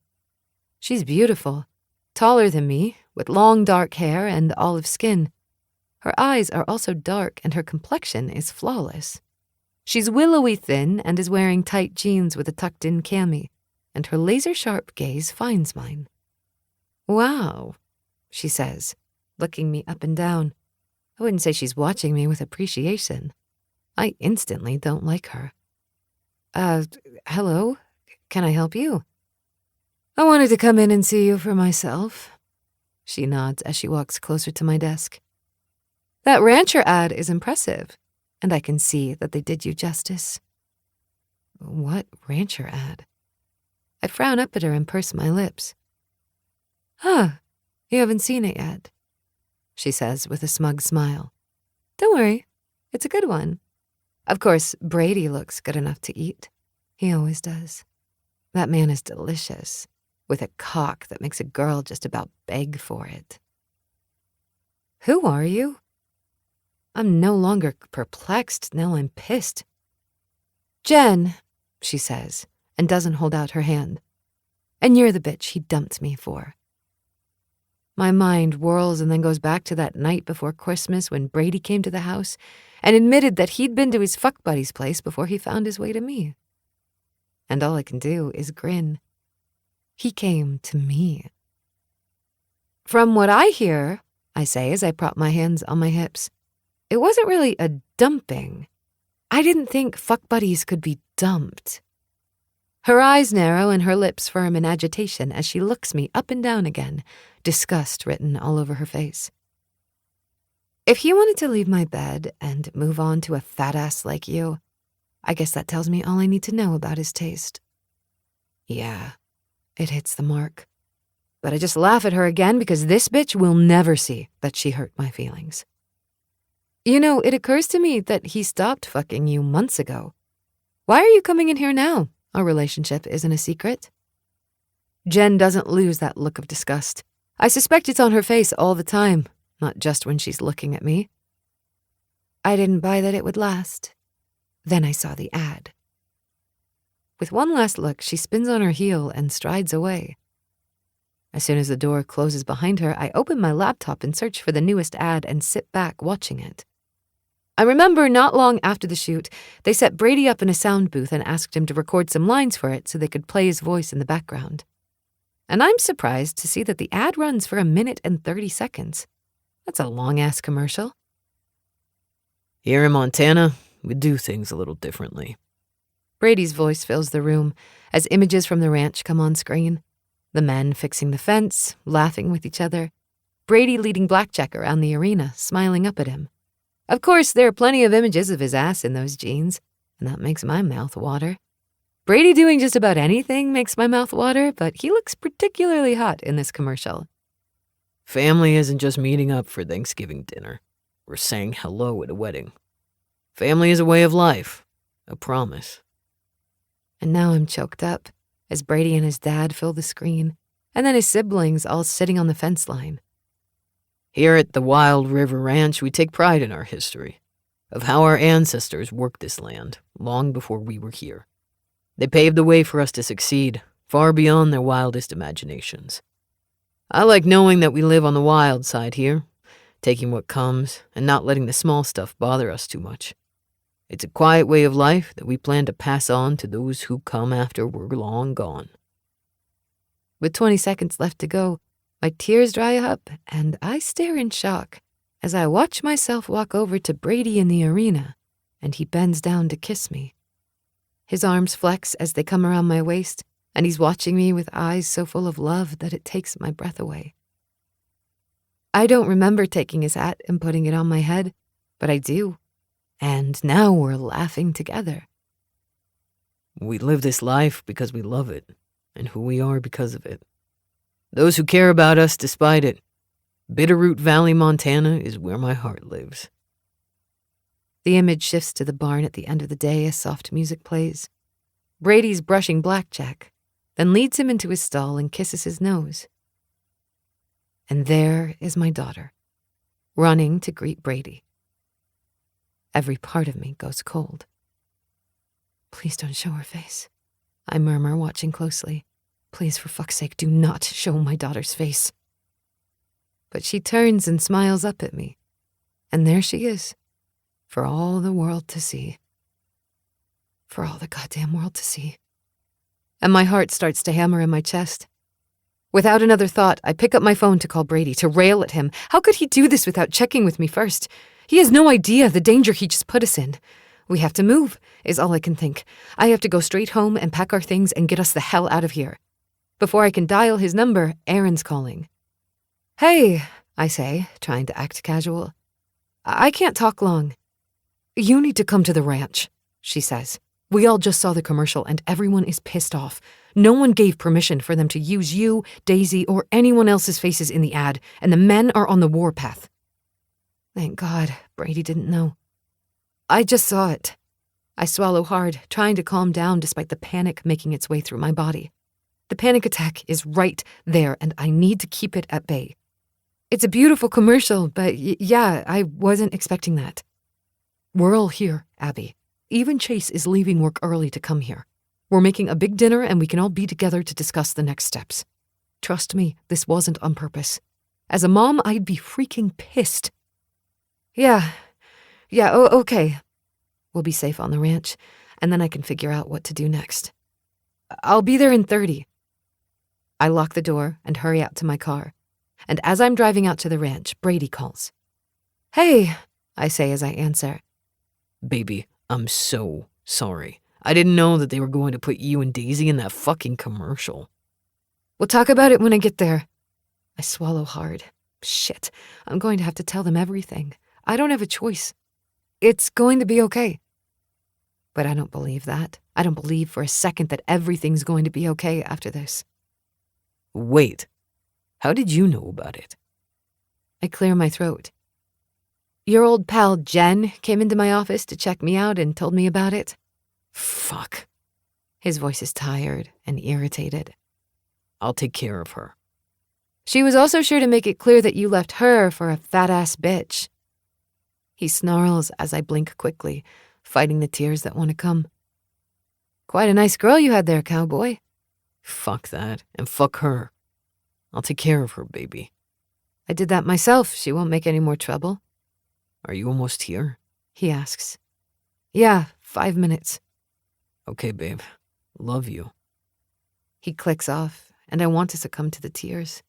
[SPEAKER 5] She's beautiful, taller than me, with long dark hair and olive skin. Her eyes are also dark and her complexion is flawless. She's willowy thin and is wearing tight jeans with a tucked-in cami, and her laser-sharp gaze finds mine. Wow, she says, looking me up and down. I wouldn't say she's watching me with appreciation. I instantly don't like her. Hello? Can I help you? I wanted to come in and see you for myself. She nods as she walks closer to my desk. That rancher ad is impressive, and I can see that they did you justice. What rancher ad? I frown up at her and purse my lips. You haven't seen it yet, she says with a smug smile. Don't worry, it's a good one. Of course, Brady looks good enough to eat. He always does. That man is delicious, with a cock that makes a girl just about beg for it. Who are you? I'm no longer perplexed, now I'm pissed. Jen, she says, and doesn't hold out her hand. And you're the bitch he dumped me for. My mind whirls and then goes back to that night before Christmas when Brady came to the house and admitted that he'd been to his fuck buddy's place before he found his way to me. And all I can do is grin. He came to me. From what I hear, I say as I prop my hands on my hips, it wasn't really a dumping. I didn't think fuck buddies could be dumped. Her eyes narrow and her lips firm in agitation as she looks me up and down again, disgust written all over her face. If he wanted to leave my bed and move on to a fat ass like you, I guess that tells me all I need to know about his taste. Yeah, it hits the mark. But I just laugh at her again because this bitch will never see that she hurt my feelings. You know, it occurs to me that he stopped fucking you months ago. Why are you coming in here now? Our relationship isn't a secret. Jen doesn't lose that look of disgust. I suspect it's on her face all the time, not just when she's looking at me. I didn't buy that it would last. Then I saw the ad. With one last look, she spins on her heel and strides away. As soon as the door closes behind her, I open my laptop and search for the newest ad and sit back watching it. I remember not long after the shoot, they set Brady up in a sound booth and asked him to record some lines for it so they could play his voice in the background. And I'm surprised to see that the ad runs for 1 minute and 30 seconds. That's a long-ass commercial.
[SPEAKER 4] Here in Montana, we do things a little differently.
[SPEAKER 5] Brady's voice fills the room as images from the ranch come on screen. The men fixing the fence, laughing with each other. Brady leading blackjack around the arena, smiling up at him. Of course, there are plenty of images of his ass in those jeans, and that makes my mouth water. Brady doing just about anything makes my mouth water, but he looks particularly hot in this commercial.
[SPEAKER 4] Family isn't just meeting up for Thanksgiving dinner. We're saying hello at a wedding. Family is a way of life, a promise.
[SPEAKER 5] And now I'm choked up as Brady and his dad fill the screen, and then his siblings all sitting on the fence line.
[SPEAKER 4] Here at the Wild River Ranch, we take pride in our history, of how our ancestors worked this land long before we were here. They paved the way for us to succeed, far beyond their wildest imaginations. I like knowing that we live on the wild side here, taking what comes and not letting the small stuff bother us too much. It's a quiet way of life that we plan to pass on to those who come after we're long gone.
[SPEAKER 5] With 20 seconds left to go, my tears dry up and I stare in shock as I watch myself walk over to Brady in the arena and he bends down to kiss me. His arms flex as they come around my waist and he's watching me with eyes so full of love that it takes my breath away. I don't remember taking his hat and putting it on my head, but I do. And now we're laughing together.
[SPEAKER 4] We live this life because we love it, and who we are because of it. Those who care about us despite it. Bitterroot Valley, Montana is where my heart lives.
[SPEAKER 5] The image shifts to the barn at the end of the day as soft music plays. Brady's brushing blackjack, then leads him into his stall and kisses his nose. And there is my daughter, running to greet Brady. Every part of me goes cold. Please don't show her face, I murmur, watching closely. Please, for fuck's sake, do not show my daughter's face. But she turns and smiles up at me, and there she is, for all the world to see. For all the goddamn world to see. And my heart starts to hammer in my chest. Without another thought, I pick up my phone to call Brady, to rail at him. How could he do this without checking with me first? He has no idea the danger he just put us in. We have to move, is all I can think. I have to go straight home and pack our things and get us the hell out of here. Before I can dial his number, Aaron's calling. Hey, I say, trying to act casual. I can't talk long. You need to come to the ranch, she says,
[SPEAKER 1] We all just saw the commercial and everyone is pissed off. No one gave permission for them to use you, Daisy, or anyone else's faces in the ad, and the men are on the warpath. Thank God Brady didn't know. I just saw it. I swallow hard, trying to calm down despite the panic making its way through my body. The panic attack is right there, and I need to keep it at bay. It's a beautiful commercial, but yeah, I wasn't expecting that. We're all here, Abby. Even Chase is leaving work early to come here. We're making a big dinner, and we can all be together to discuss the next steps. Trust me, this wasn't on purpose. As a mom, I'd be freaking pissed. Yeah, okay. We'll be safe on the ranch, and then I can figure out what to do next. I'll be there in 30. I lock the door and hurry out to my car. And as I'm driving out to the ranch, Brady calls. Hey, I say as I answer.
[SPEAKER 4] Baby, I'm so sorry. I didn't know that they were going to put you and Daisy in that fucking commercial.
[SPEAKER 1] We'll talk about it when I get there. I swallow hard. Shit, I'm going to have to tell them everything. I don't have a choice. It's going to be okay. But I don't believe that. I don't believe for a second that everything's going to be okay after this.
[SPEAKER 4] Wait, how did you know about it?
[SPEAKER 1] I clear my throat. Your old pal Jen came into my office to check me out and told me about it.
[SPEAKER 4] Fuck.
[SPEAKER 1] His voice is tired and irritated.
[SPEAKER 4] I'll take care of her.
[SPEAKER 1] She was also sure to make it clear that you left her for a fat-ass bitch. He snarls as I blink quickly, fighting the tears that want to come. Quite a nice girl you had there, cowboy.
[SPEAKER 4] Fuck that, and fuck her. I'll take care of her, baby.
[SPEAKER 1] I did that myself. She won't make any more trouble.
[SPEAKER 4] Are you almost here?
[SPEAKER 1] He asks. Yeah, 5 minutes.
[SPEAKER 4] Okay, babe. Love you.
[SPEAKER 1] He clicks off, and I want to succumb to the tears.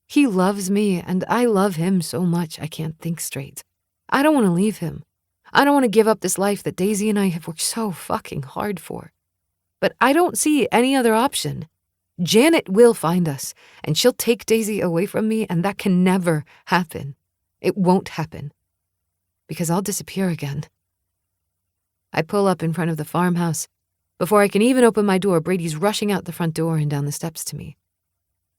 [SPEAKER 1] He loves me, and I love him so much I can't think straight. I don't want to leave him. I don't want to give up this life that Daisy and I have worked so fucking hard for. But I don't see any other option. Janet will find us, and she'll take Daisy away from me, and that can never happen. It won't happen. Because I'll disappear again. I pull up in front of the farmhouse. Before I can even open my door, Brady's rushing out the front door and down the steps to me.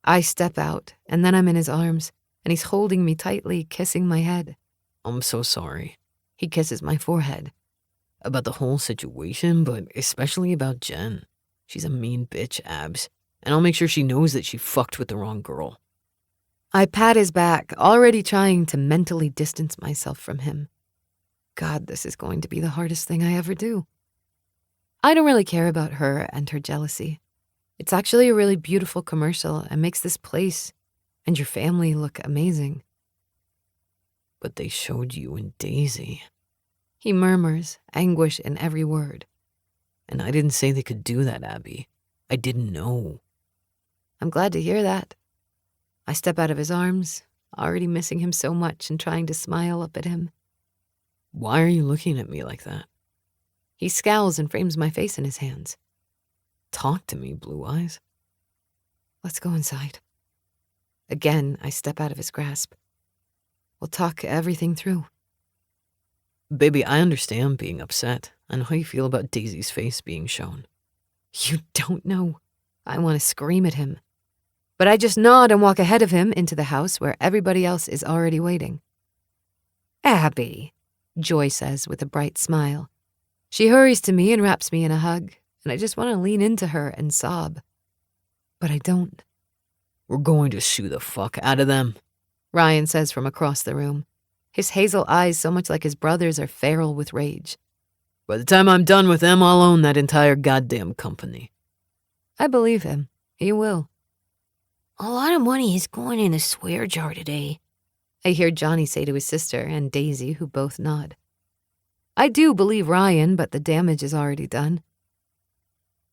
[SPEAKER 1] I step out, and then I'm in his arms, and he's holding me tightly, kissing my head.
[SPEAKER 4] I'm so sorry.
[SPEAKER 1] He kisses my forehead.
[SPEAKER 4] About the whole situation, but especially about Jen. She's a mean bitch, Abs. And I'll make sure she knows that she fucked with the wrong girl.
[SPEAKER 1] I pat his back, already trying to mentally distance myself from him. God, this is going to be the hardest thing I ever do. I don't really care about her and her jealousy. It's actually a really beautiful commercial and makes this place and your family look amazing.
[SPEAKER 4] But they showed you and Daisy.
[SPEAKER 1] He murmurs, anguish in every word.
[SPEAKER 4] And I didn't say they could do that, Abby. I didn't know.
[SPEAKER 1] I'm glad to hear that. I step out of his arms, already missing him so much and trying to smile up at him.
[SPEAKER 4] Why are you looking at me like that?
[SPEAKER 1] He scowls and frames my face in his hands.
[SPEAKER 4] Talk to me, Blue Eyes.
[SPEAKER 1] Let's go inside. Again, I step out of his grasp. We'll talk everything through.
[SPEAKER 4] Baby, I understand being upset. I know how you feel about Daisy's face being shown.
[SPEAKER 1] You don't know. I want to scream at him. But I just nod and walk ahead of him into the house where everybody else is already waiting. Abby, Joy says with a bright smile. She hurries to me and wraps me in a hug, and I just want to lean into her and sob. But I don't.
[SPEAKER 4] We're going to sue the fuck out of them,
[SPEAKER 1] Ryan says from across the room. His hazel eyes, so much like his brother's, are feral with rage.
[SPEAKER 4] By the time I'm done with them, I'll own that entire goddamn company.
[SPEAKER 1] I believe him. He will.
[SPEAKER 7] A lot of money is going in the swear jar today,
[SPEAKER 1] I hear Johnny say to his sister and Daisy, who both nod. I do believe Ryan, but the damage is already done.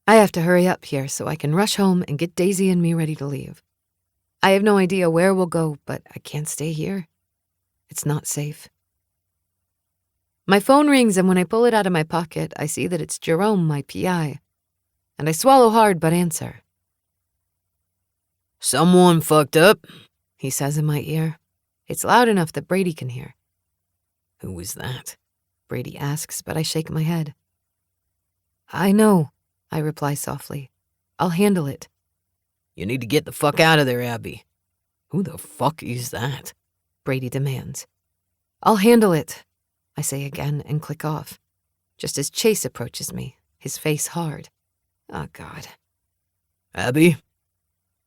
[SPEAKER 1] I have to hurry up here so I can rush home and get Daisy and me ready to leave. I have no idea where we'll go, but I can't stay here. It's not safe. My phone rings, and when I pull it out of my pocket, I see that it's Jerome, my PI. And I swallow hard but answer.
[SPEAKER 4] Someone fucked up,
[SPEAKER 1] he says in my ear. It's loud enough that Brady can hear.
[SPEAKER 4] Who was that?
[SPEAKER 1] Brady asks, but I shake my head.
[SPEAKER 5] I know, I reply softly. I'll handle it.
[SPEAKER 4] You need to get the fuck out of there, Abby. Who the fuck is that?
[SPEAKER 5] Brady demands. I'll handle it, I say again and click off, just as Chase approaches me, his face hard. Oh, God.
[SPEAKER 4] Abby?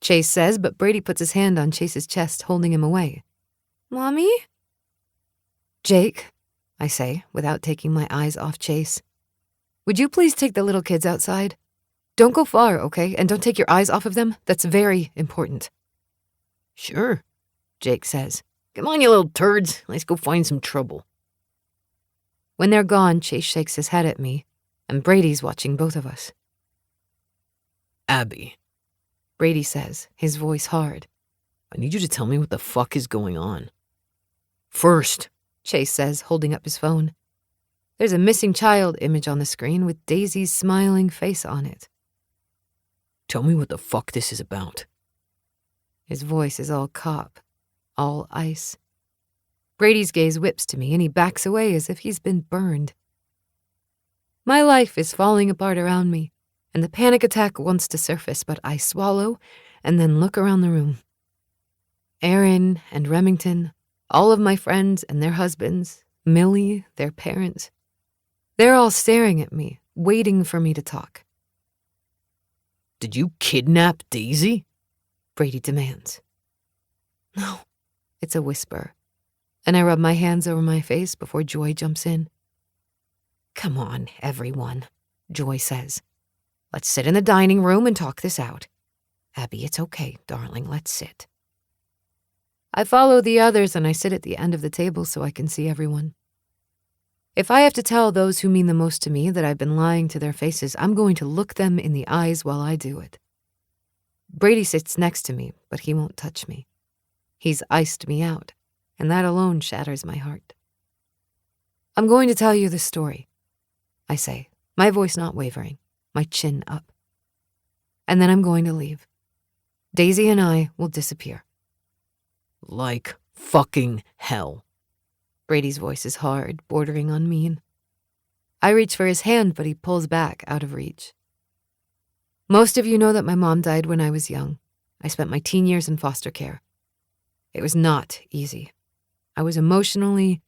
[SPEAKER 5] Chase says, but Brady puts his hand on Chase's chest, holding him away. Mommy? Jake, I say, without taking my eyes off Chase. Would you please take the little kids outside? Don't go far, okay? And don't take your eyes off of them. That's very important.
[SPEAKER 4] Sure,
[SPEAKER 5] Jake says.
[SPEAKER 4] Come on, you little turds. Let's go find some trouble.
[SPEAKER 5] When they're gone, Chase shakes his head at me, and Brady's watching both of us.
[SPEAKER 4] Abby,
[SPEAKER 5] Brady says, his voice hard.
[SPEAKER 4] I need you to tell me what the fuck is going on. First,
[SPEAKER 5] Chase says, holding up his phone. There's a missing child image on the screen with Daisy's smiling face on it.
[SPEAKER 4] Tell me what the fuck this is about.
[SPEAKER 5] His voice is all cop, all ice. Brady's gaze whips to me and he backs away as if he's been burned. My life is falling apart around me, and the panic attack wants to surface, but I swallow and then look around the room. Aaron and Remington, all of my friends and their husbands, Millie, their parents. They're all staring at me, waiting for me to talk.
[SPEAKER 4] Did you kidnap Daisy?
[SPEAKER 5] Brady demands. No, it's a whisper, and I rub my hands over my face before Joy jumps in. Come on, everyone, Joy says. Let's sit in the dining room and talk this out. Abby, it's okay, darling, let's sit. I follow the others and I sit at the end of the table so I can see everyone. If I have to tell those who mean the most to me that I've been lying to their faces, I'm going to look them in the eyes while I do it. Brady sits next to me, but he won't touch me. He's iced me out, and that alone shatters my heart. I'm going to tell you the story, I say, my voice not wavering, my chin up. And then I'm going to leave. Daisy and I will disappear.
[SPEAKER 4] Like fucking hell.
[SPEAKER 5] Brady's voice is hard, bordering on mean. I reach for his hand, but he pulls back out of reach. Most of you know that my mom died when I was young. I spent my teen years in foster care. It was not easy. I was emotionally,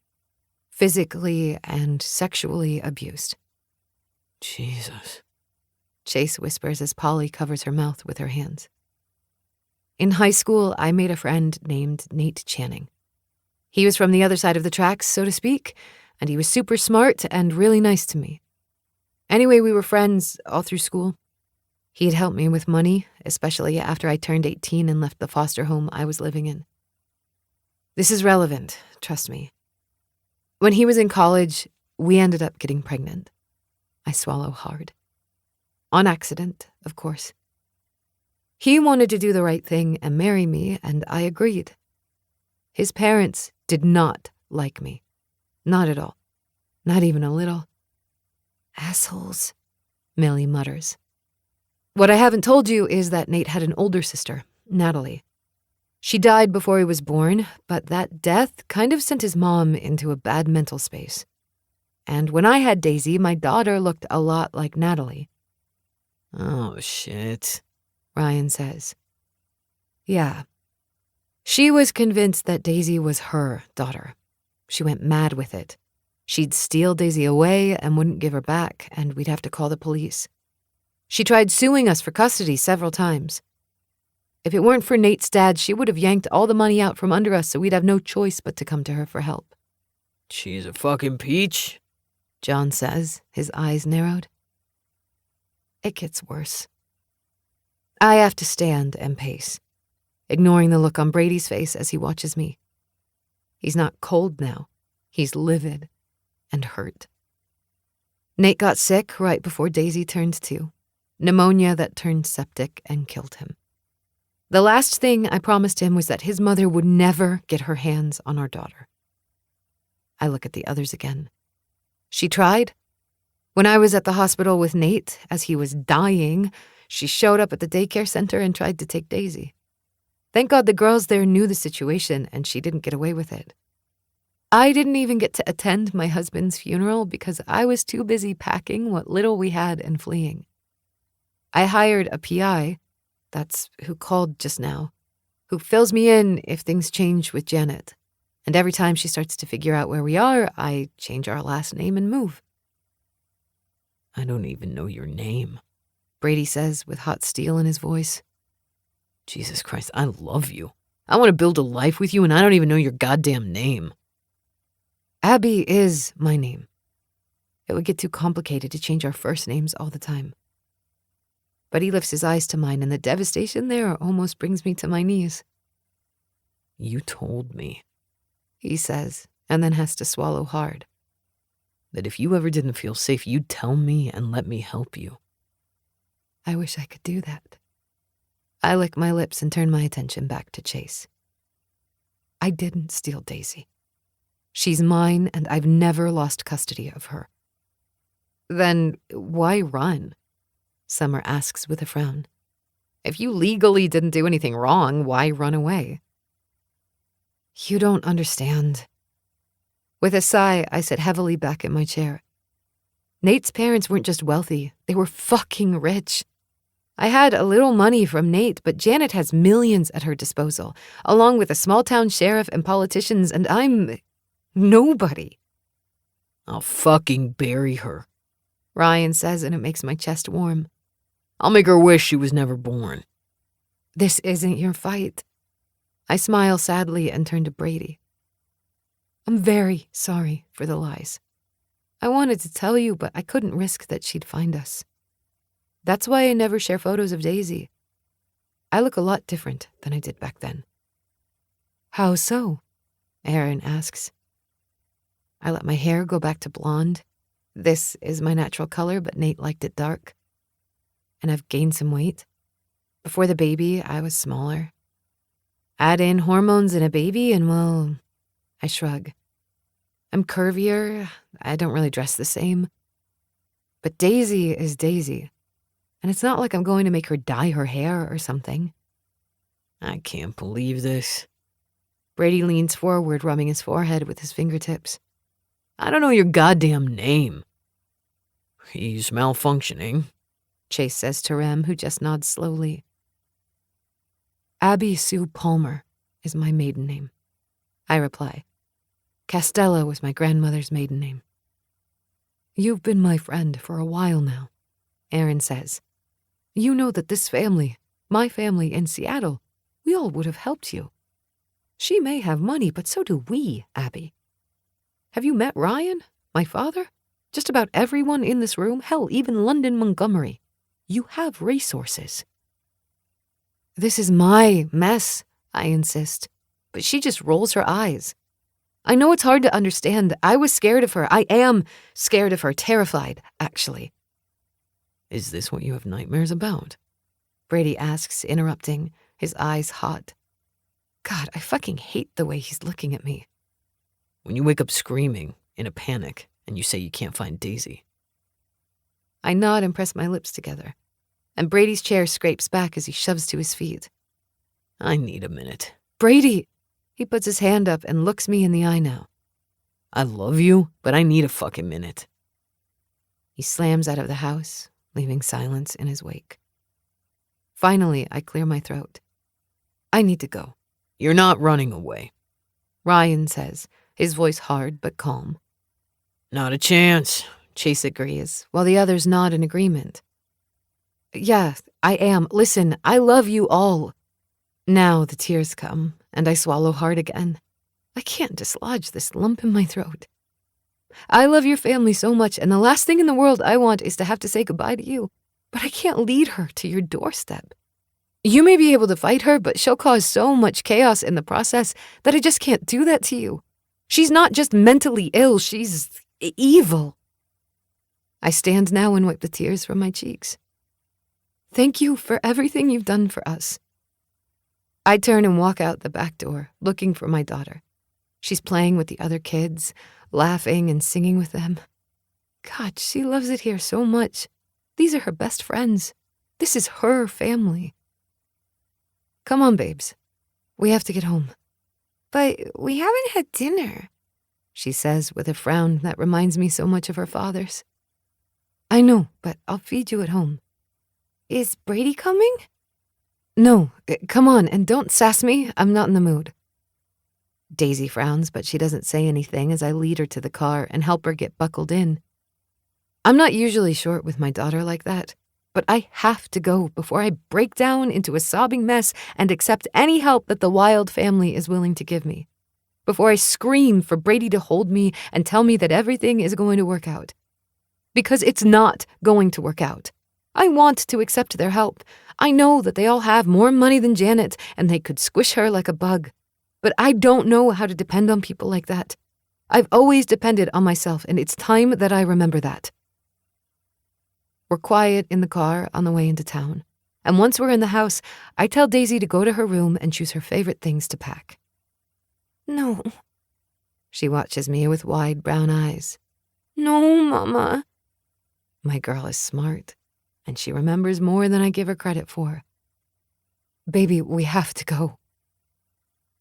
[SPEAKER 5] physically, and sexually abused.
[SPEAKER 4] Jesus.
[SPEAKER 5] Chase whispers as Polly covers her mouth with her hands. In high school, I made a friend named Nate Channing. He was from the other side of the tracks, so to speak, and he was super smart and really nice to me. Anyway, we were friends all through school. He had helped me with money, especially after I turned 18 and left the foster home I was living in. This is relevant, trust me. When he was in college, we ended up getting pregnant. I swallow hard. On accident, of course. He wanted to do the right thing and marry me, and I agreed. His parents did not like me. Not at all. Not even a little. Assholes, Millie mutters. What I haven't told you is that Nate had an older sister, Natalie. She died before he was born, but that death kind of sent his mom into a bad mental space. And when I had Daisy, my daughter looked a lot like Natalie.
[SPEAKER 4] Oh, shit.
[SPEAKER 5] Ryan says. Yeah. She was convinced that Daisy was her daughter. She went mad with it. She'd steal Daisy away and wouldn't give her back, and we'd have to call the police. She tried suing us for custody several times. If it weren't for Nate's dad, she would have yanked all the money out from under us, so we'd have no choice but to come to her for help.
[SPEAKER 4] She's a fucking peach,
[SPEAKER 5] John says, his eyes narrowed. It gets worse. I have to stand and pace, ignoring the look on Brady's face as he watches me. He's not cold now. He's livid and hurt. Nate got sick right before Daisy turned 2. Pneumonia that turned septic and killed him. The last thing I promised him was that his mother would never get her hands on our daughter. I look at the others again. She tried. When I was at the hospital with Nate, as he was dying, she showed up at the daycare center and tried to take Daisy. Thank God the girls there knew the situation and she didn't get away with it. I didn't even get to attend my husband's funeral because I was too busy packing what little we had and fleeing. I hired a PI, that's who called just now, who fills me in if things change with Janet. And every time she starts to figure out where we are, I change our last name and move.
[SPEAKER 4] I don't even know your name,
[SPEAKER 5] Brady says with hot steel in his voice.
[SPEAKER 4] Jesus Christ, I love you. I want to build a life with you, and I don't even know your goddamn name.
[SPEAKER 5] Abby is my name. It would get too complicated to change our first names all the time. But he lifts his eyes to mine, and the devastation there almost brings me to my knees.
[SPEAKER 4] You told me,
[SPEAKER 5] he says, and then has to swallow hard.
[SPEAKER 4] That if you ever didn't feel safe, you'd tell me and let me help you.
[SPEAKER 5] I wish I could do that. I lick my lips and turn my attention back to Chase. I didn't steal Daisy. She's mine, and I've never lost custody of her. Then why run? Summer asks with a frown. If you legally didn't do anything wrong, why run away? You don't understand. With a sigh, I sit heavily back in my chair. Nate's parents weren't just wealthy, they were fucking rich. I had a little money from Nate, but Janet has millions at her disposal, along with a small-town sheriff and politicians, and I'm nobody.
[SPEAKER 4] I'll fucking bury her,
[SPEAKER 5] Ryan says, and it makes my chest warm.
[SPEAKER 4] I'll make her wish she was never born.
[SPEAKER 5] This isn't your fight. I smile sadly and turn to Brady. I'm very sorry for the lies. I wanted to tell you, but I couldn't risk that she'd find us. That's why I never share photos of Daisy. I look a lot different than I did back then. How so? Aaron asks. I let my hair go back to blonde. This is my natural color, but Nate liked it dark. And I've gained some weight. Before the baby, I was smaller. Add in hormones and a baby, and well, I shrug. I'm curvier. I don't really dress the same. But Daisy is Daisy. And it's not like I'm going to make her dye her hair or something.
[SPEAKER 4] I can't believe this.
[SPEAKER 5] Brady leans forward, rubbing his forehead with his fingertips.
[SPEAKER 4] I don't know your goddamn name. He's malfunctioning,
[SPEAKER 5] Chase says to Rem, who just nods slowly. Abby Sue Palmer is my maiden name, I reply. Castella was my grandmother's maiden name. You've been my friend for a while now, Aaron says. You know that this family, my family in Seattle, we all would have helped you. She may have money, but so do we, Abby. Have you met Ryan, my father? Just about everyone in this room, hell, even London Montgomery. You have resources. This is my mess, I insist, but she just rolls her eyes. I know it's hard to understand. I was scared of her. I am scared of her, terrified, actually.
[SPEAKER 4] Is this what you have nightmares about?
[SPEAKER 5] Brady asks, interrupting, his eyes hot. God, I fucking hate the way he's looking at me.
[SPEAKER 4] When you wake up screaming, in a panic, and you say you can't find Daisy.
[SPEAKER 5] I nod and press my lips together, and Brady's chair scrapes back as he shoves to his feet.
[SPEAKER 4] I need a minute.
[SPEAKER 5] Brady! He puts his hand up and looks me in the eye now.
[SPEAKER 4] I love you, but I need a fucking minute.
[SPEAKER 5] He slams out of the house, leaving silence in his wake. Finally, I clear my throat. I need to go.
[SPEAKER 4] You're not running away,
[SPEAKER 5] Ryan says, his voice hard but calm.
[SPEAKER 4] Not a chance,
[SPEAKER 5] Chase agrees, while the others nod in agreement. Yeah, I am. Listen, I love you all. Now the tears come, and I swallow hard again. I can't dislodge this lump in my throat. I love your family so much, and the last thing in the world I want is to have to say goodbye to you. But I can't lead her to your doorstep. You may be able to fight her, but she'll cause so much chaos in the process that I just can't do that to you. She's not just mentally ill, she's evil. I stand now and wipe the tears from my cheeks. Thank you for everything you've done for us. I turn and walk out the back door, looking for my daughter. She's playing with the other kids, laughing and singing with them. God, she loves it here so much. These are her best friends. This is her family. Come on, babes. We have to get home.
[SPEAKER 7] But we haven't had dinner,
[SPEAKER 5] she says with a frown that reminds me so much of her father's. I know, but I'll feed you at home. Is Brady coming? No, come on, and don't sass me. I'm not in the mood. Daisy frowns, but she doesn't say anything as I lead her to the car and help her get buckled in. I'm not usually short with my daughter like that, but I have to go before I break down into a sobbing mess and accept any help that the Wild family is willing to give me. Before I scream for Brady to hold me and tell me that everything is going to work out. Because it's not going to work out. I want to accept their help. I know that they all have more money than Janet and they could squish her like a bug. But I don't know how to depend on people like that. I've always depended on myself, and it's time that I remember that. We're quiet in the car on the way into town, and once we're in the house, I tell Daisy to go to her room and choose her favorite things to pack. No. She watches me with wide brown eyes. No, Mama. My girl is smart, and she remembers more than I give her credit for. Baby, we have to go.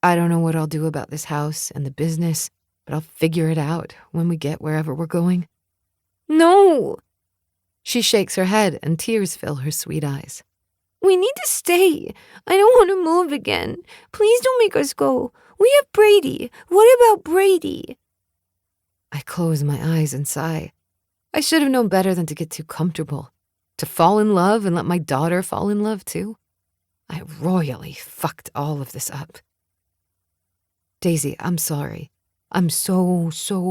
[SPEAKER 5] I don't know what I'll do about this house and the business, but I'll figure it out when we get wherever we're going. No! She shakes her head and tears fill her sweet eyes. We need to stay. I don't want to move again. Please don't make us go. We have Brady. What about Brady? I close my eyes and sigh. I should have known better than to get too comfortable. To fall in love and let my daughter fall in love too. I royally fucked all of this up. Daisy, I'm sorry. I'm so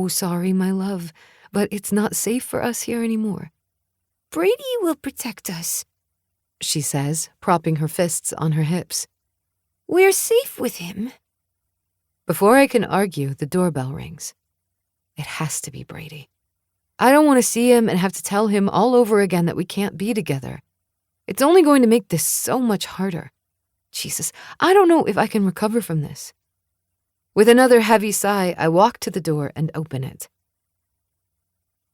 [SPEAKER 5] sorry, my love, but it's not safe for us here anymore. Brady will protect us, she says, propping her fists on her hips. We're safe with him. Before I can argue, the doorbell rings. It has to be Brady. I don't want to see him and have to tell him all over again that we can't be together. It's only going to make this so much harder. Jesus, I don't know if I can recover from this. With another heavy sigh, I walk to the door and open it.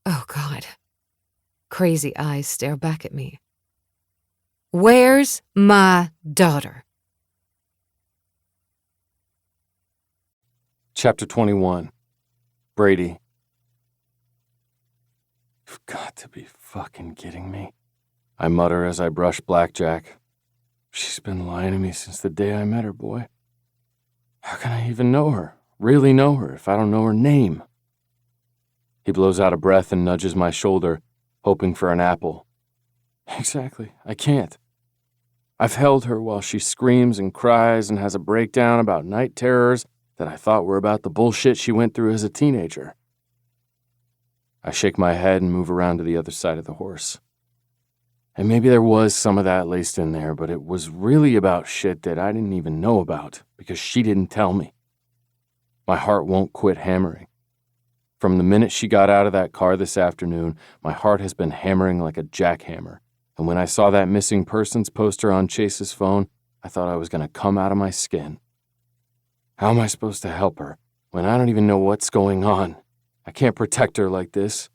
[SPEAKER 5] Oh, God. Crazy eyes stare back at me. Where's my daughter?
[SPEAKER 6] Chapter 21. Brady. You've got to be fucking kidding me. I mutter as I brush Blackjack. She's been lying to me since the day I met her, boy. How can I even know her, really know her, if I don't know her name? He blows out a breath and nudges my shoulder, hoping for an apple. Exactly, I can't. I've held her while she screams and cries and has a breakdown about night terrors that I thought were about the bullshit she went through as a teenager. I shake my head and move around to the other side of the horse. And maybe there was some of that laced in there, but it was really about shit that I didn't even know about because she didn't tell me. My heart won't quit hammering. From the minute she got out of that car this afternoon, my heart has been hammering like a jackhammer. And when I saw that missing persons poster on Chase's phone, I thought I was going to come out of my skin. How am I supposed to help her when I don't even know what's going on? I can't protect her like this.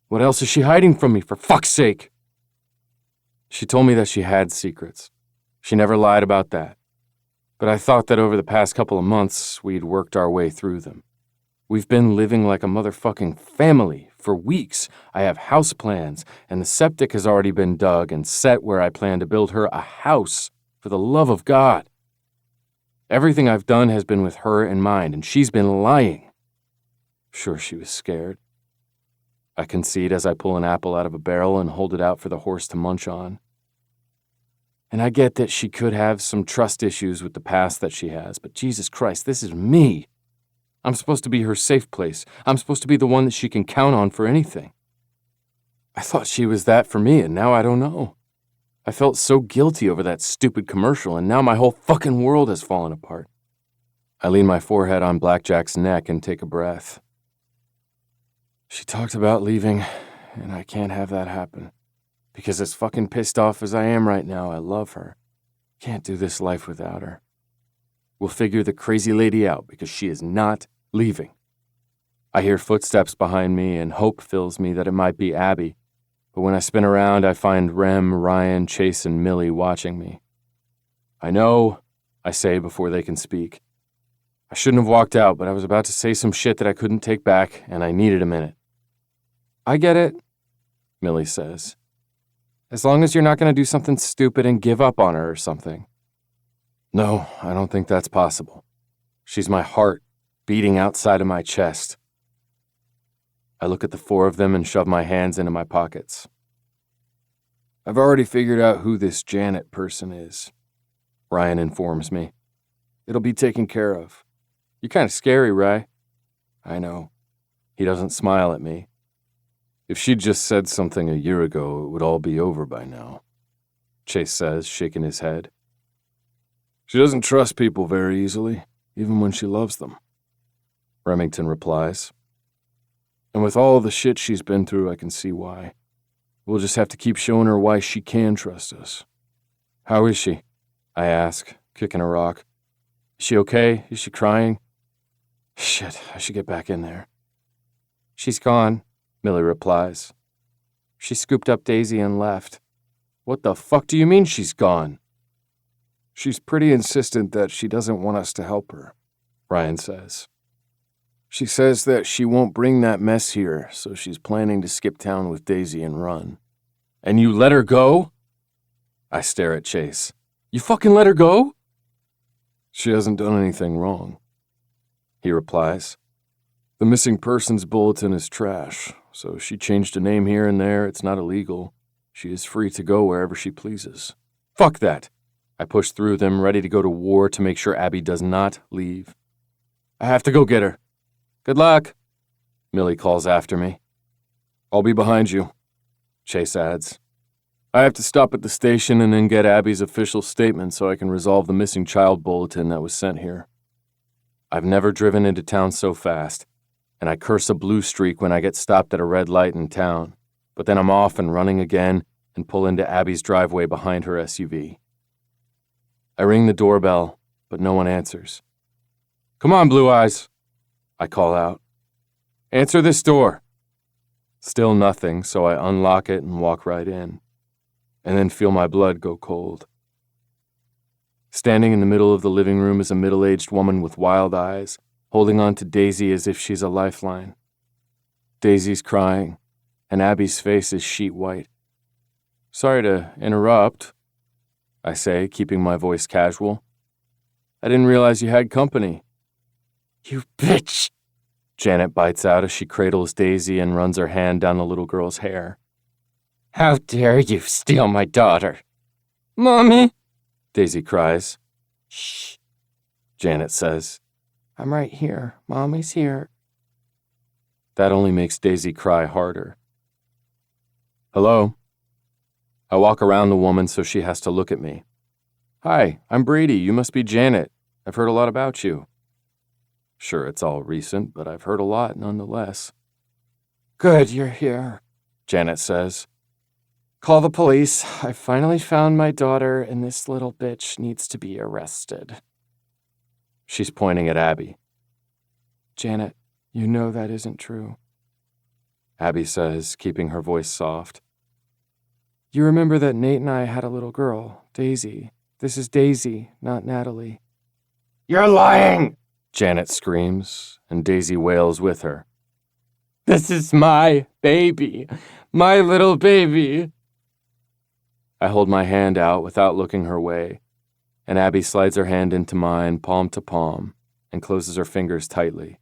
[SPEAKER 6] What else is she hiding from me, for fuck's sake? She told me that she had secrets. She never lied about that. But I thought that over the past couple of months, we'd worked our way through them. We've been living like a motherfucking family for weeks. I have house plans, and the septic has already been dug and set where I plan to build her a house, for the love of God. Everything I've done has been with her in mind, and she's been lying. Sure, she was scared. I concede as I pull an apple out of a barrel and hold it out for the horse to munch on. And I get that she could have some trust issues with the past that she has, but Jesus Christ, this is me. I'm supposed to be her safe place. I'm supposed to be the one that she can count on for anything. I thought she was that for me, and now I don't know. I felt so guilty over that stupid commercial, and now my whole fucking world has fallen apart. I lean my forehead on Blackjack's neck and take a breath. She talked about leaving, and I can't have that happen. Because as fucking pissed off as I am right now, I love her. Can't do this life without her. We'll figure the crazy lady out because she is not leaving. I hear footsteps behind me and hope fills me that it might be Abby. But when I spin around, I find Rem, Ryan, Chase, and Millie watching me. I know, I say before they can speak.
[SPEAKER 3] I shouldn't have walked out, but I was about to say some shit that I couldn't take back, and I needed a minute. I get it, Millie says. As long as you're not going to do something stupid and give up on her or something. No, I don't think that's possible. She's my heart, beating outside of my chest. I look at the four of them and shove my hands into my pockets.
[SPEAKER 6] I've already figured out who this Janet person is,
[SPEAKER 3] Ryan informs me.
[SPEAKER 6] It'll be taken care of.
[SPEAKER 3] You're kind of scary, Rye.
[SPEAKER 6] I know.
[SPEAKER 3] He doesn't smile at me.
[SPEAKER 6] If she'd just said something a year ago, it would all be over by now,
[SPEAKER 3] Chase says, shaking his head.
[SPEAKER 6] She doesn't trust people very easily, even when she loves them,
[SPEAKER 3] Remington replies.
[SPEAKER 6] And with all the shit she's been through, I can see why. We'll just have to keep showing her why she can trust us.
[SPEAKER 3] How is she? I ask, kicking a rock. Is she okay? Is she crying? Shit, I should get back in there. She's gone, Millie replies. She scooped up Daisy and left. What the fuck do you mean she's gone?
[SPEAKER 6] She's pretty insistent that she doesn't want us to help her,
[SPEAKER 3] Ryan says.
[SPEAKER 6] She says that she won't bring that mess here, so she's planning to skip town with Daisy and run.
[SPEAKER 3] And you let her go? I stare at Chase. You fucking let her go?
[SPEAKER 6] She hasn't done anything wrong,
[SPEAKER 3] he replies.
[SPEAKER 6] The missing persons bulletin is trash, so she changed a name here and there. It's not illegal. She is free to go wherever she pleases.
[SPEAKER 3] Fuck that. I push through them, ready to go to war to make sure Abby does not leave. I have to go get her. Good luck, Millie calls after me.
[SPEAKER 6] I'll be behind you,
[SPEAKER 3] Chase adds.
[SPEAKER 6] I have to stop at the station and then get Abby's official statement so I can resolve the missing child bulletin that was sent here.
[SPEAKER 3] I've never driven into town so fast, and I curse a blue streak when I get stopped at a red light in town, but then I'm off and running again and pull into Abby's driveway behind her SUV. I ring the doorbell, but no one answers. Come on, Blue Eyes, I call out. Answer this door. Still nothing, so I unlock it and walk right in, and then feel my blood go cold. Standing in the middle of the living room is a middle-aged woman with wild eyes, holding on to Daisy as if she's a lifeline. Daisy's crying, and Abby's face is sheet white. Sorry to interrupt, I say, keeping my voice casual. I didn't realize you had company. You bitch! Janet bites out as she cradles Daisy and runs her hand down the little girl's hair. How dare you steal my daughter? Mommy! Daisy cries. Shh, Janet says. I'm right here. Mommy's here. That only makes Daisy cry harder. Hello? I walk around the woman so she has to look at me. Hi, I'm Brady. You must be Janet. I've heard a lot about you. Sure, it's all recent, but I've heard a lot nonetheless. Good, you're here, Janet says. Call the police. I finally found my daughter, and this little bitch needs to be arrested. She's pointing at Abby. Janet, you know that isn't true. Abby says, keeping her voice soft. You remember that Nate and I had a little girl, Daisy. This is Daisy, not Natalie. You're lying! Janet screams, and Daisy wails with her. This is my baby. My little baby. I hold my hand out without looking her way, and Abby slides her hand into mine, palm to palm, and closes her fingers tightly.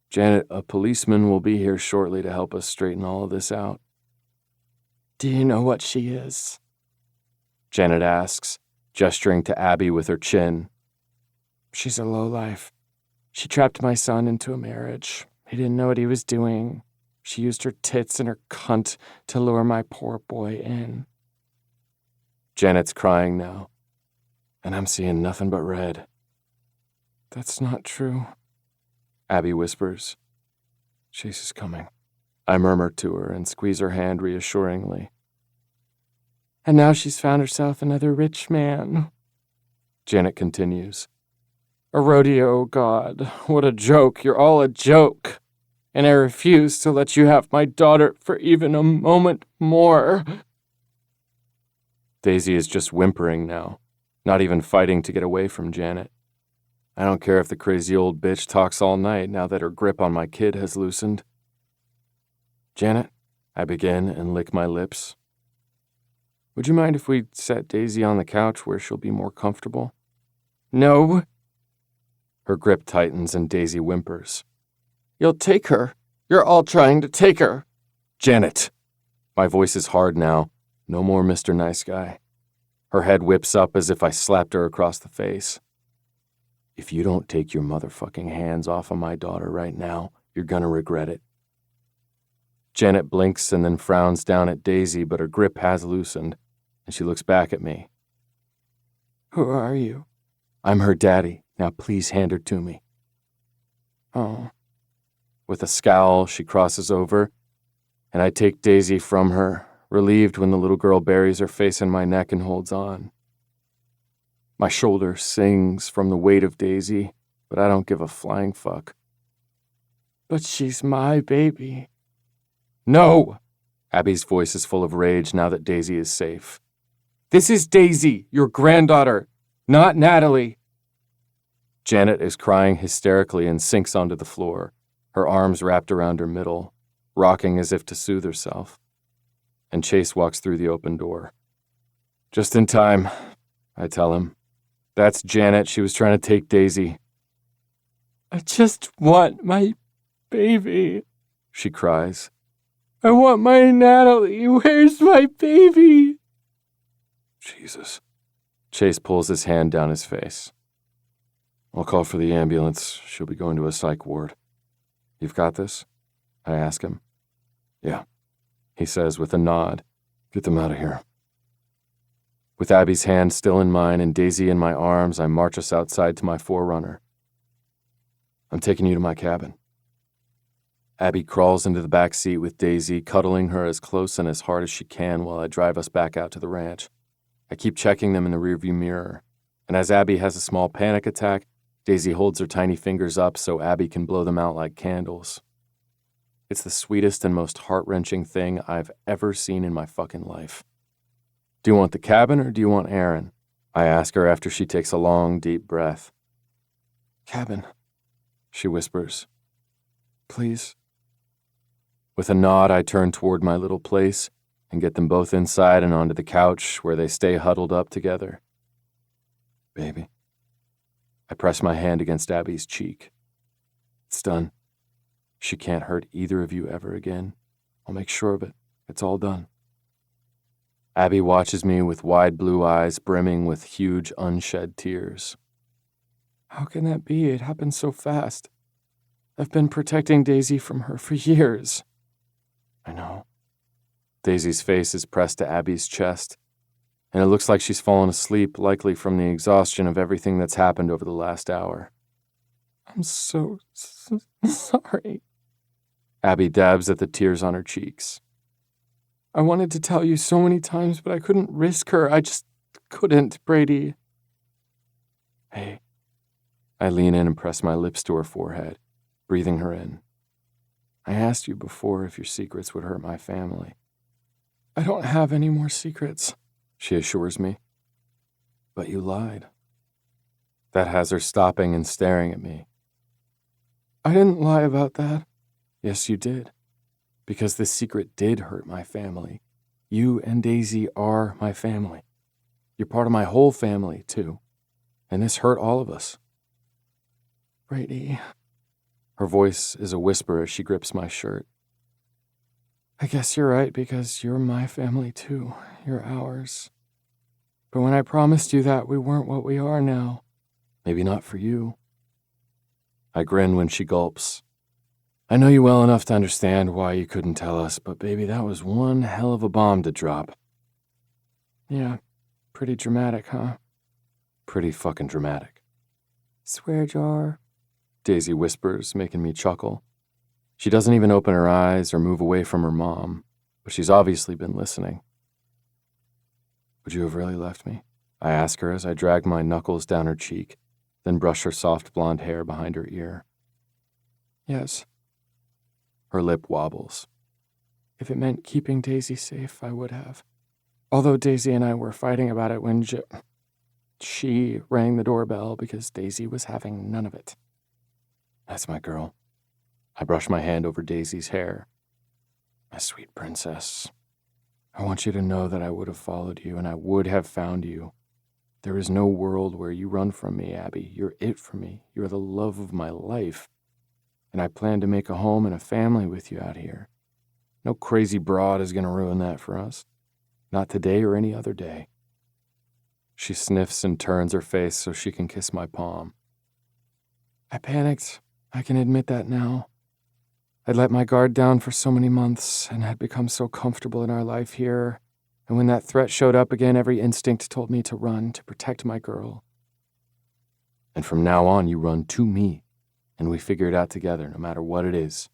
[SPEAKER 3] Janet, a policeman will be here shortly to help us straighten all of this out. Do you know what she is? Janet asks, gesturing to Abby with her chin. She's a lowlife. She trapped my son into a marriage. He didn't know what he was doing. She used her tits and her cunt to lure my poor boy in. Janet's crying now, and I'm seeing nothing but red. That's not true, Abby whispers. Chase is coming. I murmur to her and squeeze her hand reassuringly. And now she's found herself another rich man, Janet continues. A rodeo god. What a joke. You're all a joke. And I refuse to let you have my daughter for even a moment more. Daisy is just whimpering now, not even fighting to get away from Janet.
[SPEAKER 6] I don't care if the crazy old bitch talks all night now that her grip on my kid has loosened. Janet, I begin and lick my lips. Would you mind if we set Daisy on the couch where she'll be more comfortable? No. Her grip tightens and Daisy whimpers. You'll take her. You're all trying to take her. Janet. My voice is hard now. No more Mr. Nice Guy. Her head whips up as if I slapped her across the face. If you don't take your motherfucking hands off of my daughter right now, you're gonna regret it. Janet blinks and then frowns down at Daisy, but her grip has loosened, and she looks back at me. Who are you? I'm her daddy. Now please hand her to me. Oh. With a scowl, she crosses over, and I take Daisy from her, relieved when the little girl buries her face in my neck and holds on. My shoulder sings from the weight of Daisy, but I don't give a flying fuck. But she's my baby. No! Abby's voice is full of rage now that Daisy is safe. This is Daisy, your granddaughter, not Natalie. Janet is crying hysterically and sinks onto the floor, her arms wrapped around her middle, rocking as if to soothe herself. And Chase walks through the open door. Just in time, I tell him. That's Janet. She was trying to take Daisy. I just want my baby, she cries. I want my Natalie. Where's my baby? Jesus. Chase pulls his hand down his face. I'll call for the ambulance. She'll be going to a psych ward. You've got this? I ask him. Yeah, he says with a nod. Get them out of here. With Abby's hand still in mine and Daisy in my arms, I march us outside to my Forerunner. I'm taking you to my cabin. Abby crawls into the back seat with Daisy, cuddling her as close and as hard as she can while I drive us back out to the ranch. I keep checking them in the rearview mirror, and as Abby has a small panic attack, Daisy holds her tiny fingers up so Abby can blow them out like candles. It's the sweetest and most heart-wrenching thing I've ever seen in my fucking life. Do you want the cabin or do you want Aaron? I ask her after she takes a long, deep breath. Cabin, she whispers. Please. With a nod, I turn toward my little place and get them both inside and onto the couch where they stay huddled up together. Baby. I press my hand against Abby's cheek. It's done. She can't hurt either of you ever again. I'll make sure of it. It's all done. Abby watches me with wide blue eyes brimming with huge unshed tears. How can that be? It happened so fast. I've been protecting Daisy from her for years. I know. Daisy's face is pressed to Abby's chest, and it looks like she's fallen asleep, likely from the exhaustion of everything that's happened over the last hour. I'm so sorry. Abby dabs at the tears on her cheeks. I wanted to tell you so many times, but I couldn't risk her. I just couldn't, Brady. Hey. I lean in and press my lips to her forehead, breathing her in. I asked you before if your secrets would hurt my family. I don't have any more secrets, she assures me. But you lied. That has her stopping and staring at me. I didn't lie about that. Yes, you did. Because this secret did hurt my family. You and Daisy are my family. You're part of my whole family, too. And this hurt all of us. Brady. Her voice is a whisper as she grips my shirt. I guess you're right, because you're my family, too. You're ours. But when I promised you that, we weren't what we are now. Maybe not for you. I grin when she gulps. I know you well enough to understand why you couldn't tell us, but baby, that was one hell of a bomb to drop. Yeah, pretty dramatic, huh? Pretty fucking dramatic. Swear jar, Daisy whispers, making me chuckle. She doesn't even open her eyes or move away from her mom, but she's obviously been listening. Would you have really left me? I ask her as I drag my knuckles down her cheek, then brush her soft blonde hair behind her ear. Yes. Her lip wobbles. If it meant keeping Daisy safe, I would have. Although Daisy and I were fighting about it when
[SPEAKER 3] She rang the doorbell because Daisy was having none of it.
[SPEAKER 6] That's my girl. I brush my hand over Daisy's hair. My sweet princess. I want you to know that I would have followed you and I would have found you. There is no world where you run from me, Abby. You're it for me. You're the love of my life. And I plan to make a home and a family with you out here. No crazy broad is going to ruin that for us. Not today or any other day. She sniffs and turns her face so she can kiss my palm. I panicked. I can admit that now. I'd let my guard down for so many months and had become so comfortable in our life here. And when that threat showed up again, every instinct told me to run, to protect my girl. And from now on, you run to me, and we figure it out together, no matter what it is.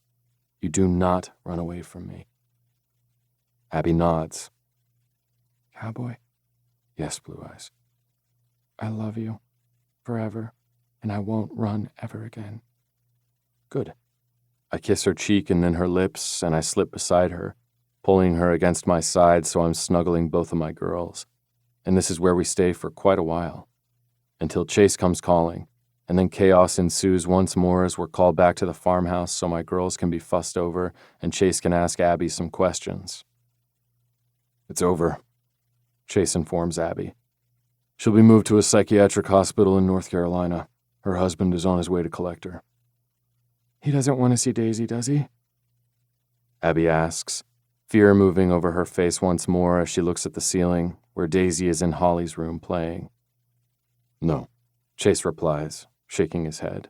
[SPEAKER 6] You do not run away from me. Abby nods. Cowboy? Yes, Blue Eyes. I love you forever, and I won't run ever again. Good. I kiss her cheek and then her lips, and I slip beside her, pulling her against my side so I'm snuggling both of my girls. And this is where we stay for quite a while, until Chase comes calling, and then chaos ensues once more as we're called back to the farmhouse so my girls can be fussed over and Chase can ask Abby some questions. It's over, Chase informs Abby. She'll be moved to a psychiatric hospital in North Carolina. Her husband is on his way to collect her. He doesn't want to see Daisy, does he? Abby asks, fear moving over her face once more as she looks at the ceiling, where Daisy is in Holly's room playing. No, Chase replies, shaking his head.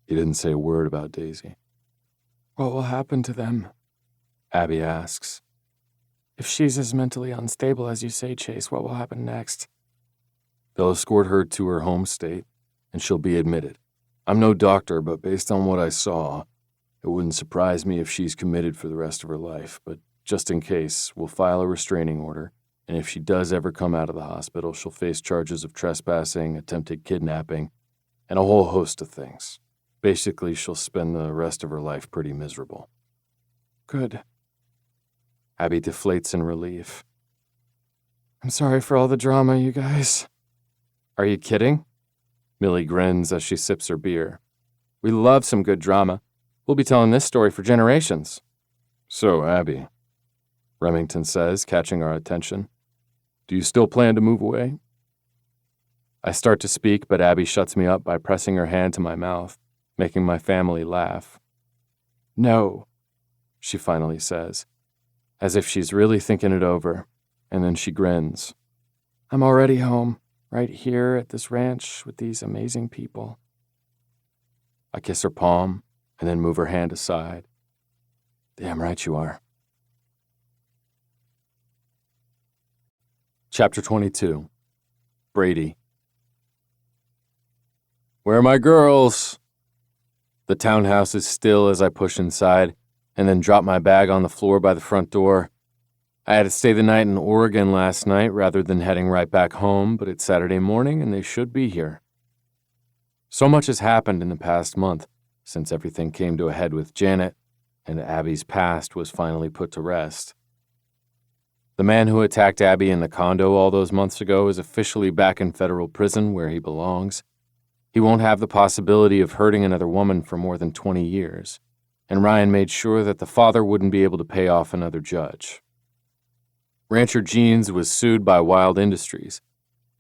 [SPEAKER 6] He didn't say a word about Daisy. What will happen to them? Abby asks. If she's as mentally unstable as you say, Chase, what will happen next? They'll escort her to her home state, and she'll be admitted. I'm no doctor, but based on what I saw, it wouldn't surprise me if she's committed for the rest of her life, but just in case, we'll file a restraining order, and if she does ever come out of the hospital, she'll face charges of trespassing, attempted kidnapping, and a whole host of things. Basically, she'll spend the rest of her life pretty miserable. Good. Abby deflates in relief. I'm sorry for all the drama, you guys. Are you kidding? Millie grins as she sips her beer. We love some good drama. We'll be telling this story for generations. So, Abby, Remington says, catching our attention, do you still plan to move away? I start to speak, but Abby shuts me up by pressing her hand to my mouth, making my family laugh. No, she finally says, as if she's really thinking it over, and then she grins. I'm already home, right here at this ranch with these amazing people. I kiss her palm and then move her hand aside. Damn right you are. Chapter 22. Brady. Where are my girls? The townhouse is still as I push inside and then drop my bag on the floor by the front door. I had to stay the night in Oregon last night rather than heading right back home, but it's Saturday morning and they should be here. So much has happened in the past month since everything came to a head with Janet and Abby's past was finally put to rest. The man who attacked Abby in the condo all those months ago is officially back in federal prison where he belongs. He won't have the possibility of hurting another woman for more than 20 years, and Ryan made sure that the father wouldn't be able to pay off another judge. Rancher Jeans was sued by Wild Industries,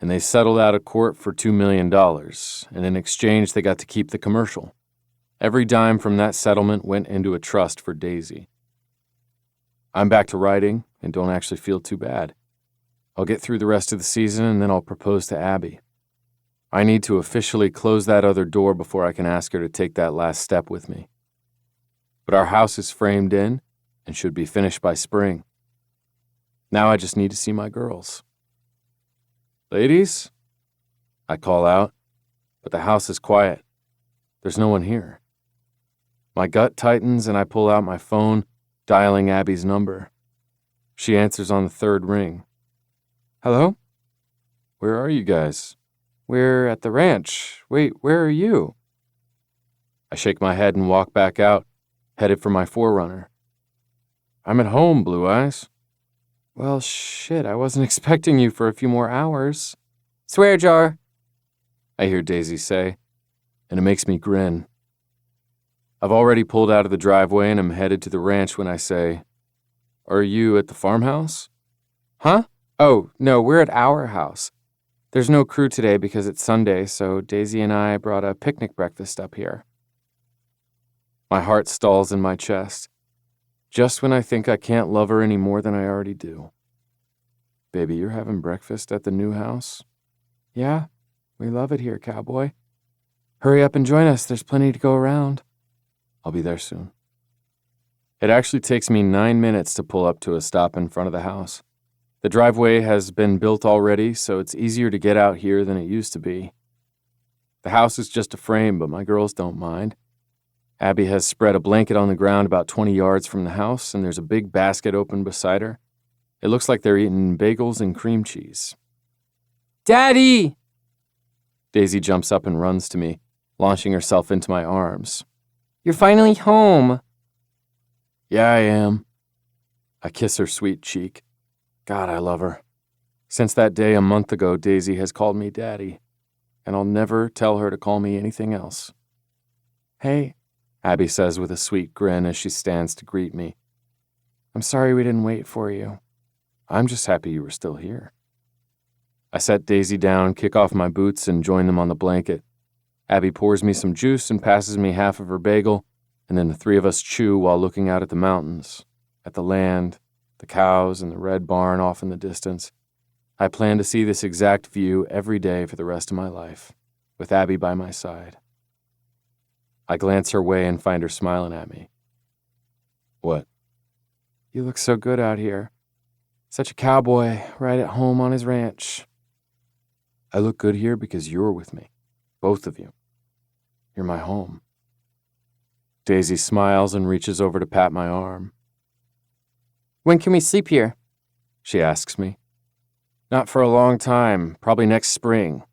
[SPEAKER 6] and they settled out of court for $2 million, and in exchange they got to keep the commercial. Every dime from that settlement went into a trust for Daisy. I'm back to writing and don't actually feel too bad. I'll get through the rest of the season and then I'll propose to Abby. I need to officially close that other door before I can ask her to take that last step with me. But our house is framed in and should be finished by spring. Now I just need to see my girls. Ladies? I call out, but the house is quiet. There's no one here. My gut tightens and I pull out my phone, dialing Abby's number. She answers on the third ring. Hello? Where are you guys? We're at the ranch. Wait, where are you? I shake my head and walk back out, headed for my Forerunner. I'm at home, Blue Eyes. Well, shit, I wasn't expecting you for a few more hours.
[SPEAKER 3] Swear jar,
[SPEAKER 2] I hear Daisy say, and it makes me grin. I've already pulled out of the driveway and am headed to the ranch when I say, "Are you at the farmhouse?"
[SPEAKER 3] Huh? Oh, no, we're at our house. There's no crew today because it's Sunday, so Daisy and I brought a picnic breakfast up here.
[SPEAKER 2] My heart stalls in my chest, just when I think I can't love her any more than I already do. Baby, you're having breakfast at the new house?
[SPEAKER 3] Yeah, we love it here, cowboy. Hurry up and join us, there's plenty to go around.
[SPEAKER 2] I'll be there soon. It actually takes me 9 minutes to pull up to a stop in front of the house. The driveway has been built already, so it's easier to get out here than it used to be. The house is just a frame, but my girls don't mind. Abby has spread a blanket on the ground about 20 yards from the house, and there's a big basket open beside her. It looks like they're eating bagels and cream cheese.
[SPEAKER 3] Daddy!
[SPEAKER 2] Daisy jumps up and runs to me, launching herself into my arms.
[SPEAKER 3] You're finally home.
[SPEAKER 2] Yeah, I am. I kiss her sweet cheek. God, I love her. Since that day a month ago, Daisy has called me Daddy, and I'll never tell her to call me anything else.
[SPEAKER 3] Hey,
[SPEAKER 2] Abby says with a sweet grin as she stands to greet me.
[SPEAKER 3] I'm sorry we didn't wait for you.
[SPEAKER 2] I'm just happy you were still here. I set Daisy down, kick off my boots, and join them on the blanket. Abby pours me some juice and passes me half of her bagel, and then the three of us chew while looking out at the mountains, at the land, the cows, and the red barn off in the distance. I plan to see this exact view every day for the rest of my life, with Abby by my side. I glance her way and find her smiling at me. What?
[SPEAKER 3] You look so good out here. Such a cowboy, right at home on his ranch.
[SPEAKER 2] I look good here because you're with me, both of you. You're my home. Daisy smiles and reaches over to pat my arm.
[SPEAKER 3] When can we sleep here?
[SPEAKER 2] She asks me. Not for a long time, probably next spring,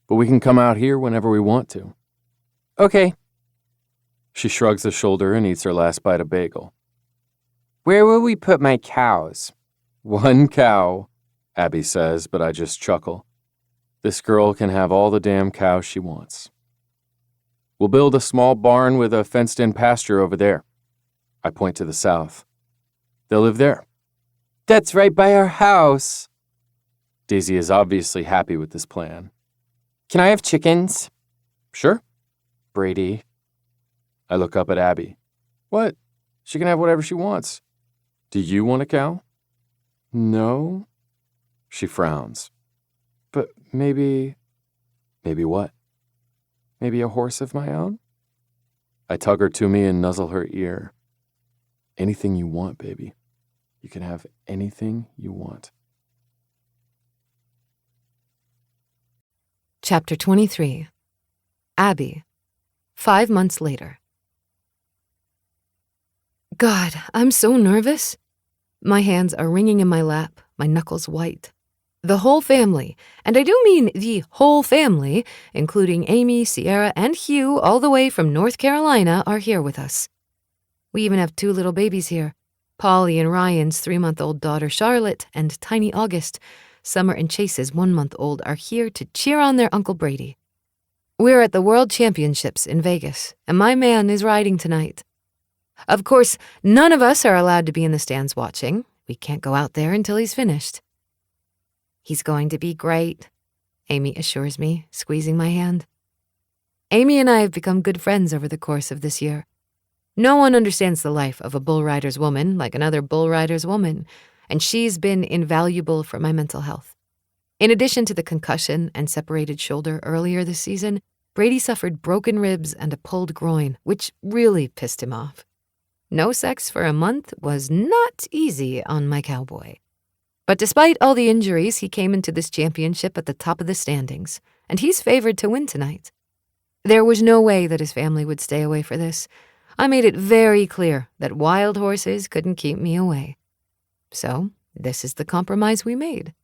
[SPEAKER 2] but we can come out here whenever we want to.
[SPEAKER 3] Okay.
[SPEAKER 2] She shrugs a shoulder and eats her last bite of bagel.
[SPEAKER 3] Where will we put my cows?
[SPEAKER 2] 1 cow, Abby says, but I just chuckle. This girl can have all the damn cows she wants. We'll build a small barn with a fenced-in pasture over there. I point to the south. They'll live there.
[SPEAKER 3] That's right by our house.
[SPEAKER 2] Daisy is obviously happy with this plan.
[SPEAKER 3] Can I have chickens?
[SPEAKER 2] Sure.
[SPEAKER 3] Brady.
[SPEAKER 2] I look up at Abby. What? She can have whatever she wants. Do you want a cow?
[SPEAKER 3] No.
[SPEAKER 2] She frowns.
[SPEAKER 3] But maybe...
[SPEAKER 2] Maybe what?
[SPEAKER 3] Maybe a horse of my own?
[SPEAKER 2] I tug her to me and nuzzle her ear. Anything you want, baby. You can have anything you want.
[SPEAKER 5] Chapter 23. Abby. 5 months later. God, I'm so nervous. My hands are wringing in my lap, my knuckles white. The whole family, and I do mean the whole family, including Amy, Sierra, and Hugh, all the way from North Carolina, are here with us. We even have 2 little babies here, Polly and Ryan's 3-month-old daughter Charlotte, and tiny August. Summer and Chase's 1-month-old are here to cheer on their Uncle Brady. We're at the World Championships in Vegas, and my man is riding tonight. Of course, none of us are allowed to be in the stands watching. We can't go out there until he's finished. He's going to be great, Amy assures me, squeezing my hand. Amy and I have become good friends over the course of this year. No one understands the life of a bull rider's woman like another bull rider's woman, and she's been invaluable for my mental health. In addition to the concussion and separated shoulder earlier this season, Brady suffered broken ribs and a pulled groin, which really pissed him off. No sex for a month was not easy on my cowboy. But despite all the injuries, he came into this championship at the top of the standings, and he's favored to win tonight. There was no way that his family would stay away for this. I made it very clear that wild horses couldn't keep me away. So, this is the compromise we made.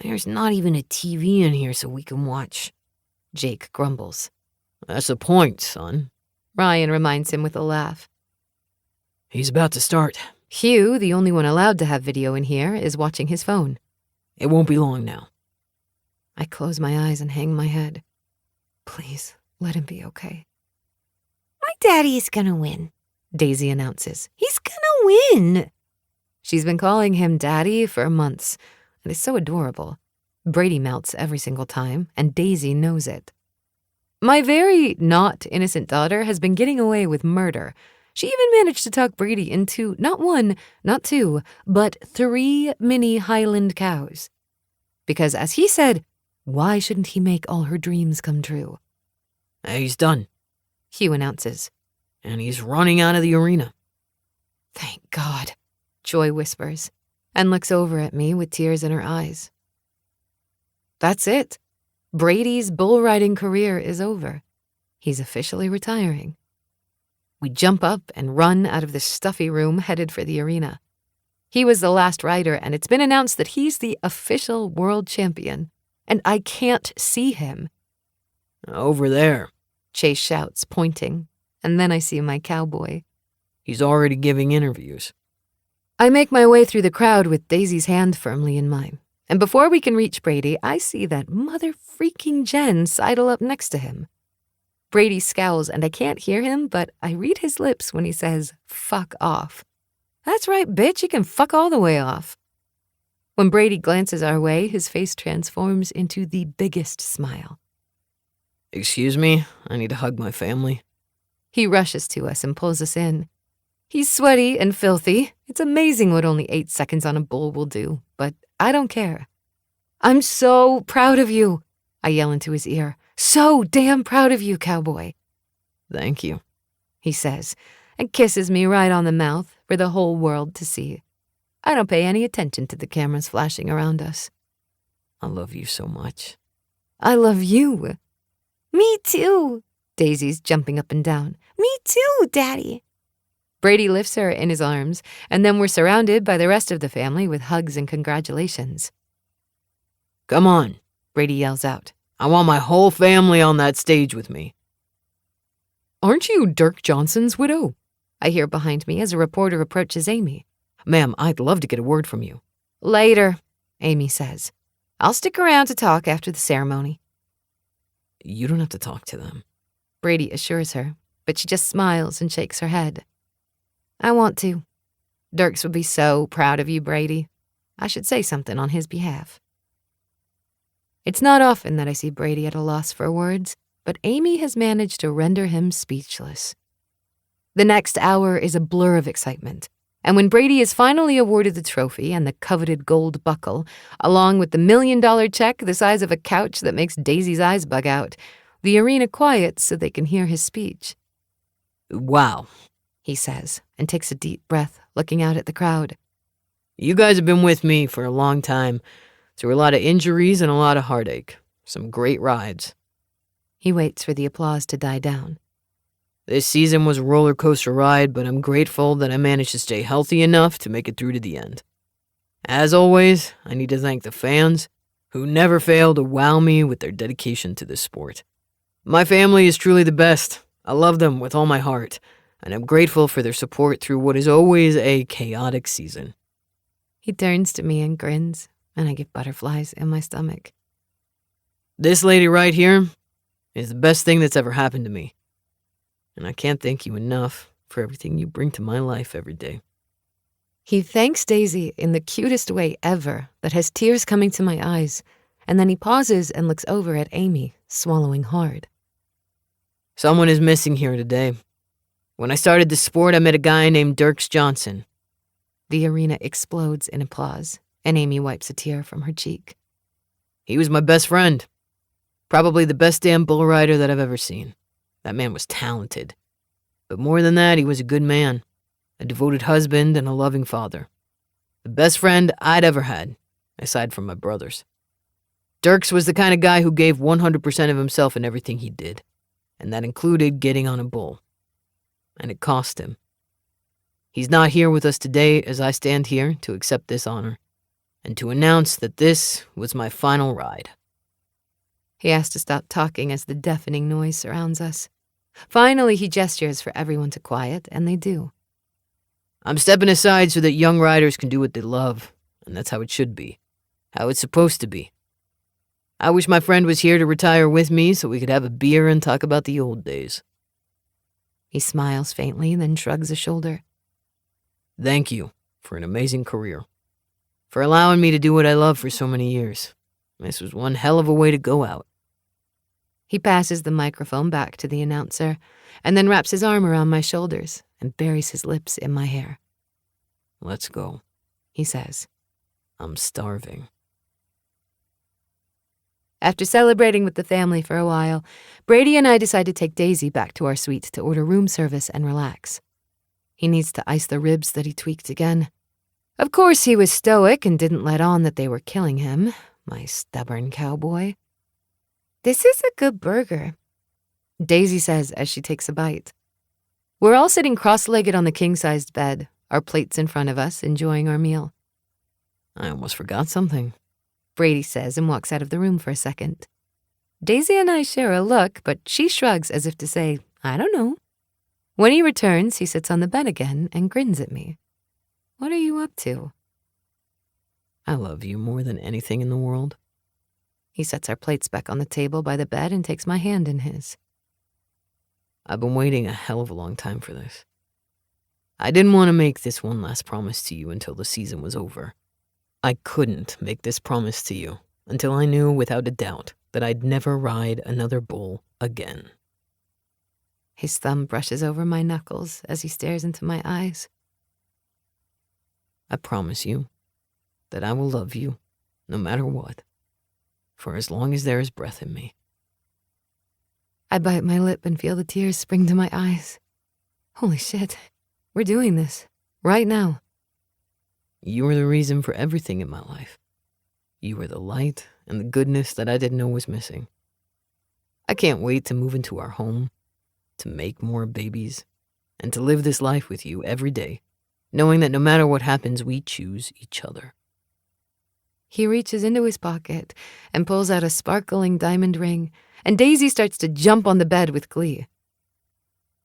[SPEAKER 5] There's not even a TV in here so we can watch, Jake grumbles.
[SPEAKER 4] That's the point, son.
[SPEAKER 5] Ryan reminds him with a laugh.
[SPEAKER 4] He's about to start.
[SPEAKER 5] Hugh, the only one allowed to have video in here, is watching his phone.
[SPEAKER 4] It won't be long now.
[SPEAKER 5] I close my eyes and hang my head. Please, let him be okay.
[SPEAKER 7] My daddy's gonna win,
[SPEAKER 5] Daisy announces.
[SPEAKER 7] he's gonna win.
[SPEAKER 5] She's been calling him Daddy for months, and it's so adorable. Brady melts every single time, and Daisy knows it. My very not innocent daughter has been getting away with murder. She even managed to talk Brady into not one, not two, but 3 mini Highland cows. Because as he said, why shouldn't he make all her dreams come true?
[SPEAKER 4] He's done,
[SPEAKER 5] Hugh announces.
[SPEAKER 4] and he's running out of the arena.
[SPEAKER 5] Thank God, Joy whispers, and looks over at me with tears in her eyes. That's it. Brady's bull riding career is over. He's officially retiring. We jump up and run out of the stuffy room headed for the arena. He was the last rider, and it's been announced that he's the official world champion, and I can't see him.
[SPEAKER 4] Over there.
[SPEAKER 5] Chase shouts, pointing, and then I see my cowboy.
[SPEAKER 4] He's already giving interviews.
[SPEAKER 5] I make my way through the crowd with Daisy's hand firmly in mine, and before we can reach Brady, I see that mother-freaking Jen sidle up next to him. Brady scowls, and I can't hear him, but I read his lips when he says, "Fuck off." That's right, bitch, you can fuck all the way off. When Brady glances our way, his face transforms into the biggest smile.
[SPEAKER 4] Excuse me, I need to hug my family.
[SPEAKER 5] He rushes to us and pulls us in. He's sweaty and filthy. It's amazing what only 8 seconds on a bull will do, but I don't care. I'm so proud of you, I yell into his ear. So damn proud of you, cowboy.
[SPEAKER 4] Thank you,
[SPEAKER 5] he says, and kisses me right on the mouth for the whole world to see. I don't pay any attention to the cameras flashing around us.
[SPEAKER 4] I love you so much.
[SPEAKER 5] I love you.
[SPEAKER 7] Me too.
[SPEAKER 5] Daisy's jumping up and down.
[SPEAKER 7] Me too, Daddy.
[SPEAKER 5] Brady lifts her in his arms, and then we're surrounded by the rest of the family with hugs and congratulations.
[SPEAKER 4] Come on,
[SPEAKER 5] Brady yells out.
[SPEAKER 4] I want my whole family on that stage with me.
[SPEAKER 5] Aren't you Dirk Johnson's widow? I hear behind me as a reporter approaches Amy.
[SPEAKER 4] Ma'am, I'd love to get a word from you.
[SPEAKER 5] Later, Amy says. I'll stick around to talk after the ceremony.
[SPEAKER 4] You don't have to talk to them,
[SPEAKER 5] Brady assures her, but she just smiles and shakes her head. I want to. Dirks would be so proud of you, Brady. I should say something on his behalf. It's not often that I see Brady at a loss for words, but Amy has managed to render him speechless. The next hour is a blur of excitement, and when Brady is finally awarded the trophy and the coveted gold buckle, along with the $1 million check the size of a couch that makes Daisy's eyes bug out, the arena quiets so they can hear his speech.
[SPEAKER 4] Wow,
[SPEAKER 5] he says, and takes a deep breath, looking out at the crowd.
[SPEAKER 4] You guys have been with me for a long time, through a lot of injuries and a lot of heartache. Some great rides.
[SPEAKER 5] He waits for the applause to die down.
[SPEAKER 4] This season was a roller coaster ride, but I'm grateful that I managed to stay healthy enough to make it through to the end. As always, I need to thank the fans, who never fail to wow me with their dedication to this sport. My family is truly the best. I love them with all my heart, and I'm grateful for their support through what is always a chaotic season.
[SPEAKER 5] He turns to me and grins, and I get butterflies in my stomach.
[SPEAKER 4] This lady right here is the best thing that's ever happened to me. And I can't thank you enough for everything you bring to my life every day.
[SPEAKER 5] He thanks Daisy in the cutest way ever that has tears coming to my eyes, and then he pauses and looks over at Amy, swallowing hard.
[SPEAKER 4] Someone is missing here today. When I started this sport, I met a guy named Dirks Johnson.
[SPEAKER 5] The arena explodes in applause, and Amy wipes a tear from her cheek.
[SPEAKER 4] He was my best friend. Probably the best damn bull rider that I've ever seen. That man was talented. But more than that, he was a good man, a devoted husband, and a loving father. The best friend I'd ever had, aside from my brothers. Dirks was the kind of guy who gave 100% of himself in everything he did, and that included getting on a bull. And it cost him. He's not here with us today as I stand here to accept this honor, and to announce that this was my final ride.
[SPEAKER 5] He has to stop talking as the deafening noise surrounds us. Finally, he gestures for everyone to quiet, and they do.
[SPEAKER 4] I'm stepping aside so that young riders can do what they love, and that's how it should be. How it's supposed to be. I wish my friend was here to retire with me so we could have a beer and talk about the old days.
[SPEAKER 5] He smiles faintly, then shrugs a shoulder.
[SPEAKER 4] Thank you for an amazing career. For allowing me to do what I love for so many years. This was one hell of a way to go out.
[SPEAKER 5] He passes the microphone back to the announcer and then wraps his arm around my shoulders and buries his lips in my hair.
[SPEAKER 4] Let's go,
[SPEAKER 5] he says.
[SPEAKER 4] I'm starving.
[SPEAKER 5] After celebrating with the family for a while, Brady and I decide to take Daisy back to our suite to order room service and relax. He needs to ice the ribs that he tweaked again. Of course, he was stoic and didn't let on that they were killing him, my stubborn cowboy. This is a good burger, Daisy says as she takes a bite. We're all sitting cross-legged on the king-sized bed, our plates in front of us, enjoying our meal.
[SPEAKER 4] I almost forgot something,
[SPEAKER 5] Brady says and walks out of the room for a second. Daisy and I share a look, but she shrugs as if to say, I don't know. When he returns, he sits on the bed again and grins at me. What are you up to?
[SPEAKER 4] I love you more than anything in the world.
[SPEAKER 5] He sets our plates back on the table by the bed and takes my hand in his.
[SPEAKER 4] I've been waiting a hell of a long time for this. I didn't want to make this one last promise to you until the season was over. I couldn't make this promise to you until I knew without a doubt that I'd never ride another bull again.
[SPEAKER 5] His thumb brushes over my knuckles as he stares into my eyes.
[SPEAKER 4] I promise you that I will love you no matter what, for as long as there is breath in me.
[SPEAKER 5] I bite my lip and feel the tears spring to my eyes. Holy shit, we're doing this right now.
[SPEAKER 4] You are the reason for everything in my life. You are the light and the goodness that I didn't know was missing. I can't wait to move into our home, to make more babies, and to live this life with you every day, knowing that no matter what happens, we choose each other.
[SPEAKER 5] He reaches into his pocket and pulls out a sparkling diamond ring, and Daisy starts to jump on the bed with glee.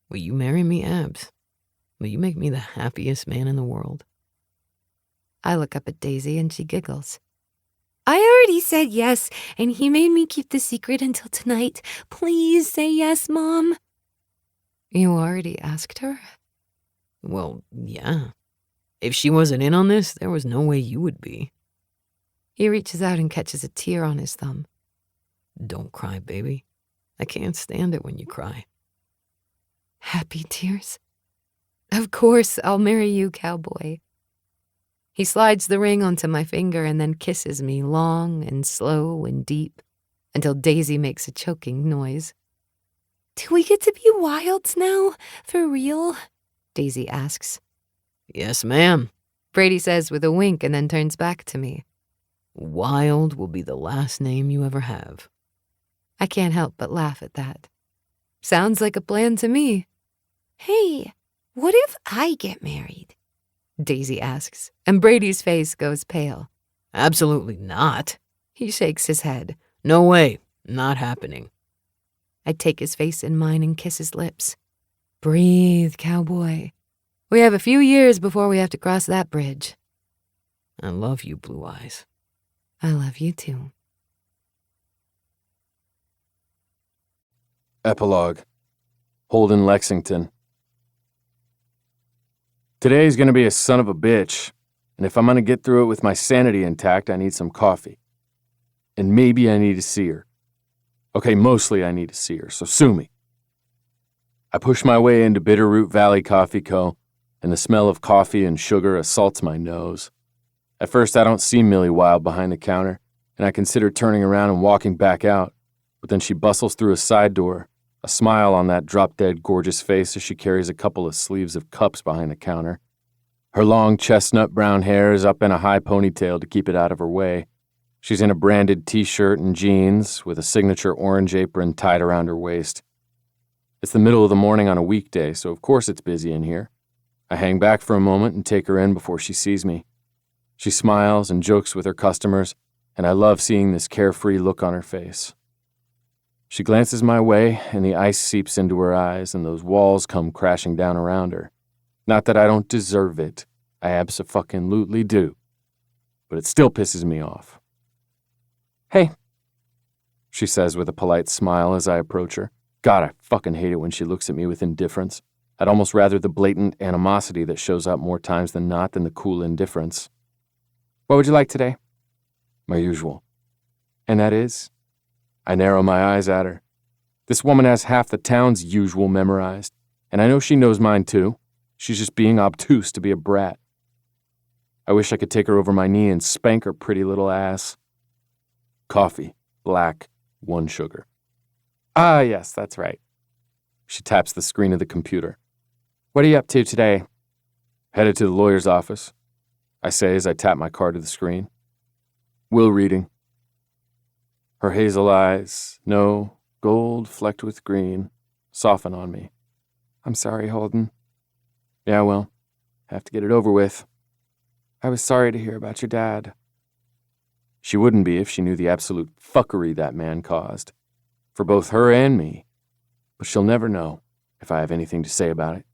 [SPEAKER 4] Will you marry me, Abs? Will you make me the happiest man in the world?
[SPEAKER 5] I look up at Daisy and she giggles. I already said yes, and he made me keep the secret until tonight. Please say yes, Mom. You already asked her?
[SPEAKER 4] Well, yeah. If she wasn't in on this, there was no way you would be.
[SPEAKER 5] He reaches out and catches a tear on his thumb.
[SPEAKER 4] Don't cry, baby. I can't stand it when you cry.
[SPEAKER 5] Happy tears? Of course I'll marry you, cowboy. He slides the ring onto my finger and then kisses me long and slow and deep until Daisy makes a choking noise. Do we get to be wilds now? For real? Daisy asks.
[SPEAKER 4] Yes, ma'am,
[SPEAKER 5] Brady says with a wink and then turns back to me.
[SPEAKER 4] Wild will be the last name you ever have.
[SPEAKER 5] I can't help but laugh at that. Sounds like a plan to me. Hey, what if I get married? Daisy asks, and Brady's face goes pale.
[SPEAKER 4] Absolutely not.
[SPEAKER 5] He shakes his head.
[SPEAKER 4] No way, not happening.
[SPEAKER 5] I take his face in mine and kiss his lips. Breathe, cowboy. We have a few years before we have to cross that bridge.
[SPEAKER 4] I love you, Blue Eyes.
[SPEAKER 5] I love you too.
[SPEAKER 2] Epilogue. Holden, Lexington. Today's gonna be a son of a bitch, and if I'm gonna get through it with my sanity intact, I need some coffee. And maybe I need to see her. Okay, mostly I need to see her, so sue me. I push my way into Bitterroot Valley Coffee Co., and the smell of coffee and sugar assaults my nose. At first, I don't see Millie Wild behind the counter, and I consider turning around and walking back out, but then she bustles through a side door, a smile on that drop-dead gorgeous face as she carries a couple of sleeves of cups behind the counter. Her long chestnut brown hair is up in a high ponytail to keep it out of her way. She's in a branded t-shirt and jeans with a signature orange apron tied around her waist. It's the middle of the morning on a weekday, so of course it's busy in here. I hang back for a moment and take her in before she sees me. She smiles and jokes with her customers, and I love seeing this carefree look on her face. She glances my way, and the ice seeps into her eyes, and those walls come crashing down around her. Not that I don't deserve it. I abso-fucking-lutely do. But it still pisses me off. "Hey, she says with a polite smile as I approach her. God, I fucking hate it when she looks at me with indifference. I'd almost rather the blatant animosity that shows up more times than not than the cool indifference. What would you like today? My usual. And that is? I narrow my eyes at her. This woman has half the town's usual memorized, and I know she knows mine too. She's just being obtuse to be a brat. I wish I could take her over my knee and spank her pretty little ass. Coffee, black, 1 sugar. Ah, yes, that's right. She taps the screen of the computer. What are you up to today? Headed to the lawyer's office, I say as I tap my card to the screen. Will reading. Her hazel eyes, no, gold flecked with green, soften on me. I'm sorry, Holden. Yeah, well, have to get it over with. I was sorry to hear about your dad. She wouldn't be if she knew the absolute fuckery that man caused. For both her and me. But she'll never know if I have anything to say about it.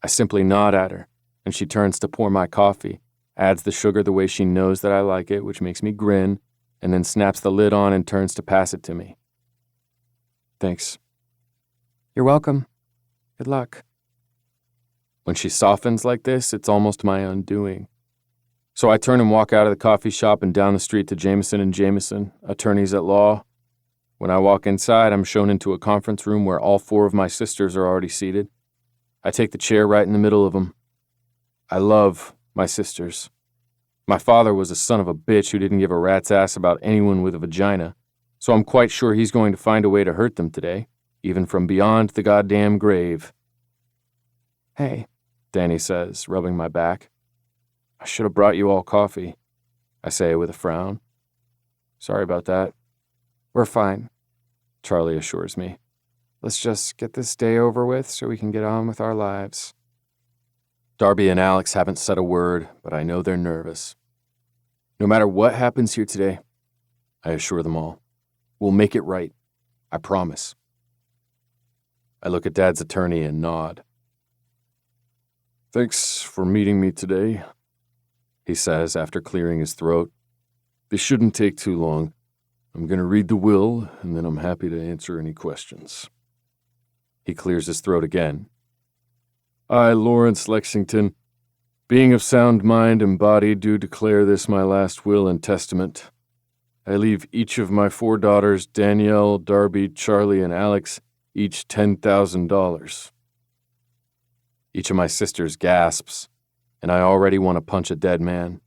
[SPEAKER 2] I simply nod at her, and she turns to pour my coffee, adds the sugar the way she knows that I like it, which makes me grin, and then snaps the lid on and turns to pass it to me. Thanks. You're welcome. Good luck. When she softens like this, it's almost my undoing. So I turn and walk out of the coffee shop and down the street to Jameson and Jameson, attorneys at law. When I walk inside, I'm shown into a conference room where all 4 of my sisters are already seated. I take the chair right in the middle of them. I love my sisters. My father was a son of a bitch who didn't give a rat's ass about anyone with a vagina, so I'm quite sure he's going to find a way to hurt them today, even from beyond the goddamn grave. Hey, Danny says, rubbing my back. I should have brought you all coffee, I say with a frown. Sorry about that. We're fine, Charlie assures me. Let's just get this day over with so we can get on with our lives. Darby and Alex haven't said a word, but I know they're nervous. No matter what happens here today, I assure them all, we'll make it right. I promise. I look at Dad's attorney and nod. Thanks for meeting me today, he says after clearing his throat. This shouldn't take too long. I'm going to read the will, and then I'm happy to answer any questions. He clears his throat again. I, Lawrence Lexington, being of sound mind and body, do declare this my last will and testament. I leave each of my 4 daughters, Danielle, Darby, Charlie, and Alex, each $10,000. Each of my sisters gasps, and I already want to punch a dead man.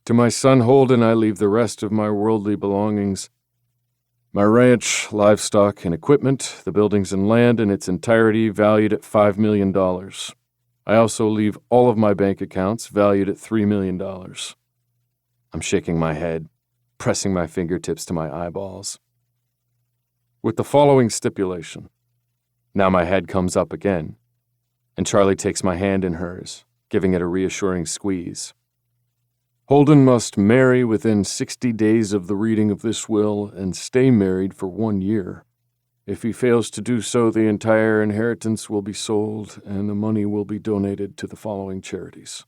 [SPEAKER 2] To my son Holden, I leave the rest of my worldly belongings. My ranch, livestock, and equipment, the buildings and land in its entirety valued at $5 million. I also leave all of my bank accounts valued at $3 million. I'm shaking my head, pressing my fingertips to my eyeballs. With the following stipulation. Now my head comes up again, and Charlie takes my hand in hers, giving it a reassuring squeeze. Holden must marry within 60 days of the reading of this will and stay married for 1 year. If he fails to do so, the entire inheritance will be sold and the money will be donated to the following charities.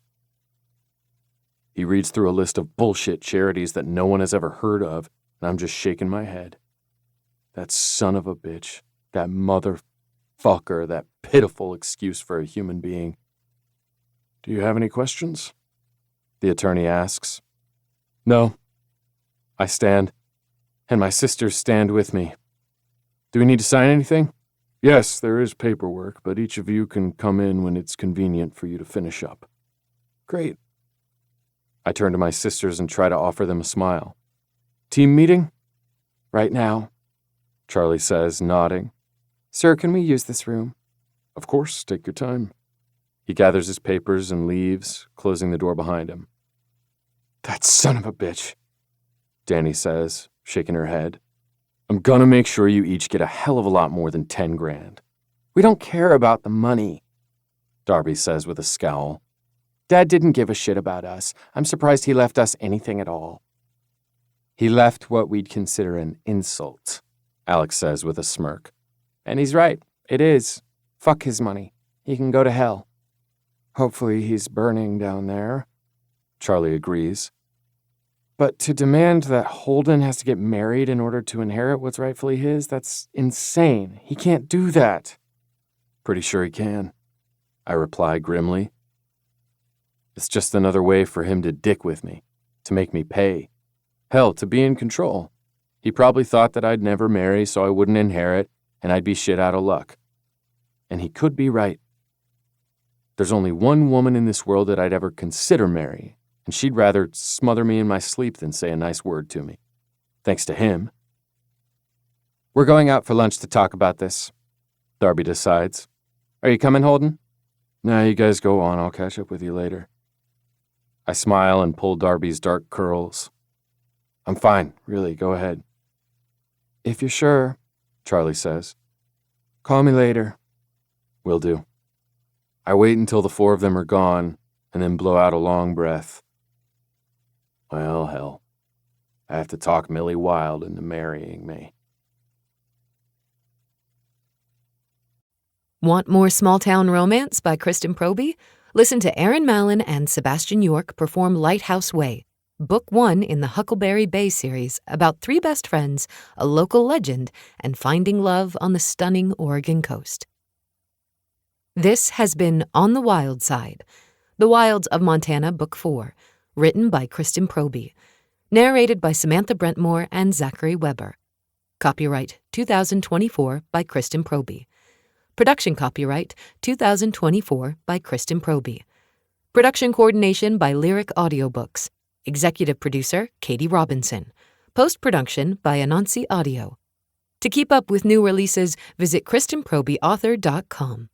[SPEAKER 2] He reads through a list of bullshit charities that no one has ever heard of, and I'm just shaking my head. That son of a bitch, that motherfucker, that pitiful excuse for a human being. Do you have any questions? The attorney asks. No. I stand, and my sisters stand with me. Do we need to sign anything? Yes, there is paperwork, but each of you can come in when it's convenient for you to finish up. Great. I turn to my sisters and try to offer them a smile. Team meeting? Right now, Charlie says, nodding. Sir, can we use this room? Of course, take your time. He gathers his papers and leaves, closing the door behind him. That son of a bitch, Danny says, shaking her head. I'm gonna make sure you each get a hell of a lot more than 10 grand. We don't care about the money, Darby says with a scowl. Dad didn't give a shit about us. I'm surprised he left us anything at all. He left what we'd consider an insult, Alex says with a smirk. And he's right. It is. Fuck his money. He can go to hell. Hopefully he's burning down there. Charlie agrees.
[SPEAKER 3] But to demand that Holden has to get married in order to inherit what's rightfully his, that's insane. He can't do that.
[SPEAKER 6] Pretty sure he can, I reply grimly. It's just another way for him to dick with me, to make me pay. Hell, to be in control. He probably thought that I'd never marry so I wouldn't inherit and I'd be shit out of luck. And he could be right. There's only one woman in this world that I'd ever consider marrying, and she'd rather smother me in my sleep than say a nice word to me. Thanks to him.
[SPEAKER 3] We're going out for lunch to talk about this, Darby decides. Are you coming, Holden?
[SPEAKER 6] Nah, you guys go on. I'll catch up with you later.
[SPEAKER 2] I smile and pull Darby's dark curls.
[SPEAKER 6] I'm fine, really, go ahead.
[SPEAKER 3] If you're sure,
[SPEAKER 6] Charlie says.
[SPEAKER 3] Call me later.
[SPEAKER 6] Will do. I wait until the four of them are gone, and then blow out a long breath. Well, hell. I have to talk Millie Wild into marrying me.
[SPEAKER 5] Want more small-town romance by Kristen Proby? Listen to Aaron Mallon and Sebastian York perform Lighthouse Way, Book 1 in the Huckleberry Bay series about three best friends, a local legend, and finding love on the stunning Oregon coast. This has been On the Wild Side, The Wilds of Montana, Book 4, written by Kristen Proby, narrated by Samantha Brentmore and Zachary Weber. Copyright 2024 by Kristen Proby. Production copyright 2024 by Kristen Proby. Production coordination by Lyric Audiobooks. Executive producer Katie Robinson. Post-production by Anansi Audio. To keep up with new releases, visit KristenProbyAuthor.com.